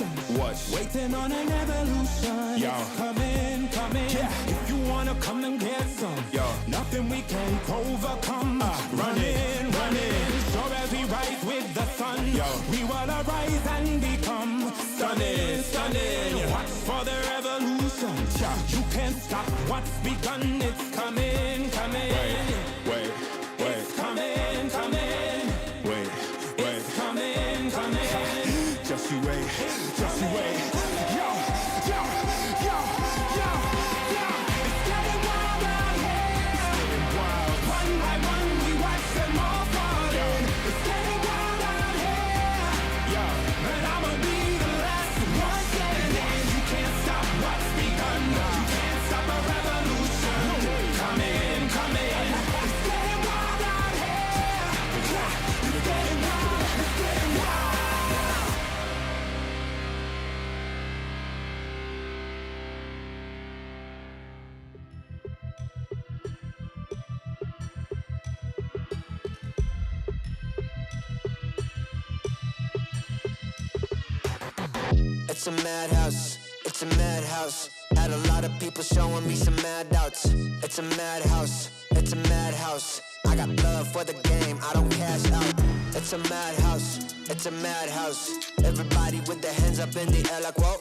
revolution. What? Waiting on an evolution. Yo. Coming, coming. Yeah. If you wanna come and get some. Yo. Nothing we can't overcome. Running. Sure as we rise with the sun. Yo. We will arise and become Stunning. Watch for the revolution. You can't stop what's begun. It's coming. Wait. It's coming. Wait. It's coming. Just you wait. Yo. It's getting wild out here. One by one we watch them all falling. It's getting wild out here. And I'ma be the last one standing. You can't stop what's begun. You can't stop a revolution. Coming. It's getting wild out here. It's getting wild. It's a madhouse, it's a madhouse. Had a lot of people showing me some mad doubts. It's a madhouse, it's a madhouse. I got love for the game, I don't cash out. It's a madhouse, it's a madhouse. Everybody with their hands up in the air like whoa.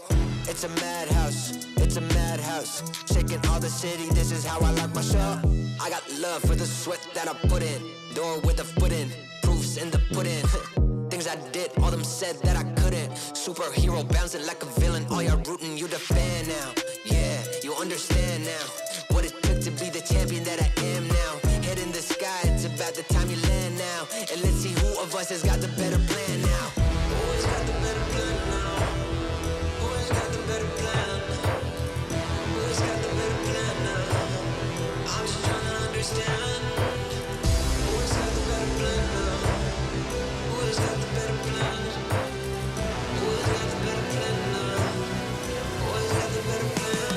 It's a madhouse, it's a madhouse. Shaking all the city, this is how I like my show. I got love for the sweat that I put in. Door with a foot in, proofs in the pudding. Things I did, all them said that I couldn't. Superhero bouncing like a villain. All y'all rooting, you the fan now. Yeah, you understand now what it took to be the champion that I am now. Head in the sky, it's about the time you land now. And let's see who of us has got the better plan now. Who has got the better plan now? Who has got the better plan? Who has got the better plan now? I'm just trying to understand. Who has got the better plan now? Who has got the better plan? Who has got the better plan now? Who has got the better plan?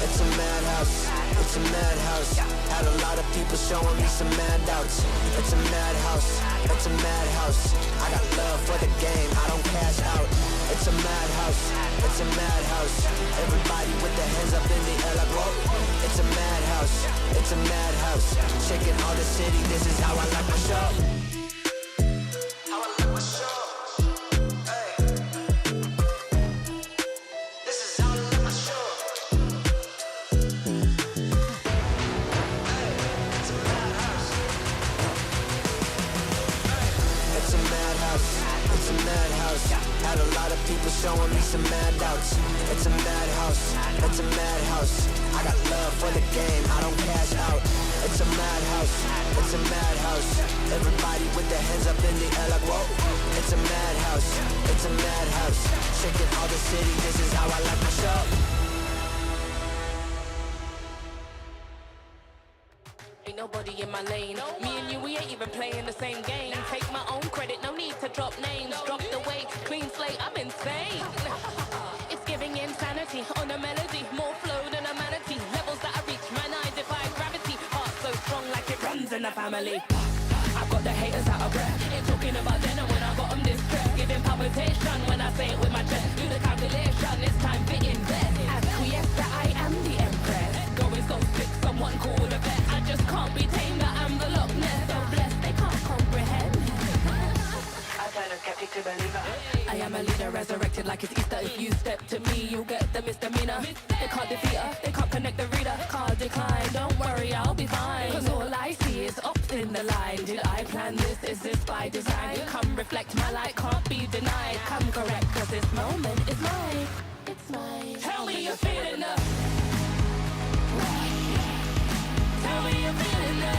It's a madhouse, it's a madhouse. Had a lot of people showing me some mad doubts. It's a madhouse, it's a madhouse. I got love for the game, I don't cash out. It's a madhouse, it's a madhouse. Everybody with their hands up in the air like whoa. It's a madhouse, it's a madhouse. Shaking all the city, this is how I like my show. How I like my show. Hey. This is how I like my show. Hey. It's a madhouse. Hey. It's a madhouse. It's a madhouse. Had a lot of people showing me some mad doubts. It's a madhouse. It's a madhouse. I got love for the game, I don't cash out. It's a madhouse, it's a madhouse. Everybody with their hands up in the air like whoa. It's a madhouse, it's a madhouse. Shaking all the city, this is how I like my show. Ain't nobody in my lane. Me and you, we ain't even playing the same game. Take my own credit, no need to drop names. Drop the weight, clean slate, I'm insane. It's giving insanity on a melody. More flow than a manatee. Levels that I reach, man, I defy gravity. Heart so strong like it runs in the family. I've got the haters out of breath. Ain't talking about then and when I got them distressed. Giving palpitation when I say it with my chest. Do the calculation, it's time to invest. Acquiesce that I am the empress. Go is go stick, someone call the vet. I just can't be tamed, that I'm the Loch Ness. So blessed, they can't comprehend. I turn a skeptic to believer. I am a leader, resurrected like it's Easter. If you step to me, you'll get the misdemeanor. They can't defeat her, they can't connect the reader. Can't decline, don't worry, I'll be fine. Cause all I see is ups in the line. Did I plan this? Is this by design? Come reflect, my light can't be denied. Come correct, cause this moment is mine. It's mine. Tell me you're feeling up. Tell me you're feeling up.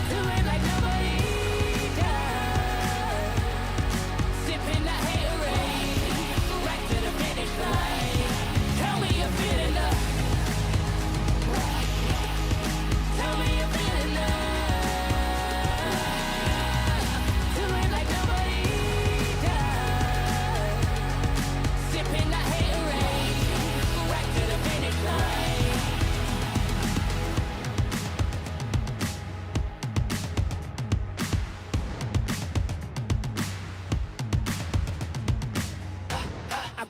Do it like nobody does. Sipping that haterade, right to the finish line. Tell me you're feeling up. Tell me you're feeling up. Do it like nobody does. Sipping that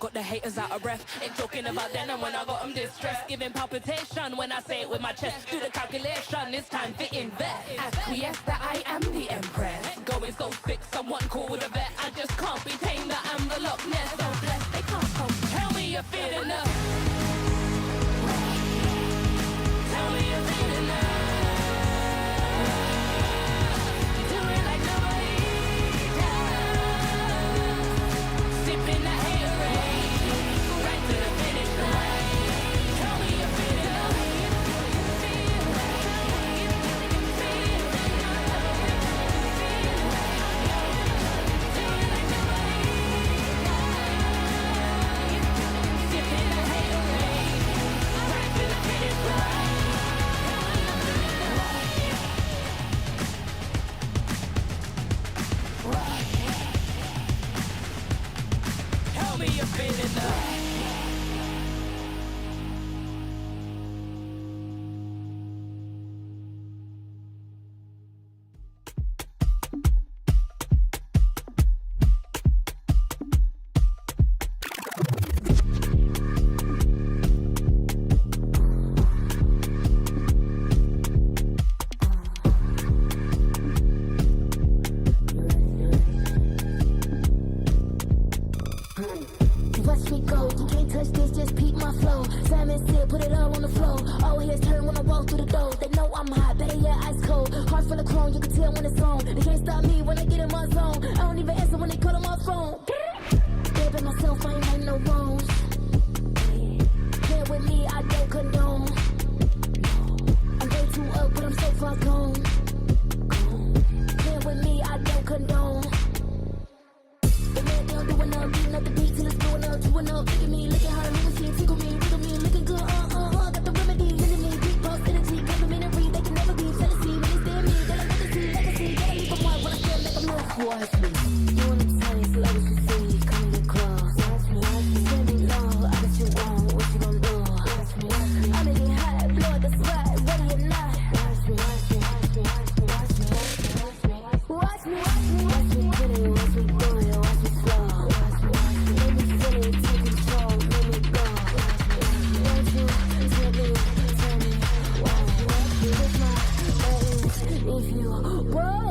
got the haters out of breath. Ain't talking about then and when I got them distressed. Giving palpitation when I say it with my chest. Do the calculation, it's time to invest. Acquiesce that I am the empress. Going so sick, someone call with a vet. I just can't be tamed, that I'm the Loch Ness. So blessed, they can't come. Tell me you're feeling love. Tell me you're feeling love. Do it like nobody does. Sipping that haterade, right to the finish line. Tell me you're feeling love. Sipping that haterade, right to the finish line. Tell me you're feeling love. Watch me go, you can't touch this, just peep my flow. Simon said, put it all on the floor. All heads turn when I walk through the door. They know I'm hot, better yet ice cold. Heart full of chrome, you can tell when it's on. They can't stop me when I get in my zone. I don't even answer when they call on my phone. Baby, myself, I ain't make no wrongs. Play with me, I don't condone. I'm way too up, but I'm so far gone. Play with me, I don't condone. The man down doing up, beating up the beat till it's blowing up, chewing up. Look at me, look at how the moving shit tickle me, wiggle me, looking good, got the remedy. Look at me, big boss energy, complimentary, they can never be jealousy. When they stare at me, they like legacy, legacy. Gotta leave a mark when I feel like I'm lost. Watch me, you wanna taste, love what you see, come get close. Watch me, send me low, I got you on, what you gon' do? Watch me, I'm in it hot, blow the spot, ready or not. Watch me, watch me, watch me, watch me, watch me, watch me, watch me, watch me, watch me, put it, watch me do it, watch me slow. Watch me, make me feel it, take control, make me go. Watch me, tell me, watch me, with my legs, if you roll.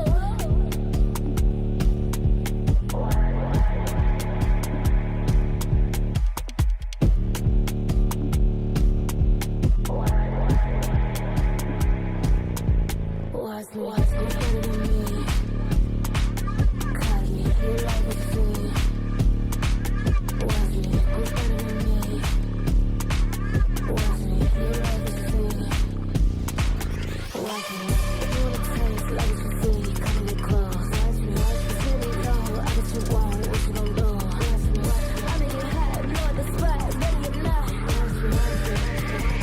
Watch me, watch me, better than me. Cocky, you like what you see. Watch me, who's better than me? Watch me, you like what you see. Watch me, if you wanna taste, like what you see, come get close. Watch me, tell me low, I got you on, what you gon' do? Watch me, I'm in your hot, blow the spot, ready or not. Watch me, watch me, watch me.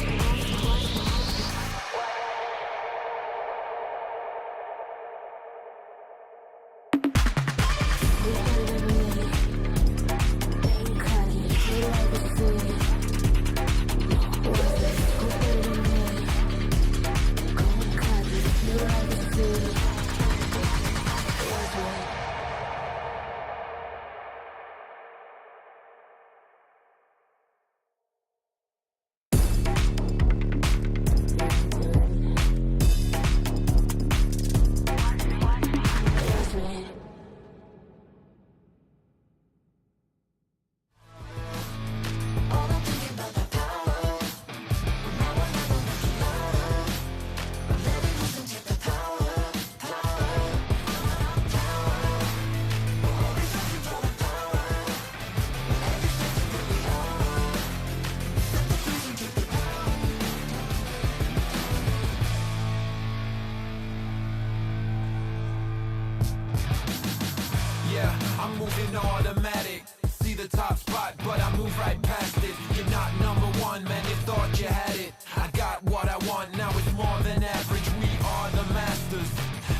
I'm moving automatic. See the top spot, but I move right past it. You're not number one, man, you thought you had it. I got what I want, now it's more than average. We are the masters.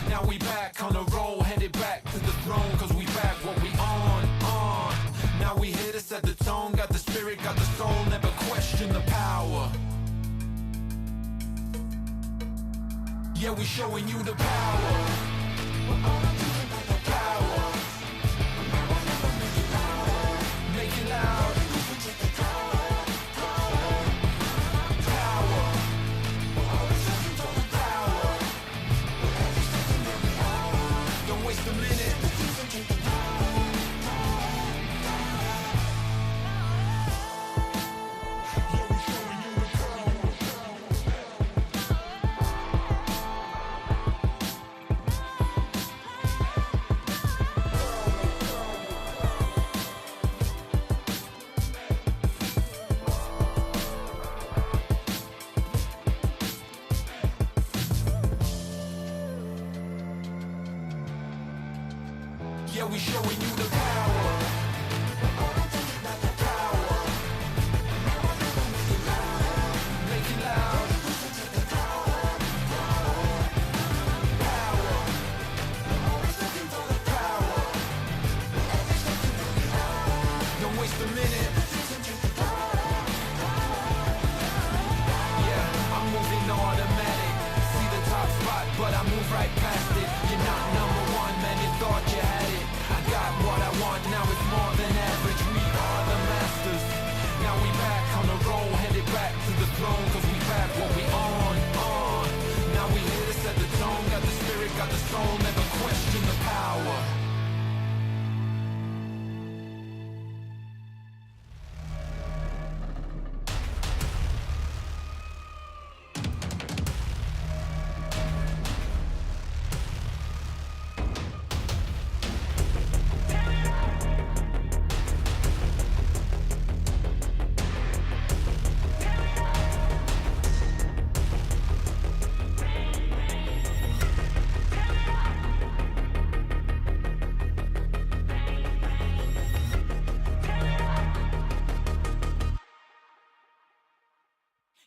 Now we back on the roll, headed back to the throne, cause we back what we on. Now we here to set the tone, got the spirit, got the soul, never question the power. Yeah, we showing you the power. Power. Make it loud. Yeah, we showing you the power. Make it loud. Don't waste a minute. Yeah, I'm moving automatic. See the top spot, but I move right past it. You're not number one, man, you thought you had it. I got what I want, now it's more than average. We are the masters. Now we back on the road, headed back to the throne. Cause we back what we on. Now we here to set the tone. Got the spirit, got the soul, never question the power.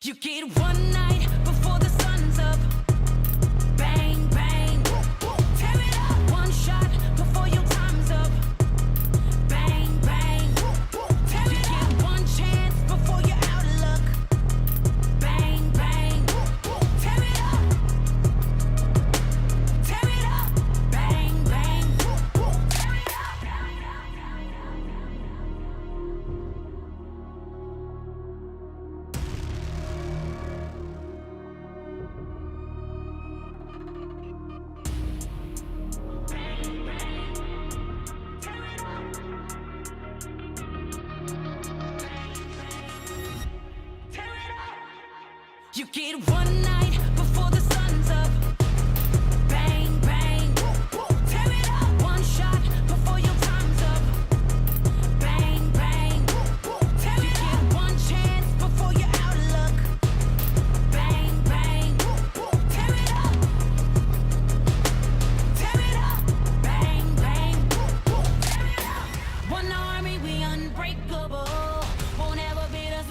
You get one night before the sun's up. Bang, bang. Tear it up. One shot before your time's up. Bang, bang. Tear it up. You get one chance before you're out of luck. Bang, bang. Tear it up. Tear it up. Bang, bang. Tear it up. You get one night before the sun's up. Bang, bang. Tear it up. One shot before your time's up. Bang, bang. Tear it up. You get one chance before you're out of luck. Bang, bang. Tear it up. Tear it up. Bang, bang. Tear it up. One army, we unbreakable. Won't ever beat us.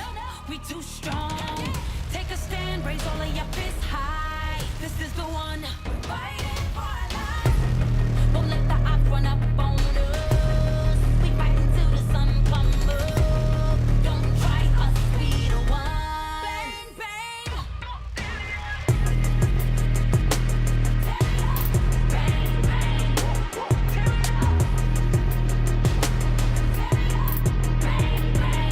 We too strong. Take a stand, raise all of your fists high. This is the one. We're fighting for our lives. Don't let the odds run up on us. We fight until the sun comes up. Don't try us, we the one. Bang, bang. Bang, bang. Bang, bang.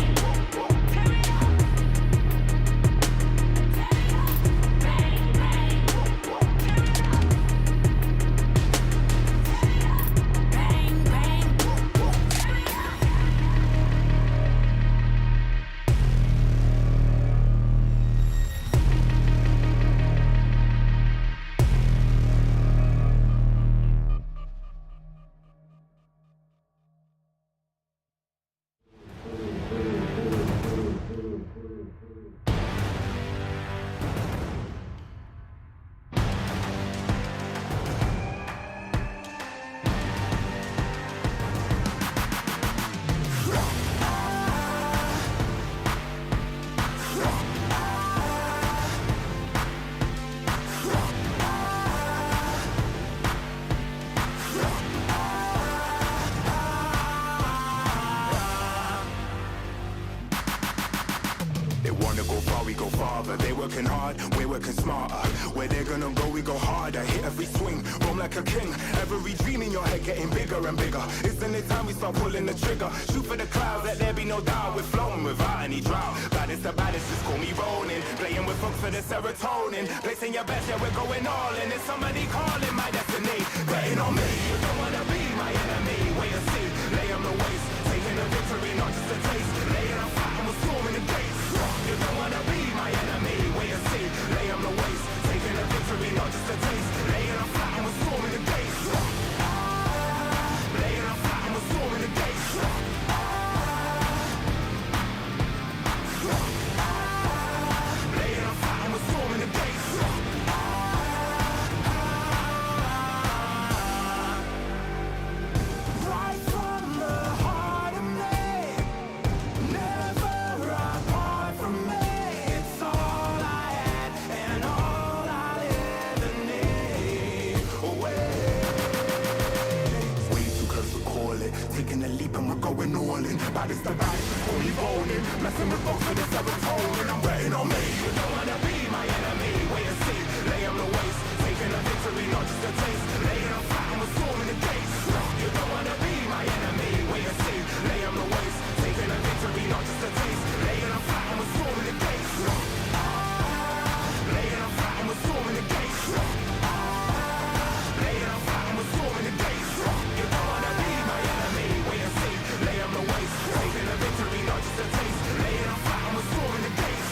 We go farther, they working hard, we're working smarter. Where they're gonna go, we go harder. Hit every swing, roam like a king. Every dream in your head getting bigger and bigger. Isn't it time we start pulling the trigger? Shoot for the clouds, let there be no doubt. We're flowing without any drought. Baddest the baddest, just call me rolling. Playing with folks for the serotonin. Placing your best, yeah, we're going all in. It's somebody calling my destiny. Betting on me, you don't wanna be my enemy. Wait and see, lay on the waist. Taking a victory, not just a taste. Laying on fire and we're storming the gates. You don't wanna be my enemy. Wait and see, lay on the waist. Taking a victory, not just a taste. Laying on fire and we're storming the gates. Laying on fire and we're storming the gates. Laying on fire and we're storming the gates. and we're going all in. Bad is the bad, before we rolling. Messing with both of the serotonin, I'm betting on me. You don't wanna be my enemy, wait and see. Lay on the waist, taking a victory, not just a taste. Laying on flat and we're storming the gates. You don't wanna be my enemy, wait and see. Lay on the waist, taking a victory, not just a taste. Laying on flat and we're storming the gates. Laying on flat and we're storming the gates. Laying on flat and we're storming the gates. You don't wanna be my enemy, wait and see. Lay on the waist, taking a victory, not just a taste. Laying on flat and we're storming the gates.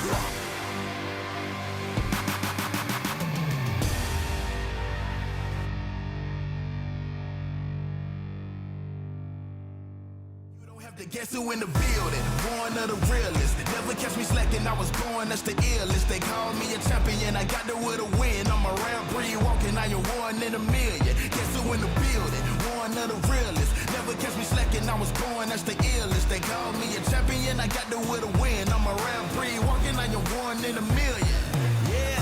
Guess who in the building? Born of the realest. Never catch me slacking, I was born, that's the illest. They call me a champion, I got there with a win. I'm a round breed walking, I am one in a million. Guess who in the building? Born of the realest. Never catch me slacking, I was born, that's the illest. They call me a champion, I got there with a win. I'm a round breed walking, I am one in a million. Yeah.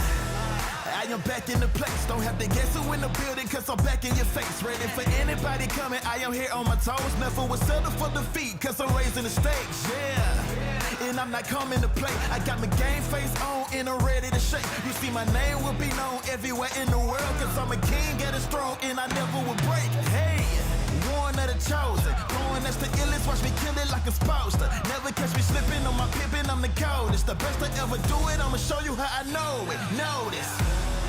I am back in the place, don't have to guess who in the building, cause I'm back in your face. Ready for anybody coming, I am here on my toes. Never was settled for defeat, cause I'm raising the stakes, yeah. And I'm not coming to play, I got my game face on and I'm ready to shake. You see my name will be known everywhere in the world, cause I'm a king, get it strong and I never will break. Hey, one of the chosen, born that's the illest, watch me kill it like a poster. Never catch me slipping on my pippin', I'm the coldest. The best I ever do it, I'ma show you how I know it. Notice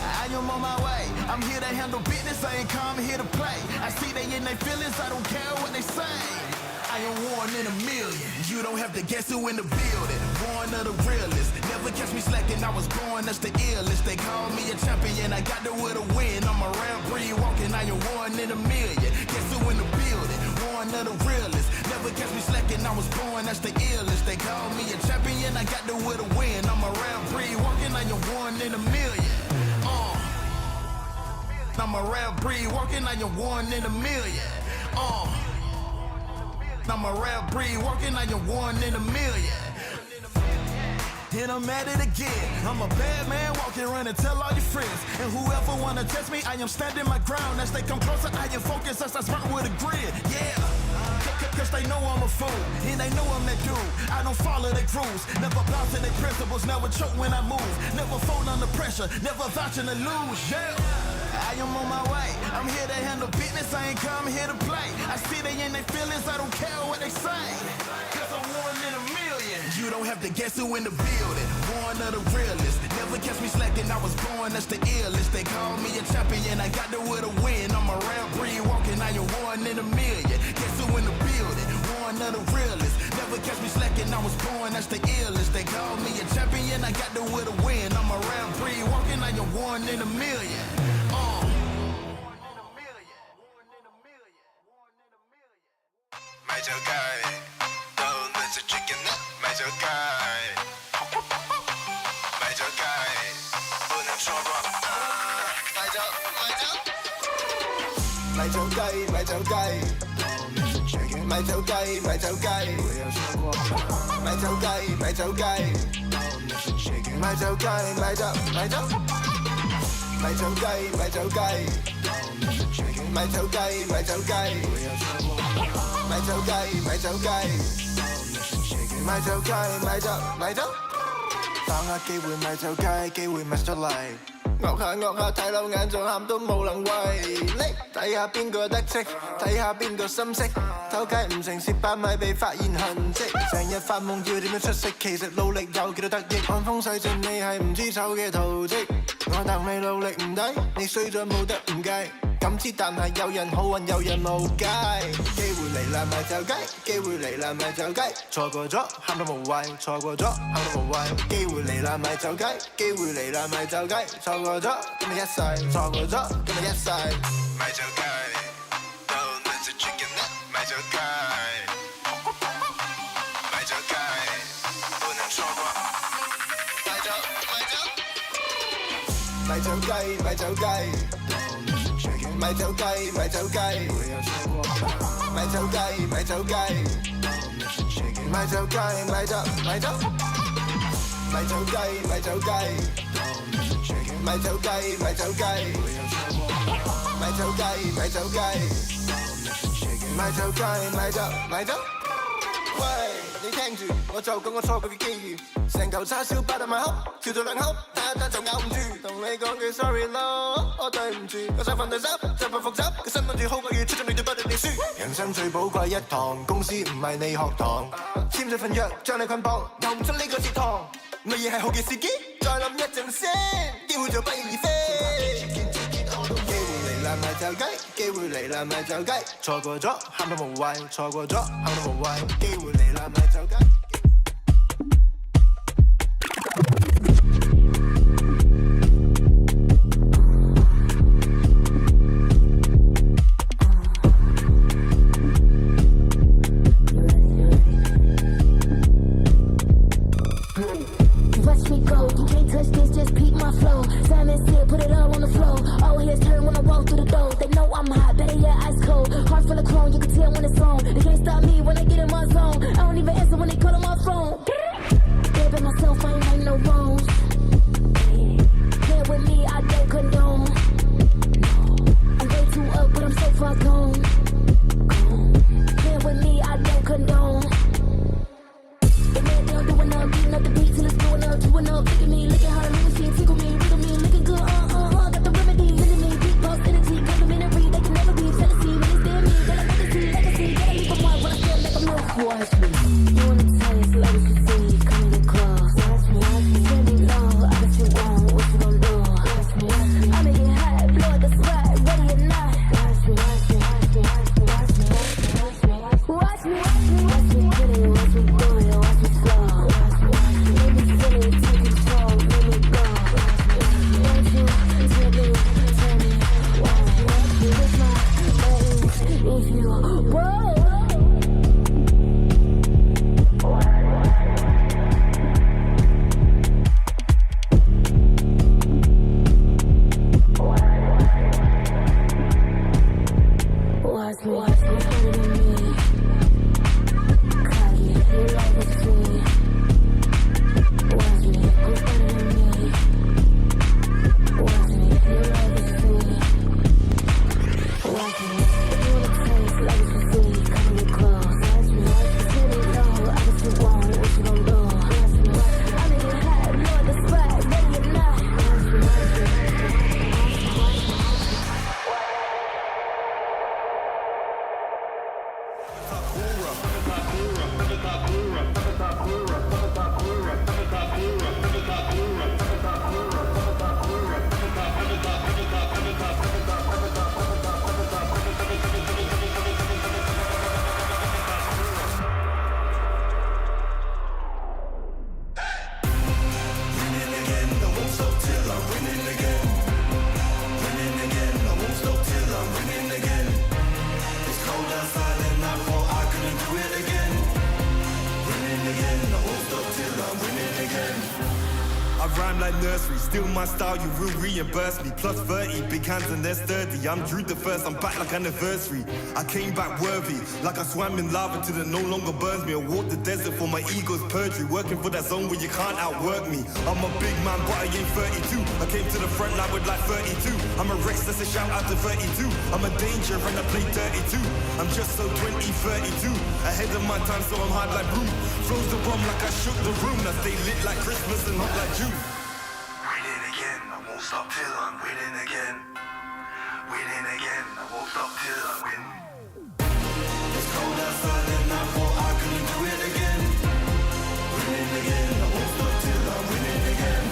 I am on my way, I'm here to handle business, I ain't come here to play. I see they in their feelings, I don't care what they say. I am one in a million, you don't have to guess who in the building. Born of the realest, never catch me slacking, I was born, that's the illest. They call me a champion, I got there with a win. I'm a round breed walking, I am one in a million. Guess who in the building? Born of the realest. Never catch me slacking, I was born, that's the illest. They call me a champion, I got there with a win. I'm a round breed walking, I am one in a million. I'm a rare breed walking, I am one in a million. I'm a rare breed walking, I am one in a million. And I'm at it again. I'm a bad man walking around and tell all your friends. And whoever wanna test me, I am standing my ground. As they come closer, I am focused as I sprint with a grid. Yeah. Cause they know I'm a fool, and they know I'm that dude. I don't follow their rules, never bow to their principles, never choke when I move, never fold under pressure, never vouching to lose, yeah. I am on my way, I'm here to handle business, I ain't come here to play. I see they in their feelings, I don't care what they say. Cause I'm one in a million. You don't have to guess who in the building. Born of the realest, never catch me slacking, I was born, that's the illest. They call me a champion, I got there with a win. I'm a rare breed walking, I am one in a million. Guess who in the building? Born of the realest, never catch me slacking, I was born, that's the illest. They call me a champion, I got there with a win. I'm a rare breed walking, I am one in a million. Tặng下機會咪走街，機會咪出嚟。惡下睇漏眼仲喊都冇能為力，睇下邊個得戚，睇下邊個心息，偷雞唔成蝕8米被發現痕跡，成日發夢要點樣出色，其實努力有幾多得益，看風勢盡你係唔知醜嘅圖蹟，我戥你努力唔抵，你衰咗冇得唔計。咁知但係有人好運有人無計，機會嚟啦咪走雞，機會嚟啦咪走雞，錯過咗喊到無謂，錯過咗喊到無謂，機會嚟啦咪走雞，機會嚟啦咪走雞，錯過咗今日一世，錯過咗今日一世，咪走雞，都能食 chicken 咪走雞，咪走雞，不能錯過，咪走雞，咪走雞。咪走雞，咪走雞，咪走雞，咪走雞，咪走雞，咪走，咪走，咪走雞，咪走雞，咪走雞，咪走雞，咪走雞，咪走雞，咪買就街，買就買走。喂，你聽住，我就講我錯過嘅機遇，成嚿叉燒包到埋口，嚼咗兩口，打一打就咬唔住。同你講句 sorry 咯，我對唔住，我想瞓第三，就份複習，個身份證好過要出咗你對不對你輸。人生最寶貴一堂，公司唔係你學堂，簽咗份約將你捆綁，遊唔出呢個節堂。乜嘢係好嘅時機？再諗一陣先，機會就不翼而飛。咪就雞，機會嚟啦咪就雞，錯過咗喊到無謂，錯過咗喊到無謂，機會嚟啦咪就雞。Still my style, you will reimburse me. Plus 30, big hands and they're sturdy. I'm Drew the first, I'm back like anniversary. I came back worthy, like I swam in lava till it no longer burns me. I walked the desert for my ego's perjury. Working for that zone where you can't outwork me. I'm a big man, but I ain't 32. I came to the front line with like 32. I'm a race, that's a shout out to 32. I'm a danger and I play 32. I'm just so 2032. Ahead of my time, so I'm hard like Bruce. Flows the bomb like I shook the room. I stay lit like Christmas and hot like June. Stop till I'm winning again. Winning again. I won't stop till I win. It's cold outside and I thought I couldn't do it again. Winning again. I won't stop till I'm winning again.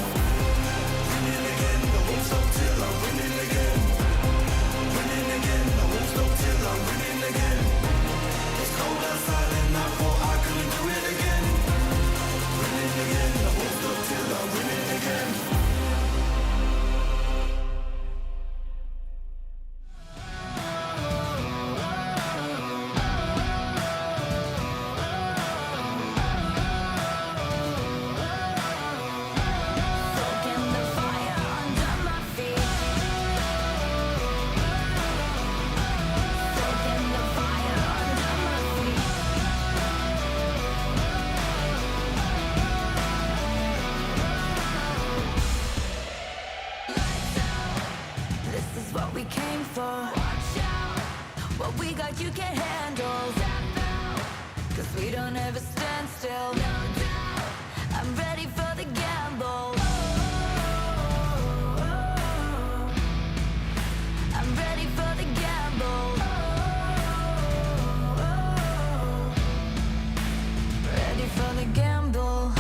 Winning again. I won't stop till I'm winning again. Winning again. I won't stop till I'm winning again. It's cold outside and I thought I couldn't do it again. Winning again. I won't stop till I'm winning again. We don't ever stand still. I'm ready for the gamble. I'm ready for the gamble. Ready for the gamble. I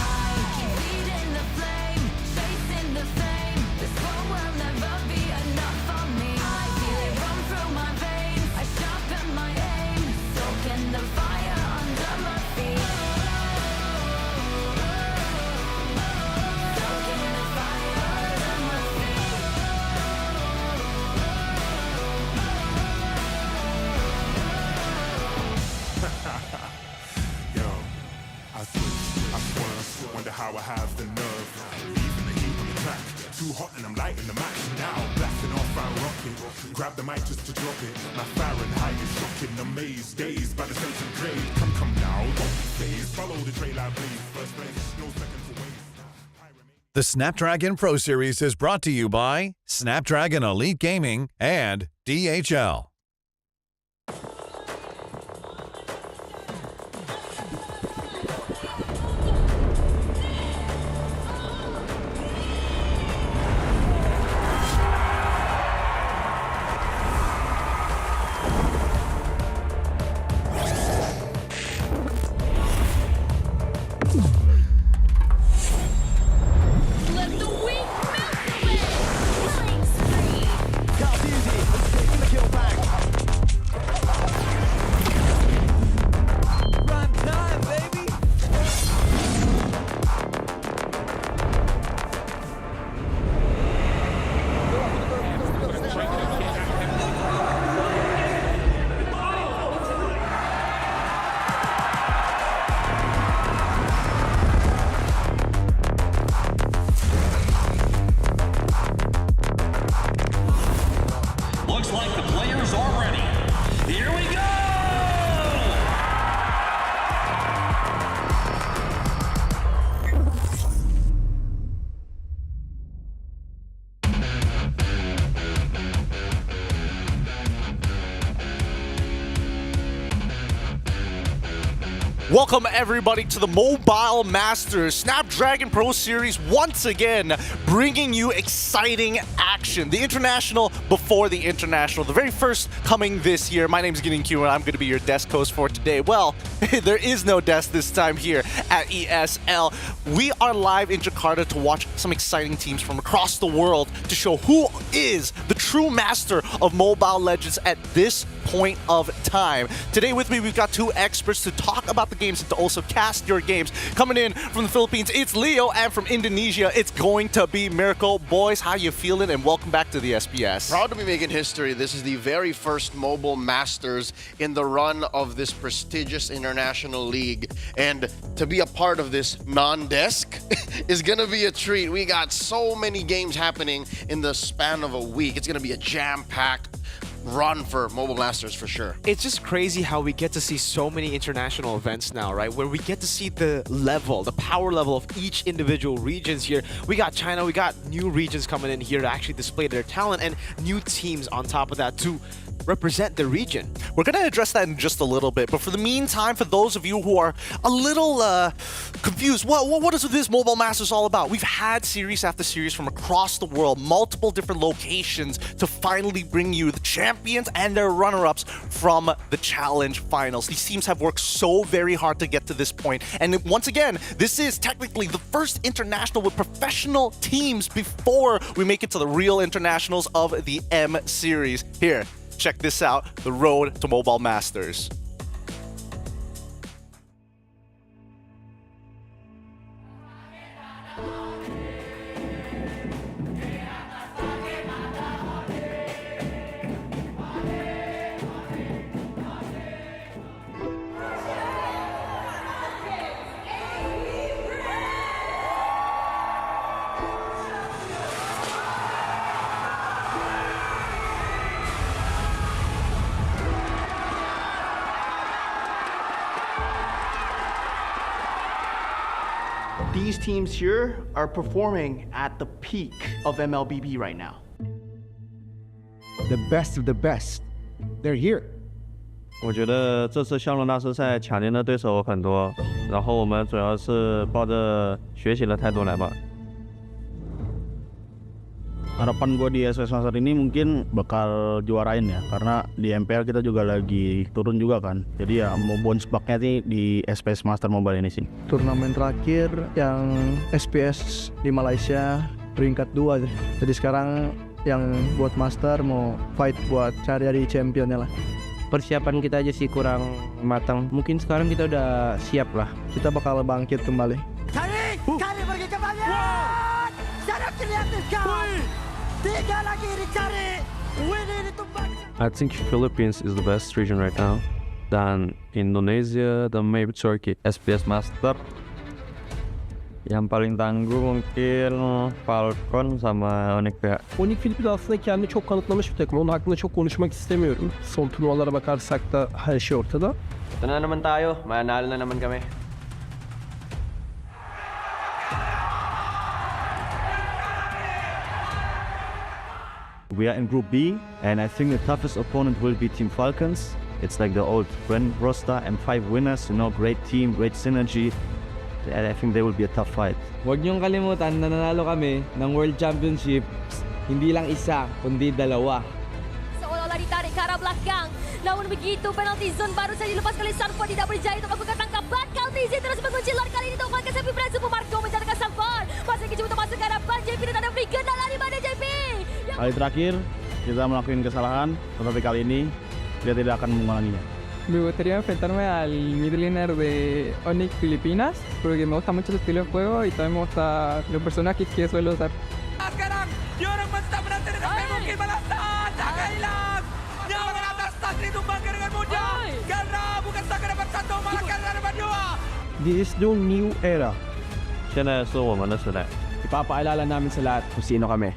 keep feeding the flame, chasing the fame. This world will never be enough for me. I feel it run through my veins. I sharpen my aim, soaking the fire under my feet. Soaking the fire under my feet. Yo, I switch, I swerve, wonder how I have the nerve. Even the heat on the track, too hot and I'm lighting the match. Now blasting off our rocket, grab the mic just to drop it. My Fahrenheit is shocking, amazed, dazed by the sense of grade. Come now, don't be phased, follow the trail I blaze. First place, no second to waste. The Snapdragon Pro Series is brought to you by Snapdragon Elite Gaming and DHL. Let the weak melt away. Looks like the players are ready. Here we go! Welcome everybody to the Mobile Masters Snapdragon Pro Series, once again bringing you exciting action. The international before the international, the very first coming this year. My name is Gideon Q and I'm going to be your desk host for today. Well, there is no desk this time here at ESL. We are live in Jakarta to watch some exciting teams from across the world to show who is the true master of Mobile Legends at this point of time. Today with me, we've got two experts to talk about the games and to also cast your games. Coming in from the Philippines, it's Leo, and from Indonesia, it's going to be Miracle. Boys, how you feeling? And welcome back to the SBS. Proud to be making history. This is the very first Mobile Masters in the run of this prestigious international league. And to be a part of this non-desk is going to be a treat. We got so many games happening in the span of a week. It's going to be a jam-packed run for Mobile Masters for sure. It's just crazy how we get to see so many international events now, right? Where we get to see the level, the power level of each individual regions here. We got China, we got new regions coming in here to actually display their talent, and new teams on top of that to represent the region. We're going to address that in just a little bit, but for the meantime, for those of you who are a little confused, what is this Mobile Masters all about? We've had series after series from across the world, multiple different locations to finally bring you the champions and their runner-ups from the challenge finals. These teams have worked so very hard to get to this point, and once again, this is technically the first international with professional teams before we make it to the real internationals of the M series. Here, check this out, the road to Mobile Masters. These teams here are performing at the peak of MLBB right now. The best of the best, they're here. 我觉得这次骁龙大师赛抢赢的对手很多，然后我们主要是抱着学习的态度来吧。Harapan gue di SPS Master ini mungkin bakal juarain ya, karena di MPL kita juga lagi turun juga kan. Jadi ya mau bounce back-nya sih di SPS Master Mobile ini sih. Turnamen terakhir yang SPS di Malaysia peringkat 2. Jadi sekarang yang buat Master mau fight buat cari championnya lah. Persiapan kita aja sih kurang matang. Mungkin sekarang kita udah siap lah. Kita bakal bangkit kembali. Cari pergi ke banyak. Sana kelihatan kawan. 3 lagi dicari. Winnie ditumbang. I think Philippines is the best region right now. Dan Indonesia dan maybe Turkey. SPS Master yang paling tangguh mungkin Falcon sama Onyx ya. Onyx Philippines aslında kendini çok kanıtlamış bir takım. Onun hakkında çok konuşmak istemiyorum. Son turnuvalara bakarsak da her şey ortada. Ito na naman tayo. Manalo na naman kami. We are in Group B, and I think the toughest opponent will be Team Falcons. It's like the old friend roster and 5 winners, you know, great team, great synergy. And I think they will be a tough fight. Huwag niyong kalimutan na nanalo kami ng World Championship, hindi lang isa, kundi dalawa. Seolah-olah ditarik ke arah belakang. Namun begitu penalti zone baru saja dilepas kali Sanford tidak berjaya untuk melakukan tangkapan. Kaltizi terus mengunci luar kali ini Taufan Kasapi berhasil Marco menjalankan Sanford. Masih kecil untuk masuk ke hadapan JP dan ada free kendala di mana JP. Kali terakhir kita melakukan kesalahan, tetapi kali ini dia tidak akan mengulanginya. Me gustaría enfrentarme al midlaner de Onyx Filipinas porque me gusta mucho su estilo de juego y también me gusta los personajes que suelo usar. Sekarang Yorong Mesta berhasil sampai mungkin balasan. Jaga hilang. Nyawa di atas tas ditumbangkan dengan mudah. Karena bukan saja dapat 1 malah karena dapat 2. This is the new era. 现在是我们的时代。 Ipapaalala namin sa lahat kung sino kami.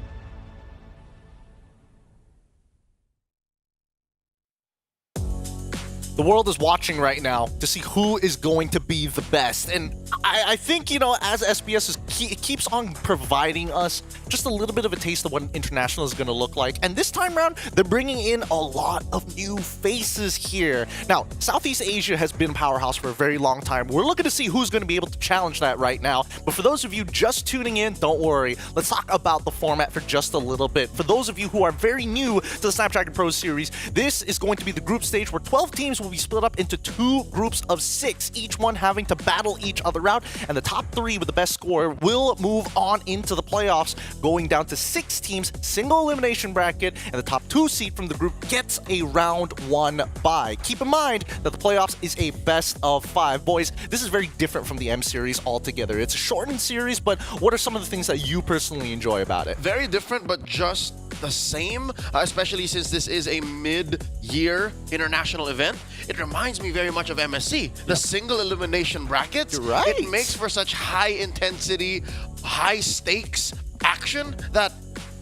The world is watching right now to see who is going to be the best. And I think, you know, as SBS it keeps on providing us just a little bit of a taste of what an international is going to look like. And this time around, they're bringing in a lot of new faces here. Now, Southeast Asia has been a powerhouse for a very long time. We're looking to see who's going to be able to challenge that right now. But for those of you just tuning in, don't worry. Let's talk about the format for just a little bit. For those of you who are very new to the Snapdragon Pro Series, this is going to be the group stage where 12 teams will be split up into 2 groups of 6, each one having to battle each other out, and the top 3 with the best score will move on into the playoffs, going down to 6 teams, single elimination bracket, and the top 2 seed from the group gets a round 1 bye. Keep in mind that the playoffs is a best of 5. Boys, this is very different from the M series altogether. It's a shortened series, but what are some of the things that you personally enjoy about it? Very different, but just the same, especially since this is a mid-year international event. It reminds me very much of MSC, the single elimination brackets. You're right. It makes for such high intensity, high stakes action that,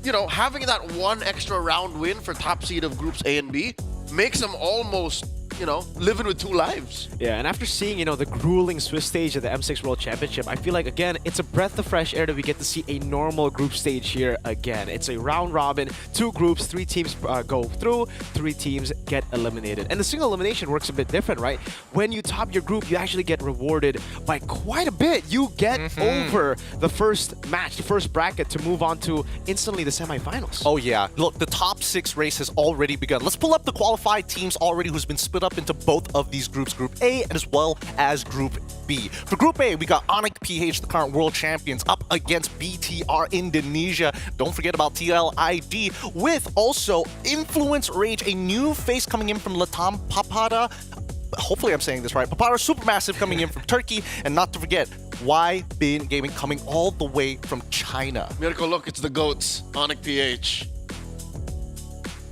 you know, having that 1 extra round win for top seed of groups A and B makes them almost, you know, living with 2 lives. Yeah, and after seeing, you know, the grueling Swiss stage of the M6 World Championship, I feel like, again, it's a breath of fresh air that we get to see a normal group stage here again. It's a round robin, 2 groups, 3 teams go through, 3 teams get eliminated. And the single elimination works a bit different, right? When you top your group, you actually get rewarded by quite a bit. You get over the first match, the first bracket, to move on to instantly the semifinals. Oh yeah, look, the top 6 race has already begun. Let's pull up the qualified teams already who's been split up into both of these groups, Group A as well as Group B. For Group A, we got Onyx PH, the current world champions, up against BTR Indonesia. Don't forget about TLID, with also Influence Rage, a new face coming in from Latam Papada. Hopefully I'm saying this right. Papada Supermassive coming in from Turkey, and not to forget, YBin Gaming coming all the way from China. Mirko, look, it's the GOATs, Onyx PH.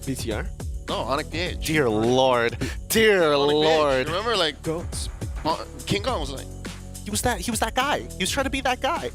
BTR? No, Onyx PH. Dear Lord. Dear Lord. Remember, like, King Kong was like... He was that guy. He was trying to be that guy.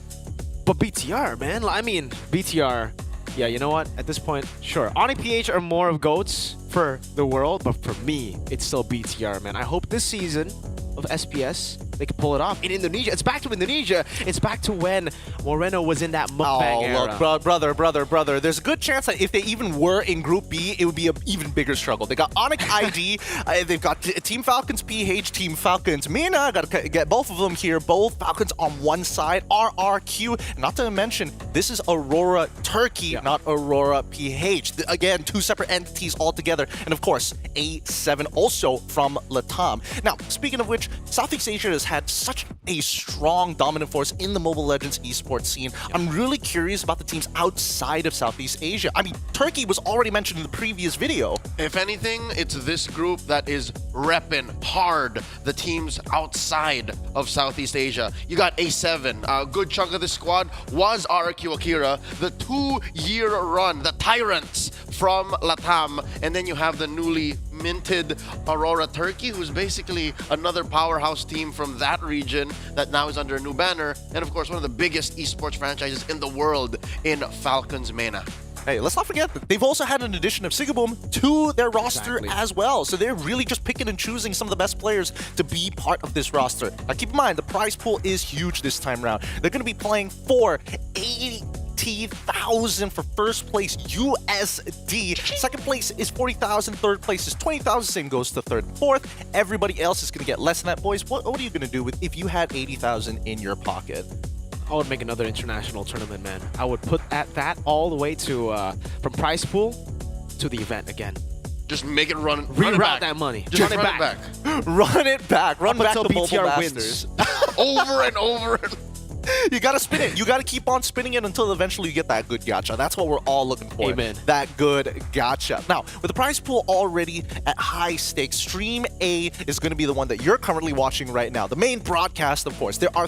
But BTR, man. I mean, BTR... Yeah, you know what? At this point, sure. Onyx PH are more of GOATs for the world, but for me, it's still BTR, man. I hope this season of SPS they can pull it off. In Indonesia, it's back to Indonesia. It's back to when Moreno was in that mukbang era. Look, brother. There's a good chance that if they even were in Group B, it would be an even bigger struggle. They got Onyx ID, they've got Team Falcons PH, Team Falcons Mina. Got to get both of them here. Both Falcons on one side. RRQ, not to mention, this is Aurora Turkey, not Aurora PH. Again, two separate entities altogether. And of course, A7 also from Latam. Now, speaking of which, Southeast Asia has had such a strong dominant force in the Mobile Legends esports scene. I'm really curious about the teams outside of Southeast Asia. I mean, Turkey was already mentioned in the previous video. If anything, it's this group that is repping hard the teams outside of Southeast Asia. You got A7. A good chunk of the squad was RRQ Akira, the 2-year run, the Tyrants from Latam. And then you have the newly minted Aurora Turkey, who's basically another powerhouse team from that region that now is under a new banner. And of course, one of the biggest esports franchises in the world in Falcons MENA. Hey, let's not forget that they've also had an addition of Sigaboom to their roster as well. So they're really just picking and choosing some of the best players to be part of this roster. Now keep in mind, the prize pool is huge this time around. They're going to be playing for 80,000 for first place USD. Second place is 40,000. Third place is 20,000. Same goes to third and fourth. Everybody else is going to get less than that, boys. What are you going to do with if you had 80,000 in your pocket? I would make another international tournament, man. I would put that all the way to from prize pool to the event again. Just make it run. Reroute that money. Just run it back. Run it back. Run Up back until the Mobile BTR Masters. Over and over and You gotta spin it. You gotta keep on spinning it until eventually you get that good gacha. That's what we're all looking for. Amen. That good gacha. Now, with the prize pool already at high stakes, Stream A is going to be the one that you're currently watching right now. The main broadcast, of course. There are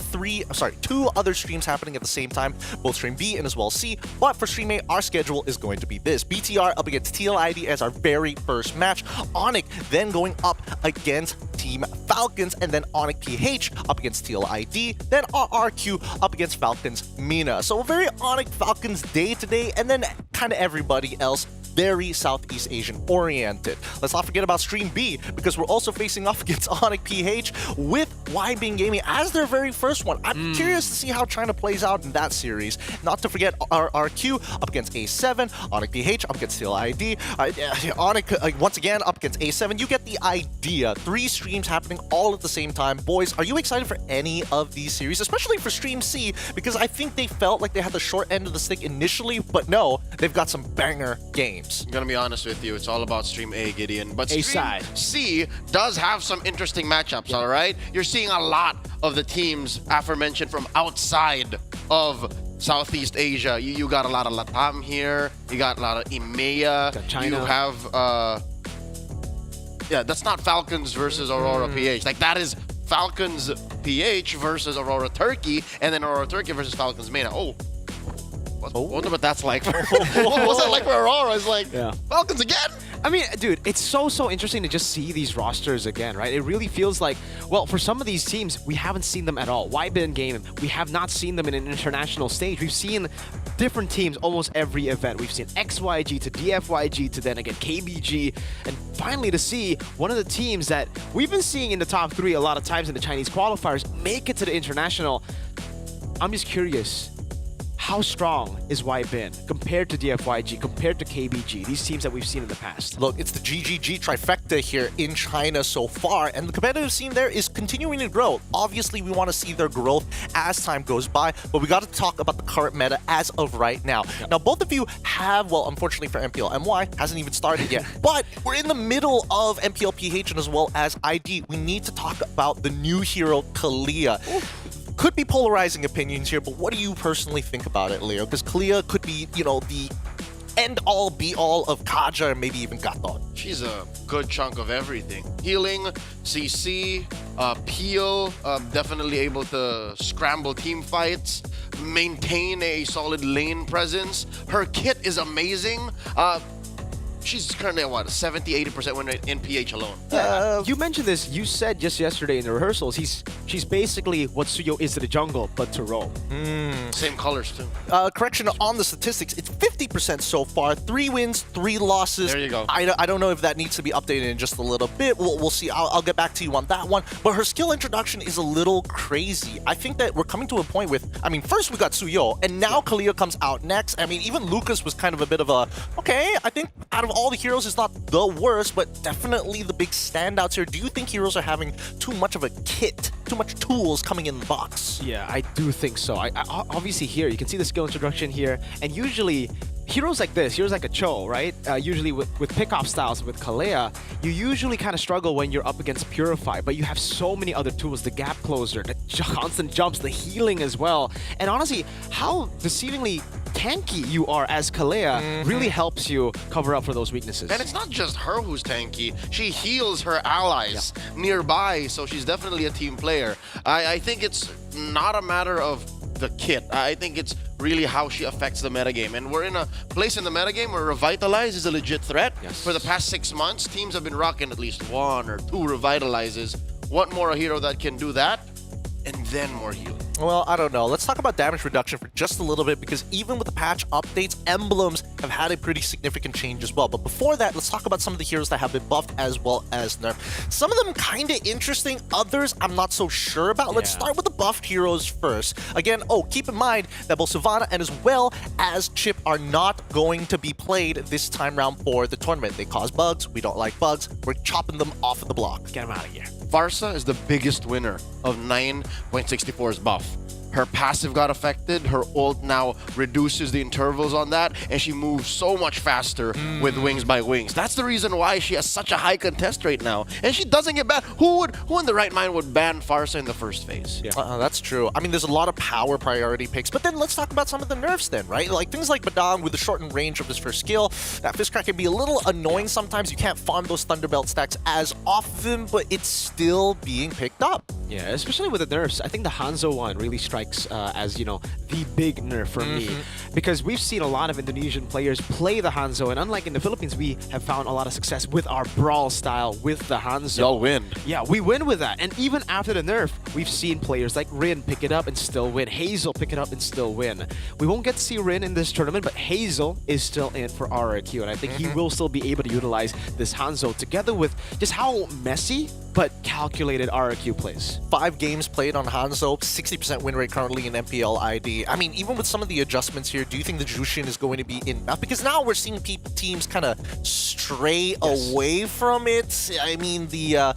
two other streams happening at the same time, both Stream B and as well C. But for Stream A, our schedule is going to be this. BTR up against TLID as our very first match. Onyx then going up against Team Falcons, and then Onyx PH up against TLID, then RRQ up against Falcons Mina. So a very Onyx Falcons day today, and then kind of everybody else very Southeast Asian oriented. Let's not forget about Stream B, because we're also facing off against Onyx PH with YBing Gaming as their very first one. I'm curious to see how China plays out in that series. Not to forget RRQ up against A7, Onyx PH up against TLID, Onyx once again up against A7. You get the idea. 3 streams happening all at the same time. Boys, are you excited for any of these series, especially for Stream C? Because I think they felt like they had the short end of the stick initially, but no, they've got some banger games. I'm gonna be honest with you, it's all about Stream A, Gideon. But Stream C does have some interesting matchups, all right? You're seeing a lot of the teams aforementioned from outside of Southeast Asia. You got a lot of Latam here. You got a lot of EMEA. China. You have, yeah, that's not Falcons versus Aurora PH. Like, that is Falcons PH versus Aurora Turkey, and then Aurora Turkey versus Falcons MENA. I wonder what that's like. What's that like for Aurora? It's like, Falcons again? I mean, dude, it's so interesting to just see these rosters again, right? It really feels like, well, for some of these teams, we haven't seen them at all. YBin Gaming, we have not seen them in an international stage. We've seen different teams almost every event. We've seen XYG to DFYG to then again KBG, and finally to see one of the teams that we've been seeing in the top 3 a lot of times in the Chinese qualifiers make it to the international. I'm just curious. How strong is YBin compared to DFYG, compared to KBG, these teams that we've seen in the past? Look, it's the GGG trifecta here in China so far, and the competitive scene there is continuing to grow. Obviously, we want to see their growth as time goes by, but we got to talk about the current meta as of right now. Now, both of you have, well, unfortunately for MPL MY, hasn't even started yet, but we're in the middle of MPL PH and as well as ID. We need to talk about the new hero, Kalia. Could be polarizing opinions here, but what do you personally think about it, Leo? Because Kalia could be, you know, the end-all, be-all of Kaja and maybe even Gatot. She's a good chunk of everything. Healing, CC, peel, definitely able to scramble team fights, maintain a solid lane presence. Her kit is amazing. she's currently at what, 70-80% win rate in PH alone. You mentioned this. You said just yesterday in the rehearsals, she's basically what Suyo is to the jungle, but to Ro. Same colors too. Correction on the statistics, it's 50% so far. 3 wins, 3 losses. There you go. I don't know if that needs to be updated in just a little bit. We'll see. I'll get back to you on that one. But her skill introduction is a little crazy. I think that we're coming to a point with, I mean, first we got Suyo, and now Kalia comes out next. I mean, even Lucas was kind of a bit of a, okay, I think out of all the heroes, it's not the worst, but definitely the big standouts here. Do you think heroes are having too much of a kit, too much tools coming in the box? Yeah, I do think so. I obviously here, you can see the skill introduction here, and usually heroes like this, heroes like a Cho, right? Usually with pick-off styles with Kalea, you usually kind of struggle when you're up against Purify, but you have so many other tools, the gap closer, the constant jumps, the healing as well. And honestly, how deceivingly tanky you are as Kalea really helps you cover up for those weaknesses. And it's not just her who's tanky. She heals her allies nearby, so she's definitely a team player. I think it's not a matter of the kit. I think it's really how she affects the metagame. And we're in a place in the metagame where Revitalize is a legit threat. For the past 6 months, teams have been rocking at least 1 or 2 Revitalizes. Want more a hero that can do that, and then more healing. Well, I don't know. Let's talk about damage reduction for just a little bit, because even with the patch updates, emblems have had a pretty significant change as well. But before that, let's talk about some of the heroes that have been buffed as well as nerfed. Some of them kind of interesting, others I'm not so sure about. Let's start with the buffed heroes first. Again, keep in mind that both Savannah and as well as Chip are not going to be played this time round for the tournament. They cause bugs. We don't like bugs. We're chopping them off of the block. Get them out of here. Farsa is the biggest winner of 9.64's buff. Her passive got affected, her ult now reduces the intervals on that, and she moves so much faster with Wings by Wings. That's the reason why she has such a high contest rate now. And she doesn't get banned. Who in the right mind would ban Farsa in the first phase? That's true. I mean, there's a lot of power priority picks, but then let's talk about some of the nerfs then, right? Like things like Badang with the shortened range of his first skill. That Fist Crack can be a little annoying sometimes. You can't farm those Thunderbelt stacks as often, but it's still being picked up. Yeah, especially with the nerfs. I think the Hanzo one really strikes as, you know, the big nerf for me. Because we've seen a lot of Indonesian players play the Hanzo, and unlike in the Philippines, we have found a lot of success with our brawl style with the Hanzo. Y'all win. Yeah, we win with that. And even after the nerf, we've seen players like Rin pick it up and still win. Hazel pick it up and still win. We won't get to see Rin in this tournament, but Hazel is still in for RRQ, and I think he will still be able to utilize this Hanzo together with just how messy but calculated RRQ plays. 5 games played on Hanzo, 60% win rate currently in MPL ID. I mean, even with some of the adjustments here, do you think the Jushin is going to be enough? Because now we're seeing teams kind of stray away from it. I mean, the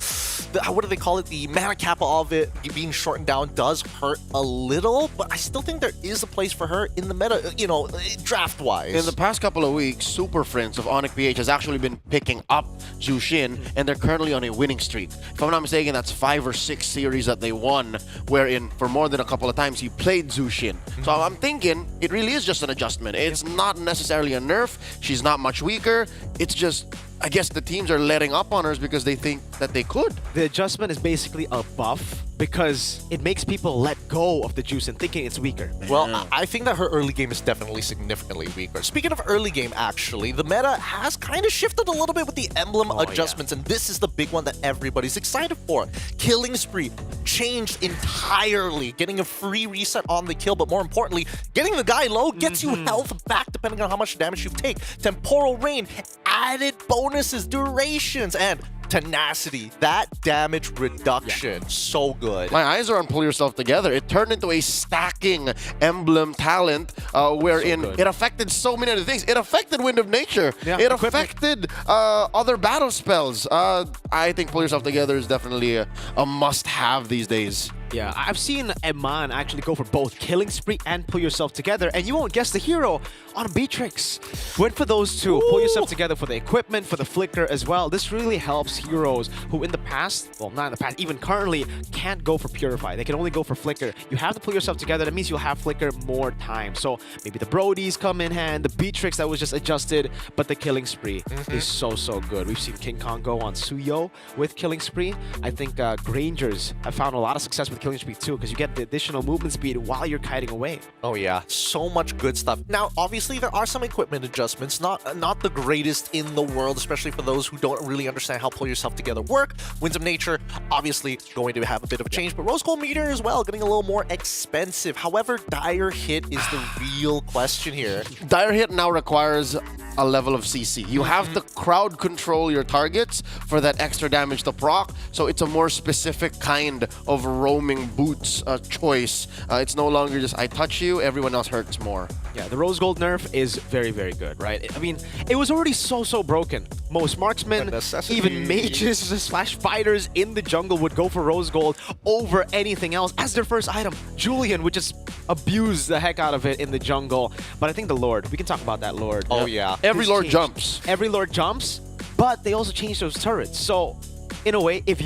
what do they call it? The mana kappa of it being shortened down does hurt a little, but I still think there is a place for her in the meta, you know, draft-wise. In the past couple of weeks, Super Friends of Onyx PH has actually been picking up Jushin, and they're currently on a winning streak. If I'm not mistaken, that's 5 or 6 series that they won, wherein for more than a couple of times he played Jushin. So I'm thinking it really is just an adjustment. It's not necessarily a nerf. She's not much weaker. It's just, I guess the teams are letting up on her because they think that they could. The adjustment is basically a buff because it makes people let go of the juice and thinking it's weaker. Well, I think that her early game is definitely significantly weaker. Speaking of early game, actually, the meta has kind of shifted a little bit with the emblem adjustments, and this is the big one that everybody's excited for. Killing Spree changed entirely, getting a free reset on the kill, but more importantly, getting the guy low gets you health back depending on how much damage you take. Temporal Rain, added bonuses, durations, and tenacity. That damage reduction, so good. My eyes are on Pull Yourself Together. It turned into a stacking emblem talent wherein it affected so many other things. It affected Wind of Nature. It affected other battle spells. I think Pull Yourself Together is definitely a must-have these days. Yeah, I've seen Eman actually go for both Killing Spree and Pull Yourself Together, and you won't guess the hero on Beatrix. Went for those two. Pull Yourself Together for the equipment, for the flicker as well. This really helps heroes who in the past, well, not in the past, even currently, can't go for Purify. They can only go for flicker. You have to Pull Yourself Together. That means you'll have flicker more time. So maybe the Brodies come in hand, the Beatrix that was just adjusted, but the Killing Spree is so good. We've seen King Kong go on Suyo with Killing Spree. I think Grangers have found a lot of success with with killing spree too, because you get the additional movement speed while you're kiting away. Oh yeah, so much good stuff. Now, obviously, there are some equipment adjustments, not the greatest in the world, especially for those who don't really understand how pull yourself together work. Winds of Nature, obviously, going to have a bit of a change, but Rose Gold Meteor as well, getting a little more expensive. However, Dire Hit is the real question here. Dire Hit now requires a level of CC. You have to crowd control your targets for that extra damage to proc, so it's a more specific kind of roaming boots choice. It's no longer just I touch you, everyone else hurts more. Yeah, the Rose Gold nerf is very, very good, right? I mean, it was already so broken. Most marksmen, even mages slash fighters in the jungle would go for Rose Gold over anything else as their first item. Julian would just abuse the heck out of it in the jungle. But I think the Lord, we can talk about that Lord. Oh yeah. Every Lord jumps. Every Lord jumps, but they also changed those turrets. So, in a way, if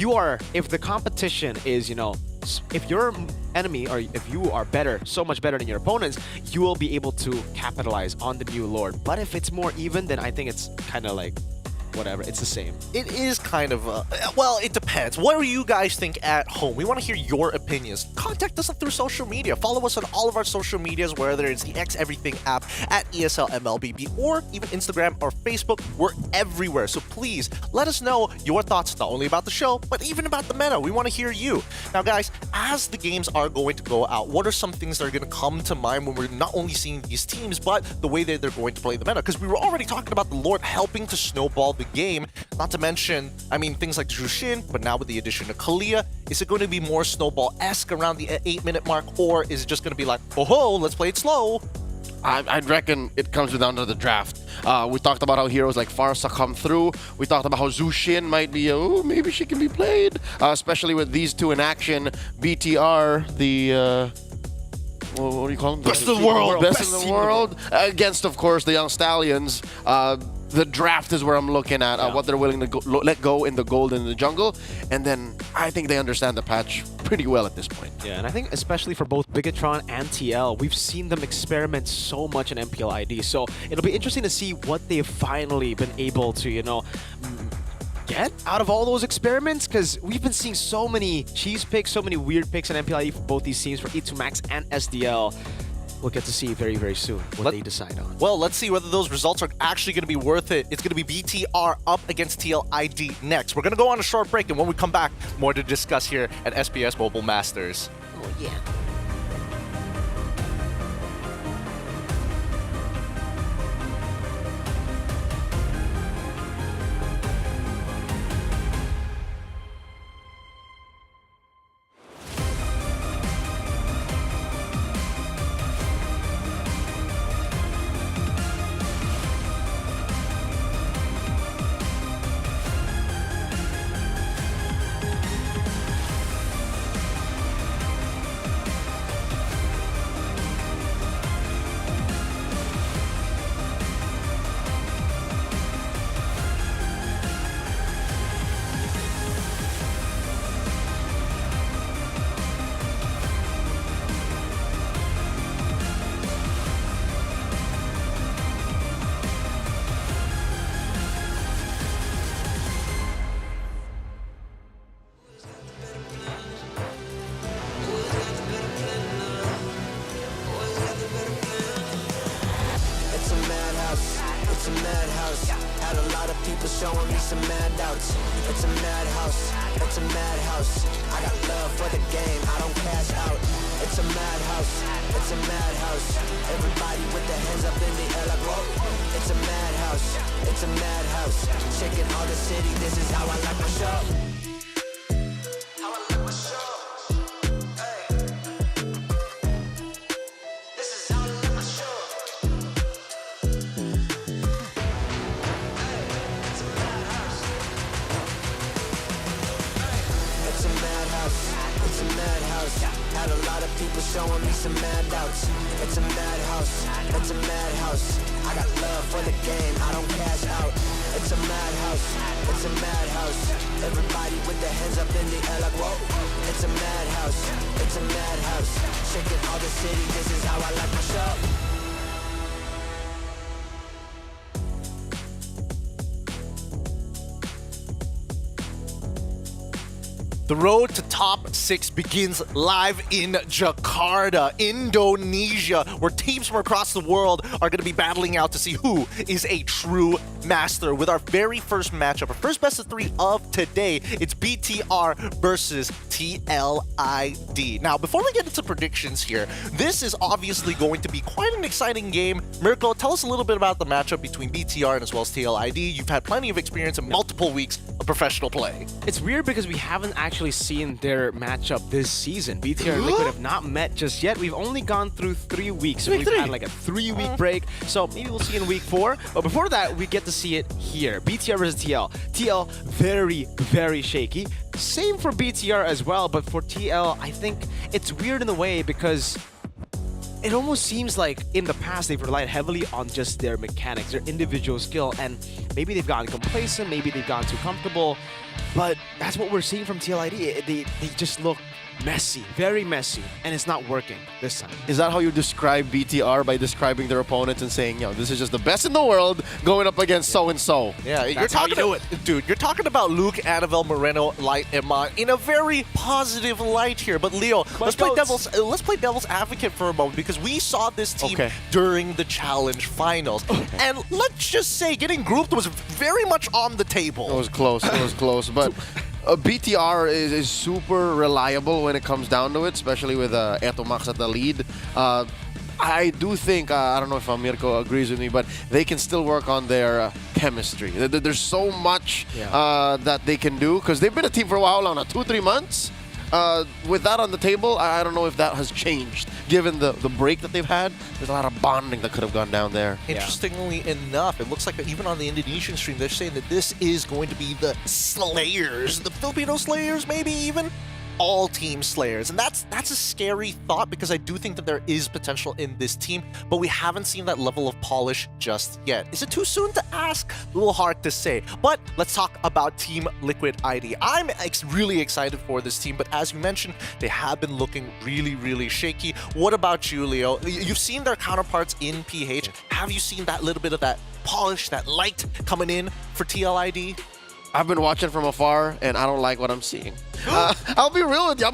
the competition is, if your enemy or if you are better, so much better than your opponents, you will be able to capitalize on the new Lord. But if it's more even, then I think it's kind of like whatever, it's the same. It is kind of well, it depends. What do you guys think at home? We want to hear your opinions. Contact us through social media. Follow us on all of our social medias, whether it's the X Everything app at ESL MLBB or even Instagram or Facebook. We're everywhere. So please let us know your thoughts, not only about the show, but even about the meta. We want to hear you. Now, guys, as the games are going to go out, what are some things that are going to come to mind when we're not only seeing these teams, but the way that they're going to play the meta? Because we were already talking about the Lord helping to snowball the game, not to mention, I mean, things like Jushin, but now with the addition of Kalia, is it going to be more snowball-esque around the 8-minute mark, or is it just going to be like, oh, let's play it slow? I'd reckon it comes down to the draft. We talked about how heroes like Farsa come through. We talked about how Zushin might be, maybe she can be played, especially with these two in action. BTR, the... what do you call them? Best in the world. Best in the world. Against, of course, the Young Stallions. The draft is where I'm looking at, what they're willing to let go in the gold in the jungle. And then I think they understand the patch pretty well at this point. Yeah, and I think especially for both Bigatron and TL, we've seen them experiment so much in MPL ID. So it'll be interesting to see what they've finally been able to, get out of all those experiments, because we've been seeing so many cheese picks, so many weird picks in MPL ID for both these teams, for E2 Max and SDL. We'll get to see very, very soon what they decide on. Well, let's see whether those results are actually going to be worth it. It's going to be BTR up against TLID next. We're going to go on a short break, and when we come back, more to discuss here at SPS Mobile Masters. Oh, yeah. showing me some mad doubts. It's a madhouse, it's a madhouse. I got love for the game, I don't cash out. It's a madhouse, it's a madhouse. Everybody with their hands up in the air like whoa. It's a madhouse, it's a madhouse. Shaking all the city, this is how I like my show. How I like my show. Had a lot of people showing me some mad doubts. It's a madhouse, it's a madhouse. I got love for the game, I don't cash out. It's a madhouse, it's a madhouse. Everybody with their hands up in the air like whoa. It's a madhouse, it's a madhouse. Shaking all the city, this is how I like my show. The road to top 6 begins live in Jakarta, Indonesia, where teams from across the world are going to be battling out to see who is a true master. With our very first matchup, our first best of 3 of today, it's BTR versus TLID. Now, before we get into predictions here, this is obviously going to be quite an exciting game. Mirko, tell us a little bit about the matchup between BTR and as well as TLID. You've had plenty of experience in multiple weeks of professional play. It's weird because we haven't actually seen their matchup this season. BTR and Liquid have not met just yet. We've only gone through 3 weeks. So we've had like a 3-week break. So maybe we'll see in week 4. But before that, we get to see it here. BTR versus TL. TL, very, very shaky. Same for BTR as well. But for TL, I think it's weird in a way because it almost seems like in the past they've relied heavily on just their mechanics, their individual skill, and maybe they've gotten complacent, maybe they've gotten too comfortable, but that's what we're seeing from TLID. They just look messy, very messy, and it's not working this time. Is that how you describe BTR, by describing their opponents and saying, this is just the best in the world going up against so-and-so? Yeah, That's how you do it. Dude, you're talking about Luke, Annabelle, Moreno, Light, and Mon in a very positive light here. But Leo, let's play devil's advocate for a moment, because we saw this team during the Challenge Finals. And let's just say getting grouped was very much on the table. It was close, but BTR is super reliable when it comes down to it, especially with Eto Max at the lead. I do think, I don't know if Mirko agrees with me, but they can still work on their chemistry. There's so much that they can do, because they've been a team for a while now, 2-3 months. With that on the table, I don't know if that has changed. Given the break that they've had, there's a lot of bonding that could have gone down there. Interestingly enough, it looks like even on the Indonesian stream, they're saying that this is going to be the Slayers, the Filipino Slayers, maybe even all-team Slayers. And that's a scary thought, because I do think that there is potential in this team, but we haven't seen that level of polish just yet. Is it too soon to ask? A little hard to say. But let's talk about Team Liquid ID. I'm really excited for this team, but as you mentioned, they have been looking really, really shaky. What about you, Leo? You've seen their counterparts in PH. Have you seen that little bit of that polish, that light coming in for TLID? I've been watching from afar, and I don't like what I'm seeing. I'll be real with you.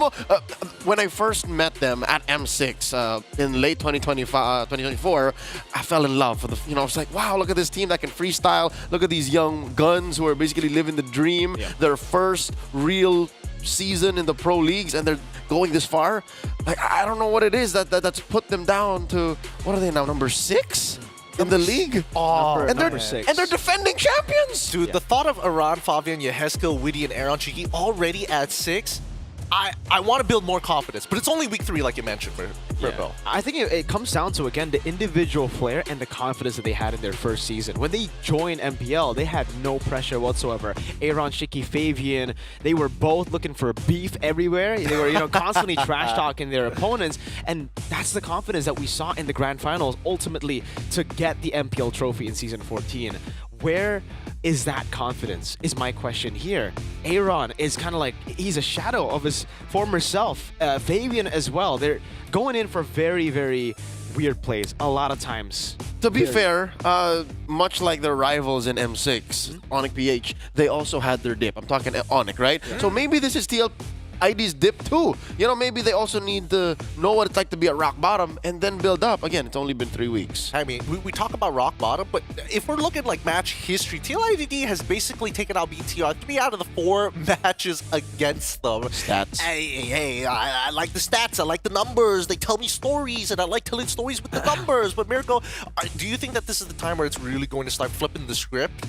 When I first met them at M6 in late 2024, I fell in love. I was like, wow, look at this team that can freestyle. Look at these young guns who are basically living the dream. Their first real season in the pro leagues, and they're going this far. Like, I don't know what it is that's put them down to, what are they now, number 6? In the league? And they're defending champions! Dude, the thought of Iran, Fabian, Yeheskel, Witty, and Aaron Chiki already at 6, I want to build more confidence, but it's only week 3, like you mentioned, Mirko. I think it comes down to, again, the individual flair and the confidence that they had in their first season. When they joined MPL, they had no pressure whatsoever. Aaron, Shiki, Fabian, they were both looking for beef everywhere. They were, constantly trash-talking their opponents, and that's the confidence that we saw in the Grand Finals, ultimately, to get the MPL trophy in Season 14. Where is that confidence, is my question here. Aaron is kind of like, he's a shadow of his former self. Fabian as well. They're going in for very, very weird plays a lot of times. To be fair, much like their rivals in M6, Onic PH, they also had their dip. I'm talking Onic, right? So maybe this is ID's dip too. Maybe they also need to know what it's like to be at rock bottom and then build up. Again, it's only been 3 weeks. I mean, we talk about rock bottom, but if we're looking like match history, TLID has basically taken out BTR 3 out of the 4 matches against them. Stats. Hey, I like the stats. I like the numbers. They tell me stories, and I like telling stories with the numbers. But Mirko, do you think that this is the time where it's really going to start flipping the script?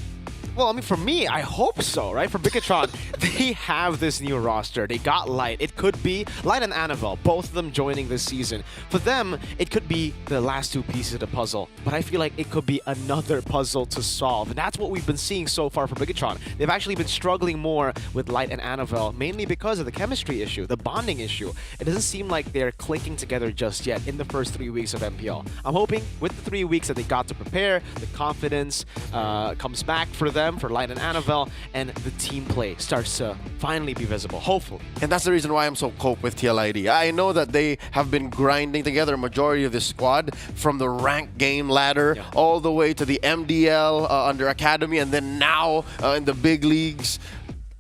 Well, I mean, for me, I hope so, right? For Bigatron, they have this new roster. They got Light. It could be Light and Annabelle, both of them joining this season. For them, it could be the last 2 pieces of the puzzle. But I feel like it could be another puzzle to solve. And that's what we've been seeing so far for Bigatron. They've actually been struggling more with Light and Annabelle, mainly because of the chemistry issue, the bonding issue. It doesn't seem like they're clicking together just yet in the first 3 weeks of MPL. I'm hoping with the 3 weeks that they got to prepare, the confidence comes back for them, for Light and Annabelle, and the team play starts to finally be visible, hopefully. And that's the reason why I'm so cope with TLID. I know that they have been grinding together a majority of this squad from the ranked game ladder all the way to the MDL under Academy, and then now in the big leagues.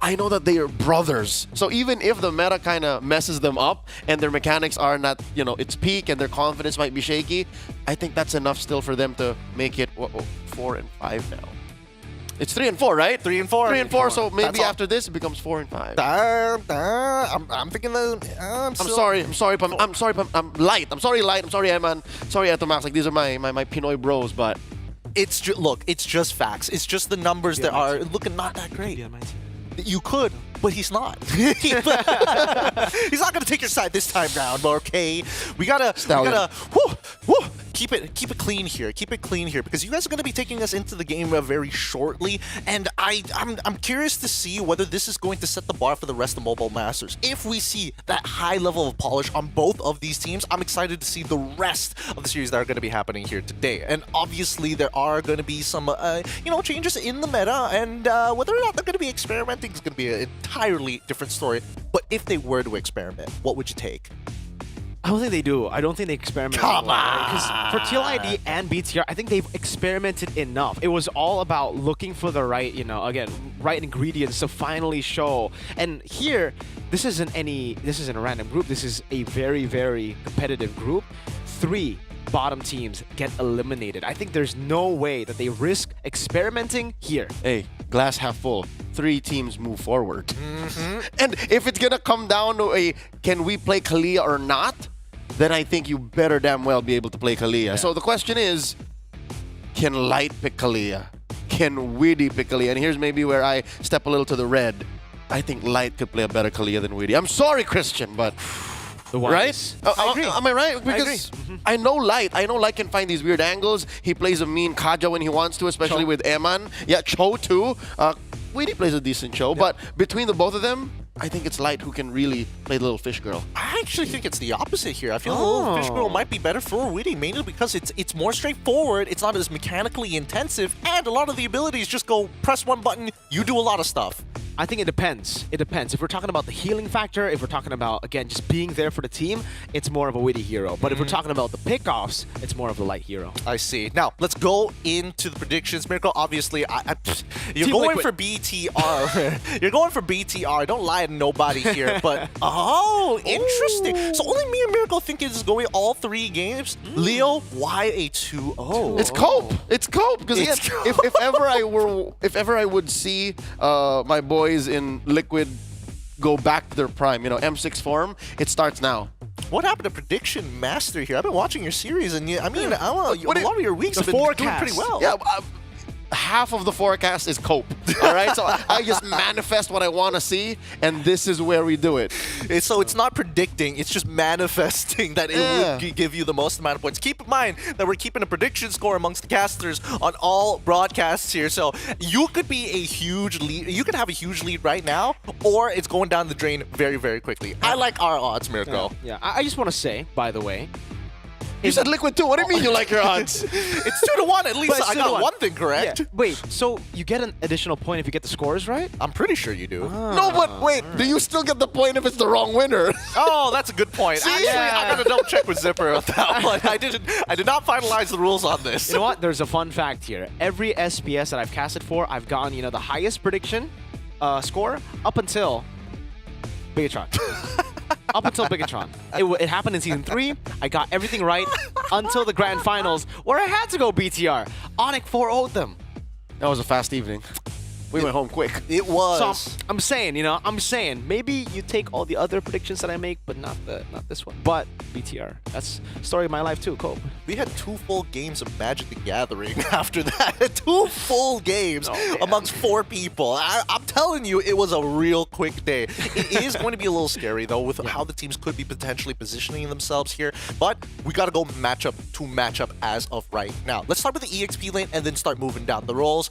I know that they are brothers. So even if the meta kind of messes them up and their mechanics are not, its peak and their confidence might be shaky, I think that's enough still for them to make it 4 and 5 now. It's 3 and 4, right? 3 and 4. 3 and 4. So maybe after this it becomes 4 and 5. I'm thinking that. I'm sorry, Pam. I'm light. I'm sorry, light. I'm sorry, Eman. Sorry, Etomax. Like these are my Pinoy bros, but it's just facts. It's just the numbers that are looking not that great. You could, but he's not. He's not gonna take your side this time round. Okay, we gotta keep it clean here. Keep it clean here because you guys are gonna be taking us into the game very shortly, and I'm curious to see whether this is going to set the bar for the rest of Mobile Masters. If we see that high level of polish on both of these teams, I'm excited to see the rest of the series that are going to be happening here today. And obviously, there are going to be some changes in the meta, and whether or not they're going to be experimenting is going to be an entirely different story. But if they were to experiment, what would you take? I don't think they do. I don't think they experiment. Come on! Because for TLID and BTR, I think they've experimented enough. It was all about looking for the right, right ingredients to finally show. And here, this isn't a random group. This is a very, very competitive group. 3 bottom teams get eliminated. I think there's no way that they risk experimenting here. Hey, glass half full. 3 teams move forward. And if it's gonna come down to can we play Kalia or not, then I think you better damn well be able to play Kalia. Yeah. So the question is, can Light pick Kalia? Can Widdy pick Kalia? And here's maybe where I step a little to the red. I think Light could play a better Kalia than Widdy. I'm sorry, Christian, but... Right? I agree. Am I right? Because I know Light. I know Light can find these weird angles. He plays a mean Kaja when he wants to, especially with Eman. Yeah, Cho too. Widdy plays a decent Cho, but between the both of them, I think it's Light who can really play the little fish girl. I actually think it's the opposite here. I feel the little fish girl might be better for Widdy, mainly because it's more straightforward, it's not as mechanically intensive, and a lot of the abilities just go press one button, you do a lot of stuff. I think it depends. It depends. If we're talking about the healing factor, if we're talking about, again, just being there for the team, it's more of a Widdy hero. But if we're talking about the pickoffs, it's more of the Light hero. I see. Now, let's go into the predictions. Miracle, obviously, you're going for BTR. You're going for BTR. Don't lie to nobody here. But, interesting. So only me and Miracle think it's going all 3 games. Leo, why a 2-0? It's cope. It's cope. Because if ever I would see my boys in Liquid go back to their prime, M6 form, it starts now. What happened to Prediction Master here? I've been watching your series, and a lot of your weeks have been doing pretty well. Yeah, half of the forecast is cope. All right, so I just manifest what I want to see, and this is where we do it. So it's not predicting; it's just manifesting that it would give you the most amount of points. Keep in mind that we're keeping a prediction score amongst the casters on all broadcasts here, so you could be a huge lead. You could have a huge lead right now, or it's going down the drain very, very quickly. I like our odds, Mirko. Yeah. I just want to say, by the way. You said Liquid too. What do you mean you like your odds? It's 2-1. At least I got one thing correct. Yeah. Wait, so you get an additional point if you get the scores right? I'm pretty sure you do. No, but wait. Do you still get the point if it's the wrong winner? Oh, that's a good point. Actually, I gotta double check with Zipper on that one. I did not finalize the rules on this. You know what? There's a fun fact here. Every SPS that I've casted for, I've gotten the highest prediction score up until Bigatron. Up until Bigatron. It happened in Season 3. I got everything right until the Grand Finals, where I had to go BTR. Onyx 4-0'd them. That was a fast evening. We went home quick. It was. So I'm saying, maybe you take all the other predictions that I make, but not this one. But BTR, that's the story of my life too, Cope. We had 2 full games of Magic the Gathering after that. 2 full games amongst 4 people. I'm telling you, it was a real quick day. It is going to be a little scary, though, with how the teams could be potentially positioning themselves here. But we got to go matchup to matchup as of right now. Let's start with the EXP lane and then start moving down the roles.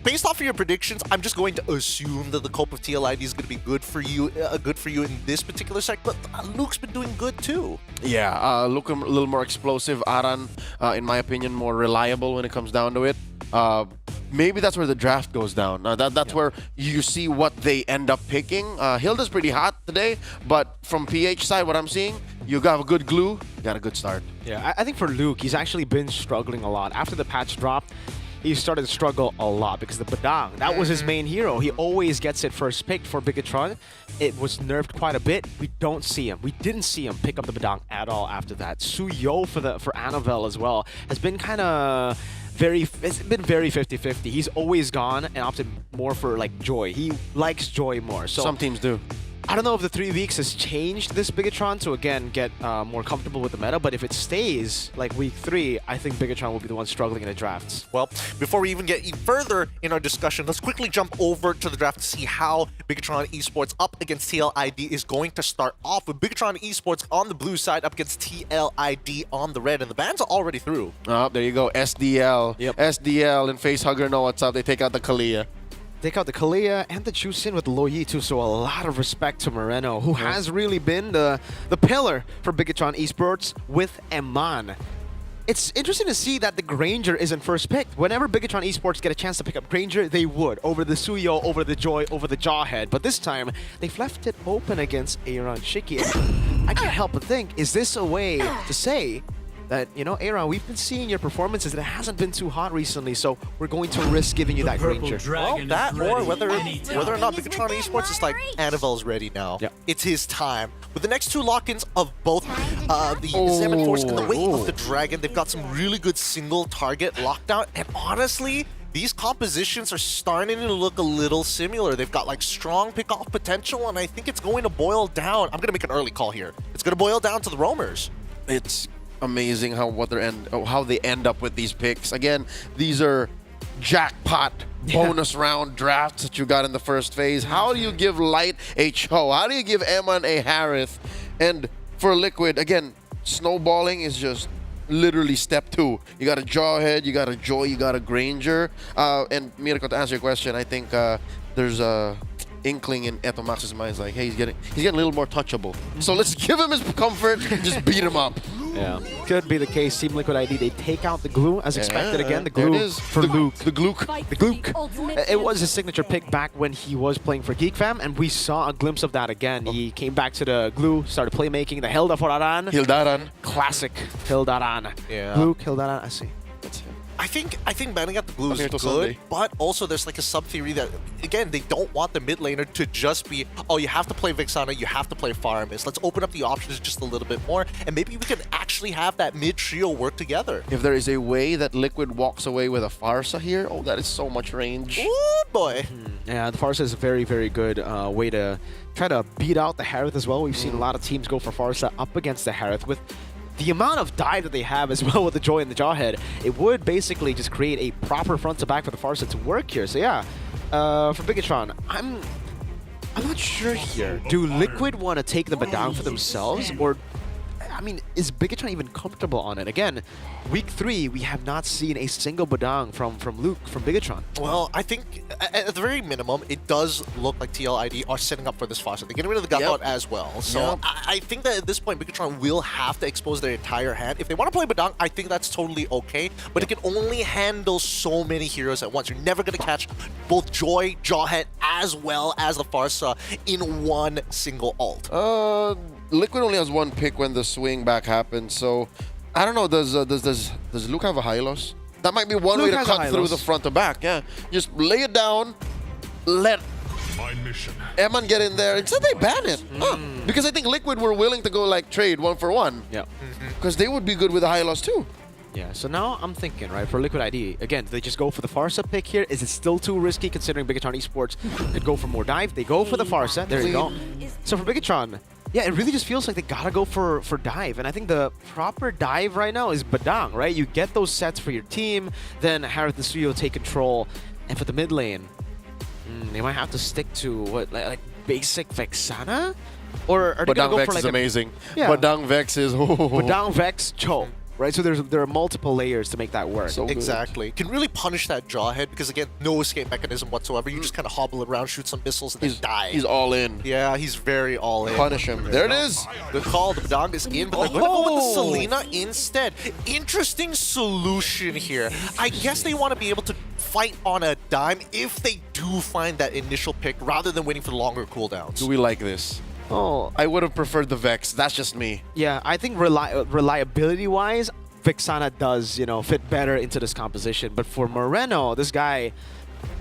Based off of your predictions, I'm just going to assume that the Cope of TLID is going to be good for you in this particular sec, but Luke's been doing good too. Yeah, Luke a little more explosive. Aran, in my opinion, more reliable when it comes down to it. Maybe that's where the draft goes down. That's where you see what they end up picking. Hilda's pretty hot today, but from PH side, what I'm seeing, you got a good glue, you got a good start. Yeah, I think for Luke, he's actually been struggling a lot. After the patch dropped, he started to struggle a lot because the Badang, that was his main hero. He always gets it first picked for Bigatron. It was nerfed quite a bit. We don't see him. We didn't see him pick up the Badang at all after that. Suyo for Annabelle as well has been kind of it's been very 50-50. He's always gone and opted more for like Joy. He likes Joy more. So some teams do. I don't know if the 3 weeks has changed this Bigatron to, again, get more comfortable with the meta, but if it stays like week 3, I think Bigatron will be the one struggling in the drafts. Well, before we even get further in our discussion, let's quickly jump over to the draft to see how Bigatron Esports up against TLID is going to start off, with Bigatron Esports on the blue side up against TLID on the red, and the bans are already through. Oh, there you go, SDL. Yep. SDL and Facehugger know what's up. They take out the Kalia. Take out the Kalia and the Chusin with Lo Yi too, so a lot of respect to Moreno, who has really been the pillar for Bigatron Esports with Eman. It's interesting to see that the Granger isn't first picked. Whenever Bigatron Esports get a chance to pick up Granger, they would, over the Suyo, over the Joy, over the Jawhead. But this time, they've left it open against Aaron Shiki. I can't help but think, is this a way to say that, you know, Aaron, we've been seeing your performances and it hasn't been too hot recently, so we're going to risk giving you that Granger. Well, that or whether or not Bigatron Esports is like, Annabelle's ready now. Yep. It's his time. With the next 2 lock-ins of both the Xenon Force and the Way of the Dragon, they've got some really good single target lockdown, and honestly, these compositions are starting to look a little similar. They've got like strong pick-off potential, and I think it's going to boil down. I'm going to make an early call here. It's going to boil down to the roamers. It's amazing how they end up with these picks. Again, these are jackpot bonus round drafts that you got in the first phase. How do you give Light a Cho? How do you give Eman a Harith? And for Liquid, again, snowballing is just literally step 2. You got a Jawhead, you got a Joy, you got a Granger. And Mirko, to answer your question, I think there's a inkling in Etomax's mind, like, hey, he's getting a little more touchable. So let's give him his comfort, just beat him up. Yeah, could be the case. Team Liquid ID, they take out the glue as expected again. The glue for Luke. The Glook. The Glook. It was his signature pick back when he was playing for GeekFam, and we saw a glimpse of that again. He came back to the glue, started playmaking, the Hilda for Aran. Hildaran. Classic Hildaran. Yeah. Luke, Hildaran, I see. I think banning out the glue is good, but also there's like a sub-theory that, again, they don't want the mid laner to just be, oh, you have to play Vixana, you have to play Faramis. Let's open up the options just a little bit more, and maybe we can actually have that mid-trio work together. If there is a way that Liquid walks away with a Farsa here, oh, that is so much range. Oh, boy. Yeah, the Farsa is a very, very good way to try to beat out the Harith as well. We've seen a lot of teams go for Farsa up against the Harith with the amount of dive that they have as well with the Joy and the Jawhead. It would basically just create a proper front to back for the Farsa to work here. So yeah, for Bigatron, I'm not sure here. Do Liquid want to take the Badang for themselves, or I mean, is Bigatron even comfortable on it? Again, week 3, we have not seen a single Badang from Luke, from Bigatron. Well, I think at the very minimum, it does look like TLID are setting up for this Farsa. They're getting rid of the Gutlord as well. So I think that at this point, Bigatron will have to expose their entire hand. If they want to play Badang, I think that's totally okay. But it can only handle so many heroes at once. You're never going to catch both Joy, Jawhead, as well as the Farsa in one single ult. Liquid only has 1 pick when the swing back happens, so I don't know. Does Luke have a Hylos? That might be one way to cut through the front to back. Yeah, just lay it down, let Eman get in there. Instead they ban it, because I think Liquid were willing to go like trade 1 for 1. Yeah, because they would be good with the Hylos too. Yeah, so now I'm thinking, right, for Liquid ID, again, do they just go for the Farsa pick here? Is it still too risky considering Bigatron Esports could go for more dive? They go for the Farsa. There you go. So for Bigatron, yeah, it really just feels like they gotta go for dive, and I think the proper dive right now is Badang, right? You get those sets for your team, then Harith and Suyo take control, and for the mid lane, they might have to stick to what, like basic Vexana, or are they gonna go Vex for like is amazing. Yeah. Badang Vex is Badang Vex Cho. Right, so there are multiple layers to make that work. So exactly. Can really punish that Jawhead because, again, no escape mechanism whatsoever. You just kind of hobble around, shoot some missiles, and then die. He's all in. Yeah, he's very all in. Punish him. There it is. Good call. The Badang is in, but they're going to go with the Selena instead. Interesting solution here. I guess they want to be able to fight on a dime if they do find that initial pick rather than waiting for the longer cooldowns. Do we like this? Oh, I would have preferred the Vex. That's just me. Yeah, I think reliability-wise, Vixana does, fit better into this composition. But for Moreno, this guy,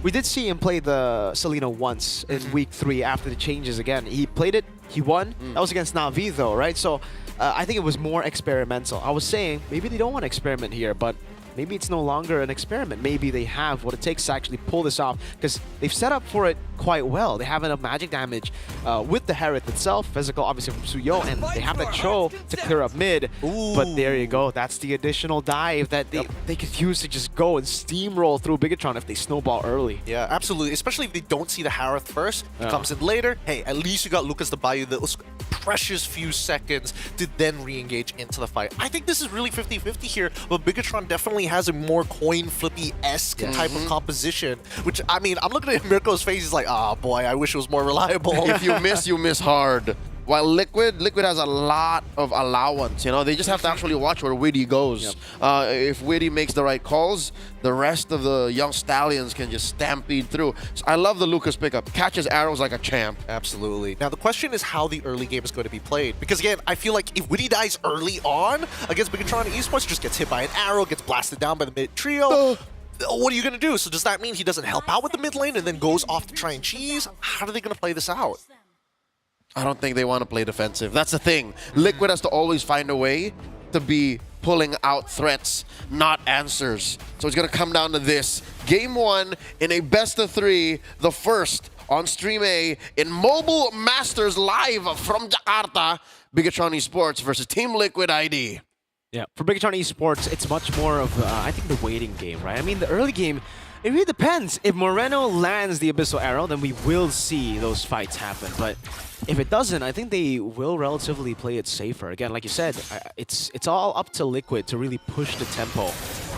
we did see him play the Selena once in week 3 after the changes again. He played it, he won. That was against Na'Vi though, right? So I think it was more experimental. I was saying maybe they don't want to experiment here, but maybe it's no longer an experiment. Maybe they have what it takes to actually pull this off, because they've set up for it quite well. They have enough magic damage with the Harith itself, physical obviously from Suyo, and they have that Cho to clear up mid. But there you go. That's the additional dive that they could use to just go and steamroll through Bigatron if they snowball early. Yeah, absolutely. Especially if they don't see the Harith first. It comes in later. Hey, at least you got Lucas to buy you those precious few seconds to then re-engage into the fight. I think this is really 50-50 here, but Bigatron definitely has a more coin flippy-esque type of composition, which, I mean, I'm looking at Mirko's face, he's like, oh boy, I wish it was more reliable. If you miss hard. While Liquid has a lot of allowance, they just have to actually watch where Witty goes. If Witty makes the right calls, the rest of the young stallions can just stampede through. So I love the Lucas pickup. Catches arrows like a champ. Absolutely. Now the question is how the early game is going to be played. Because again, I feel like if Witty dies early on against Bigatron Esports, just gets hit by an arrow, gets blasted down by the mid trio. What are you going to do? So does that mean he doesn't help out with the mid lane and then goes off to try and cheese? How are they going to play this out? I don't think they want to play defensive. That's the thing. Liquid has to always find a way to be pulling out threats, not answers. So it's going to come down to this. Game 1 in a best of 3, the first on Stream A in Mobile Masters live from Jakarta. Bigatron Esports versus Team Liquid ID. Yeah, for Bigatron Esports, it's much more of, I think, the waiting game, right? I mean, the early game, it really depends. If Moreno lands the Abyssal Arrow, then we will see those fights happen. But if it doesn't, I think they will relatively play it safer. Again, like you said, it's all up to Liquid to really push the tempo.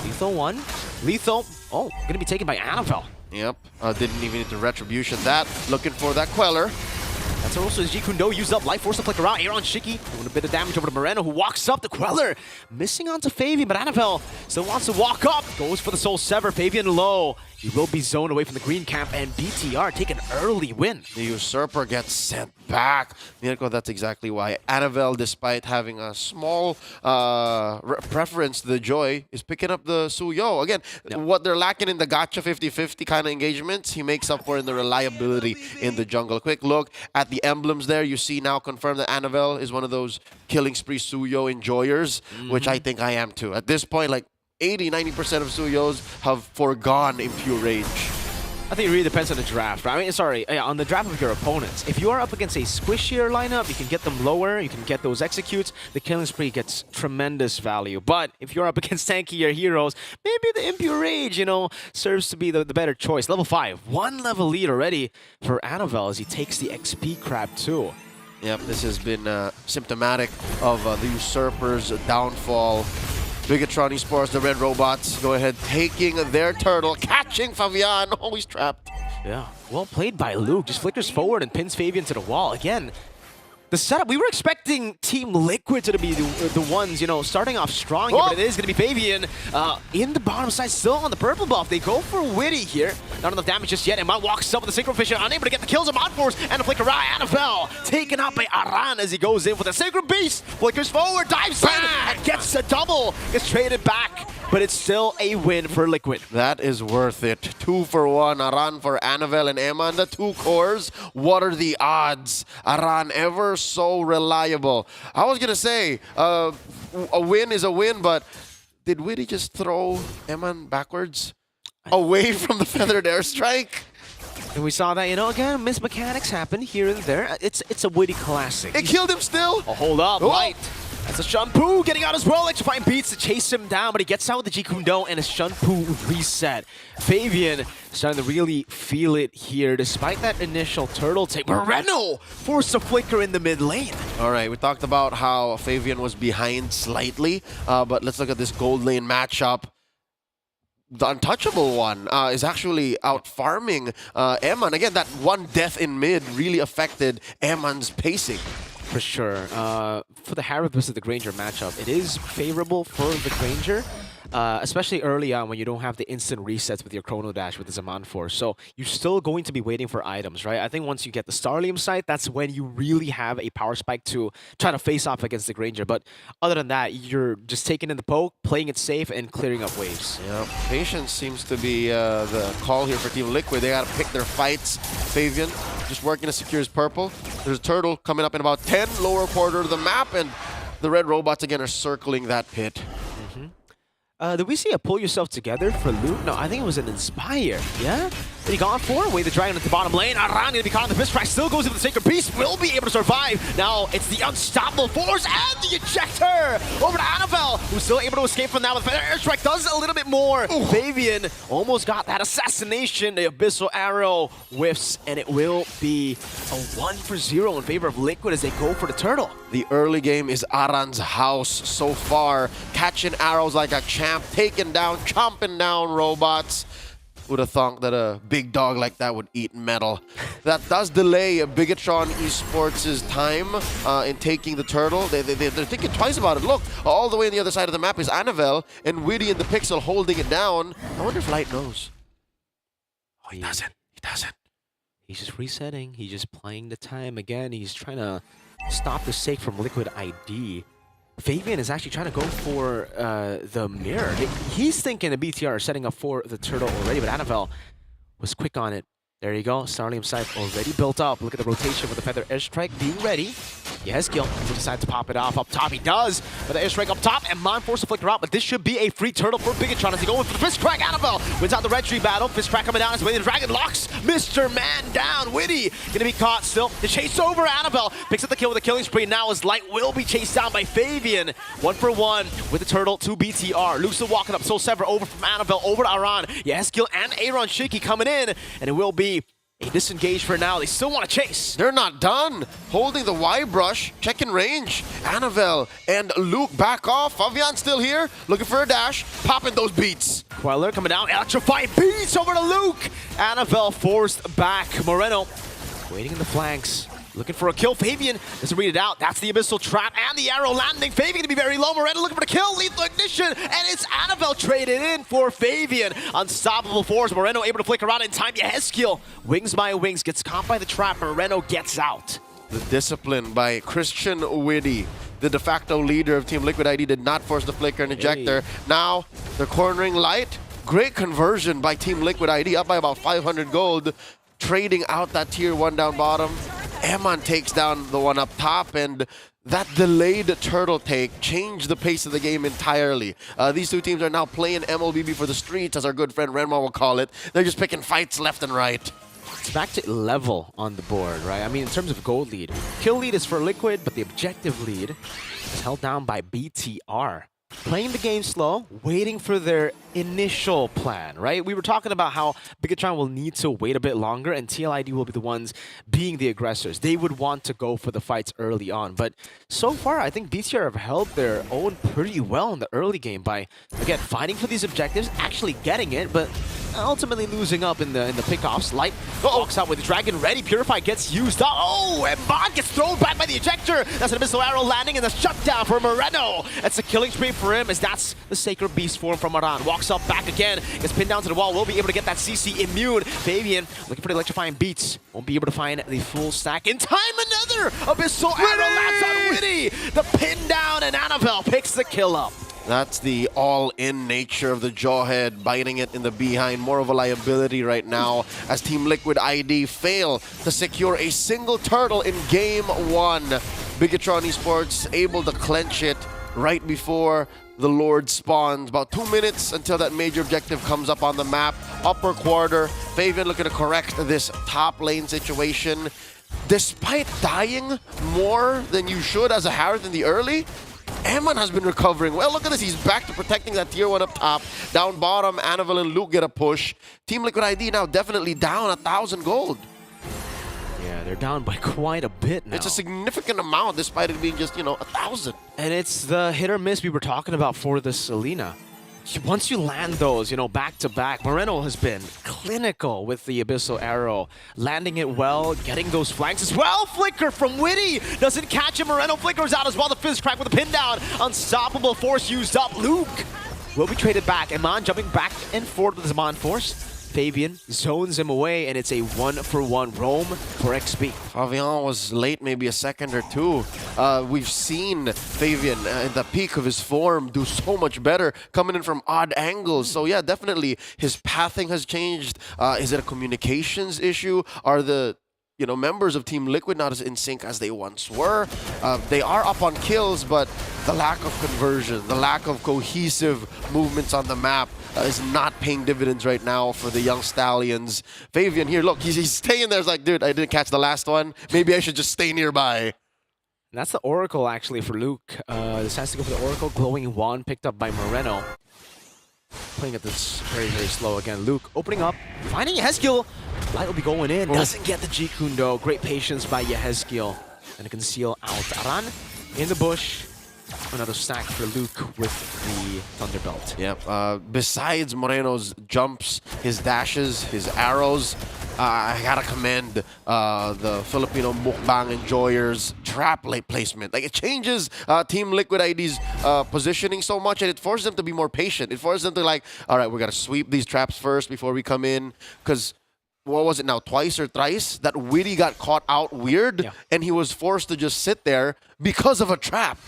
Lethal 1. Lethal, going to be taken by Annabelle. Yep, didn't even need the Retribution that. Looking for that Queller. That's also as Ji Kundo used up Life Force to flick around. Aaron Shiki doing a bit of damage over to Moreno, who walks up. The Queller missing onto Fabian, but Annabelle still wants to walk up. Goes for the Soul Sever. Fabian low. He will be zoned away from the green camp, and BTR take an early win. The Usurper gets sent back. Mirko, that's exactly why. Annabelle, despite having a small preference to the Joy, is picking up the Suyo. Again, what they're lacking in the gacha 50-50 kind of engagements, he makes up for in the reliability in the jungle. Quick look at the emblems there. You see now confirmed that Annabelle is one of those killing spree Suyo enjoyers, which I think I am too. At this point, like, 80-90% of Suyos have foregone Impure Rage. I think it really depends on the draft, right? I mean, sorry, on the draft of your opponents. If you are up against a squishier lineup, you can get them lower, you can get those executes, the killing spree gets tremendous value. But if you're up against tankier heroes, maybe the Impure Rage, serves to be the better choice. Level 5, 1 level lead already for Annabelle as he takes the XP crab too. Yep, this has been symptomatic of the Usurper's downfall. Bigatron Esports, the Red Robots, go ahead, taking their turtle, catching Fabian, always trapped. Yeah, well played by Luke. Just flickers forward and pins Fabian to the wall. Again, the setup, we were expecting Team Liquid to be the ones, starting off strong here, but it is going to be Fabian in the bottom side, still on the purple buff. They go for Witty here. Not enough damage just yet. Iman walks up with the Synchro Fisher, unable to get the kills. Iman Force and a flicker right. Annabelle taken out by Aran as he goes in with a Sacred Beast. Flickers forward, dives in, and gets a double. Gets traded back, but it's still a win for Liquid. That is worth it. 2 for 1. Aran for Annabelle and Eman, the 2 cores. What are the odds? Aran ever so reliable. I was gonna say a win is a win, but did Witty just throw Eman backwards away from the feathered airstrike? And we saw that, again, mismechanics happen here and there. It's a Witty classic. It killed him still. Oh, hold up, Light. That's a Shunpu getting out as well. Electrifying beats to chase him down, but he gets out with the Ji Kundo and a Shunpu reset. Fabian starting to really feel it here, despite that initial turtle take. Moreno forced to flicker in the mid lane. All right, we talked about how Fabian was behind slightly, but let's look at this gold lane matchup. The untouchable one is actually out farming Eman. Again, that one death in mid really affected Eman's pacing. For sure. For the Harith versus the Granger matchup, it is favorable for the Granger, especially early on when you don't have the instant resets with your Chrono Dash with the Zaman Force. So you're still going to be waiting for items, right? I think once you get the Starlium Sight, that's when you really have a power spike to try to face off against the Granger. But other than that, you're just taking in the poke, playing it safe, and clearing up waves. Yeah, patience seems to be the call here for Team Liquid. They got to pick their fights. Fabian just working to secure his purple. There's a turtle coming up in about 10, lower quarter of the map, and the red robots again are circling that pit. Did we see a pull yourself together for Luke? No, I think it was an Inspire. Yeah? Did he gone for? Wait, the Dragon at the bottom lane. Aran gonna be caught in the fist crash. Still goes into the Sacred Beast. Will be able to survive. Now it's the Unstoppable Force and the Ejector over to Annabelle, who's still able to escape from that with Feather Airstrike. Does a little bit more. Fabian almost got that assassination. The Abyssal Arrow whiffs, and it will be a 1-for-0 in favor of Liquid as they go for the turtle. The early game is Aran's house so far. Catching arrows like a champ, taking down, chomping down robots. Would have thought that a big dog like that would eat metal. That does delay Bigatron Esports' time in taking the turtle. They're thinking twice about it. Look, all the way on the other side of the map is Annabelle, and Widdy and the Pixel holding it down. I wonder if Light knows. Oh, he doesn't. He doesn't. He's just resetting. He's just playing the time again. He's trying to stop the Sake from Liquid ID. Fabian is actually trying to go for the mirror. He's thinking the BTR is setting up for the turtle already, but Annabelle was quick on it. There you go. Starlium Sight already built up. Look at the rotation with the Feather Airstrike being ready. Yes, Gil. He decides to pop it off up top. He does. But the Airstrike up top and Mind Force to flicker out. But this should be a free turtle for Bigatron as they go in for the Fist Crack. Annabelle wins out the Red Tree battle. Fist Crack coming down as the Dragon locks Mr. Man down. Widdy gonna be caught still. The chase over Annabelle. Picks up the kill with a killing spree. Now as Light will be chased down by Fabian. 1-for-1 with the turtle to BTR. Lusa walking up. Soul Sever over from Annabelle over to Aran. Yes, Gil and Aaron Shiki coming in. And it will be a disengage for now. They still want to chase. They're not done. Holding the Y brush, checking range. Annabelle and Luke back off. Fabian still here, looking for a dash, popping those beats. Queller coming down, electrifying beats over to Luke. Annabelle forced back. Moreno waiting in the flanks. Looking for a kill. Fabian doesn't read it out. That's the Abyssal Trap and the arrow landing. Fabian going to be very low. Moreno looking for the kill. Lethal Ignition. And it's Annabelle traded in for Fabian. Unstoppable Force. Moreno able to flick around in time. Yeheskiel, wings by wings, gets caught by the trap. Moreno gets out. The discipline by Christian Widdy, the de facto leader of Team Liquid ID, did not force the flicker and ejector. Hey. Now they're cornering Light. Great conversion by Team Liquid ID, up by about 500 gold. Trading out that tier 1 down bottom. Eman takes down the one up top, and that delayed turtle take changed the pace of the game entirely. These two teams are now playing MLBB for the streets, as our good friend Renma will call it. They're just picking fights left and right. It's back to level on the board, right? I mean, in terms of gold lead. Kill lead is for Liquid, but the objective lead is held down by BTR. Playing the game slow, waiting for their initial plan, right? We were talking about how Bigatron will need to wait a bit longer and TLID will be the ones being the aggressors. They would want to go for the fights early on. But so far, I think BTR have held their own pretty well in the early game by, again, fighting for these objectives, actually getting it, but ultimately losing up in the pickoffs. Light walks out with the Dragon ready. Purify gets used up. Oh, and Bond gets thrown back by the ejector. That's an Abyssal Arrow landing and the shutdown for Moreno. That's a killing spree for him, as that's the Sacred Beast form from Aran. Walks up back again, gets pinned down to the wall, will be able to get that CC immune. Fabian looking for the electrifying beats. Won't be able to find the full stack in time. Another Abyssal Arrow lands on Widdy. The pin down, and Annabelle picks the kill up. That's the all-in nature of the Jawhead, biting it in the behind. More of a liability right now as Team Liquid ID fail to secure a single turtle in Game 1. Bigatron Esports able to clench it right before the Lord spawns. About 2 minutes until that major objective comes up on the map. Upper quarter, Fabian looking to correct this top lane situation. Despite dying more than you should as a Harith in the early, Eman has been recovering well. Look at this, he's back to protecting that tier 1 up top. Down bottom, Annabelle and Luke get a push. Team Liquid ID now definitely down 1,000 gold. Yeah, they're down by quite a bit now. It's a significant amount despite it being just, 1,000. And it's the hit or miss we were talking about for the Selena. once you land those, you know, back to back, Moreno has been clinical with the Abyssal Arrow, landing it well, getting those flanks as well. Flicker from Witty doesn't catch him. Moreno flickers out as well. The fizz crack with a pin down. Unstoppable force used up. Luke will be traded back. Eman jumping back and forth with his Zaman force. Fabian zones him away, and it's a 1-for-1 roam for XP. Fabian was late, maybe a second or two. We've seen Fabian in the peak of his form do so much better, coming in from odd angles. So yeah, definitely his pathing has changed. Is it a communications issue? Are the members of Team Liquid not as in sync as they once were? They are up on kills, but the lack of conversion, the lack of cohesive movements on the map is not paying dividends right now for the young Stallions. Fabian here, look, he's staying there. He's like, dude, I didn't catch the last one. Maybe I should just stay nearby. And that's the Oracle, actually, for Luke. This has to go for the Oracle. Glowing Wand picked up by Moreno. Playing at this very, very slow again. Luke opening up, finding Yehezkiel. Light will be going in. Doesn't get the G-Kun though. Great patience by Yehezkiel. And to conceal out. Aran in the bush. Another stack for Luke with the Thunderbelt. Yep. Besides Moreno's jumps, his dashes, his arrows, I gotta commend the Filipino mukbang enjoyers trap late placement. Like, it changes Team Liquid ID's positioning so much, and it forces them to be more patient. It forces them to like, all right, we gotta sweep these traps first before we come in. Because what was it now, twice or thrice that Witty got caught out weird, and he was forced to just sit there because of a trap.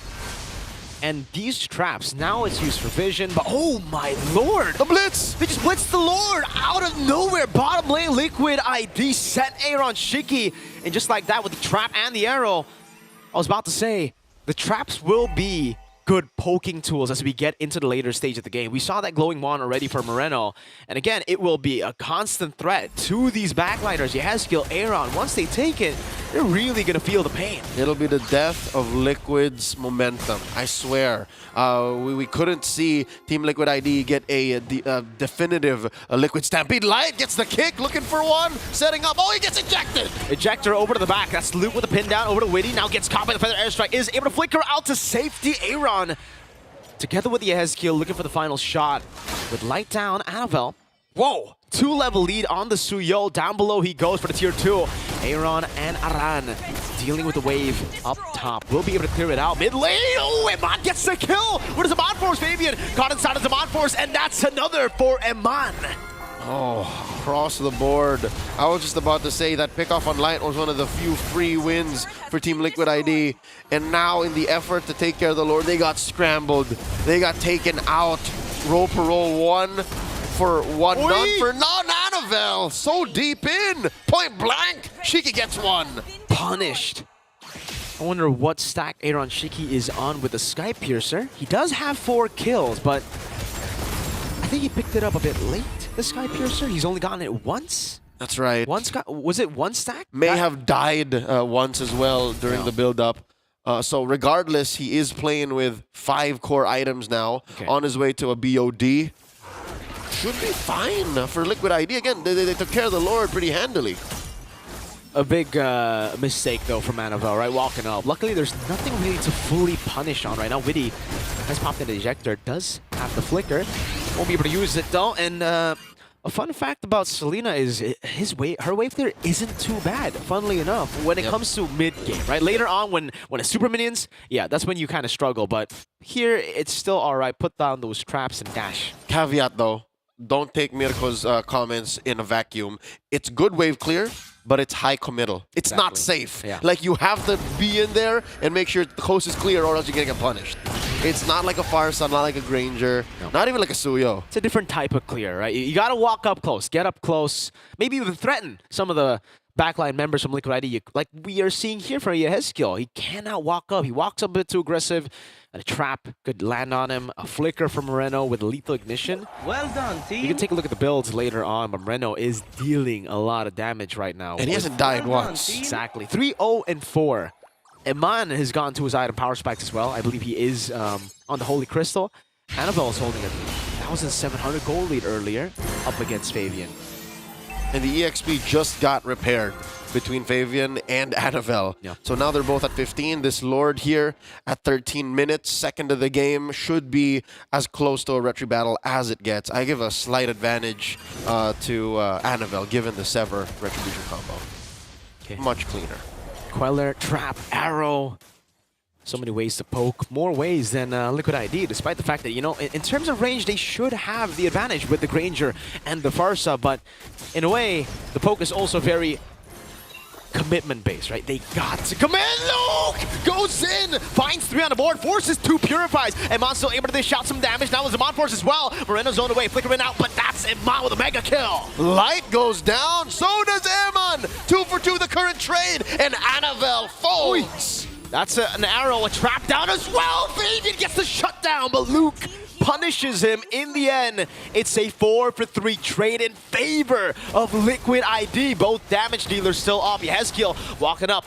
And these traps, now it's used for vision, but oh my lord! The Blitz! They just blitzed the Lord out of nowhere! Bottom lane, Liquid ID sent Aaron Shiki, and just like that with the trap and the arrow, I was about to say, the traps will be good poking tools as we get into the later stage of the game. We saw that glowing wand already for Moreno, and again, it will be a constant threat to these backliners. Yehezkiel, Aaron, once they take it, they're really going to feel the pain. It'll be the death of Liquid's momentum, I swear. We couldn't see Team Liquid ID get a definitive Liquid Stampede. Light gets the kick, looking for one, setting up. Oh, he gets ejected! Ejector over to the back. That's Luke with a pin down over to Witty. Now gets caught by the Feather Airstrike. Is able to flicker out to safety. Aaron together with Yehezkiel looking for the final shot. With Light down, Annabelle. Whoa! 2-level lead on the Suyo. Down below he goes for the tier 2. Aaron and Aran dealing with the wave up top. We'll be able to clear it out. Mid lane. Oh, Eman gets the kill. What is Zaman Force? Fabian caught inside of Zaman Force, and that's another for Eman. Oh, across the board. I was just about to say that pickoff on Light was one of the few free wins for Team Liquid ID. And now in the effort to take care of the Lord, they got scrambled. They got taken out. Roll per roll 1 for 1, none for Annabelle. So deep in. Point blank. Shiki gets 1. Punished. I wonder what stack Aaron Shiki is on with the Sky Piercer. He does have 4 kills, but I think he picked it up a bit late. The Sky Piercer, he's only gotten it once? That's right. Was it one stack? May have died once as well during the build-up. So regardless, he is playing with 5 core items now, on his way to a BOD. Should be fine for Liquid ID. Again, they took care of the Lord pretty handily. A big mistake, though, from Annabelle, right? Walking up. Luckily, there's nothing really to fully punish on right now. Witty has popped in the ejector, does have the flicker. Won't be able to use it, though. And a fun fact about Selena is her wave clear isn't too bad, funnily enough, when it comes to mid-game, right? Later on, when it's super minions, yeah, that's when you kind of struggle. But here, it's still all right. Put down those traps and dash. Caveat, though. Don't take Mirko's comments in a vacuum. It's good wave clear, but it's high committal. It's not safe. Yeah. Like, you have to be in there and make sure the coast is clear, or else you're going to get punished. It's not like a Farsa, not like a Granger, not even like a Suyo. It's a different type of clear, right? You got to walk up close, get up close, maybe even threaten some of the backline members from Liquid ID, like we are seeing here for Yehezkiel. He cannot walk up. He walks up a bit too aggressive. And a trap could land on him. A flicker from Moreno with lethal ignition. Well done, team. You can take a look at the builds later on, but Moreno is dealing a lot of damage right now. And he hasn't died once. Exactly. 3-0-4. Eman has gone to his item power spikes as well. I believe he is on the Holy Crystal. Annabelle is holding a 1,700 gold lead earlier up against Fabian. And the EXP just got repaired. between Fabian and Annabelle. So now they're both at 15. This Lord here at 13 minutes, second of the game, should be as close to a retry battle as it gets. I give a slight advantage to Annabelle, given the Sever Retribution combo. Much cleaner. Queller, trap, arrow. So many ways to poke, more ways than Liquid ID, despite the fact that, you know, in terms of range, they should have the advantage with the Granger and the Farsa, but in a way, the poke is also very commitment-based, right? They got to commit. Luke goes in, finds 3 on the board, forces 2 purifies. Iman still able to dish out some damage. Now is Iman force as well. Moreno's zoned away, flickering out, but that's Iman with a mega kill. Light goes down, so does Iman. 2 for 2 the current trade, and Annabelle folds. That's an arrow, a trap down as well. Fabian gets the shutdown, but Luke punishes him in the end. It's a 4 for 3 trade in favor of Liquid ID. Both damage dealers still up. Yehezkiel walking up.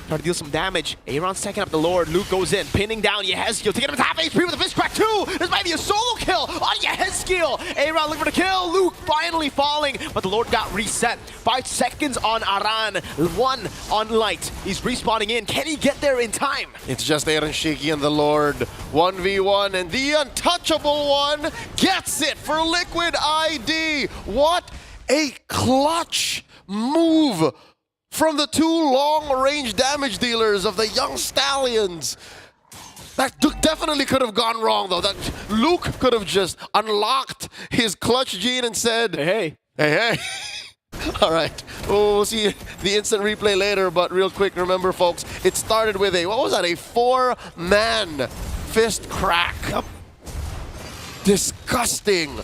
Trying to deal some damage. Aaron's taking up the Lord. Luke goes in, pinning down Yehezkiel, taking him to half HP with a fist crack too. This might be a solo kill on Yehezkiel. Aaron looking for the kill. Luke finally falling, but the Lord got reset. 5 seconds on Aran, 1 on Light. He's respawning in. Can he get there in time? It's just Aaron Shiki and the Lord. 1v1, and the untouchable one gets it for Liquid ID. What a clutch move from the 2 long-range damage dealers of the Young Stallions. That definitely could have gone wrong, though. That Luke could have just unlocked his clutch gene and said, hey. All right, we'll see the instant replay later, but real quick, remember, folks, it started with a, what was that, a 4-man fist crack. Yep. Disgusting.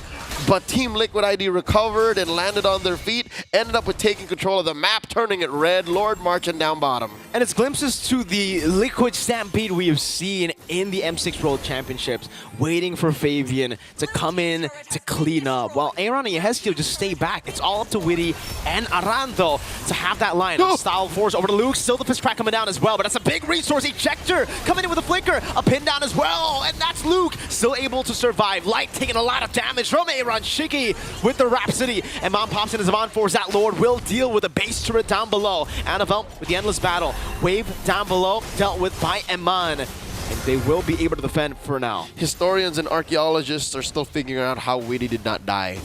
But Team Liquid ID recovered and landed on their feet, ended up with taking control of the map, turning it red, Lord marching down bottom. And it's glimpses to the Liquid Stampede we have seen in the M6 World Championships, waiting for Fabian to come in to clean up, while Aaron and Yehezkiel just stay back. It's all up to Witty and Aran, though, to have that line. Style force over to Luke, still the fist crack coming down as well, but that's a big resource. Ejector coming in with a flicker, a pin down as well, and that's Luke, still able to survive. Light taking a lot of damage from Aaron. Shiki with the Rhapsody, and Mom pops in as Iman Force. That Lord will deal with a base turret down below. Annabelle with the endless battle. Wave down below, dealt with by Iman. And they will be able to defend for now. Historians and archaeologists are still figuring out how Witty did not die.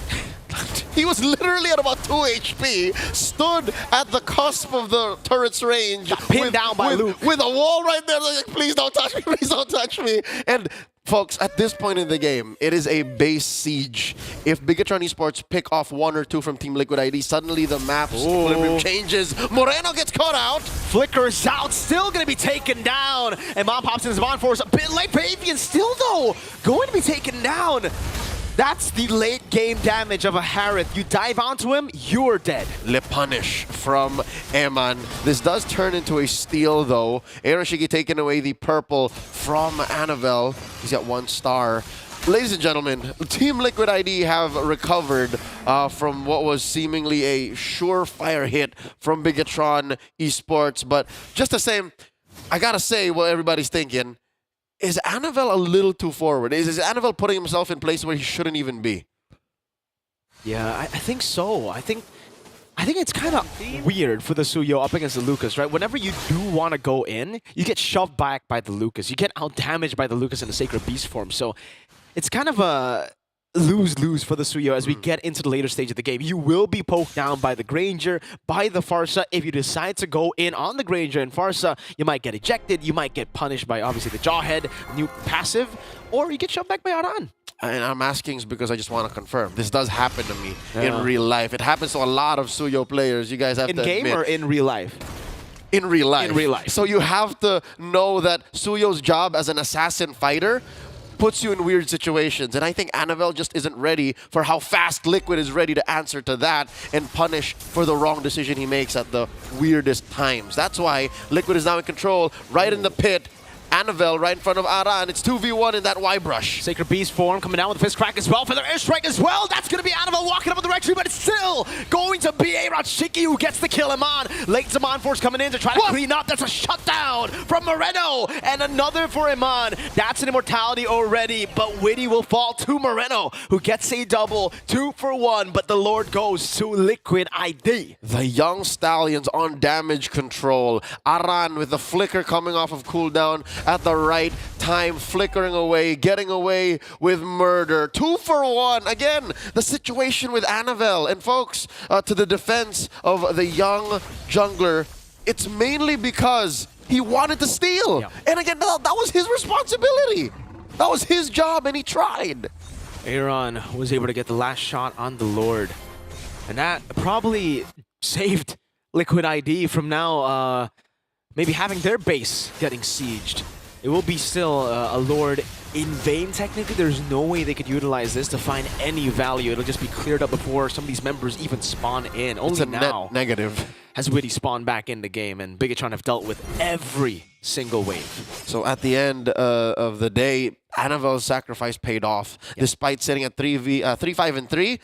He was literally at about 2 HP, stood at the cusp of the turret's range. Got pinned down by Luke. With a wall right there, like, please don't touch me, please don't touch me. And folks, at this point in the game, it is a base siege. If Bigatron Esports pick off 1 or 2 from Team Liquid ID, suddenly the map's equilibrium changes. Moreno gets caught out. Flickers out, still going to be taken down. And Mom pops in his Iman Force, a bit late. Fabian still, though, going to be taken down. That's the late game damage of a Harith. You dive onto him, you're dead. Le punish from Eman. This does turn into a steal, though. Aeroshiki taking away the purple from Annabelle. He's got 1 star. Ladies and gentlemen, Team Liquid ID have recovered from what was seemingly a surefire hit from Bigatron Esports. But just the same, I gotta say what everybody's thinking. Is Annabelle a little too forward? Is Annabelle putting himself in places where he shouldn't even be? Yeah, I think so. I think it's kind of weird for the Suyo up against the Lucas, right? Whenever you do want to go in, you get shoved back by the Lucas. You get out-damaged by the Lucas in the Sacred Beast form. So it's kind of a lose-lose for the Suyo as we get into the later stage of the game. You will be poked down by the Granger, by the Farsa. If you decide to go in on the Granger and Farsa, you might get ejected, you might get punished by obviously the Jawhead, new passive, or you get shoved back by Aran. And I'm asking because I just want to confirm. This does happen to me in real life. It happens to a lot of Suyo players. You guys have to admit. In game or in real life? In real life. In real life. So you have to know that Suyo's job as an assassin fighter puts you in weird situations. And I think Annabelle just isn't ready for how fast Liquid is ready to answer to that and punish for the wrong decision he makes at the weirdest times. That's why Liquid is now in control, right in the pit. Anavel right in front of Aran. It's 2v1 in that Y-brush. Sacred Beast form coming down with the fist crack as well. For their airstrike as well. That's going to be Anavel walking up with the red tree, but it's still going to be Aaron Shiki who gets the kill. Iman. Late Zaman Force coming in to try to clean up. That's a shutdown from Moreno. And another for Iman. That's an immortality already, but Witty will fall to Moreno, who gets a double. 2 for 1, but the Lord goes to Liquid ID. The young Stallions on damage control. Aran with the flicker coming off of cooldown at the right time, flickering away, getting away with murder. 2 for 1. Again, the situation with Anavel. And folks, to the defense of the young jungler, it's mainly because he wanted to steal. Yep. And again, that was his responsibility. That was his job, and he tried. Aaron was able to get the last shot on the Lord. And that probably saved Liquid ID from now maybe having their base getting sieged. It will be still a Lord in vain, technically. There's no way they could utilize this to find any value. It'll just be cleared up before some of these members even spawn in. Only It's a now net negative. has Witty spawned back in the game, and Bigatron have dealt with every single wave. So at the end of the day, Anavel's sacrifice paid off. Yep. Despite sitting at 3-5-3,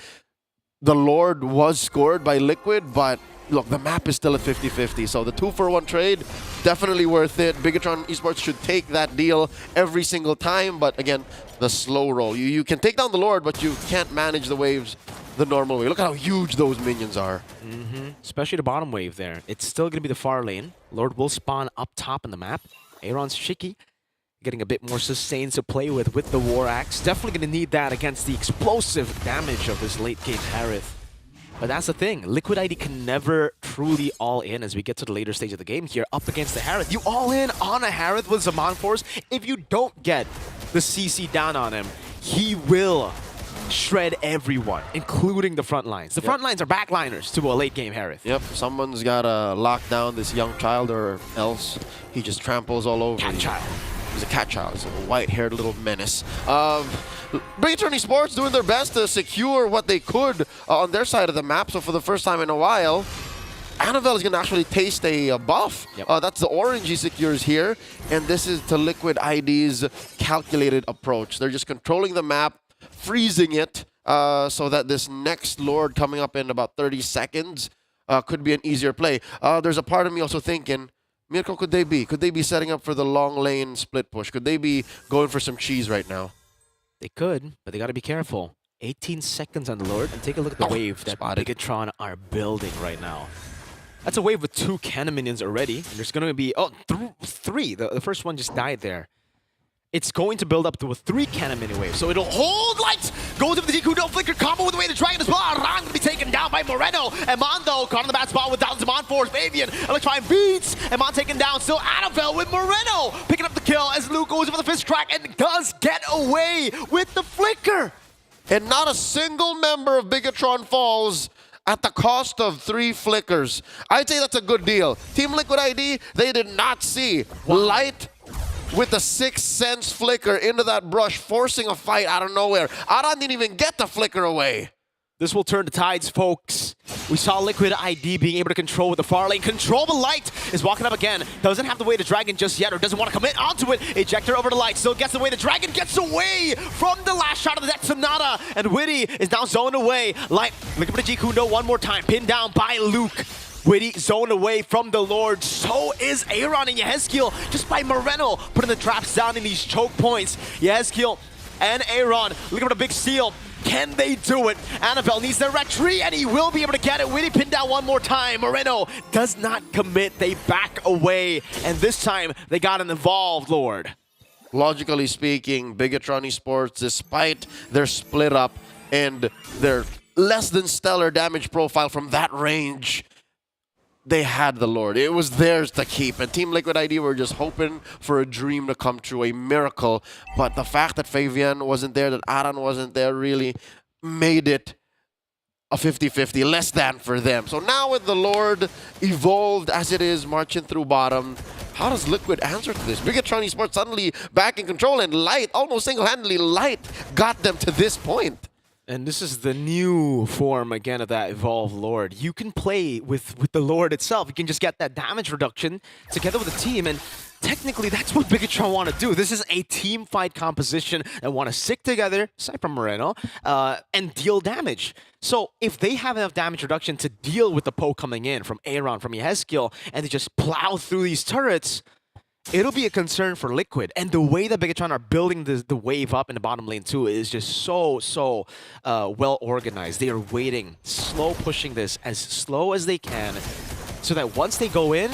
the Lord was scored by Liquid, but look, the map is still at 50-50. So the 2 for 1 trade, definitely worth it. Bigatron Esports should take that deal every single time. But again, the slow roll. You can take down the Lord, but you can't manage the waves the normal way. Look at how huge those minions are. Especially the bottom wave there. It's still going to be the far lane. Lord will spawn up top in the map. Aaron's Shiki getting a bit more sustained to play with the War Axe. Definitely going to need that against the explosive damage of this late game Harith. But that's the thing. Liquid ID can never truly all in as we get to the later stage of the game here up against the Harith. You all in on a Harith with Zaman Force. If you don't get the CC down on him, he will shred everyone, including the front lines. The front lines are backliners to a late game Harith. Yep, someone's got to lock down this young child or else he just tramples all over Cat you. child. He's a cat child. He's a white-haired little menace. Bigatron Esports doing their best to secure what they could on their side of the map. So for the first time in a while, Anavel is going to actually taste a buff. Yep. That's the orange he secures here. And this is to Liquid ID's calculated approach. They're just controlling the map, freezing it, so that this next Lord coming up in about 30 seconds could be an easier play. There's a part of me also thinking, Mirko, could they be? Could they be setting up for the long lane split push? Could they be going for some cheese right now? They could, but they got to be careful. 18 seconds on the Lord, and take a look at the wave that Bigatron are building right now. That's a wave with 2 cannon minions already, and there's going to be, three. The first one just died there. It's going to build up to a 3 cannon mini wave, so it'll hold lights. Goes up the Jiku, no flicker combo with the way the dragon as well. Aran going to be taken down by Moreno. Eman though caught on the bad spot with Zaman Force. Fabian electrifying beats. Eman taken down. Still Anavel with Moreno picking up the kill as Luke goes for the fist crack and does get away with the flicker. And not a single member of Bigatron falls at the cost of 3 flickers. I'd say that's a good deal. Team Liquid ID, they did not see light with the 6th sense flicker into that brush, forcing a fight out of nowhere. Aran didn't even get the flicker away. This will turn the tides, folks. We saw Liquid ID being able to control with the far lane. Control the light is walking up again. Doesn't have the way to dragon just yet, or doesn't want to commit onto it. Ejector over the light. Still gets away. The dragon gets away from the last shot of that Sonata. And Witty is now zoned away. Light looking for the Jikundo one more time. Pinned down by Luke. Witty zoned away from the Lord. So is Aaron and Yehezkiel just by Moreno putting the traps down in these choke points. Yehezkiel and Aaron looking for the big steal. Can they do it? Anavel needs the red tree, and he will be able to get it. Witty pinned down one more time. Moreno does not commit. They back away, and this time they got an involved Lord. Logically speaking, Bigatron Esports, despite their split up and their less than stellar damage profile from that range, they had the Lord. It was theirs to keep. And Team Liquid ID were just hoping for a dream to come true, a miracle. But the fact that Fabian wasn't there, that Aran wasn't there, really made it a 50-50, less than for them. So now with the Lord evolved as it is, marching through bottom, how does Liquid answer to this? Bigatron Esports suddenly back in control, and Light, almost single-handedly, Light got them to this point. And this is the new form, again, of that Evolved Lord. You can play with the Lord itself. You can just get that damage reduction together with the team. And technically that's what Bigatron want to do. This is a team fight composition that want to stick together, aside from Moreno, and deal damage. So if they have enough damage reduction to deal with the poke coming in from Aaron, from Yehezkiel, and they just plow through these turrets, it'll be a concern for Liquid. And the way that Bigatron are building the wave up in the bottom lane too is just so well organized. They are waiting, slow pushing this as slow as they can, so that once they go in,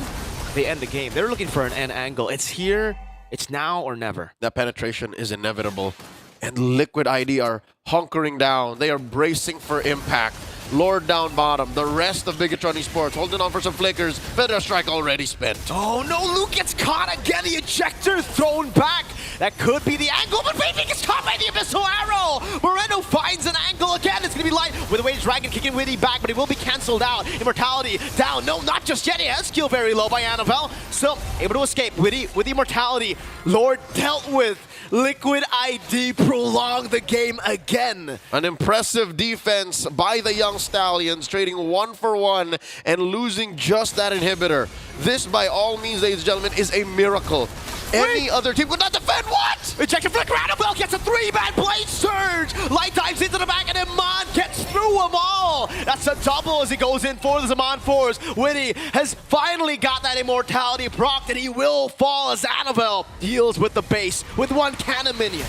they end the game. They're looking for an end angle. It's here, it's now or never. That penetration is inevitable. And Liquid ID are hunkering down. They are bracing for impact. Lord down bottom. The rest of Bigatron Esports holding on for some flickers. Feather Strike already spent. Oh no, Luke gets caught again. The ejector thrown back. That could be the angle, but Baby gets caught by the Abyssal Arrow. Moreno finds an angle again. It's going to be light with the way Dragon kicking Witty back, but it will be cancelled out. Immortality down. No, not just yet. He has skill very low by Annabelle. Still able to escape. Witty with Immortality. Lord dealt with. Liquid ID prolonged the game again. An impressive defense by the Young Stallions, trading 1-for-1 and losing just that inhibitor. This, by all means, ladies and gentlemen, is a miracle. Any other team could not defend. What? Ejection flicker. Annabelle gets a 3-man blade surge. Light dives into the back, and Iman gets through them all. That's a double as he goes in for the Zaman Force. Witty has finally got that immortality proc, and he will fall as Annabelle deals with the base with one cannon minion.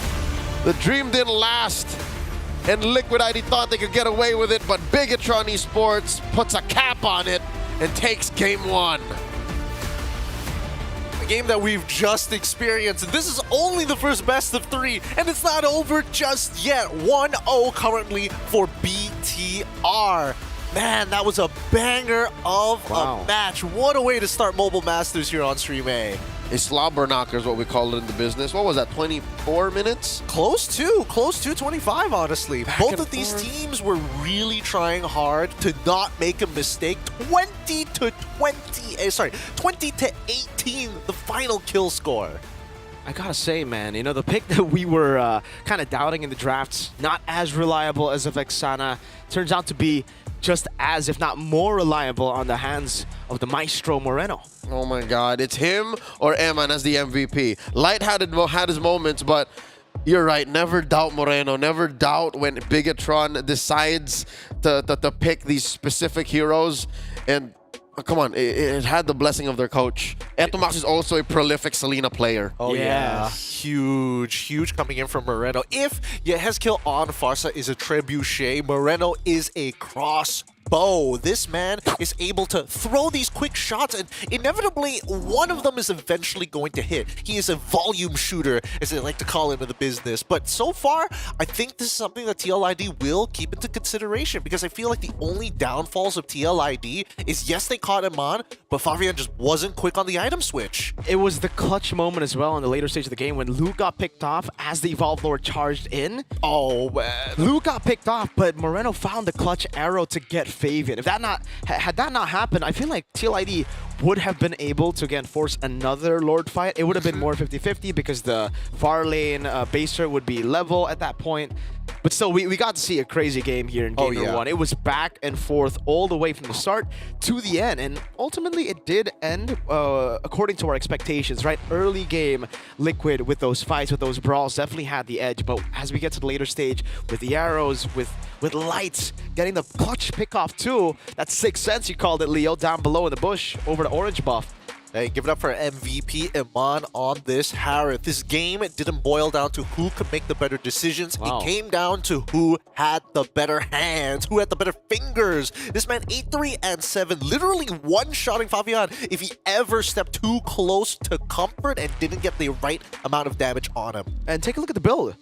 The dream didn't last, and Liquid ID thought they could get away with it, but Bigatron Esports puts a cap on it and takes game 1. Game that we've just experienced. And this is only the first best of 3, and it's not over just yet. 1-0 currently for BTR. Man, that was a banger of a match. What a way to start Mobile Masters here on Stream A. A slobber knocker is what we call it in the business. What was that, 24 minutes? Close to 25, honestly. Both of these teams were really trying hard to not make a mistake. 20 to 18, the final kill score. I gotta say, man, you know, the pick that we were kind of doubting in the drafts, not as reliable as a Vexana, turns out to be just as, if not more reliable on the hands of the Maestro Moreno. Oh my God, it's him or Eman as the MVP. Light had his moments, but you're right, never doubt Moreno, never doubt when Bigatron decides to pick these specific heroes. And come on, it had the blessing of their coach. Etomax is also a prolific Selena player. Oh yeah. Huge coming in from Moreno. If Yehezkiel on Farsa is a trebuchet, Moreno is a crossbow. This man is able to throw these quick shots, and inevitably one of them is eventually going to hit. He is a volume shooter, as they like to call him in the business. But so far, I think this is something that TLID will keep into consideration, because I feel like the only downfalls of TLID is, yes, they caught him on, but Fabian just wasn't quick on the item switch. It was the clutch moment as well in the later stage of the game when Luke got picked off as the Evolved Lord charged in. Oh, Luke got picked off, but Moreno found the clutch arrow to get Fabian. If that had that not happened, I feel like TLID would have been able to, again, force another Lord fight. It would have been more 50-50 because the far lane baser would be level at that point. But still, we got to see a crazy game here in game number 1. It was back and forth all the way from the start to the end, and ultimately it did end according to our expectations, right? Early game, Liquid with those fights, with those brawls, definitely had the edge, but as we get to the later stage, with the arrows, with Lights getting the clutch pick off too, that 6th sense you called it, Leo, down below in the bush, over to orange buff. Hey, give it up for MVP Iman on this Harith. This game, it didn't boil down to who could make the better decisions. It came down to who had the better hands, who had the better fingers. This man, 8-3-7, literally one-shotting Fabian if he ever stepped too close to comfort and didn't get the right amount of damage on him. And take a look at the build.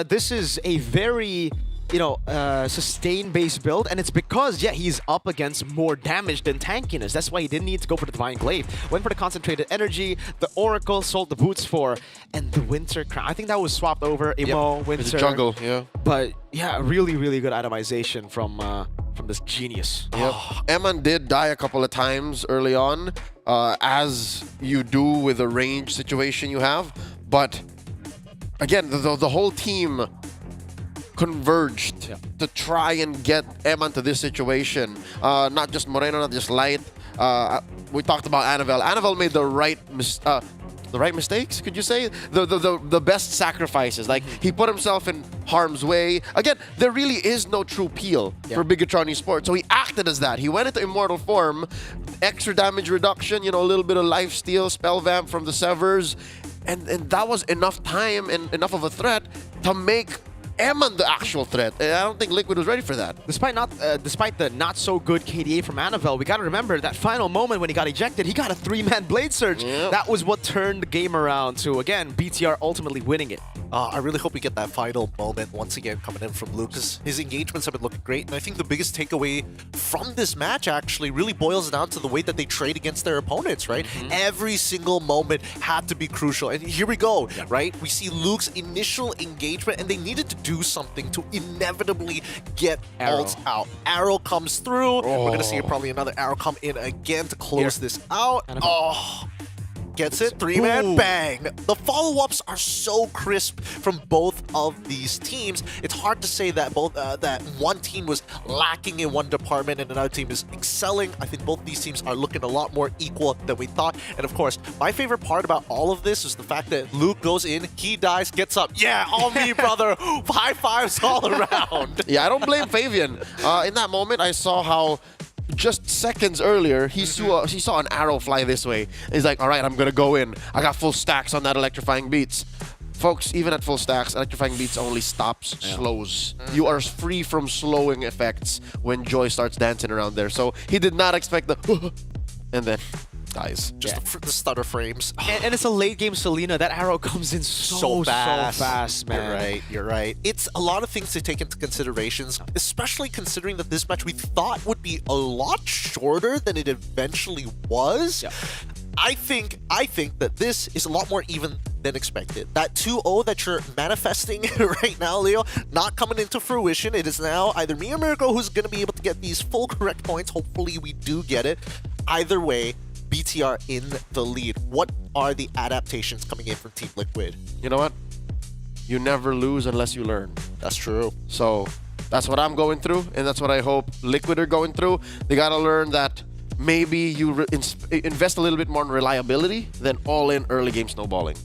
This is a very sustain-based build, and it's because, he's up against more damage than tankiness. That's why he didn't need to go for the Divine Glaive. Went for the Concentrated Energy, the Oracle, sold the Boots for, and the Winter Crown. I think that was swapped over, Imo, Winter. It's a jungle, But, really good itemization from this genius. Eman did die a couple of times early on, as you do with a range situation you have. But, again, the whole team converged to try and get Eman to this situation. Not just Moreno, not just Light. We talked about Annabelle. Annabelle made the right the right mistakes, could you say? The best sacrifices. Like, he put himself in harm's way. Again, there really is no true peel for Bigatron Esports. So he acted as that. He went into immortal form, extra damage reduction, you know, a little bit of life steal, spell vamp from the Severs. And that was enough time and enough of a threat to make Eman the actual threat. And I don't think Liquid was ready for that. Despite the not so good KDA from Annabelle, we got to remember that final moment when he got ejected, he got a 3-man Blade Surge. Yep. That was what turned the game around to, again, BTR ultimately winning it. I really hope we get that final moment once again coming in from Lucas. His engagements have been looking great, and I think the biggest takeaway from this match actually really boils down to the way that they trade against their opponents, right? Every single moment had to be crucial, and here we go, right? We see Luke's initial engagement, and they needed to do something to inevitably get ults out. Arrow comes through. We're gonna see probably another arrow come in again to close this out. Gets it, 3-man bang. The follow-ups are so crisp from both of these teams. It's hard to say that that one team was lacking in one department and another team is excelling. I think both these teams are looking a lot more equal than we thought. And of course, my favorite part about all of this is the fact that Luke goes in, he dies, gets up. Yeah, all me, brother. High fives all around. Yeah, I don't blame Fabian. In that moment, I saw how just seconds earlier, he saw an arrow fly this way. He's like, all right, I'm going to go in. I got full stacks on that Electrifying Beats. Folks, even at full stacks, Electrifying Beats only stops, slows. You are free from slowing effects when Joy starts dancing around there. So he did not expect the and then dies. Just the stutter frames. And it's a late game Selena. That arrow comes in so fast, man. You're right. It's a lot of things to take into considerations, especially considering that this match we thought would be a lot shorter than it eventually was. I think that this is a lot more even than expected. That 2-0 that you're manifesting right now, Leo, not coming into fruition. It is now either me or Mirko who's going to be able to get these full correct points. Hopefully we do get it. Either way, BTR in the lead. What are the adaptations coming in from Team Liquid? You know what? You never lose unless you learn. That's true. So that's what I'm going through, and that's what I hope Liquid are going through. They got to learn that maybe you invest a little bit more in reliability than all-in early game snowballing.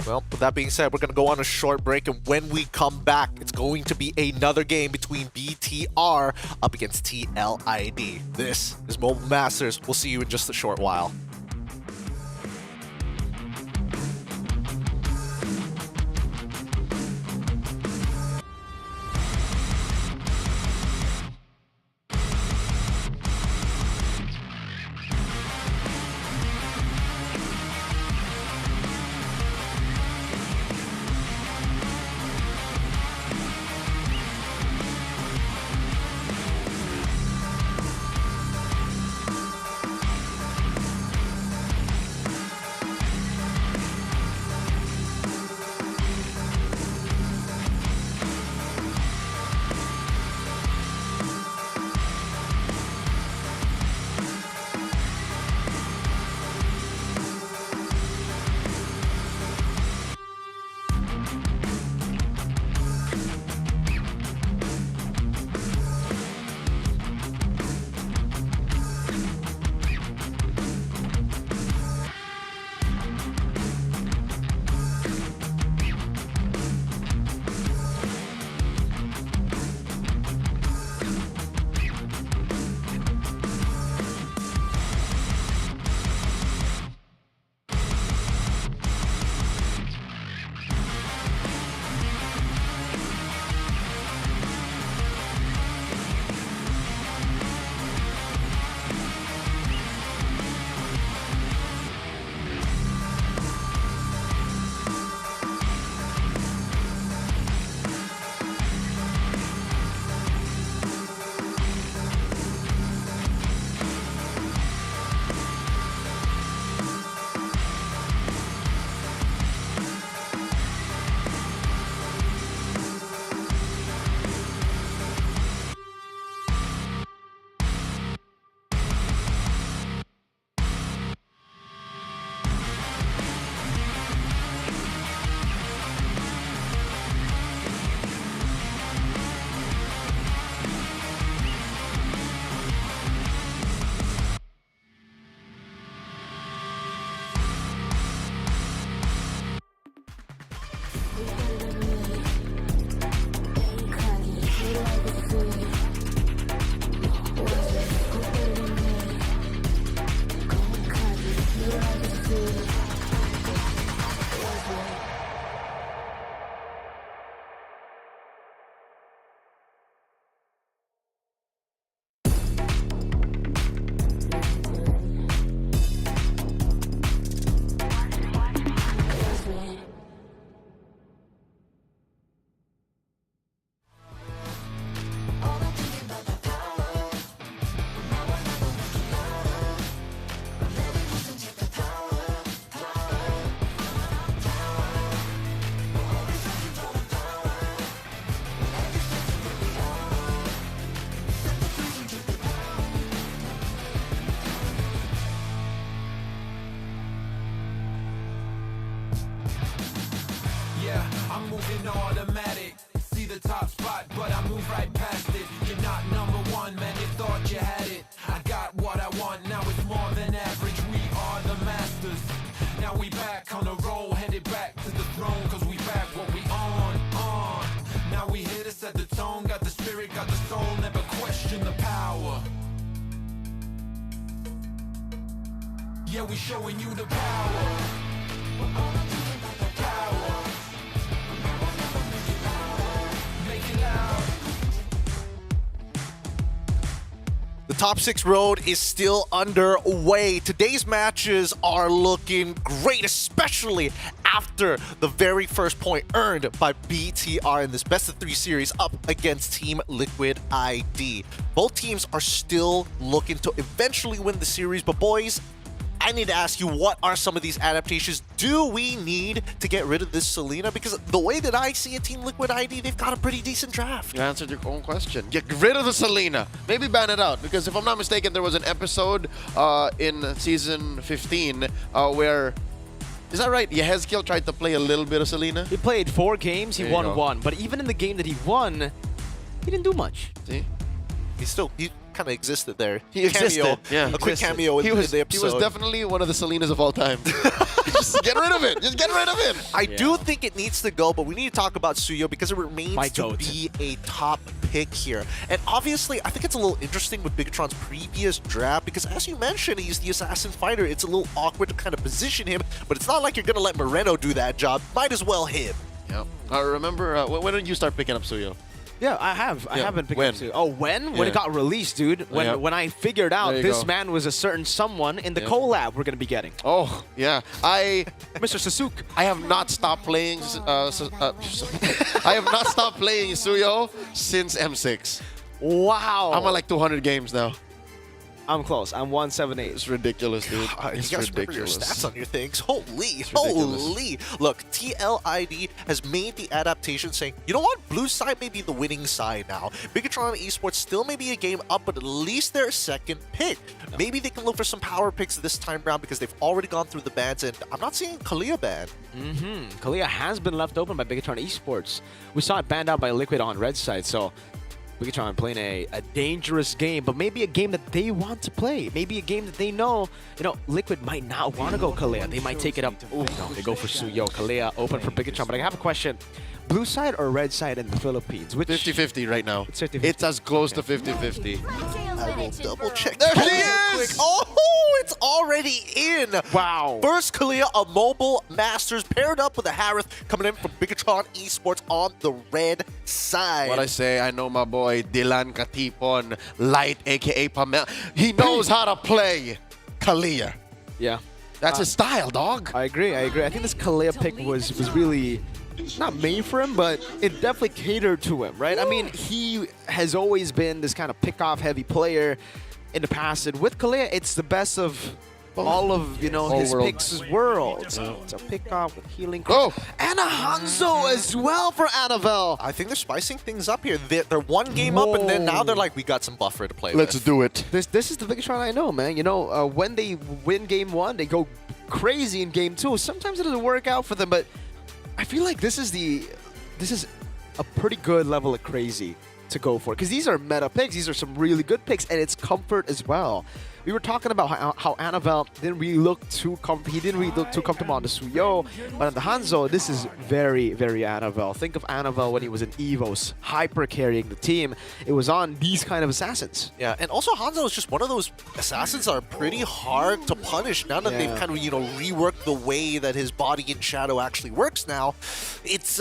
Well, with that being said, we're going to go on a short break, and when we come back, it's going to be another game between BTR up against TLID. This is Mobile Masters. We'll see you in just a short while. I'm moving automatic. See the top spot, but I move right past it. You're not number one, man, you thought you had it. I got what I want, now it's more than average. We are the masters. Now we back on the roll, headed back to the throne, cause we back what we on. Now we here to set the tone, got the spirit, got the soul, never question the power. Yeah, we showing you the power. Power. Make it loud. The top 6 road is still underway. Today's matches are looking great, especially after the very first point earned by BTR in this best of 3 series up against Team Liquid ID. Both teams are still looking to eventually win the series, but boys, I need to ask you, what are some of these adaptations? Do we need to get rid of this Selena? Because the way that I see it, Team Liquid ID, they've got a pretty decent draft. You answered your own question. Get rid of the Selena. Maybe ban it out. Because if I'm not mistaken, there was an episode in Season 15 where... Is that right? Yehezkiel tried to play a little bit of Selena? He played 4 games, he won 1. But even in the game that he won, he didn't do much. See? He kind of existed there. He existed. A quick cameo in the episode. He was definitely one of the Selenas of all time. Just get rid of it. Just get rid of it. I do think it needs to go, but we need to talk about Suyo because it remains to be a top pick here. And obviously, I think it's a little interesting with Bigatron's previous draft because, as you mentioned, he's the assassin fighter. It's a little awkward to kind of position him, but it's not like you're going to let Moreno do that job. Might as well him. Yep. I remember, when did you start picking up Suyo? Yeah, I have. I have been picking up Suyo. Oh, when? Yeah. When it got released, dude. When I figured out this man was a certain someone in the collab we're going to be getting. Oh, yeah. Mr. Sasuke. I have not stopped playing I have not stopped playing Suyo since M6. Wow. I'm at like 200 games now. I'm close. I'm 178. It's ridiculous, dude. You guys remember your stats on your things. Holy. Look, TLID has made the adaptation saying, you know what? Blue side may be the winning side now. Bigatron Esports still may be a game up, but at least they're second pick. Maybe they can look for some power picks this time around because they've already gone through the bans, and I'm not seeing Kalia ban. Kalia has been left open by Bigatron Esports. We saw it banned out by Liquid on red side, so Bigatron playing a dangerous game, but maybe a game that they want to play. Maybe a game that they know, Liquid might not want to go Kalia. They might take it up. Ooh, no, they go for Suyo. Kalia open for Bigatron. But I have a question. Blue side or red side in the Philippines? 50-50 right now. It's 50-50. It's as close to 50-50. I will double check. There she is! Oh, it's already in. Wow. First Kalia, a Mobile Masters paired up with a Harith coming in from Bigatron Esports on the red side. What I say, I know my boy Dylan Katipon, Light, a.k.a. Pamela. He knows how to play Kalia. Yeah. That's his style, dog. I agree. I think this Kalia pick was really not made for him, but it definitely catered to him, right? I mean, he has always been this kind of pick-off heavy player in the past, and with Kalia, it's the best of all of, his picks' world. It's a pick-off with healing. Oh! And a Hanzo as well for Annabelle. I think they're spicing things up here. They're one game up, and then now they're like, we got some buffer to play Let's with. do it. This is the biggest run I know, man. When they win game 1, they go crazy in game 2. Sometimes it doesn't work out for them, but I feel like this is a pretty good level of crazy to go for, because these are meta picks. These are some really good picks, and it's comfort as well. We were talking about how Annabelle didn't really look too comfortable. He didn't really look too comfortable on the Suyo, but on the Hanzo, this is very, very Annabelle. Think of Annabelle when he was in EVOS, hyper carrying the team. It was on these kind of assassins. Yeah, and also Hanzo is just one of those assassins that are pretty hard to punish now that they've kind of reworked the way that his body in shadow actually works now. It's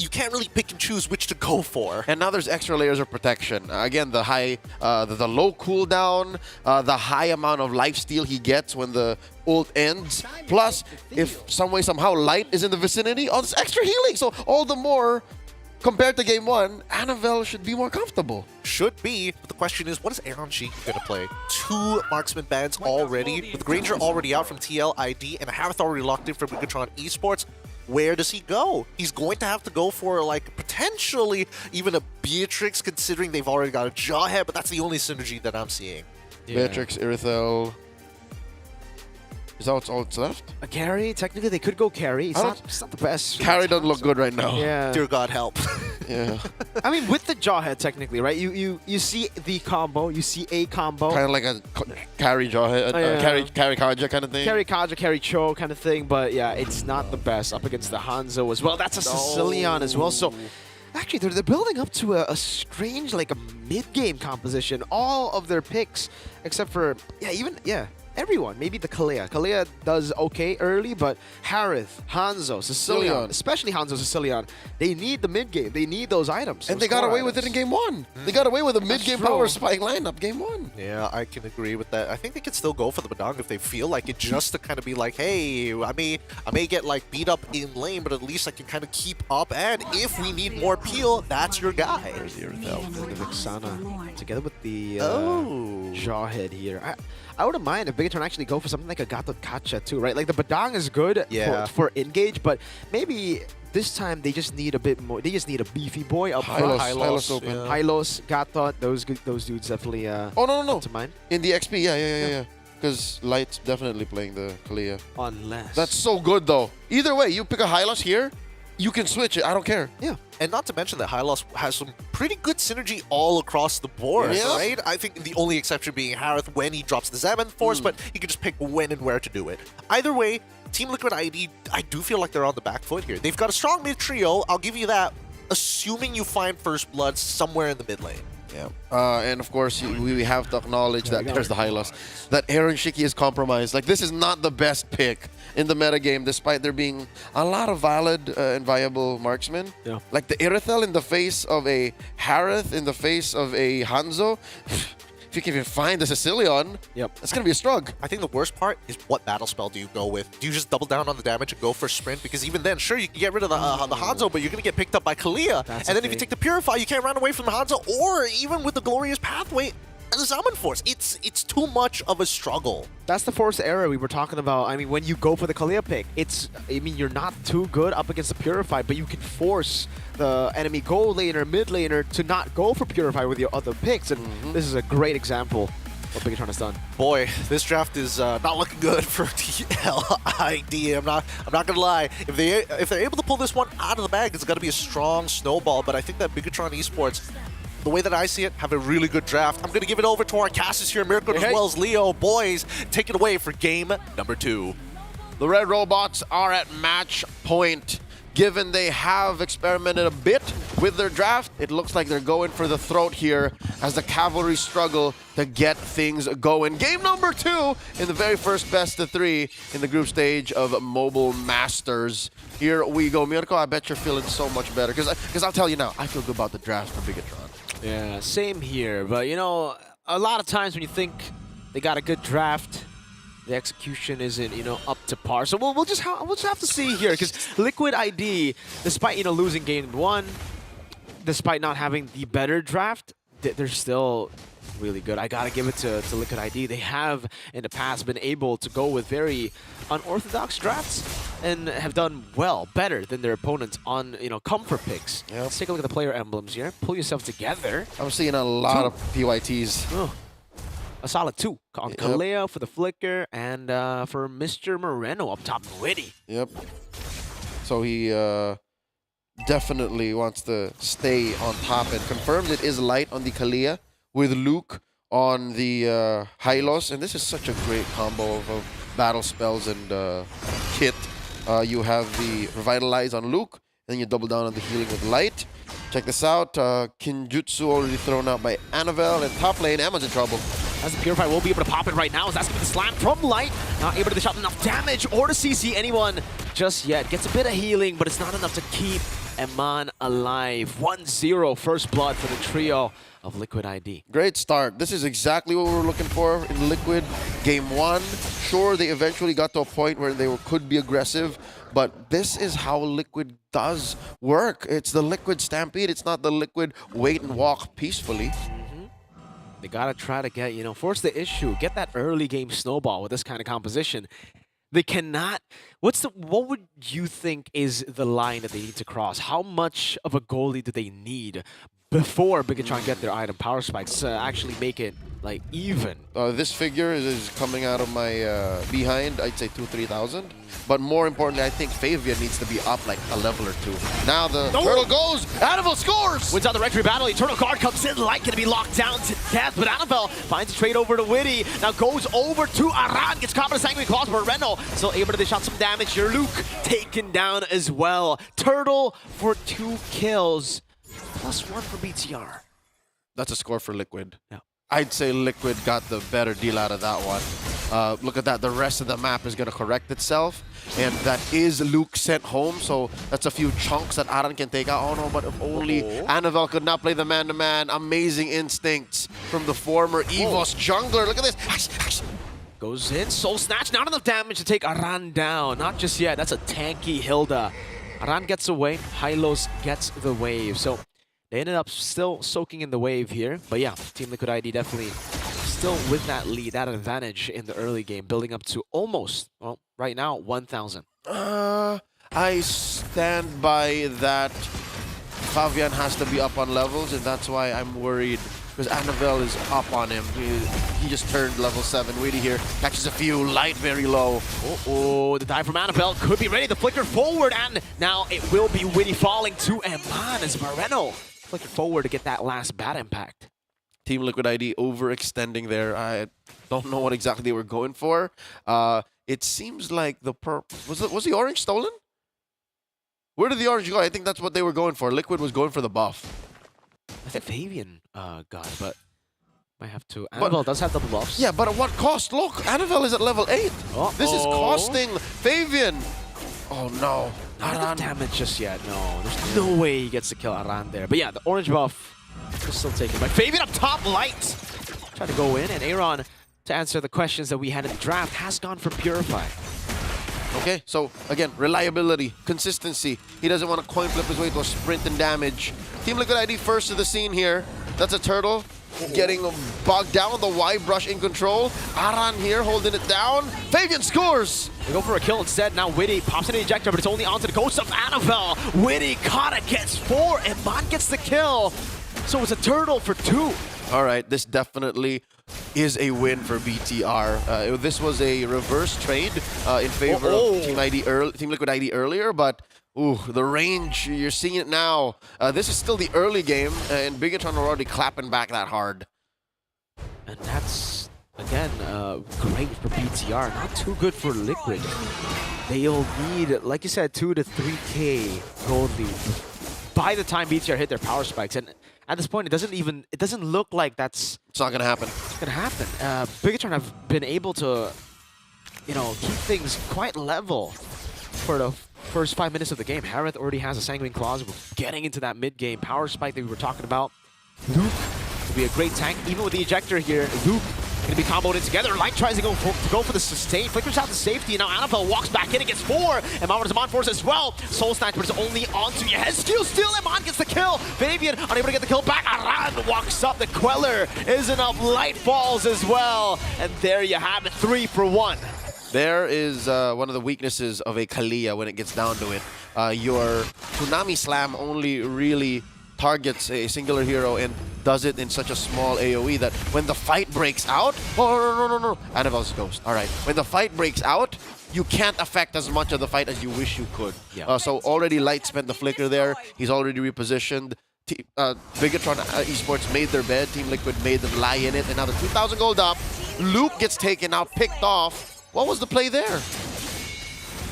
you can't really pick and choose which to go for. And now there's extra layers of protection. Again, the high, the low cooldown, the high amount of lifesteal he gets when the ult ends. Plus, if some way somehow Light is in the vicinity, it's extra healing. So all the more, compared to game 1, Annabelle should be more comfortable. Should be, but the question is, what is Aaron Sheik going to play? 2 marksman bans already, with Granger already out from TLID and a Harith already locked in from Bigatron Esports. Where does he go? He's going to have to go for, potentially even a Beatrix, considering they've already got a Jawhead, but that's the only synergy that I'm seeing. Beatrix, Irithel. Is that all it's left? A carry? Technically, they could go carry. It's not the best. Carry doesn't look good right now. Yeah. Dear God, help. Yeah. I mean, with the jawhead, technically, right? You see the combo. You see a combo. Kind of like a carry jawhead, carry Kaja kind of thing. Carry Kaja, carry Cho kind of thing. But yeah, it's not the best up against the Hanzo as well. That's a Sicilian as well. So actually, they're building up to a strange, like a mid-game composition. All of their picks, except for, everyone. Maybe the Kalea. Kalea does okay early, but Harith, Hanzo, Sicilian, especially Hanzo, Sicilian, they need the mid-game. They need those items. And they got away with it in game 1. They got away with a mid-game power spike lineup game 1. Yeah, I can agree with that. I think they can still go for the Badang if they feel like it, just to kind of be like, hey, I may get like beat up in lane, but at least I can kind of keep up. And if we need more peel, that's your guy. There's the Vixana together with the Jawhead here. I wouldn't mind if Bigatron actually go for something like a Gato Kacha too, right? Like the Badang is good for engage, but maybe this time they just need a bit more. They just need a beefy boy up front. Hylos open. Hylos, Gatot, those dudes definitely. Oh no. To mind. In the XP, yeah. Because Light's definitely playing the Kalea. Unless. That's so good though. Either way, you pick a Hylos here, you can switch it. I don't care. Yeah. And not to mention that Hylos has some pretty good synergy all across the board, right? I think the only exception being Harith when he drops the Zaman Force, but you can just pick when and where to do it. Either way, Team Liquid ID, I do feel like they're on the back foot here. They've got a strong mid trio, I'll give you that, assuming you find First Blood somewhere in the mid lane. Yeah. And of course, we have to acknowledge that there's the Hylos. That Aaron Shiki is compromised. Like, this is not the best pick in the metagame, despite there being a lot of valid and viable marksmen. Yeah. Like the Irithel in the face of a Harith, in the face of a Hanzo. If you can even find the Sicilian, it's going to be a struggle. I think the worst part is what battle spell do you go with? Do you just double down on the damage and go for sprint? Because even then, sure, you can get rid of the Hanzo, but you're going to get picked up by Kalea. And then if you take the Purify, you can't run away from the Hanzo, or even with the Glorious Pathway, the Zaman Force. It's too much of a struggle. That's the force error we were talking about. I mean, when you go for the Kalea pick, you're not too good up against the Purify, but you can force the enemy gold laner, mid laner to not go for Purify with your other picks, and this is a great example of what Bigatron has done. Boy, this draft is not looking good for TLID. I'm not gonna lie. If they're able to pull this one out of the bag, it's gonna be a strong snowball. But I think that Bigatron Esports, the way that I see it, have a really good draft. I'm going to give it over to our casters here, Mirko as well as Leo. Boys, take it away for game number 2. The Red Robots are at match point. Given they have experimented a bit with their draft, it looks like they're going for the throat here as the Cavalry struggle to get things going. Game number 2 in the very first best of 3 in the group stage of Mobile Masters. Here we go. Mirko, I bet you're feeling so much better because I'll tell you now, I feel good about the draft for Bigatron. Yeah, same here. But, you know, a lot of times when you think they got a good draft, the execution isn't, up to par. So we'll just have to see here, because Liquid ID, despite, losing game 1, despite not having the better draft, they're still really good. I gotta give it to Liquid ID. They have, in the past, been able to go with very unorthodox drafts and have done well, better than their opponents on, comfort picks. Yep. Let's take a look at the player emblems here. Pull yourself together. I'm seeing a lot of PYTs. Oh. A solid 2 on Kalea for the Flicker and for Mr. Moreno up top, Witty. Yep. So he definitely wants to stay on top and confirms it is Light on the Kalea with Luke on the Hylos. And this is such a great combo of battle spells and kit. You have the Revitalize on Luke, and then you double down on the healing with Light. Check this out. Kinjutsu already thrown out by Annabelle, and top lane, Emma's in trouble. As the Purify will be able to pop it right now. That's going to be the slam from Light. Not able to dish out enough damage or to CC anyone just yet. Gets a bit of healing, but it's not enough to keep Eman alive. 1-0 first blood for the trio of Liquid ID. Great start. This is exactly what we were looking for in Liquid game 1. Sure, they eventually got to a point where they could be aggressive, but this is how Liquid does work. It's the Liquid Stampede. It's not the Liquid wait and walk peacefully. They gotta try to get, force the issue, get that early game snowball with this kind of composition. They cannot. What would you think is the line that they need to cross? How much of a goalie do they need before Bigatron get their item power spikes to actually make it like even. This figure is coming out of my behind, I'd say 2,000-3,000. But more importantly, I think Fabian needs to be up like a level or two. Now the turtle goes, Annabelle scores! Wins out the rectory battle, Eternal Guard comes in, Light gonna be locked down to death, but Annabelle finds a trade over to Witty, now goes over to Aran, gets caught by the Sanguine Claws, but Reno still able to dish out some damage. Your Luke taken down as well. Turtle for 2 kills, +1 for BTR. That's a score for Liquid. Yeah. I'd say Liquid got the better deal out of that one. Look at that, the rest of the map is gonna correct itself. And that is Luke sent home, so that's a few chunks that Aran can take out. Oh no, but if only Annabelle could not play the man-to-man. Amazing instincts from the former EVOS jungler. Look at this. Goes in, Soul Snatch, not enough damage to take Aran down. Not just yet, that's a tanky Hilda. Aran gets away, Hylos gets the wave. So they ended up still soaking in the wave here. But yeah, Team Liquid ID definitely still with that lead, that advantage in the early game, building up to almost, well, right now, 1,000. I stand by that. Fabian has to be up on levels, and that's why I'm worried. Because Annabelle is up on him. He just turned level 7. Witty here catches a few, Light very low. Oh, the dive from Annabelle could be ready. The flicker forward, and now it will be Witty falling to Eman as Moreno flicker forward to get that last bad impact. Team Liquid ID overextending there. I don't know what exactly they were going for. It seems like the was the orange stolen? Where did the orange go? I think that's what they were going for. Liquid was going for the buff. I think Fabian got it, but might have to. Annabelle does have double buffs. Yeah, but at what cost? Look, Annabelle is at level 8. This is costing Fabian. Oh no. Not enough damage just yet. No, there's no way he gets to kill Aran there. But yeah, the orange buff is still taken by Fabian up top. Light try to go in, and Aaron, to answer the questions that we had in the draft, has gone for Purify. Okay, so again, reliability, consistency. He doesn't want to coin flip his way to a sprint and damage. Team Liquid ID first to the scene here. That's a turtle getting bogged down. The Y brush in control. Aran here holding it down. Fabian scores! They go for a kill instead. Now Witty pops in the ejector, but it's only onto the ghost of Annabelle. Witty caught it, gets 4, and Mon gets the kill. So it's a turtle for 2. All right, this definitely is a win for BTR. This was a reverse trade in favor of Team Liquid ID earlier, but ooh, the range, you're seeing it now. This is still the early game, and Bigatron are already clapping back that hard. And that's, again, great for BTR. Not too good for Liquid. They'll need, like you said, 2 to 3K gold lead by the time BTR hit their power spikes. And at this point, it doesn't look like it's not gonna happen. It's gonna happen. Bigatron have been able to, you know, keep things quite level for the first 5 minutes of the game. Harith already has a Sanguine Claws. We're getting into that mid-game power spike that we were talking about. Luke will be a great tank, even with the ejector here. Luke gonna be comboed in together. Light tries to go for the sustain. Flickers out to safety. Now Annabelle walks back in and gets 4. And Mount is on force as well. Soul Snatch, but it's only onto Yehezkiel. Still, Eman gets the kill. Fabian unable to get the kill back. Aran walks up. The Queller isn't up. Light falls as well. And there you have it. 3 for 1. There is one of the weaknesses of a Kalia when it gets down to it. Your Tsunami Slam only really targets a singular hero and does it in such a small AoE that when the fight breaks out, no. Annabelle's Ghost. All right. When the fight breaks out, you can't affect as much of the fight as you wish you could. Yeah. So already Light spent the flicker there. He's already repositioned. Bigatron Esports made their bed. Team Liquid made them lie in it. And now the 2,000 gold up. Luke gets taken out, picked off. What was the play there?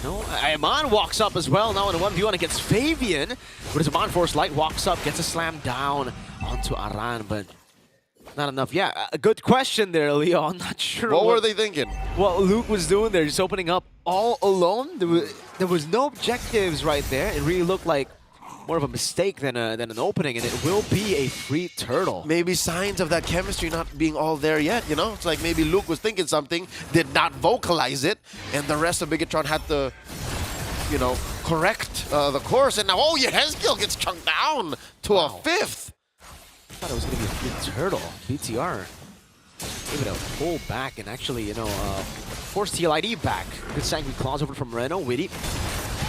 No, Eman walks up as well now in a 1v1 against Fabian. But as Eman Force Light walks up, gets a slam down onto Aran, but not enough. Yeah, a good question there, Leo. I'm not sure what were they thinking? What Luke was doing there, just opening up all alone. There was no objectives right there. It really looked like more of a mistake than an opening, and it will be a free turtle. Maybe signs of that chemistry not being all there yet, you know? It's like maybe Luke was thinking something, did not vocalize it, and the rest of Bigatron had to, you know, correct the course, and now, oh, Yehezkiel gets chunked down to a 5th. I thought it was going to be a free turtle. BTR able to pull back and actually, you know, force TLID back. Good Sanguine Claws over from Reno. Witty.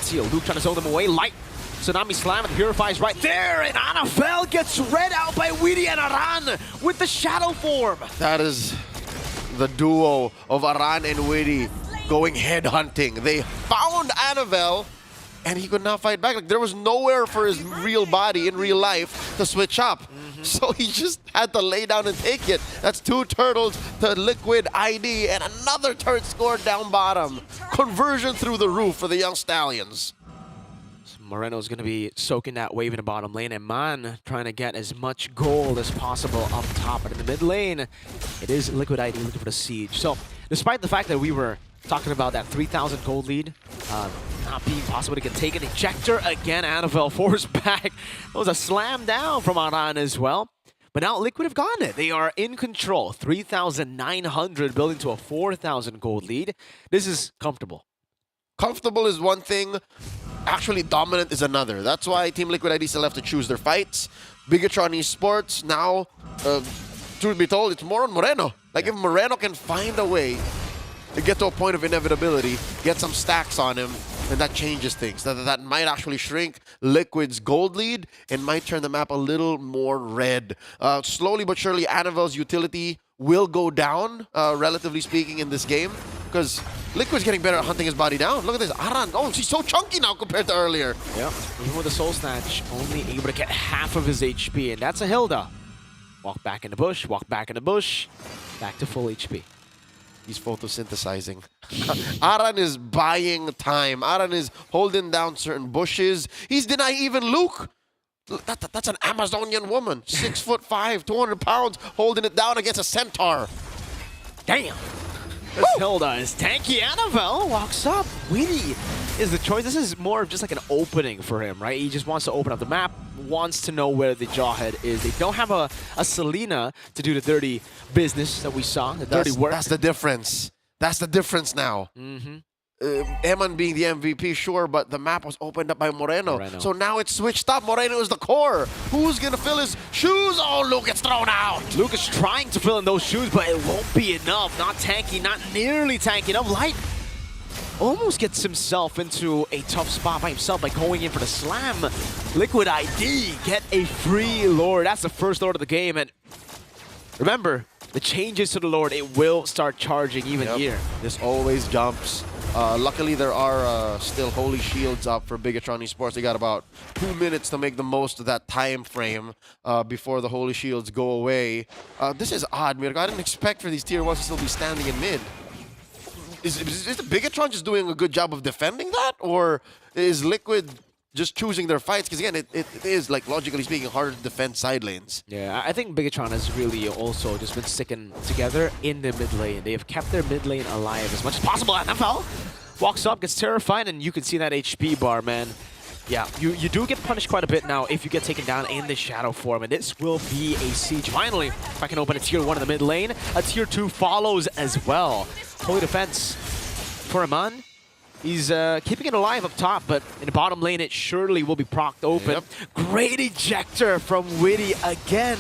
See Luke trying to zone them away. Light Tsunami Slam and Purifies right there, and Annabelle gets read out by Witty and Aran with the Shadow Form. That is the duo of Aran and Witty going head hunting. They found Annabelle, and he could not fight back. Like, there was nowhere for his real body in real life to switch up. So he just had to lay down and take it. That's 2 turtles to Liquid ID and another turret scored down bottom. Conversion through the roof for the young Stallions. Moreno's going to be soaking that wave in the bottom lane, and Man trying to get as much gold as possible up top. But in the mid lane, it is Liquid ID looking for the siege. So despite the fact that we were talking about that 3,000 gold lead not being possible to get taken, Ejector again, Annabelle forced back. It was a slam down from Aran as well. But now Liquid have gotten it. They are in control. 3,900 building to a 4,000 gold lead. This is comfortable. Comfortable is one thing. Actually dominant is another. That's why Team Liquid ID still have to choose their fights. Bigatron Esports now, truth be told, it's more on Moreno. Like if Moreno can find a way to get to a point of inevitability, get some stacks on him, and that changes things. That might actually shrink Liquid's gold lead and might turn the map a little more red. Slowly but surely, Annabelle's utility will go down, relatively speaking, in this game, because Liquid's getting better at hunting his body down. Look at this. Aran, oh, she's so chunky now compared to earlier. Yeah, even with the Soul Snatch, only able to get half of his HP, and that's a Hilda. Walk back in the bush, walk back in the bush, back to full HP. He's photosynthesizing. Aran is buying time. Aran is holding down certain bushes. He's denying even Luke. That's an Amazonian woman. 6'5", 200 pounds, holding it down against a centaur. Damn. This Hilda is tanky. Annabelle walks up. Witty is the choice. This is more of just like an opening for him, right? He just wants to open up the map, wants to know where the Jawhead is. They don't have a Selena to do the dirty business that we saw, the dirty work. That's the difference. That's the difference now. Eman being the MVP, sure, but the map was opened up by Moreno. So now it's switched up. Moreno is the core. Who's going to fill his shoes? Oh, Luke gets thrown out. Luke is trying to fill in those shoes, but it won't be enough. Not tanky, not nearly tanky enough. Light almost gets himself into a tough spot by himself by going in for the slam. Liquid ID get a free Lord. That's the first Lord of the game. And remember, the changes to the Lord, it will start charging even here. This always jumps. Luckily, there are still Holy Shields up for Bigatron Esports. They got about 2 minutes to make the most of that time frame before the Holy Shields go away. This is odd, Mirko. I didn't expect for these tier 1s to still be standing in mid. Is the Bigatron just doing a good job of defending that? Or is Liquid just choosing their fights? Because again, it is, like, logically speaking, harder to defend side lanes. Yeah, I think Bigatron has really also just been sticking together in the mid lane. They have kept their mid lane alive as much as possible. NFL walks up, gets terrified, and you can see that HP bar, man. Yeah, you do get punished quite a bit now if you get taken down in the shadow form, and this will be a siege. Finally, if I can open a tier 1 in the mid lane, a tier 2 follows as well. Holy defense for Aman. He's keeping it alive up top, but in the bottom lane, it surely will be procced open. Great ejector from Witty again.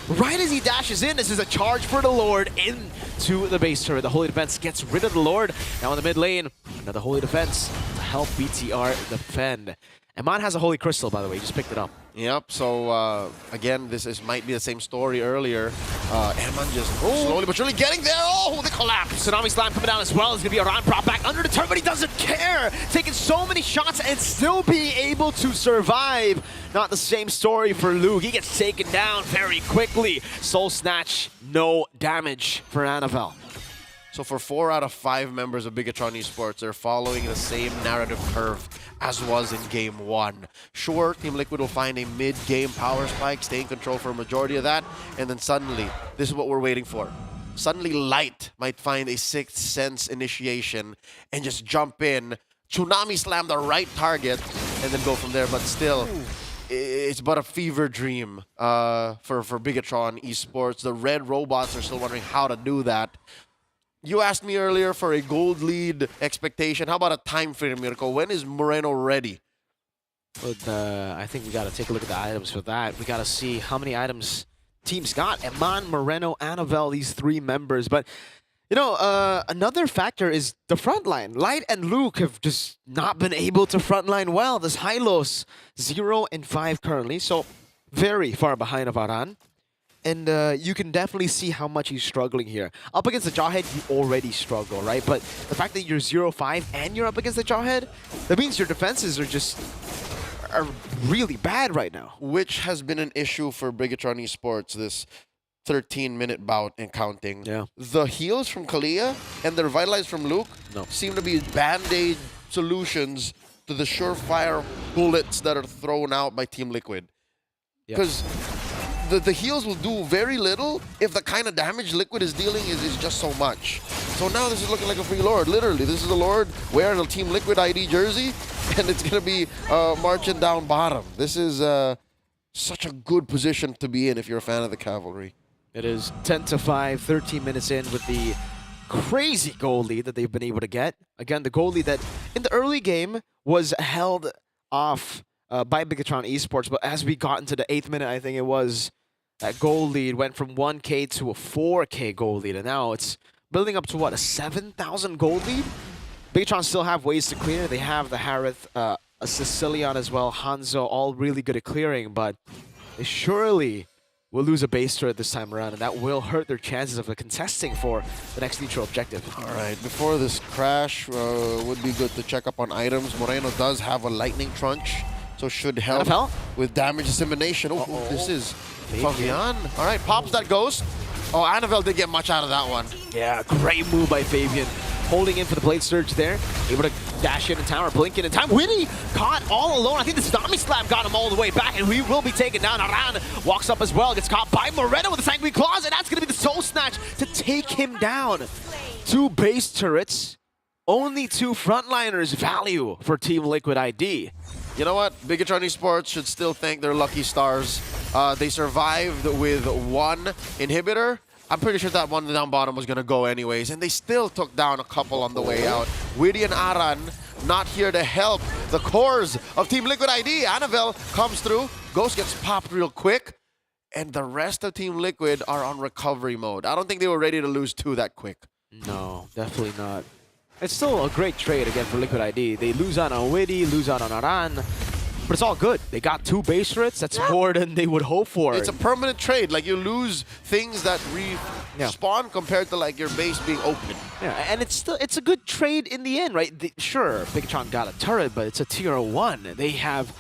Right as he dashes in, this is a charge for the Lord into the base turret. The Holy Defense gets rid of the Lord. Now in the mid lane, another Holy Defense to help BTR defend. Eman has a Holy Crystal, by the way. He just picked it up. Yep, so again, this might be the same story earlier. Eman just slowly but surely getting there. Oh, the collapse. Tsunami Slam coming down as well. It's going to be Aran prop back under the turret, but he doesn't care. Taking so many shots and still being able to survive. Not the same story for Luke. He gets taken down very quickly. Soul Snatch, no damage for Annabelle. So for 4 out of 5 members of Bigatron Esports, they're following the same narrative curve as was in Game 1. Sure, Team Liquid will find a mid-game power spike, stay in control for a majority of that, and then suddenly, this is what we're waiting for. Suddenly Light might find a Sixth Sense initiation and just jump in, Tsunami Slam the right target, and then go from there, but still, it's but a fever dream for Bigatron Esports. The red robots are still wondering how to do that. You asked me earlier for a gold lead expectation. How about a time frame, Mirko? When is Moreno ready? But I think we got to take a look at the items for that. We got to see how many items teams got. Eman, Moreno, Annabelle, these 3 members. But You know, another factor is the front line. Light and Luke have just not been able to frontline well. This Hylos 0 and 5 currently, so very far behind of Aran. And you can definitely see how much he's struggling here. Up against the Jawhead, you already struggle, right? But the fact that you're 0-5 and you're up against the Jawhead, that means your defenses are really bad right now. Which has been an issue for Bigatron Esports this 13-minute bout and counting. Yeah. The heals from Kalia and the revitalize from Luke seem to be band-aid solutions to the surefire bullets that are thrown out by Team Liquid. Because the heals will do very little if the kind of damage Liquid is dealing is just so much. So now this is looking like a free Lord. Literally, this is the Lord wearing a Team Liquid ID jersey, and it's going to be marching down bottom. This is such a good position to be in if you're a fan of the Cavalry. It is 10-5, 13 minutes in with the crazy goal lead that they've been able to get. Again, the goal lead that in the early game was held off by Bigatron Esports, but as we got into the 8th minute, I think it was, that goal lead went from 1K to a 4K goal lead, and now it's building up to, what, a 7,000 goal lead? Bigatron still have ways to clear. They have the Harith, a Sicilian as well, Hanzo, all really good at clearing, but they surely will lose a base turret this time around, and that will hurt their chances of contesting for the next neutral objective. All right, before this crash, would be good to check up on items. Moreno does have a lightning trunch, so should help with damage dissemination. Oh, this is Fabian. All right, pops that ghost. Oh, Annabelle did get much out of that one. Yeah, great move by Fabian. Holding in for the blade surge there. Able to dash in tower, blink in time. Winnie caught all alone. I think the Tsunami Slap got him all the way back, and he will be taken down. Aran walks up as well. Gets caught by Moreno with the Sanguine Claws, and that's going to be the Soul Snatch to take him down. 2 base turrets. Only 2 frontliners value for Team Liquid ID. You know what? Bigatron Esports should still thank their lucky stars. They survived with 1 inhibitor. I'm pretty sure that one down bottom was going to go anyways, and they still took down a couple on the way out. Witty and Aran not here to help the cores of Team Liquid ID. Annabelle comes through. Ghost gets popped real quick, and the rest of Team Liquid are on recovery mode. I don't think they were ready to lose 2 that quick. No, definitely not. It's still a great trade again for Liquid ID. They lose out on Witty, lose out on Aran, but it's all good. They got 2 base turrets. That's more than they would hope for. It's a permanent trade. Like, you lose things that respawn compared to like your base being open. Yeah, and it's a good trade in the end, right? Sure, Bigatron got a turret, but it's a tier 1. They have.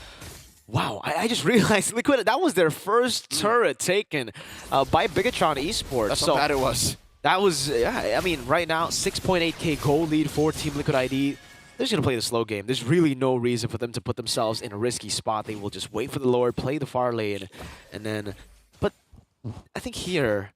Wow, I just realized Liquid, that was their first turret taken by Bigatron Esports. That's how bad it was. That was, yeah, I mean, right now, 6.8K goal lead for Team Liquid ID. They're just going to play the slow game. There's really no reason for them to put themselves in a risky spot. They will just wait for the Lord, play the far lane, and then... But I think here...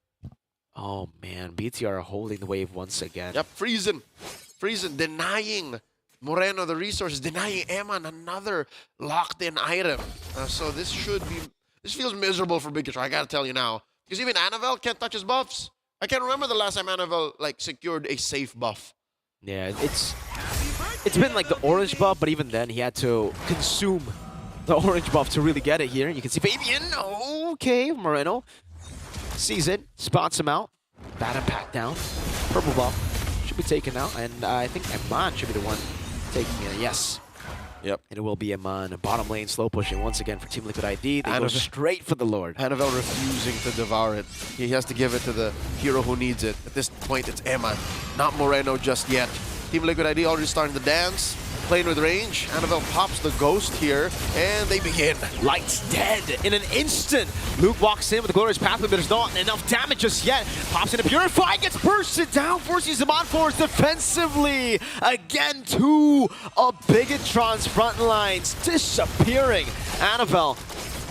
Oh, man. BTR holding the wave once again. Yep, Friesen denying Moreno the resources, denying Eman another locked-in item. So this should be... This feels miserable for Bigatron, I gotta tell you now. Because even Annabelle can't touch his buffs. I can't remember the last time Annabelle like secured a safe buff. Yeah, it's been like the orange buff, but even then he had to consume the orange buff to really get it here. You can see Fabian, okay, Moreno sees it, spots him out. Bad impact down. Purple buff should be taken out, and I think Eman should be the one taking it, yes. Yep. And it will be Eman. Bottom lane slow pushing once again for Team Liquid ID. They go straight for the Lord. Annabelle refusing to devour it. He has to give it to the hero who needs it. At this point, it's Eman, not Moreno just yet. Team Liquid ID already starting to dance, playing with range. Annabelle pops the ghost here, and they begin. Light's dead in an instant. Luke walks in with the glorious pathway, but there's not enough damage just yet. Pops in to Purify, gets bursted down, forces him on force defensively. Again, 2 of Bigatron's front lines disappearing. Annabelle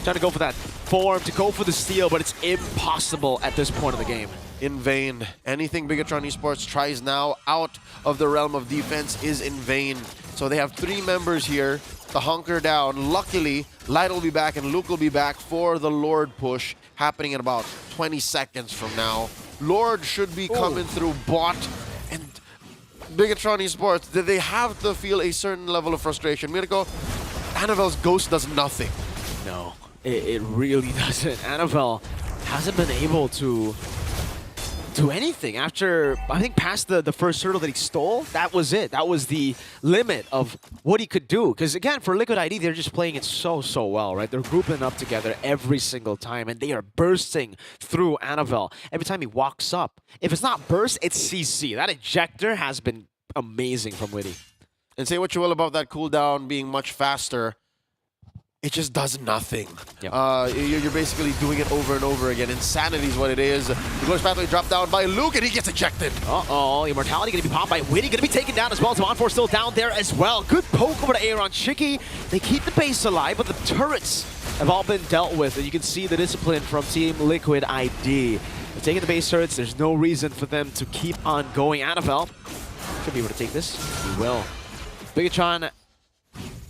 trying to go for that form, to go for the steal, but it's impossible at this point of the game. In vain. Anything Bigatron Esports tries now out of the realm of defense is in vain. So they have 3 members here to hunker down. Luckily, Light will be back and Luke will be back for the Lord push happening in about 20 seconds from now. Lord should be coming through bot, and Bigatron Esports, they have to feel a certain level of frustration. Mirko, Annabelle's ghost does nothing. No, it really doesn't. Annabelle hasn't been able to do anything after, I think, past the first hurdle that he stole. That was it. That was the limit of what he could do. Because again, for Liquid ID, they're just playing it so well, right? They're grouping up together every single time, and they are bursting through Annabelle every time he walks up. If it's not burst, it's CC. That ejector has been amazing from Witty. And say what you will about that cooldown being much faster, it just does nothing. Yep. You're basically doing it over and over again. Insanity is what it is. The glorious pathway dropped down by Luke, and he gets ejected. Uh-oh, Immortality going to be popped by Witty, going to be taken down as well. Zamanfor still down there as well. Good poke over to Aaron Shiki. They keep the base alive, but the turrets have all been dealt with, and you can see the discipline from Team Liquid ID. They're taking the base turrets. There's no reason for them to keep on going. Annabelle should be able to take this. He will. Bigatron,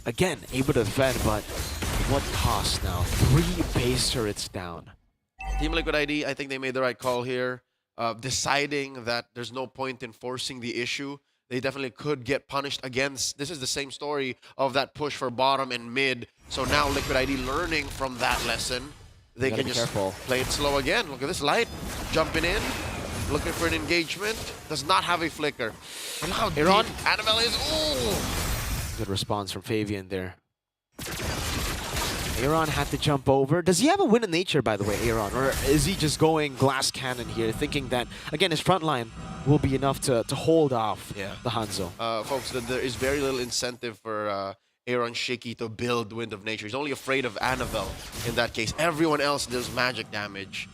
again, able to defend, but what cost now? 3 base turrets down. Team Liquid ID, I think they made the right call here, deciding that there's no point in forcing the issue. They definitely could get punished against. This is the same story of that push for bottom and mid. So now Liquid ID learning from that lesson. They can just play it slow again. Look at this Light jumping in, looking for an engagement. Does not have a flicker. And look how Aaron. deep Annabelle is. Ooh. Good response from Fabian there. Aaron had to jump over. Does he have a win in nature, by the way, Aaron? Or is he just going glass cannon here, thinking that, again, his front line will be enough to hold off the Hanzo? Folks, there is very little incentive for Aaron Shiki to build Wind of Nature. He's only afraid of Annabelle in that case. Everyone else does magic damage.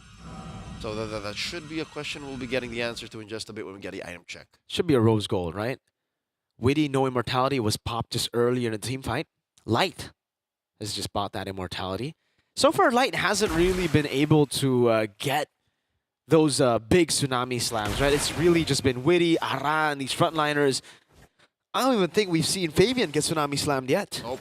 So that should be a question we'll be getting the answer to in just a bit when we get the item check. Should be a rose gold, right? Witty, no immortality, was popped just earlier in the team fight. Light has just bought that immortality. So far, Light hasn't really been able to get those big tsunami slams, right? It's really just been Witty, Aran, these frontliners. I don't even think we've seen Fabian get tsunami slammed yet. Nope.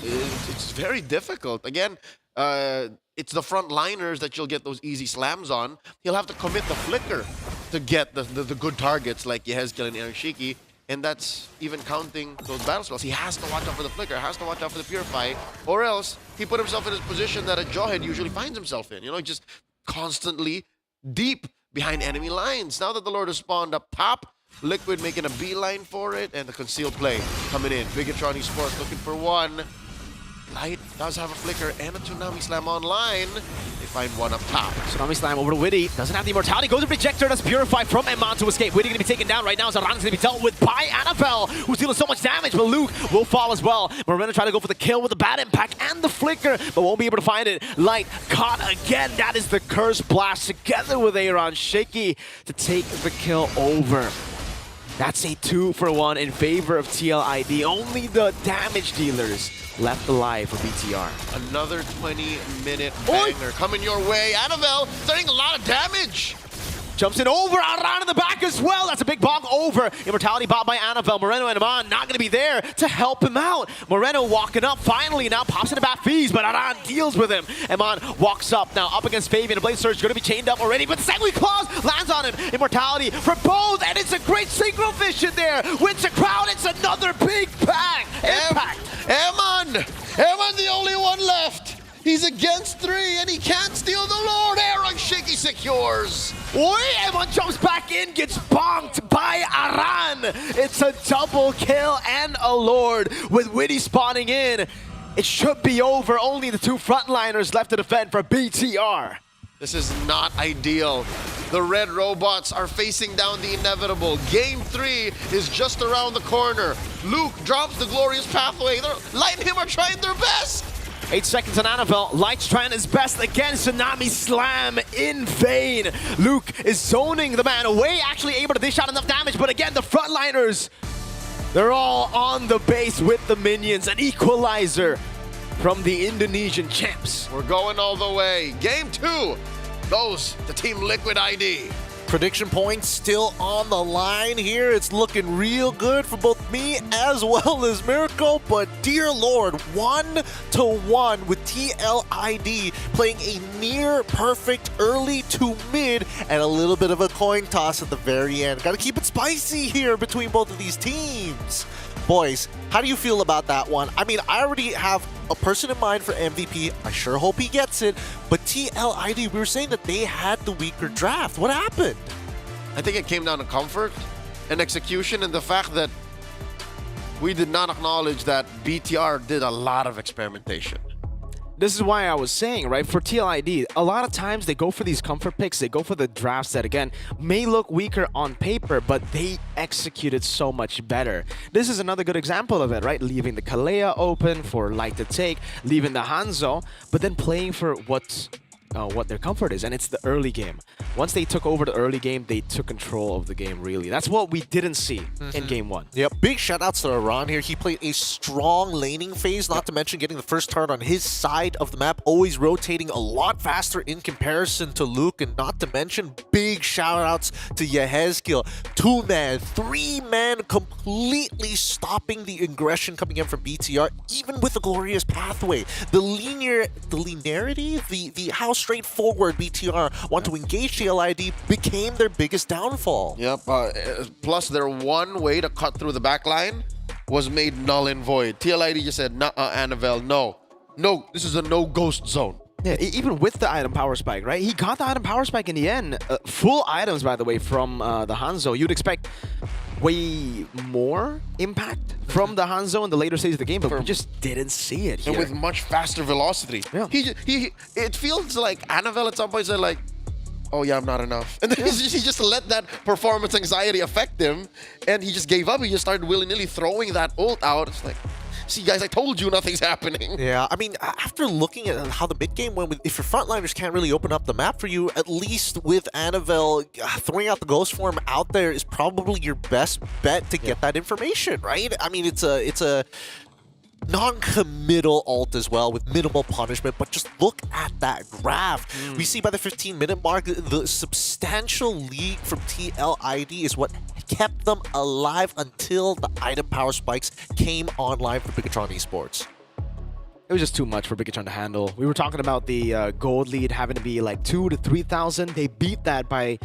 It's very difficult. Again, it's the frontliners that you'll get those easy slams on. He'll have to commit the flicker to get the good targets like Yehezkel and Aaron Shiki. And that's even counting those battle spells. He has to watch out for the flicker, has to watch out for the purify, or else he put himself in his position that a Jawhead usually finds himself in. You know, just constantly deep behind enemy lines. Now that the Lord has spawned up top, Liquid making a beeline for it, and the concealed play coming in. Bigatron esports looking for one. Light does have a flicker and a Tsunami Slam online. They find one up top. Tsunami Slam over to Witty. Doesn't have the immortality. Goes to Projector. Does Purify from Eman to escape. Witty going to be taken down right now. Zaran's going to be dealt with by Annabelle, who's dealing so much damage, but Luke will fall as well. Moreno trying to go for the kill with the bad impact and the flicker, but won't be able to find it. Light caught again. That is the Curse Blast together with Aaron Shaky to take the kill over. That's a 2-for-1 in favor of TLID. Only the damage dealers left alive for BTR. Another 20-minute banger coming your way. Annabelle starting a lot of damage. Jumps in over, Aran in the back as well. That's a big bomb over. Immortality bought by Annabelle. Moreno and Eman not going to be there to help him out. Moreno walking up finally, now pops into back fees, but Aran deals with him. Eman walks up now, up against Fabian. The Blade Surge going to be chained up already, but Segway Claws lands on him. Immortality for both, and it's a great synchro vision there. Wins the crowd, it's another big bang. Impact. Eman the only one left. He's against 3, and he can't steal the Lord. Aaron Shaky secures. Oi, Eman jumps back in, gets bonked by Aran. It's a double kill and a Lord with Witty spawning in. It should be over. Only the 2 frontliners left to defend for BTR. This is not ideal. The red robots are facing down the inevitable. Game 3 is just around the corner. Luke drops the glorious pathway. Light and him are trying their best. 8 seconds on Annabelle. Light's trying his best again. Tsunami Slam in vain. Luke is zoning the man away, actually able to dish out enough damage, but again, the frontliners, they're all on the base with the minions. An equalizer from the Indonesian champs. We're going all the way. Game 2 goes to Team Liquid ID. Prediction points still on the line here. It's looking real good for both me as well as Miracle, but dear Lord, 1-1 with TLID playing a near perfect early to mid and a little bit of a coin toss at the very end. Got to keep it spicy here between both of these teams. Boys, how do you feel about that one? I mean, I already have a person in mind for MVP. I sure hope he gets it. But TLID, we were saying that they had the weaker draft. What happened? I think it came down to comfort and execution, and the fact that we did not acknowledge that BTR did a lot of experimentation. This is why I was saying, right, for TLID, a lot of times they go for these comfort picks, they go for the drafts that, again, may look weaker on paper, but they executed so much better. This is another good example of it, right? Leaving the Kalea open for Light to take, leaving the Hanzo, but then playing for what their comfort is, and it's the early game. Once they took over the early game, they took control of the game, really. That's what we didn't see in Game 1. Yep, big shoutouts to Iran here. He played a strong laning phase, not to mention getting the first turret on his side of the map, always rotating a lot faster in comparison to Luke, and not to mention big shoutouts to Yehezkiel. 2-man, 3-man, completely stopping the aggression coming in from BTR, even with a glorious pathway. The linearity, the how straightforward BTR want to engage TLID became their biggest downfall. Yep, plus their one way to cut through the back line was made null and void. TLID just said, nah, Annabelle, no. No, this is a no ghost zone. Yeah, even with the item power spike, right? He got the item power spike in the end. Full items, by the way, from the Hanzo. You'd expect way more impact from the Hanzo in the later stage of the game, but we just didn't see it here. And with much faster velocity. Yeah. It feels like Annabelle at some point said like, oh yeah, I'm not enough. And then he just let that performance anxiety affect him, and he just gave up. He just started willy-nilly throwing that ult out. It's like, see guys, I told you nothing's happening. Yeah, I mean, after looking at how the mid game went, if your frontliners can't really open up the map for you, at least with Annabelle, throwing out the ghost form out there is probably your best bet to get that information, right? I mean, it's a non-committal ult as well with minimal punishment, but just look at that graph. We see by the 15-minute mark, the substantial lead from TLID is what kept them alive until the item power spikes came online for Bigatron Esports. It was just too much for Bigatron to handle. We were talking about the gold lead having to be like 2,000 to 3,000. They beat that by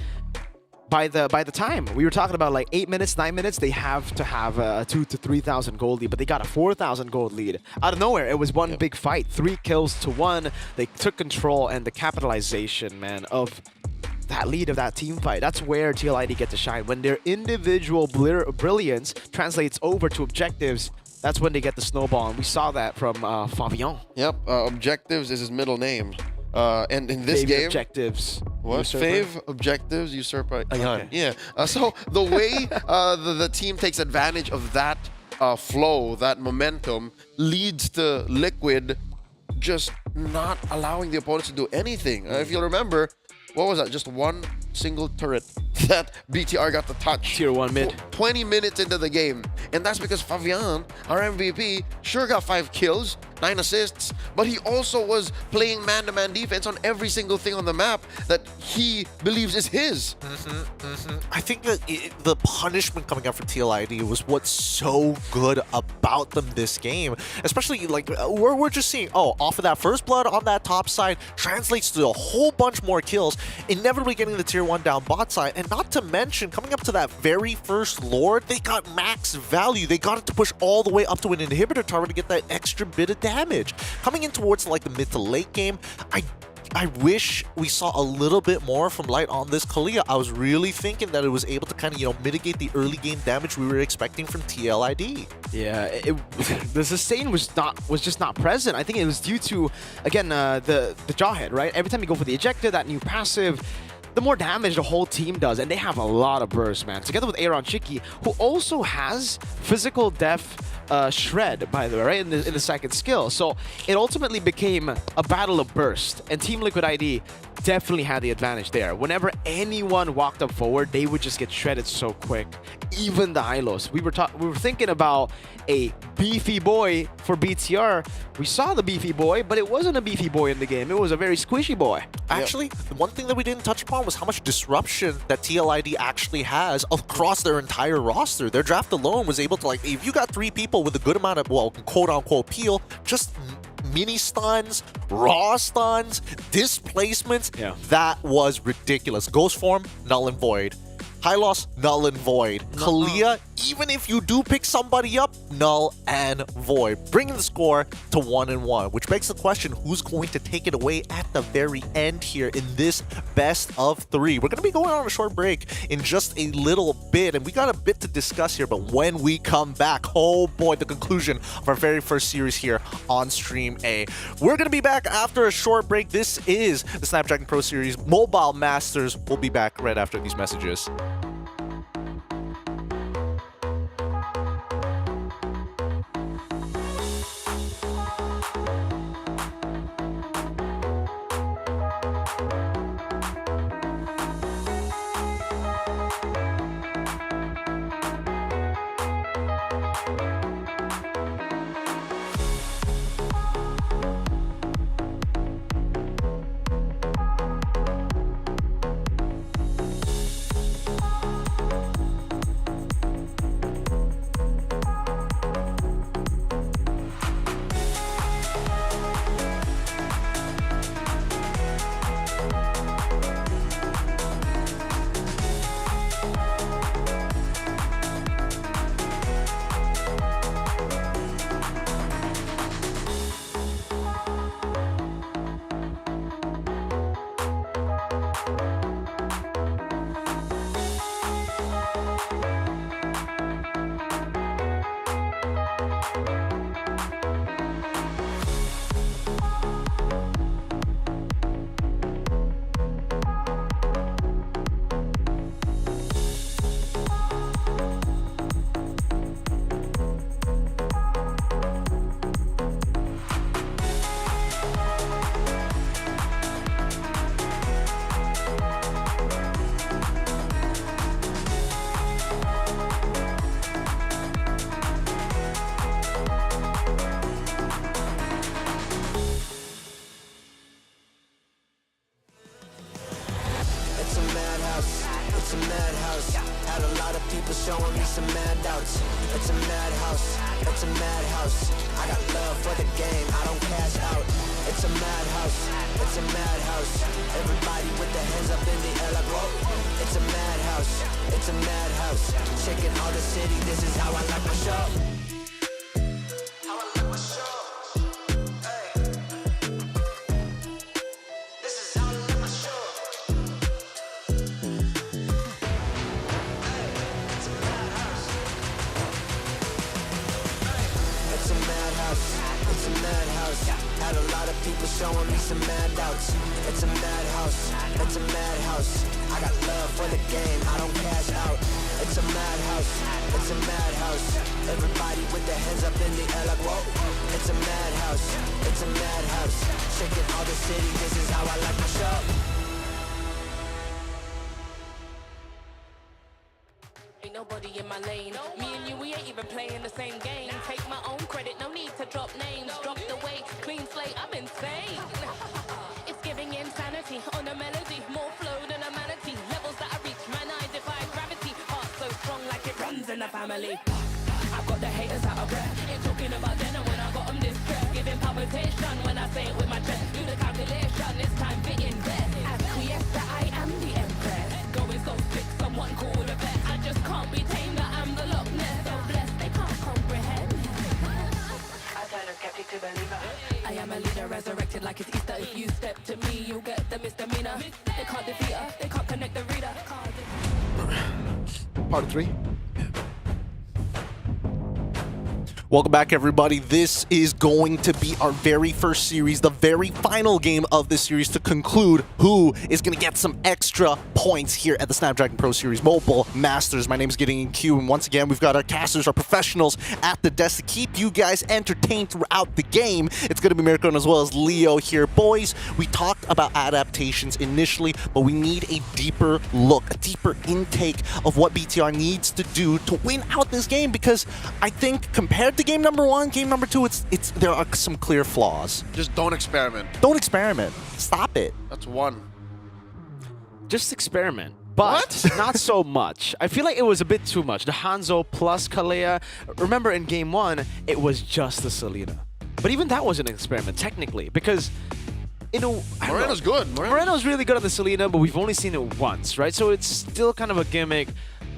the time. We were talking about like 8 minutes, 9 minutes, they have to have a 2,000 to 3,000 gold lead, but they got a 4,000 gold lead. Out of nowhere, it was one big fight. 3 kills to 1. They took control, and the capitalization, man, of that lead of that team fight. That's where TLID get to shine. When their individual brilliance translates over to objectives, that's when they get the snowball, and we saw that from Fabian. Yep, Objectives is his middle name. And in this game, Objectives. What? Usurper? Fave, Objectives, Usurper. Okay. Yeah. So the way the team takes advantage of that flow, that momentum, leads to Liquid just not allowing the opponents to do anything. If you'll remember, what was that? Just one single turret that BTR got to touch. Tier 1 mid. 20 minutes into the game. And that's because Fabian, our MVP, sure got 5 kills, 9 assists, but he also was playing man-to-man defense on every single thing on the map that he believes is his. I think that the punishment coming out for TLID was what's so good about them this game. Especially, like, we're just seeing, off of that first blood on that top side translates to a whole bunch more kills, inevitably getting the tier 1 down bot side, and not to mention, coming up to that very first Lord, they got max value. They got it to push all the way up to an inhibitor tower to get that extra bit of damage. Coming in towards like the mid to late game, I wish we saw a little bit more from Light on this Kalea. I was really thinking that it was able to kind of, mitigate the early game damage we were expecting from TLID. Yeah, the sustain was just not present. I think it was due to, again, the jawhead, right? Every time you go for the ejector, that new passive, the more damage the whole team does, and they have a lot of burst, man. Together with Aaron Chiki, who also has physical def shred, by the way, right, in the second skill. So it ultimately became a battle of burst, and Team Liquid ID definitely had the advantage there. Whenever anyone walked up forward, they would just get shredded so quick. Even the Hylos. We were thinking about a beefy boy for BTR. We saw the beefy boy, but it wasn't a beefy boy in the game. It was a very squishy boy. Actually, the one thing that we didn't touch upon was how much disruption that TLID actually has across their entire roster. Their draft alone was able to, like, if you got 3 people with a good amount of, well, quote-unquote peel, just mini stuns, raw stuns, displacements, that was ridiculous. Ghost form, null and void. High loss, null and void. Kalea, even if you do pick somebody up, null and void, bringing the score to 1-1, which begs the question, who's going to take it away at the very end here in this best of 3? We're going to be going on a short break in just a little bit, and we got a bit to discuss here, but when we come back, oh boy, the conclusion of our very first series here on Stream A. We're going to be back after a short break. This is the Snapdragon Pro Series Mobile Masters. We'll be back right after these messages. It's a madhouse. Had a lot of people showing me some mad doubts. It's a madhouse. It's a madhouse. I got love for the game. I don't cash out. It's a madhouse. It's a madhouse. Everybody with their hands up in the air like whoa. It's a madhouse. It's a madhouse. Shaking all the city. This is how I like my show. Had a lot of people showing me some mad doubts. It's a madhouse, it's a madhouse. I got love for the game, I don't cash out. It's a madhouse, it's a madhouse. Everybody with their hands up in the air like whoa. It's a madhouse, it's a madhouse. Shaking all the city, this is how I like my show. Ain't nobody in my lane. Me and you, we ain't even playing the same game. Take my own credit, no need to drop names. Drop the weight, clean slate, I'm insane. It's giving insanity on a melody. More flow than a manatee. Levels that I reach, man, I defy gravity. Heart so strong like it runs in the family. I've got the haters out of breath. Ain't talking about dinner when I got them distressed. Giving palpitation when I say it with my chest. Do the calculation, this time fit in best. Acquiesce that I am the empress. Going so sick, someone call a vet. I just can't be tamed, that I'm the Loch Ness. So blessed, they can't comprehend. I turn a skeptic to believer. I am a leader, resurrected like it's Easter. If you step to me, you'll get the misdemeanor. They can't defeat her, they can't connect the reader. Part 3. Welcome back, everybody. This is going to be our very first series, the very final game of this series to conclude who is going to get some extra points here at the Snapdragon Pro Series Mobile Masters. My name is Getting in Q, and once again, we've got our casters, our professionals at the desk to keep you guys entertained throughout the game. It's going to be Mirko as well as Leo here. Boys, we talked about adaptations initially, but we need a deeper look, a deeper intake of what BTR needs to do to win out this game, because I think compared to game number 1, game number 2, there are some clear flaws. Just don't experiment. Don't experiment. Stop it. That's one. Just experiment. But not so much. I feel like it was a bit too much. The Hanzo plus Kalea. Remember in game 1, it was just the Selena. But even that was an experiment, technically, because Moreno's good. Moreno's really good on the Selena, but we've only seen it once, right? So it's still kind of a gimmick.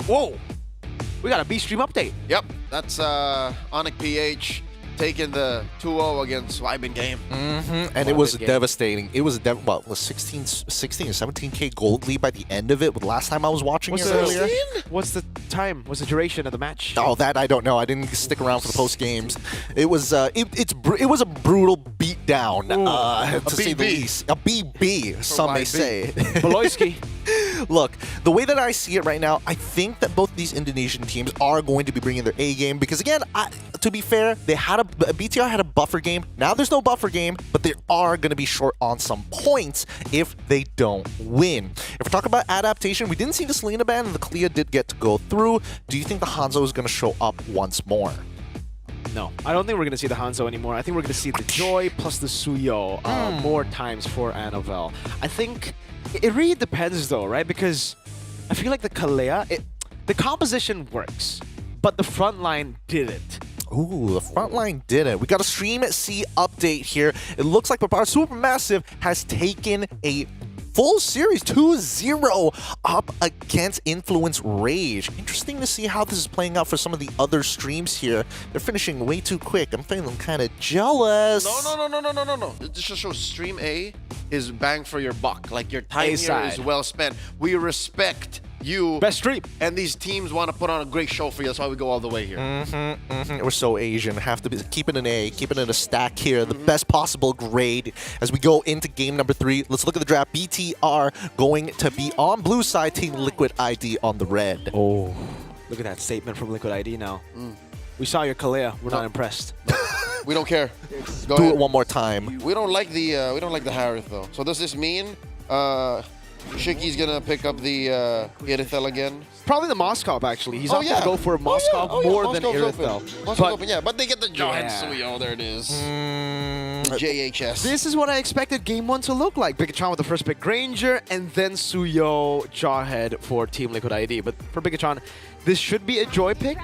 Whoa! We got a B stream update. Yep, that's Onic PH taking the 2-0 against Vibin game. And it was devastating. It was what was 16 or 17K gold lead by the end of it. But last time I was watching it earlier. What's the time? What's the duration of the match? Oh, that I don't know. I didn't stick around for the post games. It was it was a brutal beatdown, to say the least. A BB, some may say. Beloyski. Look, the way that I see it right now, I think that both these Indonesian teams are going to be bringing their A game because, again, to be fair, they had BTR had a buffer game. Now there's no buffer game, but they are going to be short on some points if they don't win. If we're talking about adaptation, we didn't see the Selena ban, and the Clea did get to go through. Do you think the Hanzo is going to show up once more? No, I don't think we're going to see the Hanzo anymore. I think we're going to see the Joy plus the Suyo more times for Annabelle. I think it really depends though, right? Because I feel like the Kalea, the composition works, but the front line didn't. Ooh, the front line didn't. We got a Stream C update here. It looks like Papar Supermassive has taken a full series 2-0 up against Influence Rage. Interesting to see how this is playing out for some of the other streams here. They're finishing way too quick. I'm feeling kind of jealous. No. This just shows Stream A is bang for your buck. Like your time here is well spent. We respect you. Best stream. And these teams want to put on a great show for you. That's why we go all the way here. We're so Asian. Have to be keeping an A, keeping it a stack here. The best possible grade as we go into game number 3. Let's look at the draft. BTR going to be on blue side, Team Liquid ID on the red. Oh, look at that statement from Liquid ID now. We saw your Kalea. We're not impressed. We don't care. Go Do ahead. it one more time. We don't like the Harith though. So does this mean Shiki's gonna pick up the Irithel again? Probably the Moskov actually. He's opting to go for Moskov more than Irithel. Moskov Open, yeah, but they get the Jawhead Suyo. There it is. JHS. This is what I expected Game 1 to look like. Bigatron with the first pick Granger, and then Suyo Jawhead for Team Liquid ID. But for Bigatron, this should be a Joy pick.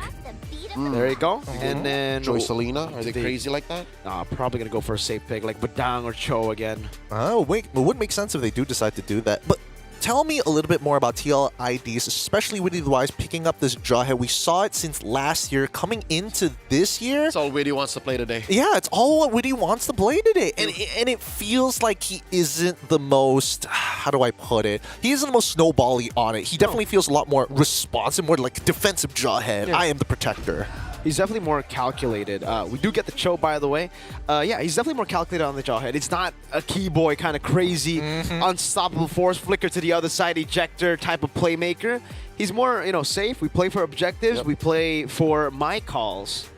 There you go. And then Joy Selena. Are they crazy like that? Probably gonna go for a safe pick like Badang or Cho again. Oh, wait. It would make sense if they do decide to do that. But tell me a little bit more about TL IDs, especially Witty the Wise picking up this Jawhead. We saw it since last year, coming into this year. That's all Witty wants to play today. Yeah, it's all what Witty wants to play today. And it feels like he isn't the most, how do I put it? He isn't the most snowbally on it. He definitely feels a lot more responsive, more like defensive Jawhead. Yeah. I am the protector. He's definitely more calculated. We do get the Cho, by the way. Yeah, he's definitely more calculated on the Jawhead. It's not a key boy kind of crazy, unstoppable force, flicker to the other side, ejector type of playmaker. He's more, safe. We play for objectives. We play for my calls.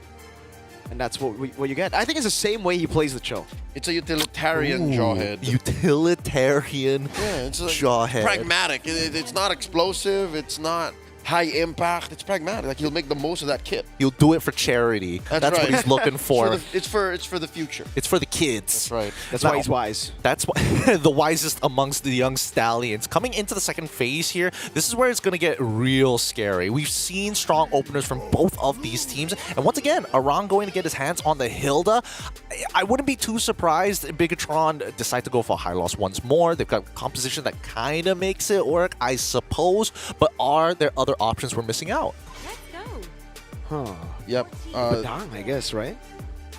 And that's what you get. I think it's the same way he plays the Cho. It's a utilitarian Jawhead. Utilitarian Jawhead. Pragmatic. It's not explosive. It's not high impact. It's pragmatic. Like he'll make the most of that kit. He'll do it for charity. That's right. What he's looking for. It's for the future. It's for the kids. That's right. That's why he's wise. That's why the wisest amongst the young stallions. Coming into the second phase here, this is where it's going to get real scary. We've seen strong openers from both of these teams. And once again, Aran going to get his hands on the Hilda. I wouldn't be too surprised if Bigatron decide to go for high loss once more. They've got composition that kind of makes it work, I suppose. But are there other options we're missing out? Huh. Yep. Badang, I guess, right?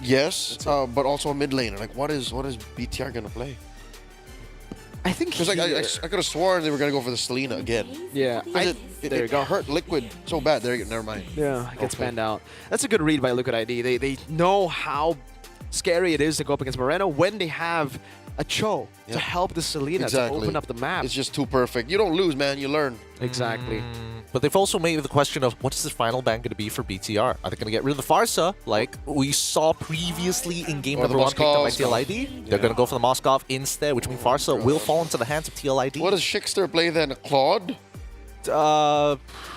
Yes, but also a mid laner. Like, what is BTR gonna play? I think because I could have sworn they were gonna go for the Selena again. Yeah, it hurt Liquid so bad. There, never mind. Yeah, it gets banned out. That's a good read by Liquid ID. They know how scary it is to go up against Moreno when they have a Cho to help the Selena to open up the map. It's just too perfect. You don't lose, man. You learn. Exactly. But they've also made the question of what is the final ban going to be for BTR? Are they going to get rid of the Farsa like we saw previously in game number 1 picked up by TLID? They're going to go for the Moskov instead, which means Farsa will fall into the hands of TLID. What does Shikster play then? Claude?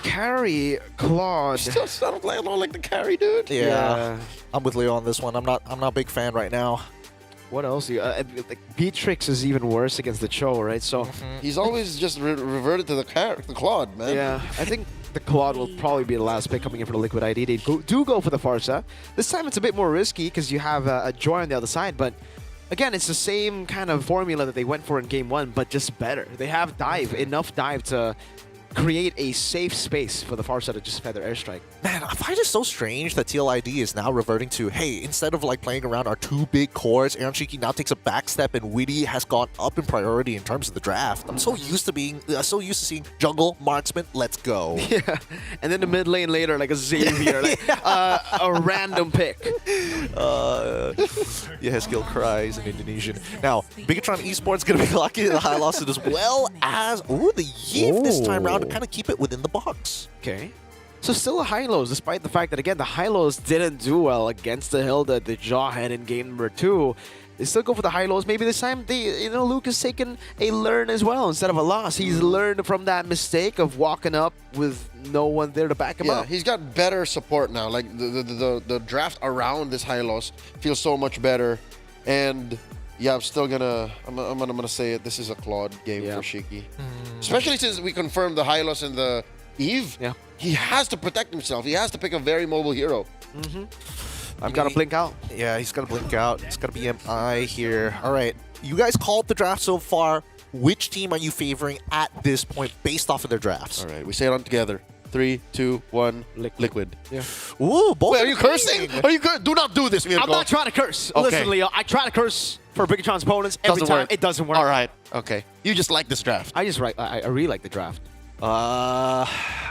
Carry Claude. Still sounds like the carry, dude. Yeah. I'm with Leo on this one. I'm not a big fan right now. What else? Like Beatrix is even worse against the Cho, right? So he's always just reverted to the Claude, man. Yeah, I think the Claude will probably be the last pick coming in for the Liquid ID. They do go for the Farsa. This time it's a bit more risky because you have a Joy on the other side, but again, it's the same kind of formula that they went for in game 1, but just better. They have dive, enough dive to create a safe space for the far side to just feather airstrike. Man, I find it so strange that TLID is now reverting to, hey, instead of like playing around our two big cores, Aaron Shiki now takes a back step and Witty has gone up in priority in terms of the draft. I'm so used to seeing jungle, marksman, let's go. Yeah, and then the mid lane later, like a Xavier, like a random pick. Yeah, his skill cries in Indonesian. Now, Bigatron Esports gonna be lucky at the high losses as well as the Yiv this time around to kind of keep it within the box. Okay. So still a high-lows, despite the fact that, again, the high-lows didn't do well against the Hilda, the Jawhead in game number 2. They still go for the high-lows. Maybe this time, Luke has taken a learn as well instead of a loss. He's learned from that mistake of walking up with no one there to back him up. He's got better support now. Like, the draft around this high-lows feels so much better. And... yeah, I'm gonna say it. This is a clawed game for Shiki, especially since we confirmed the Hylos and the Eve. Yeah, he has to protect himself. He has to pick a very mobile hero. I've got to blink out. Yeah, he's got to blink out. It's got to be MI here. All right, you guys called the draft so far. Which team are you favoring at this point, based off of their drafts? All right, we say it on together. 3, 2, 1. Liquid. Yeah. Ooh, both. Wait, are you cursing? Are you good? Do not do this, Mirko. I'm not trying to curse. Okay. Listen, Leo, I try to curse for Bigatron's opponents every time. It doesn't work. All right. Okay. You just like this draft. I really like the draft.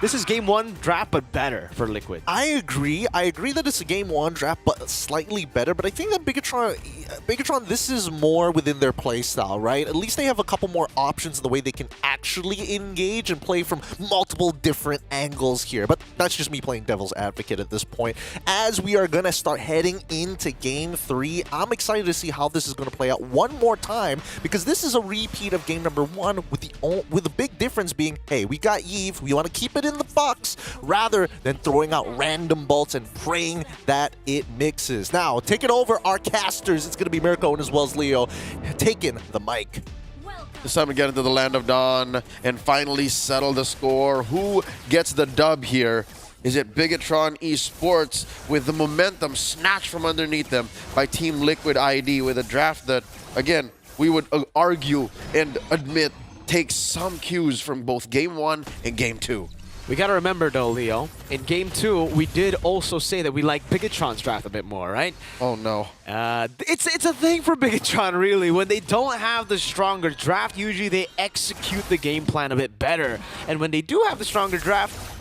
This is game 1 draft, but better for Liquid. I agree. I agree that it's a game 1 draft, but slightly better. But I think that Bigatron, this is more within their play style, right? At least they have a couple more options in the way they can actually engage and play from multiple different angles here. But that's just me playing devil's advocate at this point. As we are going to start heading into game 3, I'm excited to see how this is going to play out one more time, because this is a repeat of game number 1 with the big difference being, hey, we got Eve, we want to keep it in the box rather than throwing out random bolts and praying that it mixes. Now, taking over our casters, it's going to be Mirko and as well as Leo taking the mic. It's time to get into the Land of Dawn and finally settle the score. Who gets the dub here? Is it Bigatron Esports with the momentum snatched from underneath them by Team Liquid ID with a draft that, again, we would argue and admit takes some cues from both Game 1 and Game 2. We gotta remember though, Leo, in Game 2, we did also say that we like Bigatron's draft a bit more, right? Oh no. It's a thing for Bigatron, really. When they don't have the stronger draft, usually they execute the game plan a bit better. And when they do have the stronger draft,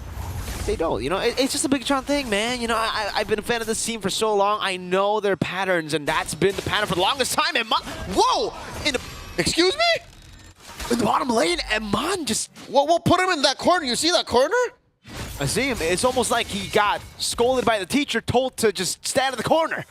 they don't. You know, it's just a Bigatron thing, man. You know, I've been a fan of this team for so long. I know their patterns, and that's been the pattern for the longest time. And whoa! Excuse me? In the bottom lane, Eman just... Well, put him in that corner. You see that corner? I see him. It's almost like he got scolded by the teacher, told to just stand in the corner.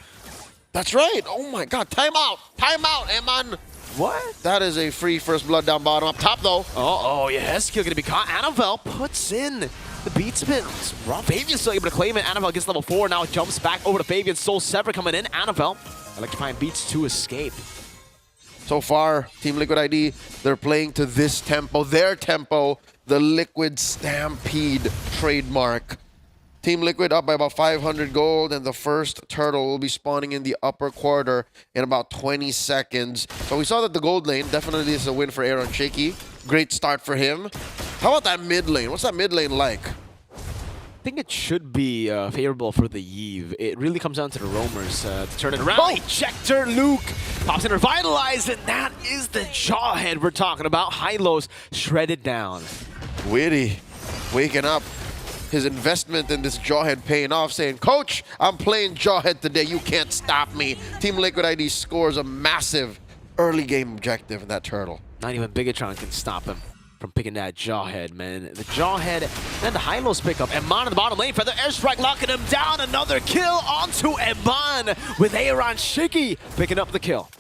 That's right. Oh my god. Time out. Time out, Eman. What? That is a free first blood down bottom. Up top, though. Oh, yes. Kill going to be caught. Annabelle puts in the beats a bit. It's rough. Fabian's still able to claim it. Annabelle gets level 4. Now it jumps back over to Fabian. Soul Sever coming in. Annabelle electrifying beats to escape. So far, Team Liquid ID, they're playing to this tempo, their tempo, the Liquid Stampede trademark. Team Liquid up by about 500 gold, and the first turtle will be spawning in the upper quarter in about 20 seconds. So we saw that the gold lane definitely is a win for Aaron Shaky. Great start for him. How about that mid lane? What's that mid lane like? I think it should be favorable for the Eve. It really comes down to the roamers to turn it around. Ejector Luke pops in Revitalize, and that is the Jawhead we're talking about. High-lows shredded down. Witty waking up. His investment in this Jawhead paying off, saying, Coach, I'm playing Jawhead today. You can't stop me. Team Liquid ID scores a massive early game objective in that turtle. Not even Bigatron can stop him from picking that Jawhead, man. The Jawhead and the high-lows pick up. Eman in the bottom lane for the airstrike, locking him down. Another kill onto Eman with Aaron Shiki picking up the kill.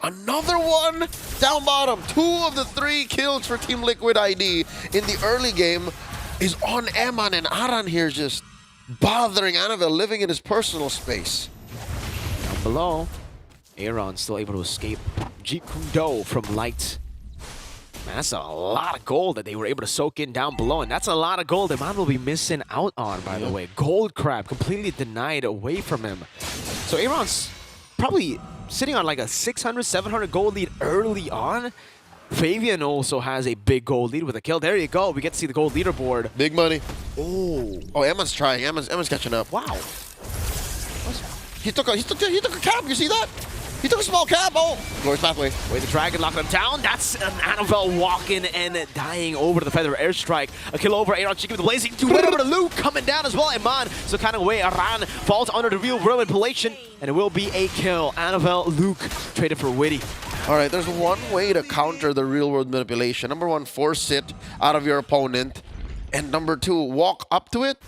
Another one down bottom. 2 of the 3 kills for Team Liquid ID in the early game is on Eman, and Aran here just bothering Annabelle, living in his personal space. Down below, Aaron still able to escape Jeet Kune Do from Light. Man, that's a lot of gold that they were able to soak in down below, and that's a lot of gold Eman will be missing out on, by the way. Gold Crab completely denied away from him. So Aaron's probably sitting on like a 600, 700 gold lead early on. Fabian also has a big gold lead with a kill. There you go. We get to see the gold leaderboard. Big money. Oh. Oh, Emma's trying. Emma's catching up. Wow. He took a cap. You see that? He took a small cap. Oh, Glorious Pathway. Wait, the Dragon locked him down. That's an Annabelle walking and dying over the Feather Airstrike. A kill over Aaron Chicky with the Blazing. Two over to Luke coming down as well. Iman, so kind of way Aran falls under the real world manipulation, and it will be a kill. Annabelle, Luke traded for Witty. All right, there's one way to counter the real world manipulation. Number one, force it out of your opponent. And number two, walk up to it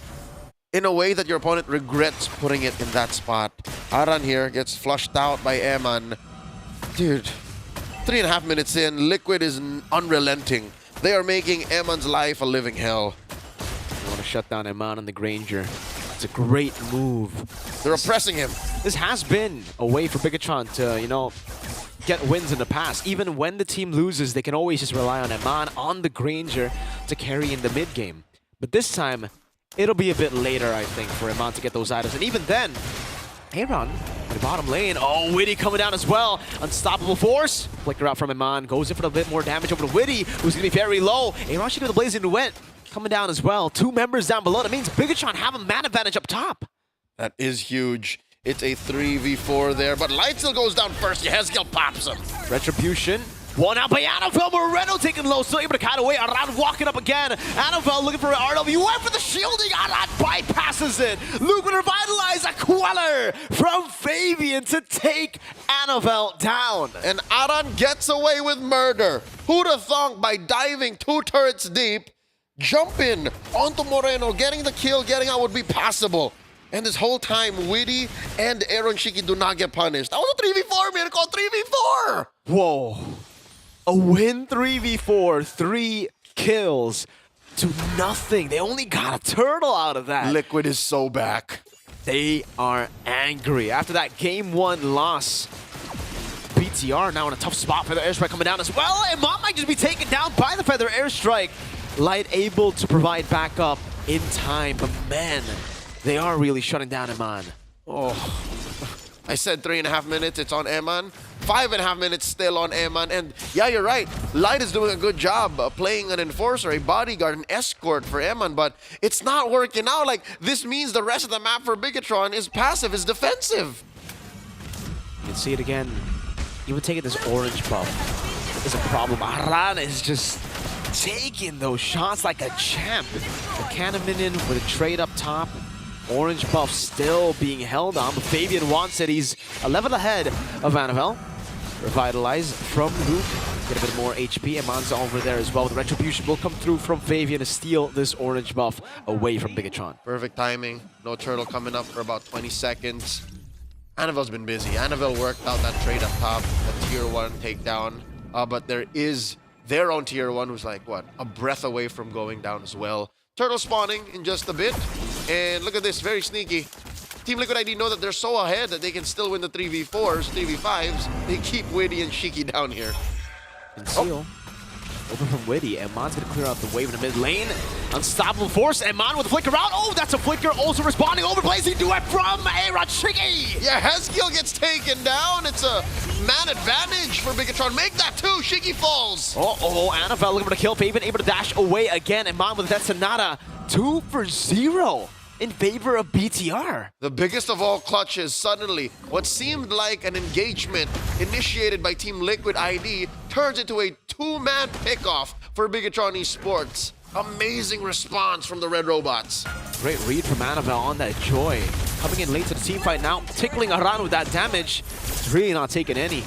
in a way that your opponent regrets putting it in that spot. Aran here gets flushed out by Eman. Dude, 3.5 minutes in, Liquid is unrelenting. They are making Eman's life a living hell. They want to shut down Eman on the Granger. It's a great move. They're oppressing him. This has been a way for Bigatron to, you know, get wins in the past. Even when the team loses, they can always just rely on Eman, on the Granger, to carry in the mid game. But this time, it'll be a bit later, I think, for Eman to get those items. And even then, Aaron in the bottom lane. Oh, Witty coming down as well. Unstoppable force. Flicker out from Eman. Goes in for a bit more damage over to Witty, who's going to be very low. Aaron should do the Blazing Duet coming down as well. 2 members down below. That means Bigatron have a man advantage up top. That is huge. It's a 3v4 there, but Light still goes down first. Yehezkiel pops him. Retribution. One out by Annabelle. Moreno taking low, still able to cut away. Aran walking up again. Annabelle looking for an RW. Went for the shielding. Aran bypasses it. Luke will revitalize a Queller from Fabian to take Annabelle down. And Aran gets away with murder. Who'd have thunk by diving 2 turrets deep, jumping onto Moreno, getting the kill, getting out would be possible. And this whole time, Witty and Aaron Shiki do not get punished. That was a 3v4, man. Called 3v4. Whoa. A win 3v4, 3 kills to nothing. They only got a turtle out of that. Liquid is so back. They are angry. After that game 1 loss, BTR now in a tough spot. Feather Airstrike coming down as well. And Mom might just be taken down by the Feather Airstrike. Light able to provide backup in time, but man, they are really shutting down Eman. Oh, I said 3.5 minutes, it's on Eman. 5.5 minutes still on Eman. And yeah, you're right. Light is doing a good job playing an enforcer, a bodyguard, an escort for Eman, but it's not working out. Like, this means the rest of the map for Bigatron is passive, is defensive. You can see it again. Even taking this orange buff is a problem. Aran is just taking those shots like a champ. The cannon minion with a trade up top. Orange buff still being held on, but Fabian wants it. He's a level ahead of Annabelle. Revitalize from Luke. Get a bit more HP. Eman's over there as well. The retribution will come through from Fabian to steal this orange buff away from Bigatron. Perfect timing. No turtle coming up for about 20 seconds. Annabelle's been busy. Annabelle worked out that trade up top, a tier 1 takedown. But there is their own tier 1 who's like, what, a breath away from going down as well. Turtle spawning in just a bit. And look at this, very sneaky. Team Liquid ID know that they're so ahead that they can still win the 3v4s, 3v5s. They keep Witty and Shiki down here. Conceal. Over from Witty. Eman's going to clear out the wave in the mid lane. Unstoppable force. Eman with a flicker out. Oh, that's a flicker. Also responding. Over Blazing Duet from Shiki. Yeah, Yehezkiel gets taken down. It's a man advantage for Bigatron. Make that too. Shiki falls. Oh, Annabelle looking for the kill. Fabian able to dash away again. Eman with that Sonata. 2 for 0 in favor of BTR. The biggest of all clutches, suddenly, what seemed like an engagement initiated by Team Liquid ID turns into a 2-man pickoff for Bigatron Esports. Amazing response from the Red Robots. Great read from Annabelle on that Joy. Coming in late to the team fight now, tickling Aran with that damage. It's really not taking any.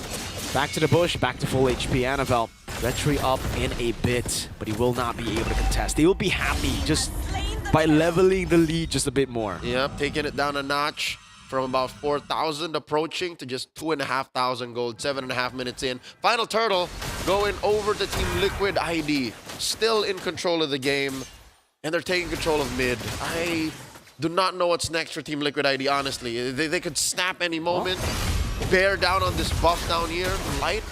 Back to the bush, back to full HP. Annabelle, retry up in a bit, but he will not be able to contest. They will be happy just by leveling the lead just a bit more. Yep, taking it down a notch from about 4,000 approaching to just 2,500 gold, 7.5 minutes in. Final turtle going over to Team Liquid ID. Still in control of the game, and they're taking control of mid. I do not know what's next for Team Liquid ID, honestly. They could snap any moment. Bear down on this buff down here. Light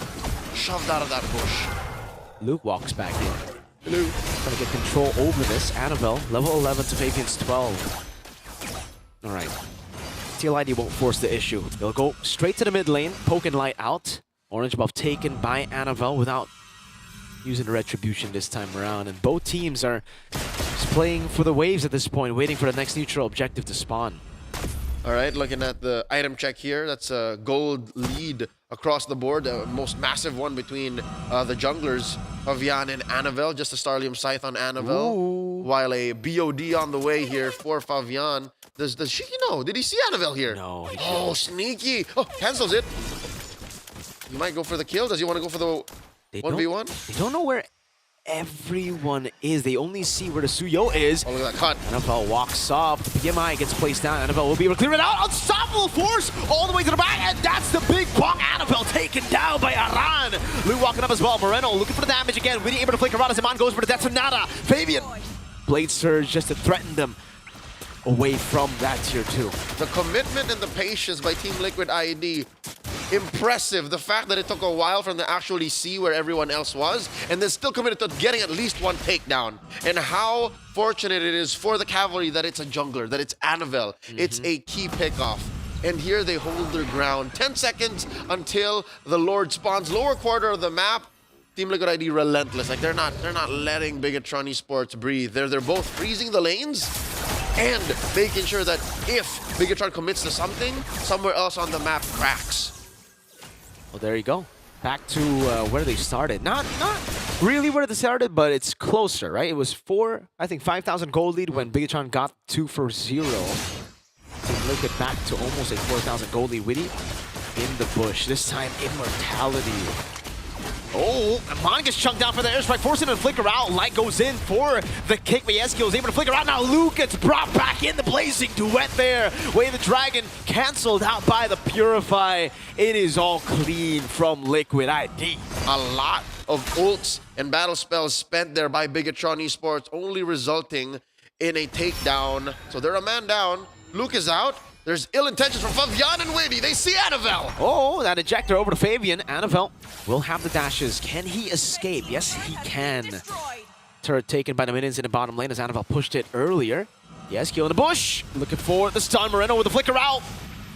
shoved out of that bush. Luke walks back in. Luke trying to get control over this. Annabelle, level 11 to Fabian's 12. All right. TLID won't force the issue. They'll go straight to the mid lane, poking Light out. Orange buff taken by Annabelle without using Retribution this time around. And both teams are just playing for the waves at this point, waiting for the next neutral objective to spawn. All right, looking at the item check here, that's a gold lead across the board, the most massive one between the junglers, Favian and Annabelle, just a Starlium Scythe on Annabelle, while a BOD on the way here for Favian. Does Shiki know? Did he see Annabelle here? No. Oh, sneaky. Oh, cancels it. He might go for the kill. Does he want to go for the 1v1? They don't know where everyone is. They only see where the Suyo is. Oh, look at that cut. Annabelle walks up. The PMI gets placed down. Annabelle will be able to clear it out. Unstoppable force all the way to the back. And that's the big pong. Annabelle taken down by Aran. Lu walking up as well. Moreno looking for the damage again. Really able to flicker out as Iman goes for the Detonata. Fabian. Blade Surge just to threaten them away from that tier 2. The commitment and the patience by Team Liquid ID. Impressive. The fact that it took a while for them to actually see where everyone else was, and they're still committed to getting at least one takedown. And how fortunate it is for the Cavalry that it's a jungler, that it's Annabelle. It's a key pickoff. And here they hold their ground. 10 seconds until the Lord spawns. Lower quarter of the map. Team Liquid ID relentless. Like they're not letting Bigatron Esports breathe. They're both freezing the lanes and making sure that if Bigatron commits to something, somewhere else on the map cracks. Well, there you go. Back to where they started. Not really where they started, but it's closer, right? It was 5,000 gold lead when Bigatron got 2 for 0. Team Liquid back to almost a 4,000 gold lead. Witty in the bush. This time, Immortality. Oh, Amon gets chunked down for the airstrike, forcing him to flicker out. Light goes in for the kick, but Yeskiel is able to flicker out. Now Luke gets brought back in, the blazing duet there. Way the Dragon canceled out by the Purify. It is all clean from Liquid ID. A lot of ults and battle spells spent there by Bigatron Esports, only resulting in a takedown. So they're a man down. Luke is out. There's ill intentions from Favian and Witty. They see Annabelle. Oh, that ejector over to Fabian. Annabelle will have the dashes. Can he escape? Yes, he can. Turret taken by the minions in the bottom lane as Annabelle pushed it earlier. Yeskiel in the bush. Looking for the stun. Moreno with the flicker out.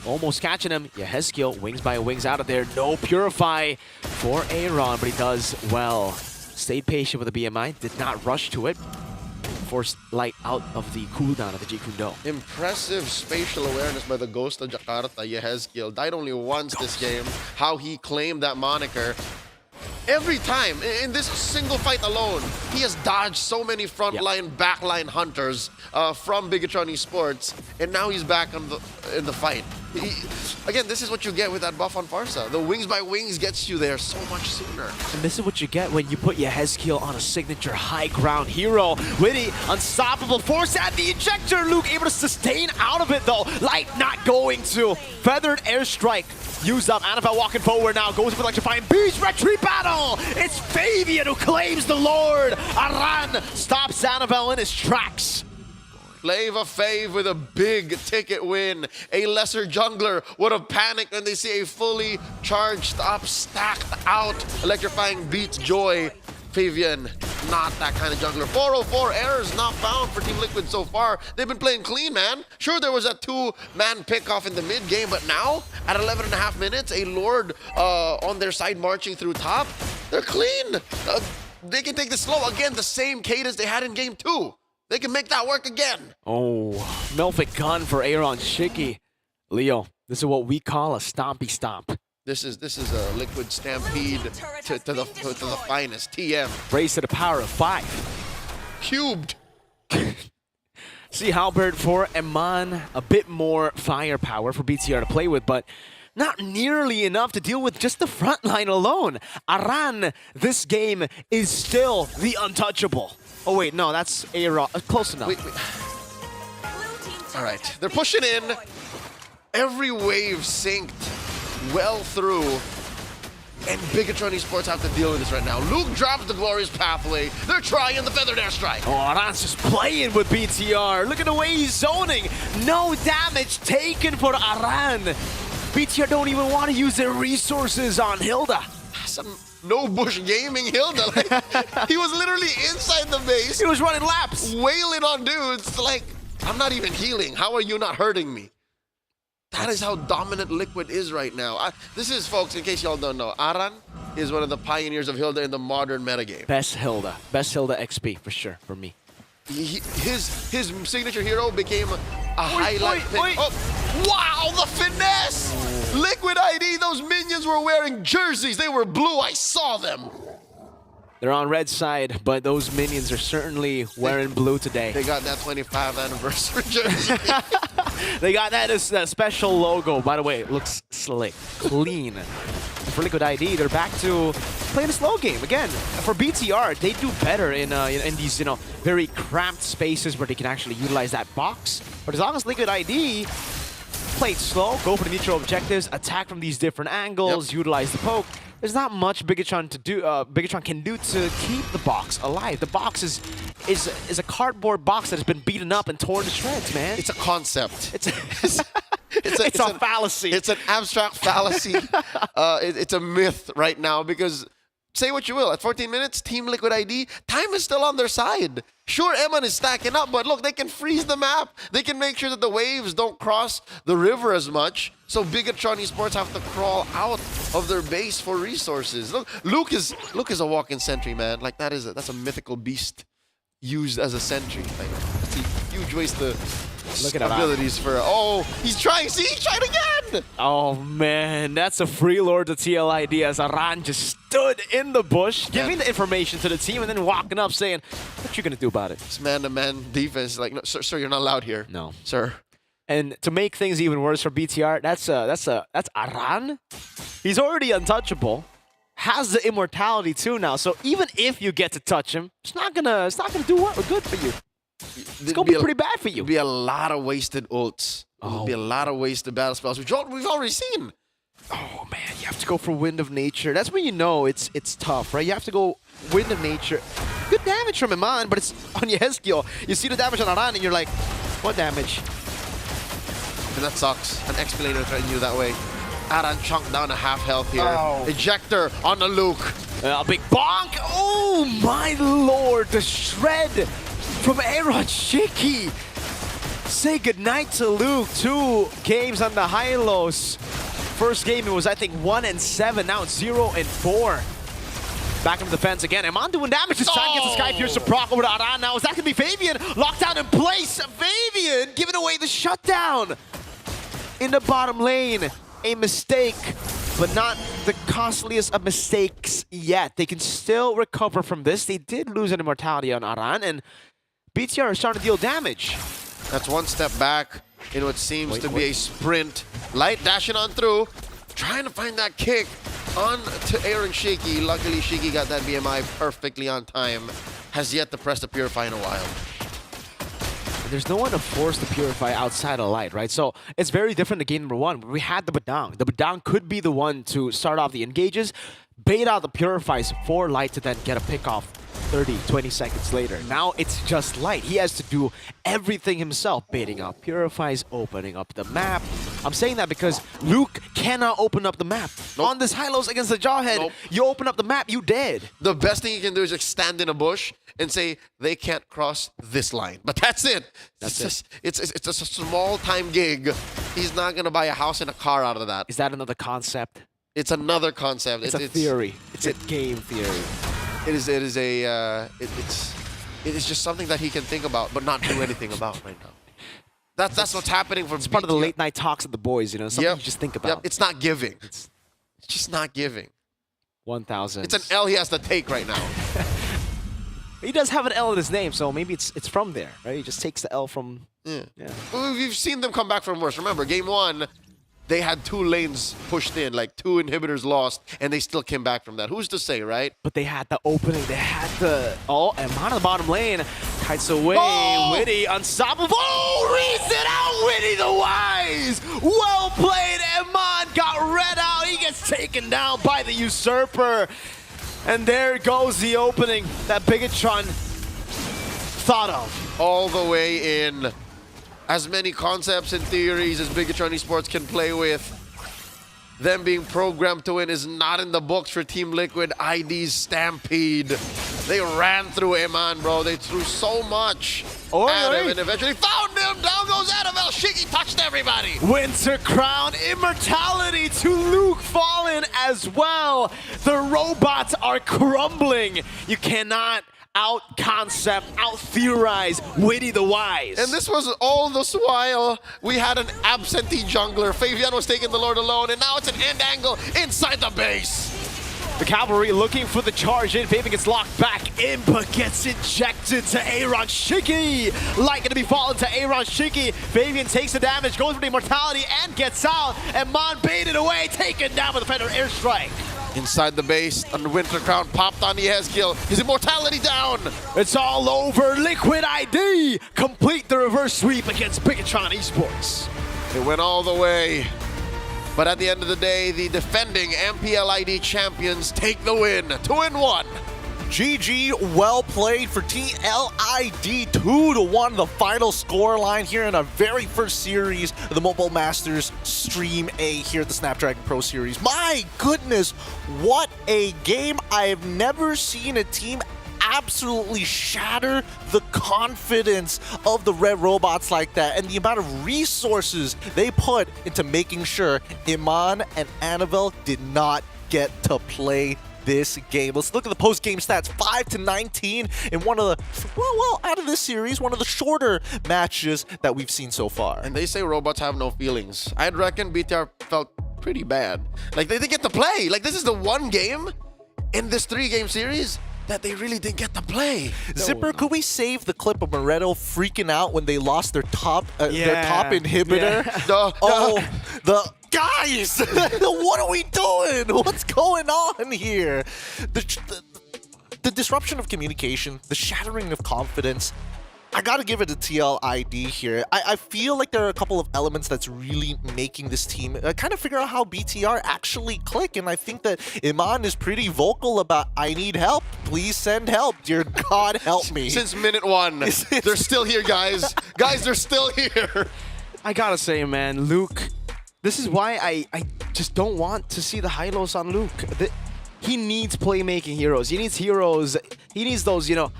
Almost catching him. Yeskiel wings by wings out of there. No Purify for Aaron, but he does well. Stayed patient with the BMI. Did not rush to it. Forced Light out of the cooldown of the Jikundo. Impressive spatial awareness by the Ghost of Jakarta, Yehezkiel. Died only once this game. How he claimed that moniker. Every time, in this single fight alone, he has dodged so many frontline, backline hunters from Bigatron Esports, and now he's back in the fight. Again, this is what you get with that buff on Farsa. The wings by wings gets you there so much sooner. And this is what you get when you put Yehezkiel on a signature high ground hero. Witty, unstoppable force at the ejector. Luke able to sustain out of it though. Light not going to. Feathered airstrike. Used up. Annabelle walking forward now. Goes for electrifying beast. Retreat battle. It's Fabian who claims the Lord. Aran stops Annabelle in his tracks. Flava Fave with a big ticket win. A lesser jungler would have panicked when they see a fully charged up, stacked out electrifying beats Joy. Fabian, not that kind of jungler. 404 errors not found for Team Liquid so far. They've been playing clean, man. Sure, there was a 2-man pickoff in the mid game, but now at 11.5 minutes, a Lord on their side marching through top. They're clean. They can take this slow. Again, the same cadence they had in game 2. They can make that work again. Oh, Melfic gun for Aaron Shiki. Leo, this is what we call a stompy stomp. This is a Liquid stampede to the finest. TM. Race to the power of 5. Cubed. See Halberd for Eman. A bit more firepower for BTR to play with, but not nearly enough to deal with just the front line alone. Aran, this game is still the untouchable. Oh wait, no, that's Aaron. Close enough. Wait. All right, they're pushing in. Every wave synced well through, and Bigatron Esports have to deal with this right now. Luke drops the glorious pathway. They're trying the feathered airstrike. Oh, Aran's just playing with BTR. Look at the way he's zoning. No damage taken for Aran. BTR don't even want to use their resources on Hilda. Some no bush gaming Hilda. Like, he was literally inside the base. He was running laps. Wailing on dudes. Like, I'm not even healing. How are you not hurting me? That is how dominant Liquid is right now. This is, folks, in case y'all don't know, Aran is one of the pioneers of Hilda in the modern metagame. Best Hilda XP for sure for me. His signature hero became a highlight pick. Oh, wow, the finesse! Liquid ID, those minions were wearing jerseys. They were blue. I saw them. They're on red side, but those minions are certainly wearing blue today. They got that 25th anniversary jersey. They got that as a special logo. By the way, it looks slick, clean. For Liquid ID, they're back to playing a slow game again. For BTR, they do better in these very cramped spaces where they can actually utilize that box. But as long as Liquid ID play it slow, go for the neutral objectives, attack from these different angles, utilize the poke, there's not much Bigatron can do to keep the box alive. The box is a cardboard box that has been beaten up and torn to shreds, man. It's a concept. It's a fallacy. It's an abstract fallacy. It's a myth right now because, say what you will, at 14 minutes, Team Liquid ID, time is still on their side. Sure, Eman is stacking up, but look, they can freeze the map. They can make sure that the waves don't cross the river as much. So Bigatron esports have to crawl out of their base for resources. Look, Luke is a walk-in sentry, man. Like that's a mythical beast used as a sentry. Like that's a huge waste of abilities for. Oh, he's trying. See, he tried again. Oh man, that's a free lord to TLID as Aran just stood in the bush, giving the information to the team, and then walking up saying, "What you gonna do about it?" It's man-to-man defense. Like, no, sir, you're not allowed here. No, sir. And to make things even worse for BTR, that's Aran. He's already untouchable. Has the immortality too now. So even if you get to touch him, it's not gonna do good for you. It's gonna be pretty bad for you. There'll be a lot of wasted ults. There'll be a lot of wasted battle spells, which we've already seen. Oh man, you have to go for Wind of Nature. That's when you know it's tough, right? You have to go Wind of Nature. Good damage from Iman, but it's on Yehezkiel. You see the damage on Aran and you're like, what damage? And that sucks. An XP laner threatened you that way. Aran chunked down a half health here. Oh. Ejector on the Luke. A big bonk. Oh my lord, the shred from Aaron Shiki. Say goodnight to Luke. 2 games on the Hylos. First game it was I think 1-7. Now it's 0-4. Back in the defense again. Eman doing damage this time. Gets the Sky Pierce to proc over to Aran. Now is that gonna be Fabian? Locked down in place. Fabian giving away the shutdown in the bottom lane. A mistake, but not the costliest of mistakes yet. They can still recover from this. They did lose an immortality on Aran, and BTR is starting to deal damage. That's one step back in what seems to be a sprint. Light dashing on through, trying to find that kick on to Aaron Shiki. Luckily, Shiki got that BMI perfectly on time. Has yet to press the Purify in a while. There's no one to force the Purify outside of Light, right? So it's very different to game number 1. We had the Badang. The Badang could be the one to start off the engages, bait out the Purifies for Light to then get a pick off 30, 20 seconds later. Now it's just Light. He has to do everything himself, baiting out Purifies, opening up the map. I'm saying that because Luke cannot open up the map. On this Hylos against the Jawhead, you open up the map, you dead. The best thing you can do is just stand in a bush and say, they can't cross this line. But that's it. It's a small time gig. He's not going to buy a house and a car out of that. Is that another concept? It's another concept. It's a theory. It's a game theory. It is just something that he can think about, but not do anything about right now. That's what's happening for. It's part of the late night talks of the boys, you know. Something you just think about. Yep. It's not giving. It's just not giving. 1,000. It's an L he has to take right now. He does have an L in his name, so maybe it's from there, right? He just takes the L from. Yeah. Well, we've seen them come back from worse. Remember, game 1. They had 2 lanes pushed in, like 2 inhibitors lost, and they still came back from that. Who's to say, right? But they had the opening. They had the... Oh, Eman on the bottom lane. Kites away. Oh! Witty, unstoppable. Oh, reads it out. Witty the Wise. Well played. Eman got read out. He gets taken down by the Usurper. And there goes the opening that Bigatron thought of. All the way in. As many concepts and theories as Bigatron Esports can play with, them being programmed to win is not in the books for Team Liquid ID's Stampede. They ran through Eman, bro. They threw so much at him and eventually found him. Down goes Annabelle. Shiki touched everybody. Winter Crown immortality to Luke fallen as well. The robots are crumbling. You cannot out-concept, out-theorize Witty the Wise. And this was all this while we had an absentee jungler. Fabian was taking the Lord alone, and now it's an end angle inside the base. The Cavalry looking for the charge in. Fabian gets locked back in, but gets ejected to Aaron Shiki. Like it to be fallen to Aaron Shiki. Fabian takes the damage, goes for the immortality, and gets out. And Mon baited away, taken down with the Fender airstrike. Inside the base, and the Winter Crown popped on the Hezkill. His immortality down. It's all over. Liquid ID complete the reverse sweep against Bigatron Esports. It went all the way. But at the end of the day, the defending MPLID champions take the win. 2-1. GG, well played for TLID. 2-1, the final scoreline here in our very first series of the Mobile Masters Stream A here at the Snapdragon Pro Series. My goodness, what a game. I have never seen a team absolutely shatter the confidence of the Red Robots like that, and the amount of resources they put into making sure Iman and Annabelle did not get to play this game. Let's look at the post-game stats. 5-19 in one of the, well, out of this series, one of the shorter matches that we've seen so far. And they say robots have no feelings. I'd reckon BTR felt pretty bad. Like, they didn't get to play. Like, this is the one game in this 3-game series that they really didn't get to play. Zipper, could we save the clip of Moretto freaking out when they lost their top inhibitor? Yeah. Guys, what are we doing? What's going on here? The disruption of communication, the shattering of confidence. I gotta give it a TLID here. I feel like there are a couple of elements that's really making this team kind of figure out how BTR actually click, and I think that Iman is pretty vocal about, I need help. Please send help. Dear God, help me. Since minute one. They're still here, guys. Guys, they're still here. I gotta say, man, Luke, this is why I just don't want to see the high-lows on Luke. He needs playmaking heroes. He needs heroes. He needs those, you know,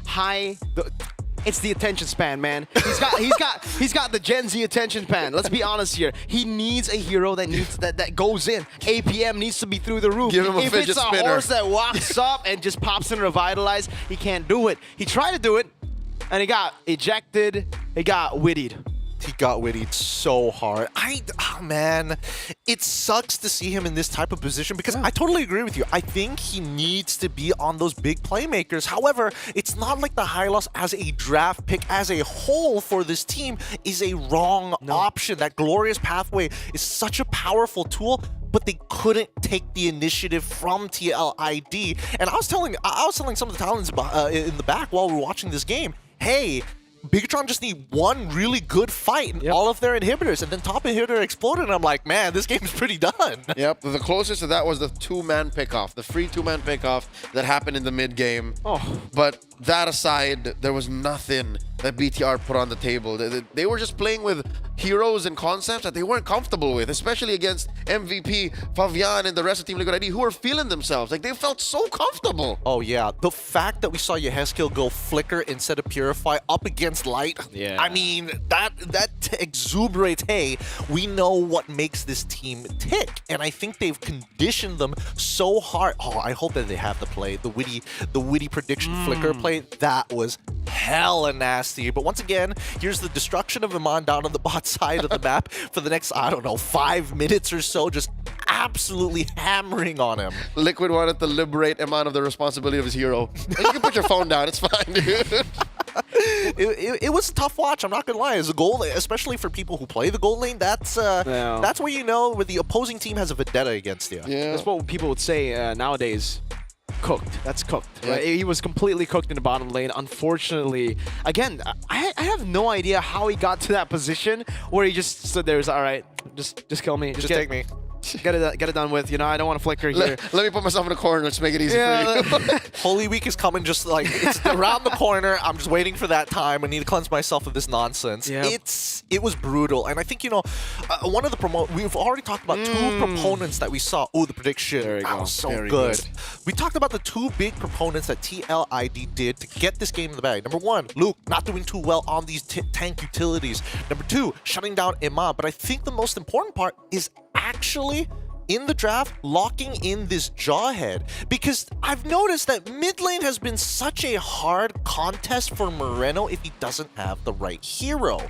it's the attention span, man. He's got the Gen Z attention span. Let's be honest here. He needs a hero that goes in. APM needs to be through the roof. Give him a if fidget it's a spinner. horse that walks up and just pops in Revitalize, he can't do it. He tried to do it, and he got ejected. He got wittied. He got wittied so hard. Man, it sucks to see him in this type of position because I totally agree with you. I think he needs to be on those big playmakers. However, it's not like the Hylos as a draft pick as a whole for this team is a wrong option. That Glorious Pathway is such a powerful tool, but they couldn't take the initiative from TLID. And I was telling some of the talents in the back while we were watching this game, hey, Bigatron just need one really good fight in all of their inhibitors, and then top inhibitor exploded, and I'm like, man, this game's pretty done. Yep, the closest to that was the 2-man pickoff, the free 2-man pickoff that happened in the mid-game. Oh. But that aside, there was nothing that BTR put on the table. They were just playing with heroes and concepts that they weren't comfortable with, especially against MVP, Favian, and the rest of Team Liquid ID, who were feeling themselves. Like, they felt so comfortable. Oh, yeah. The fact that we saw Yehezkiel go Flicker instead of Purify up against Light, I mean, that exuberates, hey, we know what makes this team tick. And I think they've conditioned them so hard. Oh, I hope that they have the play. The witty prediction Flicker play, that was hella nasty. But once again, here's the destruction of Iman down on the bot side of the map for the next, I don't know, 5 minutes or so, just absolutely hammering on him. Liquid wanted to liberate Iman of the responsibility of his hero. And you can put your phone down, it's fine, dude. It was a tough watch, I'm not gonna lie. As a goal, especially for people who play the gold lane, that's where you know where the opposing team has a vendetta against you. Yeah. That's what people would say nowadays. Cooked. That's cooked. Yeah. Right? He was completely cooked in the bottom lane. Unfortunately, again, I have no idea how he got to that position where he just stood there. All right, just kill me. Just take me. Get it done with. You know, I don't want to flicker here. Let me put myself in a corner. Let's make it easy for you. Holy Week is coming, just like it's around the corner. I'm just waiting for that time. I need to cleanse myself of this nonsense. Yep. It was brutal, and I think one of the we've already talked about 2 proponents that we saw. Oh, the prediction that was so good. We talked about the 2 big proponents that TLID did to get this game in the bag. Number 1, Luke not doing too well on these tank utilities. Number 2, shutting down Iman. But I think the most important part is actually in the draft locking in this Jawhead, because I've noticed that mid lane has been such a hard contest for Moreno if he doesn't have the right hero.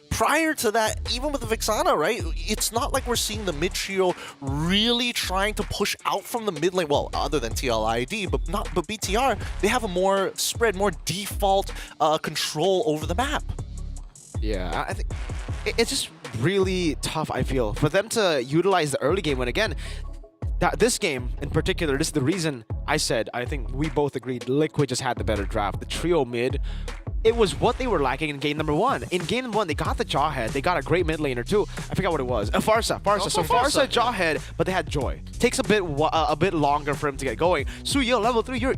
Prior to that, even with Vixana, right, it's not like we're seeing the mid trio really trying to push out from the mid lane. Well, other than TLID, but BTR, they have a more spread, more default control over the map. Yeah, I think it's just really tough, I feel, for them to utilize the early game when, again, this game in particular, this is the reason I said, I think we both agreed Liquid just had the better draft. The trio mid, it was what they were lacking in game number 1. In game number 1, they got the Jawhead, they got a great mid laner too. I forgot what it was. Pharsa. So Pharsa, Jawhead, but they had Joy. Takes a bit longer for him to get going. Suyo, level 3, you're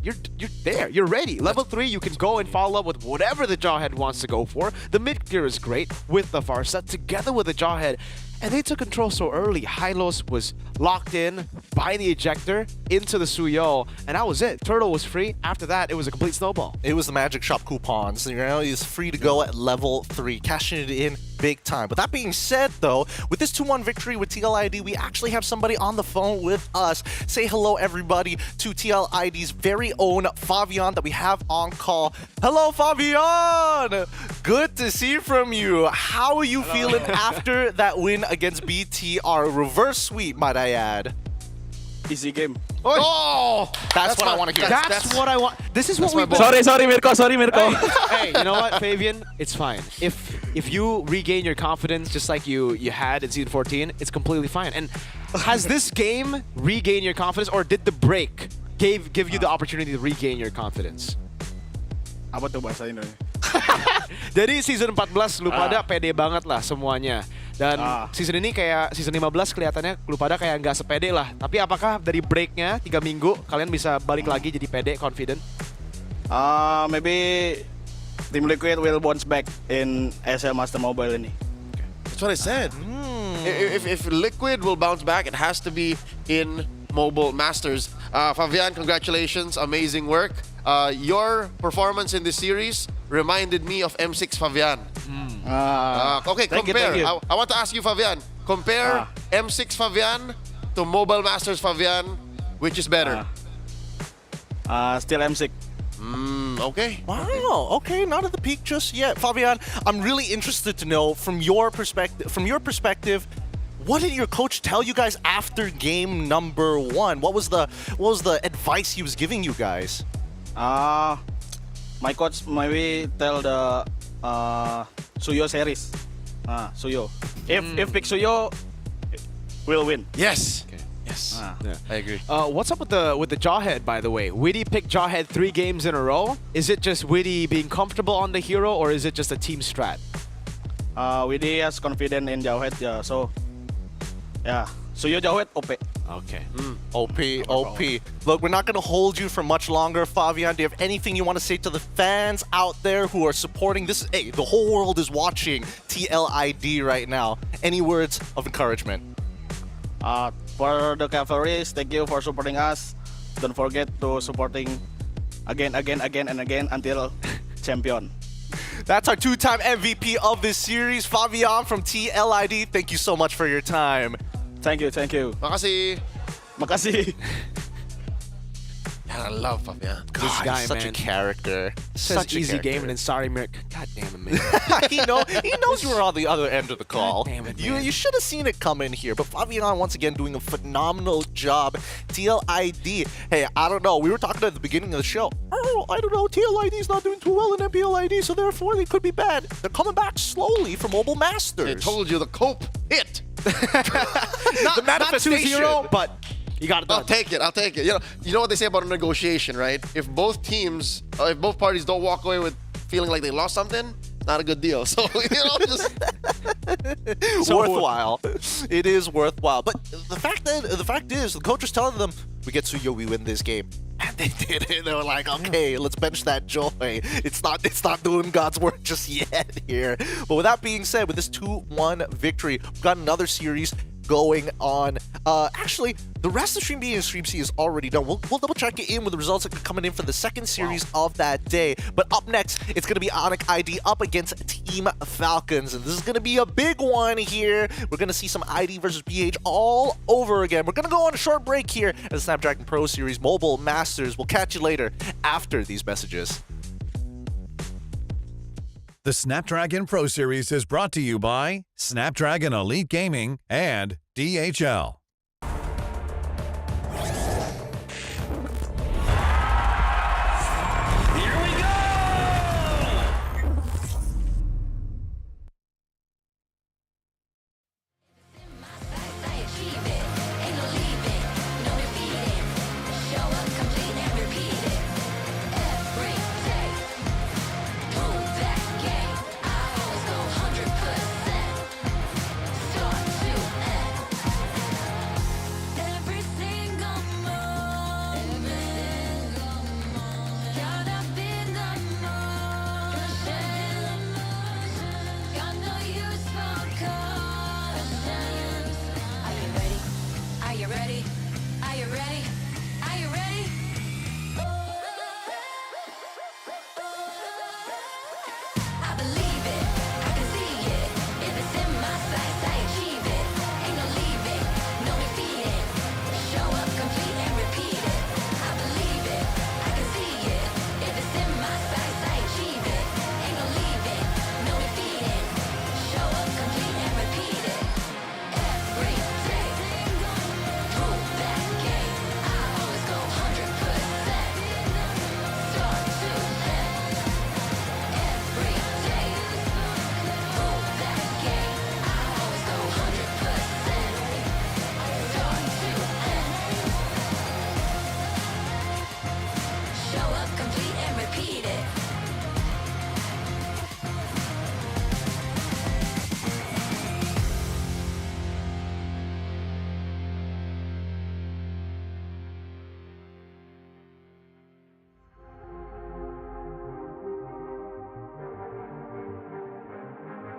there, you're ready. Level 3, you can go and follow up with whatever the Jawhead wants to go for. The mid clear is great with the Pharsa together with the Jawhead. And they took control so early. Hylos was locked in by the ejector into the Suyo, and that was it. Turtle was free. After that, it was a complete snowball. It was the Magic Shop coupons. You know, he's free to go at level 3, cashing it in big time. But that being said, though, with this 2-1 victory with TLID, we actually have somebody on the phone with us. Say hello, everybody, to TLID's very own Fabian that we have on call. Hello, Fabian! Good to see from you. How are you feeling after that win against BTR? Reverse sweep, might I add. Easy game. Oh! That's what I want to hear. That's what I want. This is what we... Sorry, Mirko. Hey, you know what, Fabian? It's fine. If you regain your confidence just like you had in Season 14, it's completely fine. And has this game regained your confidence, or did the break give you the opportunity to regain your confidence? Apa tuh bahasa Indo? Jadi season 14 lu pada pede banget lah semuanya. Dan season ini kayak season 15 kelihatannya lu pada kayak nggak sepede lah. Tapi apakah dari breaknya 3 minggu kalian bisa balik lagi jadi pede, confident? Maybe Team Liquid will bounce back in SL Master Mobile ini. That's what I said. If Liquid will bounce back, it has to be in Mobile Masters. Fabian, congratulations. Amazing work. Your performance in this series reminded me of M6 Fabian. Okay, compare. I want to ask you, Fabian. Compare M6 Fabian to Mobile Masters Fabian. Which is better? Still M6. Okay. Wow. Okay, not at the peak just yet, Fabian. I'm really interested to know from your perspective. What did your coach tell you guys after game number 1? What was the advice he was giving you guys? My coach maybe tell the Suyo series. Suyo. If pick Suyo, we'll win. Yes. Okay. Yes. Yeah. I agree. What's up with the Jawhead, by the way? Witty picked Jawhead 3 games in a row. Is it just Witty being comfortable on the hero, or is it just a team strat? Witty has confidence in Jawhead, yeah, so yeah. Suyo Jawhead OP. Okay. OP. Look, we're not going to hold you for much longer, Fabian. Do you have anything you want to say to the fans out there who are supporting this? Hey, the whole world is watching TLID right now. Any words of encouragement? For the cavalries, thank you for supporting us. Don't forget to supporting again until champion. That's our 2-time MVP of this series, Fabian from TLID. Thank you so much for your time. Thank you. Makasih. I love Fabian. This guy, such man. a character. Such easy game, and then sorry, Mick. God damn it, man. he knows you were on the other end of the call. God damn it, You should have seen it come in here. But Fabian, once again, doing a phenomenal job. TLID. Hey, I don't know. We were talking at the beginning of the show. Oh, I don't know. TLID's not doing too well in MPLID, so therefore they could be bad. They're coming back slowly for Mobile Masters. I told you the cope hit. The manifestation. Not 2-0, but you got it done. I'll take it. You know what they say about a negotiation, right? If both parties don't walk away with feeling like they lost something, not a good deal. So, just worthwhile. It is worthwhile. But the fact is, the coach is telling them, we get Suyo, we win this game. And they did it. They were like, okay, let's bench that Joy. It's not doing God's work just yet here. But with that being said, with this 2-1 victory, we've got another series going on. Actually, the rest of Stream B and Stream C is already done. We'll double check it in with the results that are coming in for the second series of that day. But up next, it's going to be Onyx ID up against Team Falcons. And this is going to be a big one here. We're going to see some ID versus PH all over again. We're going to go on a short break here at the Snapdragon Pro Series Mobile Masters. We'll catch you later after these messages. The Snapdragon Pro Series is brought to you by Snapdragon Elite Gaming and DHL.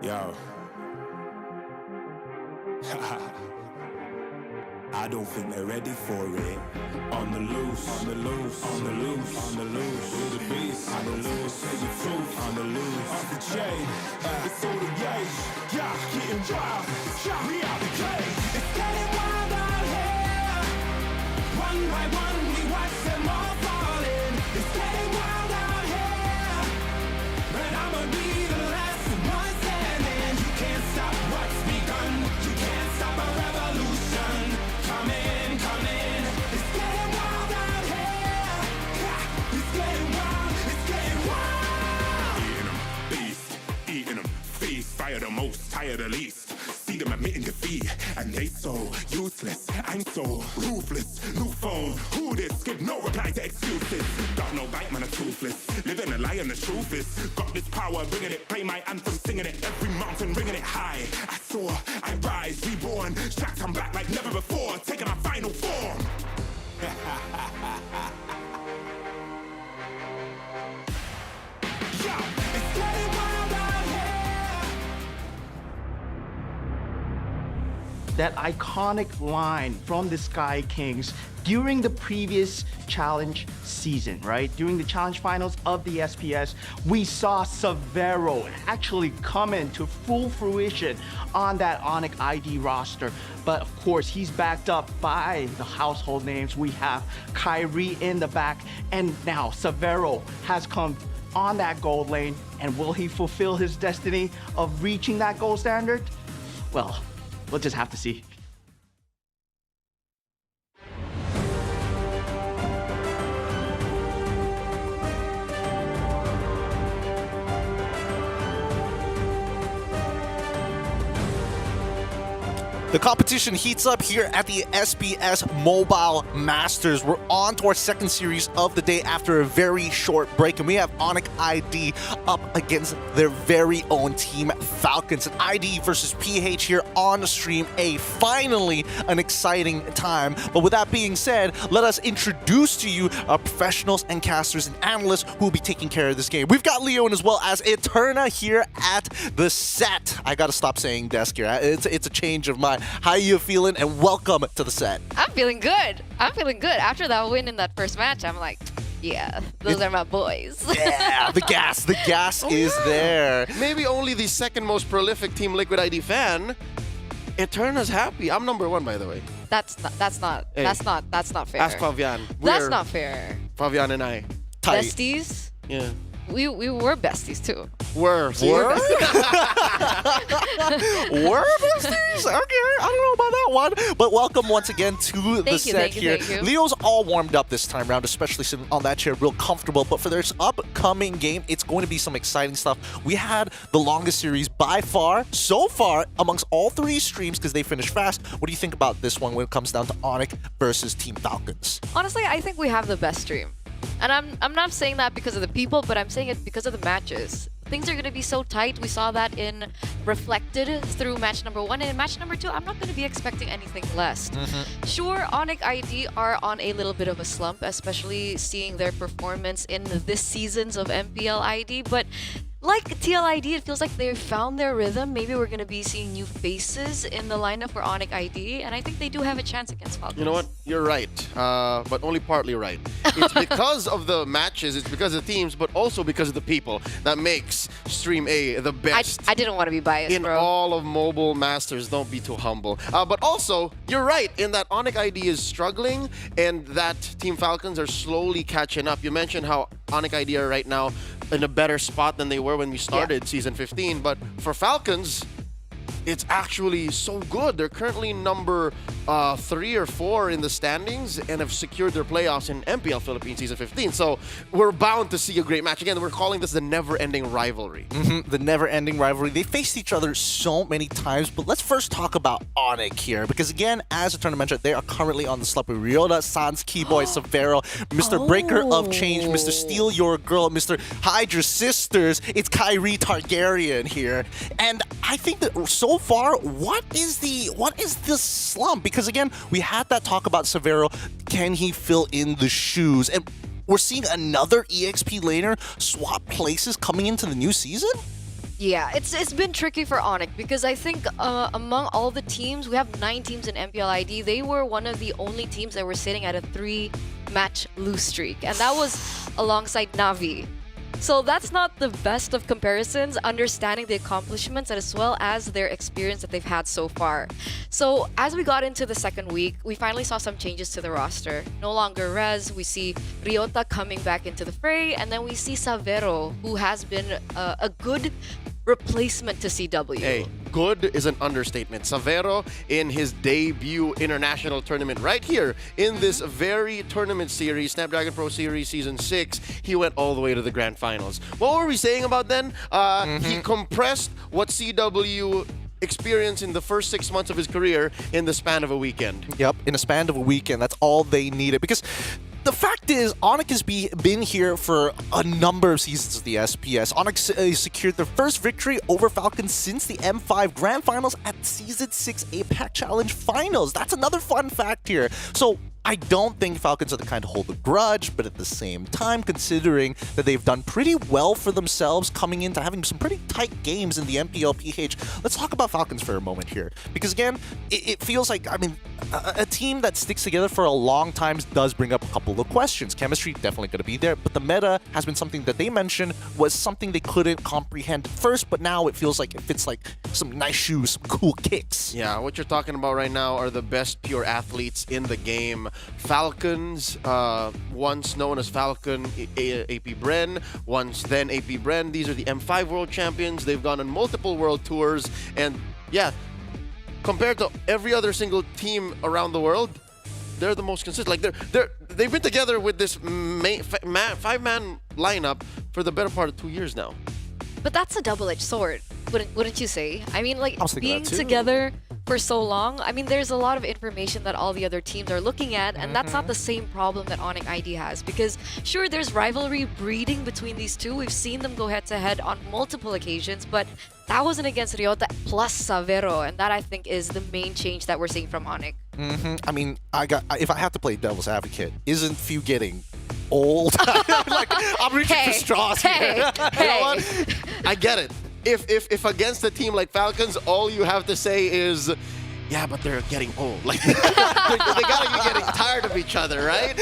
Yo. I don't think they're ready for it. On the loose, on the loose, on the loose, on the loose. We're the beast, on the loose, say the truth, on the loose. Off the chain, it's all the gauge. Yeah, getting wild, we out the cage. It's getting wild out here. One by one, we watch them all falling. It's getting wild out here. But I'ma be the last one standing. You can't stop what's begun. You can't stop a revolution. Come in, come in. It's getting wild out here. It's getting wild, it's getting wild. Eating them, beast, eating them, feast. Fire the most, tire the least. See them admitting defeat, and they so useless. I'm so ruthless. New phone, who this? Give no reply to excuses. Got no bite, man, a toothless. Living a lie, and the truth is, got this power, bringing it. Play my anthem, singing it. Every mountain, ringing it high. I soar, I rise, reborn. Strapped, I'm back like never before. Taking my final form. Yo, it's getting wild out here. That iconic line from the Sky Kings during the previous challenge season, right? During the challenge finals of the SPS, we saw Severo actually come into full fruition on that Onyx ID roster. But of course, he's backed up by the household names. We have Kyrie in the back, and now Severo has come on that gold lane. And will he fulfill his destiny of reaching that gold standard? Well, we'll just have to see. The competition heats up here at the SPS Mobile Masters. We're on to our second series of the day after a very short break, and we have Onyx ID up against their very own team, Falcons. An ID versus PH here on Stream A. Finally, an exciting time. But with that being said, let us introduce to you our professionals and casters and analysts who will be taking care of this game. We've got Leo as well as Eterna here at the set. I gotta stop saying desk here. It's a change of my How you feeling? And welcome to the set. I'm feeling good. After that win in that first match, I'm like, yeah, those are my boys. Yeah, the gas is there. Maybe only the second most prolific Team Liquid ID fan. Eterna's happy. I'm number 1, by the way. That's not Hey. fair. Ask Fabian. That's not fair. Fabian and I. Besties? Yeah. We were besties too. Were besties? Okay, I don't know about that one. But welcome once again to the set here. Thank you. Leo's all warmed up this time around, especially sitting on that chair real comfortable. But for this upcoming game, it's going to be some exciting stuff. We had the longest series by far, so far, amongst all 3 streams because they finished fast. What do you think about this one when it comes down to Onyx versus Team Falcons? Honestly, I think we have the best stream. And I'm not saying that because of the people, but I'm saying it because of the matches. Things are going to be so tight. We saw that reflected through match number 1. And in match number 2, I'm not going to be expecting anything less. Sure, Onyx ID are on a little bit of a slump, especially seeing their performance in this seasons of MPL ID. But like TLID, it feels like they've found their rhythm. Maybe we're going to be seeing new faces in the lineup for Onyx ID, and I think they do have a chance against Falcons. You know what? You're right, but only partly right. It's because of the matches, it's because of the teams, but also because of the people that makes Stream A the best. I didn't want to be biased, in bro. all of Mobile Masters. Don't be too humble. But also, you're right in that Onyx ID is struggling and that Team Falcons are slowly catching up. You mentioned how Onyx ID are right now in a better spot than they were when we started Season 15. But for Falcons, it's actually so good. They're currently number 3 or 4 in the standings and have secured their playoffs in MPL Philippines Season 15. So we're bound to see a great match. Again, we're calling this the never-ending rivalry. The never-ending rivalry. They faced each other so many times, but let's first talk about Onyx here. Because again, as the tournament mentioned, they are currently on the slump with Ryota, Sans, Keyboy, Savero, Mr. Breaker of Change, Mr. Steal Your Girl, Mr. Hide Your Sisters. It's Kyrie Targaryen here. And I think that so far, what is the slump? Because again, we had that talk about Savero. Can he fill in the shoes? And we're seeing another EXP laner swap places coming into the new season? Yeah, it's been tricky for Onyx because I think among all the teams, we have 9 teams in MPL ID. They were one of the only teams that were sitting at a 3-match lose streak, and that was alongside Navi. So that's not the best of comparisons, understanding the accomplishments as well as their experience that they've had so far. So as we got into the second week, we finally saw some changes to the roster. No longer Rez, we see Ryota coming back into the fray, and then we see Savero, who has been a good replacement to CW. Hey, good is an understatement. Savero, in his debut international tournament right here in this very tournament series, Snapdragon Pro Series Season 6, he went all the way to the grand finals. What were we saying about then? He compressed what CW experienced in the first 6 months of his career in the span of a weekend. Yep, in a span of a weekend. That's all they needed. Because the fact is, Onyx has been here for a number of seasons of the SPS. Onyx secured their first victory over Falcons since the M5 Grand Finals at Season 6 APAC Challenge Finals. That's another fun fact here. So I don't think Falcons are the kind to hold a grudge, but at the same time, considering that they've done pretty well for themselves coming into having some pretty tight games in the MPL PH, let's talk about Falcons for a moment here. Because again, it feels like, I mean, a team that sticks together for a long time does bring up a couple of questions. Chemistry definitely going to be there, but the meta has been something that they mentioned was something they couldn't comprehend at first, but now it feels like it fits like some nice shoes, some cool kicks. Yeah, what you're talking about right now are the best pure athletes in the game. Falcons, once known as Falcon AP Bren, once then AP Bren. These are the M5 World Champions. They've gone on multiple world tours, and yeah, compared to every other single team around the world, they're the most consistent. Like they've been together with this 5-man lineup for the better part of 2 years now. But that's a double-edged sword, wouldn't you say? I mean, like, being that too. together for so long, I mean, there's a lot of information that all the other teams are looking at, and that's not the same problem that Onyx ID has. Because, sure, there's rivalry breeding between these two. We've seen them go head-to-head on multiple occasions, but that wasn't against Ryota plus Savero, and that, I think, is the main change that we're seeing from Onyx. I mean, if I have to play devil's advocate, isn't Few getting old? Like, I'm reaching for straws here. You know what? I get it. If against a team like Falcons, all you have to say is yeah, but they're getting old. Like they gotta be getting tired of each other, right?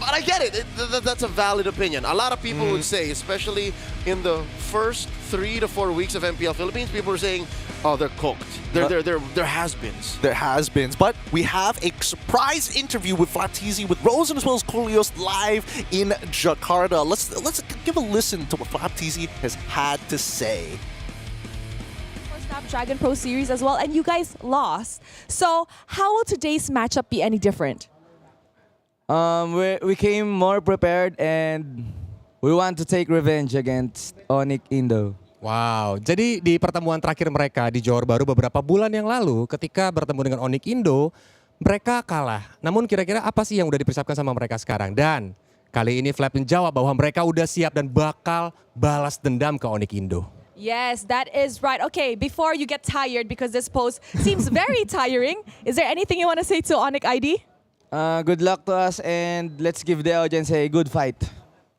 But I get it. That's a valid opinion. A lot of people would say, especially in the first 3 to 4 weeks of MPL Philippines, people are saying, oh, they're cooked. They're has-beens. They're has-beens. But we have a surprise interview with Flaptizi, with Rosen as well as Coolios live in Jakarta. Let's give a listen to what Flaptizi has had to say. Snapdragon Pro Series as well, and you guys lost. So how will today's matchup be any different? We came more prepared and we want to take revenge against Onyx Indo. Wow, jadi di pertemuan terakhir mereka di Johor Bahru beberapa bulan yang lalu ketika bertemu dengan Onyx Indo, mereka kalah. Namun kira-kira apa sih yang udah dipersiapkan sama mereka sekarang? Dan kali ini Flap menjawab bahwa mereka udah siap dan bakal balas dendam ke Onyx Indo. Yes, that is right. Okay, before you get tired, because this post seems very tiring, is there anything you want to say to Onyx ID? Good luck to us and let's give the audience a good fight.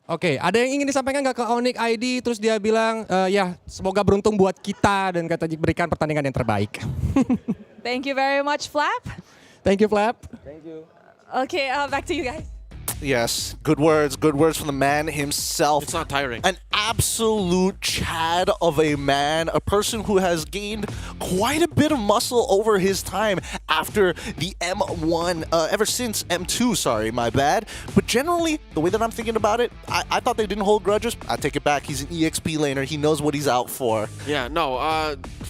Oke, ada yang ingin disampaikan nggak ke Onyx ID? Terus dia bilang, ya semoga beruntung buat kita dan kata berikan pertandingan yang terbaik. Thank you very much, Flap. Thank you, Flap. Thank you. Okay, back to you guys. Yes, good words from the man himself. It's not tiring. An absolute Chad of a man, a person who has gained quite a bit of muscle over his time after the M1, ever since M2, sorry, my bad. But generally, the way that I'm thinking about it, I thought they didn't hold grudges. I take it back, he's an EXP laner, he knows what he's out for. Yeah, no,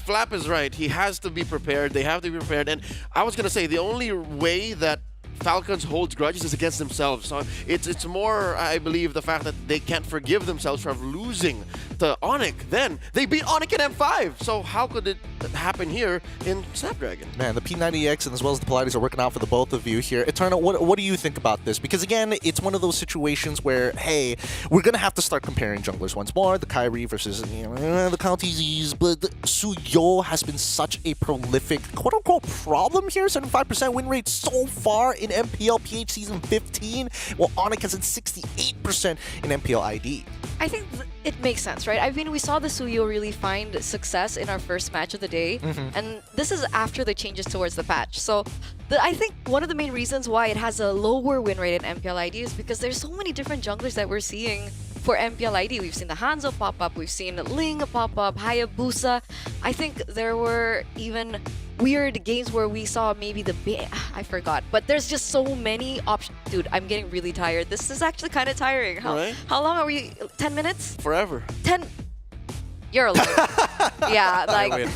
Flap is right. He has to be prepared, they have to be prepared. And I was going to say, the only way that Falcons holds grudges is against themselves. So it's more, I believe, the fact that they can't forgive themselves for losing to Onyx. Then they beat Onyx in M5. So how could it happen here in Snapdragon? Man, the P90X and as well as the Pilates are working out for the both of you here. Eternal, what do you think about this? Because again, it's one of those situations where, hey, we're going to have to start comparing junglers once more. The Kyrie versus the Kyle TZs. But Suyo has been such a prolific, quote-unquote, problem here. 75% win rate so far in MPL PH Season 15, while Onyx has a 68% in MPL ID. I think it makes sense, right? I mean, we saw the Suyo really find success in our first match of the day, and this is after the changes towards the patch. So I think one of the main reasons why it has a lower win rate in MPL ID is because there's so many different junglers that we're seeing for MPL ID. We've seen the Hanzo pop up, we've seen Ling pop up, Hayabusa. I think there were even weird games where we saw maybe I forgot, but there's just so many options. Dude, I'm getting really tired. This is actually kind of tiring. How long are we? 10 minutes? Forever. 10. You're alone. Yeah, like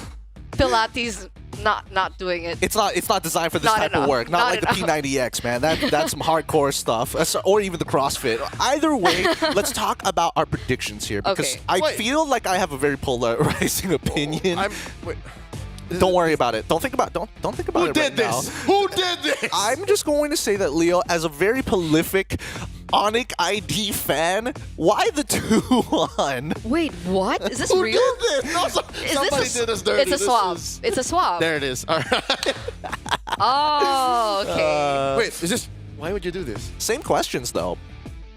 Pilates not doing it. It's not designed for this type of work. Not like the P90X, man. That's some hardcore stuff. Or even the CrossFit. Either way, let's talk about our predictions here, because I feel like I have a very polarizing opinion. Don't worry about it. Don't think about it right now. Who did this? I'm just going to say that Leo, as a very prolific Onyx ID fan, why the 2-1? Wait, what? Is this Who real? did this? No, somebody did us dirty. It's a swab. It's a swab. There it is. All right. Oh, okay. Wait, is this? Why would you do this? Same questions, though.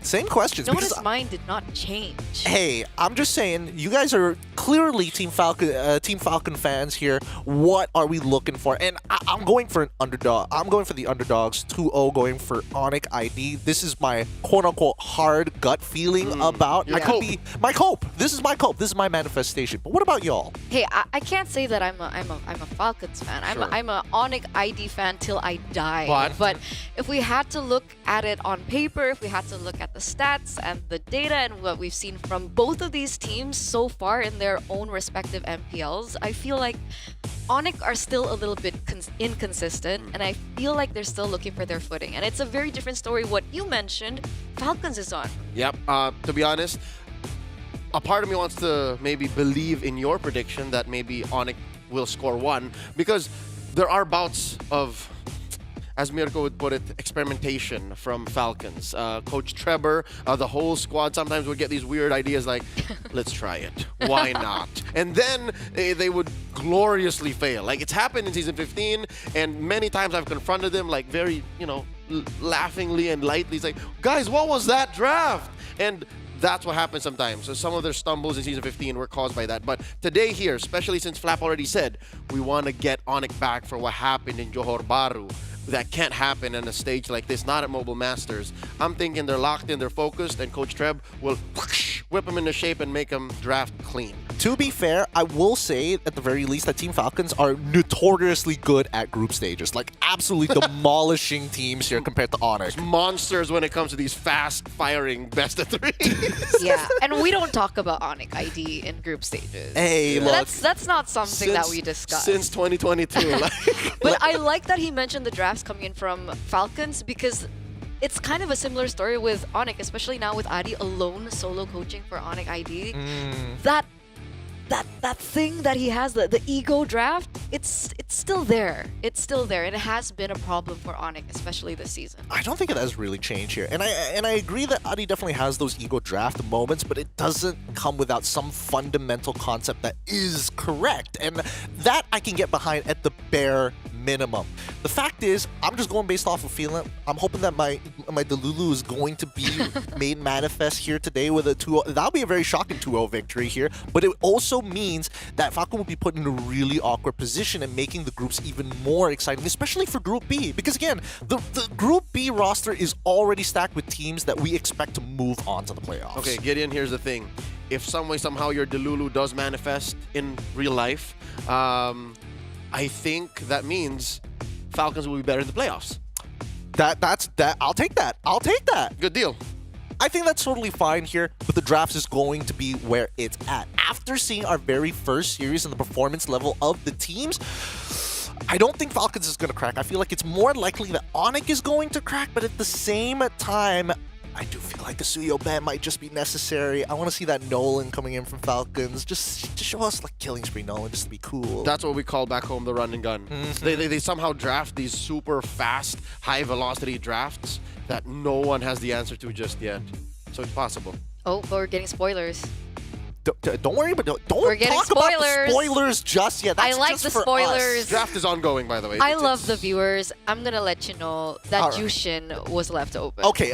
Same questions. Notice mine did not change. Hey, I'm just saying, you guys are clearly Team Falcon fans here. What are we looking for? And I'm going for an underdog. I'm going for the underdogs. 2-0 going for Onyx ID. This is my quote-unquote hard gut feeling about. My cope. This is my cope. This is my manifestation. But what about y'all? Hey, I can't say that I'm a Falcons fan. I'm a Onyx ID fan till I die. But if we had to look at it on paper, if we had to look at the stats and the data and what we've seen from both of these teams so far in their own respective MPLs, I feel like Onyx are still a little bit inconsistent, and I feel like they're still looking for their footing. And it's a very different story what you mentioned Falcons is on. Yep. To be honest, a part of me wants to maybe believe in your prediction that maybe Onyx will score 1, because there are bouts of, as Mirko would put it, experimentation from Falcons. Coach Trevor, the whole squad sometimes would get these weird ideas like, let's try it. Why not? And then they would gloriously fail. Like, it's happened in Season 15, and many times I've confronted them like very, laughingly and lightly. It's like, guys, what was that draft? And that's what happens sometimes. So some of their stumbles in Season 15 were caused by that. But today here, especially since Flap already said, we want to get Onyx back for what happened in Johor Bahru. That can't happen on a stage like this, not at Mobile Masters. I'm thinking they're locked in, they're focused, and Coach Treb will whip them into shape and make them draft clean. To be fair, I will say at the very least that Team Falcons are notoriously good at group stages. Like absolutely demolishing teams here compared to Onyx. Monsters when it comes to these fast-firing best of three. Yeah, and we don't talk about Onyx ID in group stages. Hey, look. That's not something that we discuss. Since 2022. But I like that he mentioned the drafts coming in from Falcons because it's kind of a similar story with Onyx, especially now with Adi alone solo coaching for Onyx ID. That thing that he has, the ego draft, it's still there. It's still there, and it has been a problem for Onyx, especially this season. I don't think it has really changed here. And I agree that Adi definitely has those ego draft moments, but it doesn't come without some fundamental concept that is correct. And that I can get behind at the bare minimum. The fact is, I'm just going based off of feeling. I'm hoping that my Delulu is going to be made manifest here today with a 2-0. That'll be a very shocking 2-0 victory here, but it also means that Falcon will be put in a really awkward position and making the groups even more exciting, especially for Group B. Because again, the Group B roster is already stacked with teams that we expect to move on to the playoffs. Okay, Gideon, here's the thing. If some way, somehow your Delulu does manifest in real life, I think that means Falcons will be better in the playoffs. That's I'll take that. I'll take that. Good deal. I think that's totally fine here, but the draft is going to be where it's at. After seeing our very first series and the performance level of the teams, I don't think Falcons is going to crack. I feel like it's more likely that Onyx is going to crack, but at the same time, I do feel like the Suyo ban might just be necessary. I want to see that Nolan coming in from Falcons. Just to show us like killing spree Nolan, just to be cool. That's what we call back home the run and gun. They somehow draft these super fast, high velocity drafts that no one has the answer to just yet. So it's possible. Oh, but we're getting spoilers. Don't worry, but don't We're getting talk about the spoilers just yet. That's I like just the for spoilers. us. Draft is ongoing, by the way. I love the viewers. I'm gonna let you know that All right. Jushin was left open. Okay,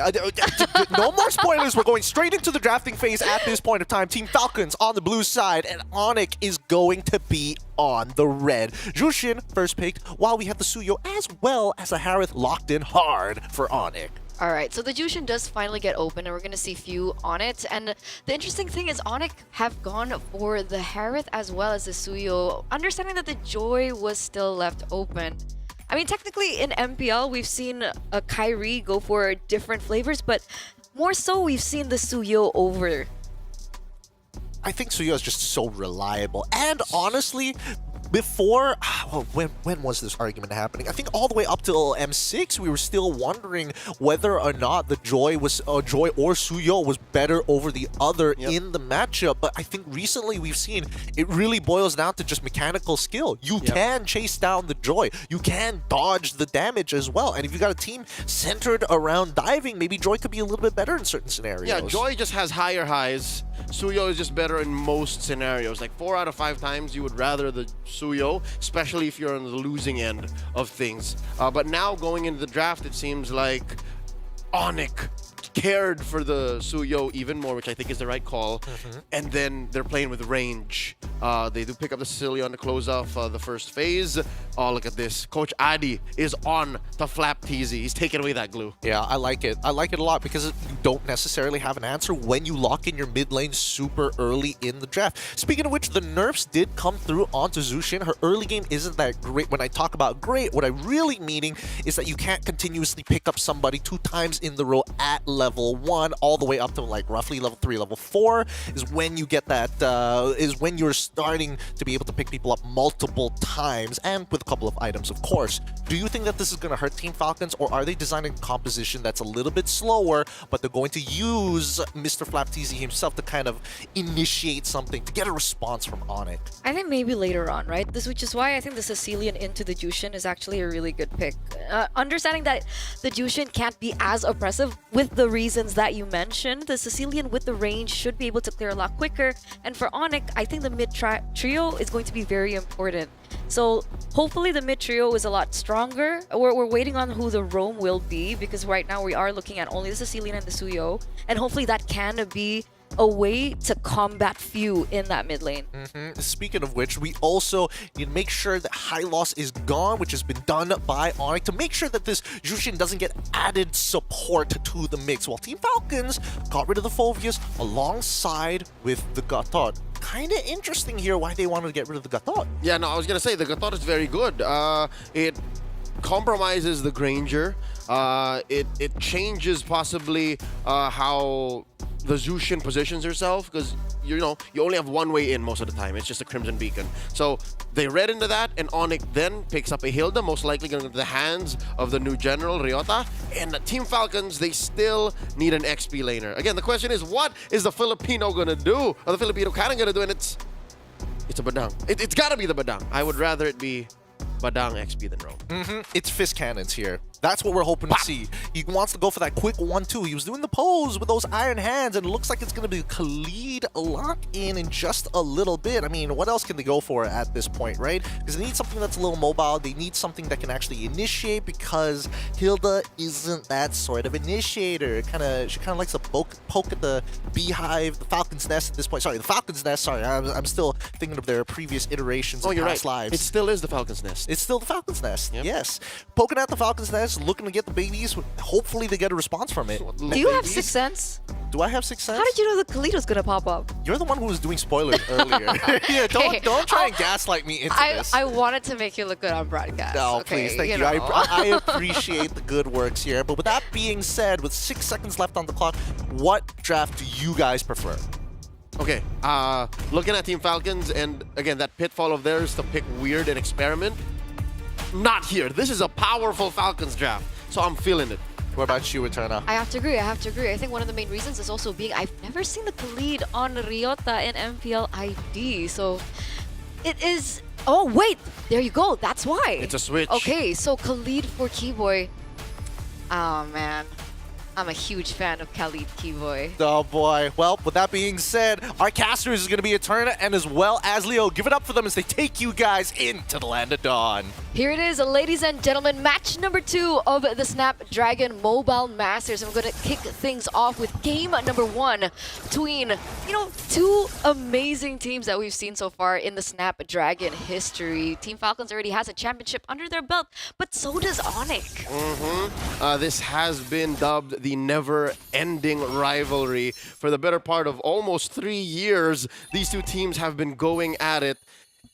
no more spoilers. We're going straight into the drafting phase at this point of time. Team Falcons on the blue side, and Onyx is going to be on the red. Jushin first picked, while we have the Suyo as well as a Harith locked in hard for Onyx. All right, so the Jushin does finally get open, and we're going to see few on it. And the interesting thing is Onyx have gone for the Harith as well as the Suyo, understanding that the Joy was still left open. I mean, technically in MPL, we've seen a Kyrie go for different flavors, but more so we've seen the Suyo over. I think Suyo is just so reliable. And honestly, before, well, when was this argument happening? I think all the way up till M6, we were still wondering whether or not the Joy or Suyo was better over the other in the matchup. But I think recently we've seen it really boils down to just mechanical skill. You can chase down the Joy. You can dodge the damage as well. And if you got a team centered around diving, maybe Joy could be a little bit better in certain scenarios. Yeah, Joy just has higher highs. Suyo is just better in most scenarios. Like 4 out of 5 times you would rather the Suyo, especially if you're on the losing end of things. But now going into the draft, it seems like Onyx cared for the Suyo even more, which I think is the right call. And then they're playing with range. They do pick up the Sicilian to close off the first phase. Oh, look at this. Coach Adi is on the Flap Teasy. He's taking away that glue. Yeah, I like it. I like it a lot because you don't necessarily have an answer when you lock in your mid lane super early in the draft. Speaking of which, the nerfs did come through onto Zushin. Her early game isn't that great. When I talk about great, what I really meaning is that you can't continuously pick up somebody 2 times in the row at level 1 all the way up to like roughly level 3, level 4 is when you get that, is when you're starting to be able to pick people up multiple times and with a couple of items, of course. Do you think that this is going to hurt Team Falcons, or are they designing a composition that's a little bit slower, but they're going to use Mr. Flapteasy himself to kind of initiate something, to get a response from Onyx? I think maybe later on, right? Which is why I think the Sicilian into the Jushin is actually a really good pick. Understanding that the Jushin can't be as oppressive with the reasons that you mentioned, the Sicilian with the range should be able to clear a lot quicker. And for Onyx, I think the mid trio is going to be very important. So hopefully the mid trio is a lot stronger. We're waiting on who the roam will be, because right now we are looking at only the Sicilian and the Suyo, and hopefully that can be a way to combat few in that mid lane. Speaking of which, we also need to make sure that high loss is gone, which has been done by Onyx, to make sure that this Jushin doesn't get added support to the mix, while Team Falcons got rid of the Phobias alongside with the Gatot. Kind of interesting here why they wanted to get rid of the Gatot. Yeah, no, I was going to say the Gatot is very good. It compromises the Granger. It changes possibly how the Zushin positions herself, because you only have one way in most of the time. It's just a Crimson Beacon. So they read into that, and Onyx then picks up a Hilda, most likely going to go to the hands of the new general, Ryota. And Team Falcons, they still need an XP laner. Again, the question is, what is the Filipino going to do? Or the Filipino Cannon going to do? And it's a Badang. It's got to be the Badang. I would rather it be Badang XP than Rogue. It's fist cannons here. That's what we're hoping to see. He wants to go for that quick 1-2. He was doing the pose with those iron hands, and it looks like it's going to be Khalid lock-in just a little bit. I mean, what else can they go for at this point, right? Because they need something that's a little mobile. They need something that can actually initiate, because Hilda isn't that sort of initiator. She kind of likes to poke at the beehive, the Falcon's Nest at this point. Sorry, the Falcon's Nest. Sorry, I'm still thinking of their previous iterations in past lives. It still is the Falcon's Nest. It's still the Falcon's Nest, yes. Poking at the Falcon's Nest, looking to get the babies. Hopefully they get a response from it. Do you have Sixth Sense? Do I have Sixth Sense? How did you know the Khalid was gonna pop up? You're the one who was doing spoilers earlier. Yeah, don't try and gaslight me into this. I wanted to make you look good on broadcast. No, okay, please, thank you. I appreciate the good works here. But with that being said, with 6 seconds left on the clock, what draft do you guys prefer? Okay, looking at Team Falcons, and again, that pitfall of theirs to pick weird and experiment. Not here. This is a powerful Falcons draft, so I'm feeling it. What about you, Eterna? I have to agree. I think one of the main reasons is also being I've never seen the Khalid on Ryota in MPL ID, so it is. Oh wait, there you go. That's why. It's a switch. Okay, so Khalid for Keyboy. Oh man. I'm a huge fan of Khalid Keyboy. Oh boy. Well, with that being said, our casters is going to be Eterna, and as well as Leo. Give it up for them as they take you guys into the Land of Dawn. Here it is, ladies and gentlemen, match number 2 of the Snapdragon Mobile Masters. I'm going to kick things off with game number 1 between, two amazing teams that we've seen so far in the Snapdragon history. Team Falcons already has a championship under their belt, but so does Onyx. This has been dubbed the never-ending rivalry. For the better part of almost 3 years, these two teams have been going at it.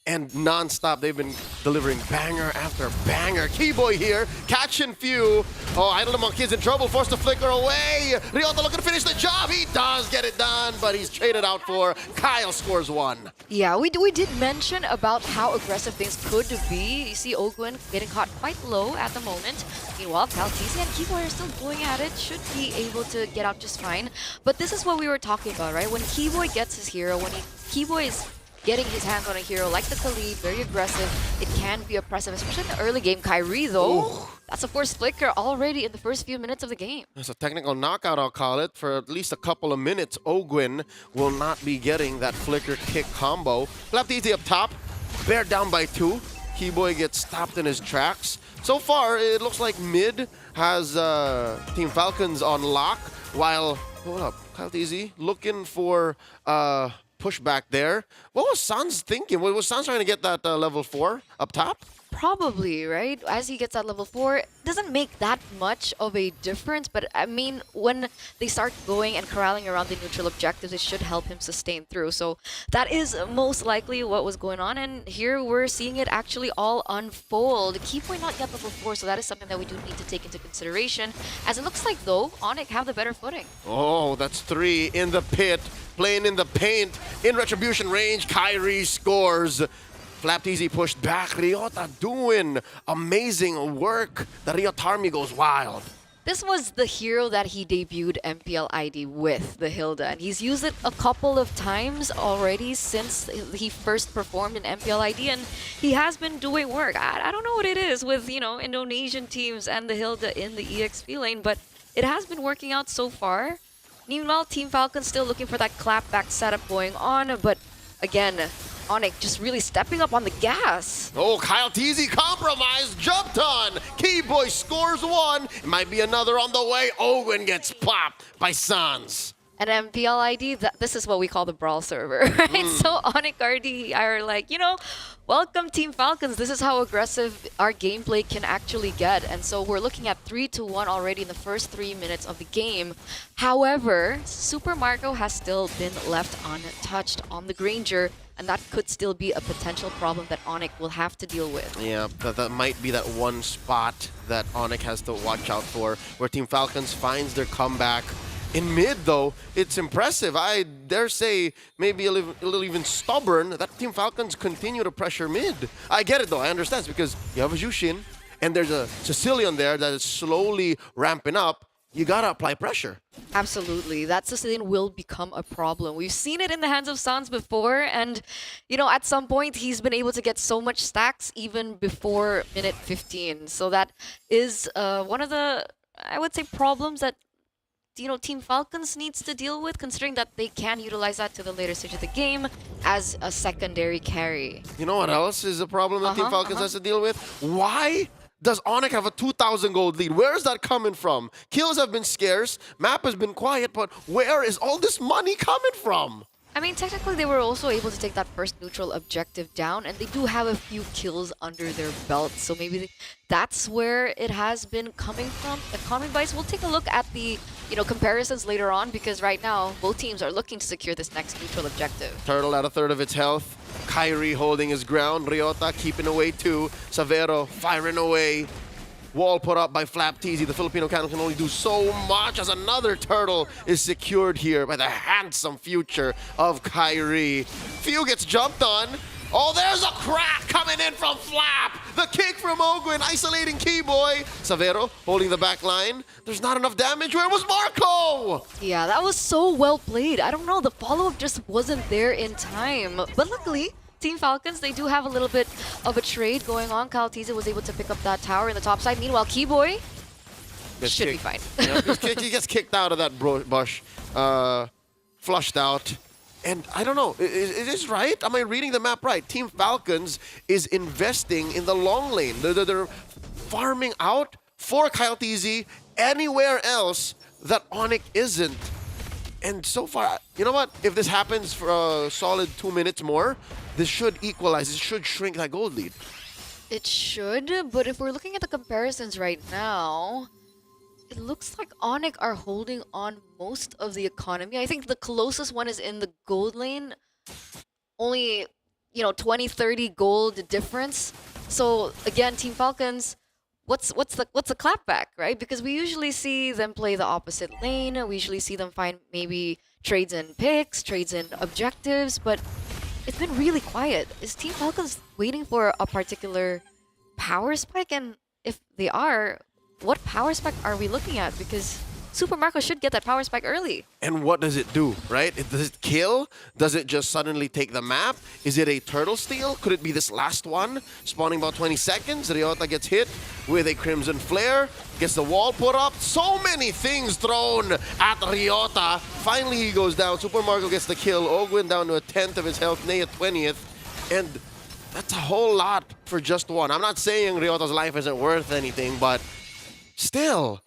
And non-stop, they've been delivering banger after banger. Keyboy here, catching few. Oh, Idle Among Kids in trouble, forced to flicker away. Ryota looking to finish the job. He does get it done, but he's traded out for Kyle scores 1. Yeah, we did mention about how aggressive things could be. You see Ogwin getting caught quite low at the moment. Meanwhile, Kaltisi and Keyboy are still going at it. Should be able to get out just fine. But this is what we were talking about, right? When Keyboy gets his hero, Keyboy is getting his hands on a hero like the Khalid, very aggressive, it can be oppressive, especially in the early game. Kyrie, though, that's a forced flicker already in the first few minutes of the game. That's a technical knockout, I'll call it. For at least a couple of minutes, Ogwin will not be getting that flicker kick combo. Left easy up top, Bear down by 2. Keyboy gets stopped in his tracks. So far, it looks like mid has Team Falcons on lock, while, hold up, Kyle Easy looking for pushback there. What was Sans thinking? Was Sans trying to get that level 4 up top? Probably, right? As he gets that level 4, it doesn't make that much of a difference, but I mean, when they start going and corralling around the neutral objectives, it should help him sustain through. So that is most likely what was going on, and here we're seeing it actually all unfold. Keyboy not yet level 4, so that is something that we do need to take into consideration, as it looks like, though, Onyx have the better footing. Oh, that's 3 in the pit, playing in the paint, in retribution range. Kyrie scores. Flapped easy, pushed back. Ryota doing amazing work. The Ryota army goes wild. This was the hero that he debuted MPL ID with, the Hilda, and he's used it a couple of times already since he first performed in MPL ID, and he has been doing work. I don't know what it is with, Indonesian teams and the Hilda in the EXP lane, but it has been working out so far. Meanwhile, Team Falcon still looking for that clapback setup going on, but again, Onyx just really stepping up on the gas. Oh, Kyle Teasy compromised, jumped on. Keyboy scores 1. It might be another on the way. Owen gets popped by Sans. And MPL ID, this is what we call the brawl server, right? So Onic RD are like, welcome Team Falcons. This is how aggressive our gameplay can actually get. And so we're looking at 3-1 already in the first 3 minutes of the game. However, Super Marco has still been left untouched on the Granger, and that could still be a potential problem that Onic will have to deal with. Yeah, that might be that one spot that Onic has to watch out for, where Team Falcons finds their comeback. In mid, though, it's impressive. I dare say maybe a little even stubborn that Team Falcons continue to pressure mid. I get it, though. I understand. It's because you have a Jushin, and there's a Sicilian there that is slowly ramping up. You gotta apply pressure. Absolutely. That Sicilian will become a problem. We've seen it in the hands of Sans before, and, at some point, he's been able to get so much stacks even before minute 15. So that is one of the, I would say, problems that Team Falcons needs to deal with, considering that they can utilize that to the later stage of the game as a secondary carry. You know what else is a problem that Team Falcons has to deal with? Why does Onic have a 2,000 gold lead? Where is that coming from? Kills have been scarce, map has been quiet, but where is all this money coming from? I mean, technically, they were also able to take that first neutral objective down, and they do have a few kills under their belt, so maybe that's where it has been coming from. Economy Bites, we'll take a look at the comparisons later on, because right now, both teams are looking to secure this next neutral objective. Turtle at a third of its health. Kyrie holding his ground. Ryota keeping away too. Savero firing away. Wall put up by Flap Teasy. The Filipino cannon can only do so much as another turtle is secured here by the handsome future of Kyrie. Few gets jumped on. Oh, there's a crack coming in from Flap. The kick from Ogwin, isolating Keyboy. Savero holding the back line. There's not enough damage. Where was Marco? Yeah, that was so well played. I don't know, the follow-up just wasn't there in time. But luckily, Team Falcons, they do have a little bit of a trade going on. Kyle Tiza was able to pick up that tower in the top side. Meanwhile, Keyboy should be fine. Yeah, he gets kicked out of that bush, flushed out. And I don't know, is this right? Am I reading the map right? Team Falcons is investing in the long lane. They're farming out for Kyle TZ anywhere else that Onic isn't. And so far, you know what? If this happens for a solid 2 minutes more, this should equalize. It should shrink that gold lead. It should, but if we're looking at the comparisons right now, it looks like Onic are holding on most of the economy. I think the closest one is in the gold lane. Only, 20, 30 gold difference. So again, Team Falcons, what's the clapback, right? Because we usually see them play the opposite lane. We usually see them find maybe trades in picks, trades in objectives, but it's been really quiet. Is Team Falcons waiting for a particular power spike? And if they are, what power spike are we looking at? Because Super Marco should get that power spike early. And what does it do, right? Does it kill? Does it just suddenly take the map? Is it a turtle steal? Could it be this last one? Spawning about 20 seconds. Ryota gets hit with a Crimson Flare. Gets the wall put up. So many things thrown at Ryota. Finally, he goes down. Super Marco gets the kill. Ogwin down to a 10th of his health. Ney at 20th. And that's a whole lot for just one. I'm not saying Ryota's life isn't worth anything, but still,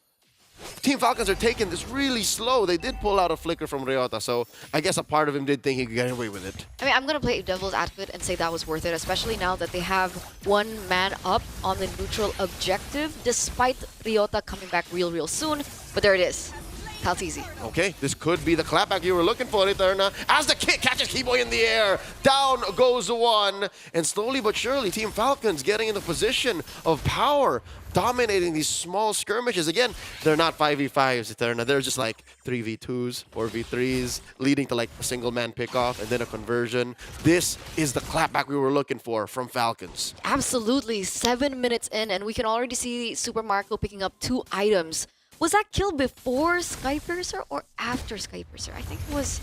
Team Falcons are taking this really slow. They did pull out a flicker from Ryota, so I guess a part of him did think he could get away with it. I mean, I'm going to play devil's advocate and say that was worth it, especially now that they have one man up on the neutral objective, despite Ryota coming back real soon. But there it is. Kaltizi. Okay, this could be the clapback you were looking for, Eterna. As the kick catches Keyboy in the air, down goes one. And slowly but surely, Team Falcons getting in the position of power, dominating these small skirmishes. Again, they're not 5v5s, Eterna. They're just like 3v2s, 4v3s, leading to like a single-man pickoff and then a conversion. This is the clapback we were looking for from Falcons. Absolutely. 7 minutes in, and we can already see Super Marco picking up 2 items. Was that kill before Skypiercer or after Skypiercer? I think it was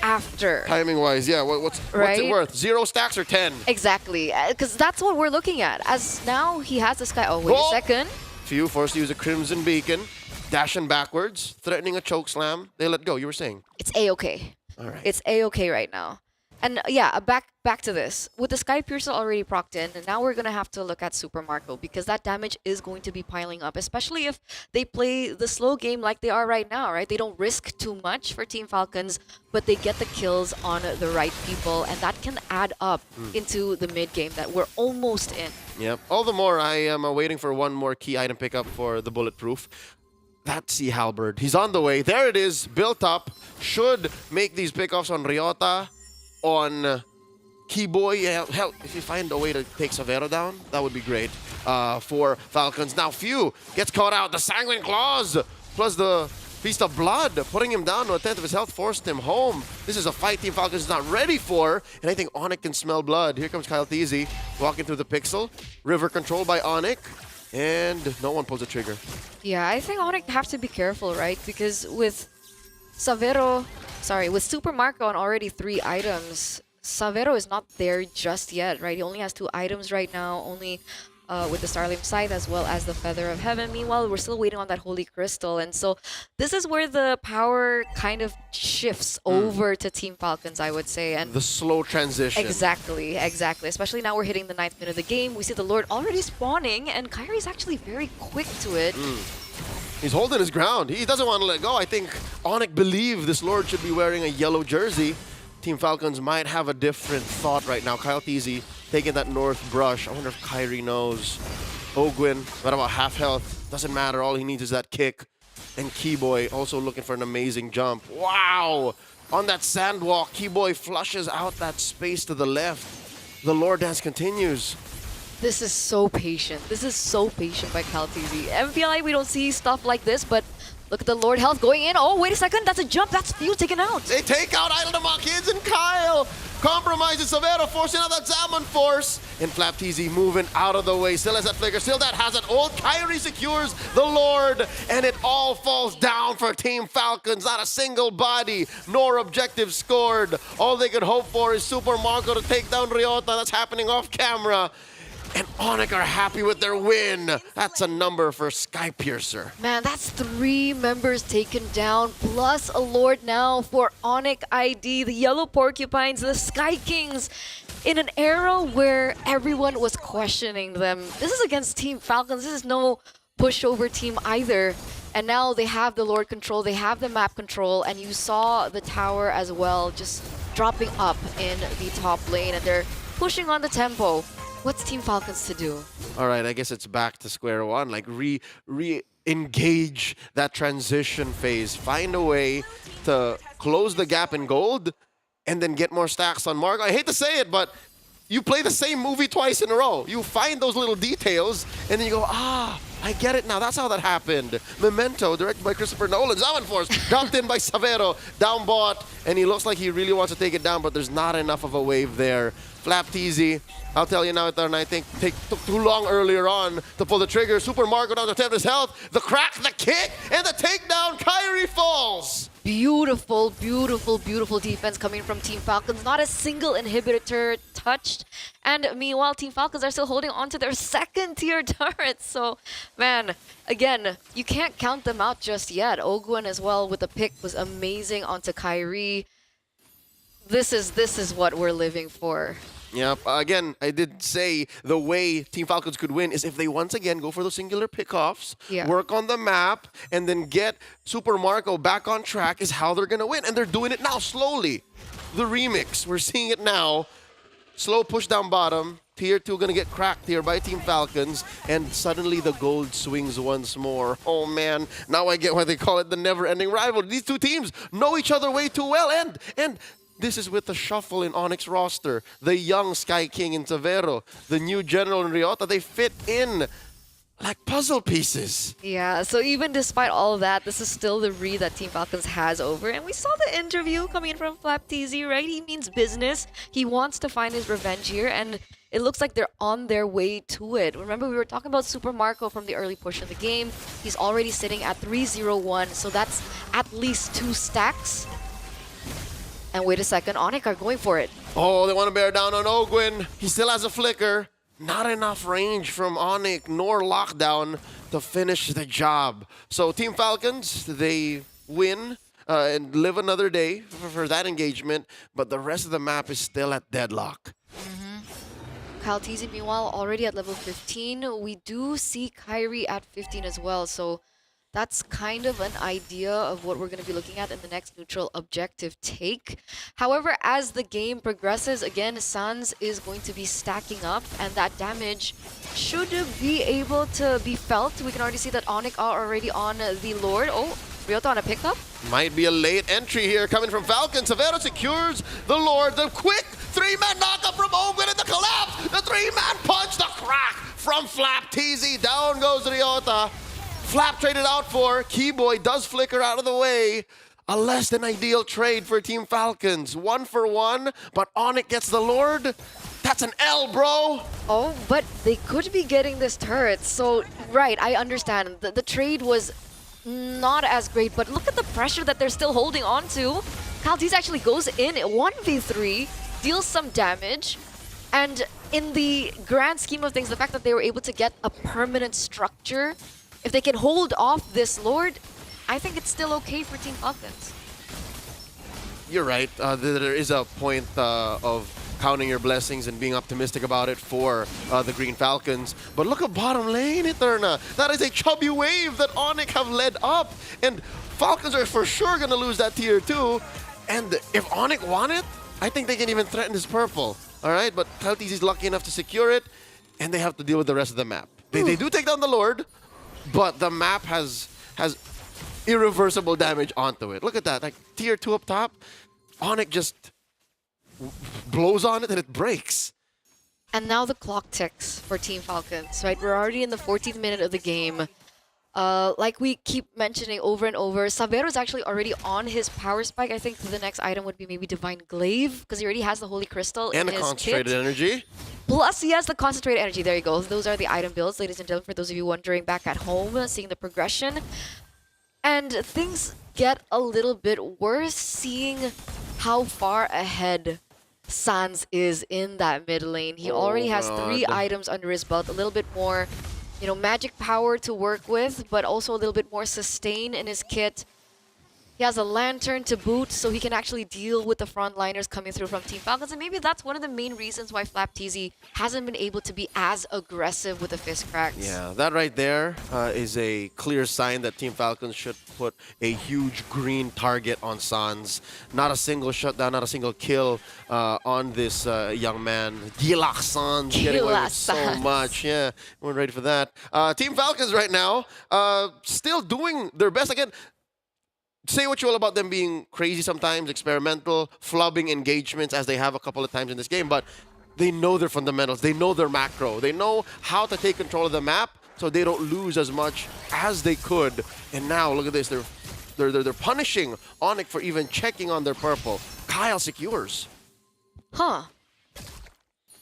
after. Timing-wise, yeah. What's it worth? 0 stacks or 10? Exactly, because that's what we're looking at. As now he has the Sky. Oh, wait a second. Few forced to use a Crimson Beacon, dashing backwards, threatening a choke slam. They let go. You were saying? It's A-okay. All right. It's A-okay right now. And yeah, back to this. With the Sky Piercer already procced in, and now we're gonna have to look at Super Marco because that damage is going to be piling up, especially if they play the slow game like they are right now, right? They don't risk too much for Team Falcons, but they get the kills on the right people, and that can add up into the mid game that we're almost in. Yep. All the more, I am waiting for one more key item pickup for the Bulletproof. That Sea Halberd. He's on the way. There it is, built up. Should make these pickoffs on Ryota, on Keyboy. Yeah, hell, if you find a way to take Savero down, that would be great for Falcons. Now, Few gets caught out. The Sanguine Claws plus the Feast of Blood, putting him down to a tenth of his health, forced him home. This is a fight Team Falcons is not ready for, and I think Onyx can smell blood. Here comes Kyle Teasy walking through the pixel. River controlled by Onyx, and no one pulls the trigger. Yeah, I think Onyx have to be careful, right? Because with with Super Marco on already 3 items, Savero is not there just yet, right? He only has 2 items right now, only with the Starlim Scythe as well as the Feather of Heaven. Meanwhile, we're still waiting on that Holy Crystal, and so this is where the power kind of shifts over to Team Falcons, I would say. And the slow transition. Exactly. Especially now we're hitting the 9th minute of the game. We see the Lord already spawning, and Kyrie's actually very quick to it. He's holding his ground. He doesn't want to let go. I think Onyx believe this Lord should be wearing a yellow jersey. Team Falcons might have a different thought right now. Kyle Teasy taking that north brush. I wonder if Kyrie knows. Ogwin, right about half health. Doesn't matter. All he needs is that kick. And Keyboy also looking for an amazing jump. Wow! On that sandwalk, Keyboy flushes out that space to the left. The Lord Dance continues. This is so patient. This is so patient by Kaltizi. MPLI, we don't see stuff like this, but look at the Lord Health going in. Oh, wait a second. That's a jump. That's Few taken out. They take out Idle to Mock Kids, and Kyle compromises Savero, forcing out that Zaman Force. And Flapteezy moving out of the way. Still has that flicker. Still that has an ult. Kyrie secures the Lord. And it all falls down for Team Falcons. Not a single body, nor objective scored. All they could hope for is Super Marco to take down Ryota. That's happening off camera. And Onyx are happy with their win. That's a number for Sky Piercer. Man, that's 3 members taken down, plus a Lord now for Onyx ID, the Yellow Porcupines, the Sky Kings, in an era where everyone was questioning them. This is against Team Falcons. This is no pushover team either. And now they have the Lord control, they have the map control, and you saw the tower as well just dropping up in the top lane, and they're pushing on the tempo. What's Team Falcons to do? All right, I guess it's back to square one. Like re-engage that transition phase. Find a way to close the gap in gold and then get more stacks on Marco. I hate to say it, but you play the same movie twice in a row. You find those little details and then you go, I get it now. That's how that happened. Memento, directed by Christopher Nolan. Zaman Force, dropped in by Savero, down bot, and he looks like he really wants to take it down, but there's not enough of a wave there. Flapteezy, I'll tell you now, I think took too long earlier on to pull the trigger. Super Marco down to 10 of his health. The crack, the kick, and the takedown. Kyrie falls. Beautiful, beautiful, beautiful defense coming from Team Falcons. Not a single inhibitor touched. And meanwhile, Team Falcons are still holding on to their 2nd tier turrets. So, man, again, you can't count them out just yet. Ogwin as well with the pick was amazing onto Kyrie. This is what we're living for. Yep. Again, I did say the way Team Falcons could win is if they once again go for those singular pickoffs, work on the map, and then get Super Marco back on track is how they're going to win. And they're doing it now, slowly. The remix, we're seeing it now. Slow push down bottom. Tier 2 going to get cracked here by Team Falcons. And suddenly the gold swings once more. Oh, man. Now I get why they call it the never-ending rivalry. These 2 teams know each other way too well. And this is with the shuffle in Onyx roster. The young Sky King in Savero. The new General in Ryota. They fit in like puzzle pieces. Yeah, so even despite all of that, this is still the read that Team Falcons has over. And we saw the interview coming in from Flapteezy, right? He means business. He wants to find his revenge here, and it looks like they're on their way to it. Remember, we were talking about Super Marco from the early push of the game. He's already sitting at 3-0-1, so that's at least 2 stacks. And wait a second, Onyx are going for it. Oh, they want to bear down on Ogwin. He still has a flicker. Not enough range from Onyx nor lockdown to finish the job. So Team Falcons, they win and live another day for that engagement, but the rest of the map is still at deadlock. Kyle TZ, meanwhile, already at level 15. We do see Kyrie at 15 as well, so that's kind of an idea of what we're going to be looking at in the next neutral objective take. However, as the game progresses, again, Sans is going to be stacking up, and that damage should be able to be felt. We can already see that Onyx are already on the Lord. Oh, Ryota on a pickup. Might be a late entry here coming from Falcon. Severo secures the Lord. The quick three-man knockup from Ogun and the collapse. The three-man punch, the crack from Flap TZ. Down goes Ryota. Flap traded out for Keyboy, does flicker out of the way. A less than ideal trade for Team Falcons. 1 for 1, but Onyx gets the Lord. That's an L, bro. Oh, but they could be getting this turret. So, right, I understand. The trade was not as great, but look at the pressure that they're still holding on to. Kaltiz actually goes in 1v3, deals some damage, and in the grand scheme of things, the fact that they were able to get a permanent structure, if they can hold off this Lord, I think it's still okay for Team Falcons. You're right. There is a point of counting your blessings and being optimistic about it for the Green Falcons. But look at bottom lane, Eterna. That is a chubby wave that Onyx have led up. And Falcons are for sure going to lose that tier 2. And if Onyx won it, I think they can even threaten this purple. All right, but Kaltiz is lucky enough to secure it, and they have to deal with the rest of the map. They do take down the Lord, but the map has irreversible damage onto it. Look at that, like tier 2 up top. Onyx just blows on it and it breaks. And now the clock ticks for Team Falcons, right? We're already in the 14th minute of the game. Like we keep mentioning over and over, Savero's actually already on his power spike. I think the next item would be maybe Divine Glaive, because he already has the Holy Crystal and in his concentrated kit. energy. Plus, he has the concentrated energy. There you go. Those are the item builds, ladies and gentlemen, for those of you wondering back at home, seeing the progression. And things get a little bit worse, seeing how far ahead Sans is in that mid lane. He already has 3 items under his belt, a little bit more, you know, magic power to work with, but also a little bit more sustain in his kit. He has a lantern to boot, so he can actually deal with the frontliners coming through from Team Falcons. And maybe that's one of the main reasons why Flap TZ hasn't been able to be as aggressive with the fist cracks. Yeah, that right there is a clear sign that Team Falcons should put a huge green target on Sans. Not a single shutdown, not a single kill on this young man. Gilak Sans getting away with so much. Yeah, we're ready for that. Team Falcons right now still doing their best. Again, say what you will about them being crazy sometimes, experimental, flubbing engagements as they have a couple of times in this game, but they know their fundamentals, they know their macro, they know how to take control of the map so they don't lose as much as they could. And now look at this, they're punishing Onyx for even checking on their purple. Kyle secures. Huh.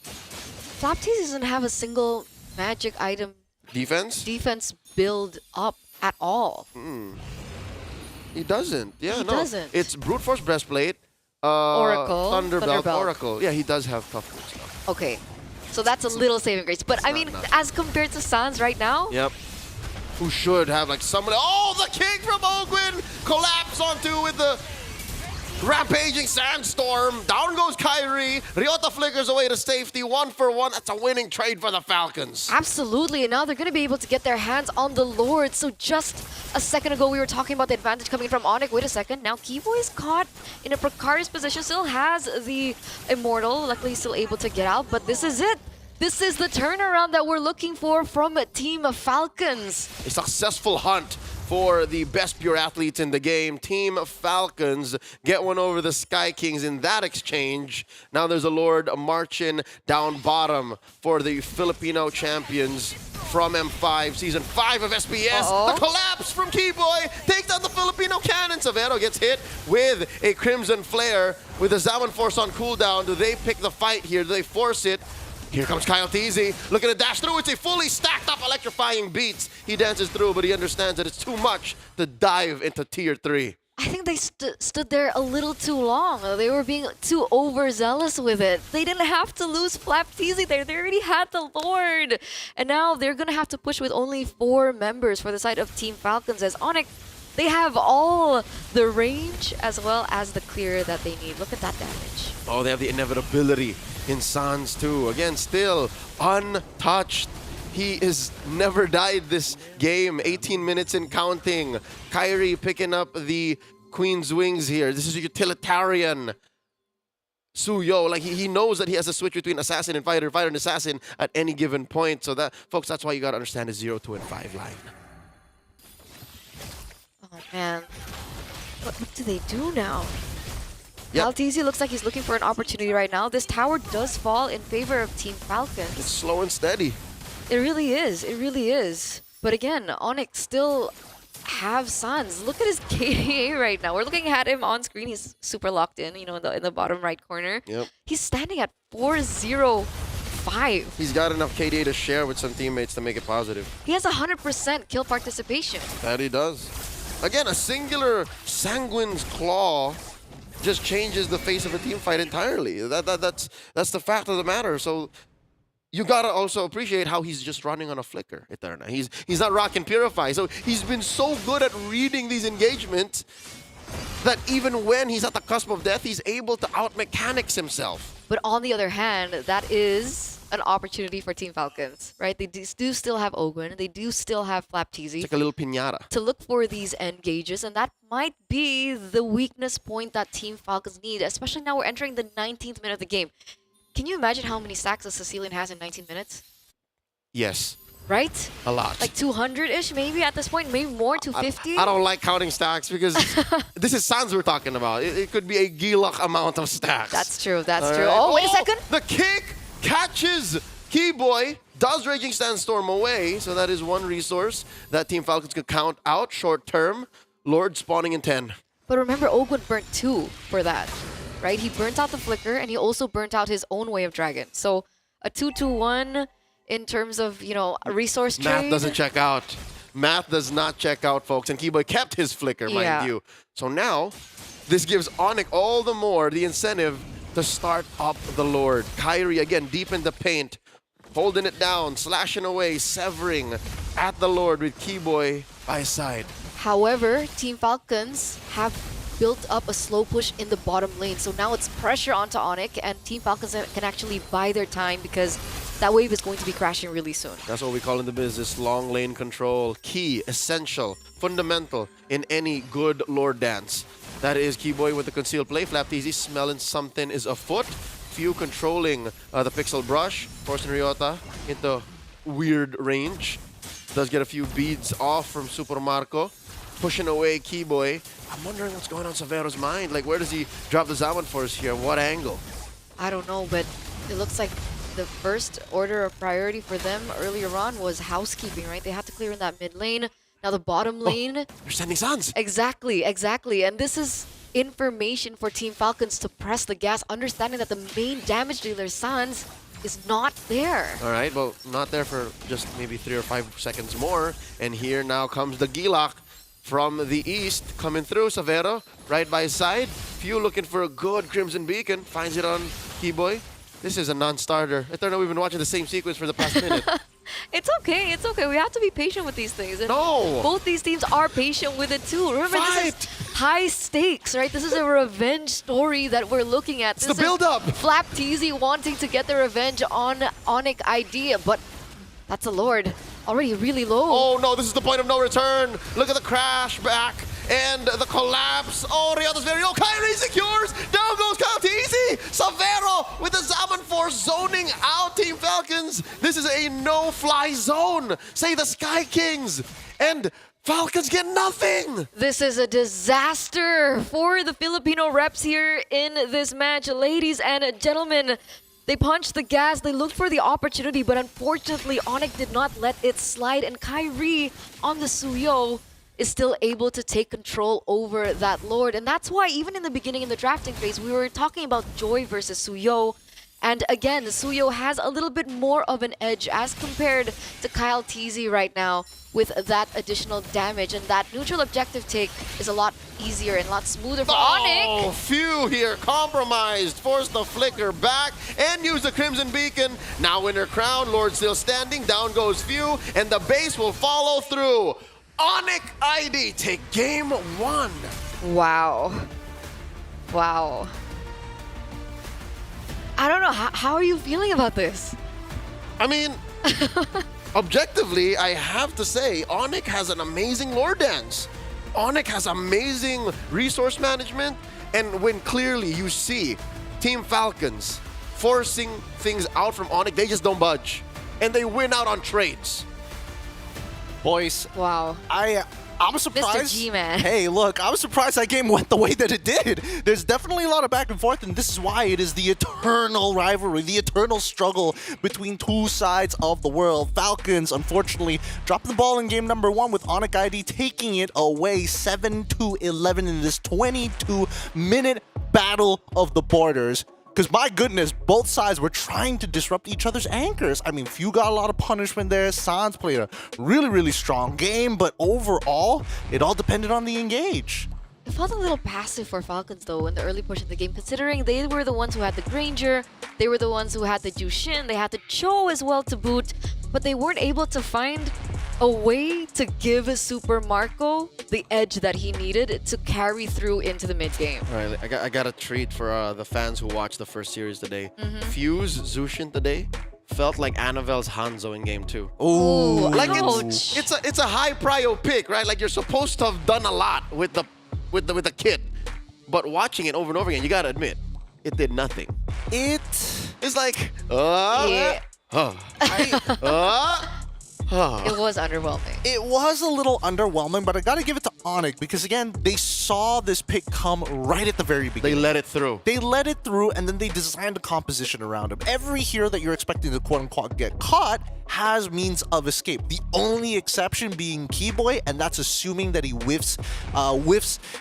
Flap TZ doesn't have a single magic item defense build up at all. He doesn't. Yeah, He doesn't. It's Brute Force Breastplate, Oracle, Thunderbelt, Oracle. Yeah, he does have toughness stuff. Okay, so that's a little saving grace. But I mean, as compared to Sans right now, Yep. Who should have like somebody. Oh, the king from Ogwin collapse onto with the rampaging sandstorm. Down goes Kyrie. Ryota flickers away to safety. 1 for 1. That's a winning trade for the Falcons. absolutely. And now they're going to be able to get their hands on the Lord. So just a second ago, we were talking about the advantage coming from Onyx. Wait a second. Now Kivo is caught in a precarious position. Still has the Immortal. Luckily, he's still able to get out. But this is it. This is the turnaround that we're looking for from Team Falcons. A successful hunt for the best pure athletes in the game. Team Falcons get one over the Sky Kings in that exchange. Now there's a Lord marching down bottom for the Filipino champions from M5, Season 5 of SBS. The collapse from Keyboy takes down the Filipino cannon. Severo gets hit with a Crimson Flare with the Zaman Force on cooldown. Do they pick the fight here? Do they force it? Here comes Kyle TZ, looking to dash through. It's a fully stacked up electrifying beats. He dances through, but he understands that it's too much to dive into tier 3. I think they stood there a little too long. They were being too overzealous with it. They didn't have to lose Flap TZ there. They already had the Lord. And now they're going to have to push with only 4 members for the side of Team Falcons, as Onyx They have all the range as well as the clear that they need. Look at that damage. Oh, they have the inevitability in Sans too. Again, still untouched. He is never died this game. 18 minutes and counting. Kyrie picking up the Queen's Wings here. This is a utilitarian Suyo. Like he knows that he has a switch between assassin and fighter, fighter and assassin at any given point. So that, folks, that's why you gotta understand his 0, 2, and 5 line. Oh man, what do they do now? Yep. Maltese looks like he's looking for an opportunity right now. This tower does fall in favor of Team Falcons. It's slow and steady. It really is. It really is. But again, Onyx still have Sans. Look at his KDA right now. We're looking at him on screen. He's super locked in, you know, in the bottom right corner. Yep. He's standing at 405. He's got enough KDA to share with some teammates to make it positive. He has 100% kill participation. That he does. Again, a singular Sanguine's Claw just changes the face of a team fight entirely. That's the fact of the matter. So you gotta also appreciate how he's just running on a flicker, Eterna. He's not rocking Purify. So he's been so good at reading these engagements that even when he's at the cusp of death, he's able to out-mechanics himself. But on the other hand, that is an opportunity for Team Falcons, right? They do still have Ogun. They do still have Flapteasy. It's like a little piñata. To look for these engages, and that might be the weakness point that Team Falcons need, especially now we're entering the 19th minute of the game. Can you imagine how many stacks a Sicilian has in 19 minutes? Yes. Right? A lot. Like 200-ish maybe at this point, maybe more, 250? I don't like counting stacks because this is Sans we're talking about. It could be a Gilak amount of stacks. That's true, that's All true. right. Oh, wait a second. The kick catches Keyboy, does Raging Sandstorm away, so that is one resource that Team Falcons could count out short term. Lord spawning in 10. But remember, Ogun burnt 2 for that, right? He burnt out the Flicker, and he also burnt out his own Way of Dragon. So a 2-2-1 in terms of, you know, a resource trade. Math doesn't check out. Math does not check out, folks. And Keyboy kept his Flicker, mind you. So now, this gives Onyx all the more the incentive to start up the Lord. Kyrie, again, deep in the paint, holding it down, slashing away, severing at the Lord with Keyboy by his side. However, Team Falcons have built up a slow push in the bottom lane. So now it's pressure onto Onyx, and Team Falcons can actually buy their time because that wave is going to be crashing really soon. That's what we call in the business long lane control. Key, essential, fundamental in any good Lord dance. That is Keyboy with the concealed play. Flapteasy smelling something is afoot. Few controlling the pixel brush. Forcing Ryota into weird range. Does get a few beads off from Super Marco. Pushing away Keyboy. I'm wondering what's going on in Savero's mind. Like, where does he drop the Zaman Force here? What angle? I don't know, but it looks like the first order of priority for them earlier on was housekeeping, right? They had to clear in that mid lane. Now the bottom lane... They're sending Sans. Exactly, exactly. And this is information for Team Falcons to press the gas, understanding that the main damage dealer, Sans, is not there. All right, well, not there for just maybe 3 or 5 seconds more. And here now comes the Gilak from the east, coming through. Savero, right by his side. Few looking for a good Crimson Beacon. Finds it on Keyboy. This is a non-starter. I thought we've been watching the same sequence for the past minute. It's okay, it's okay. We have to be patient with these things. And no! Both these teams are patient with it too. Remember, this is high stakes, right? This is a revenge story that we're looking at. It's the build-up! Flapteasy wanting to get the revenge on Onyx ID, but that's a Lord. Already really low. Oh no, this is the point of no return. Look at the crash back and the collapse. Oh, Ryota's very low. Kyrie secures. Down goes Kaltisi. Savero with the Zaman Force zoning out Team Falcons. This is a no-fly zone. Say the Sky Kings. And Falcons get nothing. This is a disaster for the Filipino reps here in this match. Ladies and gentlemen, they punched the gas, they looked for the opportunity, but unfortunately, Onyx did not let it slide, and Kyrie on the Suyo is still able to take control over that Lord. And that's why even in the beginning, in the drafting phase, we were talking about Joy versus Suyo. And again, Suyo has a little bit more of an edge as compared to Kyle Teasy right now with that additional damage. And that neutral objective take is a lot easier and a lot smoother for Onyx. Oh, Few here compromised, forced the flicker back and used the Crimson Beacon. Now Winter Crown, Lord still standing, down goes Few, and the base will follow through. Onyx ID take game 1. Wow. Wow. I don't know. How are you feeling about this? I mean, objectively, I have to say, Onyx has an amazing lore dance. Onyx has amazing resource management. And when clearly you see Team Falcons forcing things out from Onyx, they just don't budge. And they win out on trades. Boys, wow. I'm surprised. Mr. G-Man. Hey, look, I was surprised that game went the way that it did. There's definitely a lot of back and forth, and this is why it is the eternal rivalry, the eternal struggle between two sides of the world. Falcons, unfortunately, dropped the ball in game number 1 with Onyx ID taking it away 7-11 in this 22-minute battle of the borders. Because my goodness, both sides were trying to disrupt each other's anchors. I mean, Few got a lot of punishment there. Sans played a really, really strong game. But overall, it all depended on the engage. It felt a little passive for Falcons, though, in the early portion of the game, considering they were the ones who had the Granger, they were the ones who had the Jushin, they had the Cho as well to boot, but they weren't able to find a way to give Super Marco the edge that he needed to carry through into the mid-game. All right, I got a treat for the fans who watched the first series today. Fuse Zushin today felt like Anavel's Hanzo in game 2. Ooh, like ouch. it's a high prio pick, right? Like you're supposed to have done a lot with the kit, but watching it over and over again, you gotta admit, it did nothing. It's like, Yeah. It was underwhelming. It was a little underwhelming, but I gotta give it to Onyx because, again, they saw this pick come right at the very beginning. They let it through. They let it through, and then they designed a composition around him. Every hero that you're expecting to quote-unquote get caught has means of escape. The only exception being Keyboy, and that's assuming that he whiffs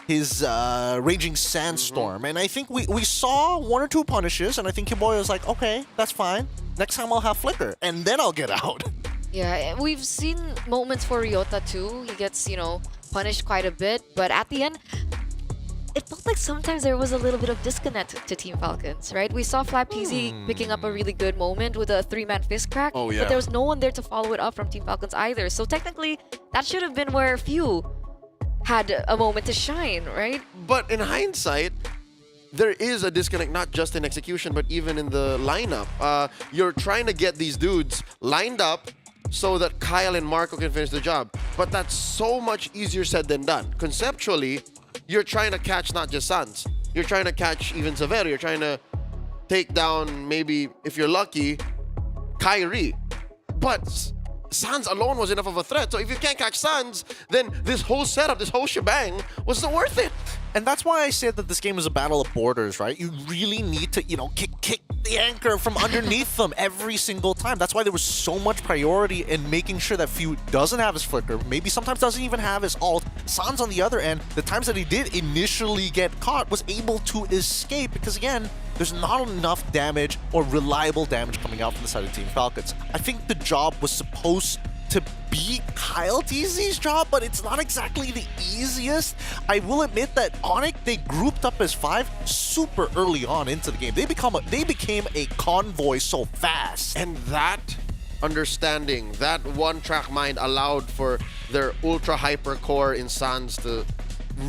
his Raging Sandstorm. And I think we saw 1 or 2 punishes, and I think Keyboy was like, okay, that's fine. Next time I'll have Flicker, and then I'll get out. Yeah, we've seen moments for Ryota too. He gets, punished quite a bit, but at the end, it felt like sometimes there was a little bit of disconnect to Team Falcons, right? We saw Flap TZ picking up a really good moment with a 3-man fist crack, Oh, yeah. but there was no one there to follow it up from Team Falcons either. So technically, that should have been where Few had a moment to shine, right? But in hindsight, there is a disconnect, not just in execution, but even in the lineup. You're trying to get these dudes lined up so that Kyle and Marco can finish the job. But that's so much easier said than done. Conceptually, you're trying to catch not just Sans. You're trying to catch even Severo. You're trying to take down, maybe, if you're lucky, Kyrie. But Sans alone was enough of a threat. So if you can't catch Sans, then this whole setup, this whole shebang wasn't worth it. And that's why I said that this game is a battle of borders, right? You really need to, kick the anchor from underneath them every single time. That's why there was so much priority in making sure that Few doesn't have his flicker, maybe sometimes doesn't even have his ult. Sans, on the other end, the times that he did initially get caught, was able to escape because, again, there's not enough damage or reliable damage coming out from the side of Team Falcons. I think the job was supposed to be Kyle TZ's job, but it's not exactly the easiest. I will admit that Onyx, they grouped up as 5 super early on into the game. They became a convoy so fast. And that understanding, that one-track mind allowed for their ultra-hyper core in Sans to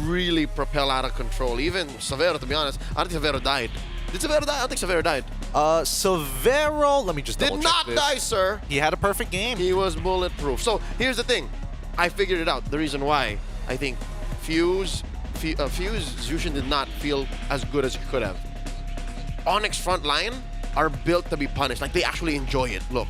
really propel out of control. Even Severo, to be honest, I don't think Severo died. Did Severo die? I don't think Severo died. Severo, let me just double did check not this. die, sir. He had a perfect game. He was bulletproof. So here's the thing. I figured it out. The reason why I think Fuse Zushin did not feel as good as he could have. Onyx front line are built to be punished. Like, they actually enjoy it. Look.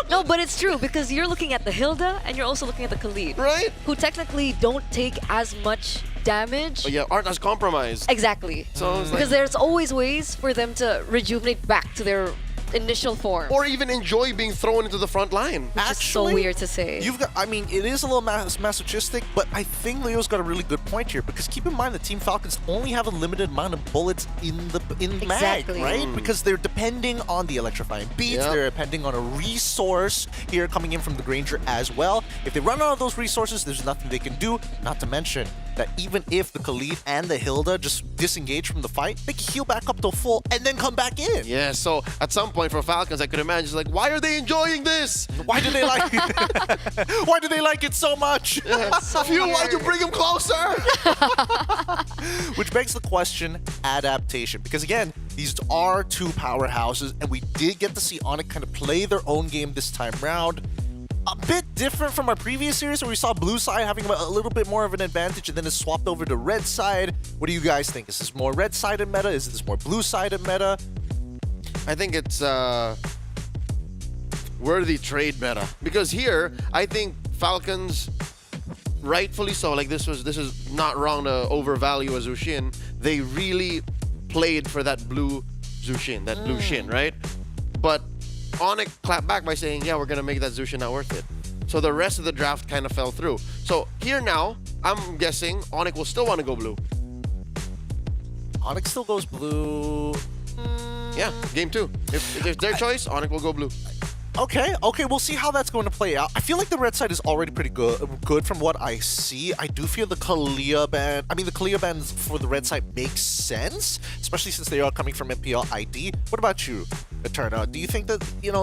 No, but it's true because you're looking at the Hilda and you're also looking at the Khalid. Right. Who technically don't take as much damage. But yeah, aren't as compromised. Exactly. So it's because like, there's always ways for them to rejuvenate back to their initial form. or even enjoy being thrown into the front line. Which is so weird to say. It is a little masochistic, but I think Leo's got a really good point here because keep in mind the Team Falcons only have a limited amount of bullets in the mag, right? Because they're depending on the electrifying beats, they're depending on a resource here coming in from the Granger as well. If they run out of those resources, there's nothing they can do, not to mention that even if the Khalid and the Hilda just disengage from the fight, they can heal back up to full and then come back in. Yeah, so at some point for Falcons, I could imagine it's like, why are they enjoying this? Why do they like it? Why do they like it so much? If you want to bring him closer. Which begs the question, adaptation. Because again, these are two powerhouses, and we did get to see Onyx kind of play their own game this time round. A bit different from our previous series where we saw blue side having a little bit more of an advantage and then it swapped over to red side. What do you guys think? Is this more red-sided meta? Is this more blue-sided meta? I think it's worthy trade meta. Because here, I think Falcons, rightfully so, like this is not wrong to overvalue a Zushin. They really played for that blue Zushin, that blue Shin, right? But Onyx clapped back by saying, yeah, we're going to make that Zushin not worth it. So the rest of the draft kind of fell through. So here now, I'm guessing Onyx will still want to go blue. Onyx still goes blue. Yeah, game 2. If it's their choice, Onyx will go blue. Okay, we'll see how that's going to play out. I feel like the red side is already pretty good from what I see. I do feel the Kalia ban, the Kalia bans for the red side makes sense, especially since they are coming from MPL ID. What about you, Eterna? Do you think that,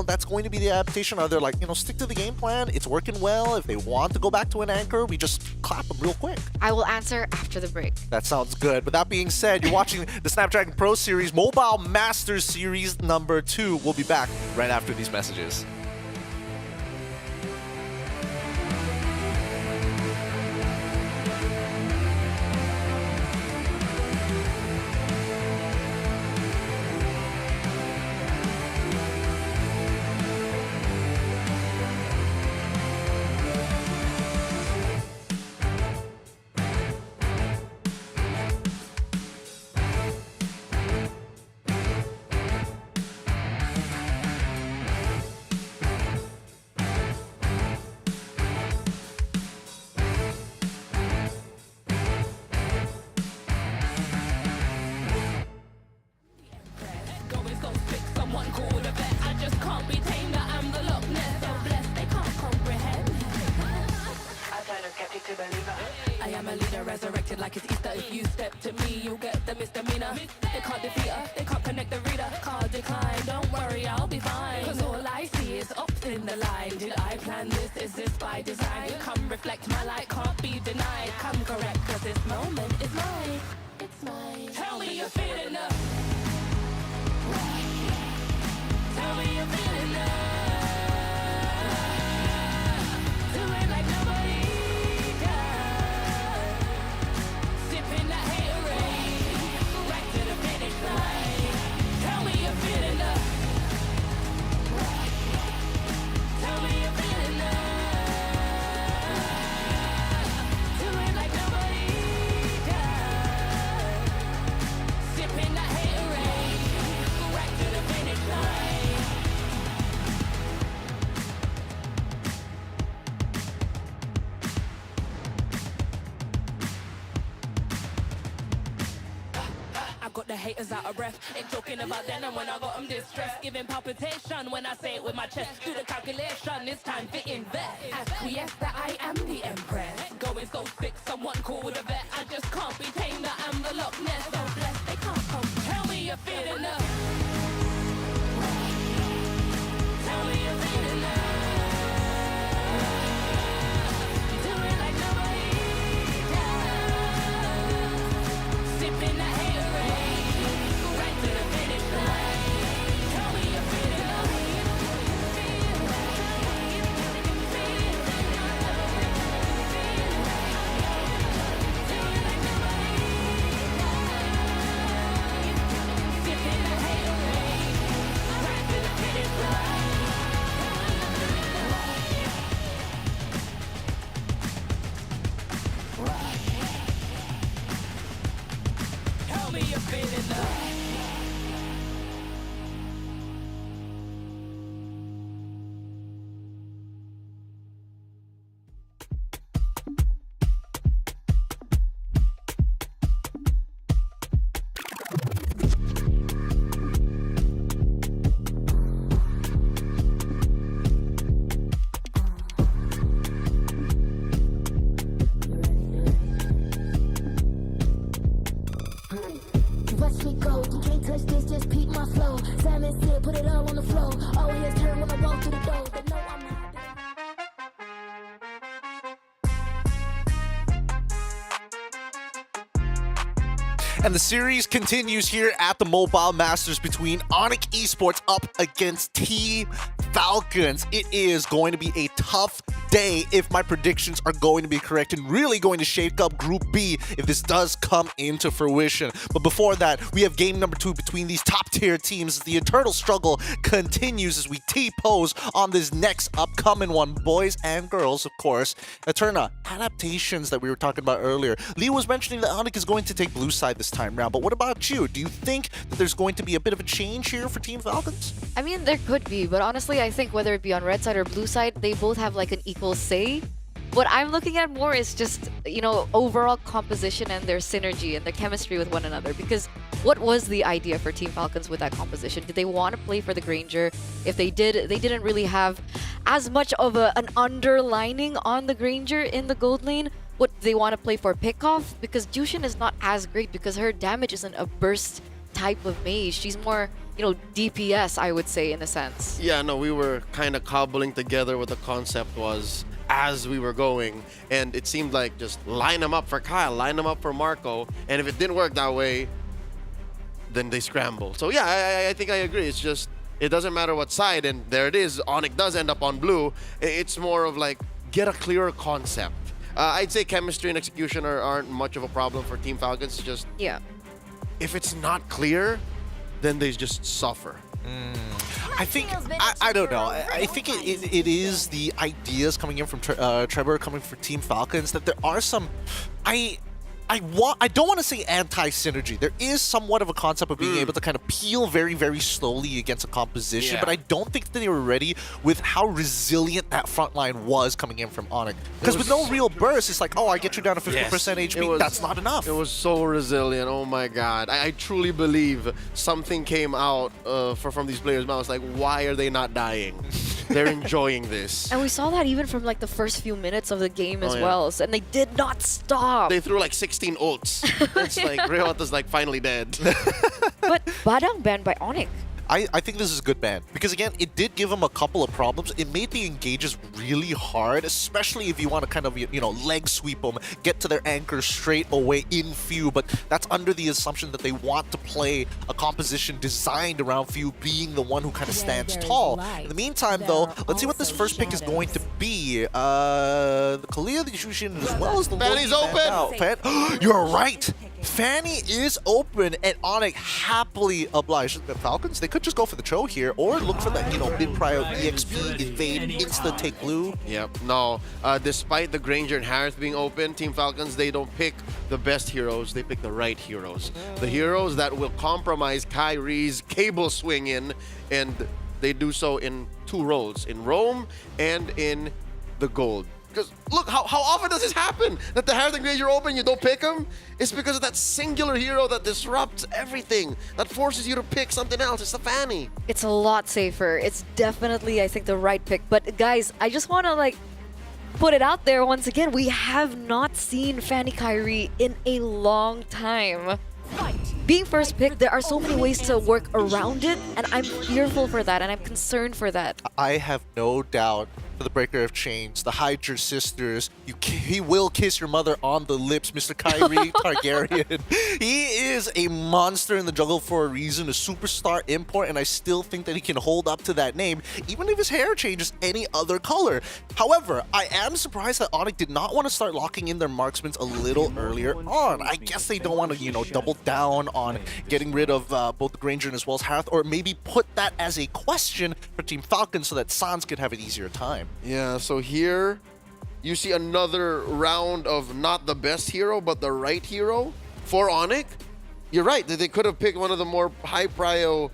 that's going to be the adaptation? Are they like, stick to the game plan? It's working well. If they want to go back to an anchor, we just clap them real quick. I will answer after the break. That sounds good. With that being said, you're watching the Snapdragon Pro Series Mobile Masters Series number 2. We'll be back right after these messages. I am a leader, resurrected like it's Easter. If you step to me, you'll get the misdemeanor. They can't defeat her, they can't connect the reader. Card decline, don't worry, I'll be fine. Cause all I see is up in the line. Did I plan this? Is this by design? Come reflect my light, can't be denied. Come correct, cause this moment is mine. It's mine. Tell me you're feeling love. Tell me you're feeling love. Do it like nobody does. Sipping that haterade, right to the finish line. Tell me you're feeling love. Tell me you're feeling love. Do it like nobody does. Sipping that haterade, right to the finish line. I got the haters out of breath. Ain't talking about then and when I got them distressed. Giving palpitation when I say it with my chest. Do the calculation, it's time to invest. Acquiesce that I am the empress. Going so thick, someone call with a vet. I just can't be tamed, that I'm the Loch Ness. So blessed, they can't come. Tell me you're feeling love. Tell me you're feeling love. Do it like nobody does. Sipping that haterade, right to the finish line. Tell me you're feeling love. Sipping that haterade, right to the finish line. Tell me you're feeling love. all on the floor. All heads turn when I walk through the door. They know I'm hot. And the series continues here at the Mobile Masters between Onyx Esports up against Team Falcons. It is going to be a tough day if my predictions are going to be correct and really going to shake up Group B if this does come into fruition. But before that, we have game number 2 between these top-tier teams. The eternal struggle continues as we T-pose on this next upcoming one. Boys and girls, of course. Eterna, adaptations that we were talking about earlier. Lee was mentioning that Onyx is going to take blue side this time round, but what about you? Do you think that there's going to be a bit of a change here for Team Falcons? I mean, there could be, but honestly, I think whether it be on red side or blue side, they both have like an equal say. What I'm looking at more is just, you know, overall composition and their synergy and their chemistry with one another. Because what was the idea for Team Falcons with that composition? Did they want to play for the Granger? If they did, they didn't really have as much of an underlining on the Granger in the gold lane. What they want to play for pickoff? Because Jushin is not as great because her damage isn't a burst type of mage. She's more, you know, DPS, I would say, in a sense. Yeah, no, we were kind of cobbling together what the concept was as we were going, and it seemed like just line them up for Kyle, line them up for Marco, and if it didn't work that way, then they scramble. So yeah, I think I agree. It's just, it doesn't matter what side, and there it is. Onyx does end up on blue. It's more of like, get a clearer concept. I'd say chemistry and execution aren't much of a problem for Team Falcons. It's just, yeah, if it's not clear, then they just suffer. I think, I don't know. I think it is the ideas coming in from Trevor coming for Team Falcons that there are some, I don't want to say anti-synergy. There is somewhat of a concept of being able to kind of peel very, very slowly against a composition, but I don't think that they were ready with how resilient that front line was coming in from Onyx. Because with no real burst, it's like, oh, I get you down to 50% HP. That's not enough. It was so resilient. Oh my God. I truly believe something came out from these players' mouths. Like, why are they not dying? They're enjoying this. And we saw that even from like the first few minutes of the game as well. And they did not stop. They threw like 16 ults. It's like Rehota's like finally dead. But Badang banned by Onyx. I think this is a good ban because again, it did give him a couple of problems. It made the engages really hard, especially if you want to kind of, you know, leg sweep them, get to their anchor straight away in few. But that's under the assumption that they want to play a composition designed around few being the one who kind of stands tall. In the meantime, though, let's see what this first pick is going to be. The Kalia, the Jushin, as well as the Fanny's open. You're right. Fanny is open, and Onyx happily obliged. The Falcons, they could just go for the Cho here, or look for that, you know, mid-prio EXP, invade, insta-take blue. Yep, no. Despite the Granger and Harith being open, Team Falcons, they don't pick the best heroes, they pick the right heroes. The heroes that will compromise Kyrie's cable swing in, and they do so in 2 roles, in Roam and in the gold. Because look, how often does this happen? That the Harith and Granger open, you don't pick them? It's because of that singular hero that disrupts everything, that forces you to pick something else. It's the Fanny. It's a lot safer. It's definitely, I think, the right pick. But guys, I just want to like put it out there once again. We have not seen Fanny Kyrie in a long time. Being first pick, there are so many ways to work around it, and I'm fearful for that, and I'm concerned for that. I have no doubt for the Breaker of Chains, the Hydra sisters, he will kiss your mother on the lips, Mr. Kyrie Targaryen. He is a monster in the jungle for a reason, a superstar import, and I still think that he can hold up to that name, even if his hair changes any other color. However, I am surprised that Onyx did not want to start locking in their marksmen a little earlier on. I guess they don't want to, you know, double down on getting rid of both the Granger and as well as Harith, or maybe put that as a question for Team Falcon so that Sans could have an easier time. Yeah, so here you see another round of not the best hero, but the right hero for Onyx. You're right, they could have picked one of the more high-prio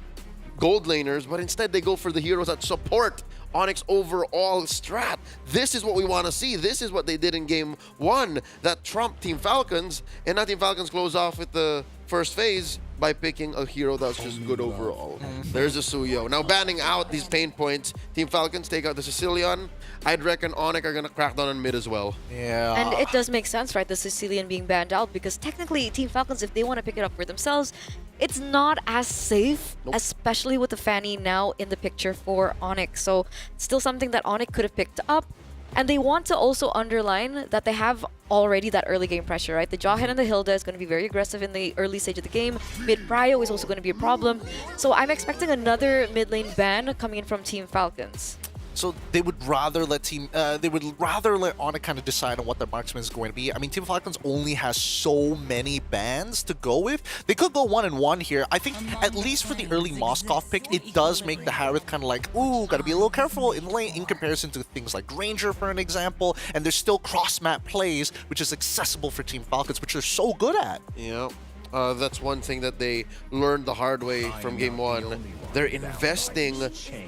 gold laners, but instead they go for the heroes that support Onyx overall strat. This is what we want to see. This is what they did in game 1 that trumped Team Falcons, and now Team Falcons close off with the first phase by picking a hero that's just good overall. There's a Suyo. Now banning out these pain points, Team Falcons take out the Sicilian. I'd reckon Onyx are gonna crack down on mid as well. Yeah. And it does make sense, right? The Sicilian being banned out, because technically Team Falcons, if they want to pick it up for themselves, it's not as safe, especially with the Fanny now in the picture for Onyx. So still something that Onyx could have picked up. And they want to also underline that they have already that early game pressure, right? The Jawhead and the Hilda is going to be very aggressive in the early stage of the game. Mid Prio is also going to be a problem. So I'm expecting another mid lane ban coming in from Team Falcons. So they would rather let Onyx kind of decide on what their marksman is going to be. I mean, Team Falcons only has so many bans to go with. They could go 1-1 here. I think at least for the early Moskov pick, it does make the Harith kind of like, ooh, gotta be a little careful in the lane in comparison to things like Granger, for an example. And there's still cross-map plays, which is accessible for Team Falcons, which they're so good at. Yeah. That's one thing that they learned the hard way from game one. They're investing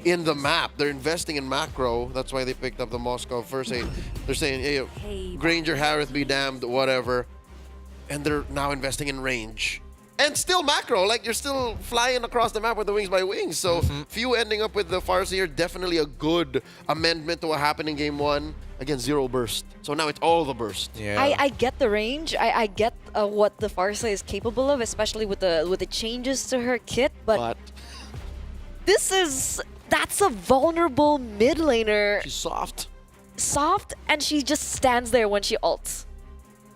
in the map. They're investing in macro. That's why they picked up the Moscow first aid. They're saying, hey, Granger, Harith be damned, whatever. And they're now investing in range. And still macro, like you're still flying across the map with the wings by wings. So few ending up with the Farseer, definitely a good amendment to what happened in game one. Again, 0 burst. So now it's all the burst. Yeah. I get the range. I get what the Farsa is capable of, especially with the changes to her kit. But that's a vulnerable mid laner. She's soft. Soft, and she just stands there when she ults.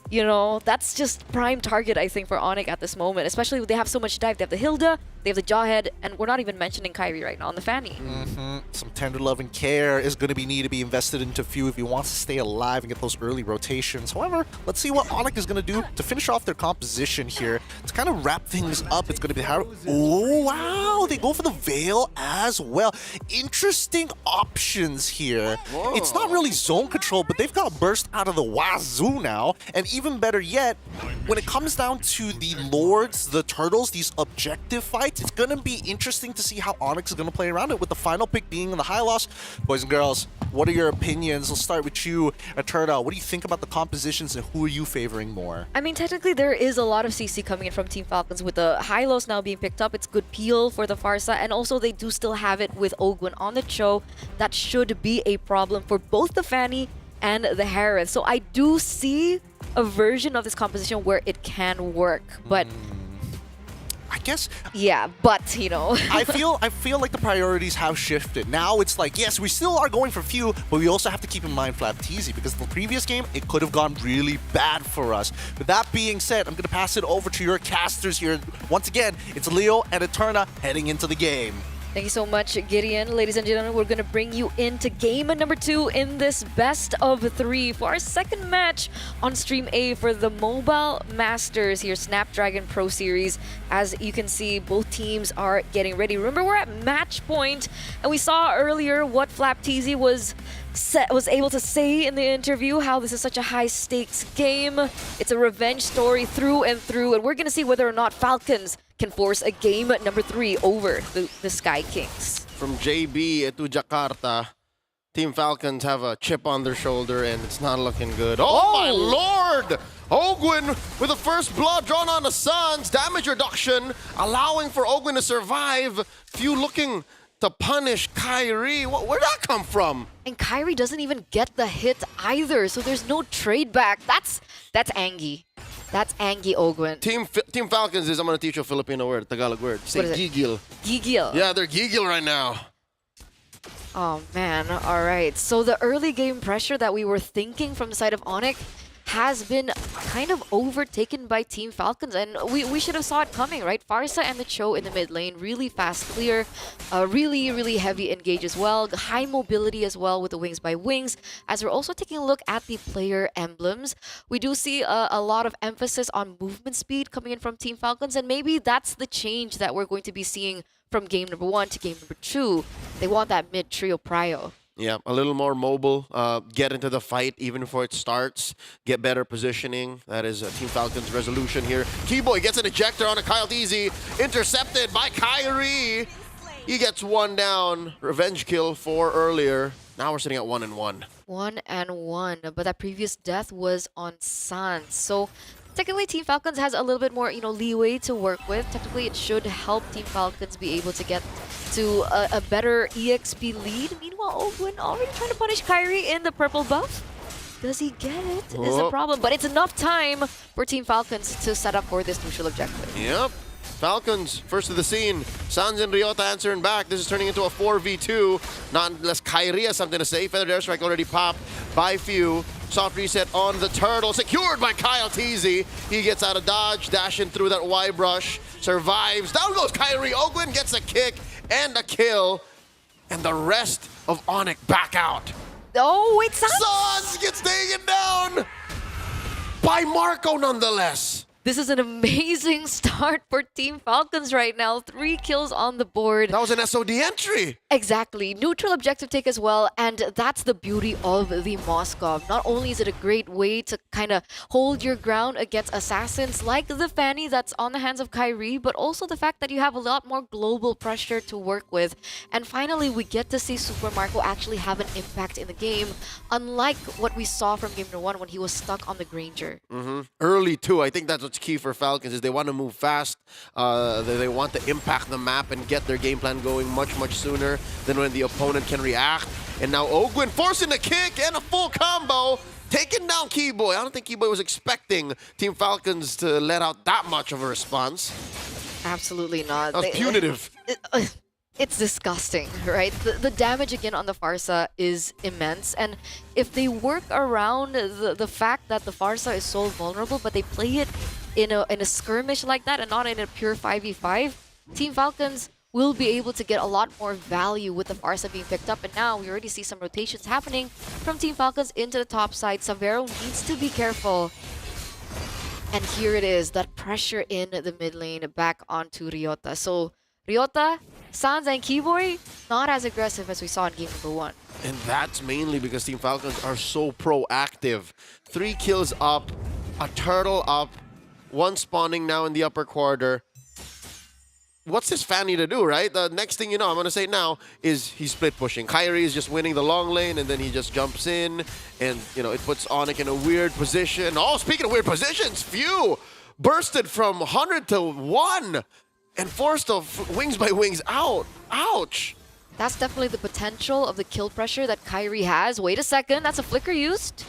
You know, that's just prime target, I think, for Onyx at this moment. Especially when they have so much dive. They have the Hilda, they have the Jawhead, and we're not even mentioning Kyrie right now on the Fanny. Some tender love and care is going to be needed to be invested into Few if he wants to stay alive and get those early rotations. However, let's see what Onyx is going to do to finish off their composition here. To kind of wrap things up, it's going to be oh, wow! They go for the Veil as well. Interesting options here. Whoa. It's not really zone control, but they've got Burst out of the wazoo now. And even better yet, when it comes down to the Lords, the Turtles, these objective fights, it's going to be interesting to see how Onyx is going to play around it, with the final pick being in the high loss. Boys and girls, what are your opinions? We'll start with you, Eterna. What do you think about the compositions, and who are you favoring more? I mean, technically, there is a lot of CC coming in from Team Falcons, with the Hylos now being picked up. It's good peel for the Farsa, and also they do still have it with Ogwin on the show. That should be a problem for both the Fanny and the Harith. So I do see a version of this composition where it can work, but I guess. Yeah, but you know. I feel like the priorities have shifted. Now it's like, yes, we still are going for Few, but we also have to keep in mind Flapteasy, because in the previous game, it could have gone really bad for us. With that being said, I'm going to pass it over to your casters here. Once again, it's Leo and Eterna heading into the game. Thank you so much, Gideon. Ladies and gentlemen, we're going to bring you into game number 2 in this best of 3 for our second match on Stream A for the Mobile Masters here, Snapdragon Pro Series. As you can see, both teams are getting ready. Remember, we're at match point, and we saw earlier what Flapteasy was able to say in the interview, how this is such a high-stakes game. It's a revenge story through and through, and we're going to see whether or not Falcons can force a game number 3 over the Sky Kings. From JB to Jakarta, Team Falcons have a chip on their shoulder, and it's not looking good. Oh my lord! Ogwin with the first blood drawn on the Suns. Damage reduction, allowing for Ogwin to survive. Few looking to punish Kyrie. Where'd that come from? And Kyrie doesn't even get the hit either, so there's no trade back. That's Angie. That's Angie Ogwin. Team Falcons is, I'm going to teach you a Filipino word, Tagalog word. Say gigil. Gigil. Yeah, they're gigil right now. Oh man, all right. So the early game pressure that we were thinking from the side of Onyx has been kind of overtaken by Team Falcons, and we should have saw it coming, right? Farsa and the Cho in the mid lane, really fast clear, really heavy engage as well, high mobility as well with the wings by wings. As we're also taking a look at the player emblems, we do see a lot of emphasis on movement speed coming in from Team Falcons, and maybe that's the change that we're going to be seeing from game number 1 to game number 2. They want that mid trio prio. Yeah, a little more mobile, get into the fight even before it starts, get better positioning. That is Team Falcon's resolution here. Keyboy gets an ejector on a Kyle Deasy, intercepted by Kyrie. He gets one down, revenge kill for earlier. Now we're sitting at 1-1. 1-1, but that previous death was on Sans. So technically Team Falcons has a little bit more, leeway to work with. Technically, it should help Team Falcons be able to get to a better EXP lead. Meanwhile, Owen already trying to punish Kyrie in the purple buff. Does he get it? Is a problem, but it's enough time for Team Falcons to set up for this neutral objective. Yep. Falcons, first to the scene. Sans and Ryota answering back. This is turning into a 4v2. Not unless Kyrie has something to say. Feather Airstrike already popped by Few. Soft reset on the turtle. Secured by Kyle Teasy. He gets out of dodge, dashing through that Y brush. Survives. Down goes Kyrie. Ogwin gets a kick and a kill. And the rest of Onyx back out. Oh, it's Sans gets taken down by Marco nonetheless. This is an amazing start for Team Falcons right now. 3 kills on the board. That was an SOD entry. Exactly. Neutral objective take as well. And that's the beauty of the Moskov. Not only is it a great way to kind of hold your ground against assassins like the Fanny that's on the hands of Kyrie, but also the fact that you have a lot more global pressure to work with. And finally, we get to see Super Marco actually have an impact in the game, unlike what we saw from Game #1 when he was stuck on the Granger. Early too. I think that's what's key for Falcons is they want to move fast. They want to impact the map and get their game plan going much sooner than when the opponent can react. And now Ogwin forcing a kick and a full combo, taking down Keyboy. I don't think Keyboy was expecting Team Falcons to let out that much of a response. Absolutely not. That was punitive. It's disgusting, right? The damage again on the Farsa is immense, and if they work around the fact that the Farsa is so vulnerable, but they play it in a skirmish like that and not in a pure 5v5, Team Falcons will be able to get a lot more value with the Farsa being picked up. And now we already see some rotations happening from Team Falcons into the top side. Savero needs to be careful. And here it is, that pressure in the mid lane back onto Ryota. So Ryota, Sans, and Keyboy, not as aggressive as we saw in Game #1. And that's mainly because Team Falcons are so proactive. 3 kills up, a turtle up, 1 spawning now in the upper quarter. What's this Fanny to do, right? The next thing you know, I'm going to say now, is he's split pushing. Kyrie is just winning the long lane, and then he just jumps in, and, it puts Onyx in a weird position. Oh, speaking of weird positions, Few bursted from 100 to 1 and forced off wings by wings out. Ouch. That's definitely the potential of the kill pressure that Kyrie has. Wait a second, that's a flicker used.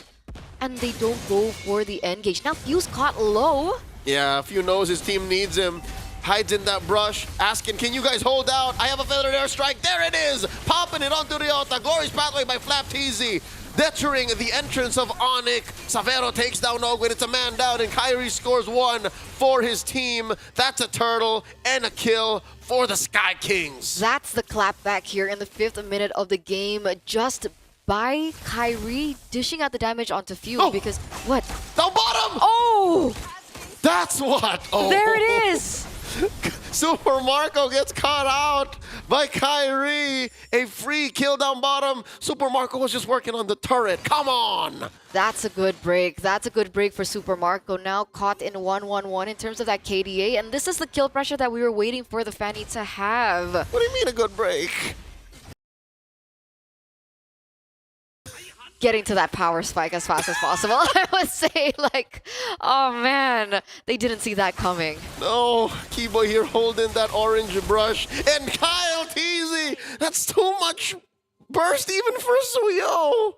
And they don't go for the engage. Now Few's caught low. Yeah, Few knows his team needs him. Hides in that brush, asking, can you guys hold out? I have a feathered airstrike. There it is. Popping it onto Ryota. Glorious pathway by Flap TZ. Deterring the entrance of Onyx. Savero takes down Ogwin. It's a man down, and Kyrie scores 1 for his team. That's a turtle and a kill for the Sky Kings. That's the clapback here in the 5th minute of the game. Just by Kyrie dishing out the damage onto Few because what? Down bottom! Oh! That's what! Oh. There it is! Super Marco gets caught out by Kyrie. A free kill down bottom. Super Marco was just working on the turret. Come on! That's a good break. That's a good break for Super Marco. Now caught in 1-1-1 in terms of that KDA. And this is the kill pressure that we were waiting for the Fanny to have. What do you mean a good break? Getting to that power spike as fast as possible. I would say, oh man, they didn't see that coming. No, Keyboy here holding that orange brush. And Kyle Teasy, that's too much burst even for Suyo.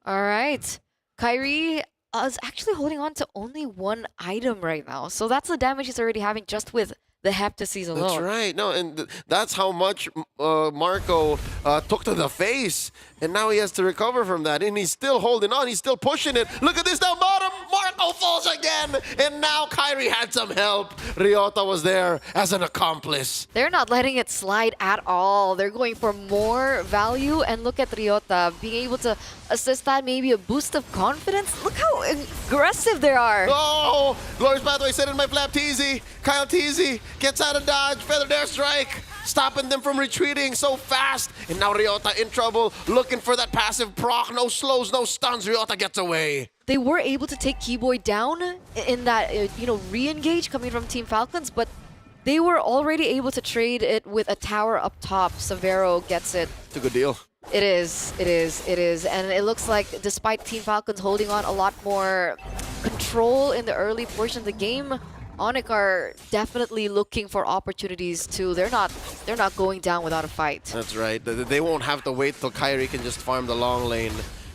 All right. Kyrie is actually holding on to only 1 item right now. So that's the damage he's already having just with the Heptases alone. That's right. No, and that's how much Marco took to the face. And now he has to recover from that. And he's still holding on. He's still pushing it. Look at this down bottom. Marco falls again. And now Kyrie had some help. Ryota was there as an accomplice. They're not letting it slide at all. They're going for more value. And look at Ryota being able to assist that, maybe a boost of confidence. Look how aggressive they are. Oh, Glorious Pathway set in by Flap TZ. Kyle TZ gets out of dodge. Feathered Airstrike. Stopping them from retreating so fast. And now Ryota in trouble, looking for that passive proc. No slows, no stuns. Ryota gets away. They were able to take Keyboy down in that, re-engage coming from Team Falcons, but they were already able to trade it with a tower up top. Savero gets it. It's a good deal. It is. And it looks like despite Team Falcons holding on a lot more control in the early portion of the game, Onyx are definitely looking for opportunities too. They're not going down without a fight. That's right. They won't have to wait till Kyrie can just farm the long lane.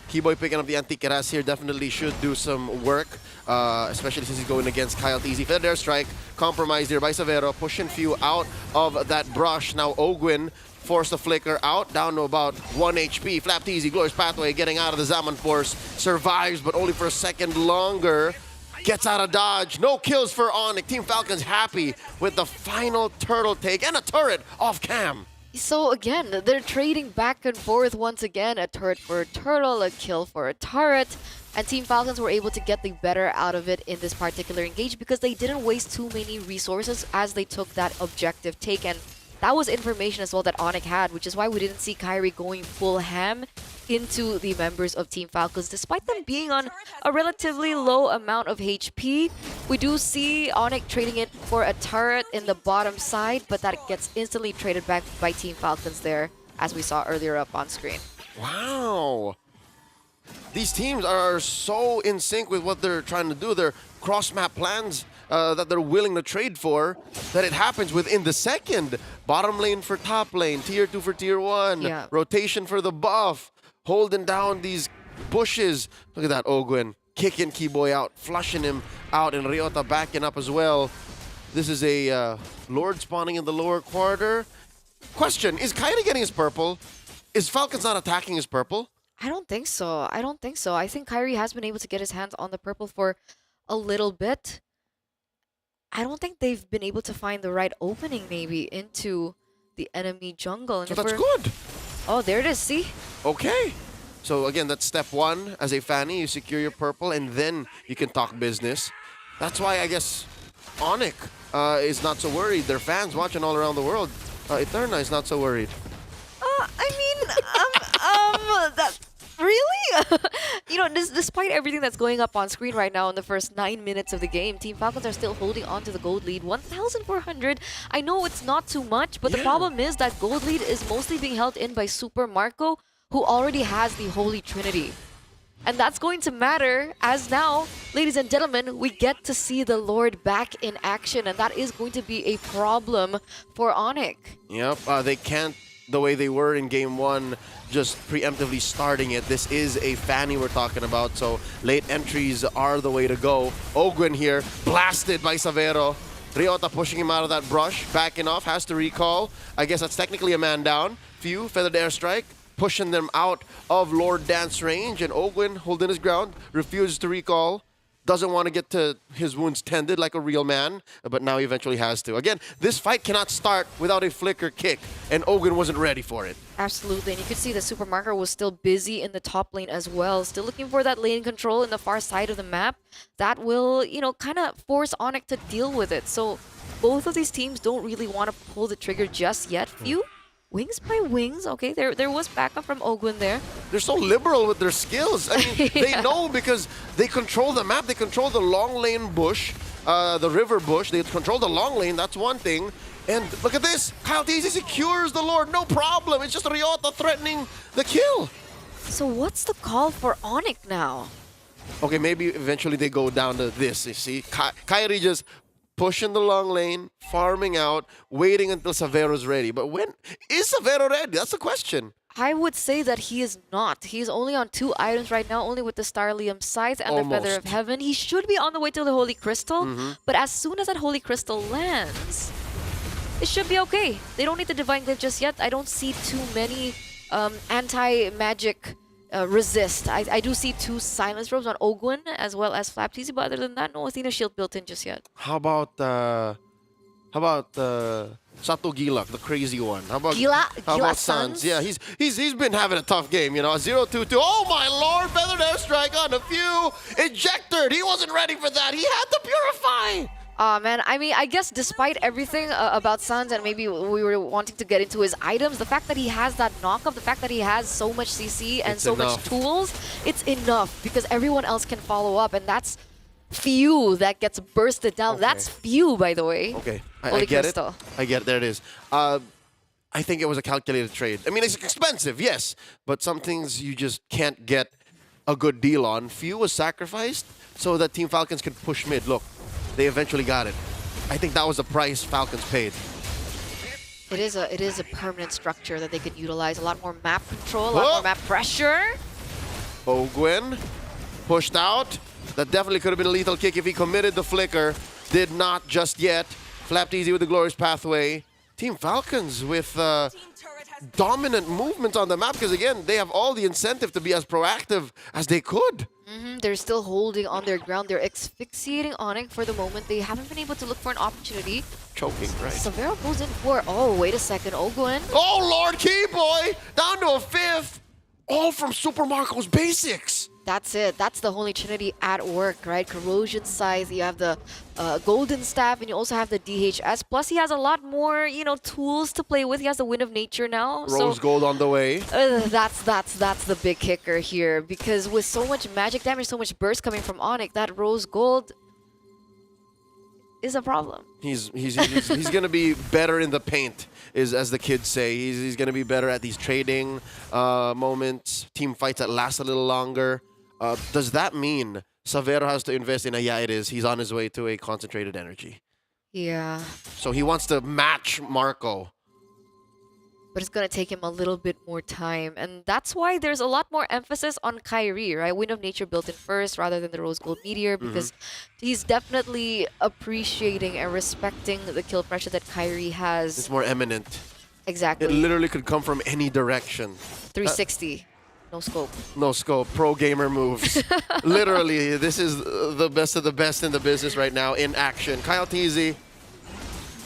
Keyboy picking up the anti-Keras here definitely should do some work, especially since he's going against Kyle Teasy. Feather Strike, compromised here by Savero, pushing Few out of that brush. Now Ogwin forced the flicker out, down to about 1 HP. Flap Teasy, Glorious Pathway, getting out of the Zaman Force, survives, but only for a second longer. Gets out of dodge. No kills for Onyx. Team Falcons happy with the final turtle take and a turret off cam. So again, they're trading back and forth once again. A turret for a turtle, a kill for a turret. And Team Falcons were able to get the better out of it in this particular engage because they didn't waste too many resources as they took that objective take. And that was information as well that Onyx had, which is why we didn't see Kyrie going full ham into the members of Team Falcons. Despite them being on a relatively low amount of HP, we do see Onyx trading it for a turret in the bottom side, but that gets instantly traded back by Team Falcons there, as we saw earlier up on screen. Wow. These teams are so in sync with what they're trying to do. Their cross-map plans that they're willing to trade for, that it happens within the second. Bottom lane for top lane, tier 2 for tier 1, yeah. Rotation for the buff, holding down these bushes. Look at that, Ogwin kicking Keyboy out, flushing him out, and Ryota backing up as well. This is a Lord spawning in the lower quarter. Question, is Kyrie getting his purple? Is Falcons not attacking his purple? I don't think so. I don't think so. I think Kyrie has been able to get his hands on the purple for a little bit. I don't think they've been able to find the right opening maybe into the enemy jungle. And So that's good. Oh, there it is. See? Okay. So again, that's step one. As a Fanny, you secure your purple and then you can talk business. That's why I guess Onyx is not so worried. Their fans watching all around the world. Eterna is not so worried. That really? You know, despite everything that's going up on screen right now in the first 9 minutes of the game, Team Falcons are still holding on to the gold lead, 1,400. I know it's not too much, but the problem is that gold lead is mostly being held in by Super Marco, who already has the Holy Trinity. And that's going to matter as now, ladies and gentlemen, we get to see the Lord back in action, and that is going to be a problem for Onyx. Yep, they can't, the way they were in game one, just preemptively starting it. This is a Fanny we're talking about, so late entries are the way to go. Ogwin here, blasted by Savero. Ryota pushing him out of that brush, backing off, has to recall. I guess that's technically a man down. Few, feathered airstrike, pushing them out of Lord Dance range, and Ogwin holding his ground, refuses to recall. Doesn't want to get to his wounds tended like a real man, but now he eventually has to. Again, this fight cannot start without a flicker kick, and Ogwin wasn't ready for it. Absolutely, and you could see the Super Marco was still busy in the top lane as well, still looking for that lane control in the far side of the map. That will, you know, kind of force Onyx to deal with it. So both of these teams don't really want to pull the trigger just yet. Few wings by wings. Okay, there was backup from Ogwin there. They're so liberal with their skills. I mean, they know because they control the map. They control the long lane bush, the river bush. They control the long lane. That's one thing. And look at this. Kyle Teasy secures the Lord. No problem. It's just Ryota threatening the kill. So what's the call for Onyx now? Okay, maybe eventually they go down to this. You see, Kyrie just pushing the long lane, farming out, waiting until Savero's ready. But when is Savero ready? That's the question. I would say that he is not. He's only on 2 items right now, only with the Starlium Scythe and the Feather of Heaven. He should be on the way to the Holy Crystal, but as soon as that Holy Crystal lands, it should be okay. They don't need the Divine Glyph just yet. I don't see too many anti-magic resist. I do see 2 Silence Robes on Ogwin as well as Flap Teasy, but other than that, no Athena Shield built in just yet. How about Sato Gilak, the crazy one? How about Sans? Yeah, he's been having a tough game, you know. 0-2-2. Oh my lord, feathered airstrike on a few. Ejected. He wasn't ready for that. He had to purify. Man, I mean, I guess despite everything about Sans, and maybe we were wanting to get into his items, the fact that he has that knockup, the fact that he has so much CC and so much tools, it's enough because everyone else can follow up, and that's Few that gets bursted down. Okay. That's Few, by the way. Okay, I get it. I get it. There it is. I think it was a calculated trade. I mean, it's expensive, yes, but some things you just can't get a good deal on. Few was sacrificed so that Team Falcons could push mid. Look, they eventually got it. I think that was the price Falcons paid. It is a permanent structure that they could utilize. A lot more map control, a lot more map pressure. Ogwin pushed out. That definitely could have been a lethal kick if he committed the flicker. Did not just yet. Flapped easy with the glorious pathway. Team Falcons with dominant movement on the map because, again, they have all the incentive to be as proactive as they could. They're still holding on their ground. They're asphyxiating Onyx for the moment. They haven't been able to look for an opportunity. Choking, right. Severo goes in for, oh, wait a second, Ogwin. Oh, Lord Keyboy! Down to a fifth! All from Super Marco's basics! That's it. That's the Holy Trinity at work, right? Corrosion Scythe, you have the Golden Staff, and you also have the DHS. Plus, he has a lot more, you know, tools to play with. He has the Wind of Nature now. Rose Gold on the way. That's the big kicker here. Because with so much magic damage, so much burst coming from Onyx, that Rose Gold is a problem. He's gonna be better in the paint, as the kids say. He's gonna be better at these trading moments, team fights that last a little longer. Does that mean Severo has to invest in a, yeah, it is. He's on his way to a concentrated energy. Yeah. So he wants to match Marco. But it's going to take him a little bit more time. And that's why there's a lot more emphasis on Kyrie, right? Wind of Nature built in first rather than the Rose Gold Meteor because he's definitely appreciating and respecting the kill pressure that Kyrie has. It's more eminent. Exactly. It literally could come from any direction. 360. No scope. No scope. Pro gamer moves. Literally, this is the best of the best in the business right now in action. Kyle Teasy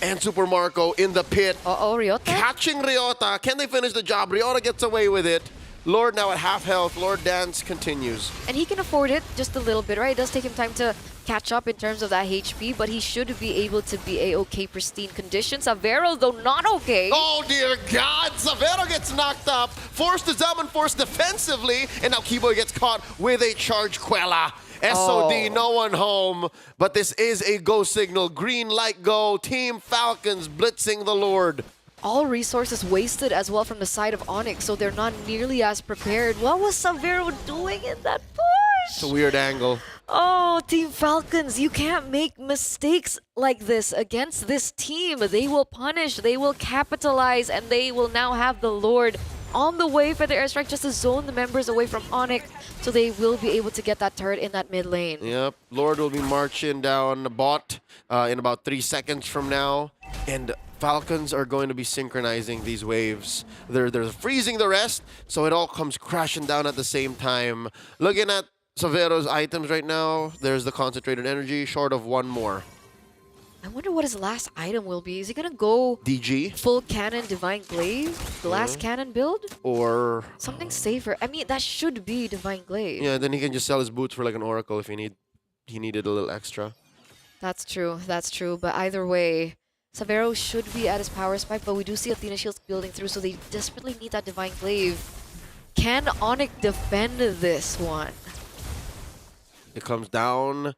and Super Marco in the pit. Uh-oh, Ryota. Catching Ryota. Can they finish the job? Ryota gets away with it. Lord now at half health. Lord Dance continues. And he can afford it just a little bit, right? It does take him time to catch up in terms of that HP, but he should be able to be a pristine condition. Severo, though, not okay. Oh, dear God. Severo gets knocked up. Forced to summon, forced defensively. And now Keyboy gets caught with a charge Quella. SOD, no one home. But this is a go signal. Green light go. Team Falcons blitzing the Lord. All resources wasted as well from the side of Onyx, so they're not nearly as prepared. What was Severo doing in that push? It's a weird angle. Oh, Team Falcons, you can't make mistakes like this against this team. They will punish, they will capitalize, and they will now have the Lord on the way for the airstrike just to zone the members away from Onyx, so they will be able to get that turret in that mid lane. Yep, Lord will be marching down the bot in about 3 seconds from now, and Falcons are going to be synchronizing these waves. They're freezing the rest, so it all comes crashing down at the same time. Looking at Severo's items right now, there's the concentrated energy, short of one more. I wonder what his last item will be. Is he gonna go DG? Full cannon Divine Glaive? The last cannon build? Or something safer. I mean, that should be Divine Glaive. yeah, then he can just sell his boots for like an Oracle if he needed a little extra. That's true, but either way, Severo should be at his power spike, but we do see Athena Shields building through, so they desperately need that Divine Glaive. Can Onyx defend this one? It comes down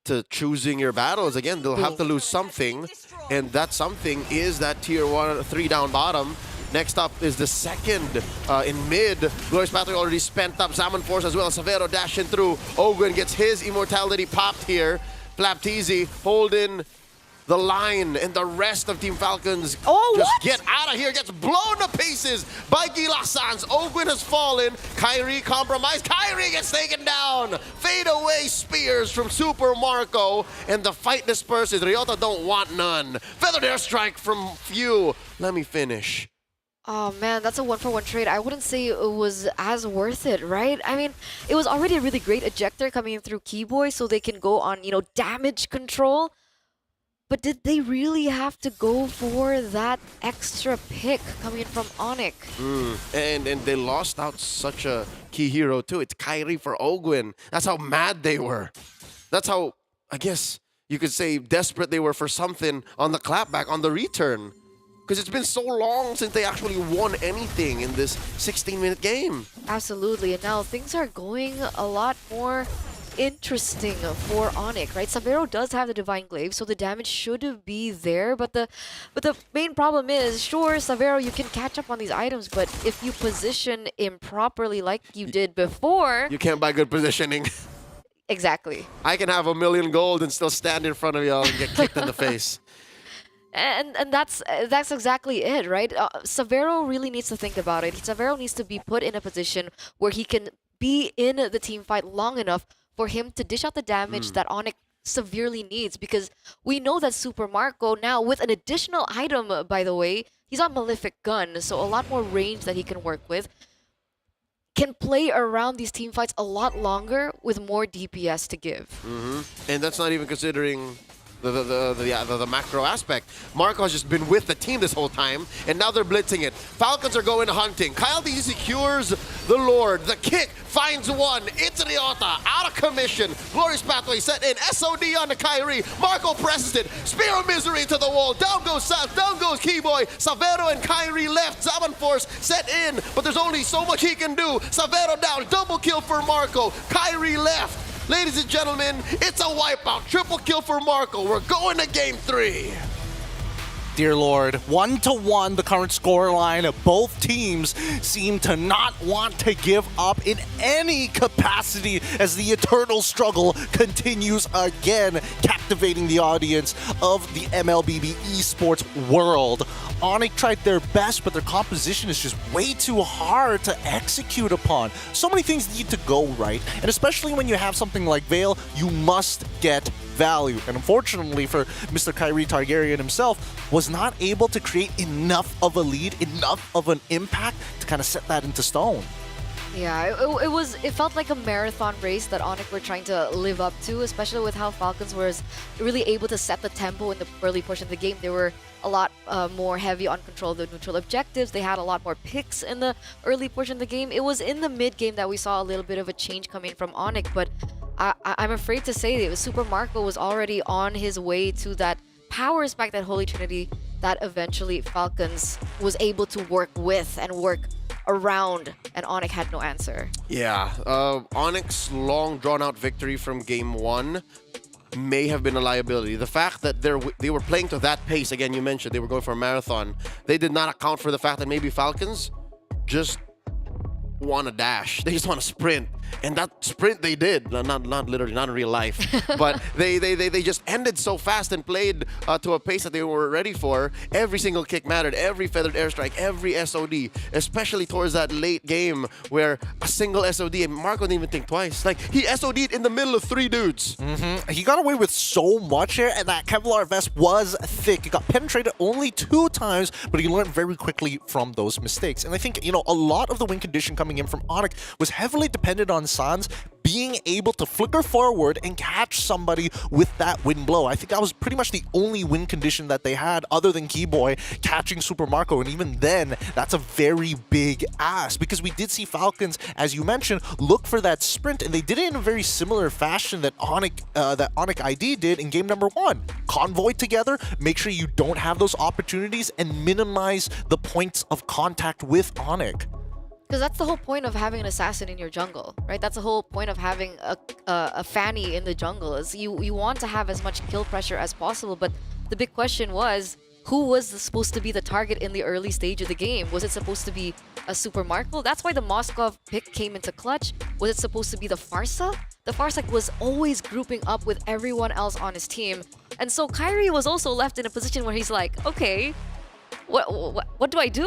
to choosing your battles. Again, they'll have to lose something, and that something is that tier 3 down bottom. Next up is the second in mid. Glorious Patrick already spent up. Salmon Force as well. Severo dashing through. Ogwin gets his immortality popped here. Flapteezy holding the line, and the rest of Team Falcons get out of here. Gets blown to pieces by Gilasans. Ogwin has fallen. Kyrie compromised. Kyrie gets taken down. Fade away spears from Super Marco, and the fight disperses. Ryota don't want none. Feathered airstrike from Few. Let me finish. Oh man, that's a 1-for-1 trade. I wouldn't say it was as worth it, right? I mean, it was already a really great ejector coming in through Keyboy, so they can go on, you know, damage control. But did they really have to go for that extra pick coming in from Onyx? And they lost out such a key hero too. It's Kyrie for Ogwin. That's how mad they were. That's how, I guess you could say, desperate they were for something on the clapback, on the return. Because it's been so long since they actually won anything in this 16-minute game. Absolutely, and now things are going a lot more interesting for Onyx, right? Savero does have the Divine Glaive, so the damage should be there. But the main problem is, sure, Savero, you can catch up on these items, but if you position improperly like you did before... You can't buy good positioning. Exactly. I can have 1 million gold and still stand in front of y'all and get kicked in the face. And that's exactly it, right? Savero really needs to think about it. Savero needs to be put in a position where he can be in the team fight long enough for him to dish out the damage that Onyx severely needs, because we know that Super Marco now, with an additional item, by the way, he's on Malefic Gun, so a lot more range that he can work with, can play around these team fights a lot longer with more DPS to give. And that's not even considering the macro aspect. Marco has just been with the team this whole time, and now they're blitzing it. Falcons are going hunting. Kyle D secures the Lord. The kick finds one. It's Ryota out of commission. Glorious pathway set in. SOD on the Kyrie. Marco presses it. Spear of Misery to the wall. Down goes Seth. Down goes Keyboy. Savero and Kyrie left. Zaman Force set in, but there's only so much he can do. Savero down. Double kill for Marco. Kyrie left. Ladies and gentlemen, it's a wipeout. Triple kill for Marco. We're going to game 3. Dear Lord, 1-1 the current scoreline. Both teams seem to not want to give up in any capacity as the eternal struggle continues again, captivating the audience of the MLBB esports world. Onyx tried their best, but their composition is just way too hard to execute upon. So many things need to go right, and especially when you have something like Veil, you must get value. And unfortunately for Mr. Kyrie Targaryen himself, was not able to create enough of a lead, enough of an impact to kind of set that into stone. Yeah, it felt like a marathon race that Onyx were trying to live up to, especially with how Falcons was really able to set the tempo in the early portion of the game. They were a lot more heavy on control of the neutral objectives. They had a lot more picks in the early portion of the game. It was in the mid game that we saw a little bit of a change coming from Onyx, but I'm afraid to say that Super Marco was already on his way to that power spike, that Holy Trinity, that eventually Falcons was able to work with and work around, and Onyx had no answer. Yeah, Onyx long drawn-out victory from game 1 may have been a liability. The fact that they were playing to that pace, again, you mentioned they were going for a marathon, they did not account for the fact that maybe Falcons just want to dash. They just want to sprint. And that sprint they did, not literally, not in real life, but they just ended so fast and played to a pace that they were ready for. Every single kick mattered, every feathered airstrike, every SOD, especially towards that late game where a single SOD, and Marco didn't even think twice. Like, he SOD'd in the middle of 3 dudes. He got away with so much here, and that Kevlar vest was thick. He got penetrated only 2 times, but he learned very quickly from those mistakes. And I think, a lot of the win condition coming in from Onyx was heavily dependent on Sans being able to flicker forward and catch somebody with that wind blow. I think that was pretty much the only win condition that they had other than Keyboy catching Super Marco, and even then, that's a very big ask, because we did see Falcons, as you mentioned, look for that sprint, and they did it in a very similar fashion that Onyx ID did in game number 1. Convoy together, make sure you don't have those opportunities, and minimize the points of contact with Onyx. Because that's the whole point of having an assassin in your jungle, right? That's the whole point of having a Fanny in the jungle, is you want to have as much kill pressure as possible. But the big question was, who was supposed to be the target in the early stage of the game? Was it supposed to be a Super Marco? That's why the Moskov pick came into clutch. Was it supposed to be the Farsa? The Farsa was always grouping up with everyone else on his team. And so Kyrie was also left in a position where he's like, okay, what do I do?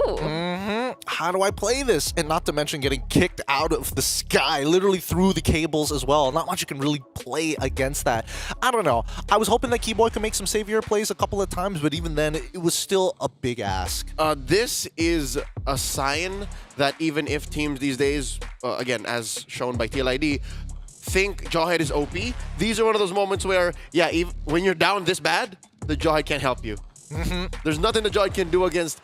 How do I play this? And not to mention getting kicked out of the sky, literally through the cables as well. Not much you can really play against that. I don't know. I was hoping that Keyboy could make some savior plays a couple of times, but even then, it was still a big ask. This is a sign that even if teams these days, again, as shown by TLID, think Jawhead is OP, these are one of those moments where, yeah, even when you're down this bad, the Jawhead can't help you. There's nothing the Jawhead can do against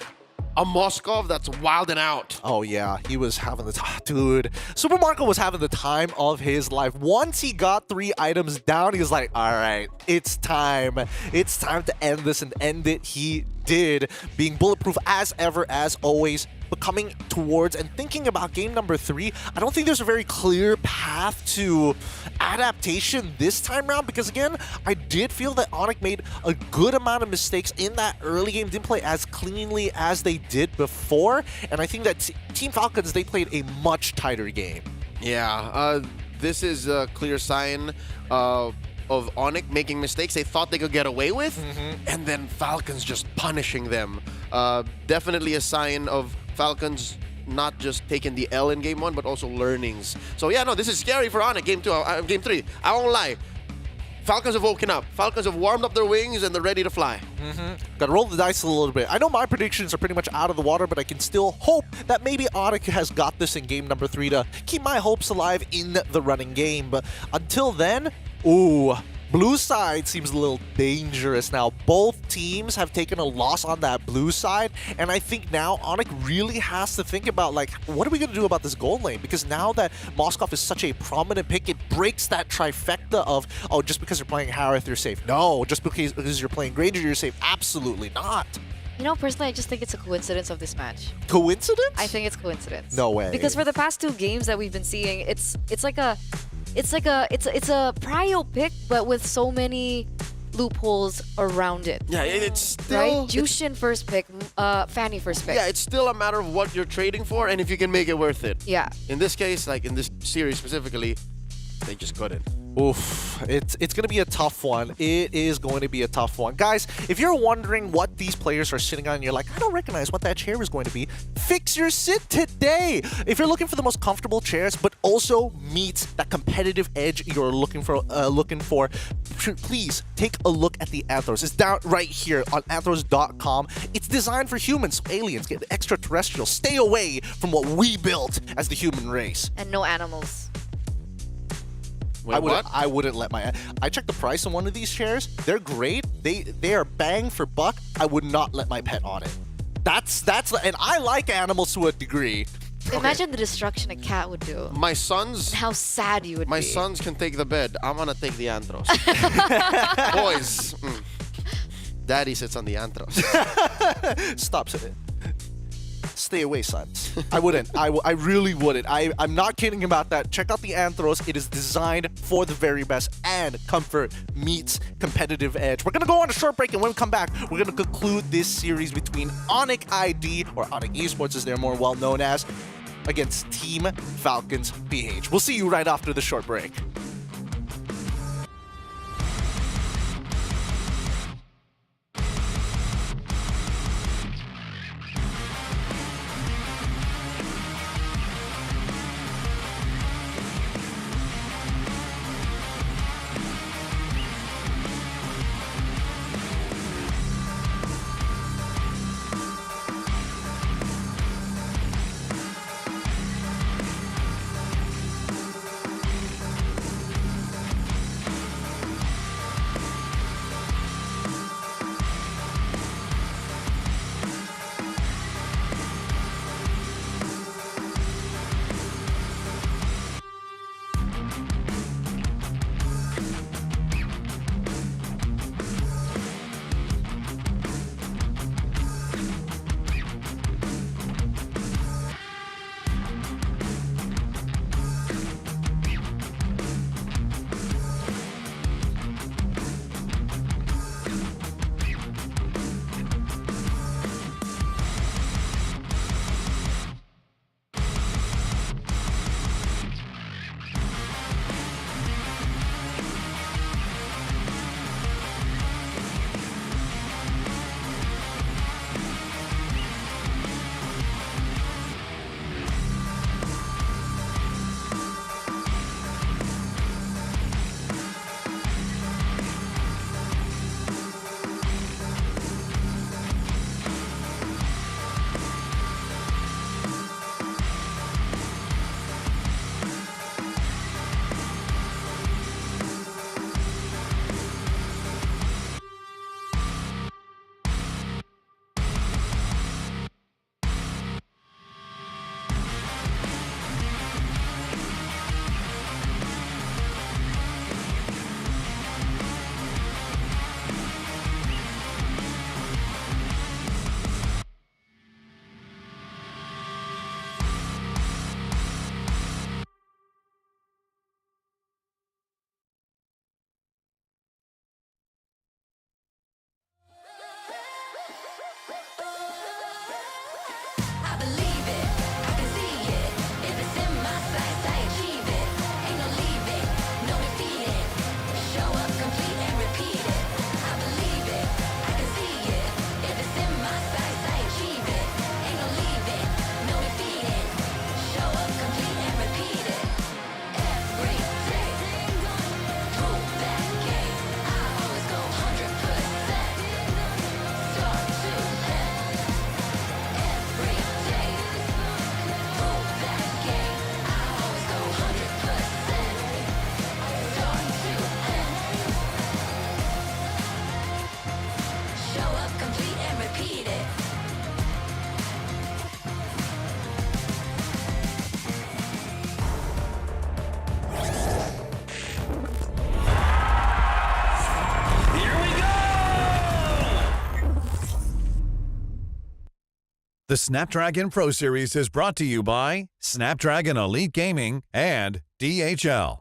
a Moskov that's wilding out. Oh yeah, he was having the time. Dude, Super Marco was having the time of his life. Once he got 3 items down, he was like, all right, it's time. It's time to end this, and end it he did. Being bulletproof as ever, as always. but coming towards and thinking about game number 3, I don't think there's a very clear path to adaptation this time around, because again, I did feel that Onyx made a good amount of mistakes in that early game, didn't play as cleanly as they did before, and I think that Team Falcons, they played a much tighter game. Yeah, this is a clear sign of Onyx making mistakes they thought they could get away with, and then Falcons just punishing them. Definitely a sign of Falcons not just taking the L in game 1, but also learnings. So yeah, no, this is scary for Onyx. Game 3. I won't lie. Falcons have woken up. Falcons have warmed up their wings and they're ready to fly. Gotta roll the dice a little bit. I know my predictions are pretty much out of the water, but I can still hope that maybe Onyx has got this in game number 3 to keep my hopes alive in the running game. But until then, ooh, blue side seems a little dangerous now. Both teams have taken a loss on that blue side, and I think now Onyx really has to think about, like, what are we going to do about this gold lane? Because now that Moskov is such a prominent pick, it breaks that trifecta of, oh, just because you're playing Harith, you're safe. No, just because you're playing Granger, you're safe. Absolutely not. You know, personally, I just think it's a coincidence of this match. Coincidence? I think it's coincidence. No way. Because for the past 2 games that we've been seeing, it's a prio pick, but with so many loopholes around it. Yeah, it's still... Right? Jushin first pick, Fanny first pick. Yeah, it's still a matter of what you're trading for and if you can make it worth it. Yeah. In this case, like in this series specifically, they just couldn't. Oof, it's going to be a tough one. It is going to be a tough one. Guys, if you're wondering what these players are sitting on, and you're like, I don't recognize what that chair is going to be, fix your sit today. If you're looking for the most comfortable chairs, but also meets that competitive edge you're looking for, please take a look at the Anthros. It's down right here on anthros.com. It's designed for humans, aliens, get extraterrestrials. Stay away from what we built as the human race. And no animals. Wait, I wouldn't let my... I checked the price on one of these chairs. They're great. They are bang for buck. I would not let my pet on it. That's and I like animals to a degree. Imagine the destruction a cat would do. My sons... How sad you would be. My sons can take the bed. I'm gonna take the Anthros. Boys. Daddy sits on the Anthros. Stop sitting. Stay away, sons. I wouldn't. I really wouldn't. I'm not kidding about that. Check out the Anthros. It is designed for the very best, and comfort meets competitive edge. We're going to go on a short break, and when we come back, we're going to conclude this series between Onyx ID, or Onyx Esports as they're more well known as, against Team Falcons BH. We'll see you right after the short break. The Snapdragon Pro Series is brought to you by Snapdragon Elite Gaming and DHL.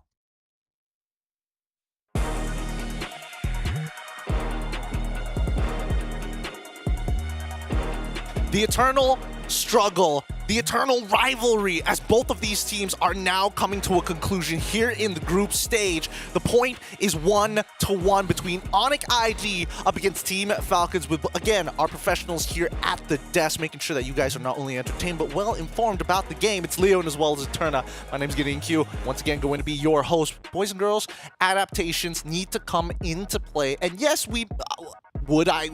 The eternal struggle, the eternal rivalry as both of these teams are now coming to a conclusion here in the group stage. The point is 1-1 between Onic ID up against Team Falcons with, again, our professionals here at the desk, making sure that you guys are not only entertained but well informed about the game. It's Leon as well as Eterna. My name's Gideon Q. Once again, going to be your host. Boys and girls, adaptations need to come into play. And yes, would I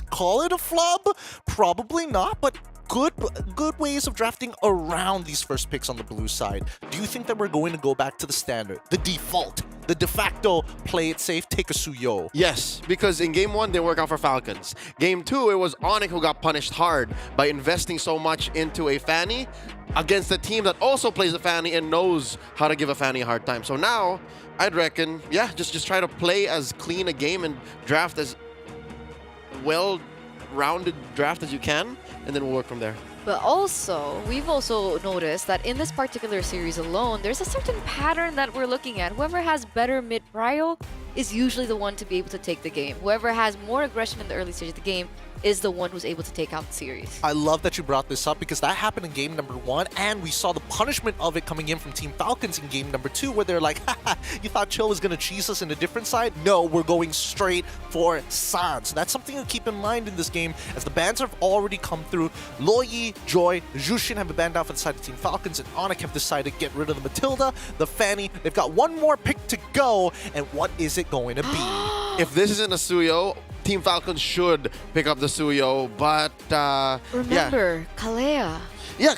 call it a flub? Probably not, but good ways of drafting around these first picks on the blue side. Do you think that we're going to go back to the standard, the default, the de facto play it safe, take a Suyo? Yes, because in Game 1, they work out for Falcons. Game 2, it was Onic who got punished hard by investing so much into a Fanny against a team that also plays a Fanny and knows how to give a Fanny a hard time. So now, I'd reckon, yeah, just try to play as clean a game and draft as well-rounded draft as you can, and then we'll work from there. But also, we've also noticed that in this particular series alone, there's a certain pattern that we're looking at. Whoever has better mid-prio is usually the one to be able to take the game. Whoever has more aggression in the early stage of the game is the one who's able to take out the series. I love that you brought this up because that happened in game number 1, and we saw the punishment of it coming in from Team Falcons in game number 2, where they're like, haha, you thought Chill was going to cheese us in a different side? No, we're going straight for San. So that's something to keep in mind in this game, as the bans have already come through. Loyi, Joy, Jushin have been banned out for the side of Team Falcons, and Onic have decided to get rid of the Matilda, the Fanny. They've got one more pick to go, and what is it going to be? If this isn't a Suyo, Team Falcons should pick up the Suyo, but remember, Kalea. Yeah,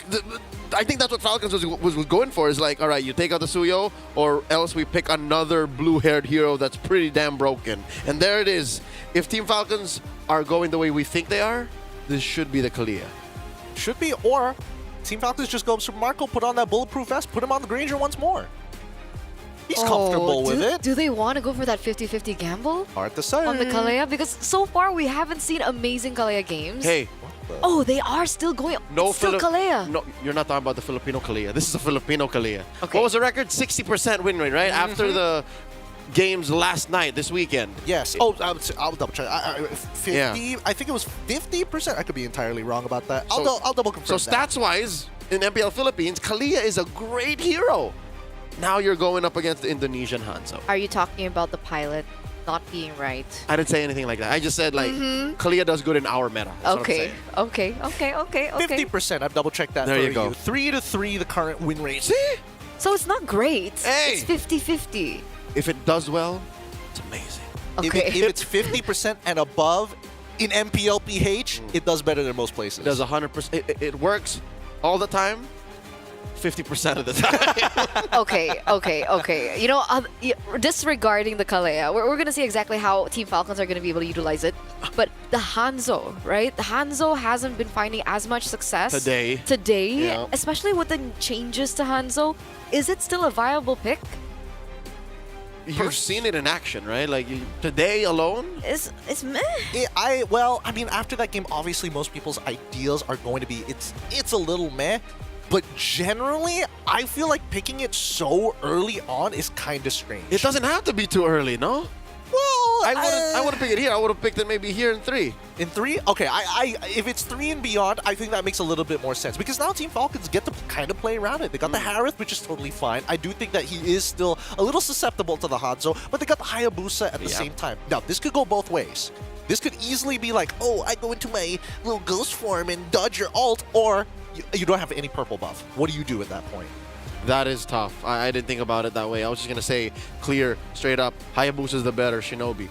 I think that's what Falcons was going for. Is like, all right, you take out the Suyo, or else we pick another blue-haired hero that's pretty damn broken. And there it is. If Team Falcons are going the way we think they are, this should be the Kalea. Should be, or Team Falcons just go Super Marco, put on that bulletproof vest, put him on the Granger once more. He's comfortable with it. Do they want to go for that 50-50 gamble? Hard to say. On the Kalea? Because so far we haven't seen amazing Kalea games. Hey. Oh, they are still going. No, it's still Kalea. No, you're not talking about the Filipino Kalea. This is a Filipino Kalea. Okay. What was the record? 60% win rate, right? After the games last night, this weekend. Yes. Oh, I'll double check. 50. Yeah. I think it was 50%. I could be entirely wrong about that. I'll double confirm. So stats-wise, in MPL Philippines, Kalea is a great hero. Now you're going up against the Indonesian Hanzo. Are you talking about the pilot not being right? I didn't say anything like that. I just said, like, Kalea does good in our meta. Okay. 50%. I've double-checked that. There you go. 3-3, the current win rate. See? So it's not great. Hey. It's 50-50. If it does well, it's amazing. Okay. If it's 50% and above in MPLPH, it does better than most places. It does 100%. It works all the time. 50% of the time. Okay. You know, disregarding the Kalea, we're going to see exactly how Team Falcons are going to be able to utilize it. But the Hanzo, right? The Hanzo hasn't been finding as much success today, yeah. Especially with the changes to Hanzo. Is it still a viable pick? You've seen it in action, right? Like today alone, it's meh. I mean, after that game, obviously most people's ideas are going to be it's a little meh. But generally, I feel like picking it so early on is kind of strange. It doesn't have to be too early, no? Well, I wouldn't pick it here. I would have picked it maybe here in 3. In 3? Okay, if it's 3 and beyond, I think that makes a little bit more sense. Because now Team Falcons get to kind of play around it. They got the Harith, which is totally fine. I do think that he is still a little susceptible to the Hanzo, but they got the Hayabusa at the same time. Now, this could go both ways. This could easily be like, oh, I go into my little ghost form and dodge your ult, or you don't have any purple buff. What do you do at that point? That is tough. I didn't think about it that way. I was just going to say clear, straight up, Hayabusa is the better Shinobi.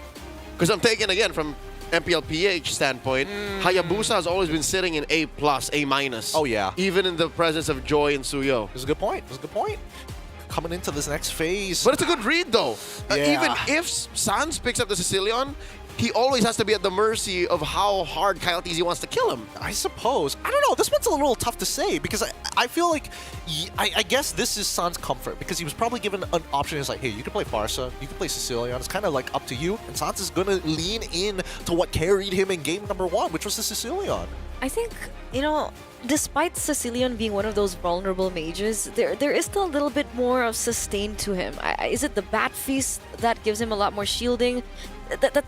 Because I'm taking, again, from MPLPH standpoint, Hayabusa has always been sitting in A+, A-. Oh, yeah. Even in the presence of Joy and Suyo. That's a good point. That's a good point. Coming into this next phase. But it's a good read, though. Yeah. Even if Sans picks up the Sicilian, he always has to be at the mercy of how hard Coyote wants to kill him. I suppose. I don't know. This one's a little tough to say because I feel like I guess this is San's comfort because he was probably given an option. He's like, hey, you can play Farsa, you can play Sicilian. It's kind of like up to you. And Sans is going to lean in to what carried him in game number 1, which was the Sicilian. I think, you know, despite Sicilian being one of those vulnerable mages, there is still a little bit more of sustain to him. Is it the Bat Feast that gives him a lot more shielding?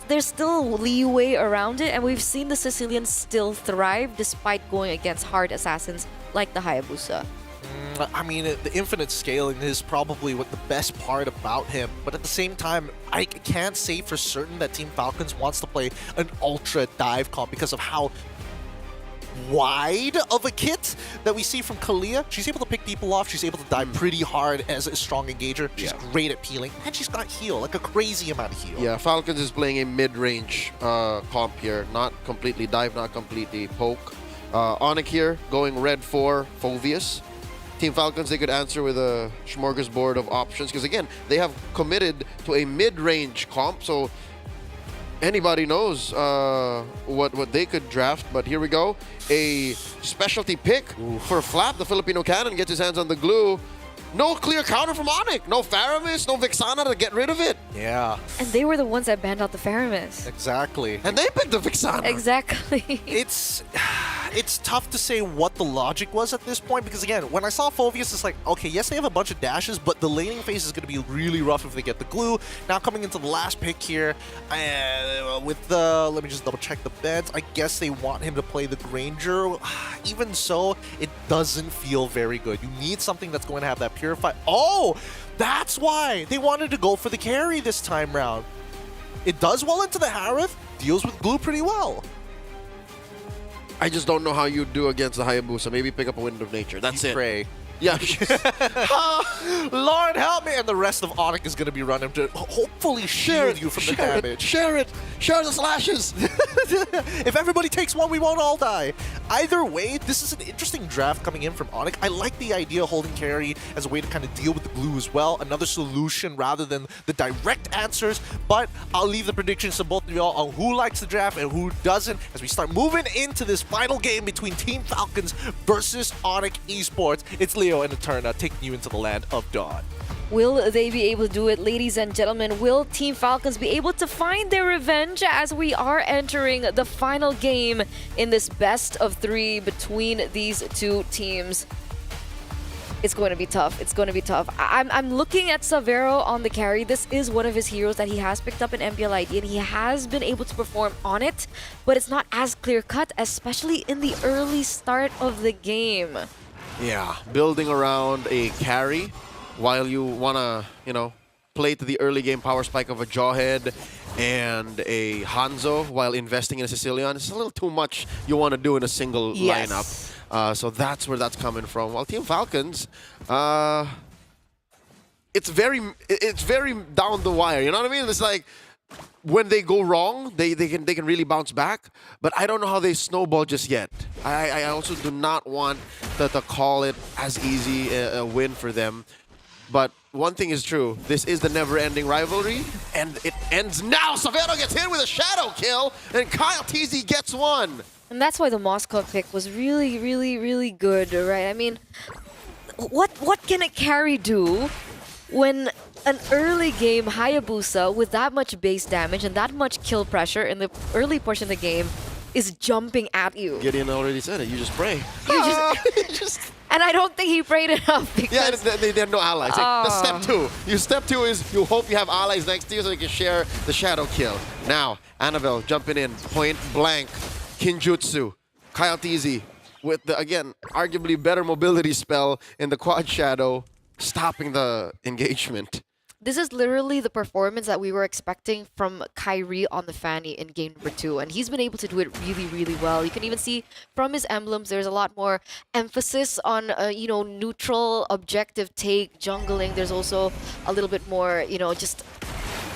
There's still leeway around it, and we've seen the Sicilian still thrive despite going against hard assassins like the Hayabusa. I mean, the infinite scaling is probably what the best part about him, but at the same time, I can't say for certain that Team Falcons wants to play an ultra dive comp because of how wide of a kit that we see from Kalia. She's able to pick people off. She's able to dive pretty hard as a strong engager. She's great at peeling, and she's got heal, like a crazy amount of heal. Yeah, Falcons is playing a mid-range comp here. Not completely dive, not completely poke. Onic here, going red 4, Phoveus. Team Falcons, they could answer with a smorgasbord of options because, again, they have committed to a mid-range comp, so anybody knows what they could draft. But here we go. A specialty pick for Flap. The Filipino cannon gets his hands on the glue. No clear counter from Onic. No Faramis, no Vixana to get rid of it. Yeah. And they were the ones that banned out the Faramis. Exactly. And they picked the Vixana. Exactly. It's tough to say what the logic was at this point because, again, when I saw Phoveus, it's like, okay, yes, they have a bunch of dashes, but the laning phase is going to be really rough if they get the glue. Now coming into the last pick here, with the, let me just double check the beds. I guess they want him to play the Granger. Even so, it doesn't feel very good. You need something that's going to have that purify. Oh, that's why they wanted to go for the carry this time round. It does well into the Harith, deals with glue pretty well. I just don't know how you do against the Hayabusa. Maybe pick up a Wind of Nature. That's it. Pray. Yeah. Lord help me. And the rest of Onic is going to be running to hopefully shield you from the damage. Share it. Share the slashes. If everybody takes one, we won't all die. Either way, this is an interesting draft coming in from Onic. I like the idea of holding carry as a way to kind of deal with the glue as well. Another solution rather than the direct answers. But I'll leave the predictions to both of y'all on who likes the draft and who doesn't as we start moving into this final game between Team Falcons versus Onic Esports. It's Leo and Eterna taking you into the land of Dawn. Will they be able to do it, ladies and gentlemen? Will Team Falcons be able to find their revenge as we are entering the final game in this best of 3 between these two teams? It's going to be tough. It's going to be tough. I'm looking at Savero on the carry. This is one of his heroes that he has picked up in MPLID, and he has been able to perform on it, but it's not as clear-cut, especially in the early start of the game. Yeah, building around a carry while you want to, play to the early game power spike of a Jawhead and a Hanzo while investing in a Sicilian. It's a little too much you want to do in a single lineup. So that's where that's coming from. While Team Falcons, it's very down the wire. You know what I mean? It's like when they go wrong, they can really bounce back. But I don't know how they snowball just yet. I also do not want to call it as easy a win for them. But one thing is true. This is the never-ending rivalry, and it ends now. Savero gets hit with a shadow kill, and Kyle TZ gets one. And that's why the Moscow pick was really, really, really good, right? I mean, what can a carry do when an early game Hayabusa with that much base damage and that much kill pressure in the early portion of the game is jumping at you? Gideon already said it. You just pray. And I don't think he prayed enough because... Yeah, they have no allies. Like, that's step 2. Step 2 is you hope you have allies next to you so you can share the shadow kill. Now, Annabelle jumping in, point blank, Kinjutsu, Kyle TZ with the, again, arguably better mobility spell in the quad shadow, stopping the engagement. This is literally the performance that we were expecting from Kyrie on the Fanny in game number 2. And he's been able to do it really, really well. You can even see from his emblems, there's a lot more emphasis on, neutral, objective take, jungling. There's also a little bit more, just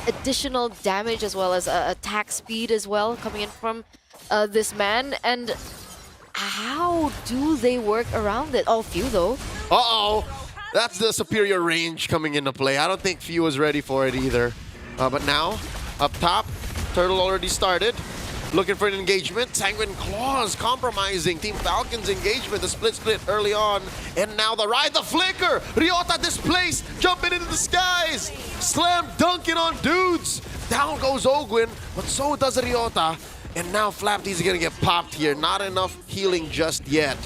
additional damage as well as attack speed as well coming in from this man. And how do they work around it? Oh, few though. Uh-oh. That's the superior range coming into play. I don't think Few was ready for it either. But now, up top, Turtle already started. Looking for an engagement. Sanguine Claws compromising Team Falcon's engagement. The split early on. And now the ride, the flicker. Ryota displaced, jumping into the skies. Slam dunking on dudes. Down goes Ogwin, but so does Ryota. And now Flapteasy gonna get popped here. Not enough healing just yet.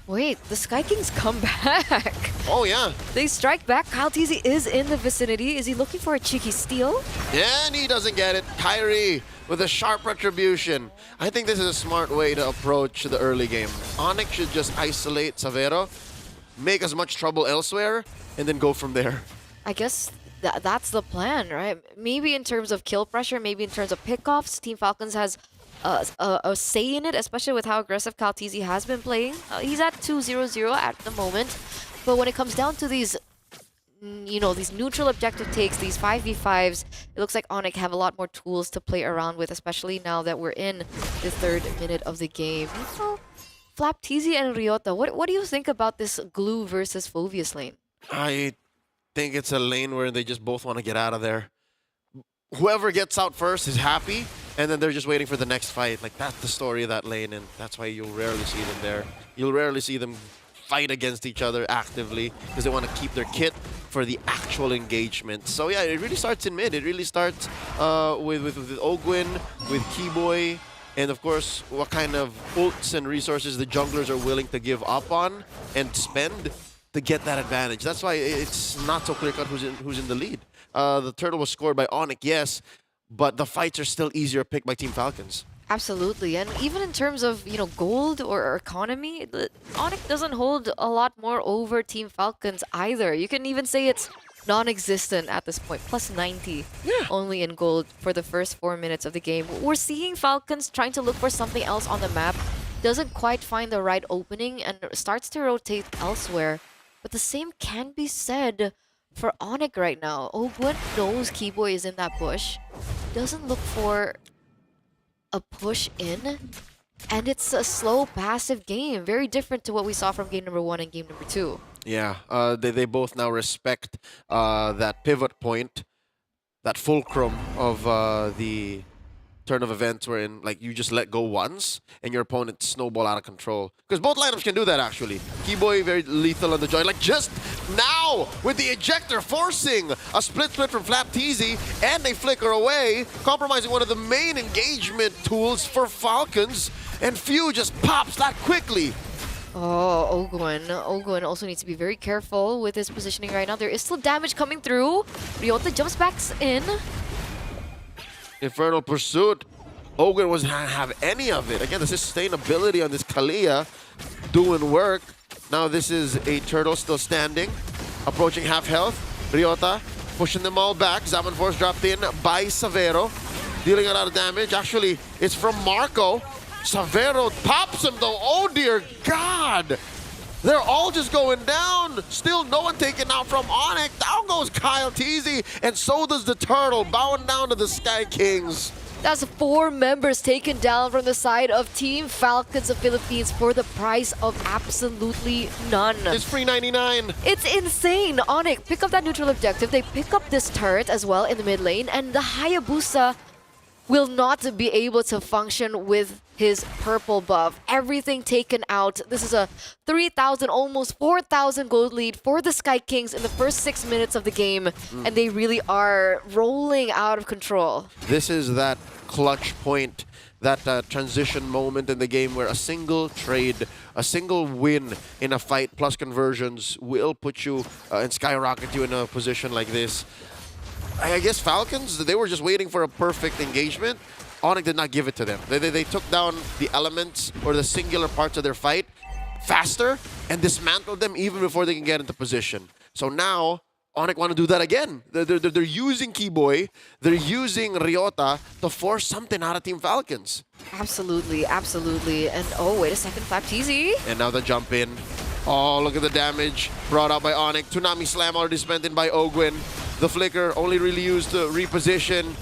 Wait, the Sky Kings come back. Oh, yeah. They strike back. Kyle Teasy is in the vicinity. Is he looking for a cheeky steal? And he doesn't get it. Kyrie with a sharp retribution. I think this is a smart way to approach the early game. Onyx should just isolate Savero, make as much trouble elsewhere, and then go from there. I guess that's the plan, right? Maybe in terms of kill pressure, maybe in terms of pickoffs, Team Falcons has a say in it, especially with how aggressive Kyle Teasy has been playing. He's at 2-0-0 at the moment, but when it comes down to these these neutral objective takes, these 5v5s, it looks like Onyx have a lot more tools to play around with, especially now that we're in the 3rd minute of the game. Flapteasy and Ryota, what do you think about this Glue versus Phoveus lane? I think it's a lane where they just both want to get out of there. Whoever gets out first is happy, and then they're just waiting for the next fight. Like, that's the story of that lane, and that's why you'll rarely see them there. You'll rarely see them fight against each other actively because they want to keep their kit for the actual engagement. So yeah, it really starts in mid. It really starts with Ogwin, with Keyboy, and of course, what kind of ults and resources the junglers are willing to give up on and spend to get that advantage. That's why it's not so clear-cut who's in the lead. The turtle was scored by Onyx, yes, but the fights are still easier picked by Team Falcons. Absolutely, and even in terms of gold or economy, Onyx doesn't hold a lot more over Team Falcons either. You can even say it's non-existent at this point. Plus 90 only in gold for the first 4 minutes of the game. We're seeing Falcons trying to look for something else on the map. Doesn't quite find the right opening and starts to rotate elsewhere. But the same can be said for Onyx right now. Ogwin knows Keyboy is in that bush. Doesn't look for a push in, and it's a slow passive game, very different to what we saw from game number 1 and game number 2. Yeah, they both now respect that pivot point, that fulcrum of the turn of events wherein you just let go once and your opponent snowball out of control. Because both lineups can do that actually. Keyboy very lethal on the joint. Like just now with the ejector forcing a split from Flapteasy and they flicker away, compromising one of the main engagement tools for Falcons, and Few just pops that quickly. Oh, Ogwin also needs to be very careful with his positioning right now. There is still damage coming through. Ryota jumps back in. Infernal Pursuit. Ogwin wasn't have any of it. Again, the sustainability on this Kalia doing work. Now this is a turtle still standing, approaching half health. Ryota pushing them all back. Zaman Force dropped in by Savero, dealing a lot of damage. Actually, it's from Marco. Savero pops him though. Oh dear God! They're all just going down. Still no one taken out from Onyx. Down goes Kyle Teasy, and so does the turtle, bowing down to the Sky Kings. That's 4 members taken down from the side of Team Falcons of Philippines for the price of absolutely none. It's free 99. It's insane. Onyx pick up that neutral objective. They pick up this turret as well in the mid lane, and the Hayabusa will not be able to function with his purple buff. Everything taken out. This is a 3,000, almost 4,000 gold lead for the Sky Kings in the first 6 minutes of the game, and they really are rolling out of control. This is that clutch point, that transition moment in the game where a single trade, a single win in a fight plus conversions will put you and skyrocket you in a position like this. I guess Falcons, they were just waiting for a perfect engagement. Onyx did not give it to them. They took down the elements or the singular parts of their fight faster and dismantled them even before they can get into position. So now, Onyx want to do that again. They're using Keyboy, they're using Ryota to force something out of Team Falcons. Absolutely, absolutely. And oh, wait a second, Flapteasy. And now the jump in. Oh, look at the damage brought out by Onyx. Tsunami Slam already spent in by Ogwin. The flicker only really used to reposition.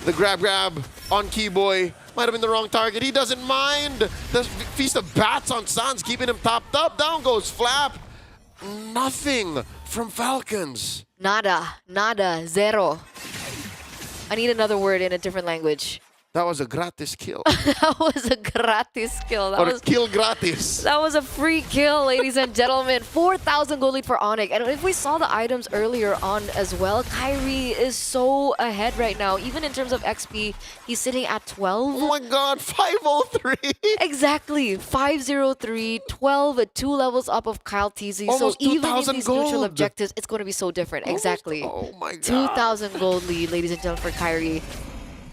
The grab on Keyboy. Might have been the wrong target. He doesn't mind. The Feast of Bats on Sans keeping him topped up. Down goes Flap. Nothing from Falcons. Nada, zero. I need another word in a different language. That was a gratis kill. That was a gratis kill. That Or was kill gratis. That was a free kill, ladies and gentlemen. 4,000 gold lead for Onyx. And if we saw the items earlier on as well, Kyrie is so ahead right now. Even in terms of XP, he's sitting at 12. Oh my god, 503! Exactly, 503, 12, 2 levels up of Kyle Teasy. So Almost even in 2,000 these neutral gold. objectives, it's going to be so different. Exactly. Oh my god. 2,000 gold lead, ladies and gentlemen, for Kyrie.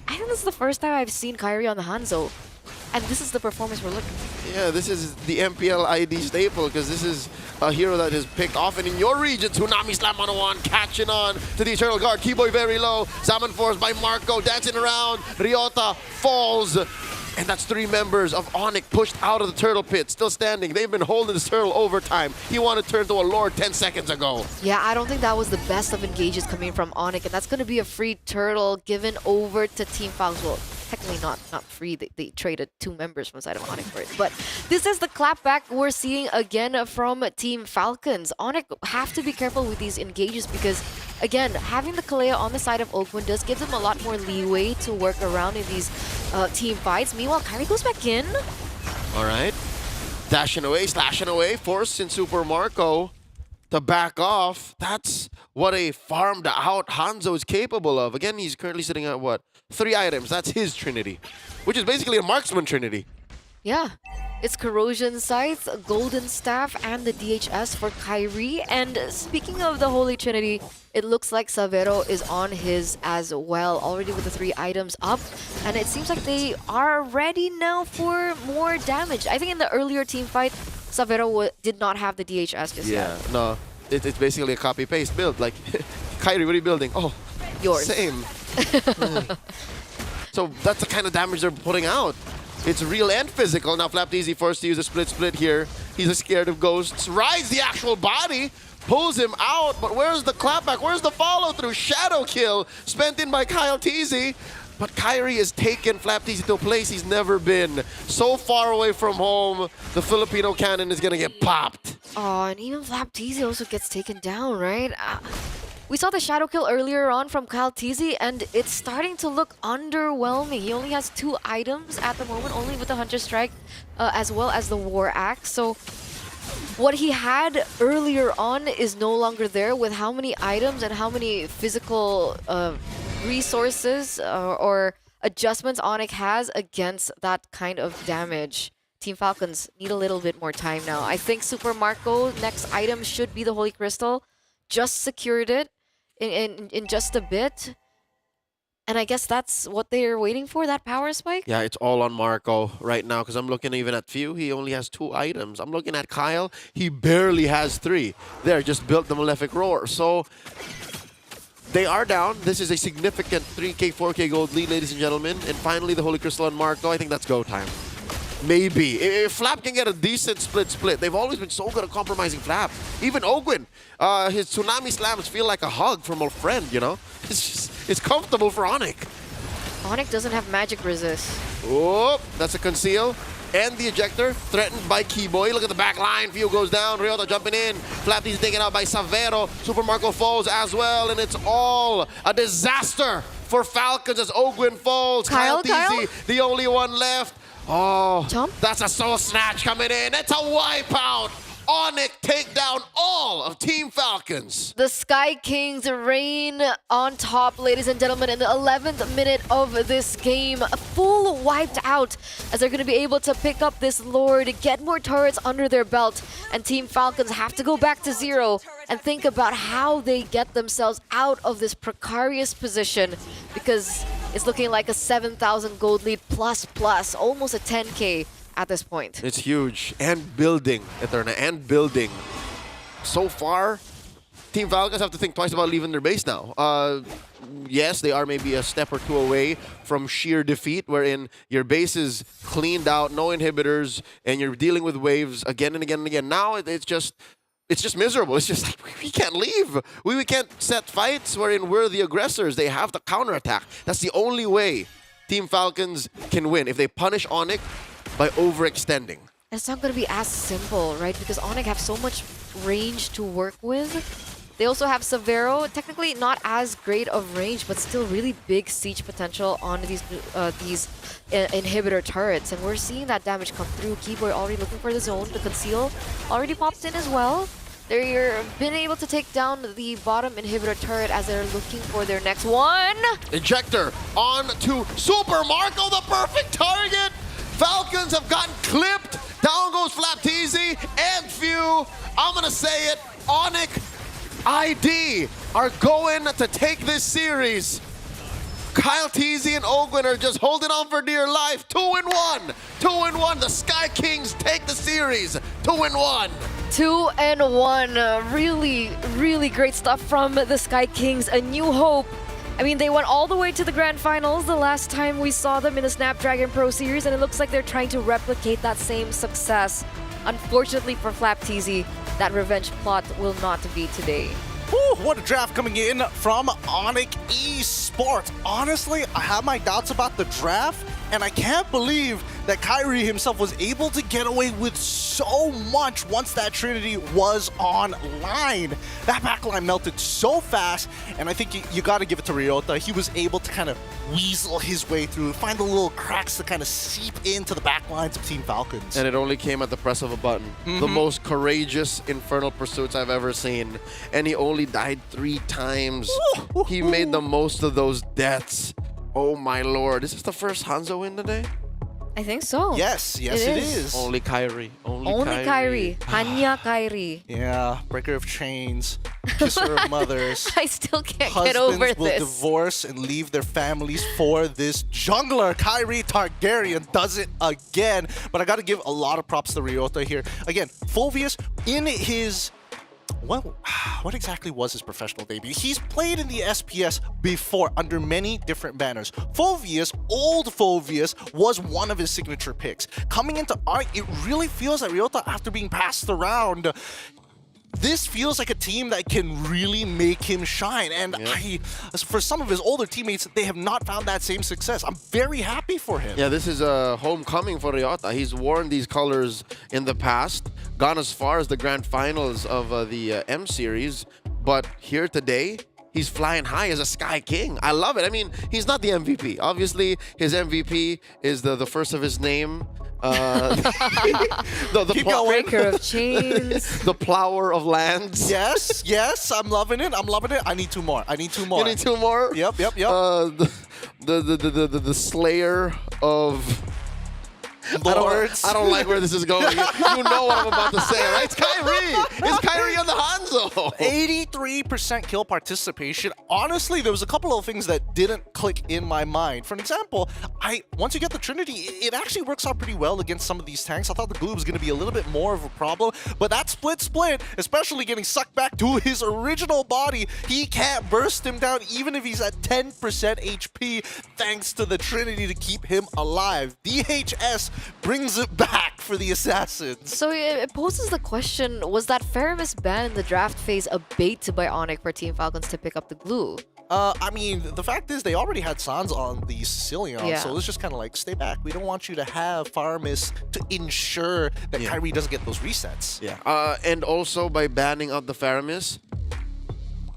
I think this is the first time I've seen Kyrie on the Hanzo. And this is the performance we're looking for. Yeah, this is the MPL ID staple because this is a hero that is picked often in your region. Tsunami Slam 101 catching on to the Eternal Guard. Keyboy very low. Salmon Force by Marco dancing around. Ryota falls. And that's 3 members of Onyx pushed out of the turtle pit, still standing. They've been holding this turtle overtime. He wanted to turn to a lord 10 seconds ago. Yeah, I don't think that was the best of engages coming from Onyx, and that's going to be a free turtle given over to Team Falcons. Well, technically not free. They traded 2 members from the side of Onyx for it. But this is the clapback we're seeing again from Team Falcons. Onyx have to be careful with these engages because, again, having the Kalea on the side of Oakwood does give them a lot more leeway to work around in these team fights. Meanwhile, Kyrie goes back in. All right. Dashing away, slashing away, forcing Super Marco to back off. That's what a farmed out Hanzo is capable of. Again, he's currently sitting at what? 3 items. That's his trinity, which is basically a marksman trinity. Yeah. It's Corrosion Scythe, Golden Staff, and the DHS for Kyrie. And speaking of the Holy Trinity, it looks like Savero is on his as well, already with the 3 items up. And it seems like they are ready now for more damage. I think in the earlier team fight, Savero did not have the DHS just yet. Yeah, no. It's basically a copy-paste build. Like, Kyrie, what are you building? Oh, yours. Same. So that's the kind of damage they're putting out. It's real and physical. Now Flapteasy forced to use a split here. He's scared of ghosts. Rides the actual body, pulls him out, but where's the clapback? Where's the follow-through? Shadow kill spent in by Kyle Teasy. But Kyrie has taken Flapteasy to a place he's never been. So far away from home, the Filipino cannon is gonna get popped. Oh, and even Flapteasy also gets taken down, right? We saw the shadow kill earlier on from Kyle Teasy, and it's starting to look underwhelming. He only has 2 items at the moment, only with the Hunter Strike as well as the War Axe. So what he had earlier on is no longer there. With how many items and how many physical resources or adjustments Onyx has against that kind of damage, Team Falcons need a little bit more time now. I think Super Marco, next item should be the Holy Crystal. Just secured it in just a bit. And I guess that's what they're waiting for, that power spike? Yeah, it's all on Marco right now because I'm looking even at Few. He only has 2 items. I'm looking at Kyle. He barely has 3. There, just built the Malefic Roar. So they are down. This is a significant 3K, 4K gold lead, ladies and gentlemen. And finally, the Holy Crystal on Marco. I think that's go time. Maybe. If Flap can get a decent split, they've always been so good at compromising Flap. Even Ogwin, his Tsunami Slams feel like a hug from a friend, you know? It's comfortable for Onyx. Onyx doesn't have magic resist. Oh, that's a conceal. And the ejector, threatened by Keyboy. Look at the back line. View goes down. Ryota jumping in. Flapteasy taken out by Savero. Super Marco falls as well. And it's all a disaster for Falcons as Ogwin falls. Kyle Teasy, the only one left. Oh, that's a soul snatch coming in. It's a wipeout. Onyx take down all of Team Falcons. The Sky Kings reign on top, ladies and gentlemen, in the 11th minute of this game. Full wiped out as they're going to be able to pick up this Lord, get more turrets under their belt, and Team Falcons have to go back to 0 and think about how they get themselves out of this precarious position, because it's looking like a 7,000 gold lead plus, almost a 10K. At this point. It's huge. And building, Eterna, and building. So far, Team Falcons have to think twice about leaving their base now. Yes, they are maybe a step or 2 away from sheer defeat, wherein your base is cleaned out, no inhibitors, and you're dealing with waves again and again and again. Now it's just miserable. It's just like, we can't leave. We can't set fights wherein we're the aggressors. They have to counterattack. That's the only way Team Falcons can win. If they punish Onyx by overextending. It's not going to be as simple, right? Because Onyx have so much range to work with. They also have Severo, technically not as great of range, but still really big siege potential on these inhibitor turrets. And we're seeing that damage come through. Keyboard already looking for the zone. The conceal already pops in as well. They're been able to take down the bottom inhibitor turret as they're looking for their next one. Ejector on to Super Marco, the perfect target. Falcons have gotten clipped. Down goes Flapteezy and Few. I'm gonna say it, Onic ID are going to take this series. Kyle Teasy and Ogwin are just holding on for dear life. 2-1. 2-1. The Sky Kings take the series. 2-1. 2-1. Really, really great stuff from the Sky Kings. A new hope. I mean, they went all the way to the grand finals the last time we saw them in the Snapdragon Pro Series, and it looks like they're trying to replicate that same success. Unfortunately for Flapteezy, that revenge plot will not be today. Whew, what a draft coming in from Onic Esports. Honestly, I have my doubts about the draft, and I can't believe that Kyrie himself was able to get away with so much once that Trinity was online. That backline melted so fast, and I think you got to give it to Ryota. He was able to kind of weasel his way through, find the little cracks to kind of seep into the backlines of Team Falcons. And it only came at the press of a button. The most courageous Infernal Pursuits I've ever seen. And he only died 3 times. He made the most of those deaths. Oh my lord. Is this the first Hanzo win today? I think so. Yes, it is. Only Kyrie. Only Kyrie. Hanya Kyrie. Yeah, breaker of chains, kisser of mothers. I still can't get over Husbands will this. divorce and leave their families for this jungler. Kyrie Targaryen does it again. But I got to give a lot of props to Ryota here. Again, Fulvius in his... What exactly was his professional debut? He's played in the SPS before under many different banners. Fulvius, old Fulvius, was one of his signature picks. Coming into Arc, it really feels like Ryota, after being passed around, this feels like a team that can really make him shine. And for some of his older teammates, they have not found that same success. I'm very happy for him. Yeah, this is a homecoming for Ryota. He's worn these colors in the past, gone as far as the grand finals of the M Series, but here today, he's flying high as a Sky King. I love it. I mean, he's not the MVP. Obviously, his MVP is the first of his name. The breaker of chains. The plower of lands. Yes, I'm loving it. I need 2 more. You need 2 more? Yep. The slayer of lords. I don't like where this is going. You know what I'm about to say, right? It's Kyrie. It's Kyrie on the Hanzo. 83% kill participation. Honestly, there was a couple of things that didn't click in my mind. For an example, once you get the Trinity, it actually works out pretty well against some of these tanks. I thought the glue was going to be a little bit more of a problem, but that split, especially getting sucked back to his original body, he can't burst him down even if he's at 10% HP thanks to the Trinity to keep him alive. DHS brings it back for the Assassins. So it poses the question, was that Faramis ban in the draft phase a bait by Onic for Team Falcons to pick up the glue? I mean, the fact is they already had Sans on the Sicilian, so it's just kind of like, stay back. We don't want you to have Faramis to ensure that Kyrie doesn't get those resets. Yeah. And also by banning out the Faramis,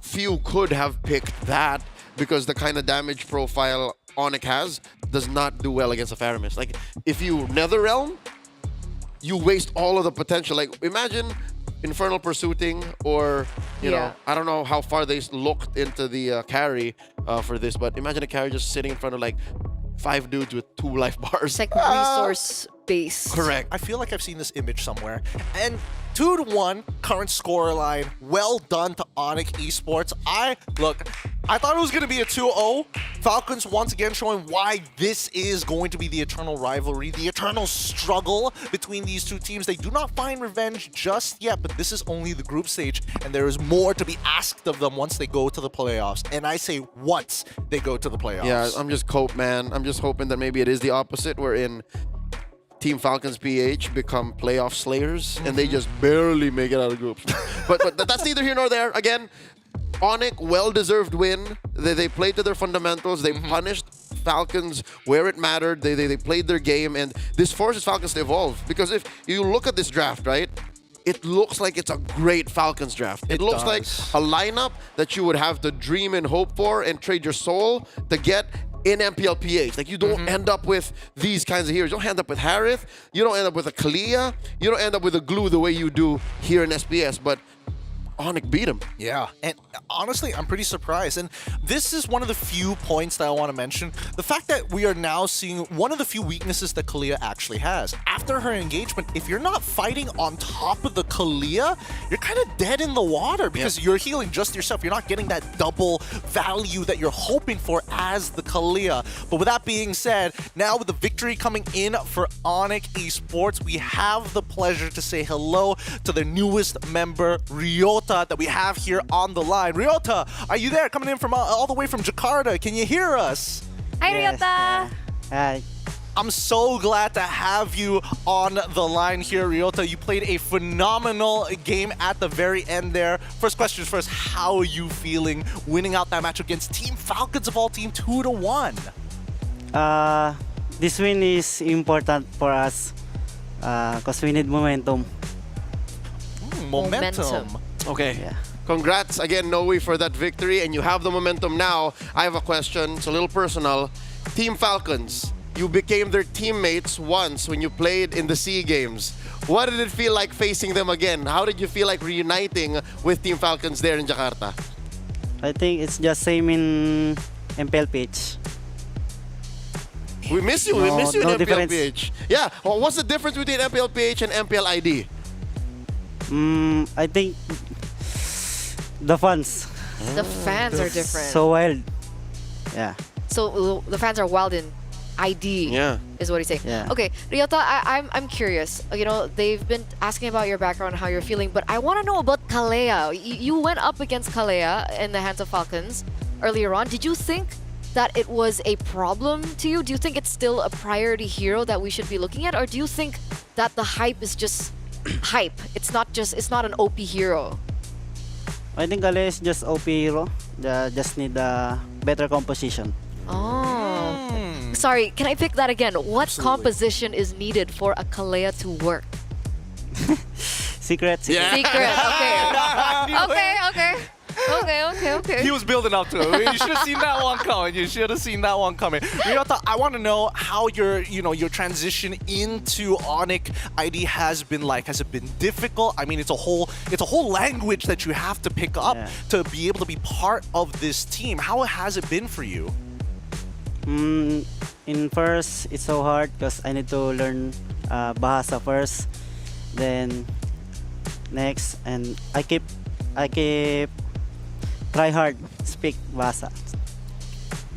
few could have picked that because the kind of damage profile Onic has does not do well against a Faramis. Like, if you Netherrealm, you waste all of the potential. Like, imagine Infernal Pursuiting or, you know, I don't know how far they looked into the carry for this, but imagine a carry just sitting in front of like 5 dudes with 2 life bars. It's like resource based. Correct. I feel like I've seen this image somewhere. And 2-1 current scoreline. Well done to Onic Esports. I thought it was going to be a 2-0. Falcons once again showing why this is going to be the eternal rivalry, the eternal struggle between these two teams. They do not find revenge just yet, but this is only the group stage, and there is more to be asked of them once they go to the playoffs. And I say once they go to the playoffs. Yeah, I'm just man. I'm just hoping that maybe it is the opposite, wherein Team Falcons PH become playoff slayers, and they just barely make it out of groups. but that's neither here nor there. Again, Onic, well-deserved win. They played to their fundamentals. They punished Falcons where it mattered. They played their game, and this forces Falcons to evolve. Because if you look at this draft, right, it looks like it's a great Falcons draft. It looks like a lineup that you would have to dream and hope for and trade your soul to get in MPLPH. Like, you don't end up with these kinds of heroes. You don't end up with Harith. You don't end up with a Kalia. You don't end up with a Glue the way you do here in SPS. But Onyx beat him. Yeah, and honestly, I'm pretty surprised. And this is one of the few points that I want to mention. The fact that we are now seeing one of the few weaknesses that Kalia actually has. After her engagement, if you're not fighting on top of the Kalia, you're kind of dead in the water because you're healing just yourself. You're not getting that double value that you're hoping for as the Kalia. But with that being said, now with the victory coming in for Onyx Esports, we have the pleasure to say hello to their newest member, Ryota, that we have here on the line. Ryota, are you there? Coming in from all the way from Jakarta. Can you hear us? Hi, Ryota. Hi. I'm so glad to have you on the line here, Ryota. You played a phenomenal game at the very end there. First question first, how are you feeling winning out that match against Team Falcons of all team 2-1? This win is important for us because we need momentum. Momentum. Okay. Congrats again, Noe, for that victory. And you have the momentum now. I have a question. It's a little personal. Team Falcons, you became their teammates once when you played in the SEA Games. What did it feel like facing them again? How did you feel like reuniting with Team Falcons there in Jakarta? I think it's just same in MPL pitch. We miss you. We miss you in MPLPH. Difference. Yeah. Well, what's the difference between MPLPH and MPL ID? I think the fans. The fans are different. So wild. Yeah. So the fans are wild in ID. Yeah. Is what he's saying. Yeah. Okay, Ryota, I'm curious. You know, they've been asking about your background, how you're feeling, but I want to know about Kalea. You went up against Kalea in the hands of Falcons earlier on. Did you think that it was a problem to you? Do you think it's still a priority hero that we should be looking at, or do you think that the hype is just hype? It's not an OP hero. I think Ale is just OP hero. Just need a better composition. Oh. Sorry, can I pick that again? What composition is needed for a Kalea to work? Secret. Yeah. Secret, okay. He was building up to it. You should have seen that one coming. Ryota, I want to know how your transition into Onyx ID has been like. Has it been difficult? I mean, it's a whole language that you have to pick up to be able to be part of this team. How has it been for you? In first, it's so hard because I need to learn Bahasa first, then next, and I keep try hard speak Bahasa.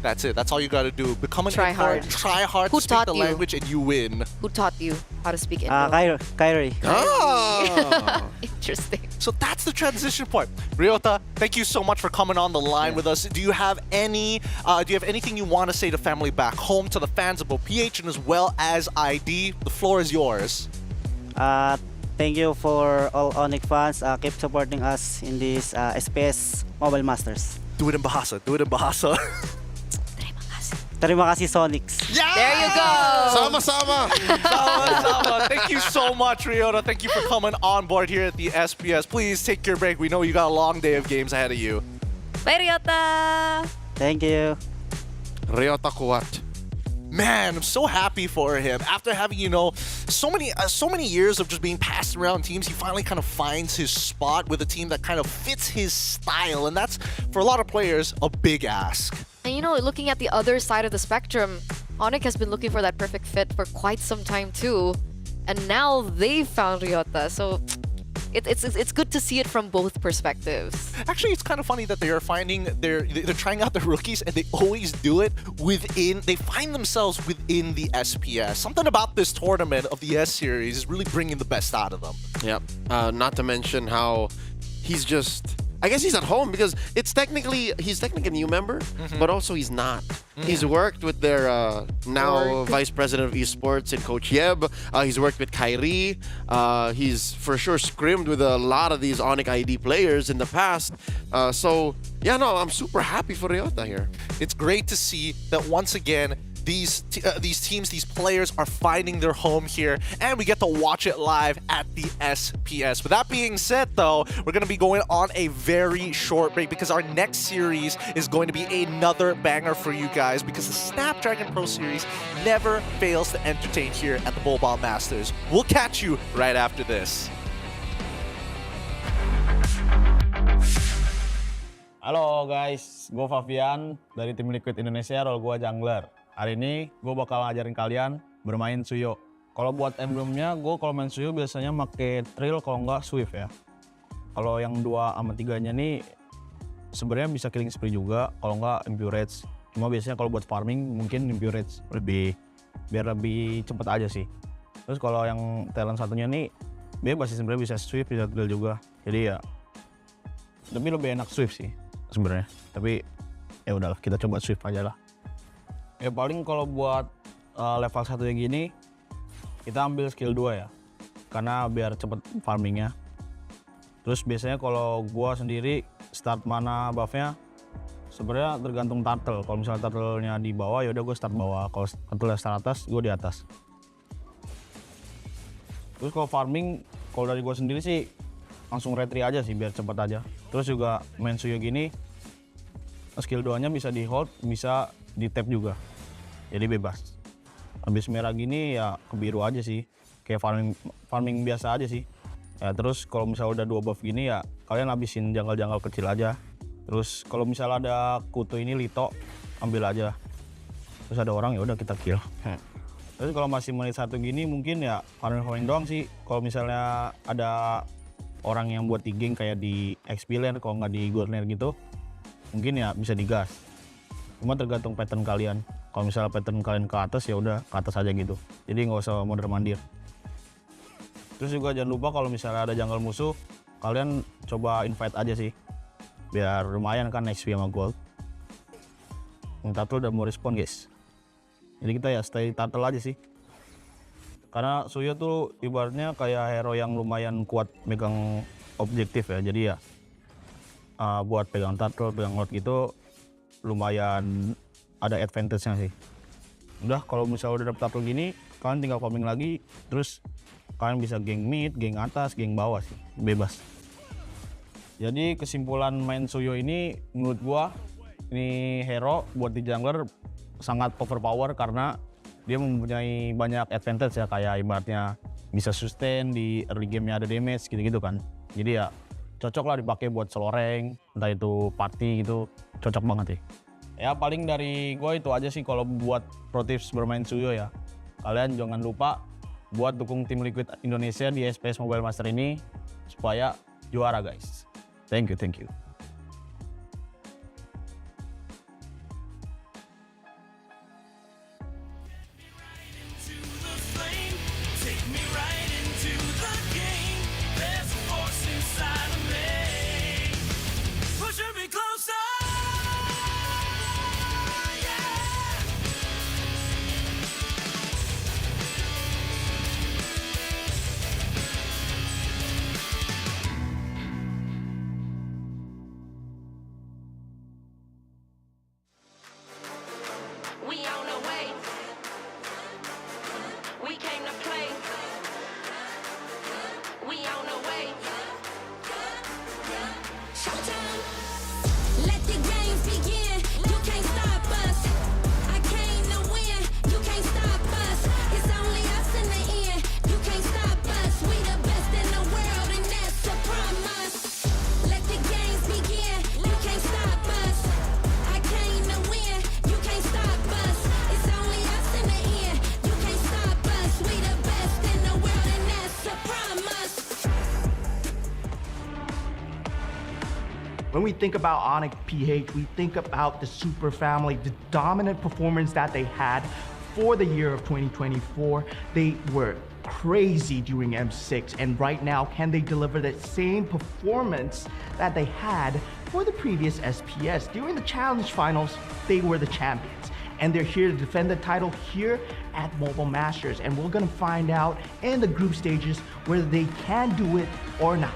That's it. That's all you got to do. Become an Try import, hard. try hard Who to speak taught the you? language, and you win. Who taught you how to speak Indo? Kyrie. Interesting. So that's the transition point. Ryota, thank you so much for coming on the line with us. Do you have anything you want to say to family back home, to the fans of both PH and as well as ID? The floor is yours. Thank you for all Onyx fans. Keep supporting us in this SPS Mobile Masters. Do it in Bahasa. Terima kasih Sonics. There you go. Sama-sama. Sama-sama. Thank you so much, Ryota. Thank you for coming on board here at the SPS. Please take your break. We know you got a long day of games ahead of you. Bye, Ryota. Thank you. Ryota kuat. Man, I'm so happy for him. After having, so many years of just being passed around teams, he finally kind of finds his spot with a team that kind of fits his style. And that's, for a lot of players, a big ask. And looking at the other side of the spectrum, Onyx has been looking for that perfect fit for quite some time too. And now they've found Ryota. So it's good to see it from both perspectives. Actually, it's kind of funny that they're trying out the rookies and they always do it they find themselves within the SPS. Something about this tournament of the S Series is really bringing the best out of them. Yep. Not to mention how I guess he's at home because he's technically a new member, but also he's not. He's worked with their now Vice President of Esports and Coach Yeb. He's worked with Kyrie. He's for sure scrimmed with a lot of these Onyx ID players in the past. I'm super happy for Ryota here. It's great to see that once again, these teams, these players are finding their home here, and we get to watch it live at the SPS. With that being said, though, we're going to be going on a very short break because our next series is going to be another banger for you guys, because the Snapdragon Pro Series never fails to entertain here at the Mobile Masters. We'll catch you right after this. Halo guys, gue Fabian dari tim Liquid Indonesia, role gue jungler. Hari ini gue bakal ngajarin kalian bermain Suyo. Kalau buat emblemnya, gue kalau main Suyo biasanya pakai Trill, kalau nggak Swift ya. Kalau yang 2 sama 3-nya nih sebenarnya bisa killing spree juga, kalau nggak Impurage. Cuma biasanya kalau buat farming mungkin Impurage biar lebih cepet aja sih. Terus kalau yang talent satunya nih bebas sih sebenarnya, bisa Swift, bisa Drill juga. Jadi ya lebih enak Swift sih sebenarnya. Tapi ya udahlah, kita coba Swift aja lah. Ya paling kalau buat level 1 yang gini kita ambil skill 2 ya, karena biar cepet farmingnya. Terus biasanya kalau gua sendiri start mana buffnya sebenarnya tergantung turtle. Kalau misalnya turtle-nya di bawah, ya udah gue start bawah. Kalau turtle start atas, gue di atas. Terus kalau farming, kalau dari gue sendiri sih langsung retry aja sih biar cepet aja. Terus juga main Suyo gini, skill 2-nya bisa di hold, bisa di tap juga. Jadi bebas. Habis merah gini ya ke biru aja sih. Kayak farming biasa aja sih. Ya terus kalau misalnya udah 2 buff gini ya kalian habisin jungle-jungle kecil aja. Terus kalau misalnya ada kutu ini Lito, ambil aja. Terus ada orang ya udah kita kill. Terus kalau masih menit 1 gini mungkin ya farming doang sih. Kalau misalnya ada orang yang buat di geng kayak di XP lane, kalau nggak di gold lane gitu, mungkin ya bisa digas. Cuma tergantung pattern kalian. Kalau misalnya pattern kalian ke atas ya udah ke atas aja gitu. Jadi nggak usah mondar-mandir. Terus juga jangan lupa kalau misalnya ada jungle musuh, kalian coba invite aja sih. Biar lumayan kan XP sama gold. Yang turtle udah mau respon guys. Jadi kita ya stay turtle aja sih. Karena Suyo tuh ibaratnya kayak hero yang lumayan kuat megang objektif ya. Jadi ya buat pegang turtle, pegang lord gitu lumayan ada advantage-nya sih. Udah kalau misalnya udah dapet turtle gini, kalian tinggal farming lagi, terus kalian bisa geng mid, geng atas, geng bawah sih, bebas. Jadi kesimpulan main Suyo ini menurut gua ini hero buat di jungler sangat overpower karena dia mempunyai banyak advantage ya, kayak ibaratnya bisa sustain di early game-nya, ada damage gitu-gitu kan. Jadi ya cocok lah dipakai buat solo rank, entah itu party gitu, cocok banget sih. Ya paling dari gue itu aja sih kalau buat pro tips bermain Suyo ya. Kalian jangan lupa buat dukung tim Liquid Indonesia di SPS Mobile Master ini supaya juara guys. Thank you, thank you. We on the way. We came to play. We on the way. Showtime. Let the games begin. You can't stop us. I came to win. You can't stop us. It's only us in the end. You can't stop us. We the best in the world, and that's a promise. Let the games begin. You can't stop us. I came to win. You can't stop us. It's only us in the end. You can't stop us. We the best in the world, and that's a promise. When we think about Onyx PH, we think about the super family, the dominant performance that they had for the year of 2024. They were crazy during M6, and right now, can they deliver that same performance that they had for the previous SPS? During the challenge finals, they were the champions, and they're here to defend the title here at Mobile Masters, and we're gonna find out in the group stages whether they can do it or not.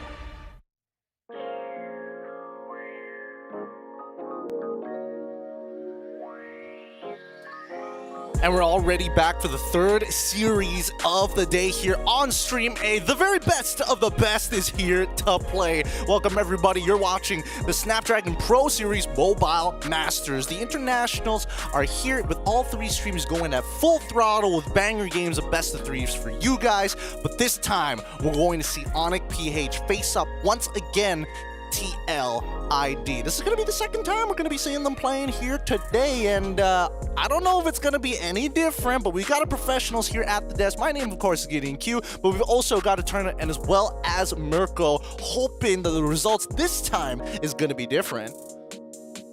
And we're already back for the third series of the day here on Stream A. The very best of the best is here to play. Welcome everybody, you're watching the Snapdragon Pro Series Mobile Masters. The internationals are here with all three streams going at full throttle with banger games of best of threes for you guys. But this time, we're going to see Onic PH face up once again TLID. This is going to be the second time we're going to be seeing them playing here today, and I don't know if it's going to be any different, but we've got our professionals here at the desk. My name, of course, is Gideon Q, but we've also got a tournament, and as well as Mirko, hoping that the results this time is going to be different.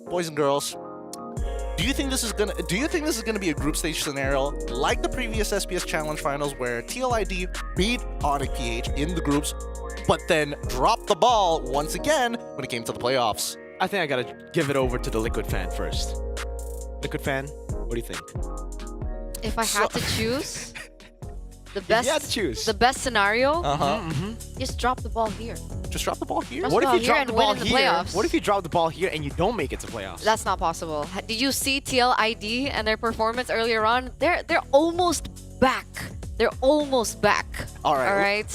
Boys and girls, do you think this is gonna be a group stage scenario like the previous SPS Challenge Finals where TLID beat Onic PH in the groups, but then dropped the ball once again when it came to the playoffs? I think I gotta give it over to the Liquid fan first. Liquid fan, what do you think? If I had to choose, the best scenario, just drop the ball here. Just drop the ball here? What if you drop the ball here? Playoffs? What if you drop the ball here and you don't make it to playoffs? That's not possible. Did you see TLID and their performance earlier on? They're almost back. They're almost back. All right. All right.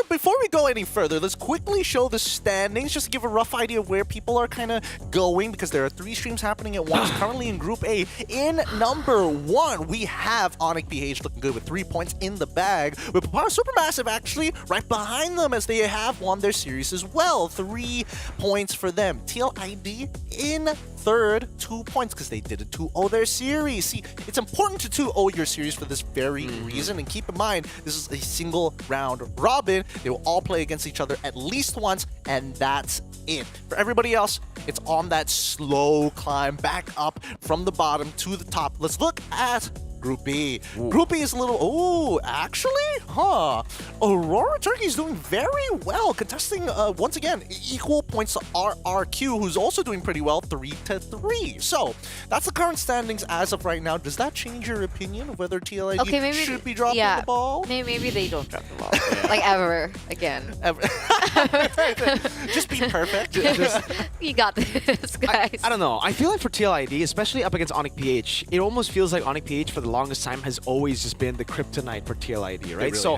Before we go any further, let's quickly show the standings just to give a rough idea of where people are kind of going, because there are three streams happening at once. Currently in Group A, in number 1, we have Onic PH looking good with 3 points in the bag, with Papara Supermassive actually right behind them as they have won their series as well. 3 points for them. TLID in third, 2 points because they did a 2-0 their series. See, it's important to 2-0 your series for this very reason, and keep in mind, this is a single round robin. They will all play against each other at least once, and that's it. For everybody else, it's on that slow climb back up from the bottom to the top. Let's look at Group B. Group B is a little... Aurora Turkey is doing very well, contesting, once again, equal points to RRQ, who's also doing pretty well, 3-3. So, that's the current standings as of right now. Does that change your opinion of whether TLID should be dropping the ball? Maybe they don't drop the ball. Like ever again. Just be perfect. You got this, guys. I don't know. I feel like for TLID, especially up against Onic PH, it almost feels like Onic PH for the longest time has always just been the kryptonite for TLID, right? Really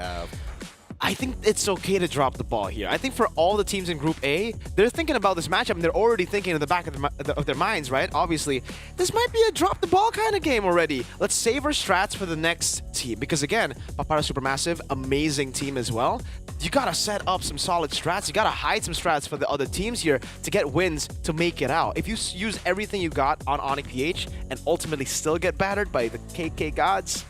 I think it's okay to drop the ball here. I think for all the teams in Group A, they're thinking about this matchup and they're already thinking in the back of their minds, right? Obviously, this might be a drop the ball kind of game already. Let's save our strats for the next team, because again, Papara Supermassive, amazing team as well. You gotta set up some solid strats. You gotta hide some strats for the other teams here to get wins to make it out. If you use everything you got on Onic PH and ultimately still get battered by the KK gods,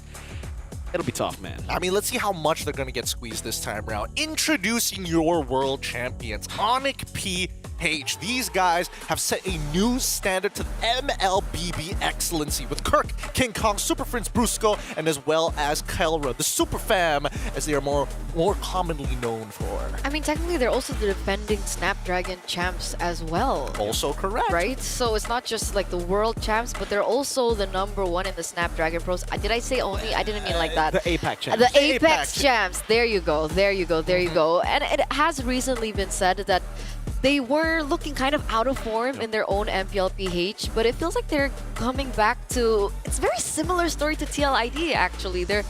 it'll be tough, man. I mean, let's see how much they're going to get squeezed this time around. Introducing your world champions, Onic PH. These guys have set a new standard to MLBB excellency with Kirk, King Kong, Super Prince Brusco, and as well as Kelra, the Super Fam, as they are more commonly known for. I mean, technically, they're also the defending Snapdragon champs as well. Also correct. Right? So it's not just like the world champs, but they're also the #1 in the Snapdragon Pros. Did I say only? I didn't mean like that. The APAC champs. The Apex champs. There you go. There you go. There you go. And it has recently been said that they were looking kind of out of form in their own MPLPH, but it feels like they're coming back to... It's a very similar story to TLID, actually. They're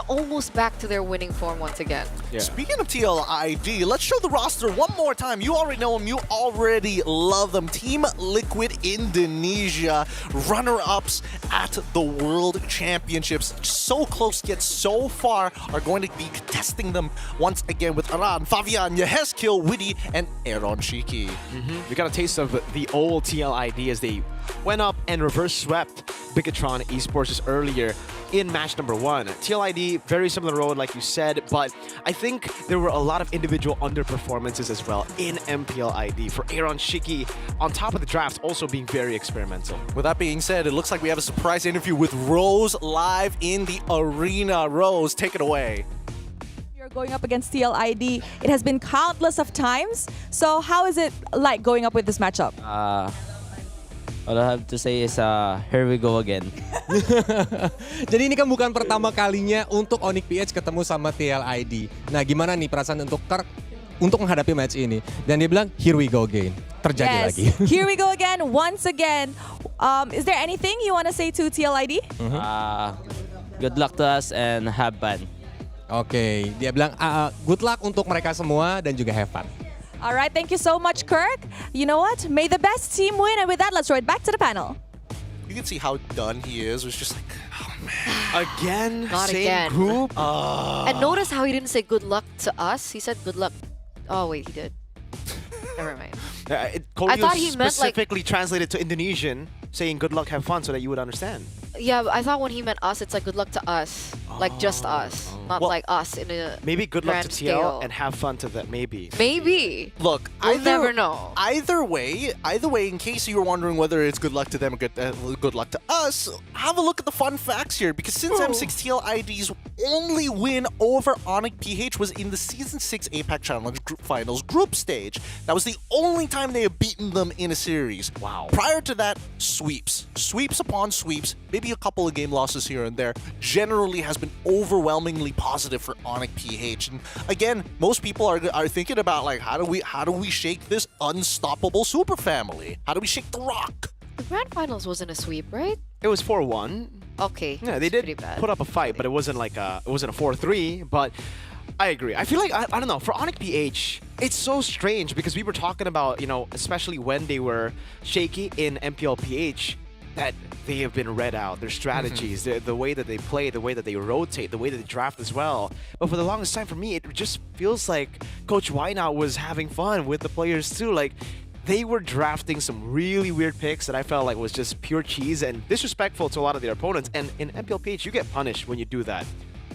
almost back to their winning form once again. Yeah. Speaking of TLID, let's show the roster one more time. You already know them. You already love them. Team Liquid Indonesia, runner-ups at the World Championships. So close yet so far, are going to be contesting them once again with Aran, Fabian, Yehezkiel, Witty, and Aaron Shiki. We got a taste of the old TLID as they went up and reverse swept Bigatron Esports just earlier in match number 1. TLID, very similar road like you said, but I think there were a lot of individual underperformances as well in MPLID. For Aaron Shiki, on top of the draft, also being very experimental. With that being said, it looks like we have a surprise interview with Rose live in the arena. Rose, take it away. Going up against TLID, it has been countless of times. So how is it like going up with this matchup? All I have to say is, here we go again. Jadi ini kan bukan pertama kalinya untuk Onic PH ketemu sama TLID. Nah, gimana nih perasaan untuk Kirk untuk menghadapi match ini? Dan dia bilang, here we go again. Terjadi lagi. Here we go again, once again. Is there anything you want to say to TLID? Good luck to us and have fun. Oke, dia bilang good luck untuk mereka semua dan juga have fun. All right, thank you so much, Kirk. You know what? May the best team win. And with that, let's throw it back to the panel. You can see how done he is. It was just like, oh man. Again? Not Same again. group? And notice how he didn't say good luck to us. He said good luck. Oh wait, he did. Never mind. I thought he meant, like- specifically translated to Indonesian, saying good luck, have fun, so that you would understand. Yeah, but I thought when he meant us, it's like good luck to us, like just us, not Well, like us in a Maybe good luck to grand TL scale. and have fun to them, maybe. Maybe. Look, We'll never know. Either way, in case you were wondering whether it's good luck to them or good luck to us, have a look at the fun facts here. Because since M6TL ID's only win over Onyx PH was in the Season 6 APAC Challenge Finals group stage. That was the only time they have beaten them in a series. Wow. Prior to that, sweeps. Sweeps upon sweeps, maybe a couple of game losses here and there, generally has been overwhelmingly positive for Onyx PH. And again, most people are thinking about like how do we shake this unstoppable super family? How do we shake the rock? The grand finals wasn't a sweep, right? It was 4-1. Okay. Yeah, they did put up a fight, but it wasn't like a 4-3. But I agree. I feel like I don't know, for Onyx PH, it's so strange because we were talking about, you know, especially when they were shaky in MPL PH, that they have been read out. Their strategies, the way that they play, the way that they rotate, the way that they draft as well. But for the longest time, for me, it just feels like Coach Wynot was having fun with the players too. Like, they were drafting some really weird picks that I felt like was just pure cheese and disrespectful to a lot of their opponents. And in MPL PH, you get punished when you do that.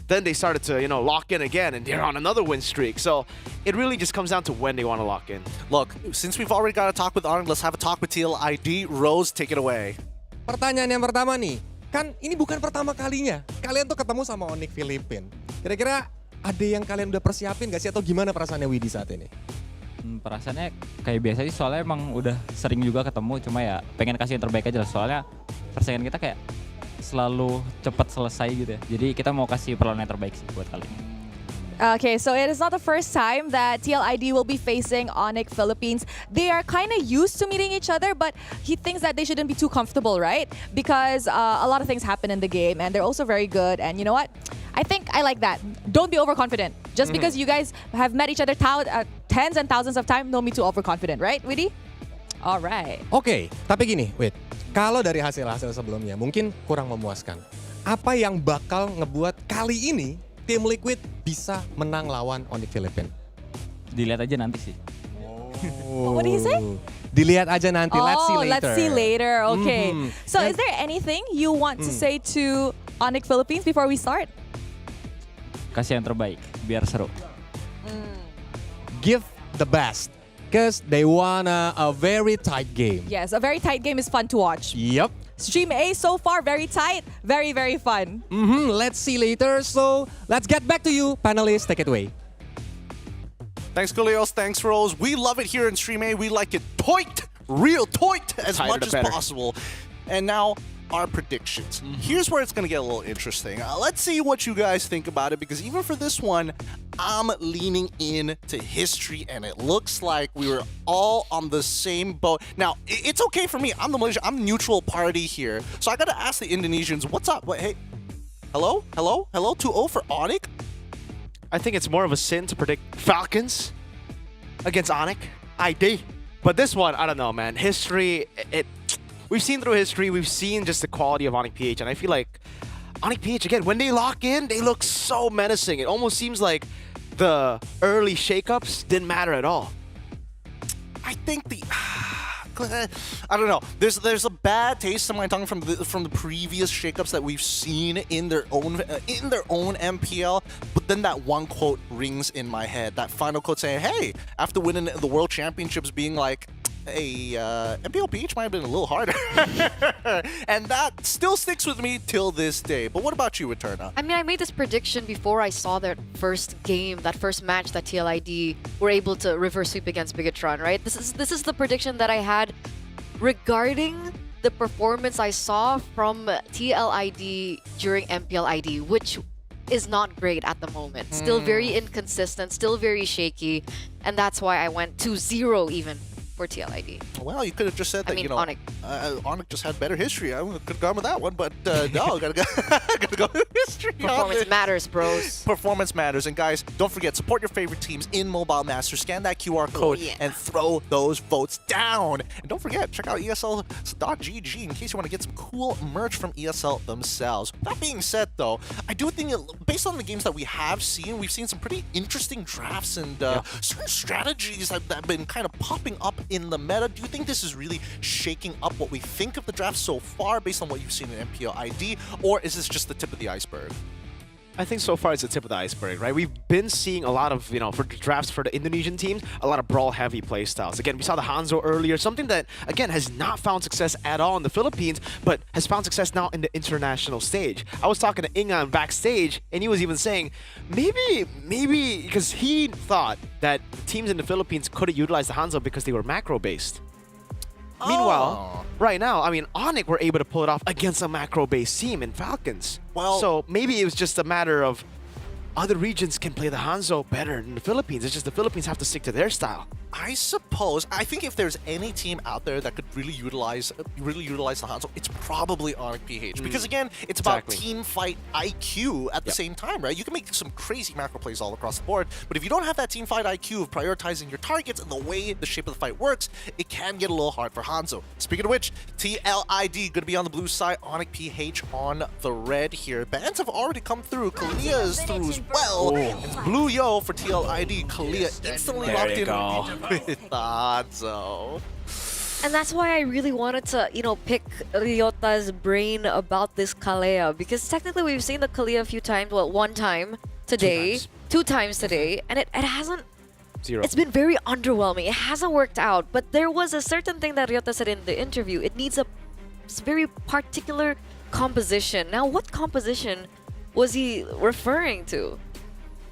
Then they started to, you know, lock in again, and they're on another win streak. So it really just comes down to when they want to lock in. Look, since we've already got a talk with Arnold, let's have a talk with TLID. Rose, take it away. Pertanyaan yang pertama nih, kan ini bukan pertama kalinya kalian tuh ketemu sama Onyx Filipin. Kira-kira ada yang kalian udah persiapin gak sih atau gimana perasaannya Widi saat ini? Perasaannya kayak biasa sih, soalnya emang udah sering juga ketemu, cuma ya pengen kasih yang terbaik aja lah, soalnya persaingan kita kayak selalu cepat selesai gitu ya. Jadi kita mau kasih perlawanan yang terbaik sih buat kali ini. Okay, so it is not the first time that TLID will be facing Onyx Philippines. They are kind of used to meeting each other, but he thinks that they shouldn't be too comfortable, right? Because a lot of things happen in the game, and they're also very good. And you know what? I think I like that. Don't be overconfident. Just because you guys have met each other tens and thousands of times, don't be too overconfident, right, Widi? All right. Oke, tapi gini, Wid. Kalau dari hasil-hasil sebelumnya mungkin kurang memuaskan. Apa yang bakal ngebuat kali ini Tim Liquid bisa menang lawan Onyx Filipin? Dilihat aja nanti sih. What did he say? Dilihat aja nanti. Let's see later. Let's see later. Okay. So is there anything you want to say to Onyx Philippines before we start? Kasih yang terbaik, biar seru. Give the best. Because they won a very tight game. Yes, a very tight game is fun to watch. Yep. Stream A so far, very tight, very, very fun. Let's see later. So let's get back to you, panelists. Take it away. Thanks, Kulios. Thanks, Rose. We love it here in Stream A. We like it toit, real toit, as Tighter much as better. possible. And now, our predictions. Here's where it's going to get a little interesting. Let's see what you guys think about it, because even for this one, I'm leaning into history, and it looks like we were all on the same boat. Now, it's okay for me. I'm the Malaysian. I'm neutral party here. So I got to ask the Indonesians, what's up? Wait, hey, hello? 2-0 for Onyx? I think it's more of a sin to predict Falcons against Onyx ID. But this one, I don't know, man. History, we've seen through history, we've seen just the quality of Onyx PH, and I feel like Onyx PH, again, when they lock in, they look so menacing. It almost seems like the early shakeups didn't matter at all. I think I don't know. There's a bad taste in my tongue from the previous shakeups that we've seen in their own MPL. But then that one quote rings in my head. That final quote saying, "Hey," after winning the World Championships, being like, "Hey, MPL PH might have been a little harder," and that still sticks with me till this day. But what about you, Eterna? I mean, I made this prediction before I saw that first game, that first match that TLID were able to reverse sweep against Bigatron, right? This is the prediction that I had regarding the performance I saw from TLID during MPL ID, which is not great at the moment. Still very inconsistent, still very shaky, and that's why I went 2-0 even for TLID. Well, you could have just said that, I mean, you know, Onyx. Onyx just had better history. I could have gone with that one, but no, gotta go with history. Performance matters, bros. Performance matters. And guys, don't forget, support your favorite teams in Mobile Masters. Scan that QR code and throw those votes down. And don't forget, check out ESL.gg in case you want to get some cool merch from ESL themselves. That being said, though, I do think, based on the games that we have seen, we've seen some pretty interesting drafts and certain strategies that have been kind of popping up in the meta. Do you think this is really shaking up what we think of the draft so far based on what you've seen in MPL ID, or is this just the tip of the iceberg? I think so far it's the tip of the iceberg, right? We've been seeing a lot of, for the drafts for the Indonesian teams, a lot of brawl-heavy playstyles. Again, we saw the Hanzo earlier, something that, again, has not found success at all in the Philippines, but has found success now in the international stage. I was talking to Ingan backstage, and he was even saying, maybe, because he thought that teams in the Philippines couldn't utilize the Hanzo because they were macro-based. Meanwhile, right now, I mean, Onyx were able to pull it off against a macro-based team in Falcons. Well, so maybe it was just a matter of other regions can play the Hanzo better than the Philippines. It's just the Philippines have to stick to their style. I suppose. I think if there's any team out there that could really utilize the Hanzo, it's probably Onyx PH. Because again, it's about team fight IQ at the same time, right? You can make some crazy macro plays all across the board, but if you don't have that team fight IQ of prioritizing your targets and the way the shape of the fight works, it can get a little hard for Hanzo. Speaking of which, TLID gonna be on the blue side, Onyx PH on the red here. Bans have already come through. Kalia is through as well. It's Blue Yo for TLID. Kalia instantly locked in with the Hanzo. And that's why I really wanted to, pick Ryota's brain about this Kalea, because technically we've seen the Kalea a few times. Well, one time today, two times today, and it hasn't. Zero. It's been very underwhelming. It hasn't worked out. But there was a certain thing that Ryota said in the interview. It needs a very particular composition. Now, what composition was he referring to?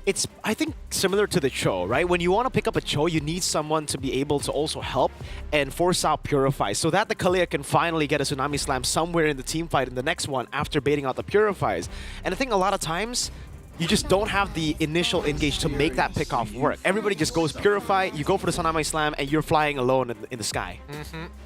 It's, I think, similar to the Cho, right? When you want to pick up a Cho, you need someone to be able to also help and force out Purify so that the Kalia can finally get a Tsunami Slam somewhere in the team fight in the next one after baiting out the Purifies. And I think a lot of times, you just don't have the initial engage to make that pickoff work. Everybody just goes Purify, you go for the Tsunami Slam, and you're flying alone in the sky.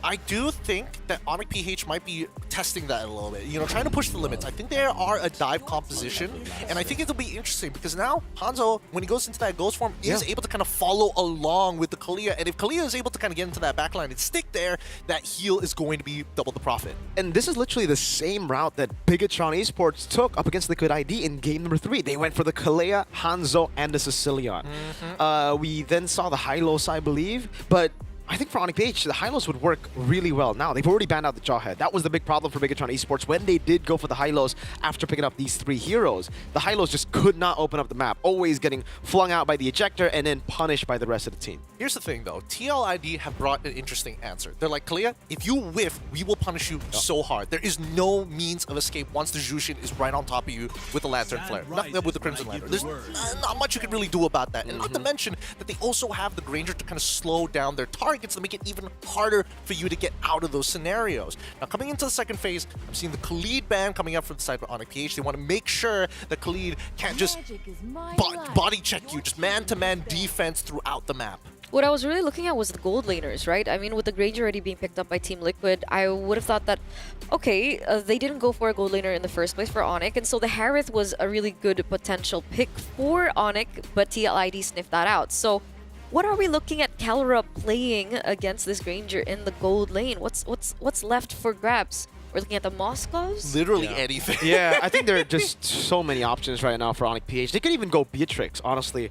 I do think that Onyx PH might be testing that a little bit, trying to push the limits. I think there are a dive composition, and I think it'll be interesting because now Hanzo, when he goes into that ghost form, is able to kind of follow along with the Kalia, and if Kalia is able to kind of get into that backline and stick there, that heal is going to be double the profit. And this is literally the same route that Bigatron Esports took up against Liquid ID in game number 3. They went for the Kalea, Hanzo, and the Sicilian. We then saw the Hylos, I believe, but I think for Onyx PH, the Hylos would work really well now. They've already banned out the Jawhead. That was the big problem for Bigatron Esports when they did go for the Hylos after picking up these 3 heroes. The Hylos just could not open up the map, always getting flung out by the ejector and then punished by the rest of the team. Here's the thing though, TLID have brought an interesting answer. They're like, Kalia, if you whiff, we will punish you so hard. There is no means of escape once the Jushin is right on top of you with the Lantern Flare, not with the Crimson Lantern. There's not much you can really do about that. And not to mention that they also have the Granger to kind of slow down their targets to make it even harder for you to get out of those scenarios. Now, coming into the second phase, I'm seeing the Khalid ban coming up from the side of Onyx PH. They want to make sure that Khalid can't just body check you, just man-to-man defense throughout the map. What I was really looking at was the gold laners, right? I mean, with the Granger already being picked up by Team Liquid, I would have thought that, okay, they didn't go for a gold laner in the first place for Onyx, and so the Harith was a really good potential pick for Onyx, but TLID sniffed that out. So what are we looking at Kalra playing against this Granger in the gold lane? What's left for grabs? We're looking at the Moscows? Literally anything. Yeah, I think there are just so many options right now for Onyx PH. They could even go Beatrix, honestly.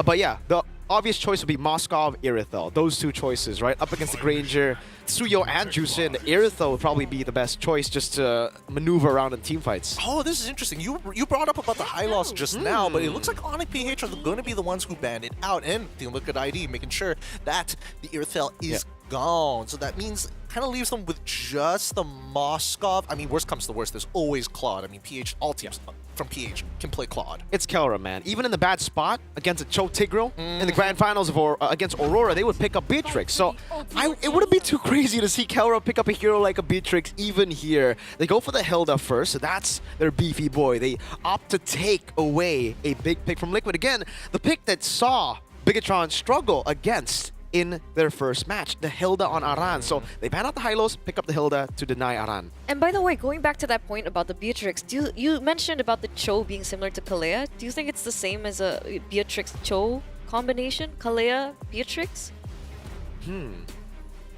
But yeah, the obvious choice would be Moskov, Irithel. Those two choices, right? Up against the Granger, Tsuyo and Jusin. Irithel would probably be the best choice just to maneuver around in team fights. Oh, this is interesting. You brought up about the Hylos just now, but it looks like Onyx PH are going to be the ones who banned it out, and Team Liquid ID making sure that the Irithel is gone. So that means kind of leaves them with just the Moskov. I mean, worst comes to worst, there's always Claude. I mean, PH, all teams from PH can play Claude. It's Kelra, man. Even in the bad spot against a Cho Tigreal in the grand finals of against Aurora, they would pick up Beatrix. So it wouldn't be too crazy to see Kelra pick up a hero like a Beatrix even here. They go for the Hilda first, so that's their beefy boy. They opt to take away a big pick from Liquid. Again, the pick that saw Bigatron struggle against in their first match, the Hilda on Aran. So they ban out the high-lows, pick up the Hilda to deny Aran. And by the way, going back to that point about the Beatrix, you mentioned about the Cho being similar to Kalea. Do you think it's the same as a Beatrix-Cho combination? Kalea, Beatrix?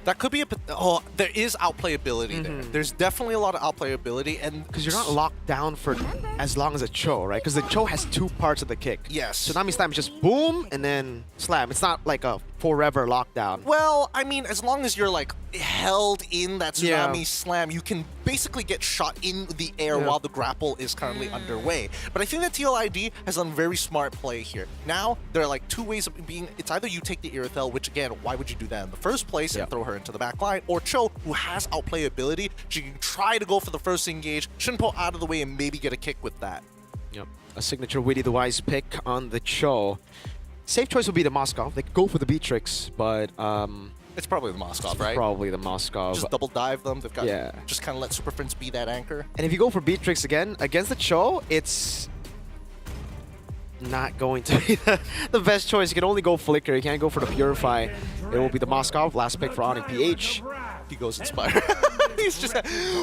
That could be a... Oh, there is outplayability there. There's definitely a lot of outplayability, and... Because you're not locked down for as long as a Cho, right? Because the Cho has two parts of the kick. Yes. Tsunami Slam is just boom and then slam. It's not like a forever lockdown. Well, I mean, as long as you're like held in that Tsunami Slam, you can basically get shot in the air while the grapple is currently underway. But I think that TLID has done very smart play here. Now, there are like two ways of being... It's either you take the Irithel, which again, why would you do that in the first place and throw her into the back line, or Cho, who has outplayability. She can try to go for the first engage, Shinpo out of the way, and maybe get a kick with that. Yep. A signature Witty the Wise pick on the Cho. Safe choice would be the Moskov. They could go for the Beatrix, but... It's probably the Moskov, right? Probably the Moskov. Just double dive them. They've got just kind of let Super Prince be that anchor. And if you go for Beatrix again, against the Cho, it's not going to be the best choice. You can only go Flicker. You can't go for the Purify. It will be the Moskov. Last pick for Onyx PH. He goes Inspire. He's just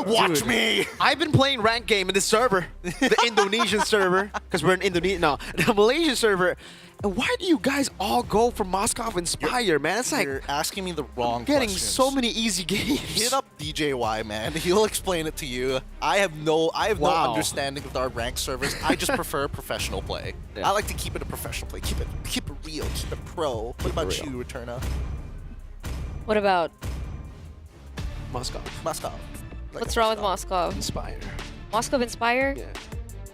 watch me. I've been playing ranked game in this server, the Indonesian server, because we're in Indonesia. No, the Malaysian server. And why do you guys all go for Moskov Inspire, man? It's like you're asking me the wrong getting questions. so many easy games. Hit up DJY, man. He'll explain it to you. I have no understanding of our ranked servers. I just prefer professional play. I like to keep it a professional play. Keep it real. Keep it pro. What about you, Returna? What about Moskov? Moskov. Like what's wrong with Moskov? Inspire. Moskov Inspire? Yeah.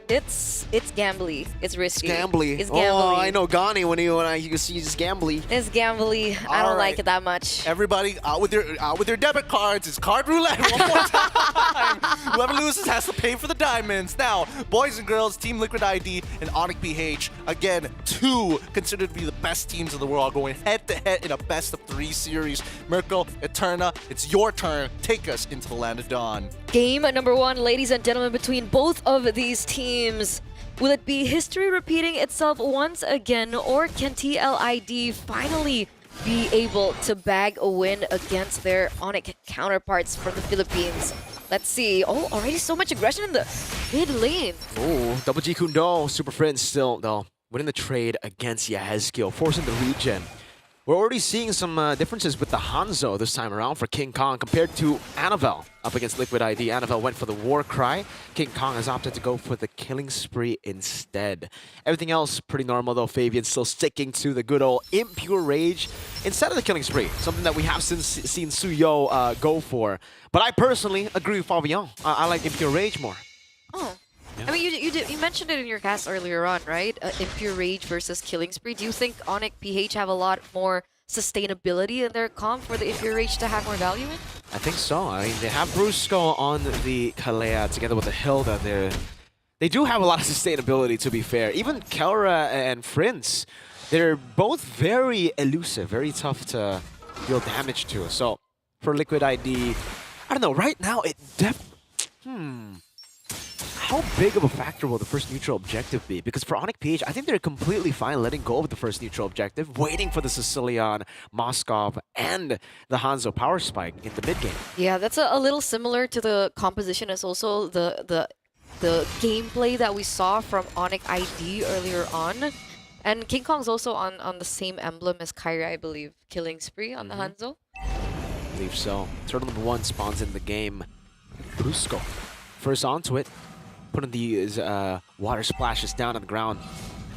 It's gambly. It's risky. Gambly. It's gambly. Oh, I know Gani when you see just gambly. It's gambly. I don't like it that much. Everybody out with their debit cards. It's card roulette one more time. Whoever loses has to pay for the diamonds. Now, boys and girls, Team Liquid ID and Onyx PH, again, two considered to be the best teams in the world, going head-to-head in a best-of-3 series. Mirko, Eterna, it's your turn. Take us into the land of dawn. Game number 1, ladies and gentlemen, between both of these teams. Will it be history repeating itself once again, or can TLID finally be able to bag a win against their Onyx counterparts from the Philippines? Let's see. Oh, already so much aggression in the mid lane. Oh, Double G Kundo, Super Prince still, though, winning the trade against Yahezkiel, forcing the regen. We're already seeing some differences with the Hanzo this time around for King Kong compared to Annabelle up against Liquid ID. Annabelle went for the War Cry. King Kong has opted to go for the Killing Spree instead. Everything else pretty normal though. Fabian still sticking to the good old Impure Rage instead of the Killing Spree, something that we have seen Suyo go for. But I personally agree with Fabian. I like Impure Rage more. Oh. I mean, you mentioned it in your cast earlier on, right? Impure Rage versus Killing Spree. Do you think Onyx PH have a lot more sustainability in their comp for the Impure Rage to have more value in? I think so. I mean, they have Brusco on the Kalea together with the Hilda there. They do have a lot of sustainability, to be fair. Even Kelra and Prince, they're both very elusive, very tough to deal damage to. So, for Liquid ID, I don't know, right now, it how big of a factor will the first neutral objective be? Because for Onyx PH, I think they're completely fine letting go of the first neutral objective, waiting for the Sicilian, Moskov, and the Hanzo power spike in the mid game. Yeah, that's a little similar to the composition as also the gameplay that we saw from Onyx ID earlier on. And King Kong's also on the same emblem as Kyrie, I believe. Killing Spree on the Hanzo. I believe so. Turtle number 1 spawns in the game. Brusco. First onto it. Putting these water splashes down on the ground.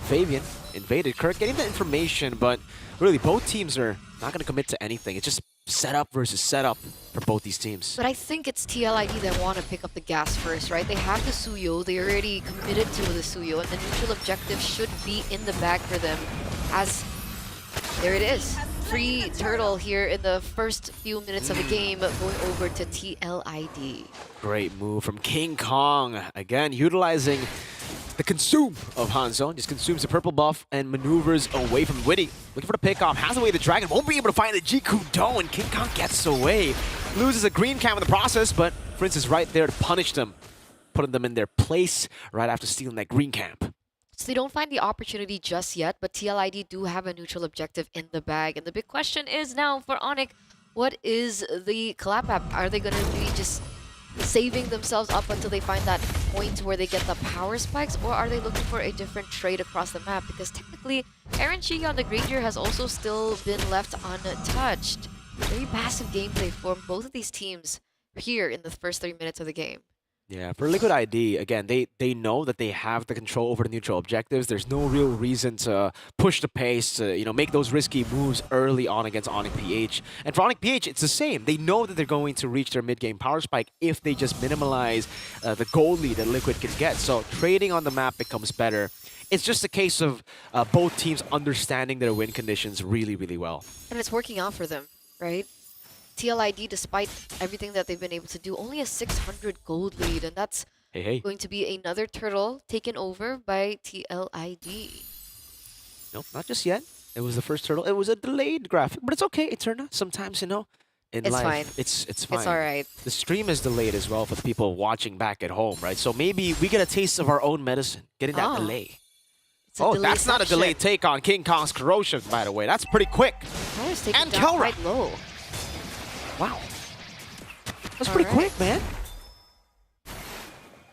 Fabian invaded Kirk, getting the information, but really both teams are not going to commit to anything. It's just setup versus setup for both these teams. But I think it's TLID that want to pick up the gas first, right? They have the Suyo, they already committed to the Suyo, and the neutral objective should be in the bag for them. As there it is. Free Turtle here in the first few minutes of the game, going over to TLID. Great move from King Kong. Again, utilizing the consume of Hanzo. Just consumes the purple buff and maneuvers away from Witty. Looking for the pickoff. Has away the dragon. Won't be able to find the Jikudo, and King Kong gets away. Loses a green cam in the process, but Prince is right there to punish them. Putting them in their place right after stealing that green camp. So they don't find the opportunity just yet, but TLID do have a neutral objective in the bag. And the big question is now for Onyx, what is the collab map? Are they going to be just saving themselves up until they find that point where they get the power spikes, or are they looking for a different trade across the map? Because technically, Aaron Shiki on the Granger has also still been left untouched. Very passive gameplay from both of these teams here in the first 3 minutes of the game. Yeah, for Liquid ID, again, they know that they have the control over the neutral objectives. There's no real reason to push the pace, to make those risky moves early on against Onyx PH. And for Onyx PH, it's the same. They know that they're going to reach their mid-game power spike if they just minimize the gold lead that Liquid can get. So trading on the map becomes better. It's just a case of both teams understanding their win conditions really, really well. And it's working out for them, right? TLID, despite everything that they've been able to do, only a 600 gold lead, and that's going to be another turtle taken over by TLID. Nope, not just yet. It was the first turtle. It was a delayed graphic, but it's okay, Eterna. Sometimes, in It's life, fine. It's fine. It's all right. The stream is delayed as well for the people watching back at home, right? So maybe we get a taste of our own medicine, getting that delay. Oh, that's not a delayed take on King Kong's corrosion, by the way. That's pretty quick. And down Kelra. quite low. Wow. That's pretty quick, man.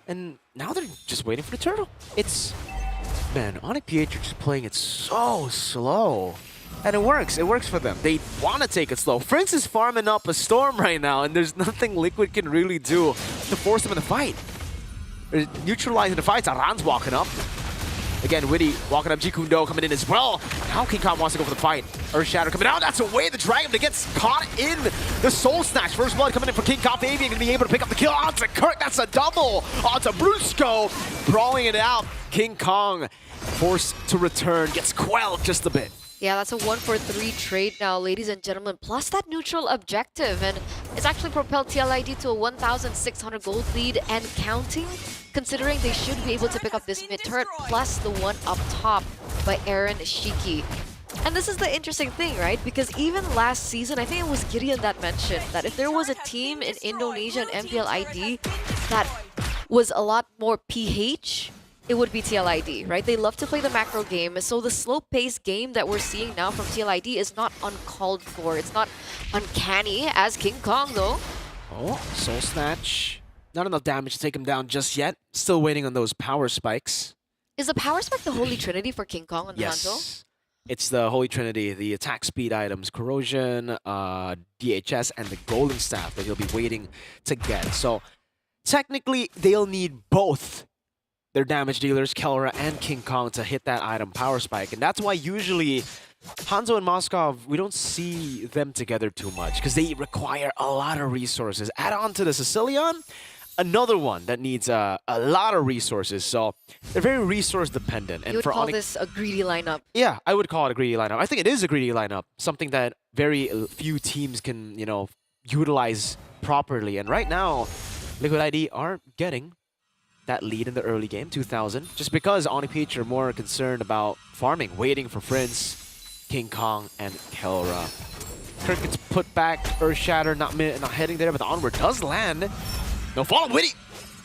And now they're just waiting for the turtle. Man, Onyx PH are just playing it so slow. And it works for them. They want to take it slow. Prince is farming up a storm right now, and there's nothing Liquid can really do to force them in the fight. They're neutralizing the fights. Aran's walking up. Again, Witty walking up, Jikundo coming in as well. Now King Kong wants to go for the fight. Earth Shatter coming out. That's away. The Dragon that gets caught in the Soul Snatch. First blood coming in for King Kong. Avian going to be able to pick up the kill onto Kirk. That's a double onto Brusco. Brawling it out. King Kong forced to return. Gets quelled just a bit. Yeah, that's a 1-for-3 trade now, ladies and gentlemen, plus that neutral objective. And it's actually propelled TLID to a 1,600 gold lead and counting, considering they should be able to pick up this mid-turret, plus the one up top by Aaron Shiki. And this is the interesting thing, right? Because even last season, I think it was Gideon that mentioned that if there was a team in Indonesia and MPL ID that was a lot more PH, it would be TLID, right? They love to play the macro game, so the slow-paced game that we're seeing now from TLID is not uncalled for. It's not uncanny as King Kong, though. Oh, Soul Snatch. Not enough damage to take him down just yet. Still waiting on those power spikes. Is the power spike the holy trinity for King Kong and Yes. Hanzo? It's the Holy Trinity, the attack speed items, Corrosion, DHS, and the Golden Staff that he'll be waiting to get. So technically, they'll need both their damage dealers, Kelra and King Kong, to hit that item power spike. And that's why usually Hanzo and Moskov, we don't see them together too much because they require a lot of resources. Add on to the Sicilian, another one that needs a lot of resources. So they're very resource dependent. And You would for call Onyx, this a greedy lineup. yeah, I would call it a greedy lineup. I think it is a greedy lineup, something that very few teams can, utilize properly. And right now, Liquid ID aren't getting that lead in the early game, 2,000, just because Onyx PH are more concerned about farming, waiting for Prince, King Kong, and Kelra. Kirk gets put back, Earth Shatter not heading there, but the onward does land. No follow, Witty!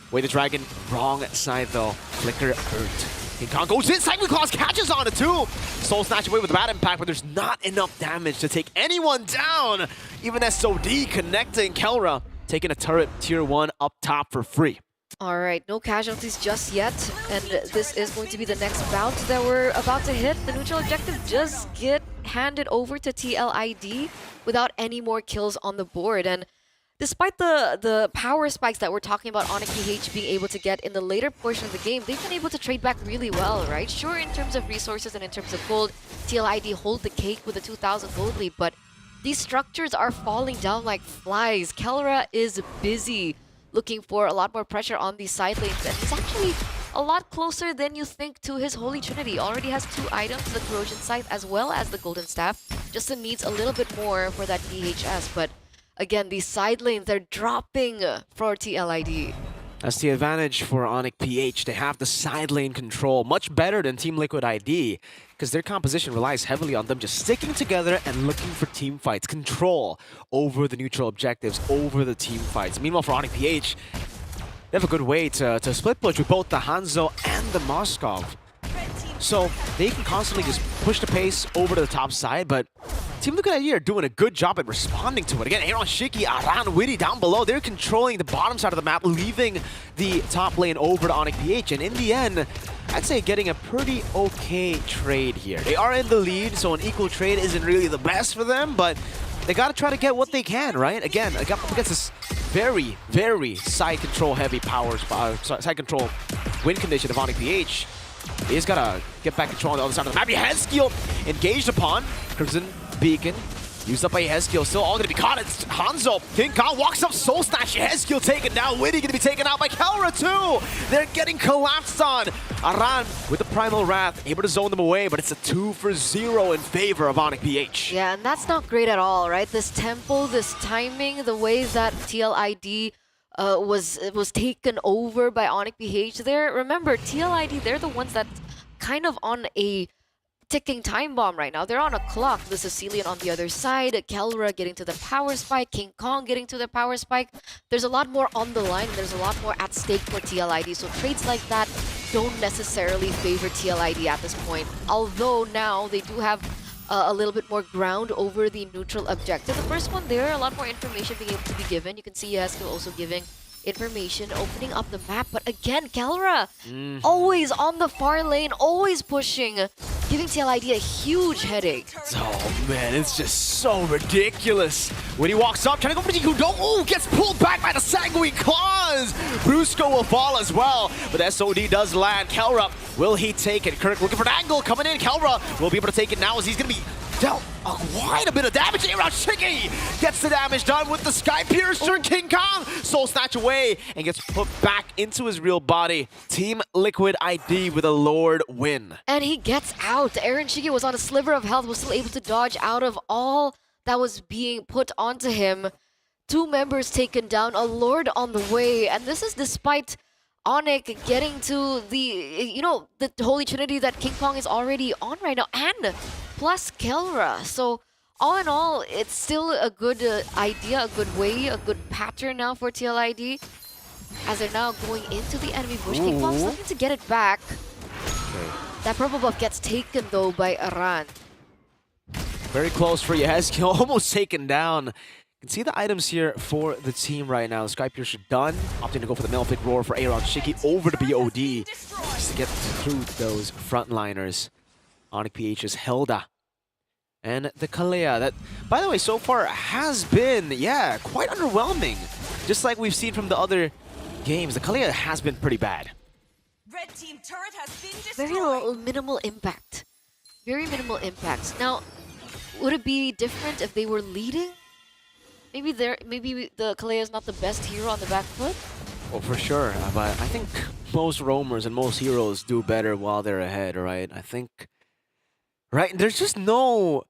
Wait, the Dragon, wrong side though. Flicker hurt. King Kong goes in, Cyclone Claws catches on it too! Soul Snatch away with a bad impact, but there's not enough damage to take anyone down! Even SOD connecting Kelra, taking a turret tier 1 up top for free. All right, no casualties just yet, and this is going to be the next bout that we're about to hit. The neutral objective just get handed over to TLID without any more kills on the board. And despite the power spikes that we're talking about Onyx PH being able to get in the later portion of the game, they've been able to trade back really well, right? Sure, in terms of resources and in terms of gold, TLID hold the cake with a 2,000 gold lead, but these structures are falling down like flies. Kelra is busy looking for a lot more pressure on these side lanes, and he's actually a lot closer than you think to his Holy Trinity. Already has 2 items, the Corrosion Scythe as well as the Golden Staff. Just needs a little bit more for that DHS, but again, these side lanes, they're dropping for TLID. That's the advantage for Onyx PH. They have the side lane control, much better than Team Liquid ID, because their composition relies heavily on them just sticking together and looking for team fights, control over the neutral objectives, over the team fights. Meanwhile, for Onyx PH, they have a good way to split push with both the Hanzo and the Moskov. So they can constantly just push the pace over to the top side, but Team Liquid ID are doing a good job at responding to it. Again, Aaron Shiki, Aran, Witty down below. They're controlling the bottom side of the map, leaving the top lane over to Onyx PH. And in the end, I'd say getting a pretty okay trade here. They are in the lead, so an equal trade isn't really the best for them, but they got to try to get what they can, right? Again, against this very, very side control heavy side control win condition of Onyx PH. He just gotta get back control on the other side of the map. Yehezkiel engaged upon. Crimson Beacon used up by Yehezkiel. Still all gonna be caught. It's Hanzo. King Kong walks up, Soul Snatch. Yehezkiel taken down. Witty gonna be taken out by Kelra too. They're getting collapsed on. Aran with the Primal Wrath, able to zone them away, but it's a 2-for-0 in favor of Onyx PH. Yeah, and that's not great at all, right? This tempo, this timing, the way that TLID was taken over by Onyx PH there. Remember, TLID, they're the ones that kind of on a ticking time bomb right now. They're on a clock. The Sicilian on the other side, Kelra getting to the power spike, King Kong getting to the power spike. There's a lot more on the line. There's a lot more at stake for TLID. So trades like that don't necessarily favor TLID at this point. Although now they do have a little bit more ground over the neutral objective. The first one there, a lot more information being able to be given. You can see Yehezkiel also giving information, opening up the map. But again, Kelra, always on the far lane, always pushing, giving TLID a huge headache. Oh man, it's just so ridiculous. When he walks up, trying to go for the Kudo, ooh, gets pulled back by the Sanguine Claws. Brusco will fall as well, but SOD does land. Kelra, will he take it? Kirk looking for an angle, coming in. Kelra will be able to take it now as he's going to be dealt quite a bit of damage. Around Shiki gets the damage done with the Sky Piercer. King Kong Soul Snatch away and gets put back into his real body. Team Liquid ID with a Lord win. And he gets out. Aaron Shiki was on a sliver of health, was still able to dodge out of all that was being put onto him. 2 members taken down, a Lord on the way, and this is despite Onyx getting to the, the Holy Trinity that King Kong is already on right now, and plus Kelra. So all in all, it's still a good idea, a good way, a good pattern now for TLID, as they're now going into the enemy bush. King Kong's looking to get it back. That purple buff gets taken though by Aran. Very close for Yehezkiel, almost taken down. You can see the items here for the team right now. Sky Piercer done, opting to go for the Malefic Roar for Aaron Shiki over to BOD just to get through those frontliners. Onyx PH's Hilda and the Kalea that, by the way, so far has been, quite underwhelming. Just like we've seen from the other games, the Kalea has been pretty bad. Red team turret has been Very minimal impact. Very minimal impact. Now, would it be different if they were leading? Maybe the Kalea is not the best hero on the back foot? Well, for sure, but I think most roamers and most heroes do better while they're ahead, right? I think, right? There's just no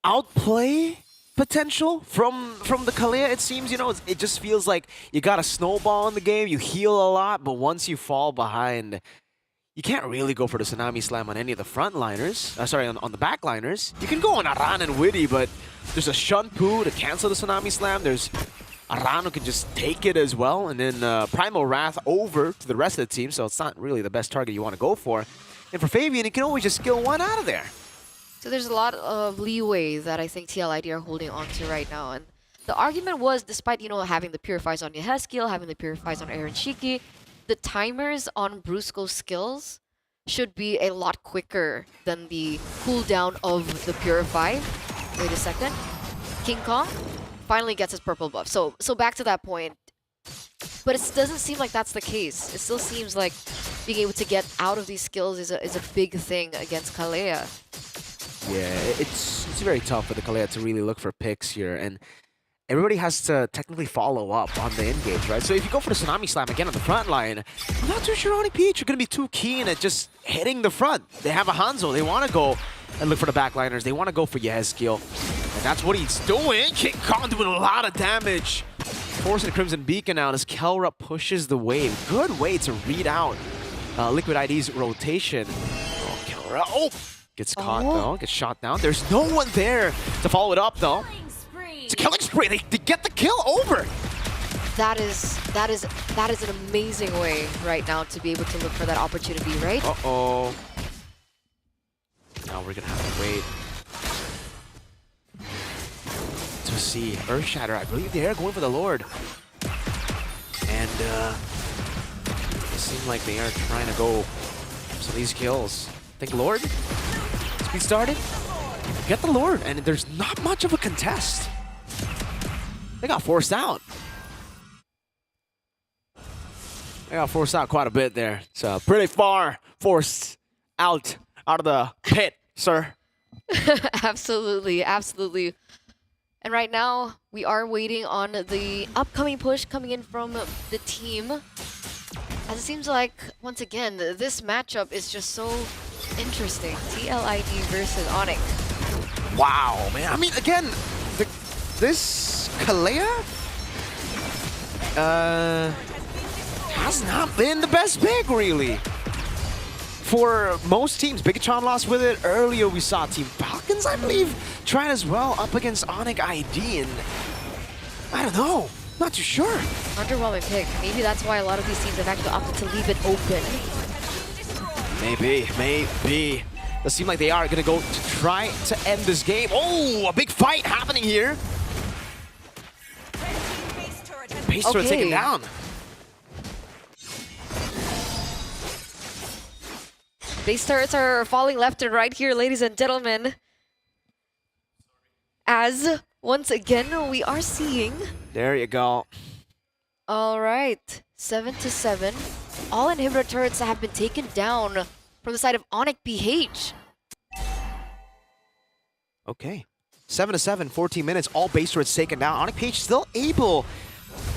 outplay potential from the Kalea, it seems. It just feels like you got a snowball in the game, you heal a lot, but once you fall behind, you can't really go for the Tsunami Slam on any of the frontliners. On the backliners. You can go on Aran and Witty, but there's a Shunpu to cancel the Tsunami Slam. There's Aran who can just take it as well, and then Primal Wrath over to the rest of the team, so it's not really the best target you want to go for. And for Fabian, he can always just skill 1 out of there. So there's a lot of leeway that I think TLID are holding on to right now. And the argument was, despite, having the Purifies on Yehezkiel, having the Purifies on Aaron Shiki, the timers on Brusco's skills should be a lot quicker than the cooldown of the Purify. Wait a second. King Kong finally gets his purple buff. So back to that point. But it doesn't seem like that's the case. It still seems like being able to get out of these skills is a big thing against Kalea. Yeah, it's very tough for the Kalea to really look for picks here, and everybody has to technically follow up on the engage, right? So if you go for the Tsunami Slam again on the front line, I'm not too sure Onyx PH are going to be too keen at just hitting the front. They have a Hanzo. They want to go and look for the backliners. They want to go for Yehezkiel, and that's what he's doing. King Kong doing a lot of damage. Forcing the Crimson Beacon out as Kelra pushes the wave. Good way to read out Liquid ID's rotation. Oh, Kelra, gets caught though, gets shot down. There's no one there to follow it up though. It's a killing spree. They get the kill over. That is an amazing way right now to be able to look for that opportunity, right? we're gonna have to wait to see Earthshatter. I believe they are going for the Lord. And it seems like they are trying to go some of these kills. I think Lord? Speed started? Get the Lord, and there's not much of a contest. They got forced out. They got forced out quite a bit there. So pretty far forced out of the pit, sir. Absolutely, absolutely. And right now, we are waiting on the upcoming push coming in from the team. As it seems like, once again, this matchup is just so interesting. TLID versus Onyx. Wow, man. I mean, again, this Kalea has not been the best pick, really. For most teams, Bigachon lost with it. Earlier, we saw Team Falcons, I believe, trying as well up against Onyx ID, and I don't know. Not too sure. Underwhelming pick. Maybe that's why a lot of these teams have actually opted to leave it open. Maybe. Does seem like they are going to go to try to end this game. Oh, a big fight happening here. Base turret taken down. Base turrets are falling left and right here, ladies and gentlemen. As, once again, we are seeing... There you go. All right, 7-7. All inhibitor turrets have been taken down from the side of Onyx BH. Okay. 7-7, 14 minutes, all base turrets taken down. Onyx BH still able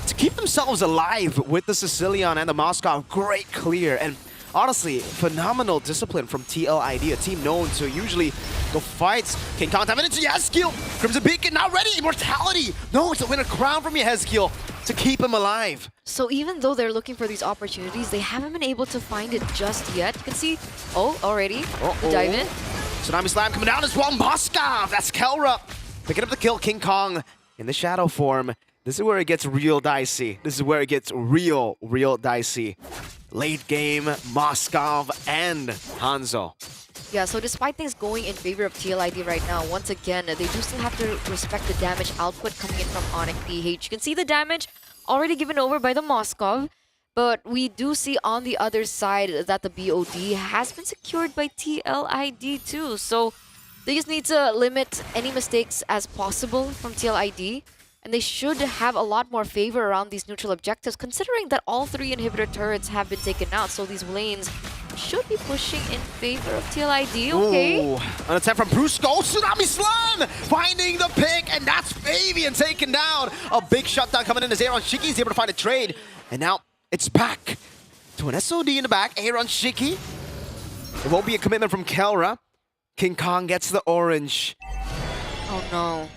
to keep themselves alive with the Sicilian and the Moscow. Great clear. And honestly, phenomenal discipline from TLID, a team known to usually go fights. King Kong diving into Yezkiel. Crimson Beacon now ready. Immortality. No, it's a winner crown from Yezkiel to keep him alive. So even though they're looking for these opportunities, they haven't been able to find it just yet. You can see, already, the dive in. Tsunami Slam coming down as well. Moscow, that's Kelra. Picking up the kill, King Kong in the shadow form. This is where it gets real dicey. This is where it gets real dicey. Late game, Moscow and Hanzo. Yeah, so despite things going in favor of TLID right now, once again, they do still have to respect the damage output coming in from Onyx BH. You can see the damage already given over by the Moscow, but we do see on the other side that the BOD has been secured by TLID too. So they just need to limit any mistakes as possible from TLID. And they should have a lot more favor around these neutral objectives, considering that all three inhibitor turrets have been taken out. So these lanes should be pushing in favor of TLID. Okay. Ooh, an attempt from Brusco. Tsunami Slam! Finding the pick, and that's Fabian taken down. A big shutdown coming in as Aaron Shiki is able to find a trade. And now it's back to an SOD in the back. Aaron Shiki. It won't be a commitment from Kelra. King Kong gets the orange. Oh no.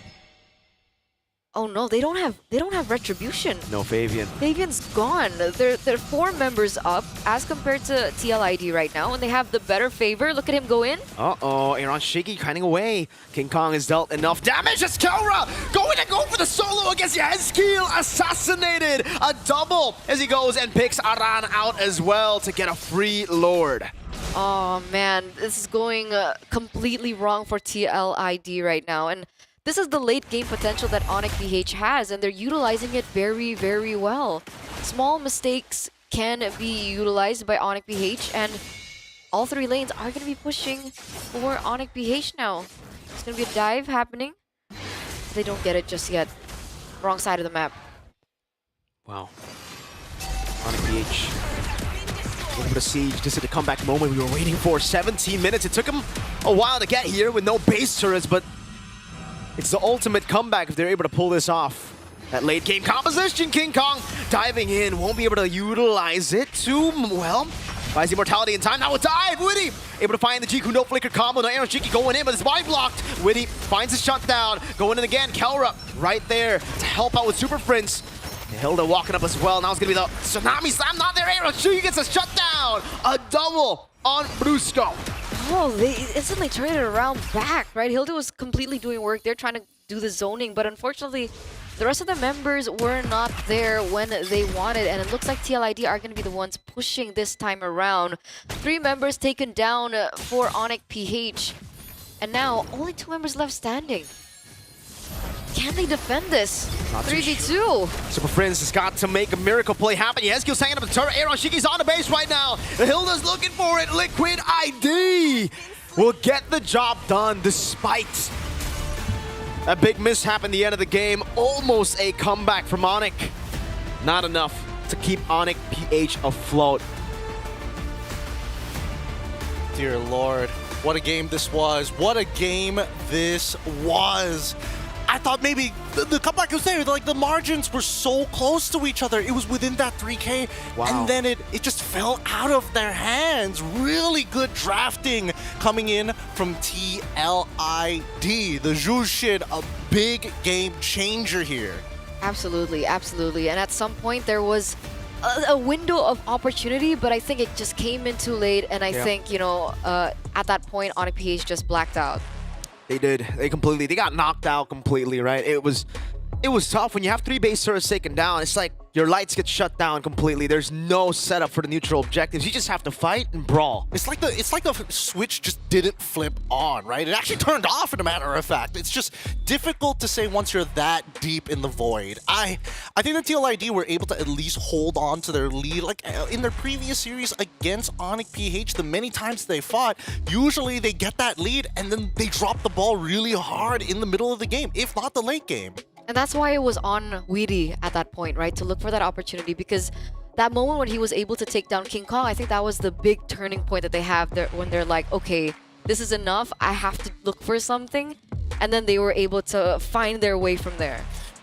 Oh no, they don't have retribution. No Fabian. Fabian's gone. They're 4 members up as compared to TLID right now, and they have the better favor. Look at him go in. Uh-oh, Aaron Shiki hiding away. King Kong has dealt enough damage. It's Kelra going to go for the solo against Yezkiel. Assassinated. A double as he goes and picks Aran out as well to get a free Lord. Oh man, this is going completely wrong for TLID right now. And this is the late game potential that Onyx BH has, and they're utilizing it very, very well. Small mistakes can be utilized by Onyx BH, and all 3 lanes are going to be pushing for Onyx BH now. There's going to be a dive happening. They don't get it just yet. Wrong side of the map. Wow. Onyx BH. A little bit of siege. This is the comeback moment we were waiting for. 17 minutes. It took them a while to get here with no base turrets, but it's the ultimate comeback if they're able to pull this off. That late game composition, King Kong diving in, won't be able to utilize it too well. Buys immortality in time, now a dive, Witty! Able to find the Jiku no flicker combo, no Aaron Shiki going in, but it's wide blocked. Witty finds his shutdown, going in again, Kelra right there to help out with Super Prince. Hilda walking up as well, now it's gonna be the Tsunami Slam, not there, Aaron Shiki gets a shutdown! A double on Brusco. Oh, they instantly turned it around back, right? Hilda was completely doing work. They're trying to do the zoning, but unfortunately, the rest of the members were not there when they wanted, and it looks like TLID are going to be the ones pushing this time around. 3 members taken down for Onyx PH. And now, only 2 members left standing. Can they defend this? Not too 3v2. Super Friends has got to make a miracle play happen. Yezkiel's hanging up the turret. Aaron Shiki's on the base right now. Hilda's looking for it. Liquid ID will get the job done despite a big mishap in the end of the game. Almost a comeback from Onyx. Not enough to keep Onyx PH afloat. Dear Lord, what a game this was. What a game this was. I thought maybe the comeback was there. Like, the margins were so close to each other. It was within that 3K. Wow. And then it just fell out of their hands. Really good drafting coming in from TLID. The Jushin, a big game changer here. Absolutely, absolutely. And at some point, there was a window of opportunity, but I think it just came in too late. And I think, you know, at that point, Onyx PH just blacked out. They did. They got knocked out completely, right? It was tough when you have 3 base turrets taken down. It's like your lights get shut down completely. There's no setup for the neutral objectives. You just have to fight and brawl. It's like the switch just didn't flip on, right? It actually turned off, in a matter of fact. It's just difficult to say once you're that deep in the void. I think the TLID were able to at least hold on to their lead. Like in their previous series against Onyx PH, the many times they fought, usually they get that lead and then they drop the ball really hard in the middle of the game, if not the late game. And that's why it was on Weedy at that point, right? To look for that opportunity, because that moment when he was able to take down King Kong, I think that was the big turning point that they have there when they're like, okay, this is enough. I have to look for something. And then they were able to find their way from there.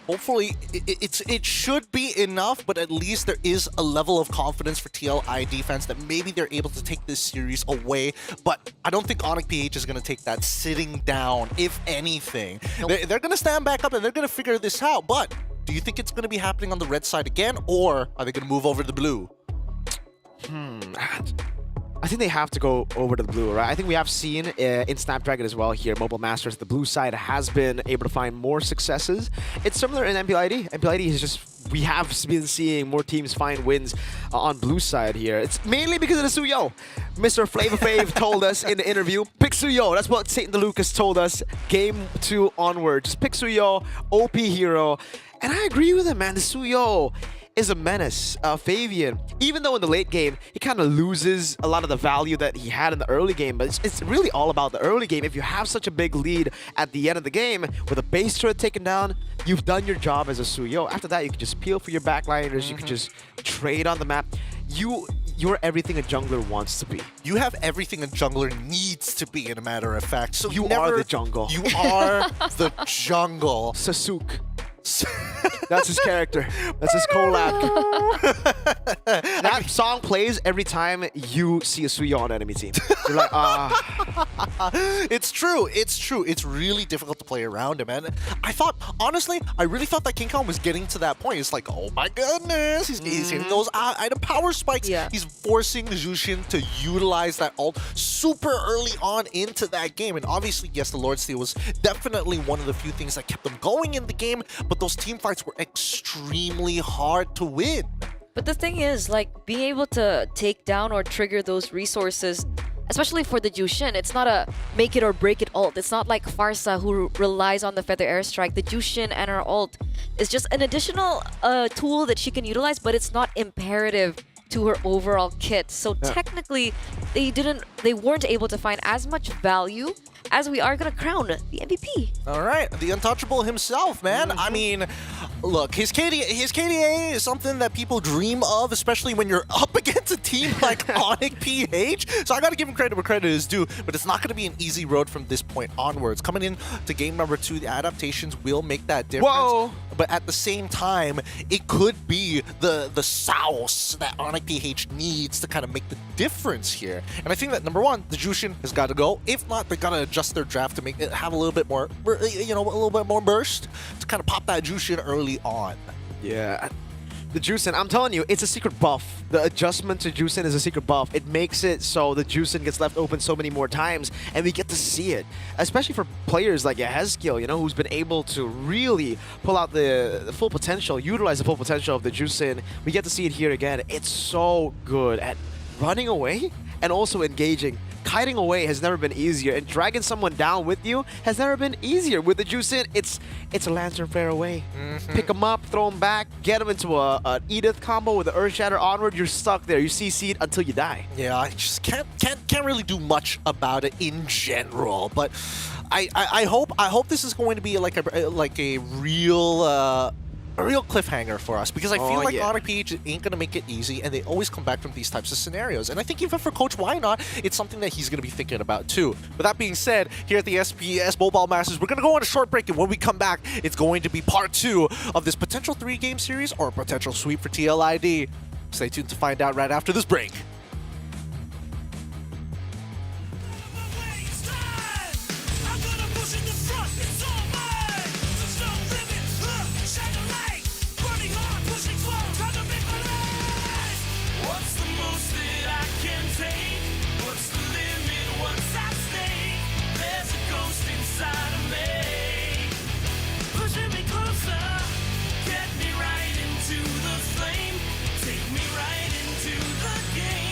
Hopefully, it should be enough, but at least there is a level of confidence for TLID fans that maybe they're able to take this series away. But I don't think Onyx PH is going to take that sitting down, if anything. Nope. They're going to stand back up and they're going to figure this out. But do you think it's going to be happening on the red side again, or are they going to move over to the blue? I think they have to go over to the blue, right? I think we have seen in Snapdragon as well here, Mobile Masters, the blue side has been able to find more successes. It's similar in MPLID. MPLID is just, we have been seeing more teams find wins on blue side here. It's mainly because of the Suyo. Mr. Flavor Flav told us in the interview, pick Suyo. That's what Satan DeLucas told us game 2 onward. Just pick Suyo, OP hero. And I agree with him, man. The Suyo is a menace. Fabian, even though in the late game, he kind of loses a lot of the value that he had in the early game, but it's really all about the early game. If you have such a big lead at the end of the game, with a base turret taken down, you've done your job as a Suyo. After that, you can just peel for your backliners, you can just trade on the map. You're everything a jungler wants to be. You have everything a jungler needs to be, in a matter of fact. So you are the jungle. You are the jungle. Sasuke. That's his character. That's his collab. That song plays every time you see a Suyo on enemy team. You're like, It's true. It's true. It's really difficult to play around him, man. Honestly, I really thought that King Kong was getting to that point. It's like, oh my goodness, he's hitting those item power spikes. Yeah. He's forcing Jushin to utilize that ult super early on into that game. And obviously, yes, the Lord Steal was definitely one of the few things that kept them going in the game, but those team fights were extremely hard to win. But the thing is, like, being able to take down or trigger those resources, especially for the Jushin, it's not a make it or break it ult. It's not like Farsa, who relies on the Feather Airstrike. The Jushin and her ult is just an additional tool that she can utilize, but it's not imperative to her overall kit. So technically, they weren't able to find as much value as we are gonna crown the MVP. All right, the untouchable himself, man. I mean, look, his KDA is something that people dream of, especially when you're up against a team like Onyx PH. So I gotta give him credit where credit is due, but it's not gonna be an easy road from this point onwards. Coming in to game number 2, the adaptations will make that difference. Whoa! But at the same time, it could be the sauce that Onyx PH needs to kind of make the difference here. And I think that number 1, the Jushin has got to go. If not, they gotta adjust their draft to make it have a little bit more, a little bit more burst to kind of pop that Jushin early on. Yeah. The Jushin, I'm telling you, it's a secret buff. The adjustment to Jushin is a secret buff. It makes it so the Jushin gets left open so many more times, and we get to see it. Especially for players like Yezkiel, who's been able to really pull out the full potential, utilize the full potential of the Jushin. We get to see it here again. It's so good at running away and also engaging kiting away has never been easier, and dragging someone down with you has never been easier. With the juice in, it's a Lantern Flare away. Pick him up, throw him back, get him into an Edith combo with the Earth Shatter onward. You're stuck there. You CC'd until you die. Yeah, I just can't really do much about it in general. But I hope this is going to be like a real cliffhanger for us, because I feel like Onyx PH ain't gonna make it easy, and they always come back from these types of scenarios. And I think even for Coach Why Not, it's something that he's gonna be thinking about too. With that being said, here at the SPS Mobile Masters, we're gonna go on a short break, and when we come back, it's going to be part 2 of this potential 3-game series or a potential sweep for TLID. Stay tuned to find out right after this break. Get me right into the flame. Take me right into the game.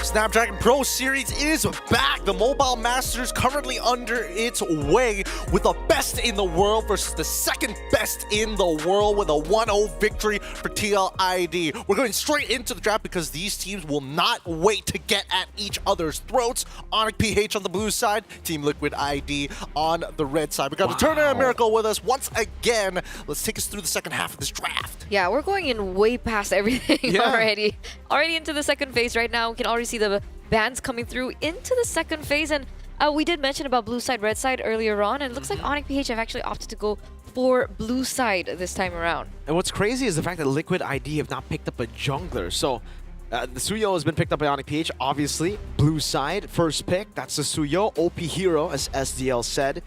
Snapdragon Pro Series is back. The Mobile Masters currently under its way with the best in the world versus the second best in the world with a 1-0 victory for TLID. We're going straight into the draft because these teams will not wait to get at each other's throats. Onyx PH on the blue side, Team Liquid ID on the red side. We got the Turner and Miracle with us once again. Let's take us through the second half of this draft. Yeah, we're going in way past everything already. Already into the second phase right now. We can already see the bans coming through into the second phase. And we did mention about blue side, red side earlier on. And it looks like Onyx PH have actually opted to go for blue side this time around. And what's crazy is the fact that Liquid ID have not picked up a jungler. So the Suyo has been picked up by Onyx PH, obviously. Blue side, first pick. That's the Suyo, OP hero, as SDL said.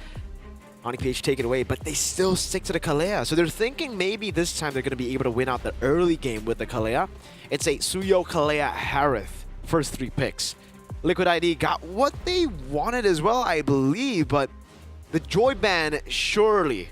Onyx PH take it away, but they still stick to the Kalea. So they're thinking maybe this time they're going to be able to win out the early game with the Kalea. It's a Suyo, Kalea, Harith, first 3 picks. Liquid ID got what they wanted as well, I believe, but the Joy ban surely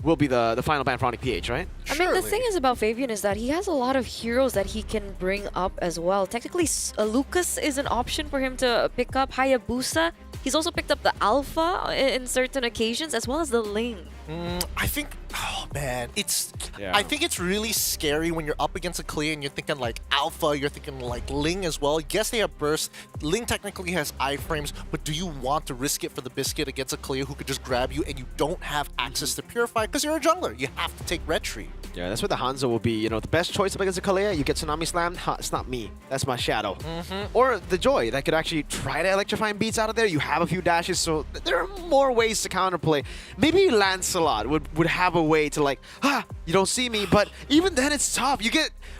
will be the final ban for Onyx PH, right? I mean, the thing is about Fabian is that he has a lot of heroes that he can bring up as well. Technically, Lucas is an option for him to pick up. Hayabusa. He's also picked up the Alpha in certain occasions, as well as the Ling. I think, oh man, I think it's really scary when you're up against a Kalea and you're thinking like Alpha, you're thinking like Ling as well. Yes, they have burst. Ling technically has iframes, but do you want to risk it for the biscuit against a Kalea who could just grab you and you don't have access to Purify because you're a jungler? You have to take Retry. Yeah, that's what the Hanzo will be. You know, the best choice up against a Kalea, you get Tsunami Slam. Ha, it's not me. That's my shadow. Or the Joy that could actually try to electrifying beats out of there. You have a few dashes, so there are more ways to counterplay. Maybe Lancelot would have a way to like, you don't see me, but even then it's tough.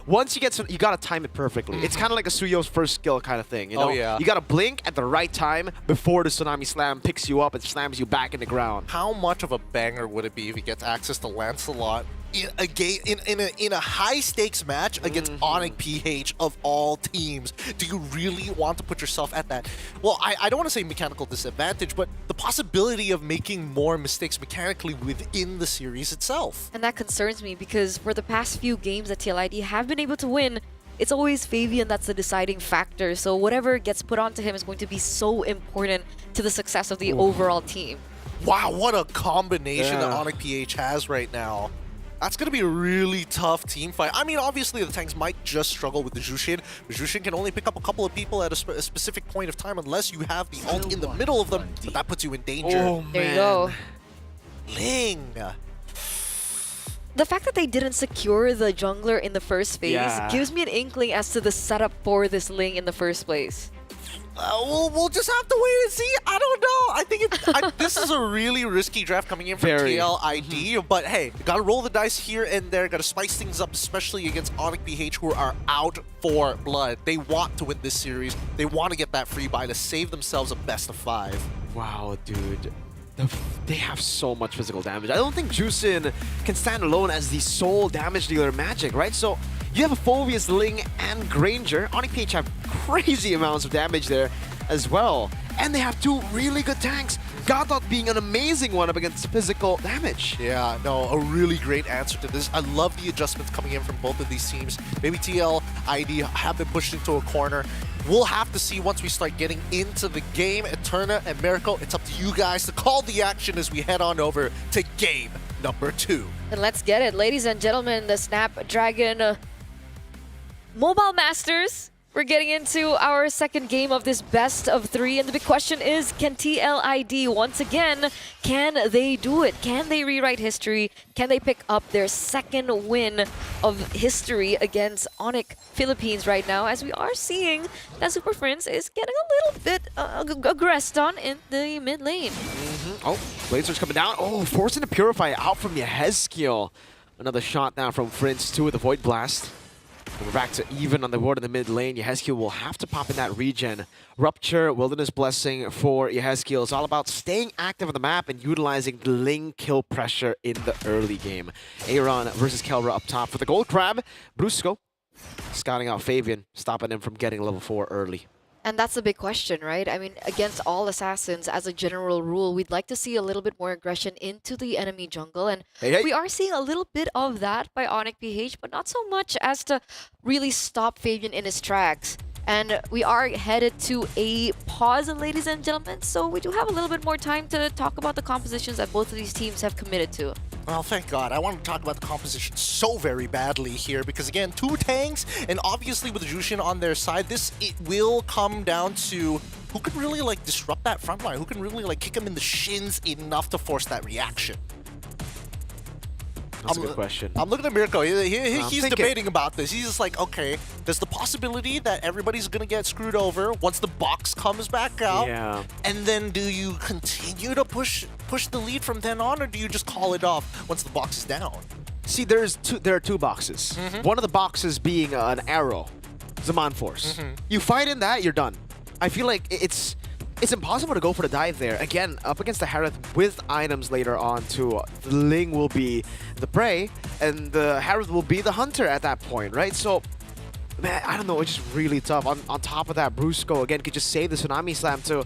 Once you get you gotta time it perfectly. It's kind of like a Suyo's first skill kind of thing. You know? You gotta blink at the right time before the Tsunami Slam picks you up and slams you back in the ground. How much of a banger would it be if he gets access to Lancelot in a high stakes match against Onyx PH of all teams? Do you really want to put yourself at that? Well, I don't want to say mechanical disadvantage, but the possibility of making more mistakes mechanically within the series itself. And that concerns me because for the past few games that TLID have been able to win, it's always Fabian that's the deciding factor. So whatever gets put onto him is going to be so important to the success of the overall team. Wow, what a combination that Onyx PH has right now. That's going to be a really tough team fight. I mean, obviously, the tanks might just struggle with the Jushin. The Jushin can only pick up a couple of people at a specific point of time unless you have the ult in the middle of them, but that puts you in danger. Oh, man. There you go. Ling. The fact that they didn't secure the jungler in the first phase gives me an inkling as to the setup for this Ling in the first place. We'll just have to wait and see. I don't know. I think this is a really risky draft coming in from TLID. But hey, gotta roll the dice here and there. Gotta spice things up, especially against Onyx PH, who are out for blood. They want to win this series. They want to get that free buy to save themselves a best of 5. Wow, dude. They have so much physical damage. I don't think Jusin can stand alone as the sole damage dealer in Magic, right? So you have a Phobius, Ling, and Granger. Onyx PH have crazy amounts of damage there as well. And they have 2 really good tanks. Godot being an amazing one up against physical damage. Yeah, no, a really great answer to this. I love the adjustments coming in from both of these teams. Maybe TLID have been pushed into a corner. We'll have to see once we start getting into the game. Eterna and Miracle, it's up to you guys to call the action as we head on over to game number 2. And let's get it. Ladies and gentlemen, the Snapdragon Mobile Masters. We're getting into our second game of this best of 3, and the big question is, can TLID once again, can they do it? Can they rewrite history? Can they pick up their second win of history against Onyx Philippines right now, as we are seeing that Super Prince is getting a little bit aggressed on in the mid lane. Oh, Blazer's coming down. Oh, forcing to Purify out from Yehezkiel. Another shot down from Prince, 2 with the Void Blast. And we're back to even on the board in the mid lane. Yehezkiel will have to pop in that regen. Rupture, Wilderness Blessing for Yehezkiel. It's all about staying active on the map and utilizing the Ling kill pressure in the early game. Aaron versus Kelra up top for the Gold Crab. Brusco scouting out Fabian, stopping him from getting level 4 early. And that's the big question, right? I mean, against all assassins, as a general rule, we'd like to see a little bit more aggression into the enemy jungle. And we are seeing a little bit of that by Onyx PH, but not so much as to really stop Fabian in his tracks. And we are headed to a pause, ladies and gentlemen, so we do have a little bit more time to talk about the compositions that both of these teams have committed to. Well, thank God. I want to talk about the composition so very badly here because, again, 2 tanks, and obviously with Jushin on their side, it will come down to who can really, like, disrupt that front line, who can really, like, kick him in the shins enough to force that reaction. That's a good question. I'm looking at Mirko. He's thinking. debating about this. He's just like, okay, there's the possibility that everybody's going to get screwed over once the box comes back out. Yeah. And then do you continue to push the lead from then on, or do you just call it off once the box is down? See, there are 2 boxes. One of the boxes being an arrow, Zaman Force. You fight in that, you're done. I feel like it's impossible to go for the dive there. Again, up against the Harith with items later on too. The Ling will be the prey, and the Harith will be the hunter at that point, right? So, man, I don't know, it's just really tough. On top of that, Brusco, again, could just save the Tsunami Slam too.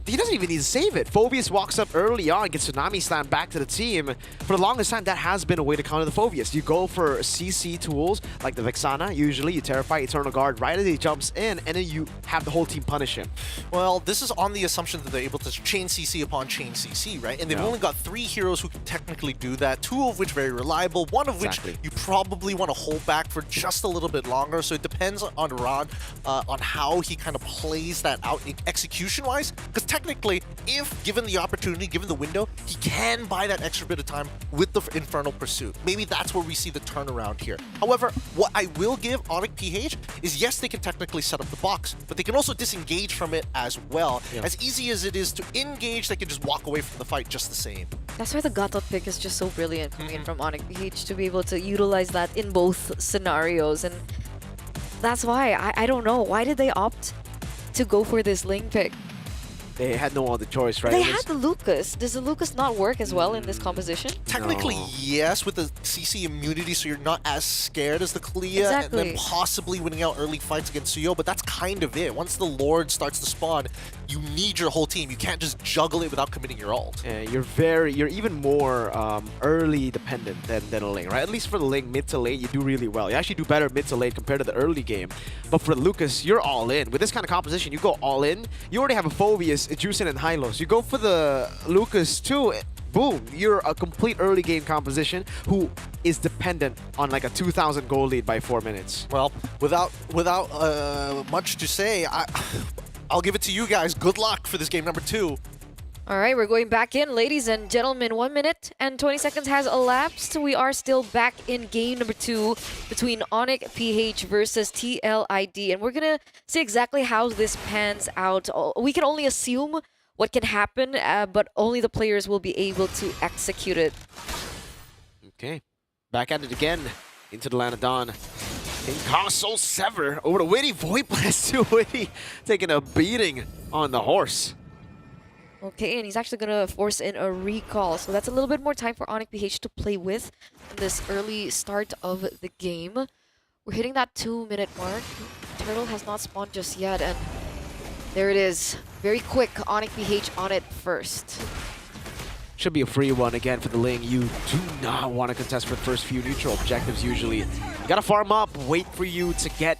He doesn't even need to save it. Phobius walks up early on, gets Tsunami Slam back to the team. For the longest time, that has been a way to counter the Phobius. You go for CC tools, like the Vexana, usually. You Terrify, Eternal Guard right as he jumps in, and then you have the whole team punish him. Well, this is on the assumption that they're able to chain CC upon chain CC, right? And they've only got 3 heroes who can technically do that, 2 of which very reliable, 1 of which you probably want to hold back for just a little bit longer. So it depends on Rod on how he kind of plays that out execution-wise. Because technically, if given the opportunity, given the window, he can buy that extra bit of time with the Infernal Pursuit. Maybe that's where we see the turnaround here. However, what I will give Onyx PH is, yes, they can technically set up the box, but they can also disengage from it as well. As easy as it is to engage, they can just walk away from the fight just the same. That's why the Gatot pick is just so brilliant coming in from Onyx PH to be able to utilize that in both scenarios. And that's why, I don't know, why did they opt to go for this Ling pick? They had no other choice, right? They had the Lucas. Does the Lucas not work as well in this composition? Technically, yes, with the CC immunity, so you're not as scared as the Clea, and then possibly winning out early fights against Suyo, but that's kind of it. Once the Lord starts to spawn, you need your whole team. You can't just juggle it without committing your ult. Yeah, you're even more early dependent than a Ling, right? At least for the Ling, mid to late, you do really well. You actually do better mid to late compared to the early game. But for Lucas, you're all in. With this kind of composition, you go all in. You already have a Phobius, Juicin, and Hylos. You go for the Lucas too. Boom, you're a complete early game composition who is dependent on like a 2,000 goal lead by 4 minutes. Well, without much to say, I'll give it to you guys. Good luck for this game number 2. All right, we're going back in, ladies and gentlemen. 1 minute and 20 seconds has elapsed. We are still back in game number 2 between Onyx PH versus TLID. And we're going to see exactly how this pans out. We can only assume what can happen, but only the players will be able to execute it. Okay, back at it again. Into the land of Dawn. In Castle Sever over to Witty. Void Blast to Witty. Taking a beating on the horse. Okay, and he's actually going to force in a recall. So that's a little bit more time for Onyx PH to play with in this early start of the game. We're hitting that 2-minute mark. Turtle has not spawned just yet, and there it is. Very quick, Onyx PH on it first. Should be a free one again for the Ling. You do not want to contest for the first few neutral objectives usually. You gotta farm up, wait for you to get...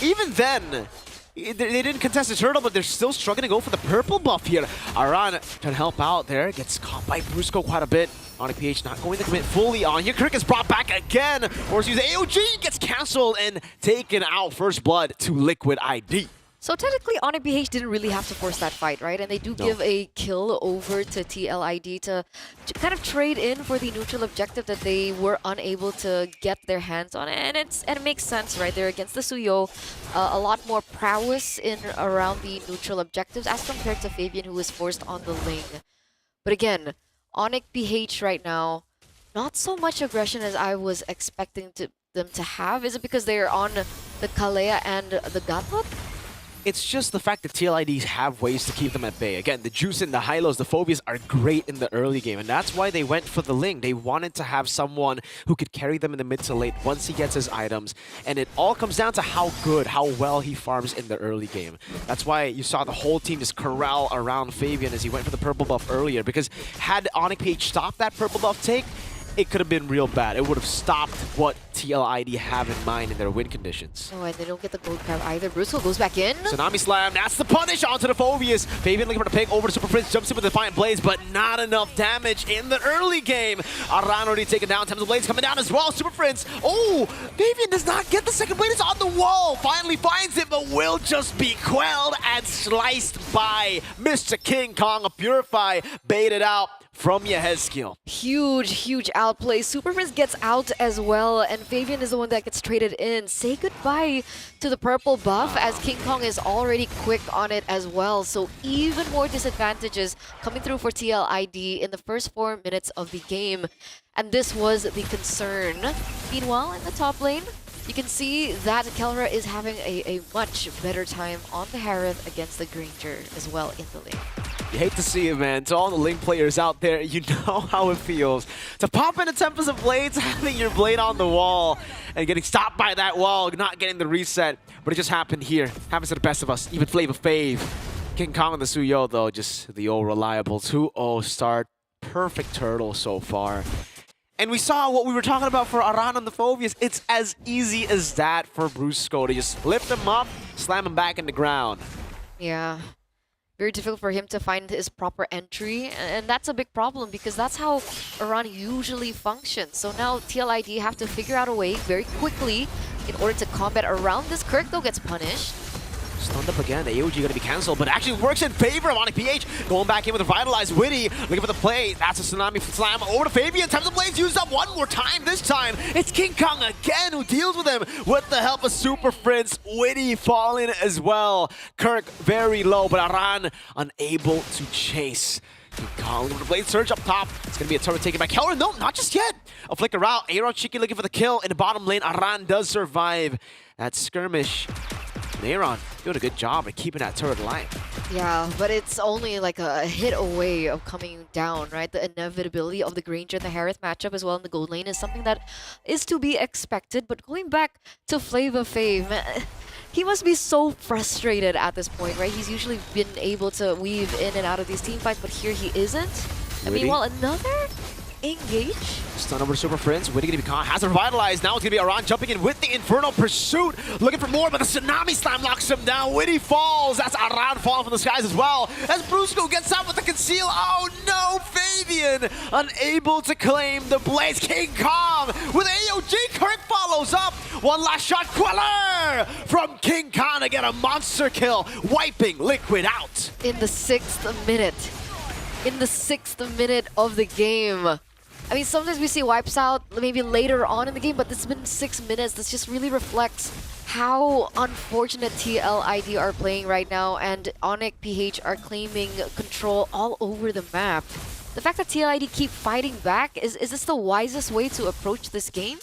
Even then, they didn't contest the turtle, but they're still struggling to go for the purple buff here. Aran trying to help out there. Gets caught by Brusco quite a bit. Onyx PH not going to commit fully on here. Crick is brought back again. Or use AOG, gets cancelled and taken out. First blood to Liquid ID. So technically, Onyx PH didn't really have to force that fight, right? And they do give a kill over to TLID to kind of trade in for the neutral objective that they were unable to get their hands on. And it makes sense, right? They're against the Suyo. A lot more prowess in around the neutral objectives as compared to Fabian, who was forced on the Ling. But again, Onyx PH right now, not so much aggression as I was expecting them to have. Is it because they're on the Kalea and the Gatot? It's just the fact that TLIDs have ways to keep them at bay. Again, the Juice and the Hylos, the Phobias are great in the early game, and that's why they went for the Ling. They wanted to have someone who could carry them in the mid to late once he gets his items, and it all comes down to how good, how well he farms in the early game. That's why you saw the whole team just corral around Fabian as he went for the purple buff earlier, because had Onyx PH stopped that purple buff take, it could have been real bad. It would have stopped what TLID have in mind in their win conditions. Oh, and they don't get the gold crab either. Brusco goes back in. Tsunami Slam, that's the punish onto the Phobius. Fabian looking for the pick over to Super Prince, jumps in with the Defiant Blaze, but not enough damage in the early game. Aran already taken down, Thames of Blades coming down as well. Super Prince, oh, Fabian does not get the second blade, it's on the wall. Finally finds it, but will just be quelled and sliced by Mr. King Kong. A Purify baited out from Yehezkiel. Huge outplay. Super Prince gets out as well, and Fabian is the one that gets traded in. Say goodbye to the purple buff, as King Kong is already quick on it as well. So even more disadvantages coming through for TLID in the first 4 minutes of the game. And this was the concern. Meanwhile, in the top lane, you can see that Kelra is having a much better time on the Harith against the Granger as well in the lane. You hate to see it, man. To all the Link players out there, you know how it feels. To pop into Tempest of Blades, having your blade on the wall, and getting stopped by that wall, not getting the reset. But it just happened here. Happens to the best of us, even Flavor Fave. King Kong and the Suyo, though, just the old reliable 2-0 start. Perfect turtle so far. And we saw what we were talking about for Aran and the Phobius. It's as easy as that for Brusco to just lift him up, slam him back in the ground. Yeah. Very difficult for him to find his proper entry, and that's a big problem because that's how Aran usually functions. So now TLID have to figure out a way very quickly in order to combat around this. Kirk though gets punished. Stunned up again, the AOG gonna be cancelled, but actually works in favor of OnicPH. Going back in with a Revitalized Witty, looking for the play. That's a Tsunami Slam over to Fabian. Times the Blades used up one more time. This time, it's King Kong again who deals with him with the help of Super Prince. Witty falling as well. Kirk very low, but Aran unable to chase. King Kong looking for the Blade Surge up top. It's gonna be a turret taken by Kelra. No, not just yet. A flicker out. Aaron Chiki looking for the kill in the bottom lane. Aran does survive that skirmish. Aaron doing a good job at keeping that turret alive. Yeah, but it's only like a hit away of coming down, right? The inevitability of the Granger and the Harith matchup as well in the gold lane is something that is to be expected. But going back to Flavor Fave, he must be so frustrated at this point, right? He's usually been able to weave in and out of these team fights, but here he isn't. And meanwhile, another engage. Stun over to Super Prince. Witty gonna be caught. Has it revitalized. Now it's gonna be Aran jumping in with the Infernal Pursuit. Looking for more, but the Tsunami Slam locks him down. Witty falls. That's Aran falling from the skies as well. As Brusco gets out with the conceal. Oh no, Fabian unable to claim the Blaze. King Kong with AOG. Kirk follows up. One last shot. Queller from King Kong to get a monster kill. Wiping Liquid out. In the 6th minute. In the 6th minute of the game. I mean, sometimes we see wipes out maybe later on in the game, but it's been 6 minutes. This just really reflects how unfortunate TLID are playing right now, and OnicPH are claiming control all over the map. The fact that TLID keep fighting back, is this the wisest way to approach this game?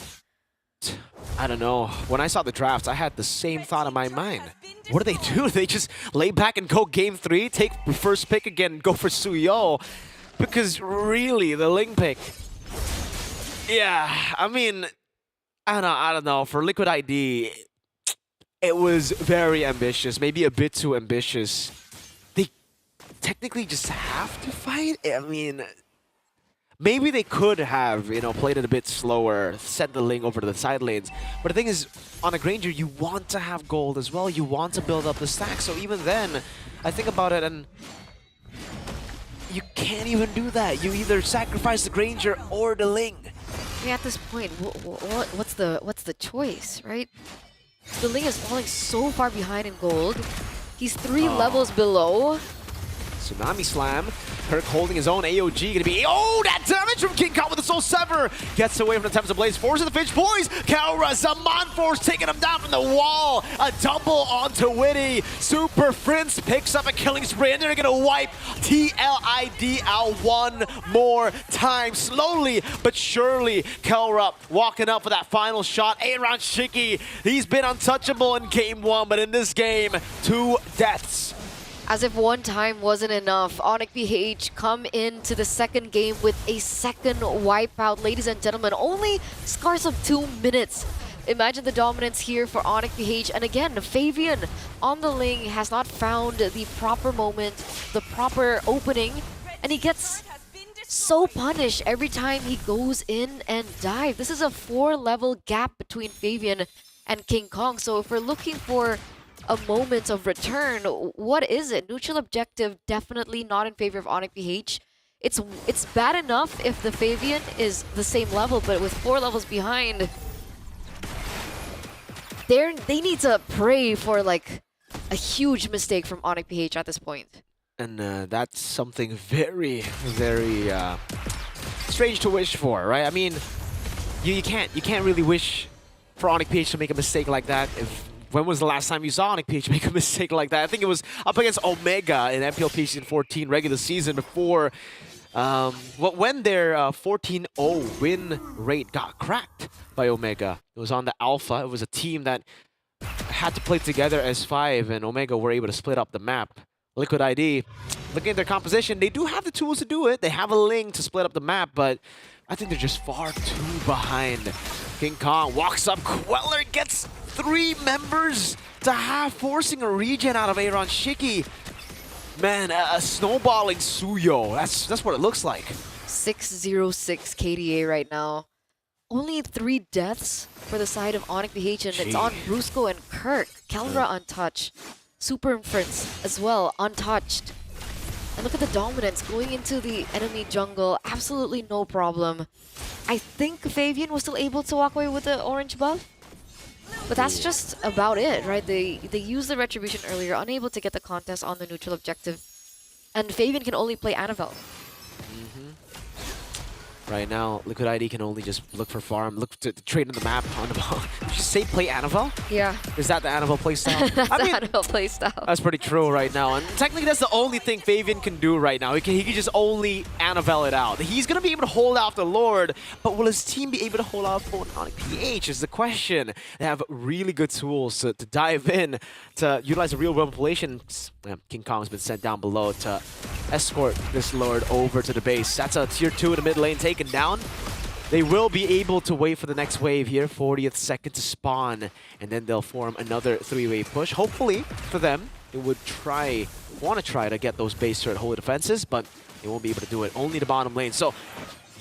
I don't know. When I saw the drafts, I had the same thought in my mind. What do? They just lay back and go game 3, take the first pick again, and go for Suyo. Because really, the Ling pick... Yeah, I mean, I don't know. For Liquid ID, it was very ambitious. Maybe a bit too ambitious. They technically just have to fight? I mean... Maybe they could have, played it a bit slower, sent the Ling over to the side lanes. But the thing is, on a Granger, you want to have gold as well. You want to build up the stack. So even then, I think about it and you can't even do that. You either sacrifice the Granger or the Ling. Yeah, at this point, what's the choice, right? The Ling is falling so far behind in gold. He's 3 levels below. Tsunami Slam. Kirk holding his own. AOG gonna be... Oh, that damage from King Kong with the Soul Sever. Gets away from the Tempest of Blaze. Forces the Finch Poise. Kelra, Zaman Force taking him down from the wall. A double onto Witty. Super Prince picks up a killing spree, and they're gonna wipe TLID out one more time. Slowly but surely, Kelra walking up for that final shot. Aaron Shiki, he's been untouchable in game 1, but in this game, 2 deaths. As if one time wasn't enough, OnicPH come into the second game with a second wipeout. Ladies and gentlemen, only scars of 2 minutes. Imagine the dominance here for OnicPH. And again, Fabian on the Ling has not found the proper moment, the proper opening. And he gets so punished every time he goes in and dives. This is a 4-level gap between Fabian and King Kong. So if we're looking for a moment of return, what is it? Neutral objective definitely not in favor of Onyx PH. It's bad enough if the Fabian is the same level, but with 4 levels behind, they need to pray for like a huge mistake from Onyx PH at this point. And that's something very, very strange to wish for, right? I mean, you can't really wish for Onyx PH to make a mistake like that. When was the last time you saw Onyx PH make a mistake like that? I think it was up against Omega in MPLP Season 14 regular season before when their 14-0 win rate got cracked by Omega. It was on the Alpha. It was a team that had to play together as 5, and Omega were able to split up the map. Liquid ID, looking at their composition, they do have the tools to do it. They have a Ling to split up the map, but I think they're just far too behind. King Kong walks up, Queller gets 3 members to half, forcing a regen out of Aaron Shiki. Man, a snowballing Suyo, that's what it looks like. 606 KDA right now. Only 3 deaths for the side of Onyx PH, and it's on Brusco and Kirk. Kelra untouched. Super Inference as well, untouched. And look at the dominance going into the enemy jungle. Absolutely no problem. I think Fabian was still able to walk away with the orange buff. But that's just about it, right? They used the Retribution earlier, unable to get the contest on the neutral objective. And Fabian can only play Annabelle. Right now, Liquid ID can only just look for farm, look to trade on the map. Did you say play Annabelle? Yeah. Is that the Annabelle playstyle? That's the Annabelle playstyle. That's pretty true right now. And technically, that's the only thing Fabian can do right now. He can just only Annabelle it out. He's going to be able to hold out the Lord, but will his team be able to hold out for Onyx PH is the question. They have really good tools to dive in, to utilize the real-world manipulation. King Kong's been sent down below to escort this Lord over to the base. That's a tier 2 in the mid lane taken down. They will be able to wait for the next wave here, 40th second to spawn, and then they'll form another 3-wave push. Hopefully, for them, they would want to try to get those base turret holy defenses, but they won't be able to do it. Only the bottom lane. So,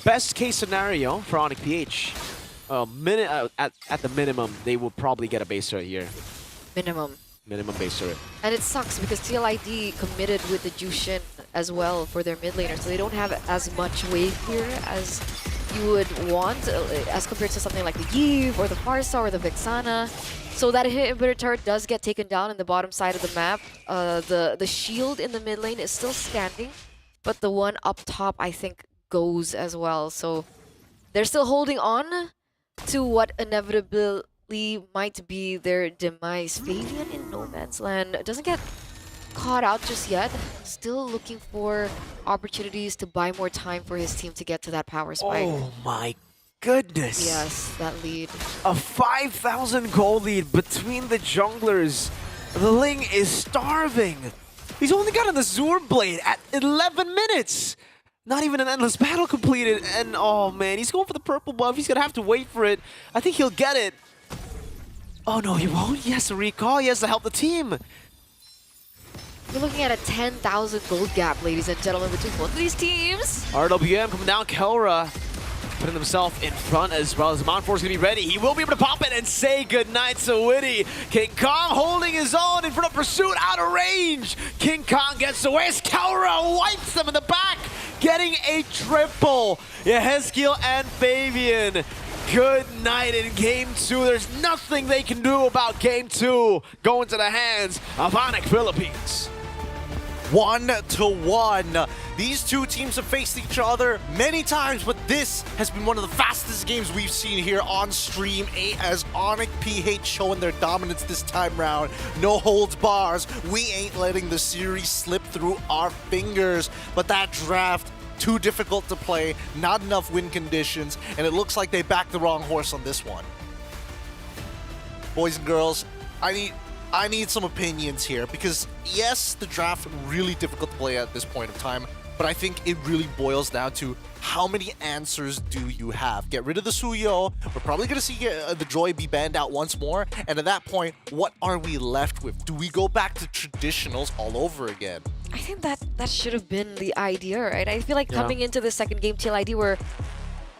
best case scenario for Onyx PH, at the minimum, they will probably get a base turret here. Minimum base turret. And it sucks because TLID committed with the Jushin as well for their mid laner, so they don't have as much wave here as you would want as compared to something like the Eve or the Farsa or the Vexana. So that hit inhibitor turret does get taken down in the bottom side of the map. The shield in the mid lane is still standing, but the one up top I think goes as well. So they're still holding on to what inevitably might be their demise. Fabian in no man's land doesn't get caught out just yet. Still looking for opportunities to buy more time for his team to get to that power spike. Oh my goodness. Yes, that lead. A 5,000 gold lead between the junglers. The Ling is starving. He's only got an Azure Blade at 11 minutes. Not even an endless battle completed. And oh man, he's going for the purple buff. He's going to have to wait for it. I think he'll get it. Oh no, he won't. He has to recall. He has to help the team. We're looking at a 10,000 gold gap, ladies and gentlemen, between both of these teams. RWM coming down. Kelra putting himself in front as well as Mount 4 is going to be ready. He will be able to pop it and say goodnight to Witty. King Kong holding his own in front of Pursuit out of range. King Kong gets away as Kelra wipes them in the back, getting a triple. Yehezkiel and Fabian. Good night in Game 2. There's nothing they can do about Game 2 going to the hands of Onyx Philippines. 1-1. These two teams have faced each other many times, but this has been one of the fastest games we've seen here on Stream 8 as Onyx PH showing their dominance this time round. No holds bars. We ain't letting the series slip through our fingers, but that draft, too difficult to play, not enough win conditions, and it looks like they backed the wrong horse on this one. Boys and girls, I need some opinions here because yes, the draft really difficult to play at this point in time, but I think it really boils down to how many answers do you have? Get rid of the Suyo. We're probably going to see the Joy be banned out once more, and at that point, what are we left with? Do we go back to traditionals all over again? I think that should have been the idea, right? I feel like coming into the second game, TLID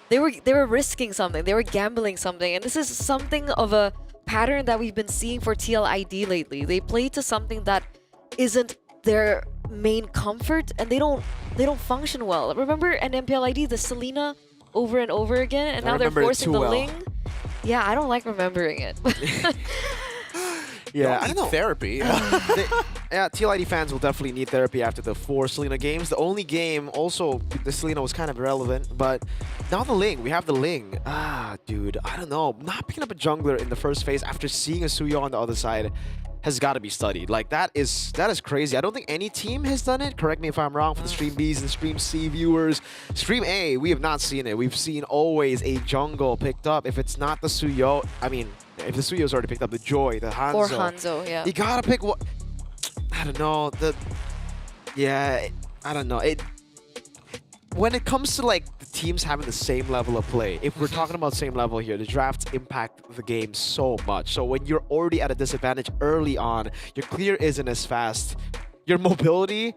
they were risking something, they were gambling something, and this is something of a pattern that we've been seeing for TLID lately. They play to something that isn't their main comfort, and they don't function well. Remember an MPLID, the Selena over and over again, and now they're forcing the Ling. Yeah, I don't like remembering it. Yeah, I need don't know. therapy. Yeah, TLID fans will definitely need therapy after the 4 Selena games. The only game, also, the Selena was kind of irrelevant, but now the Ling, we have the Ling. Dude, I don't know. Not picking up a jungler in the first phase after seeing a Suyo on the other side has got to be studied. Like, that is crazy. I don't think any team has done it. Correct me if I'm wrong for the Stream Bs and Stream C viewers. Stream A, we have not seen it. We've seen always a jungle picked up. If it's not the Suyo, I mean, if the Suyo's already picked up the Joy, the Hanzo. Or Hanzo, yeah. You gotta pick what... I don't know. Yeah, I don't know. When it comes to like the teams having the same level of play, if we're talking about same level here, the drafts impact the game so much. So when you're already at a disadvantage early on, your clear isn't as fast. Your mobility,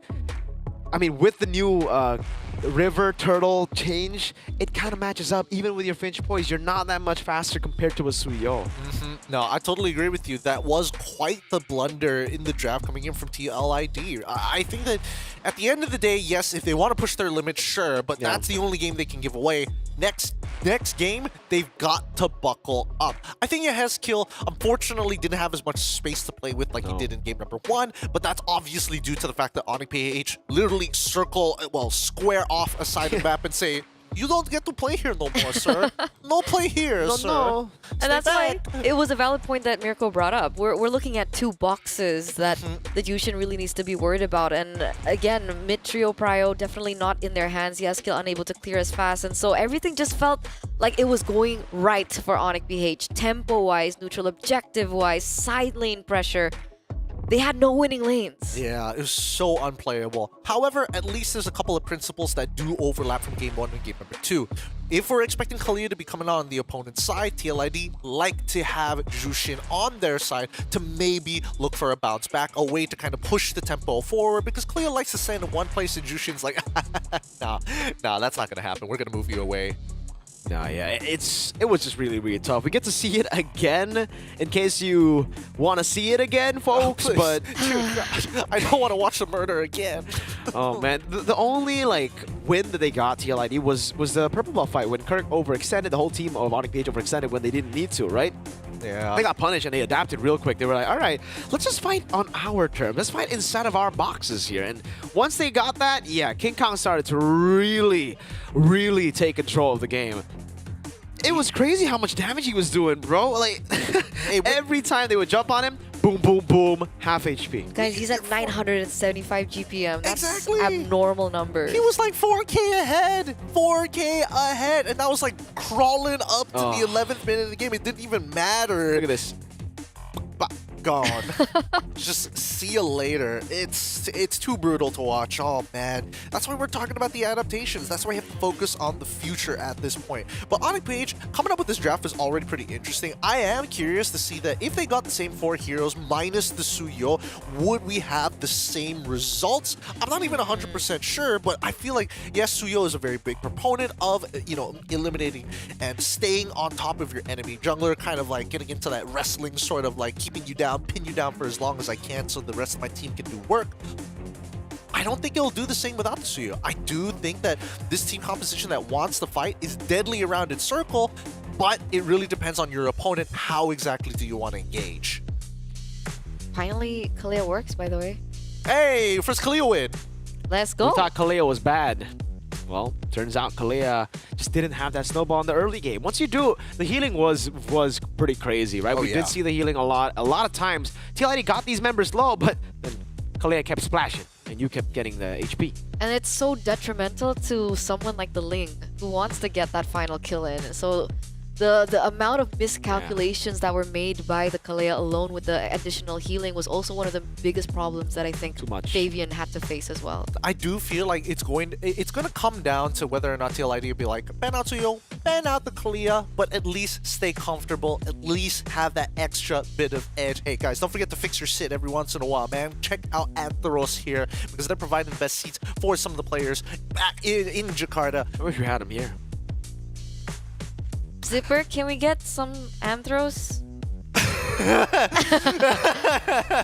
I mean, with the new river turtle change, it kind of matches up. Even with your Finch poise, you're not that much faster compared to a Suyo. No, I totally agree with you. That was quite the blunder in the draft coming in from TLID. I think that at the end of the day, yes, if they want to push their limits, sure, but that's the only game they can give away. Next game, they've got to buckle up. I think Kill unfortunately didn't have as much space to play with like he did in game number 1, but that's obviously due to the fact that Onyx PH literally square off a side of the map and say, you don't get to play here no more, sir. No play here, sir. No. And that's why it was a valid point that Mirko brought up. We're looking at 2 boxes that the Jushin really needs to be worried about. And again, mid-trio prio definitely not in their hands. Yaskill unable to clear as fast. And so everything just felt like it was going right for Onyx PH. Tempo-wise, neutral objective-wise, side lane pressure. They had no winning lanes. Yeah, it was so unplayable. However, at least there's a couple of principles that do overlap from game 1 and game number 2. If we're expecting Kalia to be coming out on the opponent's side, TLID like to have Jushin on their side to maybe look for a bounce back, a way to kind of push the tempo forward, because Kalia likes to stand in one place and Jushin's like, nah, that's not going to happen. We're going to move you away. No, yeah, it was just really, really tough. We get to see it again, in case you want to see it again, folks, but... I don't want to watch the murder again. Oh, man. The only, like, win that they got, TLID, was the Purple Buff fight, when Kirk overextended, the whole team of Onyx PH overextended when they didn't need to, right? Yeah. They got punished and they adapted real quick. They were like, all right, let's just fight on our terms. Let's fight inside of our boxes here. And once they got that, yeah, King Kong started to really, really take control of the game. It was crazy how much damage he was doing, bro. Like, every time they would jump on him, boom, boom, boom, half HP. Guys, he's at 975 GPM. That's abnormal numbers. He was like 4K ahead, and that was like crawling up to the 11th minute of the game. It didn't even matter. Look at this. Gone. Just see you later. It's too brutal to watch. Oh man, that's why we're talking about the adaptations. That's why you have to focus on the future at this point. But Onyx PH coming up with this draft is already pretty interesting. I am curious to see that if they got the same 4 heroes minus the Suyo, would we have the same results? I'm not even 100% sure, but I feel like yes, Suyo is a very big proponent of eliminating and staying on top of your enemy jungler, kind of like getting into that wrestling sort of like keeping you down, pin you down for as long as I can so the rest of my team can do work. I don't think it'll do the same without the Suyo. I do think that this team composition that wants to fight is deadly around its circle, but it really depends on your opponent. How exactly do you want to engage? Finally, Kalia works, by the way. Hey, first Kalia win. Let's go. We thought Kalia was bad. Well, turns out Kalia just didn't have that snowball in the early game. Once you do, the healing was pretty crazy, right? We did see the healing a lot of times. TLID got these members low, but then Kalia kept splashing, and you kept getting the HP. And it's so detrimental to someone like the Ling, who wants to get that final kill in. So the amount of miscalculations that were made by the Kalea alone with the additional healing was also one of the biggest problems that I think Fabian had to face as well. I do feel like it's going to come down to whether or not TLID will be like, ban out Suyo, ban out the Kalea, but at least stay comfortable, at least have that extra bit of edge. Hey guys, don't forget to fix your sit every once in a while, man. Check out Anthros here because they're providing the best seats for some of the players back in Jakarta. I wish we had him here. Zipper, can we get some Anthros?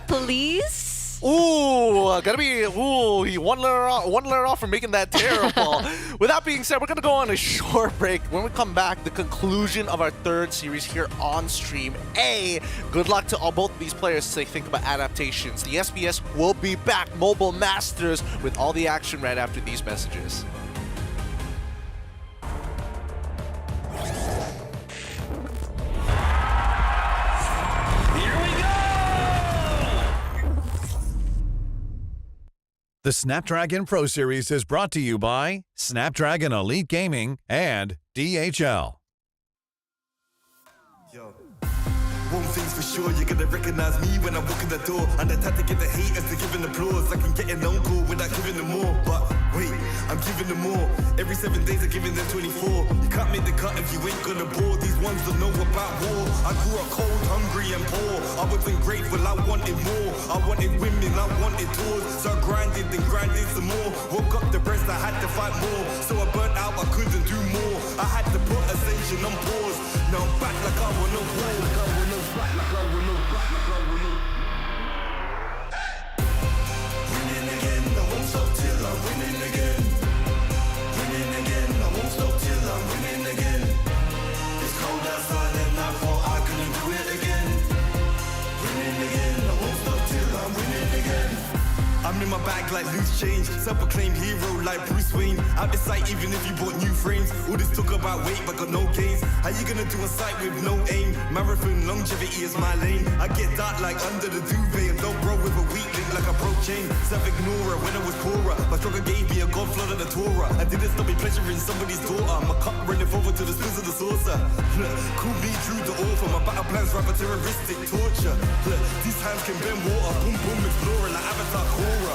Please? Ooh, gotta be, one letter off for making that terrible. With that being said, we're gonna go on a short break. When we come back, the conclusion of our third series here on stream. Good luck to both of these players as they think about adaptations. The SBS will be back, Mobile Masters, with all the action right after these messages. The Snapdragon Pro Series is brought to you by Snapdragon Elite Gaming and DHL. One thing's for sure, you're gonna recognize me when I walk in the door. And the type to get the haters to give an applause. I can get an encore without giving them more. But wait, I'm giving them more. Every 7 days I'm giving them 24. You can't make the cut if you ain't gonna bore. These ones don't know about war. I grew up cold, hungry and poor. I wasn't grateful, I wanted more. I wanted women, I wanted tours. So I grinded and grinded some more. Woke up depressed, I had to fight more. So I burnt out, I couldn't do more. I had to put Ascension on pause. Now I'm back like I want no war. Winning again, I won't stop till I'm winning again. Winning again, I won't stop till I'm winning again. It's cold outside and I thought I couldn't do it again. Winning again, I won't stop till I'm winning again. I'm in my bag like loose change, self-proclaimed hero like Bruce Wayne. Out the sight even if you bought new frames. All this talk about weight but got no gains. How you gonna do a sight with no aim? Marathon longevity is my lane. I get dark like under the duvet and don't roll with a weak link like a broke chain. Self-ignorer when I was poorer. My struggle gave me a god flood of the Torah. I didn't stop me pleasuring somebody's daughter. My cup running over to the spoons of the saucer. Call me true the author. My battle plans rapper terroristic torture. These hands can bend water. Boom boom exploring like Avatar Korra.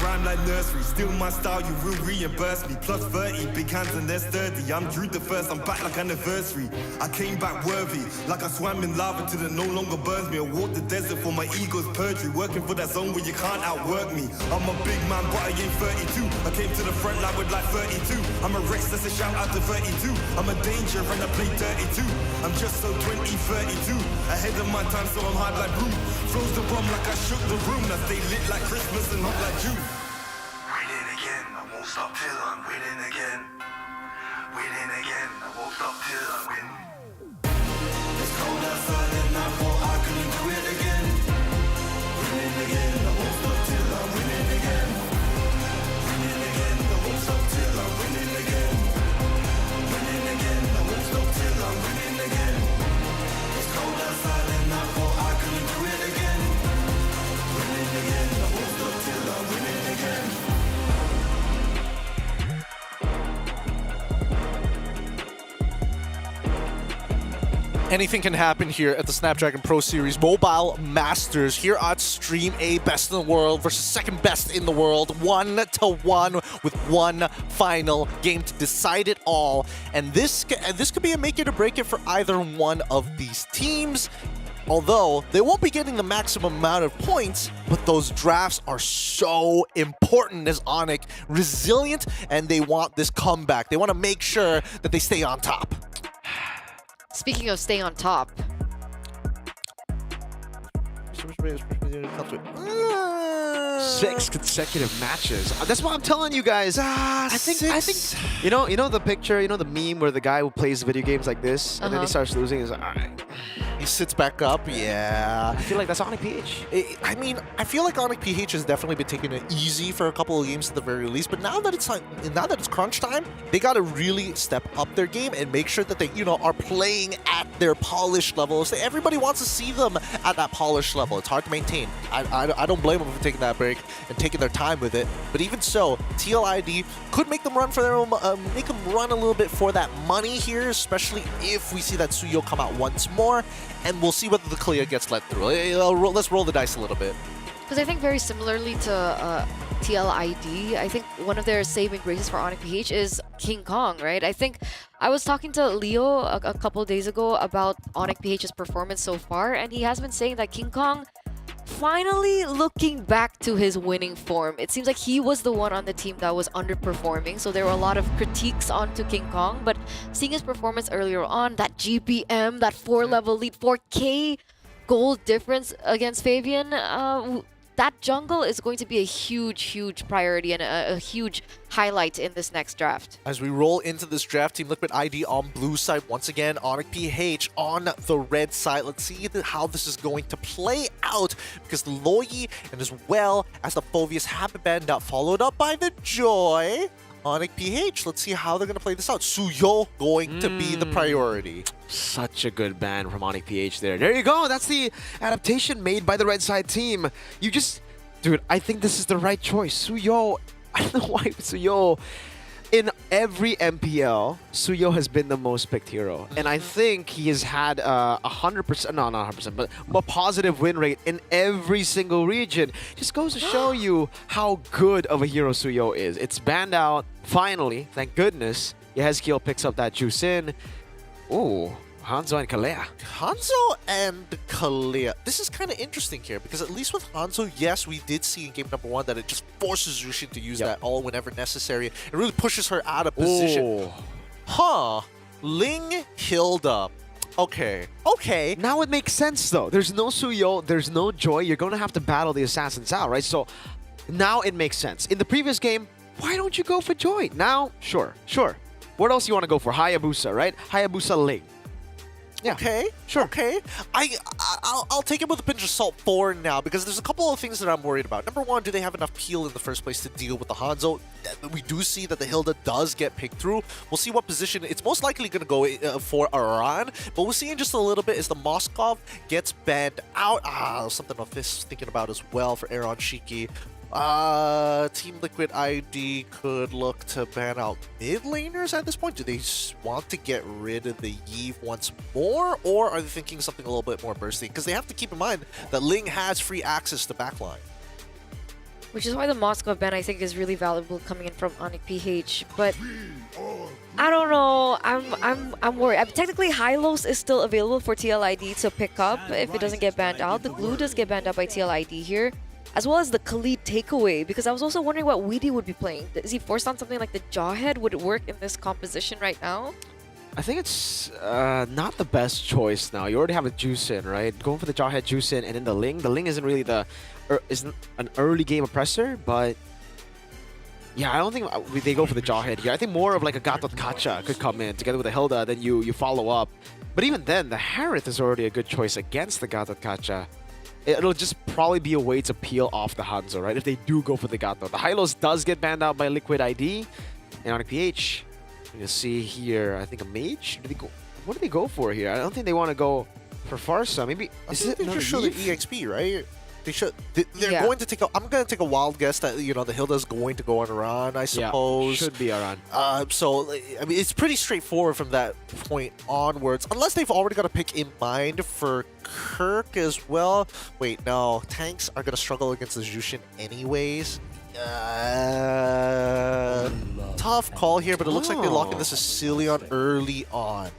Rhyme like nursery, still my style, you will reimburse me. Plus 30, big hands and they're sturdy. I'm Drew the first, I'm back like anniversary. I came back worthy, like I swam in lava till it no longer burns me. I walked the desert for my ego's perjury, working for that zone where you can't outwork me. I'm a big man, but I ain't 32. I came to the front line with like 32. I'm a Rex, that's a shout out to 32. I'm a danger and I play 32. I'm just so 20, 32. Ahead of my time, so I'm hard like Brew. Flows the bomb like I shook the room. I stay lit like Christmas and hot like June. Winning again, I won't stop till I'm winning again. Winning again, I won't stop till I win. It's cold outside and I thought I couldn't do it again. Winning again, I won't stop till I'm winning again. Winning again, I won't stop till I'm winning again. Winning again, I won't stop till I'm winning again. It's cold outside and I thought I couldn't do it again. Winning again, I won't stop till I'm winning again. Anything can happen here at the Snapdragon Pro Series Mobile Masters here on Stream A, best in the world versus second best in the world, 1-1 with one final game to decide it all. And this could be a make it or break it for either one of these teams. Although they won't be getting the maximum amount of points, but those drafts are so important as Onyx, resilient, and they want this comeback. They want to make sure that they stay on top. Speaking of staying on top, 6 consecutive matches. That's what I'm telling you guys. I think you know the picture, you know the meme where the guy who plays video games like this and then he starts losing. He's like, all right. He sits back up. Yeah. I feel like that's Onyx PH. I feel like Onyx PH has definitely been taking it easy for a couple of games at the very least. But now that it's crunch time, they got to really step up their game and make sure that they are playing at their polished level. So everybody wants to see them at that polished level. It's hard to maintain. I don't blame them for taking that break and taking their time with it. But even so, TLID could make them run for their own, make them run a little bit for that money here, especially if we see that Suyo come out once more. And we'll see whether the Kalia gets let through. Let's roll the dice a little bit. Because I think very similarly to TLID, I think one of their saving graces for Onyx PH is King Kong, right? I think I was talking to Leo a couple days ago about Onyx PH's performance so far, and he has been saying that King Kong finally looking back to his winning form. It seems like he was the one on the team that was underperforming, so there were a lot of critiques onto King Kong, but seeing his performance earlier on, that GPM, that 4-level lead, 4K gold difference against Fabian, that jungle is going to be a huge priority and a huge highlight in this next draft. As we roll into this draft, Team Liquid ID on blue side once again, Onyx PH on the red side. Let's see how this is going to play out, because the Loyi and as well as the Phoveus have been banned out, followed up by the Joy. Onyx PH, let's see how they're going to play this out. Suyo going to be the priority. Such a good ban from Onyx PH there. There you go. That's the adaptation made by the red side team. Dude, I think this is the right choice. Suyo, I don't know why Suyo. In every MPL, Suyo has been the most picked hero. And I think he has had 100%, no, not 100%, but a positive win rate in every single region. Just goes to show you how good of a hero Suyo is. It's banned out, finally, thank goodness. Yehezkiel picks up that juice in. Ooh, Hanzo and Kalea. Hanzo and Kalea. This is kind of interesting here, because at least with Hanzo, yes, we did see in game number 1 that it just forces Jushin to use that all whenever necessary. It really pushes her out of position. Huh. Ling Hilda. Okay. Now it makes sense, though. There's no Suyo, there's no Joy. You're going to have to battle the assassins out, right? So now it makes sense. In the previous game, why don't you go for Joy? Now, sure. What else you want to go for? Hayabusa, right? Hayabusa Ling. Yeah. Okay, sure. Okay, I'll take it with a pinch of salt for now, because there's a couple of things that I'm worried about. Number one, do they have enough peel in the first place to deal with the Hanzo? We do see that the Hilda does get picked through. We'll see what position. It's most likely going to go for Aran, but we'll see in just a little bit as the Moskov gets banned out. Something of this thinking about as well for Aaron Shiki. Team Liquid ID could look to ban out mid laners at this point. Do they want to get rid of the Yve once more, or are they thinking something a little bit more bursty? Because they have to keep in mind that Ling has free access to backline. Which is why the Moscow ban, I think, is really valuable coming in from Onyx PH. But I don't know. I'm worried. Technically, Hylos is still available for TLID to pick up if it doesn't get banned out. The Glue does get banned out by TLID here, as well as the Khalid takeaway, because I was also wondering what Weedy would be playing. Is he forced on something like the Jawhead? Would it work in this composition right now? I think it's not the best choice now. You already have a Juicin, right? Going for the Jawhead Juicin and then the Ling. The Ling isn't really isn't an early game oppressor, but yeah, I don't think they go for the Jawhead here. I think more of like a Gatot Kacha could come in together with the Hilda, then you follow up. But even then, the Harith is already a good choice against the Gatot Kacha. It'll just probably be a way to peel off the Hanzo, right? If they do go for the Gato. The Hylos does get banned out by Liquid ID and Onyx PH. You can see here, I think a Mage? What do they go for here? I don't think they want to go for Farsa. Maybe they just show the EXP, right? They should. They're going to take a. I'm going to take a wild guess that the Hilda's going to go on Aran, I suppose. Yeah, should be Aran. So I mean, it's pretty straightforward from that point onwards, unless they've already got a pick in mind for Kirk as well. Wait, no, tanks are going to struggle against the Jushin anyways. Tough call here, but it looks like they lock in the Sicilian early on.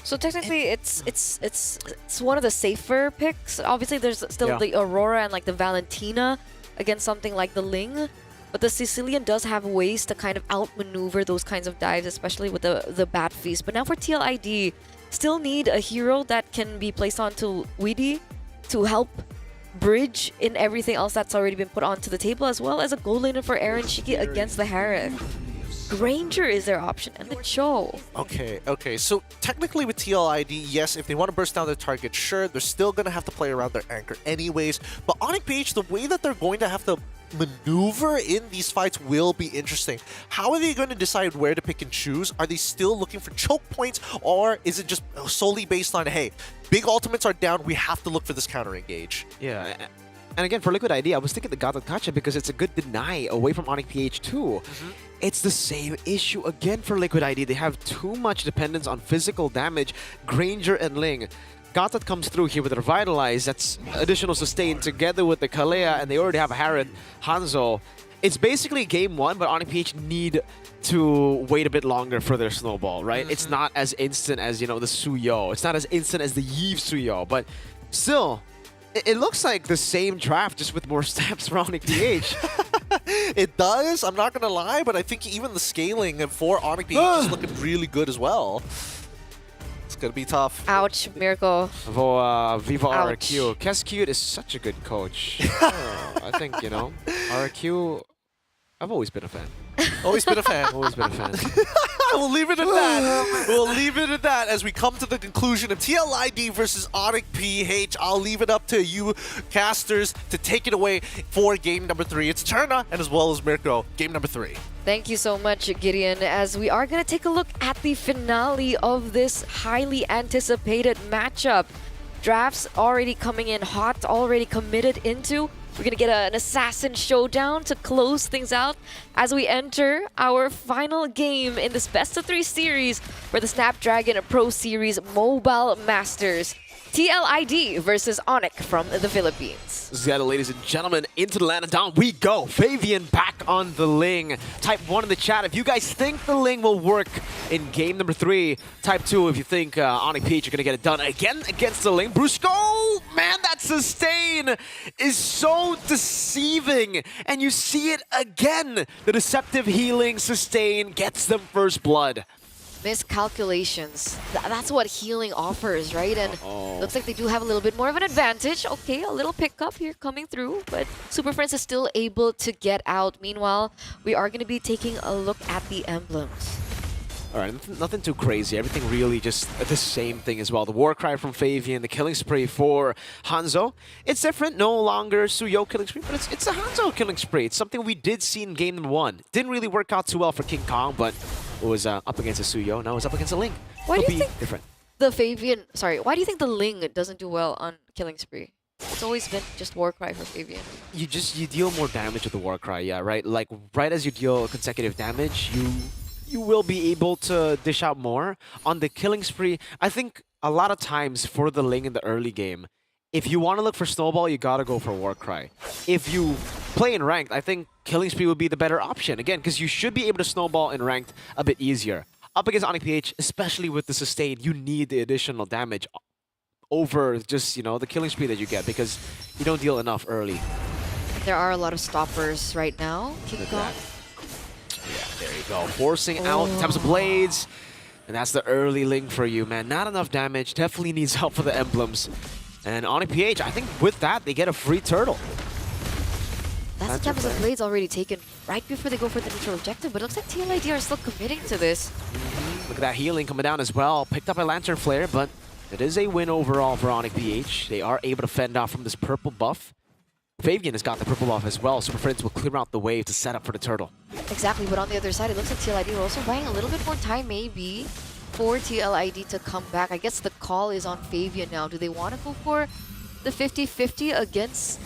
So technically, it's one of the safer picks. Obviously, there's still the Aurora and like the Valentina against something like the Ling, but the Sicilian does have ways to kind of outmaneuver those kinds of dives, especially with the Bat Feast. But now for TLID, still need a hero that can be placed onto Weedy to help bridge in everything else that's already been put onto the table, as well as a goal laner for Aaron Shiki against the Harith. Granger is their option, and the Cho. Okay. So technically with TLID, yes, if they want to burst down their target, sure, they're still going to have to play around their anchor anyways. But Onyx PH, the way that they're going to have to maneuver in these fights will be interesting. How are they going to decide where to pick and choose? Are they still looking for choke points, or is it just solely based on, hey, big ultimates are down, we have to look for this counter engage? Yeah. And again, for Liquid ID, I was thinking the Gata Kacha because it's a good deny away from Onyx PH too. It's the same issue again for Liquid ID. They have too much dependence on physical damage. Granger and Ling. Gata comes through here with Revitalize. That's additional sustain together with the Kalea, and they already have Harith, Hanzo. It's basically game one, but Onyx PH need to wait a bit longer for their snowball, right? It's not as instant as, you know, the Suyo. It's not as instant as the Yves Suyo, but still, it looks like the same draft, just with more steps for Onyx PH. It does, I'm not gonna lie, but I think even the scaling for Onyx PH is looking really good as well. It's gonna be tough. Ouch, Miracle. Viva Ouch. RQ. Kes is such a good coach. I think, you know, RQ, I've always been a fan. Always been a fan. Always been a fan. We'll leave it at that. We'll leave it at that as we come to the conclusion of TLID versus Onyx PH. I'll leave it up to you casters to take it away for game number 3. It's Turna and as well as Mirko, game number 3. Thank you so much, Gideon, as we are going to take a look at the finale of this highly anticipated matchup. Drafts already coming in hot, already committed into. We're going to get an assassin showdown to close things out as we enter our final game in this best-of-3 series for the Snapdragon Pro Series Mobile Masters. TLID versus Onyx from the Philippines. Zeta, ladies and gentlemen, into the land and down we go. Fabian back on the Ling. Type 1 in the chat if you guys think the Ling will work in game number 3. Type 2 if you think Onyx PH are going to get it done again against the Ling. Brusco, man, that sustain is so deceiving. And you see it again. The deceptive healing sustain gets them first blood. Miscalculations. That's what healing offers, right? And looks like they do have a little bit more of an advantage. Okay, a little pickup here coming through, but Super Friends is still able to get out. Meanwhile, we are going to be taking a look at the emblems. All right, nothing too crazy. Everything really just the same thing as well. The Warcry from Fabian, the Killing Spree for Hanzo. It's different, no longer Suyo Killing Spree, but it's a Hanzo Killing Spree. It's something we did see in game number 1. Didn't really work out too well for King Kong, but it was up against a Suyo. Now it's up against a Ling. Why do you think different? The Fabian, why do you think the Ling doesn't do well on Killing Spree? It's always been just Warcry for Fabian. You deal more damage with the Warcry, yeah, right? Like right as you deal consecutive damage, you will be able to dish out more. On the Killing Spree, I think a lot of times for the Ling in the early game, if you want to look for Snowball, you gotta go for Warcry. If you play in Ranked, I think Killing Spree would be the better option. Again, because you should be able to Snowball in Ranked a bit easier. Up against Onyx PH, especially with the sustain, you need the additional damage over just, you know, the Killing Spree that you get because you don't deal enough early. There are a lot of stoppers right now. King Kong. Yeah, there you go. Forcing out in terms of blades. And that's the early Ling for you, man. Not enough damage. Definitely needs help for the emblems. And Onyx PH, I think with that, they get a free turtle. That's the Tempest of Blades already taken right before they go for the neutral objective, but it looks like TLID are still committing to this. Look at that healing coming down as well. Picked up a Lantern Flare, but it is a win overall for Onyx PH. They are able to fend off from this purple buff. Fabian has got the purple buff as well. Super Friends will clear out the wave to set up for the turtle. Exactly, but on the other side, it looks like TLID are also buying a little bit more time maybe for TLID to come back. I guess the call is on Fabian now. Do they want to go for the 50-50 against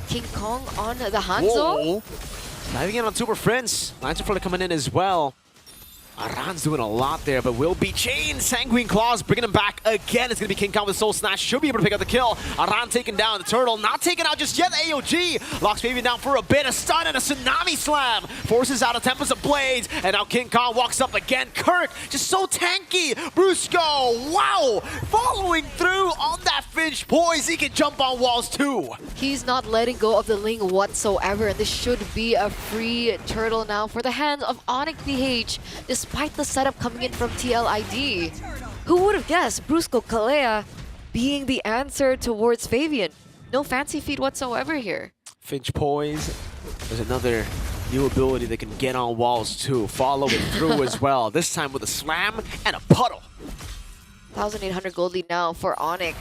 King Kong on the Hanzo? Whoa. Diving in on Super Friends. Lantern Flare coming in as well. Aran's doing a lot there, but will be chained. Sanguine Claws bringing him back again. It's going to be King Kong with Soul Snatch. Should be able to pick up the kill. Aran taking down the turtle. Not taken out just yet. AOG locks Fabian down for a bit. A stun and a Tsunami Slam. Forces out a Tempest of Blades. And now King Kong walks up again. Kirk, just so tanky. Brusco, wow. Following through on that Finch poise. He can jump on walls too. He's not letting go of the Ling whatsoever. And this should be a free turtle now for the hands of Onyx PH. Despite the setup coming in from TLID. Who would have guessed Brusco Kalea being the answer towards Fabian. No fancy feet whatsoever here. Finch poise. There's another new ability that can get on walls too. Follow it through as well. This time with a slam and a puddle. 1,800 gold lead now for Onyx.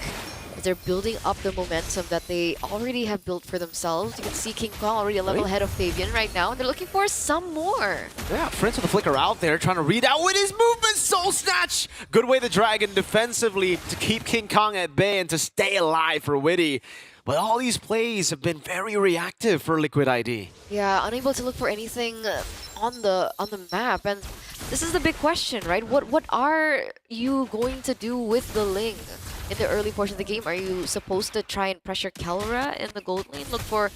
As they're building up the momentum that they already have built for themselves. You can see King Kong already a level ahead of Fabian right now, and they're looking for some more. Yeah, Prince with the flicker out there, trying to read out with his movement. Soul Snatch! Good way the Dragon defensively to keep King Kong at bay and to stay alive for Witty. But all these plays have been very reactive for Liquid ID. Yeah, unable to look for anything on the map, and this is the big question, right? What are you going to do with the Ling in the early portion of the game? Are you supposed to try and pressure Kelra in the gold lane? Look for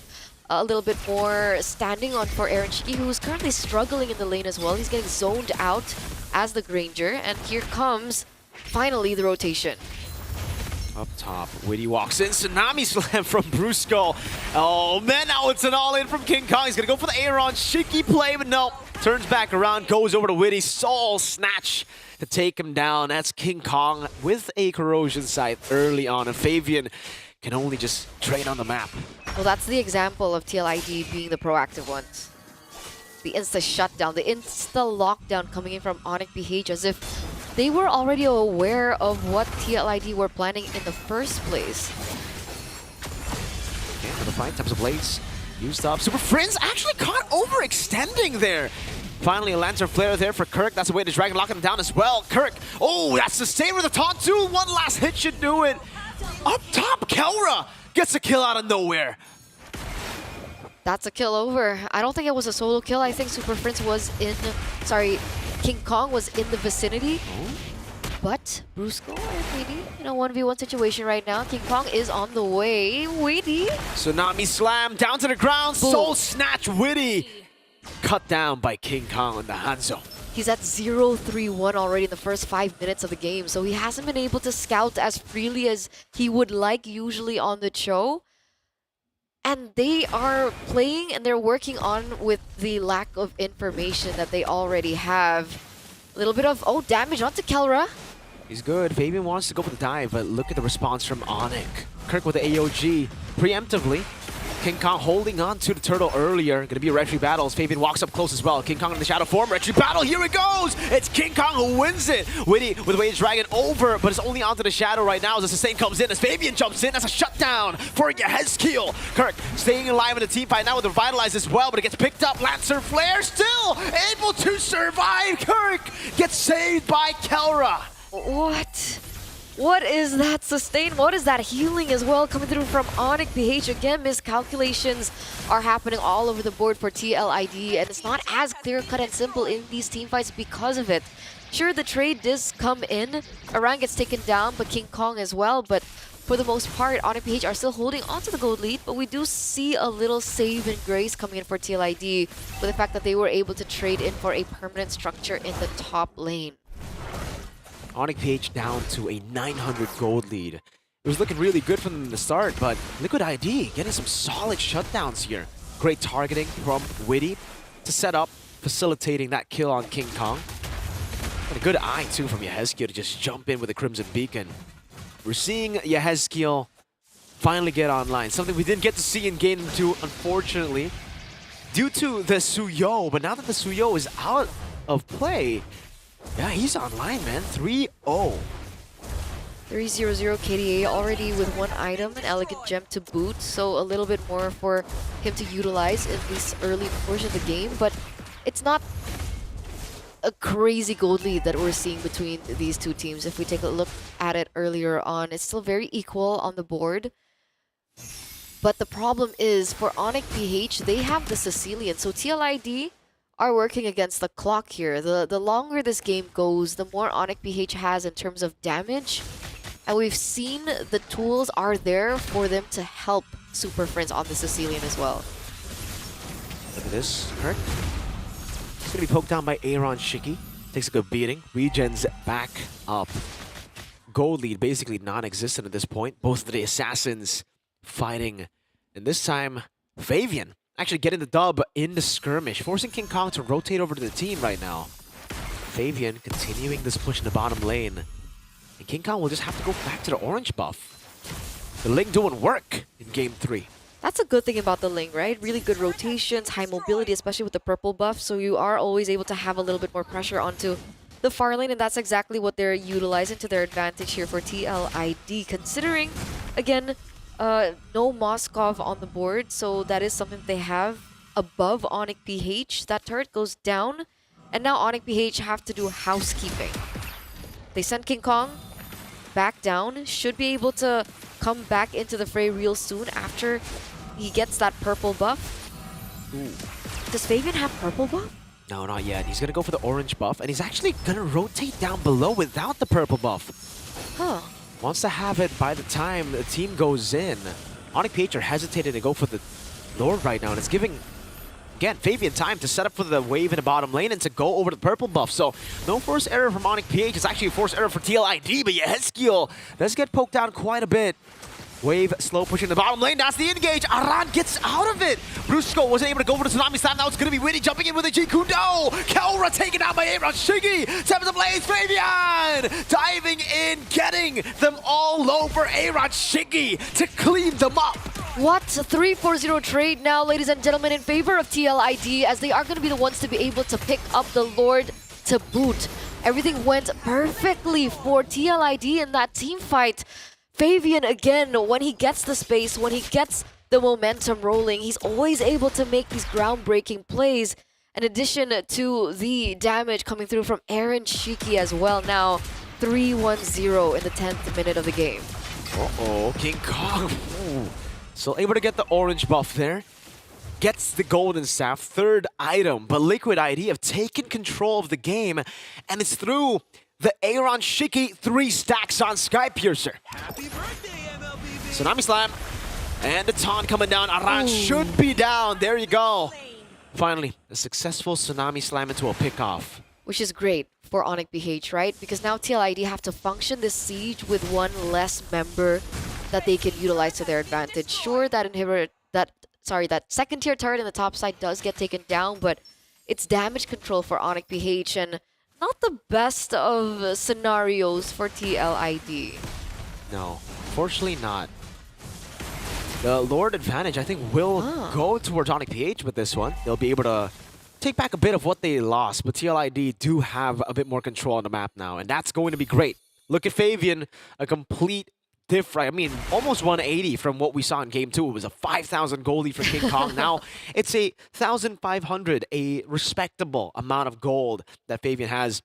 a little bit more standing on for Aaron Shiki, who's currently struggling in the lane as well. He's getting zoned out as the Granger, and here comes finally the rotation. Up top, Witty walks in, Tsunami Slam from Brusco. Oh man, now it's an all-in from King Kong. He's gonna go for the Aaron Shiki play, but no. Turns back around, goes over to Witty, Soul Snatch to take him down. That's King Kong with a corrosion scythe early on, and Fabian can only just trade on the map. Well, that's the example of TLID being the proactive ones. The insta shutdown, the insta lockdown coming in from Onyx BH as if they were already aware of what TLID were planning in the first place. Yeah, for the fight, Times of Blades used up. Super Friends actually caught overextending there. Finally, a Lantern Flare there for Kirk. That's the way the Dragon locking him down as well. Kirk, oh, that's the same with the taunt too. One last hit should do it. Up top, Kelra gets a kill out of nowhere. That's a kill over. I don't think it was a solo kill. I think Super Prince was in... Sorry, King Kong was in the vicinity. But Brusco and Witty in a 1v1 situation right now. King Kong is on the way. Witty. Tsunami Slam down to the ground. Boom. Soul Snatch Witty. Cut down by King Kong in the Hanzo. He's at 0-3-1 already in the first 5 minutes of the game. So he hasn't been able to scout as freely as he would like usually on the show. And they are playing and they're working on with the lack of information that they already have. A little bit of, damage onto Kelra. He's good. Fabian wants to go for the dive, but look at the response from Onyx. Kirk with the AOG preemptively. King Kong holding on to the turtle earlier. Gonna be a retry battle as Fabian walks up close as well. King Kong in the shadow form. Retry battle. Here it goes. It's King Kong who wins it. Witty with the way the Dragon over, but it's only onto the shadow right now as the sustain comes in. As Fabian jumps in. That's a shutdown for Yehezkiel. Kirk staying alive in the team fight now with the Revitalize as well, but it gets picked up. Lancer Flare still able to survive. Kirk gets saved by Kelra. What? What is that sustain? What is that healing as well coming through from Onyx BH? Again, miscalculations are happening all over the board for TLID, and it's not as clear-cut and simple in these team fights because of it. Sure, the trade does come in. Aran gets taken down, but King Kong as well. But for the most part, Onyx BH are still holding onto the gold lead, but we do see a little save and grace coming in for TLID with the fact that they were able to trade in for a permanent structure in the top lane. Onyx PH down to a 900 gold lead. It was looking really good from them in the start, but Liquid ID getting some solid shutdowns here. Great targeting from Witty to set up, facilitating that kill on King Kong. And a good eye too from Yehezkiel to just jump in with a Crimson Beacon. We're seeing Yehezkiel finally get online, something we didn't get to see in Game 2, unfortunately, due to the Suyo. But now that the Suyo is out of play, yeah, he's online, man. 3-0. 3-0-0 KDA already with one item, an Elegant Gem to boot, so a little bit more for him to utilize in this early portion of the game, but it's not a crazy gold lead that we're seeing between these two teams. If we take a look at it earlier on, it's still very equal on the board. But the problem is, for Onyx PH, they have the Sicilian, so TLID are working against the clock here. The longer this game goes, the more Onyx PH has in terms of damage. And we've seen the tools are there for them to help Super Friends on the Sicilian as well. Look at this, Kirk. He's gonna be poked down by Aaron Shiki. Takes a good beating. Regens back up. Gold lead basically non-existent at this point. Both of the assassins fighting. And this time, Fabian actually getting the dub in the skirmish, forcing King Kong to rotate over to the team right now. Fabian continuing this push in the bottom lane. And King Kong will just have to go back to the orange buff. The Ling doing work in game 3. That's a good thing about the Ling, right? Really good rotations, high mobility, especially with the purple buff. So you are always able to have a little bit more pressure onto the far lane, and that's exactly what they're utilizing to their advantage here for TLID. Considering, again, no Moskov on the board, so that is something they have above Onyx PH. That turret goes down, and now Onyx PH have to do housekeeping. They send King Kong back down, should be able to come back into the fray real soon after he gets that purple buff. Ooh. Does Fabian have purple buff? No, not yet. He's gonna go for the orange buff, and he's actually gonna rotate down below without the purple buff. Huh. Wants to have it by the time the team goes in. Onyx PH are hesitating to go for the Lord right now, and it's giving, again, Fabian time to set up for the wave in the bottom lane and to go over the purple buff. So no forced error from Onyx PH. It's actually a forced error for TLID, but Yehezkiel does get poked down quite a bit. Wave slow pushing the bottom lane. That's the engage. Aran gets out of it. Brusco wasn't able to go for the Tsunami Slam. Now it's going to be Witty jumping in with a Jikudo. Kelra taken out by Aaron Shiggy. Seventh of Blaze. Fabian diving in, getting them all over Aaron Shiggy to clean them up. What? A 3-4-0 trade now, ladies and gentlemen, in favor of TLID, as they are going to be the ones to be able to pick up the Lord to boot. Everything went perfectly for TLID in that team fight. Fabian, again, when he gets the space, when he gets the momentum rolling, he's always able to make these groundbreaking plays. In addition to the damage coming through from Aaron Shiki as well. Now 3-1-0 in the 10th minute of the game. Uh-oh, King Kong. Ooh. So able to get the orange buff there. Gets the golden staff, third item. But Liquid ID have taken control of the game, and it's through the Aaron Shiki 3 stacks on Sky Piercer. Happy birthday, MLBB! Tsunami Slam. And the taunt coming down. Aran should be down. There you go. Finally, a successful Tsunami Slam into a pickoff. Which is great for Onyx BH, right? Because now TLID have to function this siege with one less member that they can utilize to their advantage. Sure, that inhibitor, that second tier turret in the top side does get taken down, but it's damage control for Onyx BH and not the best of scenarios for TLID. No, fortunately not. The Lord advantage, I think, will go towards Onyx PH with this one. They'll be able to take back a bit of what they lost, but TLID do have a bit more control on the map now, and that's going to be great. Look at Fabian, a complete different, I mean, almost 180 from what we saw in Game 2. It was a 5,000 gold lead for King Kong. Now it's a 1,500, a respectable amount of gold that Fabian has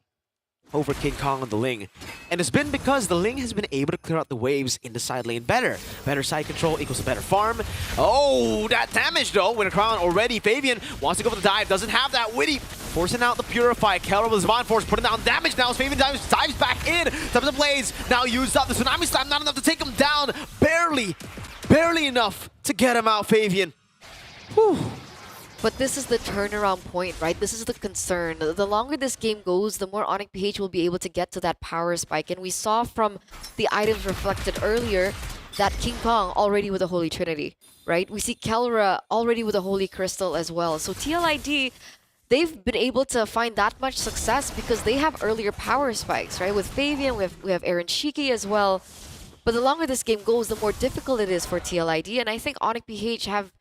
over King Kong and the Ling. And it's been because the Ling has been able to clear out the waves in the side lane better. Better side control equals a better farm. Oh, that damage though, with a crown already. Fabian wants to go for the dive, doesn't have that. Witty forcing out the Purify. Kelra with his Bond Force putting down damage now as Fabian dives back in. Top of the Blaze now used up. The Tsunami Slam not enough to take him down. Barely enough to get him out, Fabian. Whew. But this is the turnaround point, right? This is the concern. The longer this game goes, the more Onyx PH will be able to get to that power spike. And we saw from the items reflected earlier that King Kong already with the Holy Trinity, right? We see Kelra already with the Holy Crystal as well. So TLID, they've been able to find that much success because they have earlier power spikes, right? With Fabian, we have Aaron Shiki as well. But the longer this game goes, the more difficult it is for TLID. And I think Onyx PH have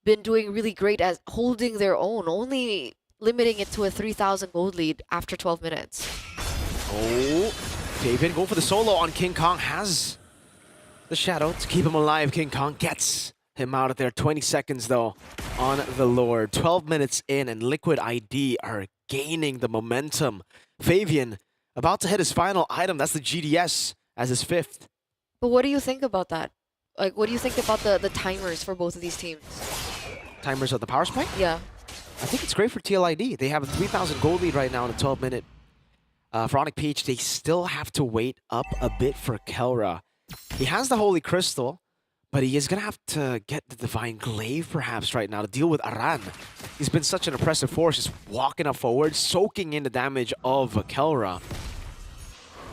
been doing really great at holding their own, only limiting it to a 3,000 gold lead after 12 minutes. Oh, Fabian going for the solo on King Kong, has the shadow to keep him alive. King Kong gets him out of there. 20 seconds though on the Lord. 12 minutes in and Liquid ID are gaining the momentum. Fabian about to hit his final item. That's the GDS as his 5th. But what do you think about that? Like, what do you think about the timers for both of these teams? Timers of the power spike? Yeah. I think it's great for TLID. They have a 3,000 gold lead right now in a 12-minute. For Onyx PH, they still have to wait up a bit for Kelra. He has the Holy Crystal, but he is going to have to get the Divine Glaive perhaps right now to deal with Aran. He's been such an oppressive force, just walking up forward, soaking in the damage of Kelra.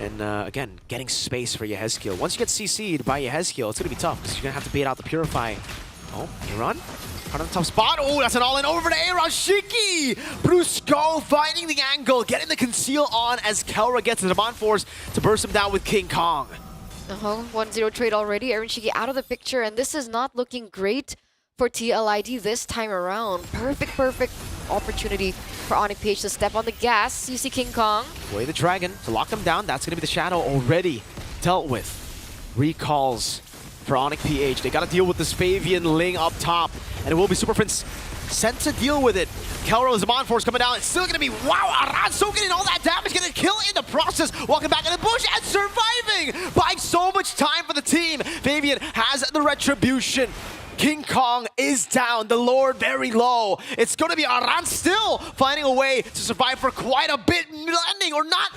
And again, getting space for Yehezkiel. Once you get CC'd by Yehezkiel, it's going to be tough because you're going to have to bait out the Purify Oh, Aaron on the top spot. Oh, that's an all-in over to Aaron Shiki. Brusco finding the angle, getting the conceal on as Kelra gets the demand force to burst him down with King Kong. 1-0 trade already. Aaron Shiki out of the picture, and this is not looking great for TLID this time around. Perfect opportunity for Onyx PH to step on the gas. You see King Kong. Way the Dragon to lock him down. That's going to be the Shadow already dealt with. Recalls for Onyx PH. They got to deal with this Fabian Ling up top, and it will be Super Prince sent to deal with it. Kelro's Demand Force coming down. It's still going to be, wow, Aran soaking in all that damage, getting a kill in the process, walking back in the bush and surviving, buying so much time for the team. Fabian has the retribution. King Kong is down, the Lord very low. It's going to be Aran still finding a way to survive for quite a bit, landing or not,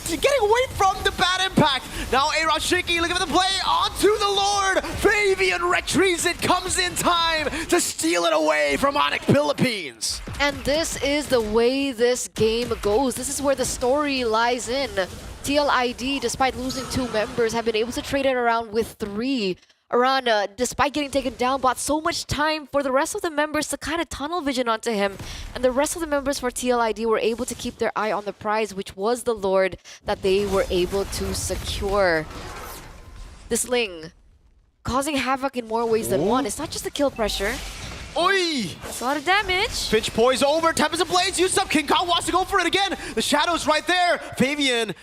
getting away from the bad impact. Now Aaron Shiki looking for the play onto the Lord. Fabian retrieves it, comes in time to steal it away from Onyx Philippines. And this is the way this game goes. This is where the story lies in. TLID, despite losing 2 members, have been able to trade it around with 3. Aran, despite getting taken down, bought so much time for the rest of the members to kind of tunnel vision onto him. And the rest of the members for TLID were able to keep their eye on the prize, which was the Lord that they were able to secure. This Ling, causing havoc in more ways than one. It's not just the kill pressure. Oi! That's a lot of damage. Finch poise over, Tempest Blaze used up. King Kong wants to go for it again. The Shadow's right there. Fabian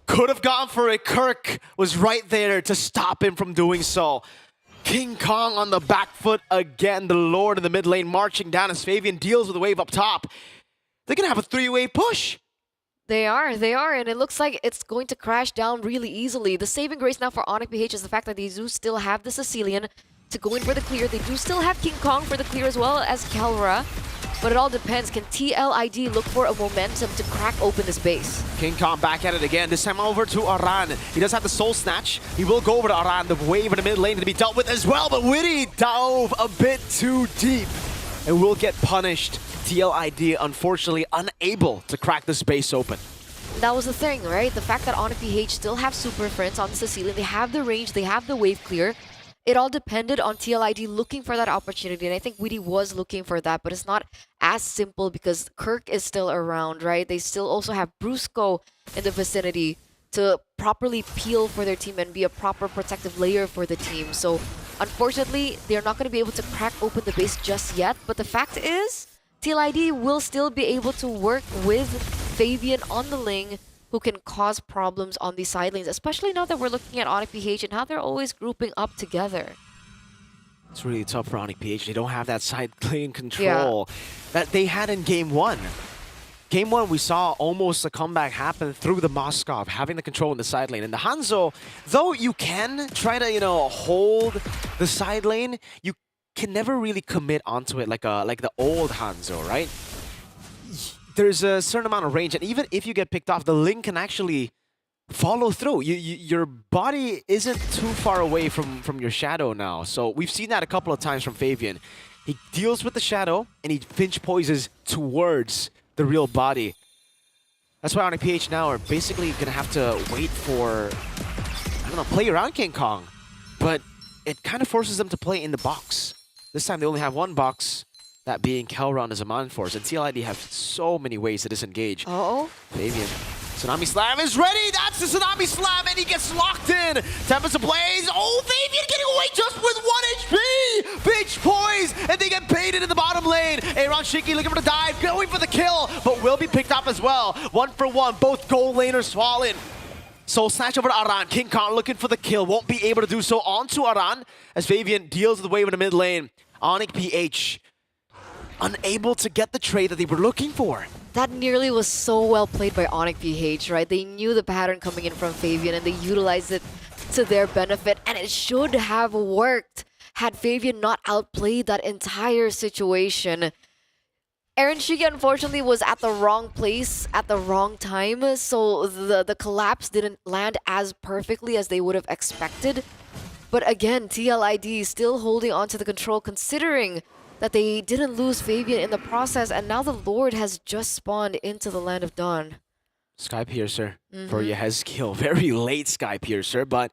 could have gone for it. Kirk was right there to stop him from doing so. King Kong on the back foot again. The Lord in the mid lane marching down as Fabian deals with the wave up top. They're going to have a 3-wave push. They are, and it looks like it's going to crash down really easily. The saving grace now for Onyx PH is the fact that they do still have the Sicilian to go in for the clear. They do still have King Kong for the clear as well as Kelra. But it all depends. Can TLID look for a momentum to crack open this base? King Kong back at it again. This time over to Aran. He does have the Soul Snatch. He will go over to Aran. The wave in the mid lane to be dealt with as well. But Witty dove a bit too deep and will get punished. TLID, unfortunately, unable to crack this base open. That was the thing, right? The fact that Onyx PH still have Super Friends on the Sicilian. They have the range. They have the wave clear. It all depended on TLID looking for that opportunity, and I think Witty was looking for that, but it's not as simple because Kirk is still around, right? They still also have Brusco in the vicinity to properly peel for their team and be a proper protective layer for the team. So unfortunately, they're not going to be able to crack open the base just yet, but the fact is, TLID will still be able to work with Fabian on the Ling, who can cause problems on these side lanes, especially now that we're looking at Onyx PH and how they're always grouping up together. It's really tough for Onyx PH. They don't have that side lane control that they had in Game 1. Game 1, we saw almost a comeback happen through the Moskov, having the control in the side lane. And the Hanzo, though you can try to, hold the side lane, you can never really commit onto it like the old Hanzo, right? There's a certain amount of range, and even if you get picked off, the Ling can actually follow through. Your body isn't too far away from your Shadow now. So we've seen that a couple of times from Fabian. He deals with the Shadow, and he Finch poises towards the real body. That's why Onyx PH now are basically going to have to wait for, I don't know, play around King Kong. But it kind of forces them to play in the box. This time they only have one box. That being Kelron as a man force, and TLID have so many ways to disengage. Fabian, Tsunami Slam is ready. That's the Tsunami Slam, and he gets locked in. Tempest Ablaze. Oh, Fabian getting away just with 1 HP. Bitch poise, and they get baited in the bottom lane. Aaron Shiki looking for the dive, going for the kill, but will be picked up as well. 1 for 1, both gold laners fallen. Soul Snatch over to Aran. King Kong looking for the kill, won't be able to do so onto Aran as Fabian deals with the wave in the mid lane. Onyx PH unable to get the trade that they were looking for. That nearly was so well played by Onyx PH, right? They knew the pattern coming in from Fabian and they utilized it to their benefit, and it should have worked had Fabian not outplayed that entire situation. Aaron Shiki, unfortunately, was at the wrong place at the wrong time, so the collapse didn't land as perfectly as they would have expected. But again, TLID still holding on to the control, considering that they didn't lose Fabian in the process, and now the Lord has just spawned into the Land of Dawn. Sky Piercer for Yehezkiel. Very late Sky Piercer, but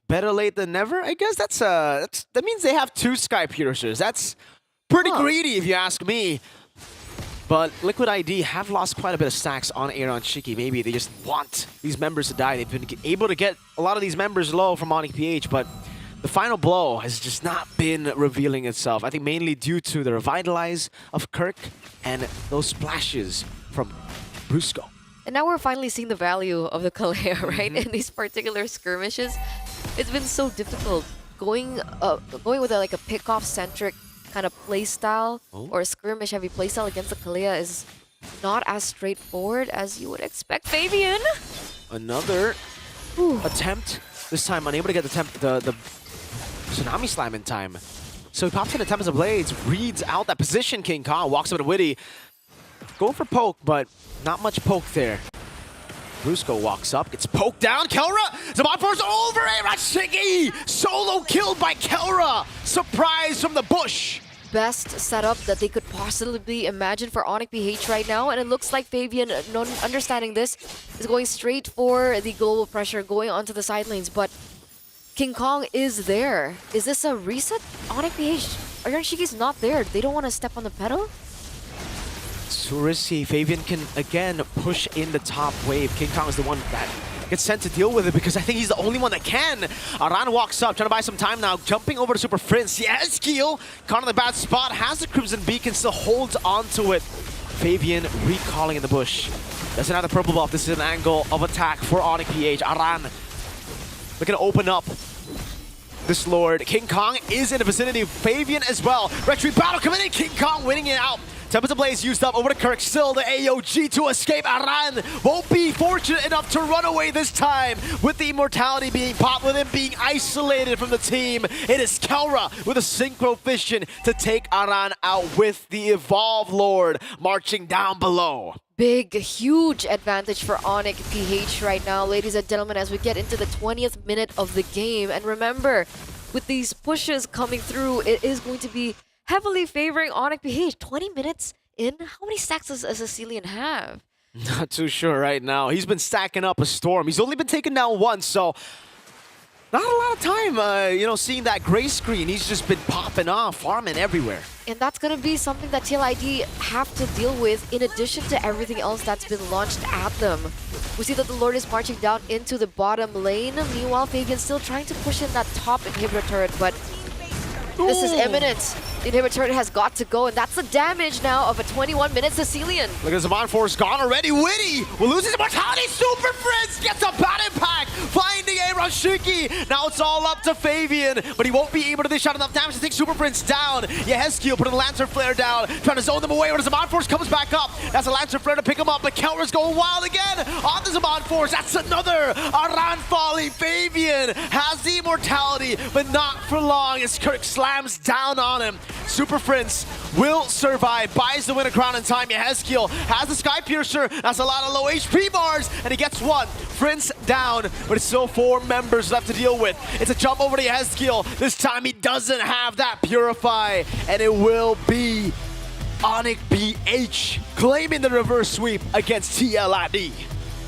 better late than never. I guess that means they have 2 Sky Piercers. That's pretty greedy if you ask me. But Liquid ID have lost quite a bit of stacks on Aaron Shiki. Maybe they just want these members to die. They've been able to get a lot of these members low from Onyx PH, but the final blow has just not been revealing itself. I think mainly due to the Revitalize of Kirk and those splashes from Brusco. And now we're finally seeing the value of the Kalea, right? In these particular skirmishes. It's been so difficult going with like a pick-off centric kind of playstyle or a skirmish heavy playstyle against the Kalea is not as straightforward as you would expect. Fabian! Another attempt. This time unable to get the Tsunami Slam in time. So he pops in the Tempest of Blades, reads out that position. King Kong walks up to Witty. Going for poke, but not much poke there. Brusco walks up, gets poked down. Kelra! Zaman Force over Rashigi! Solo killed by Kelra! Surprise from the bush! Best setup that they could possibly imagine for Onyx PH right now, and it looks like Fabian, understanding this, is going straight for the global pressure, going onto the side lanes, but King Kong is there. Is this a reset? Onyx PH, Aranchiki's not there. They don't want to step on the pedal? So risky. Fabian can again push in the top wave. King Kong is the one that gets sent to deal with it because I think he's the only one that can. Aran walks up, trying to buy some time now, jumping over to Super Prince. Yes, Keel caught in the bad spot, has the Crimson Beacon, still holds onto it. Fabian recalling in the bush. Doesn't have the purple buff. This is an angle of attack for Onyx PH. Aran looking to open up this Lord. King Kong is in the vicinity of Fabian as well. Retreat battle coming in. King Kong winning it out. Tempest of Blaze used up over to Kirk. Still the AOG to escape. Aran won't be fortunate enough to run away this time with the immortality being popped, with him being isolated from the team. It is Kelra with a Synchro Fission to take Aran out with the Evolve Lord marching down below. Big, huge advantage for Onyx PH right now, ladies and gentlemen, as we get into the 20th minute of the game. And remember, with these pushes coming through, it is going to be heavily favoring Onyx PH. 20 minutes in? How many stacks does Cecilian have? Not too sure right now. He's been stacking up a storm. He's only been taken down once, so not a lot of time, seeing that gray screen. He's just been popping off, farming everywhere. And that's going to be something that TLID have to deal with in addition to everything else that's been launched at them. We see that the Lord is marching down into the bottom lane. Meanwhile, Fabian's still trying to push in that top inhibitor turret, but this is imminent. The inhibitor turret has got to go, and that's the damage now of a 21-minute Cecilian. Look at Zaman Force gone already. Witty will lose his immortality. Super Fritz gets a bad impact, finding a Rashiki. Now it's all up to Fabian, but he won't be able to dish out enough damage to take Super Prince down. Yehezkiel putting the Lantern Flare down, trying to zone them away when Zaman Force comes back up. That's a Lantern Flare to pick him up, but Kelra's going wild again on the Zaman Force. That's another Aran falling. Fabian has the immortality, but not for long as Kirk slams down on him. Super Prince will survive, buys the winner crown in time. Yehezkiel has the Sky Piercer. That's a lot of low HP bars, and he gets one. Prince down, but it's still 4 members left to deal with. It's a jump over to Yehezkiel. This time he doesn't have that Purify, and it will be Onyx PH claiming the reverse sweep against TLID.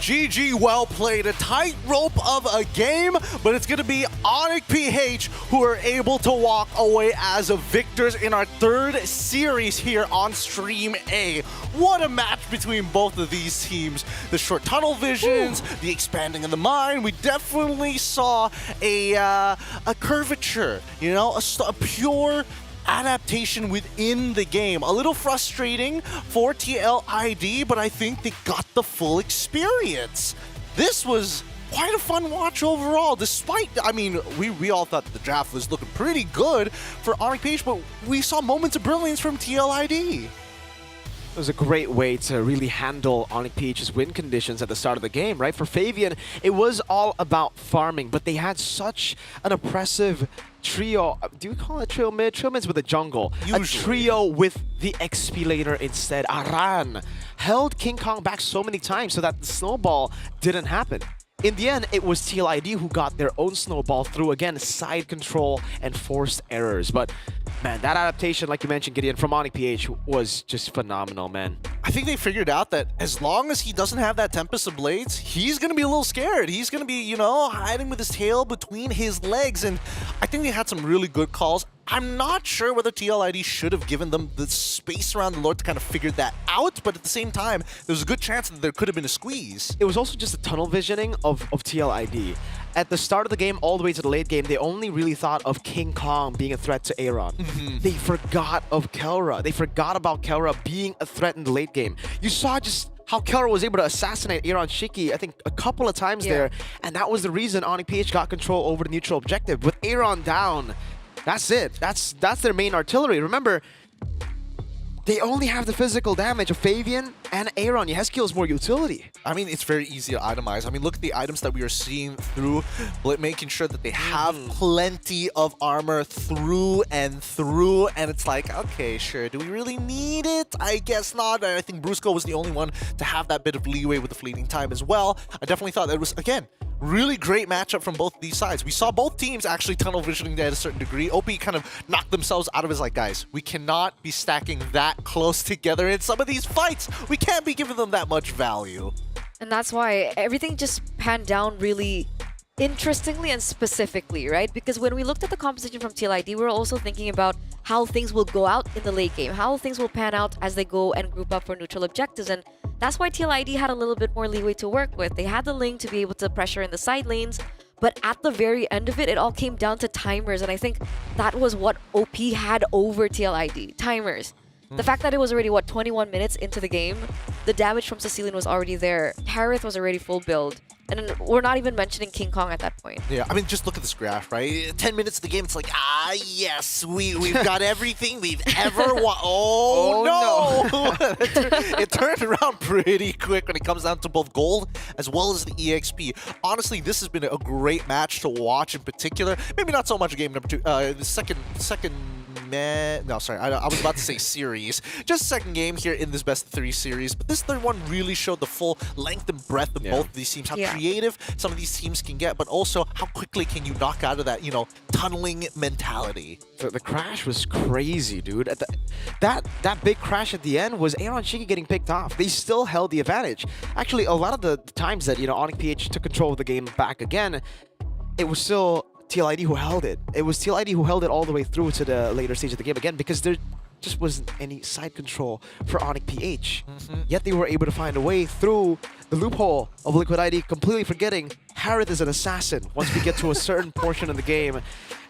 GG, well played. A tightrope of a game, but it's going to be Onyx PH who are able to walk away as victors in our 3rd series here on Stream A. What a match between both of these teams. The short tunnel visions, the expanding of the mine. We definitely saw a curvature, a pure adaptation within the game. A little frustrating for TLID, but I think they got the full experience. This was quite a fun watch overall, despite, we all thought the draft was looking pretty good for Onyx PH, but we saw moments of brilliance from TLID. It was a great way to really handle Onyx PH's win conditions at the start of the game, right? For Fabian, it was all about farming, but they had such an oppressive trio. Do we call it trio mid? Trio mid's with the jungle. Usually. A trio with the XP laner instead. Aran held King Kong back so many times so that the snowball didn't happen. In the end, it was TLID who got their own snowball through, again, side control and forced errors. But, man, that adaptation, like you mentioned, Gideon, from Onyx PH was just phenomenal, man. I think they figured out that as long as he doesn't have that Tempest of Blades, he's going to be a little scared. He's going to be, hiding with his tail between his legs. And I think they had some really good calls. I'm not sure whether TLID should have given them the space around the Lord to kind of figure that out, but at the same time, there's a good chance that there could have been a squeeze. It was also just a tunnel visioning of TLID. At the start of the game, all the way to the late game, they only really thought of King Kong being a threat to Aaron. They forgot of Kelra. They forgot about Kelra being a threat in the late game. You saw just how Kelra was able to assassinate Aaron Shiki, I think, a couple of times there, and that was the reason Onyx PH got control over the neutral objective. With Aaron down, that's it. That's their main artillery. Remember, they only have the physical damage of Fabian and Aaron. Yehezkiel is more utility. I mean, it's very easy to itemize. I mean, look at the items that we are seeing through, making sure that they have plenty of armor through and through. And it's like, okay, sure. Do we really need it? I guess not. And I think Brusco was the only one to have that bit of leeway with the fleeting time as well. I definitely thought that it was, again, really great matchup from both of these sides. We saw both teams actually tunnel visioning at a certain degree. OP kind of knocked themselves out of his, like, guys, we cannot be stacking that close together in some of these fights. We can't be giving them that much value. And that's why everything just panned down really interestingly and specifically, right? Because when we looked at the composition from TLID, we were also thinking about how things will go out in the late game, how things will pan out as they go and group up for neutral objectives. And that's why TLID had a little bit more leeway to work with. They had the Ling to be able to pressure in the side lanes, but at the very end of it, it all came down to timers. And I think that was what OP had over TLID, timers. The fact that it was already, 21 minutes into the game, the damage from Sicilian was already there. Harith was already full build. And we're not even mentioning King Kong at that point. Yeah, I mean, just look at this graph, right? 10 minutes of the game, it's like, yes, we've got everything we've ever wanted. Oh, no! It turned around pretty quick when it comes down to both gold as well as the EXP. Honestly, this has been a great match to watch in particular. Maybe not so much game number 2. The second no, sorry, I was about to say series. Just second game here in this best of 3 series, but this third one really showed the full length and breadth of both of these teams, how creative some of these teams can get, but also how quickly can you knock out of that, tunneling mentality. The crash was crazy, dude. That big crash at the end was Aaron Shiki getting picked off. They still held the advantage. Actually, a lot of the times that, Onyx PH took control of the game back again, it was still TLID who held it. It was TLID who held it all the way through to the later stage of the game again, because there just wasn't any side control for Onyx PH. Yet they were able to find a way through the loophole of Liquid ID, completely forgetting Harith is an assassin once we get to a certain portion of the game.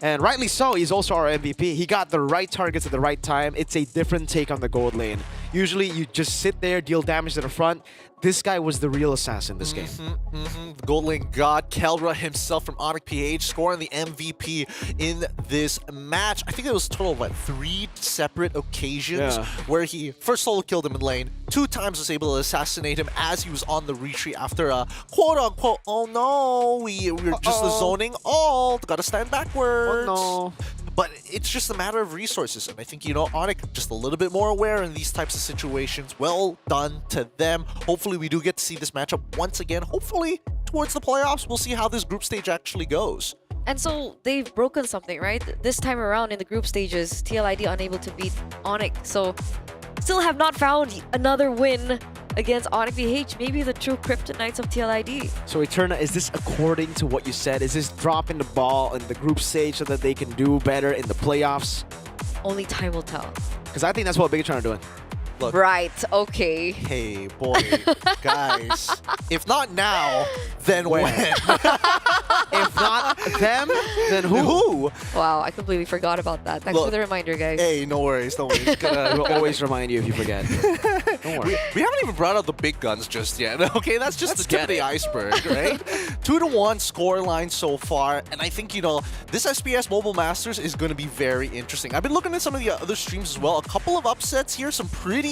And rightly so, he's also our MVP. He got the right targets at the right time. It's a different take on the gold lane. Usually you just sit there, deal damage to the front. This guy was the real assassin this game. The gold lane god, Kelra himself from Onyx PH, scoring the MVP in this match. I think it was a total of, 3 separate occasions where he first solo killed him in lane, 2 times was able to assassinate him as he was on the retreat after a quote-unquote, oh no, we're just zoning alt, gotta stand backwards. Oh no. But it's just a matter of resources, and I think, Onyx just a little bit more aware in these types of situations. Well done to them. Hopefully we do get to see this matchup once again. Hopefully towards the playoffs, we'll see how this group stage actually goes. And so they've broken something, right? This time around in the group stages, TLID unable to beat Onyx. So still have not found another win against Onyx PH, maybe the true kryptonites of TLID. So Eterna, is this according to what you said? Is this dropping the ball in the group stage so that they can do better in the playoffs? Only time will tell. Because I think that's what Bigatron are doing. Look, right, okay. Hey, boy, guys, if not now, then when? If not them, then who? Wow, I completely forgot about that. Thanks for the reminder, guys. Hey, no worries, no worries. We'll always remind you if you forget. Don't worry. We haven't even brought out the big guns just yet, okay? That's just the tip of the iceberg, right? 2-1 score line so far, and I think, this SPS Mobile Masters is going to be very interesting. I've been looking at some of the other streams as well. A couple of upsets here, some pretty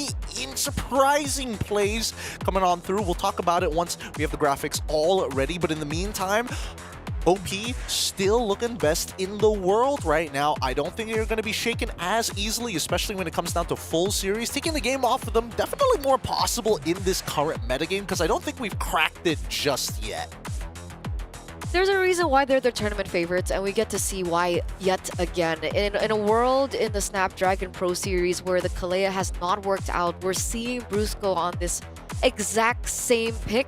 surprising plays coming on through. We'll talk about it once we have the graphics all ready, but in the meantime, OP still looking best in the world right now. I don't think they're going to be shaken as easily, especially when it comes down to full series. Taking the game off of them, definitely more possible in this current metagame, because I don't think we've cracked it just yet. There's a reason why they're the tournament favorites, and we get to see why yet again. In a world in the Snapdragon Pro Series where the Kalea has not worked out, we're seeing Bruce go on this exact same pick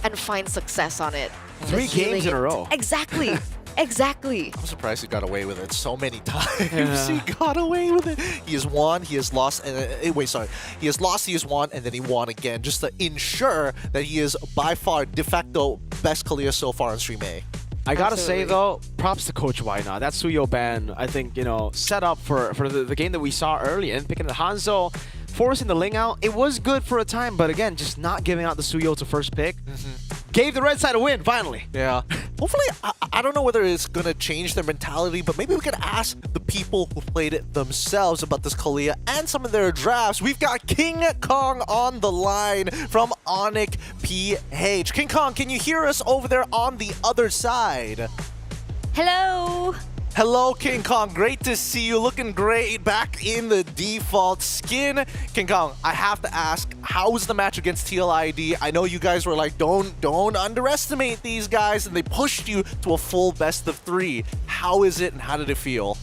and find success on it. 3 games in a row. Exactly. Exactly. I'm surprised he got away with it so many times. He got away with it. He has won, he has lost, and wait, sorry. He has lost, he has won, and then he won again, just to ensure that he is by far de facto best Kalea so far in Stream A. I gotta say though, props to Coach Waina. That Suyo ban, I think, you know, set up for the game that we saw early, and picking the Hanzo, forcing the Ling out. It was good for a time, but again, just not giving out the Suyo to first pick. Gave the red side a win, finally. Yeah. Hopefully, I don't know whether it's going to change their mentality, but maybe we can ask the people who played it themselves about this Kalea and some of their drafts. We've got King Kong on the line from Onyx PH. King Kong, can you hear us over there on the other side? Hello. Hello, King Kong. Great to see you. Looking great. Back in the default skin. King Kong, I have to ask, how was the match against TLID? I know you guys were like, don't underestimate these guys, and they pushed you to a full best of 3. How is it, and how did it feel?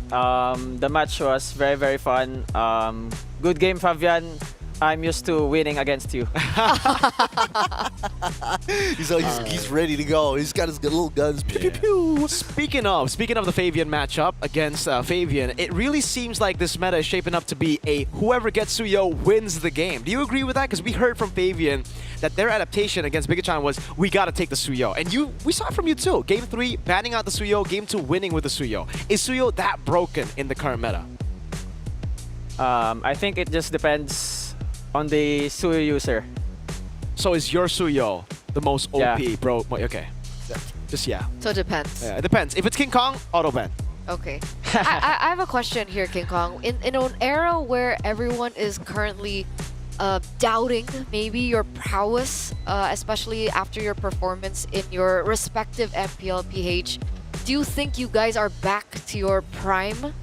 The match was very, very fun. Good game, Fabian. I'm used to winning against you. He's ready to go. He's got his little guns. Pew, pew, pew. Speaking of the Fabian matchup against Fabian, it really seems like this meta is shaping up to be a whoever gets Suyo wins the game. Do you agree with that? Because we heard from Fabian that their adaptation against Bigachan was, we got to take the Suyo. And we saw it from you too. Game 3, banning out the Suyo. Game 2, winning with the Suyo. Is Suyo that broken in the current meta? I think it just depends on the Suyo user. So is your Suyo the most OP, bro? Okay. Just yeah. So it depends. Yeah, it depends. If it's King Kong, auto ban. Okay. I have a question here, King Kong. In an era where everyone is currently doubting maybe your prowess, especially after your performance in your respective MPLPH, do you think you guys are back to your prime?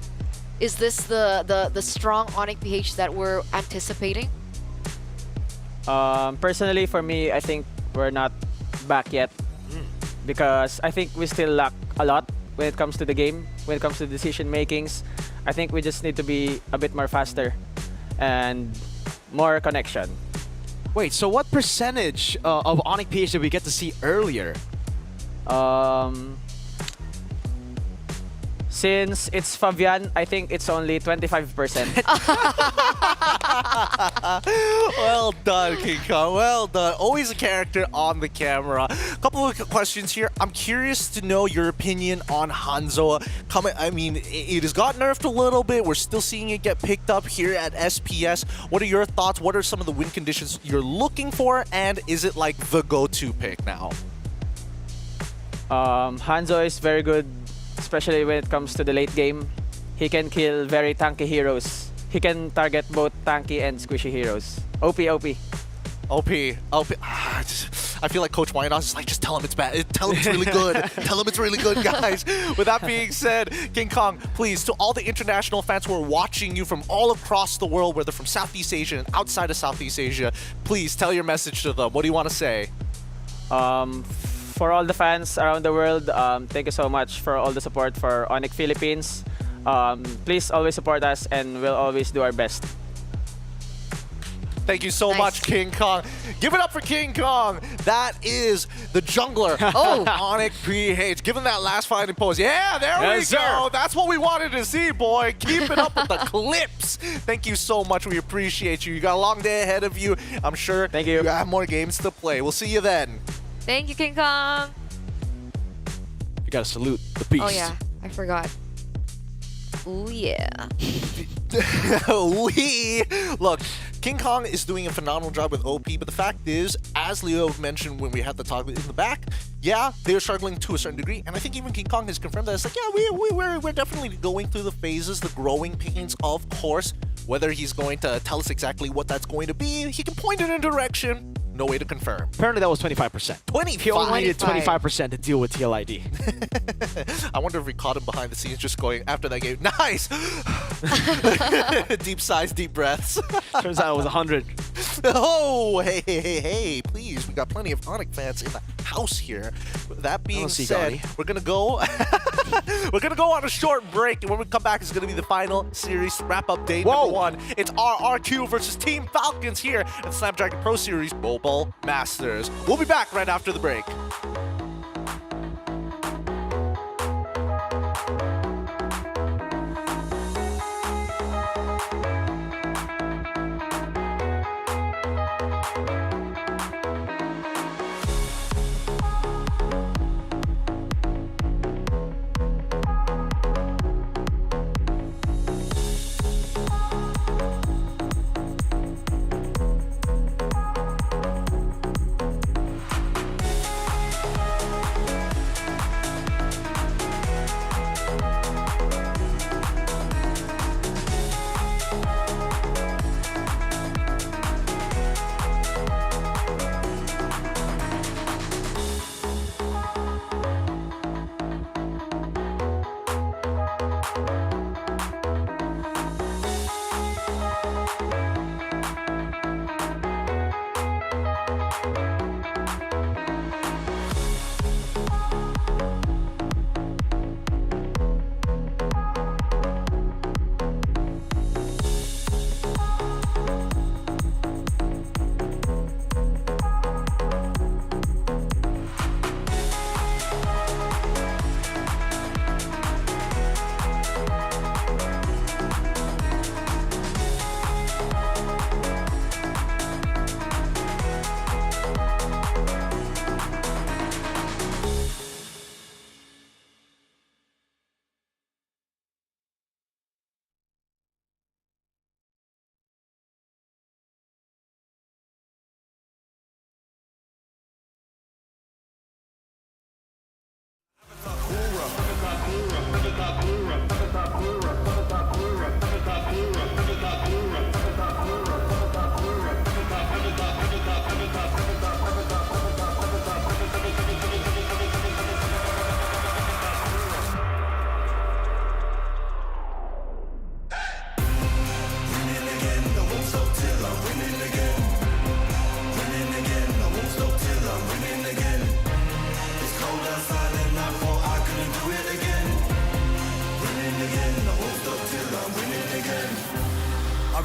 Is this the strong Onyx PH that we're anticipating? Personally, for me, I think we're not back yet because I think we still lack a lot when it comes to the game, when it comes to decision makings. I think we just need to be a bit more faster and more connection. Wait, so what percentage of Onyx PH did we get to see earlier? Since it's Fabian, I think it's only 25%. Well done, King Kong. Well done. Always a character on the camera. A couple of questions here. I'm curious to know your opinion on Hanzo. I mean, it has got nerfed a little bit. We're still seeing it get picked up here at SPS. What are your thoughts? What are some of the win conditions you're looking for? And is it like the go-to pick now? Hanzo is very good, especially when it comes to the late game. He can kill very tanky heroes. He can target both tanky and squishy heroes. OP. I feel like Coach Wynau's is like, just tell him it's bad. Tell him it's really good. Tell him it's really good, guys. With that being said, King Kong, please, to all the international fans who are watching you from all across the world, whether from Southeast Asia and outside of Southeast Asia, please tell your message to them. What do you want to say? For all the fans around the world, thank you so much for all the support for Onyx Philippines. Please always support us, and we'll always do our best. Thank you so much, King Kong. Give it up for King Kong. That is the jungler. Onyx PH. Give him that last fighting pose. Yeah, there we go. Sir. That's what we wanted to see, boy. Keep it up with the clips. Thank you so much. We appreciate you. You got a long day ahead of you. I'm sure you have more games to play. We'll see you then. Thank you, King Kong. You gotta salute the beast. Oh yeah, I forgot. Ooh yeah. Look, King Kong is doing a phenomenal job with OP, but the fact is, as Leo mentioned when we had the talk in the back, yeah, they're struggling to a certain degree, and I think even King Kong has confirmed that. It's like, yeah, we're definitely going through the phases, the growing pains, of course. Whether he's going to tell us exactly what that's going to be, he can point it in a direction. No way to confirm. Apparently that was 25%. 25? He only needed 25% to deal with TLID. I wonder if we caught him behind the scenes just going after that game. Nice! Deep sighs, deep breaths. Turns out it was 100. Oh, hey, please. We got plenty of Onyx fans in the house here. With that being see said, Gotti. we're gonna go. We're gonna go on a short break, and when we come back, it's gonna be the final series wrap-up day number 1. It's RRQ versus Team Falcons here at Snapdragon Pro Series Mobile Masters. We'll be back right after the break.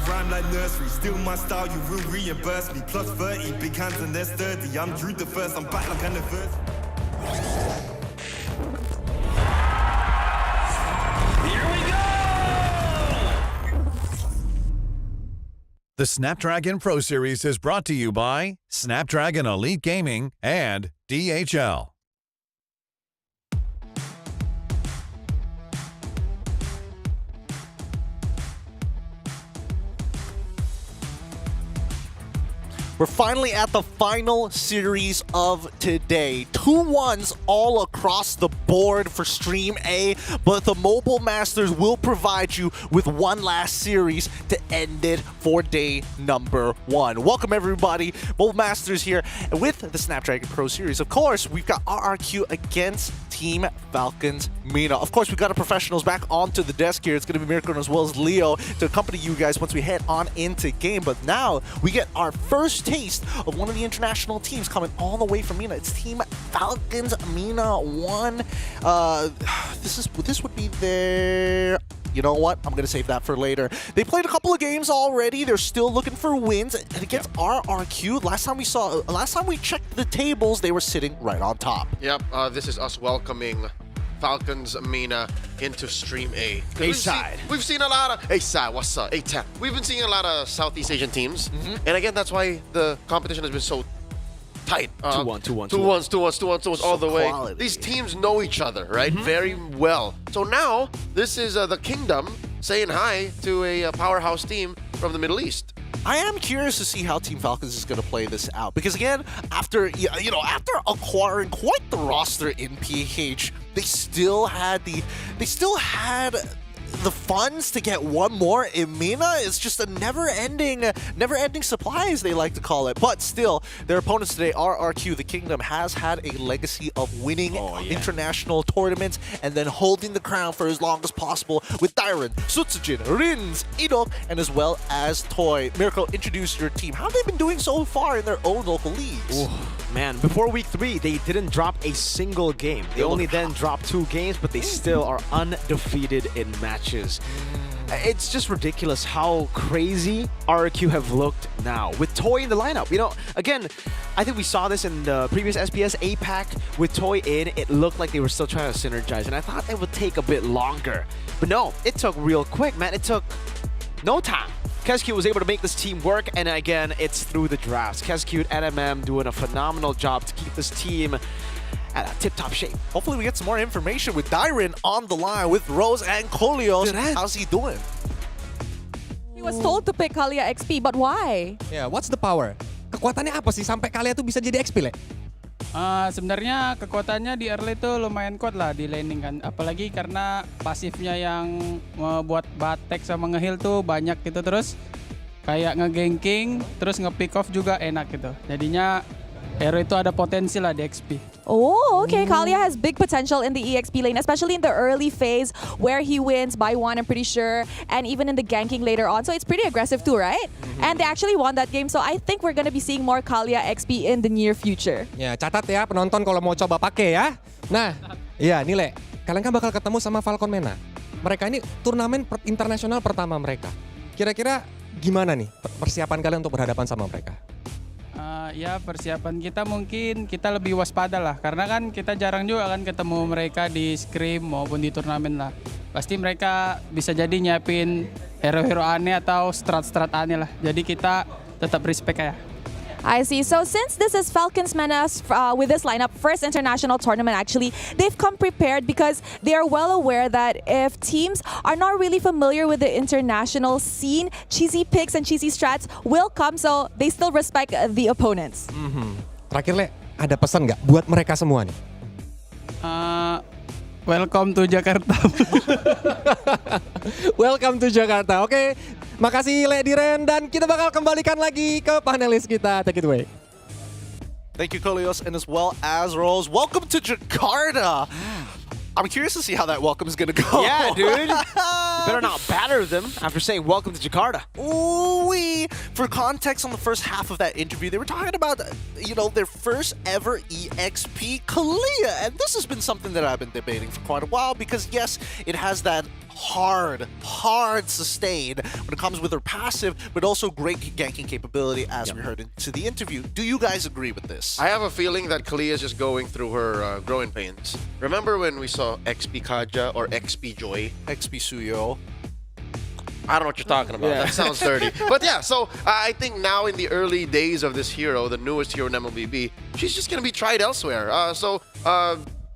Rhyme like nursery, still my style, you will reimburse me. Plus 30, big hands and they're sturdy. I'm Drew the first, I'm back like anniversary. The Snapdragon Pro Series is brought to you by Snapdragon Elite Gaming and DHL. We're finally at the final series of today. 2-1s all across the board for Stream A, but the Mobile Masters will provide you with one last series to end it for day number 1. Welcome everybody, Mobile Masters here with the Snapdragon Pro Series. Of course, we've got RRQ against Team Falcons Mina. Of course, we've got our professionals back onto the desk here. It's going to be Mirko as well as Leo to accompany you guys once we head on into game. But now we get our first taste of one of the international teams coming all the way from Mina. It's Team Falcons Mina 1. This would be their... You know what? I'm going to save that for later. They played a couple of games already. They're still looking for wins. And against RRQ, last time we checked the tables, they were sitting right on top. Yep, this is us welcoming Falcons Mina into Stream A. A-side. We've seen a lot of... A-side, what's up? A-tap. We've been seeing a lot of Southeast Asian teams. And again, that's why the competition has been so tight. 2-1 all the way. Quality. These teams know each other, right? Very well. So now, this is the Kingdom saying hi to a powerhouse team from the Middle East. I am curious to see how Team Falcons is going to play this out because again, after acquiring quite the roster in PH, they still had the funds to get one more in Mina. It's just a never-ending supply, as they like to call it. But still, their opponents today, RRQ, the Kingdom, has had a legacy of winning international tournaments and then holding the crown for as long as possible with Dyron, Sutsujin, Rins, Idok, and as well as Toy. Miracle, introduce your team. How have they been doing so far in their own local leagues? Ooh, man, before week 3, they didn't drop a single game. They only then dropped 2 games, but they still are undefeated in matches. It's just ridiculous how crazy RRQ have looked now with Toy in the lineup. You know, again, I think we saw this in the previous SPS APAC with Toy in. It looked like they were still trying to synergize, and I thought it would take a bit longer. But no, it took real quick, man. It took no time. Kescute was able to make this team work, and again, it's through the drafts. Kescute and MM doing a phenomenal job to keep this team at a tip-top shape. Hopefully we get some more information with Dyron on the line with Rose and Kolios. How's he doing? He was told to pick Kalia XP, but why? Yeah, what's the power? Kekuatannya apa sih sampai Kalia tuh bisa jadi XP, Le? Sebenarnya kekuatannya di early tuh lumayan kuat lah di laning kan. Apalagi karena pasifnya yang membuat batek sama nge-heal tuh banyak gitu, terus kayak nge-ganking, terus nge-pick off juga enak gitu. Jadinya Hero itu ada potensi lah di XP. Oh, okay. Kalia has big potential in the EXP lane, especially in the early phase where he wins by 1, I'm pretty sure, and even in the ganking later on. So it's pretty aggressive too, right? And they actually won that game, so I think we're gonna be seeing more Kalia XP in the near future. Ya, catat ya penonton kalau mau coba pakai ya. Nah, iya Nile, kalian kan bakal ketemu sama Falcon Mena. Mereka ini turnamen internasional pertama mereka. Kira-kira gimana nih persiapan kalian untuk berhadapan sama mereka? Ya persiapan kita mungkin kita lebih waspada lah, karena kan kita jarang juga kan ketemu mereka di scrim maupun di turnamen lah. Pasti mereka bisa jadi nyiapin hero-hero aneh atau strat-strat aneh lah. Jadi kita tetap respect ya. I see. So since this is Falcons Menace with this lineup, first international tournament actually, they've come prepared because they are well aware that if teams are not really familiar with the international scene, cheesy picks and cheesy strats will come, so they still respect the opponents. Terakhir Le, ada pesan nggak buat mereka semua nih? Welcome to Jakarta. Welcome to Jakarta. Oke, makasih Le Diren, dan kita bakal kembalikan lagi ke panelis kita. Take it away. Thank you, Kolios, and as well as Rose. Welcome to Jakarta. I'm curious to see how that welcome is going to go. Yeah, dude. You better not batter them after saying welcome to Jakarta. Ooh-wee. For context on the first half of that interview, they were talking about, you know, their first ever EXP Kalia. And this has been something that I've been debating for quite a while because, yes, it has that hard sustain when it comes with her passive, but also great ganking capability as we heard into the interview. Do you guys agree with this? I have a feeling that Kalia is just going through her growing pains. Remember when we saw XP Kaja or XP Joy? XP Suyo. I don't know what you're talking about. Yeah. That sounds dirty. But yeah, so I think now in the early days of this hero, the newest hero in MLBB, she's just going to be tried elsewhere.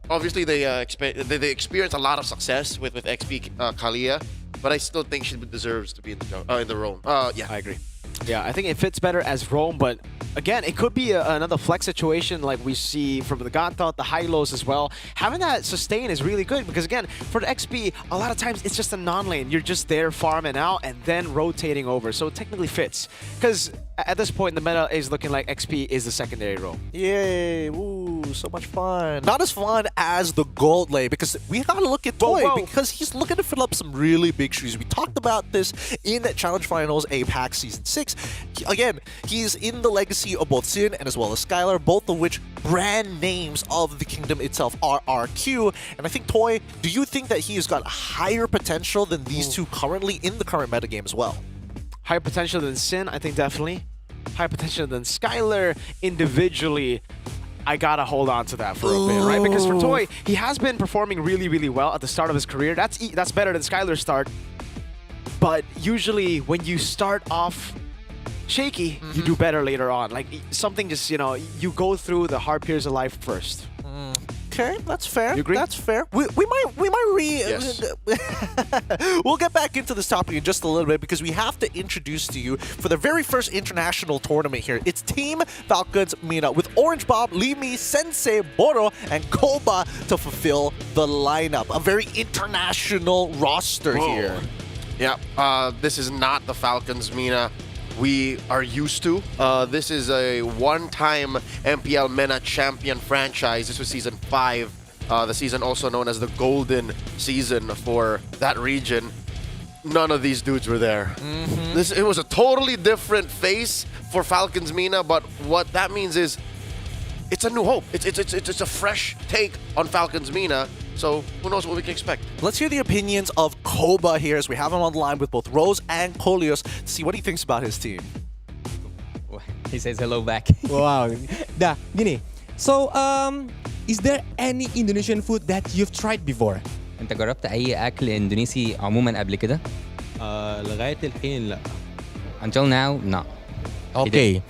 Obviously, they experienced a lot of success with XP Kalia, but I still think she deserves to be in the roam. Yeah, I agree. Yeah, I think it fits better as roam, but again, it could be another flex situation like we see from the Ganta, the high-lows as well. Having that sustain is really good because, again, for the XP, a lot of times it's just a non-lane. You're just there farming out and then rotating over, so it technically fits. Because at this point, the meta is looking like XP is the secondary role. Yay! Ooh, so much fun. Not as fun as the gold lane because we gotta look at Toy because he's looking to fill up some really big shoes. We talked about this in Challenge Finals APAC Season 6. Again, he's in the legacy of both Sin and as well as Skylar, both of which brand names of the kingdom itself are RQ. And I think Toy, do you think that he has got higher potential than these two currently in the current metagame as well? Higher potential than Sin, I think definitely. Higher potential than Skylar individually. I gotta hold on to that for a bit, right? Because for Toy, he has been performing really, really well at the start of his career. That's better than Skylar's start. But usually when you start off shaky, you do better later on. Like something just, you know, you go through the hard periods of life first. Okay, that's fair. You agree? That's fair. We might we'll get back into this topic in just a little bit because we have to introduce to you for the very first international tournament here. It's Team Falcons Mina with Orange Bob, Limi, Sensei, Boro, and Koba to fulfill the lineup. A very international roster here. Yeah, this is not the Falcons Mina we are used to. This is a one-time MPL MENA champion franchise. This was season 5 the season also known as the golden season for that region. None of these dudes were there. It was a totally different face for Falcons MENA, but what that means is it's a new hope. It's a fresh take on Falcons MENA. So who knows what we can expect. Let's hear the opinions of Koba here as we have him on the line with both Rose and Kolios to see what he thinks about his team. He says hello back. Wow. Dah, gini. So, is there any Indonesian food that you've tried before? انت جربت اي اكل اندونيسي عموما قبل كده؟ لغاية الحين لا. Until now, no. Oke,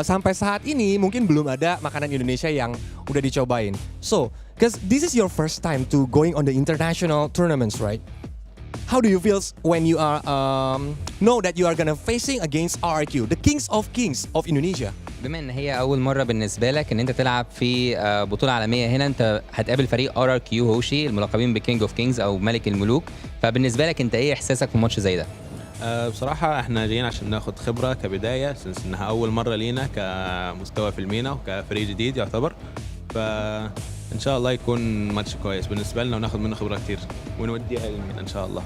sampai saat ini mungkin belum ada makanan Indonesia yang udah dicobain. So, because this is your first time to going on the international tournaments, right? How do you feel when you are know that you are gonna facing against RRQ, the kings of Indonesia? بما ان هي اول مره بالنسبه لك ان انت تلعب في بطوله عالميه هنا، انت هتقابل فريق RRQ هوشي الملقبين بكينج اوف كينجز او ملك الملوك، فبالنسبه لك انت ايه احساسك في ماتش زي ده؟ بصراحة احنا جايين عشان ناخد خبرة كبداية سنس انها أول مرة لينا كمستوى في المينا وكفريق جديد يعتبر، فإن شاء الله يكون ماتش كويس بالنسبة لنا وناخد منه خبرة كتير ونوديها للمينا إن شاء الله.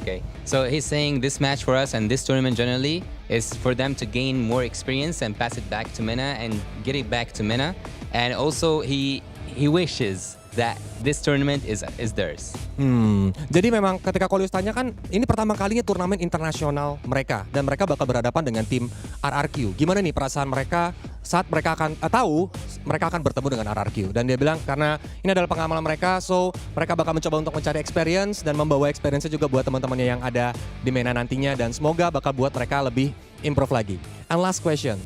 Okay, so he's saying this match for us and this tournament generally is for them to gain more experience and pass it back to MENA and get it back to MENA, and also he wishes that this tournament is theirs. Jadi memang ketika Kolius tanya kan ini pertama kalinya turnamen internasional mereka dan mereka bakal berhadapan dengan tim RRQ. Gimana nih perasaan mereka saat mereka akan tahu mereka akan bertemu dengan RRQ, dan dia bilang karena ini adalah pengalaman mereka, so mereka bakal mencoba untuk mencari experience dan membawa experience juga buat teman-temannya yang ada di MENA nantinya, dan semoga bakal buat mereka lebih improve lagi. And last question,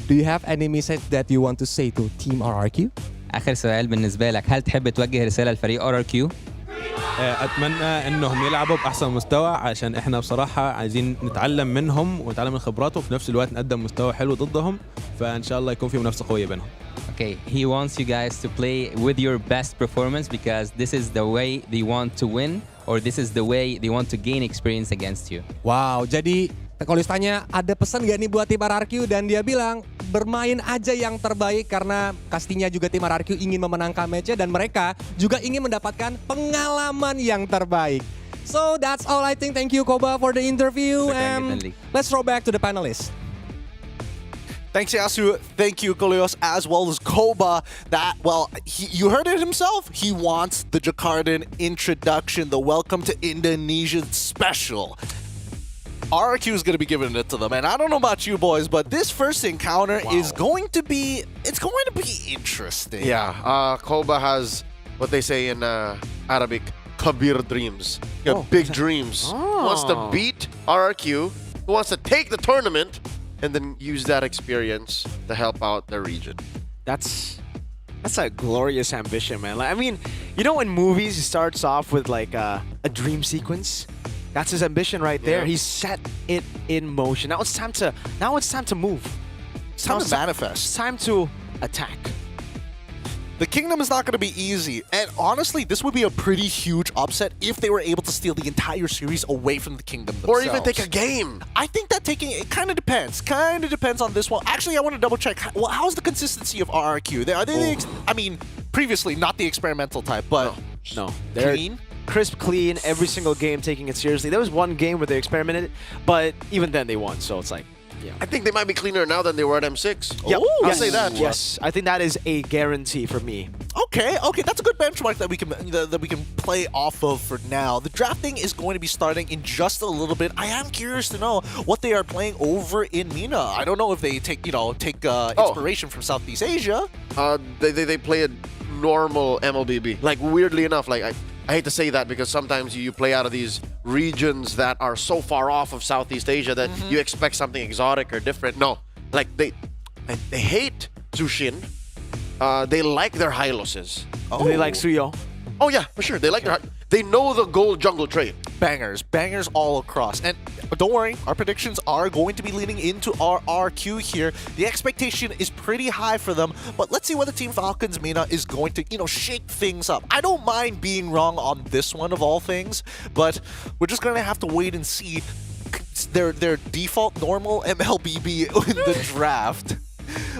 do you have any message that you want to say to team RRQ? آخر سؤال بالنسبة لك، هل تحب توجه رسالة لفريق RRQ؟ أتمنى إنهم يلعبوا بأحسن مستوى عشان إحنا بصراحة عايزين نتعلم منهم ونتعلم من خبراتهم، وفي نفس الوقت نقدم مستوى حلو ضدهم، فإن شاء الله يكون في منافسة قوية بينهم. Okay, he wants you guys to play with your best performance because this is the way they want to win, or this is the way they want to gain experience against you. Wow, jadi Kolius tanya ada pesan gak nih buat tim RRQ, dan dia bilang bermain aja yang terbaik karena pastinya juga tim RRQ ingin memenangkan match dan mereka juga ingin mendapatkan pengalaman yang terbaik. So that's all I think. Thank you Koba for the interview, and let's throw back to the panelists. Thanks, Yasu. Thank you, Kolios, as well as Koba. That, well, you heard it himself. He wants the Jakartan introduction, the Welcome to Indonesia special. RRQ is going to be giving it to them, and I don't know about you boys, but this first encounter is going to be, it's going to be interesting. Yeah, Koba has what they say in Arabic, kabir dreams. You have big dreams. He wants to beat RRQ, who wants to take the tournament, and then use that experience to help out their region. That's a glorious ambition, man. Like, I mean, you know, in movies, he starts off with like a dream sequence. That's his ambition right there. He set it in motion. Now it's time to move. It's time to manifest. It's time to attack. The kingdom is not going to be easy, and honestly, this would be a pretty huge upset if they were able to steal the entire series away from the kingdom themselves. Or even take a game. I think that it kind of depends. Kind of depends on this one. Actually, I want to double check. Well, how's the consistency of RRQ? I mean, previously not the experimental type, but no, they're clean. Crisp, clean, every single game taking it seriously. There was one game where they experimented, but even then they won, so it's like, yeah. I think they might be cleaner now than they were at M6. Yeah, I'll say that. Yes, I think that is a guarantee for me. Okay, that's a good benchmark that we can play off of for now. The drafting is going to be starting in just a little bit. I am curious to know what they are playing over in MENA. I don't know if they take inspiration from Southeast Asia. They play a normal MLBB. Like, weirdly enough, like I hate to say that because sometimes you play out of these regions that are so far off of Southeast Asia that you expect something exotic or different. No, like they hate Zushin. They like their Hyloses. Oh. They like Suyo. Oh yeah, for sure. They like they know the gold jungle trade. Bangers all across. And don't worry, our predictions are going to be leaning into our RQ here. The expectation is pretty high for them, but let's see whether Team Falcons MENA is going to, shake things up. I don't mind being wrong on this one of all things, but we're just going to have to wait and see their default normal MLBB in the draft.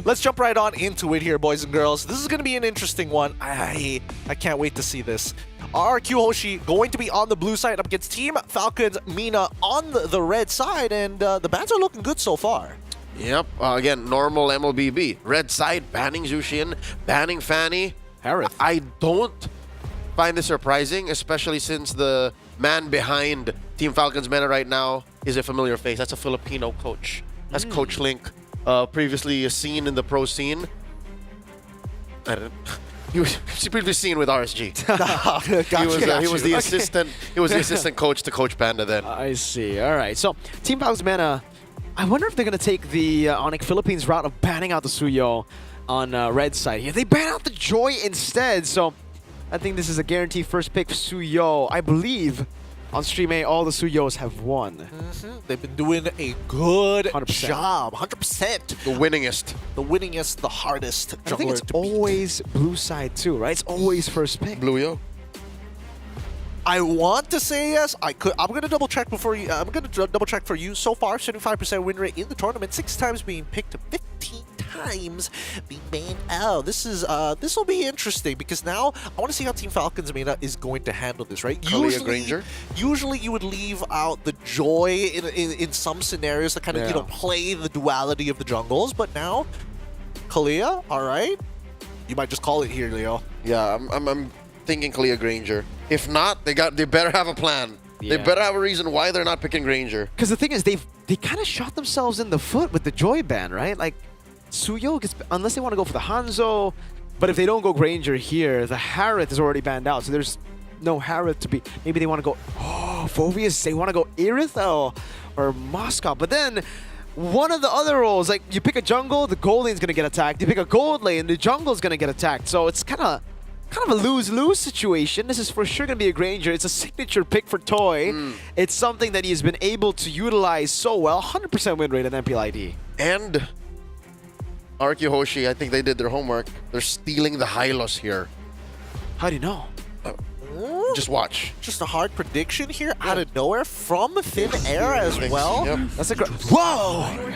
Let's jump right on into it here, boys and girls. This is going to be an interesting one. I can't wait to see this. RRQ Hoshi going to be on the blue side up against Team Falcons Mina on the red side, and the bans are looking good so far. Yep. Again, normal MLBB. Red side, banning Zushin, banning Fanny. Harith. I don't find this surprising, especially since the man behind Team Falcons Meta right now is a familiar face. That's a Filipino coach. That's Coach Link, previously seen in the pro scene. I don't. He was previously seen with RSG. He was the assistant. He was the assistant coach to Coach Panda then. I see. All right. So Team Falcons Meta, I wonder if they're gonna take the Onyx Philippines route of banning out the Suyo on red side here. They ban out the Joy instead. So I think this is a guaranteed first pick for Suyo. I believe on Stream A, all the Suyos have won. They've been doing a good 100%. job. 100%. The winningest. The winningest, the hardest. I think it's always blue side too, right? It's always first pick. Blue Yo. I want to say yes. I could. I'm gonna double check before you. I'm gonna double check for you. So far, 75% win rate in the tournament. 6 times being picked, 15 times being banned out. This is this will be interesting because now I want to see how Team Falcons Meta is going to handle this. Right? Usually you would leave out the Joy in some scenarios to kind of play the duality of the jungles. But now, Kalia, all right, you might just call it here, Leo. Yeah, I'm thinking Kalia Granger. If not, they better have a plan. Yeah. They better have a reason why they're not picking Granger. Because the thing is, they kind of shot themselves in the foot with the Joy ban, right? Like, Suyo gets, unless they want to go for the Hanzo, but if they don't go Granger here, the Harith is already banned out, so there's no Harith to be. Maybe they want to go, Phobius, they want to go Irithel or Moscow, but then one of the other roles, like you pick a jungle, the gold lane's going to get attacked. You pick a gold lane, the jungle's going to get attacked. So it's kind of a lose-lose situation. This is for sure going to be a Granger. It's a signature pick for Toy. It's something that he has been able to utilize so well. 100% win rate in MPLID. And RQ Hoshi, I think they did their homework. They're stealing the Hylos here. How do you know? Just watch. Just a hard prediction here out of nowhere from thin air as well. Yep. That's a whoa!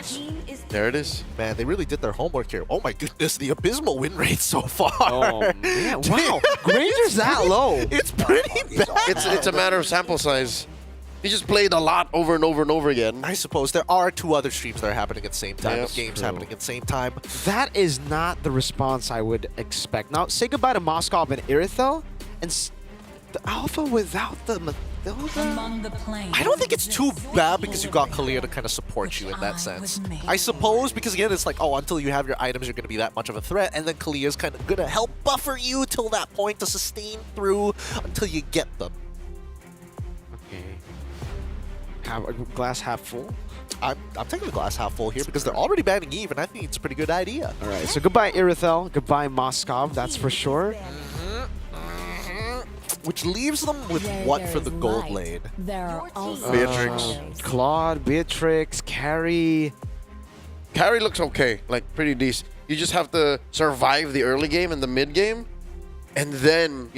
There it is. Man, they really did their homework here. Oh my goodness, the abysmal win rate so far. Oh man, wow. Granger's that low. It's pretty bad. It's a matter of sample size. He just played a lot over and over and over again. I suppose there are 2 other streams that are happening at the same time. Yes, Games true. happening at the same time. That is not the response I would expect. Now, say goodbye to Moskov and Irithel, and the Alpha without the Mathilda? I don't think it's too bad because you got Kalia to kind of support you in that sense. I suppose because, again, it's like, until you have your items, you're going to be that much of a threat, and then Kalia's kind of going to help buffer you till that point to sustain through until you get them. Okay. Have a glass half full? I'm taking the glass half full here because they're already banning Eve, and I think it's a pretty good idea. All right, so goodbye Irithel, goodbye Moskov, that's for sure. Which leaves them with what for the gold lane? Beatrix. Claude, Beatrix, Carrie. Carrie looks okay, like pretty decent. You just have to survive the early game and the mid game, and then,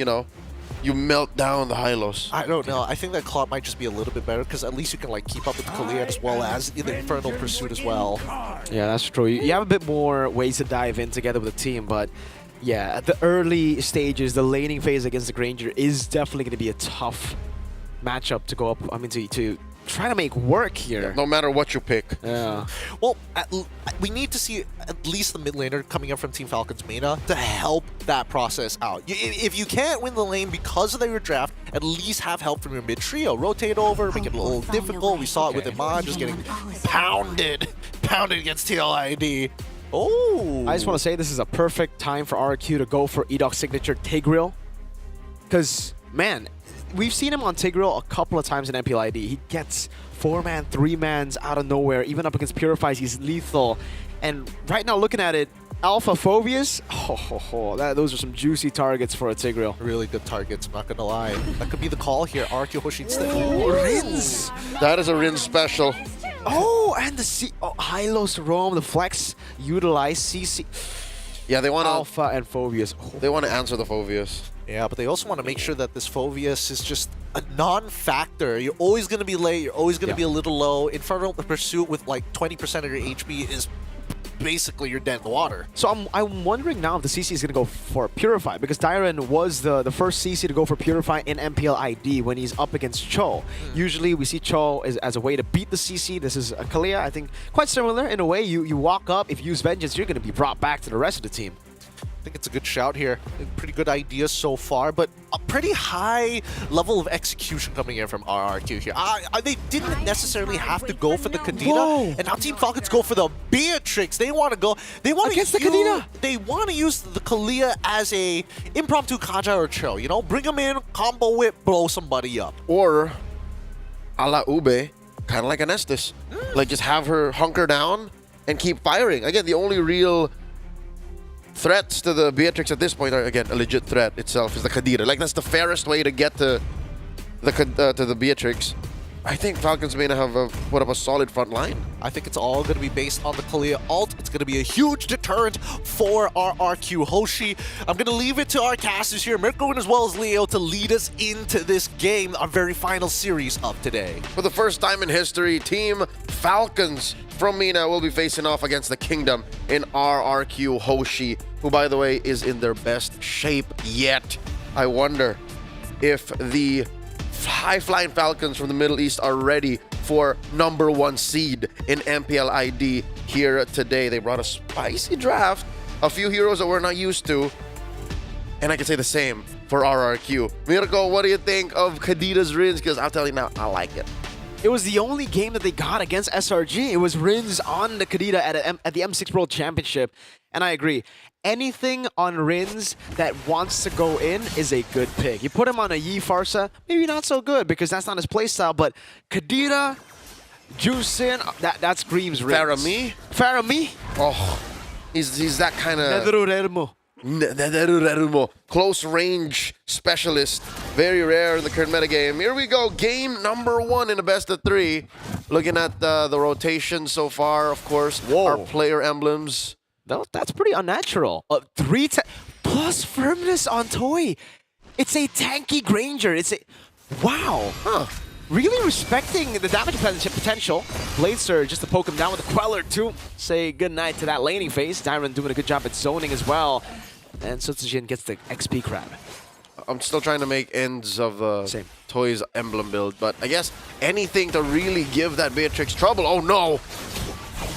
you melt down the Hylos. I don't know. I think that Claude might just be a little bit better because at least you can keep up with Kalia as well as in the Infernal Pursuit as well. Yeah, that's true. You have a bit more ways to dive in together with the team, but yeah, at the early stages, the laning phase against the Granger is definitely going to be a tough matchup to go up. I mean, to try to make work here. Yeah, no matter what you pick. Yeah. Well, we need to see at least the mid laner coming up from Team Falcons Meta to help that process out. If you can't win the lane because of your draft, at least have help from your mid trio. Rotate over, make it a little difficult. We saw it with Iman just getting pounded against TLID. Oh! I just want to say this is a perfect time for RQ to go for Edoc's signature Tigreal. Because, man, we've seen him on Tigreal a couple of times in MPLID. He gets 4-man, 3-mans out of nowhere. Even up against Purifies, he's lethal. And right now, looking at it, Alpha Phobius, those are some juicy targets for a Tigreal. Really good targets, I'm not going to lie. That could be the call here. RQ Hoshi instead. Oh, Rins! That is a Rins special. Oh, and the Hylos roam, the flex utilize CC. Yeah, they want to Alpha and Phobius. They want to answer the Phobius. Yeah, but they also want to make sure that this Phobius is just a non-factor. You're always going to be late. You're always going to be a little low. Infernal Pursuit with like 20% of your HP is basically you're dead in the water. So I'm wondering now if the CC is going to go for Purify, because Tyron was the first CC to go for Purify in MPL ID when he's up against Cho. Usually we see Cho as a way to beat the CC. This is Kalia, I think, quite similar in a way. You walk up, if you use Vengeance, you're going to be brought back to the rest of the team. I think it's a good shout here. Pretty good idea so far, but a pretty high level of execution coming in from RRQ here. They didn't necessarily have to go for the Kadena, and now Team Falcons go for the Beatrix. They want to go. They want against to the Kadena. They want to use the Kalia as a impromptu Kaja or Cho. You know, bring them in, combo whip, blow somebody up. Or, a la Ube, kind of like an Estes. Like, just have her hunker down and keep firing. Again, the only real threats to the Beatrix at this point are, again, a legit threat itself is the Kadira. Like, that's the fairest way to get to the Beatrix. I think Falcons may have put up a solid front line. I think it's all going to be based on the Kalia ult. It's going to be a huge deterrent for RRQ Hoshi. I'm going to leave it to our casters here, Mirko as well as Leo, to lead us into this game, our very final series of today. For the first time in history, Team Falcons from MENA will be facing off against the Kingdom in RRQ Hoshi, who, by the way, is in their best shape yet. I wonder if the high-flying Falcons from the Middle East are ready for #1 seed in MPL ID here today. They brought a spicy draft, a few heroes that we're not used to, and I can say the same for RRQ. Mirko, what do you think of Kadita's Rins? Because I'll tell you now, I like it. It was the only game that they got against SRG. It was Rins on the Kadita at the M6 World Championship. And I agree. Anything on Rins that wants to go in is a good pick. You put him on a Yi Farsa, maybe not so good because that's not his playstyle, but Kadita, Juicin, that screams Rins. Farami? Farami? Oh, he's that kind of... close range specialist. Very rare in the current metagame. Here we go. Game #1 in a best of 3. Looking at the rotation so far, of course. Our player emblems. No, that's pretty unnatural. Plus firmness on Toy. It's a tanky Granger. It's a... Wow. Huh. Really respecting the damage potential. Blade Surge just to poke him down with a Queller to say goodnight to that laning phase. Tyron doing a good job at zoning as well. And Sutsujin gets the XP crab. I'm still trying to make ends of Toy's emblem build, but I guess anything to really give that Beatrix trouble. Oh no!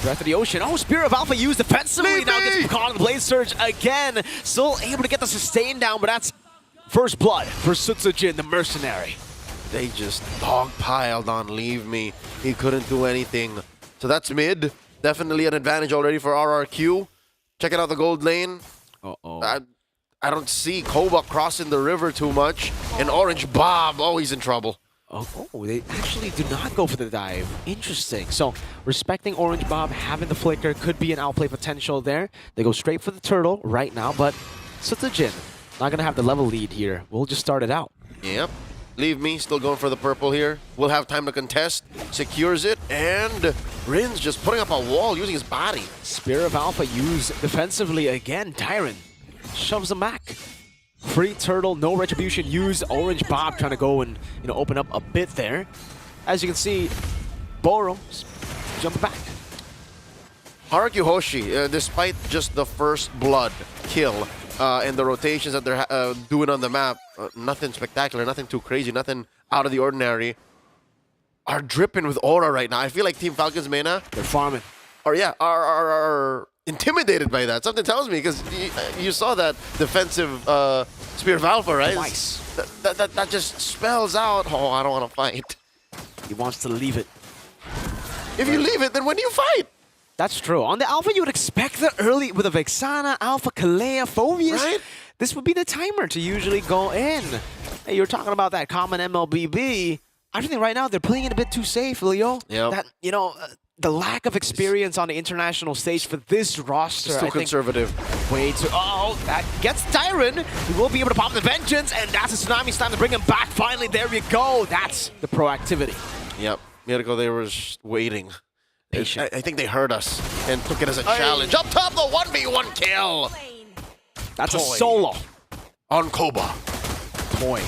Breath of the Ocean. Oh, Spirit of Alpha used defensively. Now gets caught on the Blade Surge again. Still able to get the sustain down, but that's first blood for Sutsujin, the mercenary. They just dogpiled on Leave Me. He couldn't do anything. So that's mid. Definitely an advantage already for RRQ. Checking out the gold lane. I don't see Koba crossing the river too much. And Orange Bob, oh, he's in trouble. Oh, they actually do not go for the dive. Interesting. So, respecting Orange Bob, having the flicker, could be an outplay potential there. They go straight for the turtle right now, but Sutsujin not going to have the level lead here. We'll just start it out. Yep. Leave Me still going for the purple here. We'll have time to contest. Secures it, and Rins just putting up a wall using his body. Spirit of Alpha used defensively again. Tyron shoves him back. Free turtle, no retribution used. Orange Bob trying to go and open up a bit there. As you can see, Boro jumping back. RRQ Hoshi, despite just the first blood kill and the rotations that they're doing on the map, nothing spectacular, nothing too crazy, nothing out of the ordinary, are dripping with aura right now. I feel like Team Falcons MENA, they're farming. Or yeah, are intimidated by that. Something tells me, because you saw that defensive Spear of Alpha, right? Twice. That just spells out, oh, I don't want to fight. He wants to leave it. If you leave it, then when do you fight? That's true. On the Alpha, you would expect the early, with a Vexana, Alpha, Kalea, Phobius. Right? This would be the timer to usually go in. Hey, you're talking about that common MLBB. I think right now they're playing it a bit too safe, Leo. Yep. That, the lack of experience on the international stage for this roster. It's too conservative. Way too... Oh, that gets Tyron. He will be able to pop the Vengeance, and that's a Tsunami time to bring him back. Finally, there we go. That's the proactivity. Yep. Mirko, they were just waiting. Patient. I think they heard us and took it as a challenge. Up top, the 1v1 kill. That's Toy. a solo. On Koba. Toy.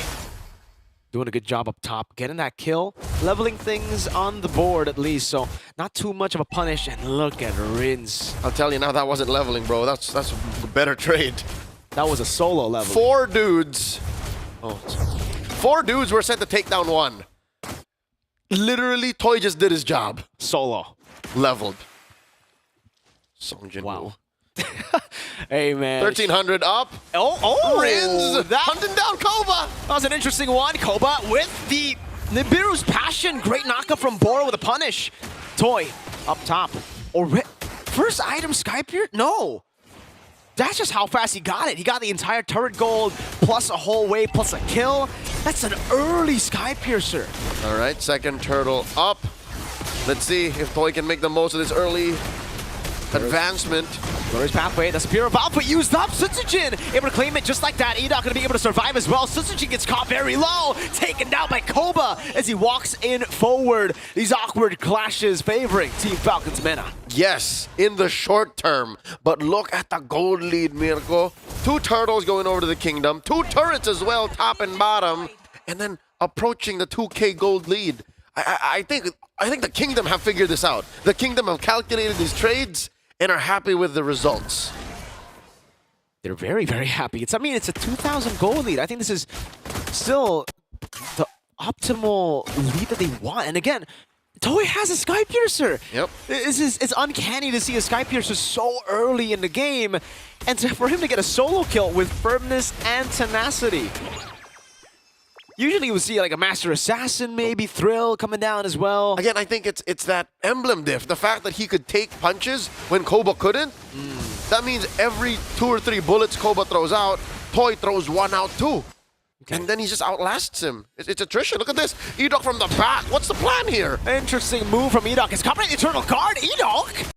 doing a good job up top, getting that kill, leveling things on the board at least, so not too much of a punish. And look at Rins. I'll tell you now, that wasn't leveling, bro. That's a better trade. That was a solo level. 4 dudes. Oh, 4 dudes were sent to take down 1. Literally, Toy just did his job. Solo. Leveled. Songjin. Wow. Hey, man. 1300 up. Oh, Rins hunting down Koba. That was an interesting one. Koba with the Nibiru's Passion. Great knockup from Bora with a punish. Toy up top. First item Skypier? No. That's just how fast he got it. He got the entire turret gold, plus a whole wave, plus a kill. That's an early Skypiercer. All right, second turtle up. Let's see if Toy can make the most of this early advancement. Glorious pathway, the Spear of Alpha used up. Sutsujin able to claim it just like that. Edok gonna be able to survive as well. Sutsujin gets caught very low, taken down by Koba as he walks in forward. These awkward clashes favoring Team Falcon's Mena. Yes, in the short term. But look at the gold lead, Mirko. 2 turtles going over to the kingdom. 2 turrets as well, top and bottom. And then approaching the 2K gold lead. I think the kingdom have figured this out. The kingdom have calculated these trades and are happy with the results. They're very, very happy. It's a 2,000 gold lead. I think this is still the optimal lead that they want. And again, Toei has a Skypiercer. Yep. It's uncanny to see a Skypiercer so early in the game, and for him to get a solo kill with firmness and tenacity. Usually we see like a Master Assassin, maybe Thrill coming down as well. Again, I think it's that emblem diff. The fact that he could take punches when Koba couldn't. That means every 2 or 3 bullets Koba throws out, Toy throws 1 out too. Okay. And then he just outlasts him. It's attrition. Look at this. Edok from the back. What's the plan here? Interesting move from Edok. He's covering the Eternal Guard. Edok!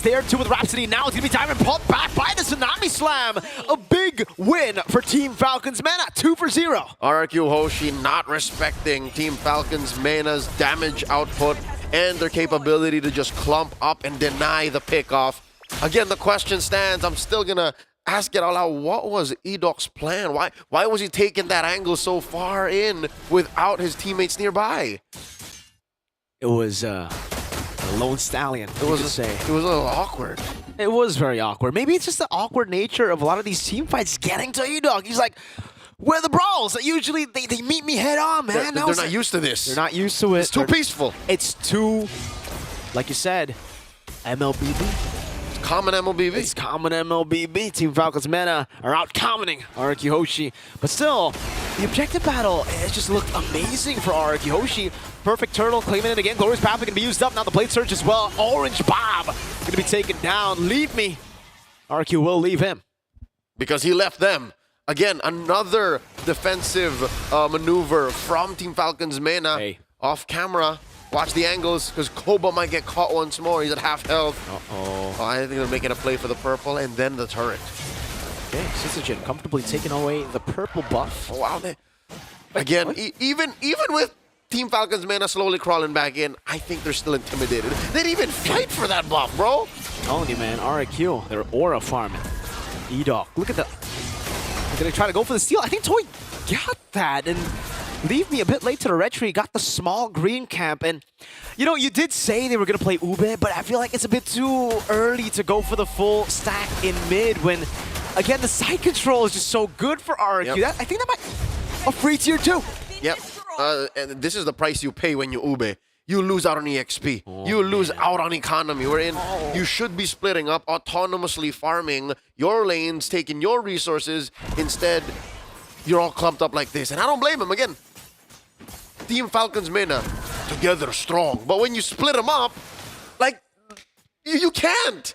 There too with Rhapsody. Now it's going to be Diamond pulled back by the Tsunami Slam. A big win for Team Falcon's Mena. 2 for 0. RQ Hoshi not respecting Team Falcon's Mena's damage output and their capability to just clump up and deny the pickoff. Again, the question stands. I'm still going to ask it out loud. What was Edok's plan? Why was he taking that angle so far in without his teammates nearby? It was a lone stallion, it was a little awkward. It was very awkward. Maybe it's just the awkward nature of a lot of these team fights getting to Edok. He's like, where are the brawls? Usually they meet me head on, man. They're not used to this. They're not used to it. It's too peaceful. It's too, like you said, MLBB. Common MLBB. It's common MLBB. Team Falcon's Mena are out commoning Araki Hoshi. But still, the objective battle has just looked amazing for Araki Hoshi. Perfect turtle claiming it again. Glorious Pathway can be used up. Now the blade surge as well. Orange Bob going to be taken down. Leave me. Araki will leave him. Because he left them. Again, another defensive maneuver from Team Falcon's Mena. Hey. Off camera. Watch the angles, because Koba might get caught once more. He's at half health. Uh-oh. I think they're making a play for the purple, and then the turret. Okay, Sisajin comfortably taking away the purple buff. Oh, wow. Again, even with Team Falcon's Mena slowly crawling back in, I think they're still intimidated. They didn't even fight for that buff, bro. Telling you, man, RQ, they're aura farming. Edok, look at the... They're going to try to go for the steal. I think Toy got that, and... Leave me a bit late to the retreat. Got the small green camp, and you know, you did say they were gonna play Ube, but I feel like it's a bit too early to go for the full stack in mid when, again, the side control is just so good for RQ. Yep. I think that might a free tier 2. Yep. And this is the price you pay when you Ube. You lose out on EXP. You lose out on economy. You should be splitting up, autonomously farming your lanes, taking your resources. Instead, you're all clumped up like this. And I don't blame him. Again, Team Falcon's Mena, together strong. But when you split them up, like, you can't.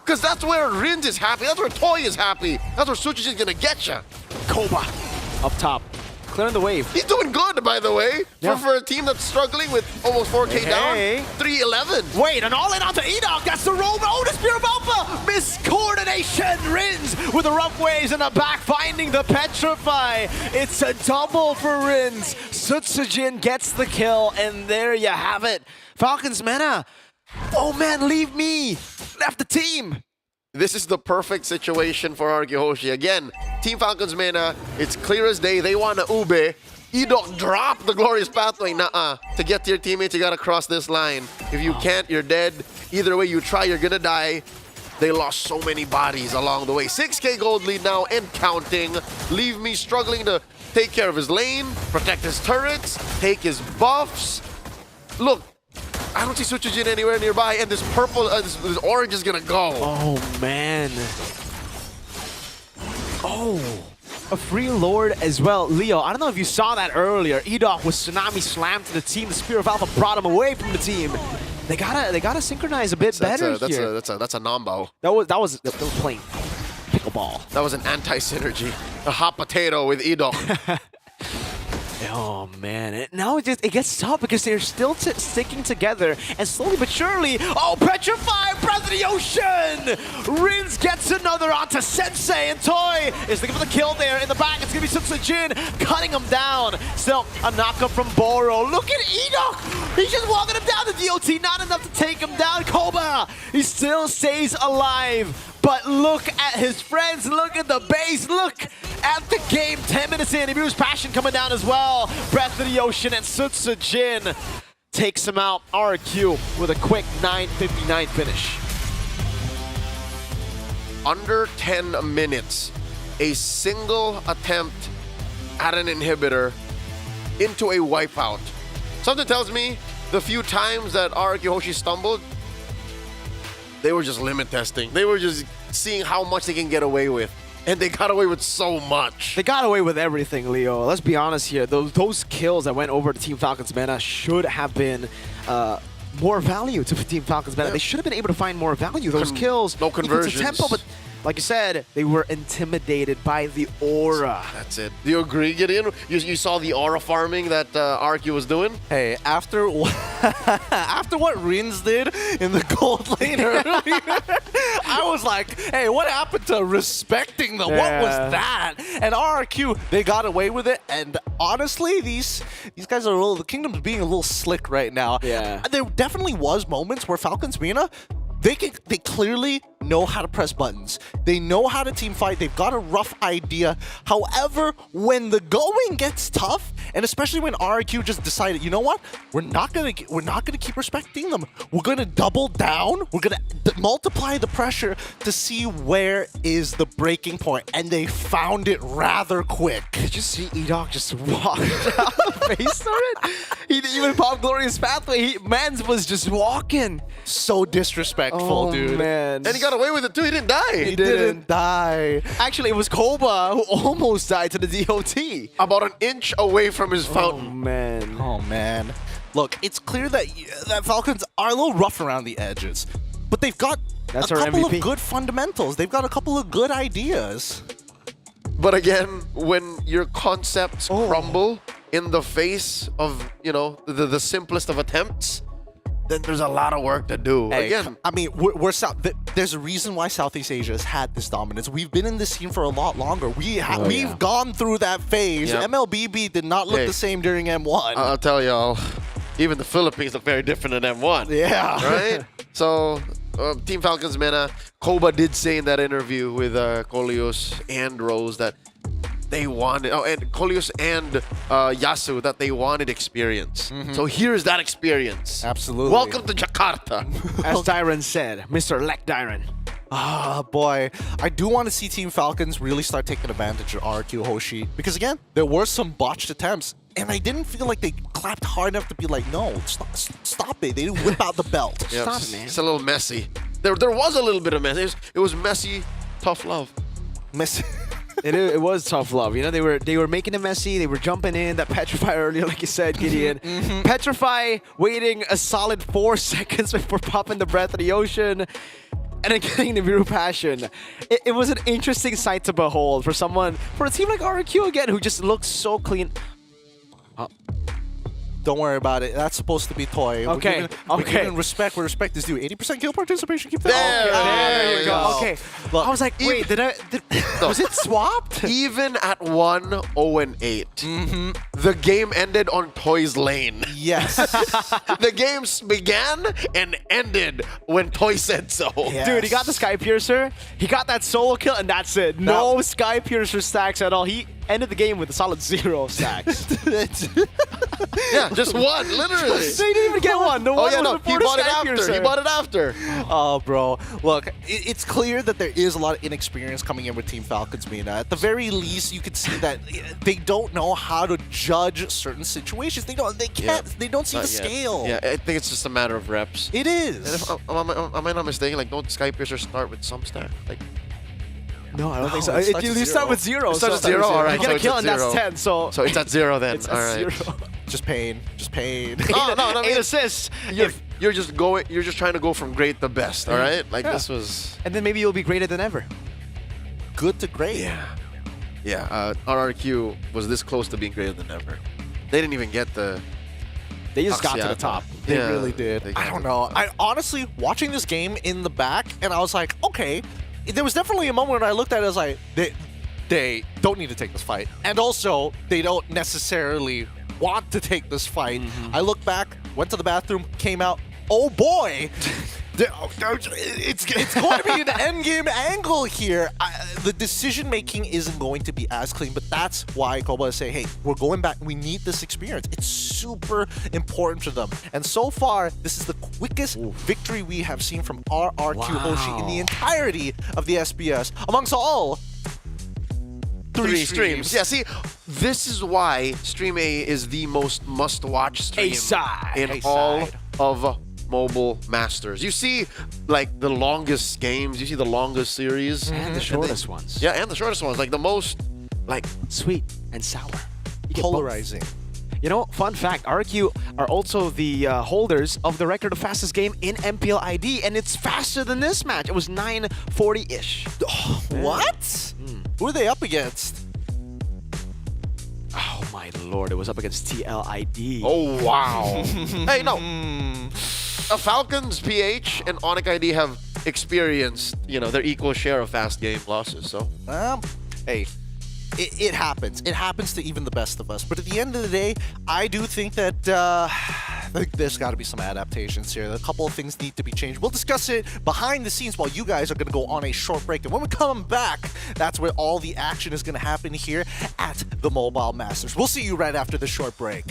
Because that's where Rins is happy. That's where Toy is happy. That's where Suchi is going to get you. Koba up top, clearing the wave. He's doing good, by the way, for a team that's struggling with almost 4K down. 311. Wait, and all in onto Edok. That's the roll. Oh, the Spear of Alpha. Miscoordination. Rins with the rough waves in the back, finding the Petrify. It's a double for Rins. Sutsujin gets the kill, and there you have it. Falcon's Mena. Oh man, leave me. Left the team. This is the perfect situation for RQ Hoshi. Again, Team Falcons Mena, it's clear as day. They want to ube. Edok dropped the glorious pathway. Nuh-uh. To get to your teammates, you got to cross this line. If you can't, you're dead. Either way you try, you're going to die. They lost so many bodies along the way. 6K gold lead now and counting. Leave me struggling to take care of his lane, protect his turrets, take his buffs. Look, I don't see Suchijin anywhere nearby, and this purple, this orange is gonna go. Oh, man. Oh, a free lord as well. Leo, I don't know if you saw that earlier. Edok was tsunami slammed to the team. The Spear of Alpha brought him away from the team. They gotta synchronize a bit better here. That's a Nambo. That was playing pickleball. That was an anti-synergy. A hot potato with Edok. Oh man, now it gets tough because they're still sticking together, and slowly but surely, oh, Petrify, Breath of the Ocean! Rins gets another onto Sensei, and Toy is looking for the kill there in the back. It's gonna be Sutsujin cutting him down. Still, a knockup from Boro. Look at Edok! He's just walking him down. The DOT, not enough to take him down. Koba, he still stays alive. But look at his friends, look at the base, look at the game. 10 minutes in, Ibiru's Passion coming down as well. Breath of the Ocean and Sutsujin takes him out. RQ with a quick 9:59 finish. Under 10 minutes, a single attempt at an inhibitor into a wipeout. Something tells me the few times that RQ Hoshi stumbled, they were just limit testing. They were just seeing how much they can get away with. And they got away with so much. They got away with everything, Leo. Let's be honest here. Those kills that went over to Team Falcons Mena should have been more value to Team Falcons Mena. They should have been able to find more value. Those kills, no conversions. Tempo, but like you said, they were intimidated by the aura. That's it. Do you agree, Gideon? You saw the aura farming that RQ was doing? Hey, after what Rins did in the gold lane earlier, I was like, hey, what happened to respecting the what was that? And RQ, they got away with it. And honestly, these guys are the Kingdom's being a little slick right now. Yeah. There definitely was moments where Falcons Mena, they clearly know how to press buttons. They know how to team fight. They've got a rough idea. However, when the going gets tough, and especially when RQ just decided, you know what? We're not gonna keep respecting them. We're gonna double down. We're gonna multiply the pressure to see where is the breaking point, and they found it rather quick. Did you see Edok just walk down the face turret? He didn't even pop Glorious Pathway. Mans was just walking. So disrespectful, dude. Man. And he got away with it too. He didn't die. He didn't die. Actually, it was Koba who almost died to the DOT. About an inch away from his fountain. Oh man. Look, it's clear that Falcons are a little rough around the edges, but they've got a couple of good fundamentals. They've got a couple of good ideas. But again, when your concepts crumble in the face of, you know, the simplest of attempts, then there's a lot of work to do. Hey, again, I mean, there's a reason why Southeast Asia has had this dominance. We've been in this scene for a lot longer. We've gone through that phase. Yep. MLBB did not look the same during M1. I'll tell y'all, even the Philippines look very different in M1. Yeah. Right? So, Team Falcons Mena, Koba did say in that interview with Coleus and Rose that they wanted, and Coleus and Yasu, that they wanted experience. So here's that experience. Absolutely. Welcome to Jakarta. As Dyron said, Mr. Lek Dyron. Ah, boy. I do want to see Team Falcons really start taking advantage of RQ Hoshi. Because again, there were some botched attempts. And I didn't feel like they clapped hard enough to be like, no, stop it. They didn't whip out the belt. Yeah, Stop it, man. It's a little messy. There was a little bit of mess. It was messy, tough love. Messy. It was tough love. You know, they were making it messy. They were jumping in. That Petrify earlier, like you said, Gideon. Petrify waiting a solid 4 seconds before popping the Breath of the Ocean. And then getting the Viru Passion. It was an interesting sight to behold for a team like RQ again, who just looks so clean. Don't worry about it. That's supposed to be Toy. Okay, We're giving respect where respect is due. 80% kill participation. Keep that. There you go. Okay. Look, I was like, wait, was it swapped? Even at 1-0-8, the game ended on Toy's lane. Yes. The game began and ended when Toy said so. Dude, he got the Sky Piercer, he got that solo kill, and that's it. No Sky Piercer stacks at all. He ended the game with a solid 0 stacks. Yeah, just one, literally. So he didn't even get one. The one was he before the bought it Sky after. Piercer. He bought it after. Oh, bro. Look, it's clear that there is a lot of inexperience coming in with Team Falcons, Mina. At the very least, you can see that they don't know how to judge certain situations. They don't see the scale. Yeah, I think it's just a matter of reps. It is. And if, am I not mistaken? Like, don't Sky Piercer start with some stack? Like, no, I don't think so. it starts You at start with 0. It starts at 0? All right. You get a kill and that's 10. So it's at 0 then. It's all at right. 0. Just pain. Just pain. No, I mean, 8 assists. You're just trying to go from great to best, all right? Like, this was... And then maybe you'll be greater than ever. Good to great. Yeah, RRQ was this close to being greater than ever. They didn't even get the... They just got to the top. They really did. I don't know. I honestly, watching this game in the back, and I was like, okay, there was definitely a moment when I looked at it, I was like, they don't need to take this fight. And also, they don't necessarily want to take this fight. I looked back, went to the bathroom, came out, oh boy! It's going to be an endgame angle here. The decision-making isn't going to be as clean, but that's why Koba is saying, hey, we're going back. We need this experience. It's super important to them. And so far, this is the quickest victory we have seen from RRQ Hoshi in the entirety of the SBS, amongst all three streams. Yeah, see, this is why Stream A is the most must-watch stream in all of Mobile Masters. You see, like, the longest games, you see the longest series. And the shortest ones. Yeah, and the shortest ones. Like, the most, like... Sweet and sour. Polarizing. You know, fun fact, RQ are also the holders of the record of fastest game in MPL ID, and it's faster than this match. It was 9:40-ish. What? Who are they up against? Oh my lord, it was up against TLID. Oh, wow. Hey, no. Falcons, PH, and Onic ID have experienced, their equal share of fast game losses, so... Hey, it happens. It happens to even the best of us. But at the end of the day, I do think that there's got to be some adaptations here. A couple of things need to be changed. We'll discuss it behind the scenes while you guys are going to go on a short break. And when we come back, that's where all the action is going to happen here at the Mobile Masters. We'll see you right after the short break.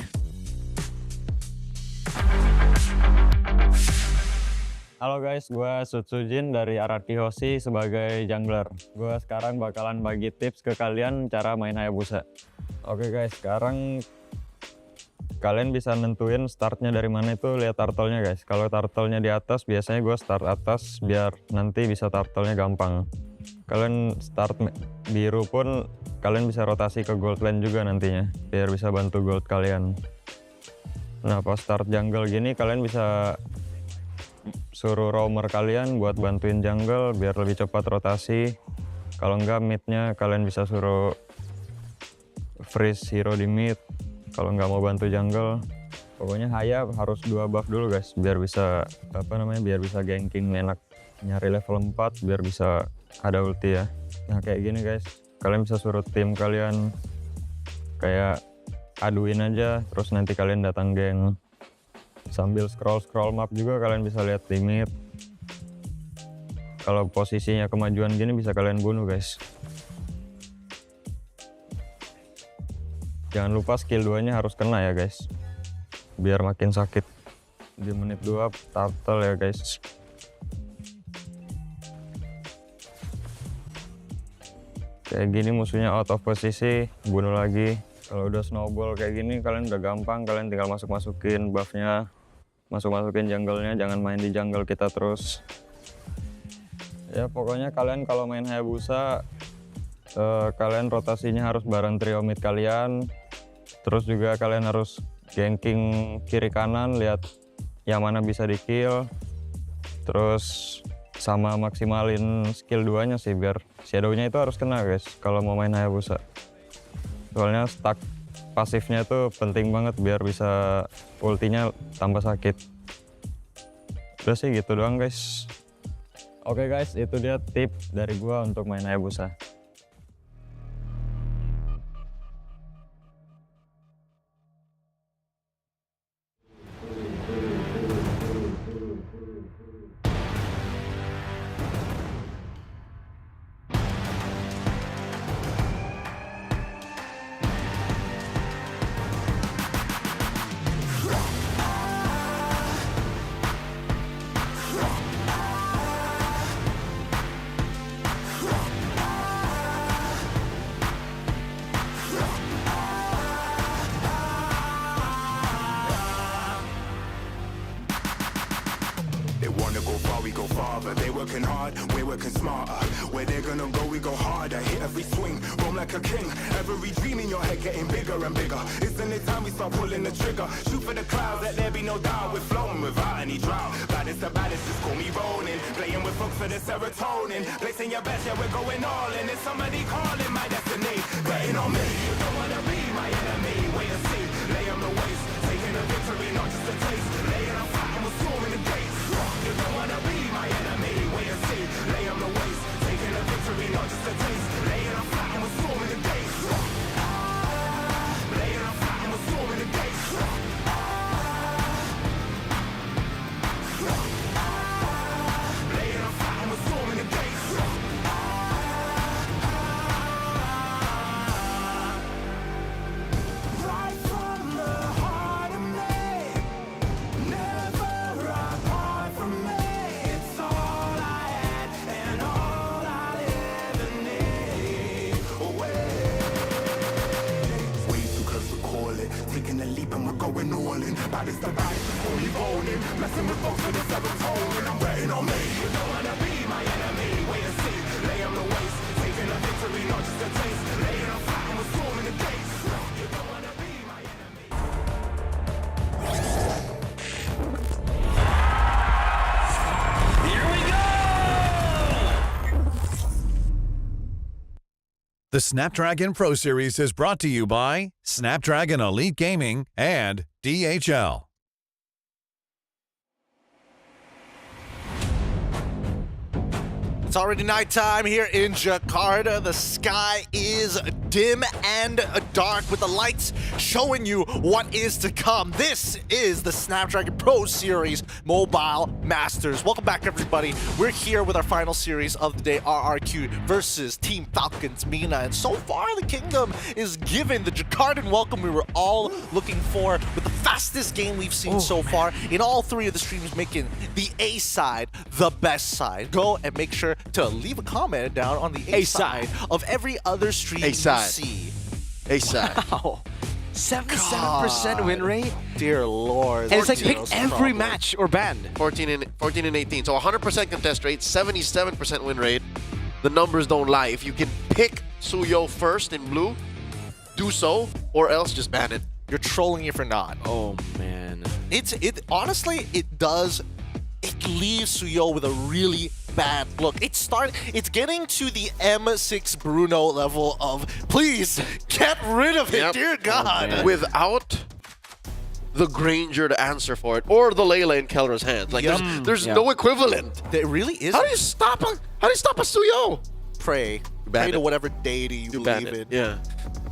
Halo guys, gue Sutsujin dari RRQ Hoshi sebagai jungler. Gue sekarang bakalan bagi tips ke kalian cara main Hayabusa. Oke guys, sekarang kalian bisa nentuin startnya dari mana itu lihat turtle-nya guys. Kalau turtle-nya di atas, biasanya gue start atas biar nanti bisa turtle-nya gampang. Kalian start biru pun kalian bisa rotasi ke gold lane juga nantinya biar bisa bantu gold kalian. Nah pas start jungle gini kalian bisa suruh roamer kalian buat bantuin jungle biar lebih cepat rotasi. Kalau enggak midnya kalian bisa suruh freeze hero di mid kalau nggak mau bantu jungle. Pokoknya Haya harus 2 buff dulu guys biar bisa biar bisa ganking enak, nyari level 4 biar bisa ada ulti ya. Nah kayak gini guys, kalian bisa suruh tim kalian kayak aduin aja terus nanti kalian datang geng. Sambil scroll map juga kalian bisa lihat limit. Kalau posisinya kemajuan gini bisa kalian bunuh guys. Jangan lupa skill 2-nya harus kena ya guys. Biar makin sakit. Di menit 2 turtle ya guys. Kayak gini musuhnya out of posisi, bunuh lagi. Kalau udah snowball kayak gini kalian udah gampang, kalian tinggal masukin buffnya. Masukin jungle-nya, jangan main di jungle kita terus. Ya pokoknya kalian kalau main Hayabusa kalian rotasinya harus bareng trio mid kalian. Terus juga kalian harus ganking kiri kanan, lihat yang mana bisa di kill. Terus sama maksimalin skill 2-nya sih biar shadow-nya itu harus kena guys kalau mau main Hayabusa. Soalnya stack pasifnya tuh penting banget biar bisa ultinya tambah sakit. Udah sih gitu doang guys. Oke guys, itu dia tip dari gua untuk main Hayabusa. go far, we go farther. They working hard, we're working smarter. Where they're gonna go, we go harder. Hit every swing, roam like a king. Every dream in your head getting bigger and bigger. Isn't it time we start pulling the trigger? Shoot for the clouds, let there be no doubt. We're flowing without any drought. Baddest the baddest, just call me rolling. Playing with folks for the serotonin. Placing your best, yeah, we're going all in. It's somebody calling my destiny. Betting on me, you don't wanna be my enemy. Wait and see, lay on the waist. Taking a victory, not just a taste. Laying on fire, we're storming the gates. You don't wanna be my enemy. Wait and see, lay on the waist. Taking a victory, not just a taste. Laying on fire, we're storming the gates. Laying on fire, we're storming the gates. Laying on fire, we're storming the gates. Right from the heart of me, never apart from me. It's all I had and all I'll ever need. Way too close to call it. Taking a leap and we're going all in. Baddest the baddest, before we rolling. Messing with folks for the serotonin. I'm betting on me. You don't wanna be my enemy. Wait and see, lay on the waist. Taking a victory, not just a taste. Laying on fire and we're storming the gates. You don't wanna be my enemy. Here we go! The Snapdragon Pro Series is brought to you by Snapdragon Elite Gaming and DHL. It's already nighttime here in Jakarta. The sky is dim and dark with the lights showing you what is to come. This is the Snapdragon Pro Series Mobile Masters. Welcome back, everybody. We're here with our final series of the day, RRQ versus Team Falcons Mina. And so far, the Kingdom is given the Jakartan welcome we were all looking for with the fastest game we've seen so far in all three of the streams, making the A side the best side. Go and make sure to leave a comment down on the A side of every other stream you see. A side. Wow. 77% win rate? Dear Lord. And it's like picked every match or banned. 14 and 18. So 100% contest rate, 77% win rate. The numbers don't lie. If you can pick Suyo first in blue, do so, or else just ban it. You're trolling if you're not. Oh, man. Honestly, it leaves Suyo with a really bad look. It's getting to the M6 Bruno level of, please, get rid of it, dear God. Without the Granger to answer for it, or the Layla in Keller's hands. Like, there's no equivalent. There really is. How do you stop a Suyo? Pray to whatever deity you believe in. Yeah,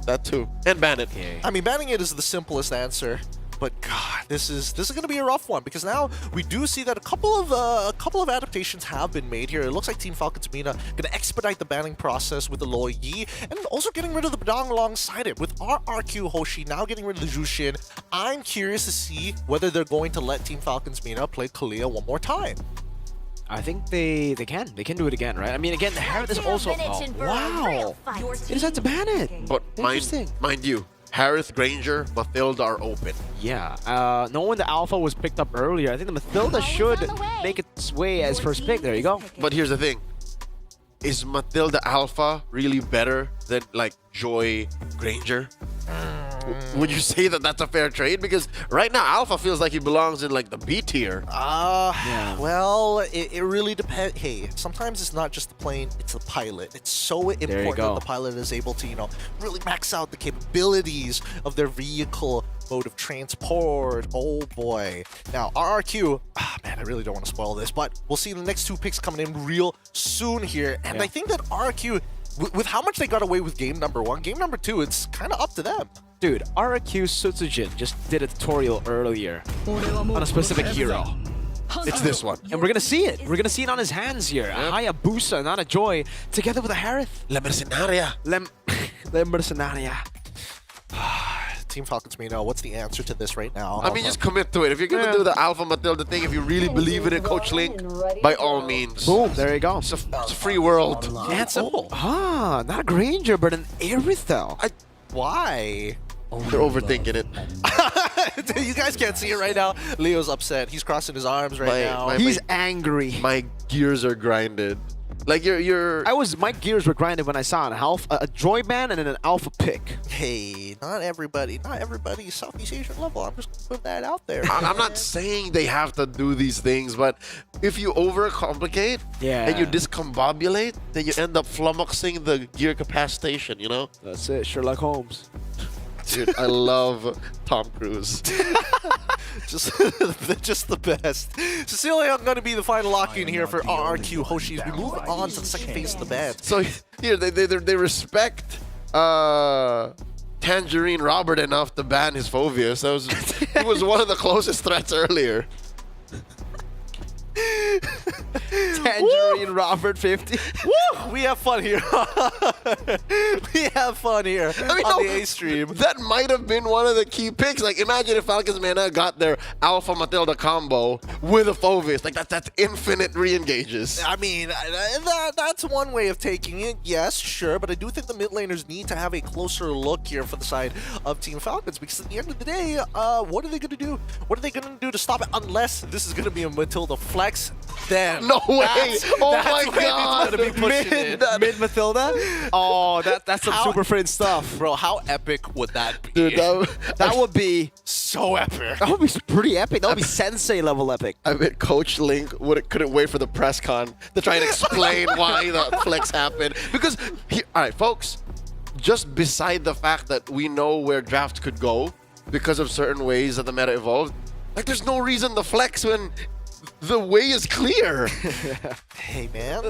that too. And ban it. I mean, banning it is the simplest answer. But God, this is going to be a rough one, because now we do see that a couple of adaptations have been made here. It looks like Team Falcons Mina going to expedite the banning process with the Lo Yi, and also getting rid of the Badang alongside it. With RRQ Hoshi now getting rid of the Jushin, I'm curious to see whether they're going to let Team Falcons Mina play Kalia one more time. I think they can. They can do it again, right? I mean, again, the Harith is also... Oh, wow. They just had to ban it. But mind you, Harith, Granger, Mathilda are open. Yeah. Knowing the Alpha was picked up earlier, I think the Mathilda should make its way as first pick. There you go. But here's the thing. Is Mathilda Alpha really better than, like, Joy Granger? Would you say that that's a fair trade? Because right now, Alpha feels like he belongs in, like, the B tier. Well, it really depends. Hey, sometimes it's not just the plane, it's the pilot. It's so important that the pilot is able to, really max out the capabilities of their vehicle mode of transport. Oh boy. Now, RRQ, man, I really don't want to spoil this, but we'll see the next two picks coming in real soon here. And I think that RRQ, with how much they got away with game number one, game number two, it's kind of up to them. Dude, RRQ Sutsujin just did a tutorial earlier on a specific hero. It's this one. And we're going to see it. We're going to see it on his hands here. A Hayabusa, not a Joy, together with a Harith. La Mercenaria. La Mercenaria. Team Falcons Mina, what's the answer to this right now? I mean, just commit to it. If you're going to do the Alpha Mathilda thing, if you really believe in it, Coach Link, by all means. Boom, there you go. It's a free world. Yeah, it's not a Granger, but an Aerith though. Why? They're overthinking it. You guys can't see it right now. Leo's upset. He's crossing his arms right now. He's angry. My gears are grinded. Like my gears were grinded when I saw a Joy Band and then an Alpha pick. Hey, not everybody is Southeast Asian level. I'm just gonna put that out there. I'm not saying they have to do these things, but if you overcomplicate and you discombobulate, then you end up flummoxing the gear capacitation, you know? That's it, Sherlock Holmes. Dude, I love Tom Cruise. just the best. Cecilia going to be the final lock-in here for RRQ Hoshi as we move on to the second phase of the ban. So here, they respect Tangerine Robert enough to ban his Phoveus. He was one of the closest threats earlier. Tangerine Robert 50. Woo! We have fun here. We have fun here on the A stream. That might have been one of the key picks. Like, imagine if Falcons Mena got their Alpha Matilda combo with a Phoveus. Like, that's infinite re-engages. I mean, that's one way of taking it. Yes, sure, but I do think the mid laners need to have a closer look here for the side of Team Falcons, because at the end of the day, what are they going to do? What are they going to do to stop it? Unless this is going to be a Matilda flex. Then no way! Oh my god! Mid Matilda? Oh, that's some Super Friend stuff. Bro, how epic would that be? Dude, that would be so epic. That would be pretty epic. That would be Sensei level epic. I bet Coach Link couldn't wait for the press con to try and explain why the flex happened. Because, all right, folks, just beside the fact that we know where draft could go because of certain ways that the meta evolved, like, there's no reason to flex when the way is clear. Hey man,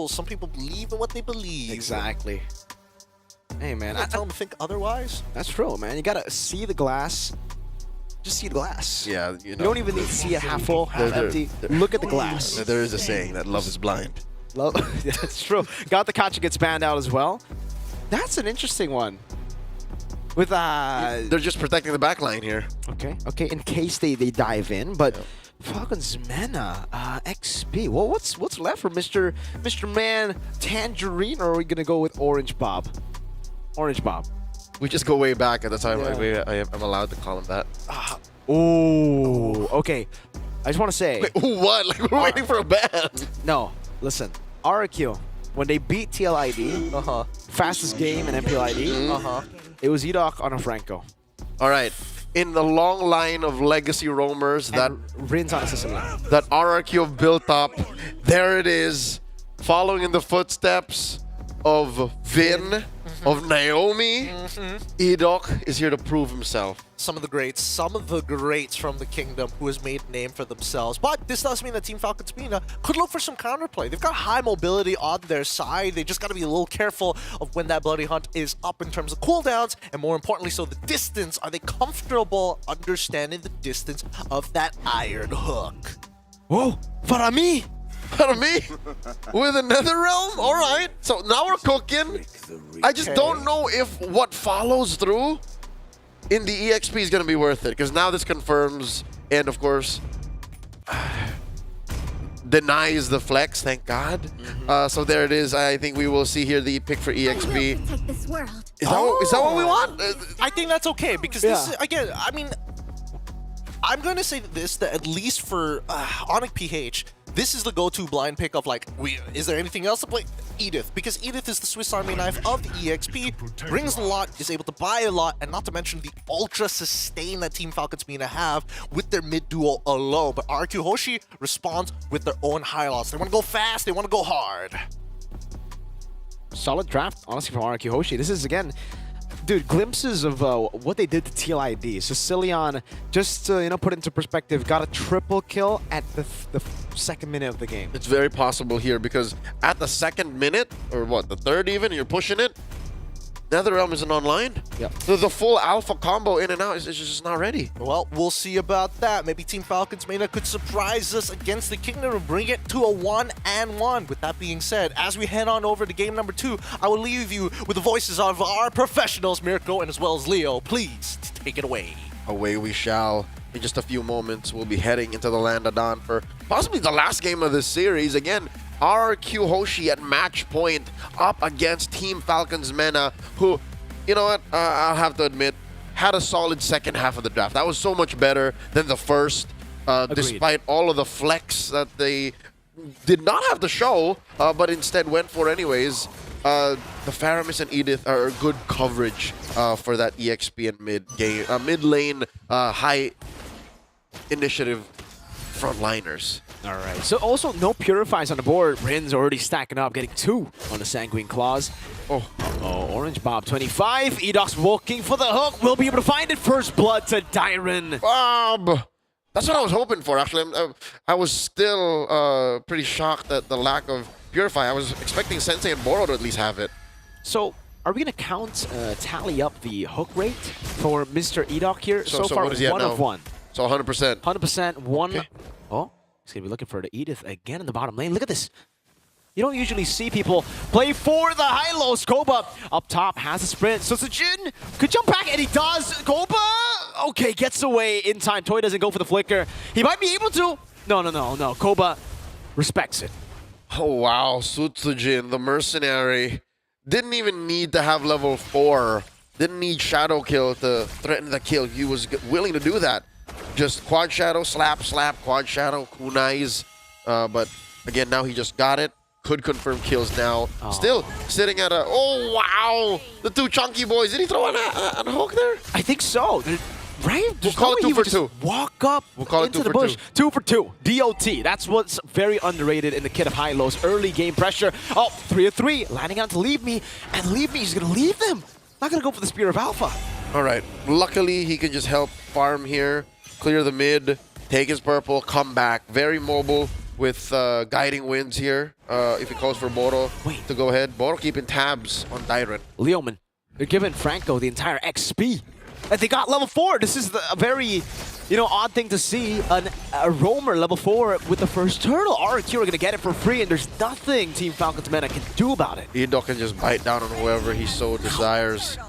some people believe in what they believe. Exactly. Hey man, I tell them to think otherwise. That's true, man. You gotta see the glass. Just see the glass. Yeah, you don't even need to see it half full, half empty. Look at the glass. There is a saying that love is blind. Love. That's true. Got the Kacha gets banned out as well. That's an interesting one. With they're just protecting the back line here. Okay. In case they dive in, but. Falcons Mena, XP. Well, what's left for Mr. Man Tangerine, or are we gonna go with Orange Bob? Orange Bob. We just go way back at the time. I'm allowed to call him that. Oh, okay. I just want to say. Wait, what? Like, we're waiting for a ban. No, listen. RRQ, when they beat TLID, fastest game in MPLID, it was Edok on a Franco. All right. In the long line of legacy roamers that Rins on a system that RRQ have built up, there it is, following in the footsteps of Vin, of Naomi. Edok is here to prove himself. Some of the greats from the kingdom who has made a name for themselves. But this does mean that Team Falcons Mena could look for some counterplay. They've got high mobility on their side. They just got to be a little careful of when that Bloody Hunt is up in terms of cooldowns, and more importantly, so the distance. Are they comfortable understanding the distance of that Iron Hook? Whoa, for me! With another realm? All right. So now we're cooking. I just don't know if what follows through in the EXP is going to be worth it, because now this confirms and, of course, denies the flex, thank God. So there it is. I think we will see here the pick for EXP. Is that what we want? I think that's okay, because this is, again, I mean, I'm going to say that at least for Onyx PH, this is the go-to blind pick of like, is there anything else to play? Edith, because Edith is the Swiss Army knife of the EXP, brings a lot, is able to buy a lot, and not to mention the ultra sustain that Team Falcons Mena have with their mid duo alone. But RQ Hoshi responds with their own high loss. They want to go fast, they want to go hard. Solid draft, honestly, from RQ Hoshi. This is, again, dude, glimpses of what they did to TLID. Sicilian, just to put into perspective, got a triple kill at the second minute of the game. It's very possible here, because at the second minute, or what, the third even, you're pushing it, NetherRealm isn't online. Yeah. The full alpha combo in and out is just not ready. Well, we'll see about that. Maybe Team Falcons Mena could surprise us against the Kingdom and bring it to a 1-1. With that being said, as we head on over to game number 2, I will leave you with the voices of our professionals, Mirko and as well as Leo. Please take it away. Away we shall. In just a few moments, we'll be heading into the Land of Dawn for possibly the last game of this series. Again, RQ Hoshi at match point up against Team Falcons Mena, who, you know what, I'll have to admit, had a solid second half of the draft. That was so much better than the first, despite all of the flex that they did not have to show, but instead went for anyways. The Faramis and Edith are good coverage for that EXP and mid lane, high initiative frontliners. All right, so also no Purifies on the board. Rin's already stacking up, getting 2 on the Sanguine Claws. Oh, Orange Bob 25. Edoc's walking for the hook. Will be able to find it. First blood to Dyron. Bob! That's what I was hoping for, actually. I was still pretty shocked at the lack of Purify. I was expecting Sensei and Boro to at least have it. So, are we going to tally up the hook rate for Mr. Edoc here? So far, what is he at 1 now? of 1. So 100%. 100%, 1. Okay. Oh, he's going to be looking for the Edith again in the bottom lane. Look at this. You don't usually see people play for the high-low. Koba up top has a sprint. So Sejin could jump back, and he does. Koba, okay, gets away in time. Toy doesn't go for the flicker. He might be able to. No. Koba respects it. Oh, wow. Sutsujin, the mercenary, didn't even need to have level 4. Didn't need Shadow Kill to threaten the kill. He was willing to do that. Just Quad Shadow, slap, Quad Shadow, kunais. But again, now he just got it. Could confirm kills now. Oh. Still sitting at a... Oh, wow! The 2 chunky boys. Did he throw a hook there? I think so. Right? We'll call it 2 for 2. Walk up into the bush. 2 for 2. DOT. That's what's very underrated in the kit of high-lows. Early game pressure. Oh, 3 of 3. Lining out to Leave Me. And Leave Me is going to leave them. Not going to go for the Spear of Alpha. All right. Luckily, he can just help farm here. Clear the mid. Take his purple. Come back. Very mobile with guiding winds here. If he calls for Boro to go ahead. Boro keeping tabs on Dyron. Leoman. They're giving Franco the entire XP. And they got level 4. This is a very, odd thing to see. A roamer level 4 with the first turtle. RQ are going to get it for free, and there's nothing Team Falcons Meta can do about it. Edo can just bite down on whoever he so desires.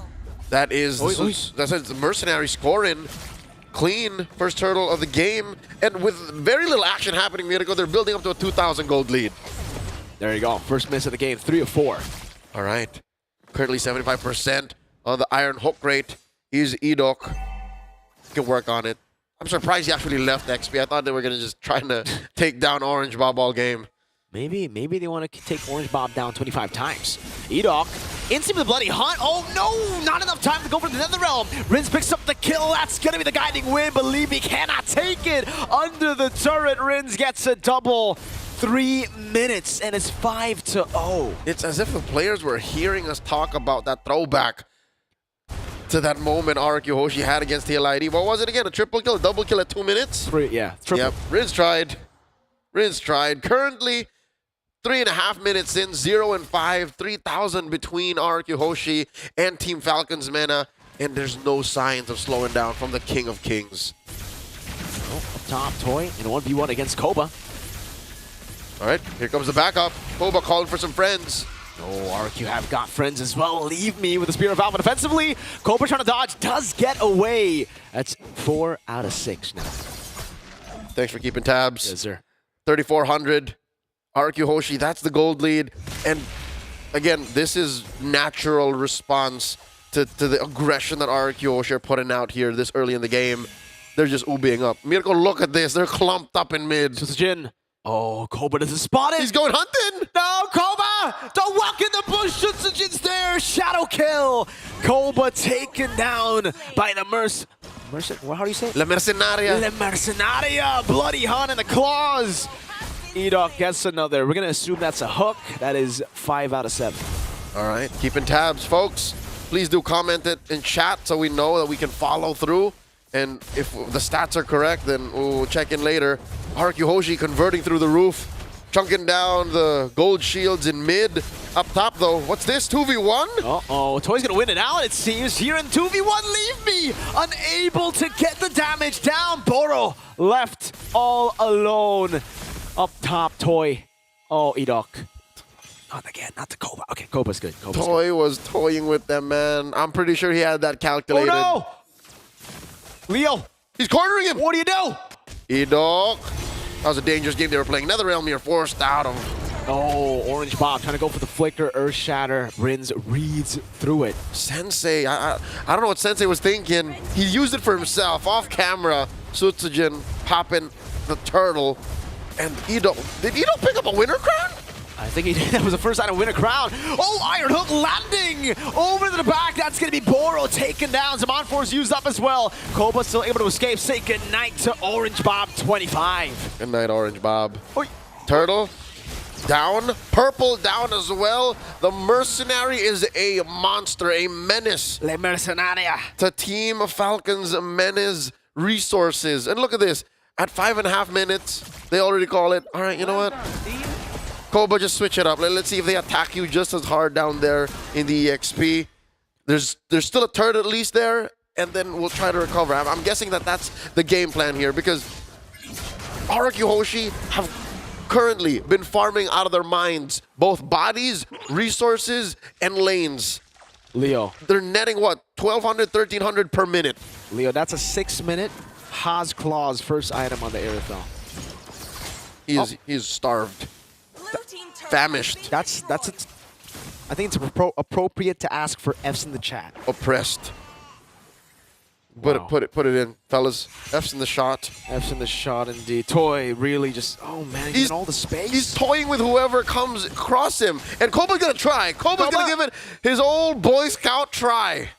That is the mercenary scoring. Clean first turtle of the game. And with very little action happening, Miracle, they're building up to a 2,000 gold lead. There you go. First miss of the game. 3 of 4. All right. Currently 75% on the Iron Hook rate. He's Edok. Can work on it. I'm surprised he actually left XP. I thought they were going to just try to take down Orange Bob all game. Maybe they want to take Orange Bob down 25 times. Edok, instant with the Bloody Hunt. Oh no, not enough time to go for the Netherrealm. Rins picks up the kill. That's going to be the guiding win. Believe me, cannot take it. Under the turret, Rins gets a double. 3 minutes, and it's 5-0. It's as if the players were hearing us talk about that throwback to that moment RQ Hoshi had against TLID. What was it again? A triple kill, a double kill at 2 minutes? Triple. Yep, Riz tried. Currently, 3.5 minutes in, 0 and 5, 3,000 between RQ Hoshi and Team Falcons Mena, and there's no signs of slowing down from the King of Kings. Up top, Toy in 1v1 against Koba. All right, here comes the backup. Koba calling for some friends. Oh, RQ have got friends as well. Leave Me with the Spear of Alpha defensively. Koba trying to dodge, does get away. That's 4 out of 6 now. Thanks for keeping tabs. Yes, sir. 3,400. RQ Hoshi, that's the gold lead. And again, this is natural response to the aggression that RQ Hoshi are putting out here this early in the game. They're just oobing up. Mirko, look at this. They're clumped up in mid. Jin. Oh, Koba doesn't spot it. He's going hunting. No, Koba! Don't walk in the bush. Jin's there. Shadow kill. Koba taken down by the how do you say it? La Mercenaria. La Mercenaria. Bloody Hunt in the claws. Edok gets another. We're going to assume that's a hook. That is 5 out of 7. All right, keeping tabs, folks. Please do comment it in chat so we know that we can follow through. And if the stats are correct, then we'll check in later. RQ Hoshi converting through the roof, chunking down the gold shields in mid. Up top, though, what's this? 2v1? Uh-oh, Toy's going to win it out, it seems. Here in 2v1, Leave Me, unable to get the damage down. Boro left all alone. Up top, Toy. Oh, Edok. Not again, not the Koba. Okay, Koba's good. Toy was toying with them, man. I'm pretty sure he had that calculated. Oh, no! Leo! He's cornering him! What do you do? Edok. That was a dangerous game they were playing. Netherrealm, you're forced out of Oh, Orange Bob trying to go for the flicker, Earth Shatter. Rins reads through it. Sensei, I don't know what Sensei was thinking. He used it for himself, off camera. Sutsujin popping the turtle. And Ido, did Ido pick up a winner crown? I think he did. That was the first time to win a crown. Oh, Iron Hook landing over to the back. That's going to be Boro taken down. Zaman Force used up as well. Koba still able to escape. Say goodnight to Orange Bob 25. Good night, Orange Bob. Oy. Turtle down. Purple down as well. The Mercenary is a monster, a menace. Le Mercenaria. To Team Falcon's menace resources. And look at this. At 5.5 minutes, they already call it. All right, you know what? Koba, just switch it up. Let's see if they attack you just as hard down there in the EXP. There's still a turret at least there, and then we'll try to recover. I'm guessing that that's the game plan here, because RRQ Hoshi have currently been farming out of their minds both bodies, resources, and lanes. Leo. They're netting, what, 1,200, 1,300 per minute. Leo, that's a 6-minute Haas Claws first item on the Aerothel. He's starved. Famished. That's it. I think it's appropriate to ask for Fs in the chat. Oppressed. Put it in, fellas. F's in the shot. F's in the shot indeed. Toy really just, oh man, he's all the space. He's toying with whoever comes across him. And Koba's gonna try. Koba's gonna give it his old Boy Scout try.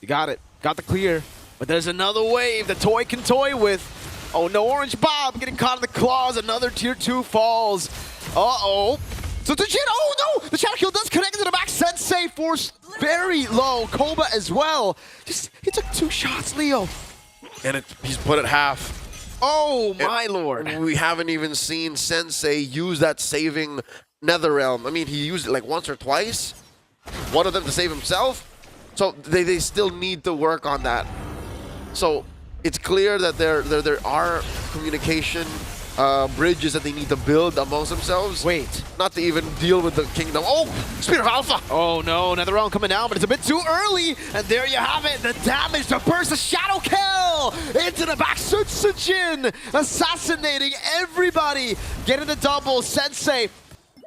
You got it. Got the clear. But there's another wave that Toy can toy with. Oh no, Orange Bob getting caught in the claws. Another tier 2 falls. Uh-oh. So the oh no! The shadow kill does connect into the back. Sensei forced very low. Koba as well. He took 2 shots, Leo. And he's put it half. Oh my lord. We haven't even seen Sensei use that saving Netherrealm. I mean, he used it like once or twice. One of them to save himself. So they still need to work on that. So it's clear that there are communication bridges that they need to build amongst themselves. Wait. Not to even deal with the kingdom. Oh, Spear of Alpha. Oh no, another round coming down, but it's a bit too early. And there you have it, the damage to burst, the shadow kill into the back. Sutsujin assassinating everybody. Getting the double. Sensei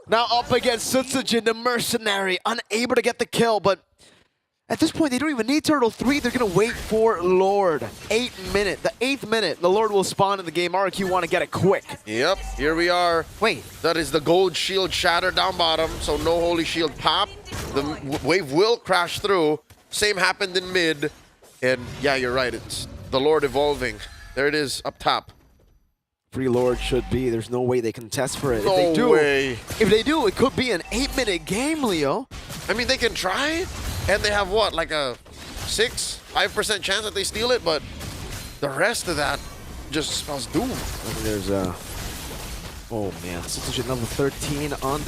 now up against Sutsujin, the mercenary, unable to get the kill, but at this point, they don't even need Turtle 3. They're going to wait for Lord. 8th minute. The 8th minute, the Lord will spawn in the game. RRQ want to get it quick. Yep, here we are. Wait. That is the gold shield shatter down bottom, so no holy shield pop. The wave will crash through. Same happened in mid. And yeah, you're right. It's the Lord evolving. There it is, up top. Free Lord should be. There's no way they can test for it. No way. If they do, it could be an 8-minute game, Leo. I mean, they can try. And they have what, like a 5% chance that they steal it, but the rest of that just spells doom. There's oh man, Sutsujin level 13 on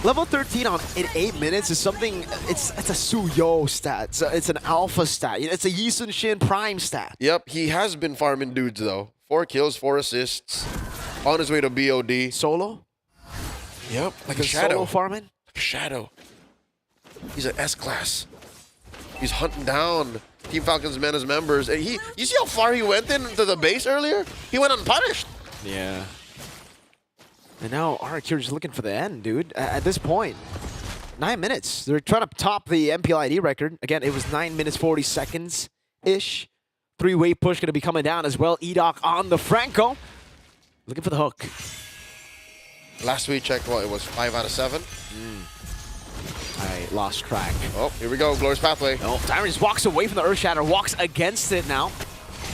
level 13 in 8 minutes is something. It's a Suyo stat. It's an alpha stat. It's a Yisun Shin prime stat. Yep, he has been farming dudes though. 4 kills, 4 assists, on his way to BOD. Solo. Yep, like a shadow. Solo farming. Like a shadow. He's an S-class. He's hunting down Team Falcon's Menace members. And you see how far he went into the base earlier? He went unpunished. Yeah. And now RRQ just looking for the end, dude. At this point, 9 minutes. They're trying to top the MPLID record. Again, it was 9 minutes, 40 seconds-ish. 3-way push going to be coming down as well. Edoc on the Franco. Looking for the hook. Last we checked, what, it was 5 out of 7? I lost track. Oh, here we go. Glorious Pathway. Oh, Tyrant just walks away from the Earth Shatter, walks against it now.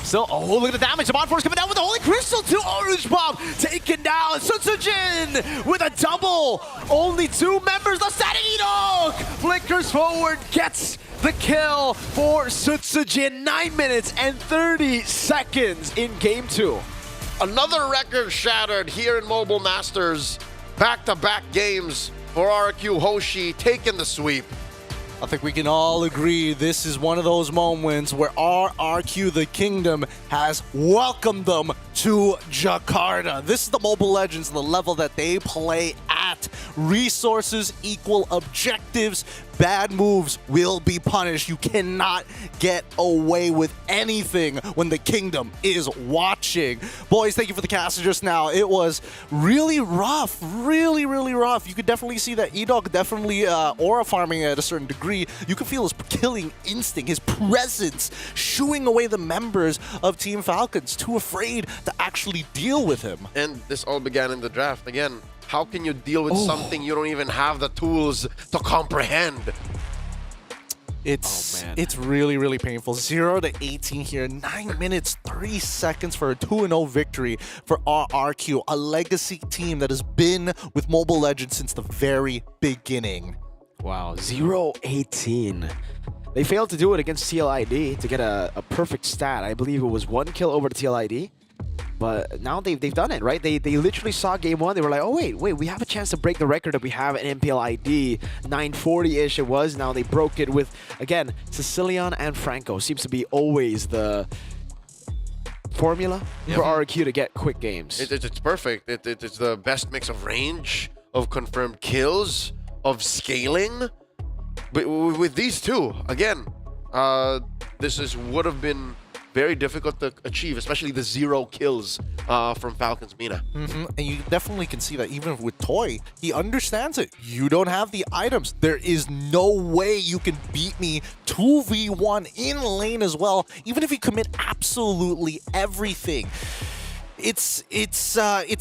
Still, oh, look at the damage. Zaman Force coming down with the Holy Crystal to Orange Bomb. Taken down. Sutsujin with a double. Only 2 members left standing. Enoch flickers forward, gets the kill for Sutsujin. 9 minutes and 30 seconds in Game 2. Another record shattered here in Mobile Masters. Back-to-back games for RRQ Hoshi taking the sweep. I think we can all agree this is one of those moments where RRQ the Kingdom has welcomed them to Jakarta. This is the Mobile Legends, the level that they play at. respect. Resources equal objectives. Bad moves will be punished. You cannot get away with anything when the kingdom is watching. Boys, thank you for the cast just now. It was really rough, really rough. You could definitely see that E-Dog definitely aura farming at a certain degree. You could feel his killing instinct, his presence, shooing away the members of Team Falcons, too afraid to actually deal with him. And this all began in the draft. Again, how can you deal with something you don't even have the tools to comprehend? It's really painful. 0 to 18 here. 9 minutes, 3 seconds for a 2-0 victory for RRQ, a legacy team that has been with Mobile Legends since the very beginning. Wow, 0-18. They failed to do it against TLID to get a perfect stat. I believe it was 1 kill over to TLID. But now they've done it, right? They literally saw game one. They were like, oh, wait, we have a chance to break the record that we have at MPLID. 940-ish it was. Now they broke it with, again, Sicilian and Franco. Seems to be always the formula for RRQ to get quick games. It's perfect. It's the best mix of range, of confirmed kills, of scaling. But with these two, again, this would have been very difficult to achieve, especially the 0 kills from Falcons Mina. And you definitely can see that even with Toy, he understands it. You don't have the items. There is no way you can beat me 2v1 in lane as well, even if you commit absolutely everything. It's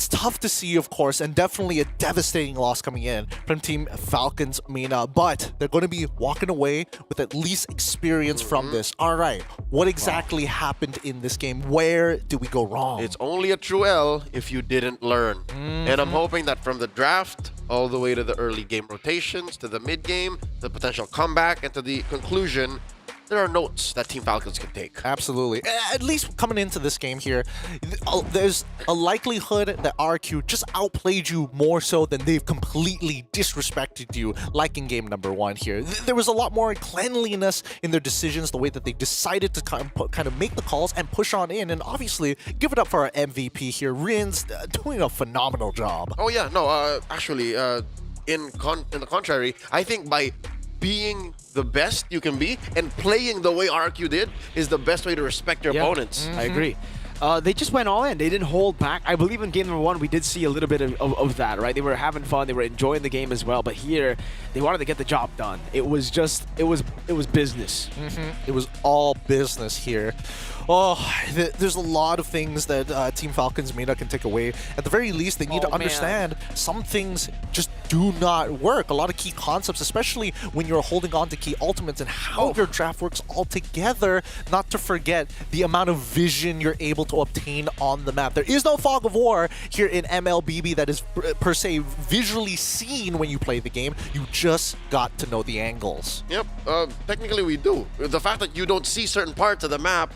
tough to see, of course, and definitely a devastating loss coming in from Team Falcons Mina, but they're going to be walking away with at least experience from this. All right, what exactly happened in this game? Where did we go wrong? It's only a true L if you didn't learn. And I'm hoping that from the draft all the way to the early game rotations, to the mid game, the potential comeback, and to the conclusion, there are notes that Team Falcons can take. Absolutely. At least coming into this game here, there's a likelihood that RQ just outplayed you more so than they've completely disrespected you, like in game number 1 here. There was a lot more cleanliness in their decisions, the way that they decided to kind of make the calls and push on in. And obviously, give it up for our MVP here. Rin's doing a phenomenal job. Oh yeah, no, actually, in the contrary, I think by being the best you can be and playing the way RQ did is the best way to respect your opponents. I agree. They just went all in. They didn't hold back. I believe in game number 1, we did see a little bit of that, right? They were having fun. They were enjoying the game as well. But here, they wanted to get the job done. It was business. It was all business here. Oh, there's a lot of things that Team Falcons Mina can take away. At the very least, they need to understand some things just do not work. A lot of key concepts, especially when you're holding on to key ultimates and how your draft works all together. Not to forget the amount of vision you're able to obtain on the map. There is no fog of war here in MLBB that is per se visually seen when you play the game. You just got to know the angles. Yep, technically we do. The fact that you don't see certain parts of the map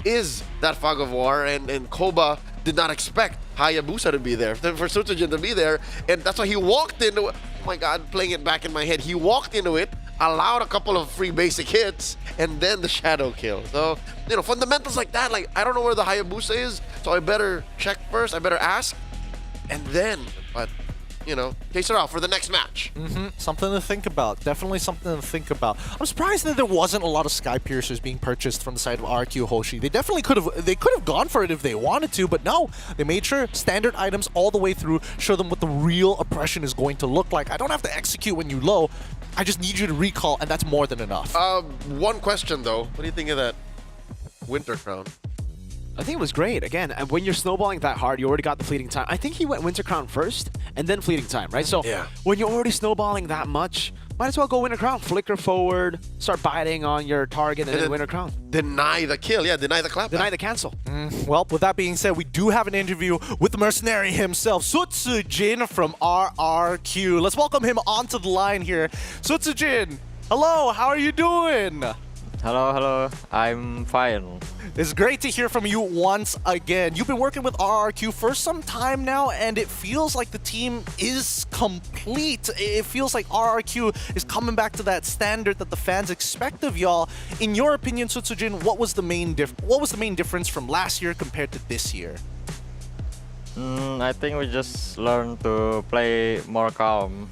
is that fog of war, and Koba did not expect Hayabusa to be there, for Sutsujin to be there, and that's why he walked into it. Oh my god, playing it back in my head. He walked into it, allowed a couple of free basic hits, and then the shadow kill. So, you know, fundamentals like that, like, I don't know where the Hayabusa is, so I better check first, I better ask, and then, but, you know, case it out for the next match. Something to think about. Definitely something to think about. I'm surprised that there wasn't a lot of Sky Piercers being purchased from the side of RQ Hoshi. They definitely could have gone for it if they wanted to, but no. They made sure standard items all the way through, show them what the real oppression is going to look like. I don't have to execute when you low. I just need you to recall, and that's more than enough. One question though. What do you think of that Winter Crown? I think it was great. Again, when you're snowballing that hard, you already got the fleeting time. I think he went Winter Crown first and then fleeting time, right? So when you're already snowballing that much, might as well go Winter Crown. Flicker forward, start biting on your target, and then Winter Crown. Deny the kill, deny the clap. Deny the cancel. Well, with that being said, we do have an interview with the mercenary himself, Sutsujin from RRQ. Let's welcome him onto the line here. Sutsujin, hello, how are you doing? Hello, I'm fine. It's great to hear from you once again. You've been working with RRQ for some time now, and it feels like the team is complete. It feels like RRQ is coming back to that standard that the fans expect of y'all. In your opinion, Sutsujin, what was the main difference from last year compared to this year? I think we just learn to play more calm.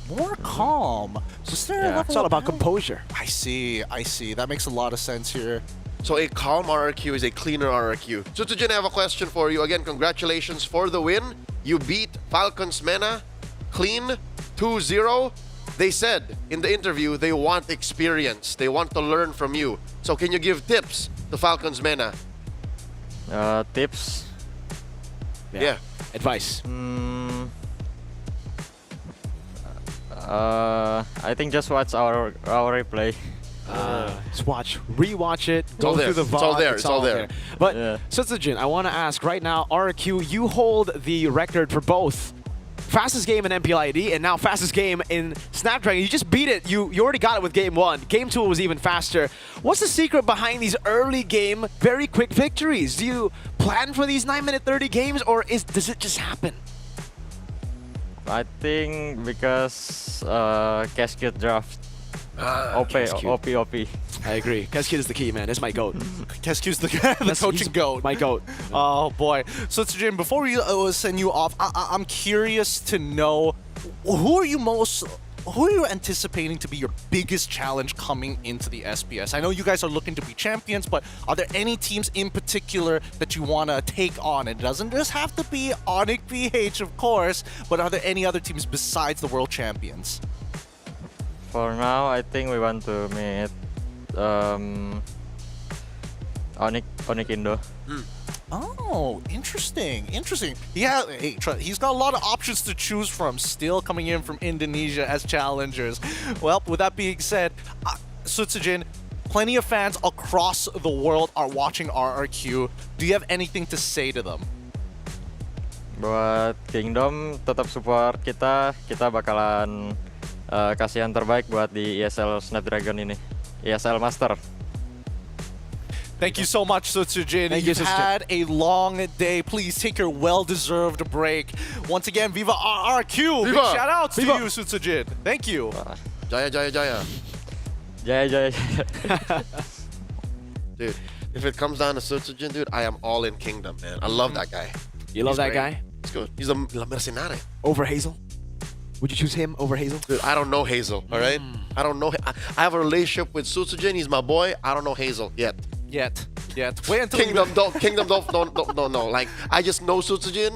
More calm. Was there a Yeah. level It's all of about calm? composure. I see. That makes a lot of sense here. So a calm RRQ is a cleaner RRQ. So Tujin, I have a question for you. Again, congratulations for the win. You beat Falcons Mena clean 2-0. They said in the interview they want experience. They want to learn from you. So can you give tips to Falcons Mena? Tips? Yeah. Advice. I think just watch our replay. Just watch, rewatch it, It's all go there. through the VOD. It's all there. It's all there. But Yeah. Sutsujin, I want to ask right now, RRQ, you hold the record for both fastest game in MPLID and now fastest game in Snapdragon. You just beat it. You already got it with game 1. Game 2 was even faster. What's the secret behind these early game, very quick victories? Do you plan for these 9-minute 30 games, or does it just happen? I think because casket draft. OP. I agree. Keskid is the key, man. It's my goat. Kescu's the He's coaching goat. My goat. Oh boy. So Jim, before we send you off, I'm curious to know who are you anticipating to be your biggest challenge coming into the SPS? I know you guys are looking to be champions, but are there any teams in particular that you want to take on? It doesn't just have to be Onyx PH, of course, but are there any other teams besides the world champions? For now, I think we want to meet Onyx Indo. Oh, interesting. Yeah, he's got a lot of options to choose from still coming in from Indonesia as challengers. Well, with that being said, Sutsujin, plenty of fans across the world are watching RRQ. Do you have anything to say to them? Buat Kingdom, tetap support kita. Kita bakalan kasih yang terbaik buat di ESL Snapdragon ini. ESL Master. Thank you so much, Sutsujin. Thank you, You've Sutsujin. had a long day. Please take your well-deserved break. Once again, Viva RRQ. Big Viva! shout outs to Viva! you, Sutsujin. Thank you. Jaya, Jaya, Jaya. Jaya. Dude, if it comes down to Sutsujin, dude, I am all in Kingdom, man. I love that guy. You love He's that great. guy? He's good. He's a mercenary. Over Hazel? Would you choose him over Hazel? Dude, I don't know Hazel, all right? I don't know. I have a relationship with Sutsujin. He's my boy. I don't know Hazel yet. Yet. Wait until Kingdom don't know. Like, I just know Sutsujin.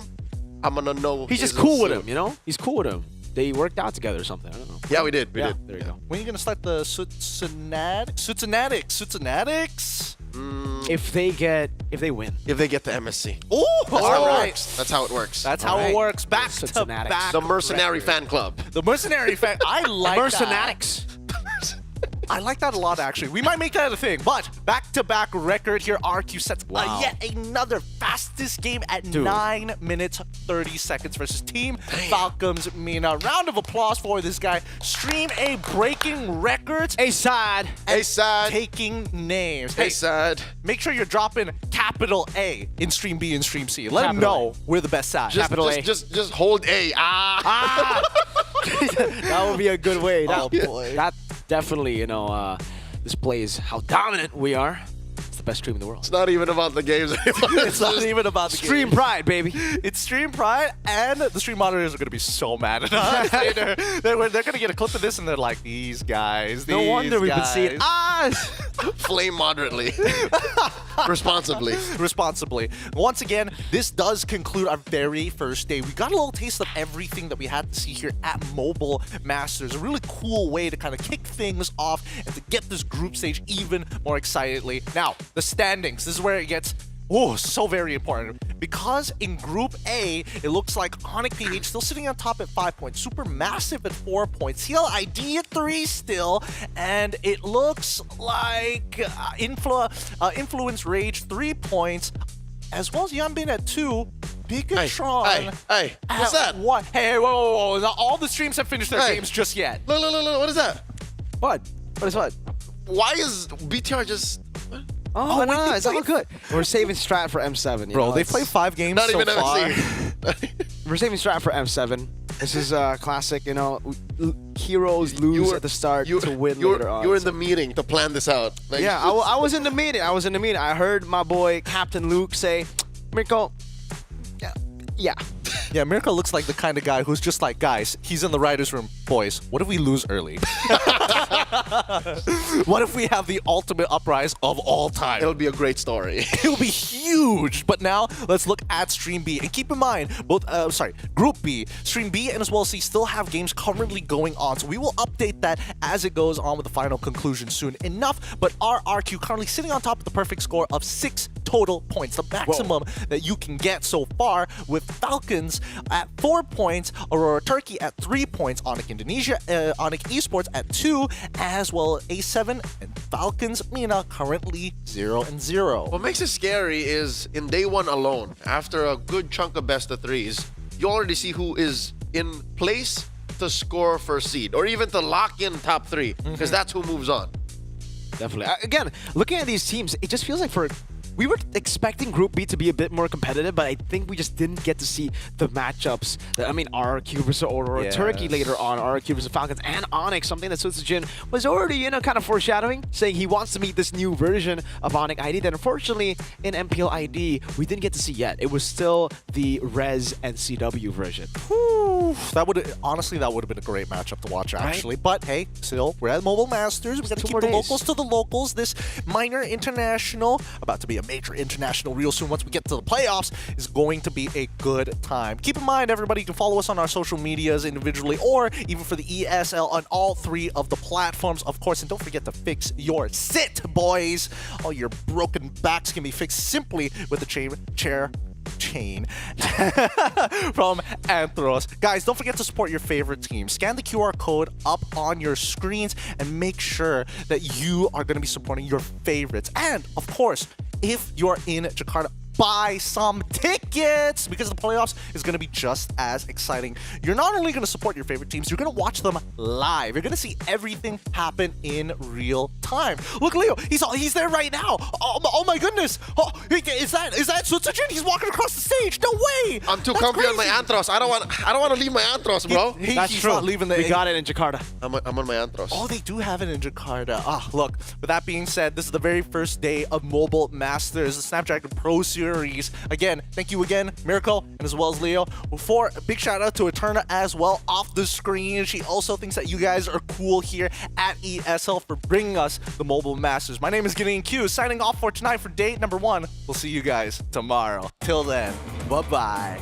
I'm gonna know. He's just Hazel cool with soon. him, you know? He's cool with him. They worked out together or something. I don't know. Yeah, we did. We did. There you go. When are you gonna start the Sutsunatics? If they win. If they get the MSC. Oh, That's all how it right. works. That's how it works. That's how it works. Back to Sutsunatics. back. The mercenary record. fan club. The mercenary fan. I like Mercenatics. I like that a lot, actually. We might make that a thing. But back-to-back record here. RQ sets yet another fastest game at 9 minutes 30 seconds versus Team Falcons Mina. Round of applause for this guy. Stream A breaking records. A-side. Taking names. A-side. Make sure you're dropping capital A in Stream B and Stream C. Let them Capital know we're the best side. Just hold A. That would be a good way. Oh, boy. That definitely, displays how dominant we are. It's the best stream in the world. It's not even about the games anymore. It's not even about the Stream game. pride, baby. It's stream pride, and the stream moderators are going to be so mad at us later. They're going to get a clip of this, and they're like, these guys, No wonder we've been seeing Flame moderately. Responsibly. Once again, this does conclude our very first day. We got a little taste of everything that we had to see here at Mobile Masters. A really cool way to kind of kick things off and to get this group stage even more excitedly. Now, the standings. This is where it gets so very important. Because in Group A, it looks like Onyx PH still sitting on top at 5 points. Supermassive at 4 points. CLID at 3 still. And it looks like Influence Rage 3 points. As well as Yanbin at 2. Bigatron. Hey, what's that? 1. Hey, whoa. Not all the streams have finished their games just yet. Look, what is that? What? What is what? Why is BTR just... Oh, no, it's all good. We're saving strat for M7. You Bro, know, they play 5 games Not so even far. MSC. We're saving strat for M7. This is classic, heroes lose at the start to win later on. You were in the meeting to plan this out. Like, I was in the meeting. I heard my boy Captain Luke say, Mirko, Yeah. Yeah, Miracle looks like the kind of guy who's just like, guys, he's in the writer's room. Boys, what if we lose early? What if we have the ultimate uprise of all time? It'll be a great story. It'll be huge. But now let's look at Stream B. And keep in mind, Group B, Stream B and as well as C still have games currently going on. So we will update that as it goes on with the final conclusion soon enough. But our RQ currently sitting on top of the perfect score of 6 total points, the maximum that you can get so far, with Falcons at 4 points, Aurora Turkey at 3 points, Onyx Indonesia, Onyx Esports at 2, as well as A7 and Falcons Mina currently 0-0. What makes it scary is in day one alone, after a good chunk of best of threes, you already see who is in place to score first seed, or even to lock in top 3, because that's who moves on. Definitely. Again, looking at these teams, it just feels like we were expecting Group B to be a bit more competitive, but I think we just didn't get to see the matchups. I mean, RRQ versus Aurora Turkey later on, RRQ versus Falcons, and Onyx, something that Sutsujin was already, kind of foreshadowing, saying he wants to meet this new version of Onyx ID that unfortunately in MPL ID, we didn't get to see yet. It was still the Rez and CW version. Whew, that would have been a great matchup to watch, actually. Right? But hey, still, we're at Mobile Masters. We got to keep the locals to the locals. This minor international, about to be a major international real soon once we get to the playoffs, is going to be a good time. Keep in mind, everybody, you can follow us on our social medias individually or even for the ESL on all 3 of the platforms, of course. And don't forget to fix your sit, boys. All your broken backs can be fixed simply with a chair from Anthros. Guys, don't forget to support your favorite team. Scan the QR code up on your screens and make sure that you are going to be supporting your favorites. And of course, if you're in Jakarta, buy some tickets because the playoffs is going to be just as exciting. You're not only going to support your favorite teams, you're going to watch them live. You're going to see everything happen in real time. Look, Leo, he's there right now. Oh my goodness. Oh, is that Sutsujin? He's walking across the stage. No way. I'm too comfy on my Antros. I don't want to leave my Antros, bro. That's true. Not leaving we got it in Jakarta. I'm on my Antros. Oh, they do have it in Jakarta. Look, with that being said, this is the very first day of Mobile Masters, the Snapdragon Pro Series. Again, thank you again, Miracle, and as well as Leo. For a big shout out to Eterna as well off the screen. She also thinks that you guys are cool here at ESL for bringing us the Mobile Masters. My name is Gideon Q, signing off for tonight for date number 1. We'll see you guys tomorrow. Till then, bye-bye.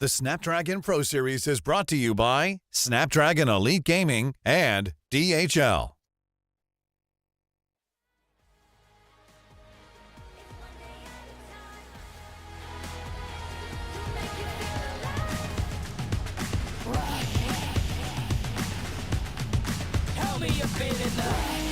The Snapdragon Pro Series is brought to you by Snapdragon Elite Gaming and DHL. Tell me you're feeling love.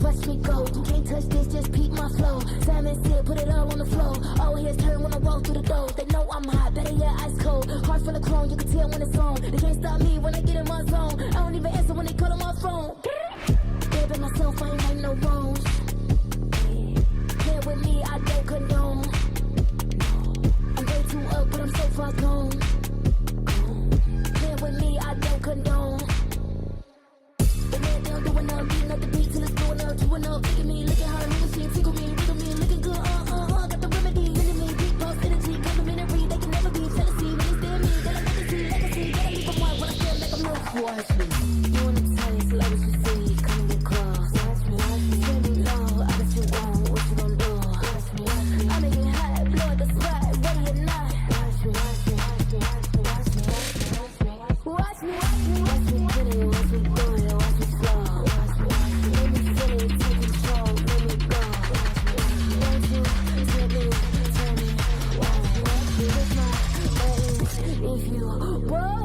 Watch me go, you can't touch this, just peep my flow. Simon said, put it all on the floor. All heads turn when I walk through the door. They know I'm hot, better yet ice cold. Heart full of chrome, you can tell when it's on. They can't stop me when I get in my zone. I don't even answer when they call on my phone. Baby, myself, I ain't right no wrongs. Play with me, I don't condone. I'm way too up, but I'm so far gone. Play with me, I don't condone. The man down doing up, beating up the beat till it's going up, doing up. Look at me, look at her, look at tickle me, wiggle me, looking good, got the remedy. Enemy, big boss energy, complimentary, they can never be jealousy. When they stare at me, got a legacy, gotta leave them white when I feel like I'm milk. Watch me, you wanna taste, love what you see, come get close. Watch me, send me low, I bet you won't, what you gon' do? Watch me, I make it hot, blow the spot, ready or not. Watch me, watch me, watch me, watch me, watch me, watch me, watch me, watch me, watch me, get it, watch me do it, watch me slow. Watch me, let me feel it, take control, let me go. Watch me, tell me, watch me, with my buttons, if you broke.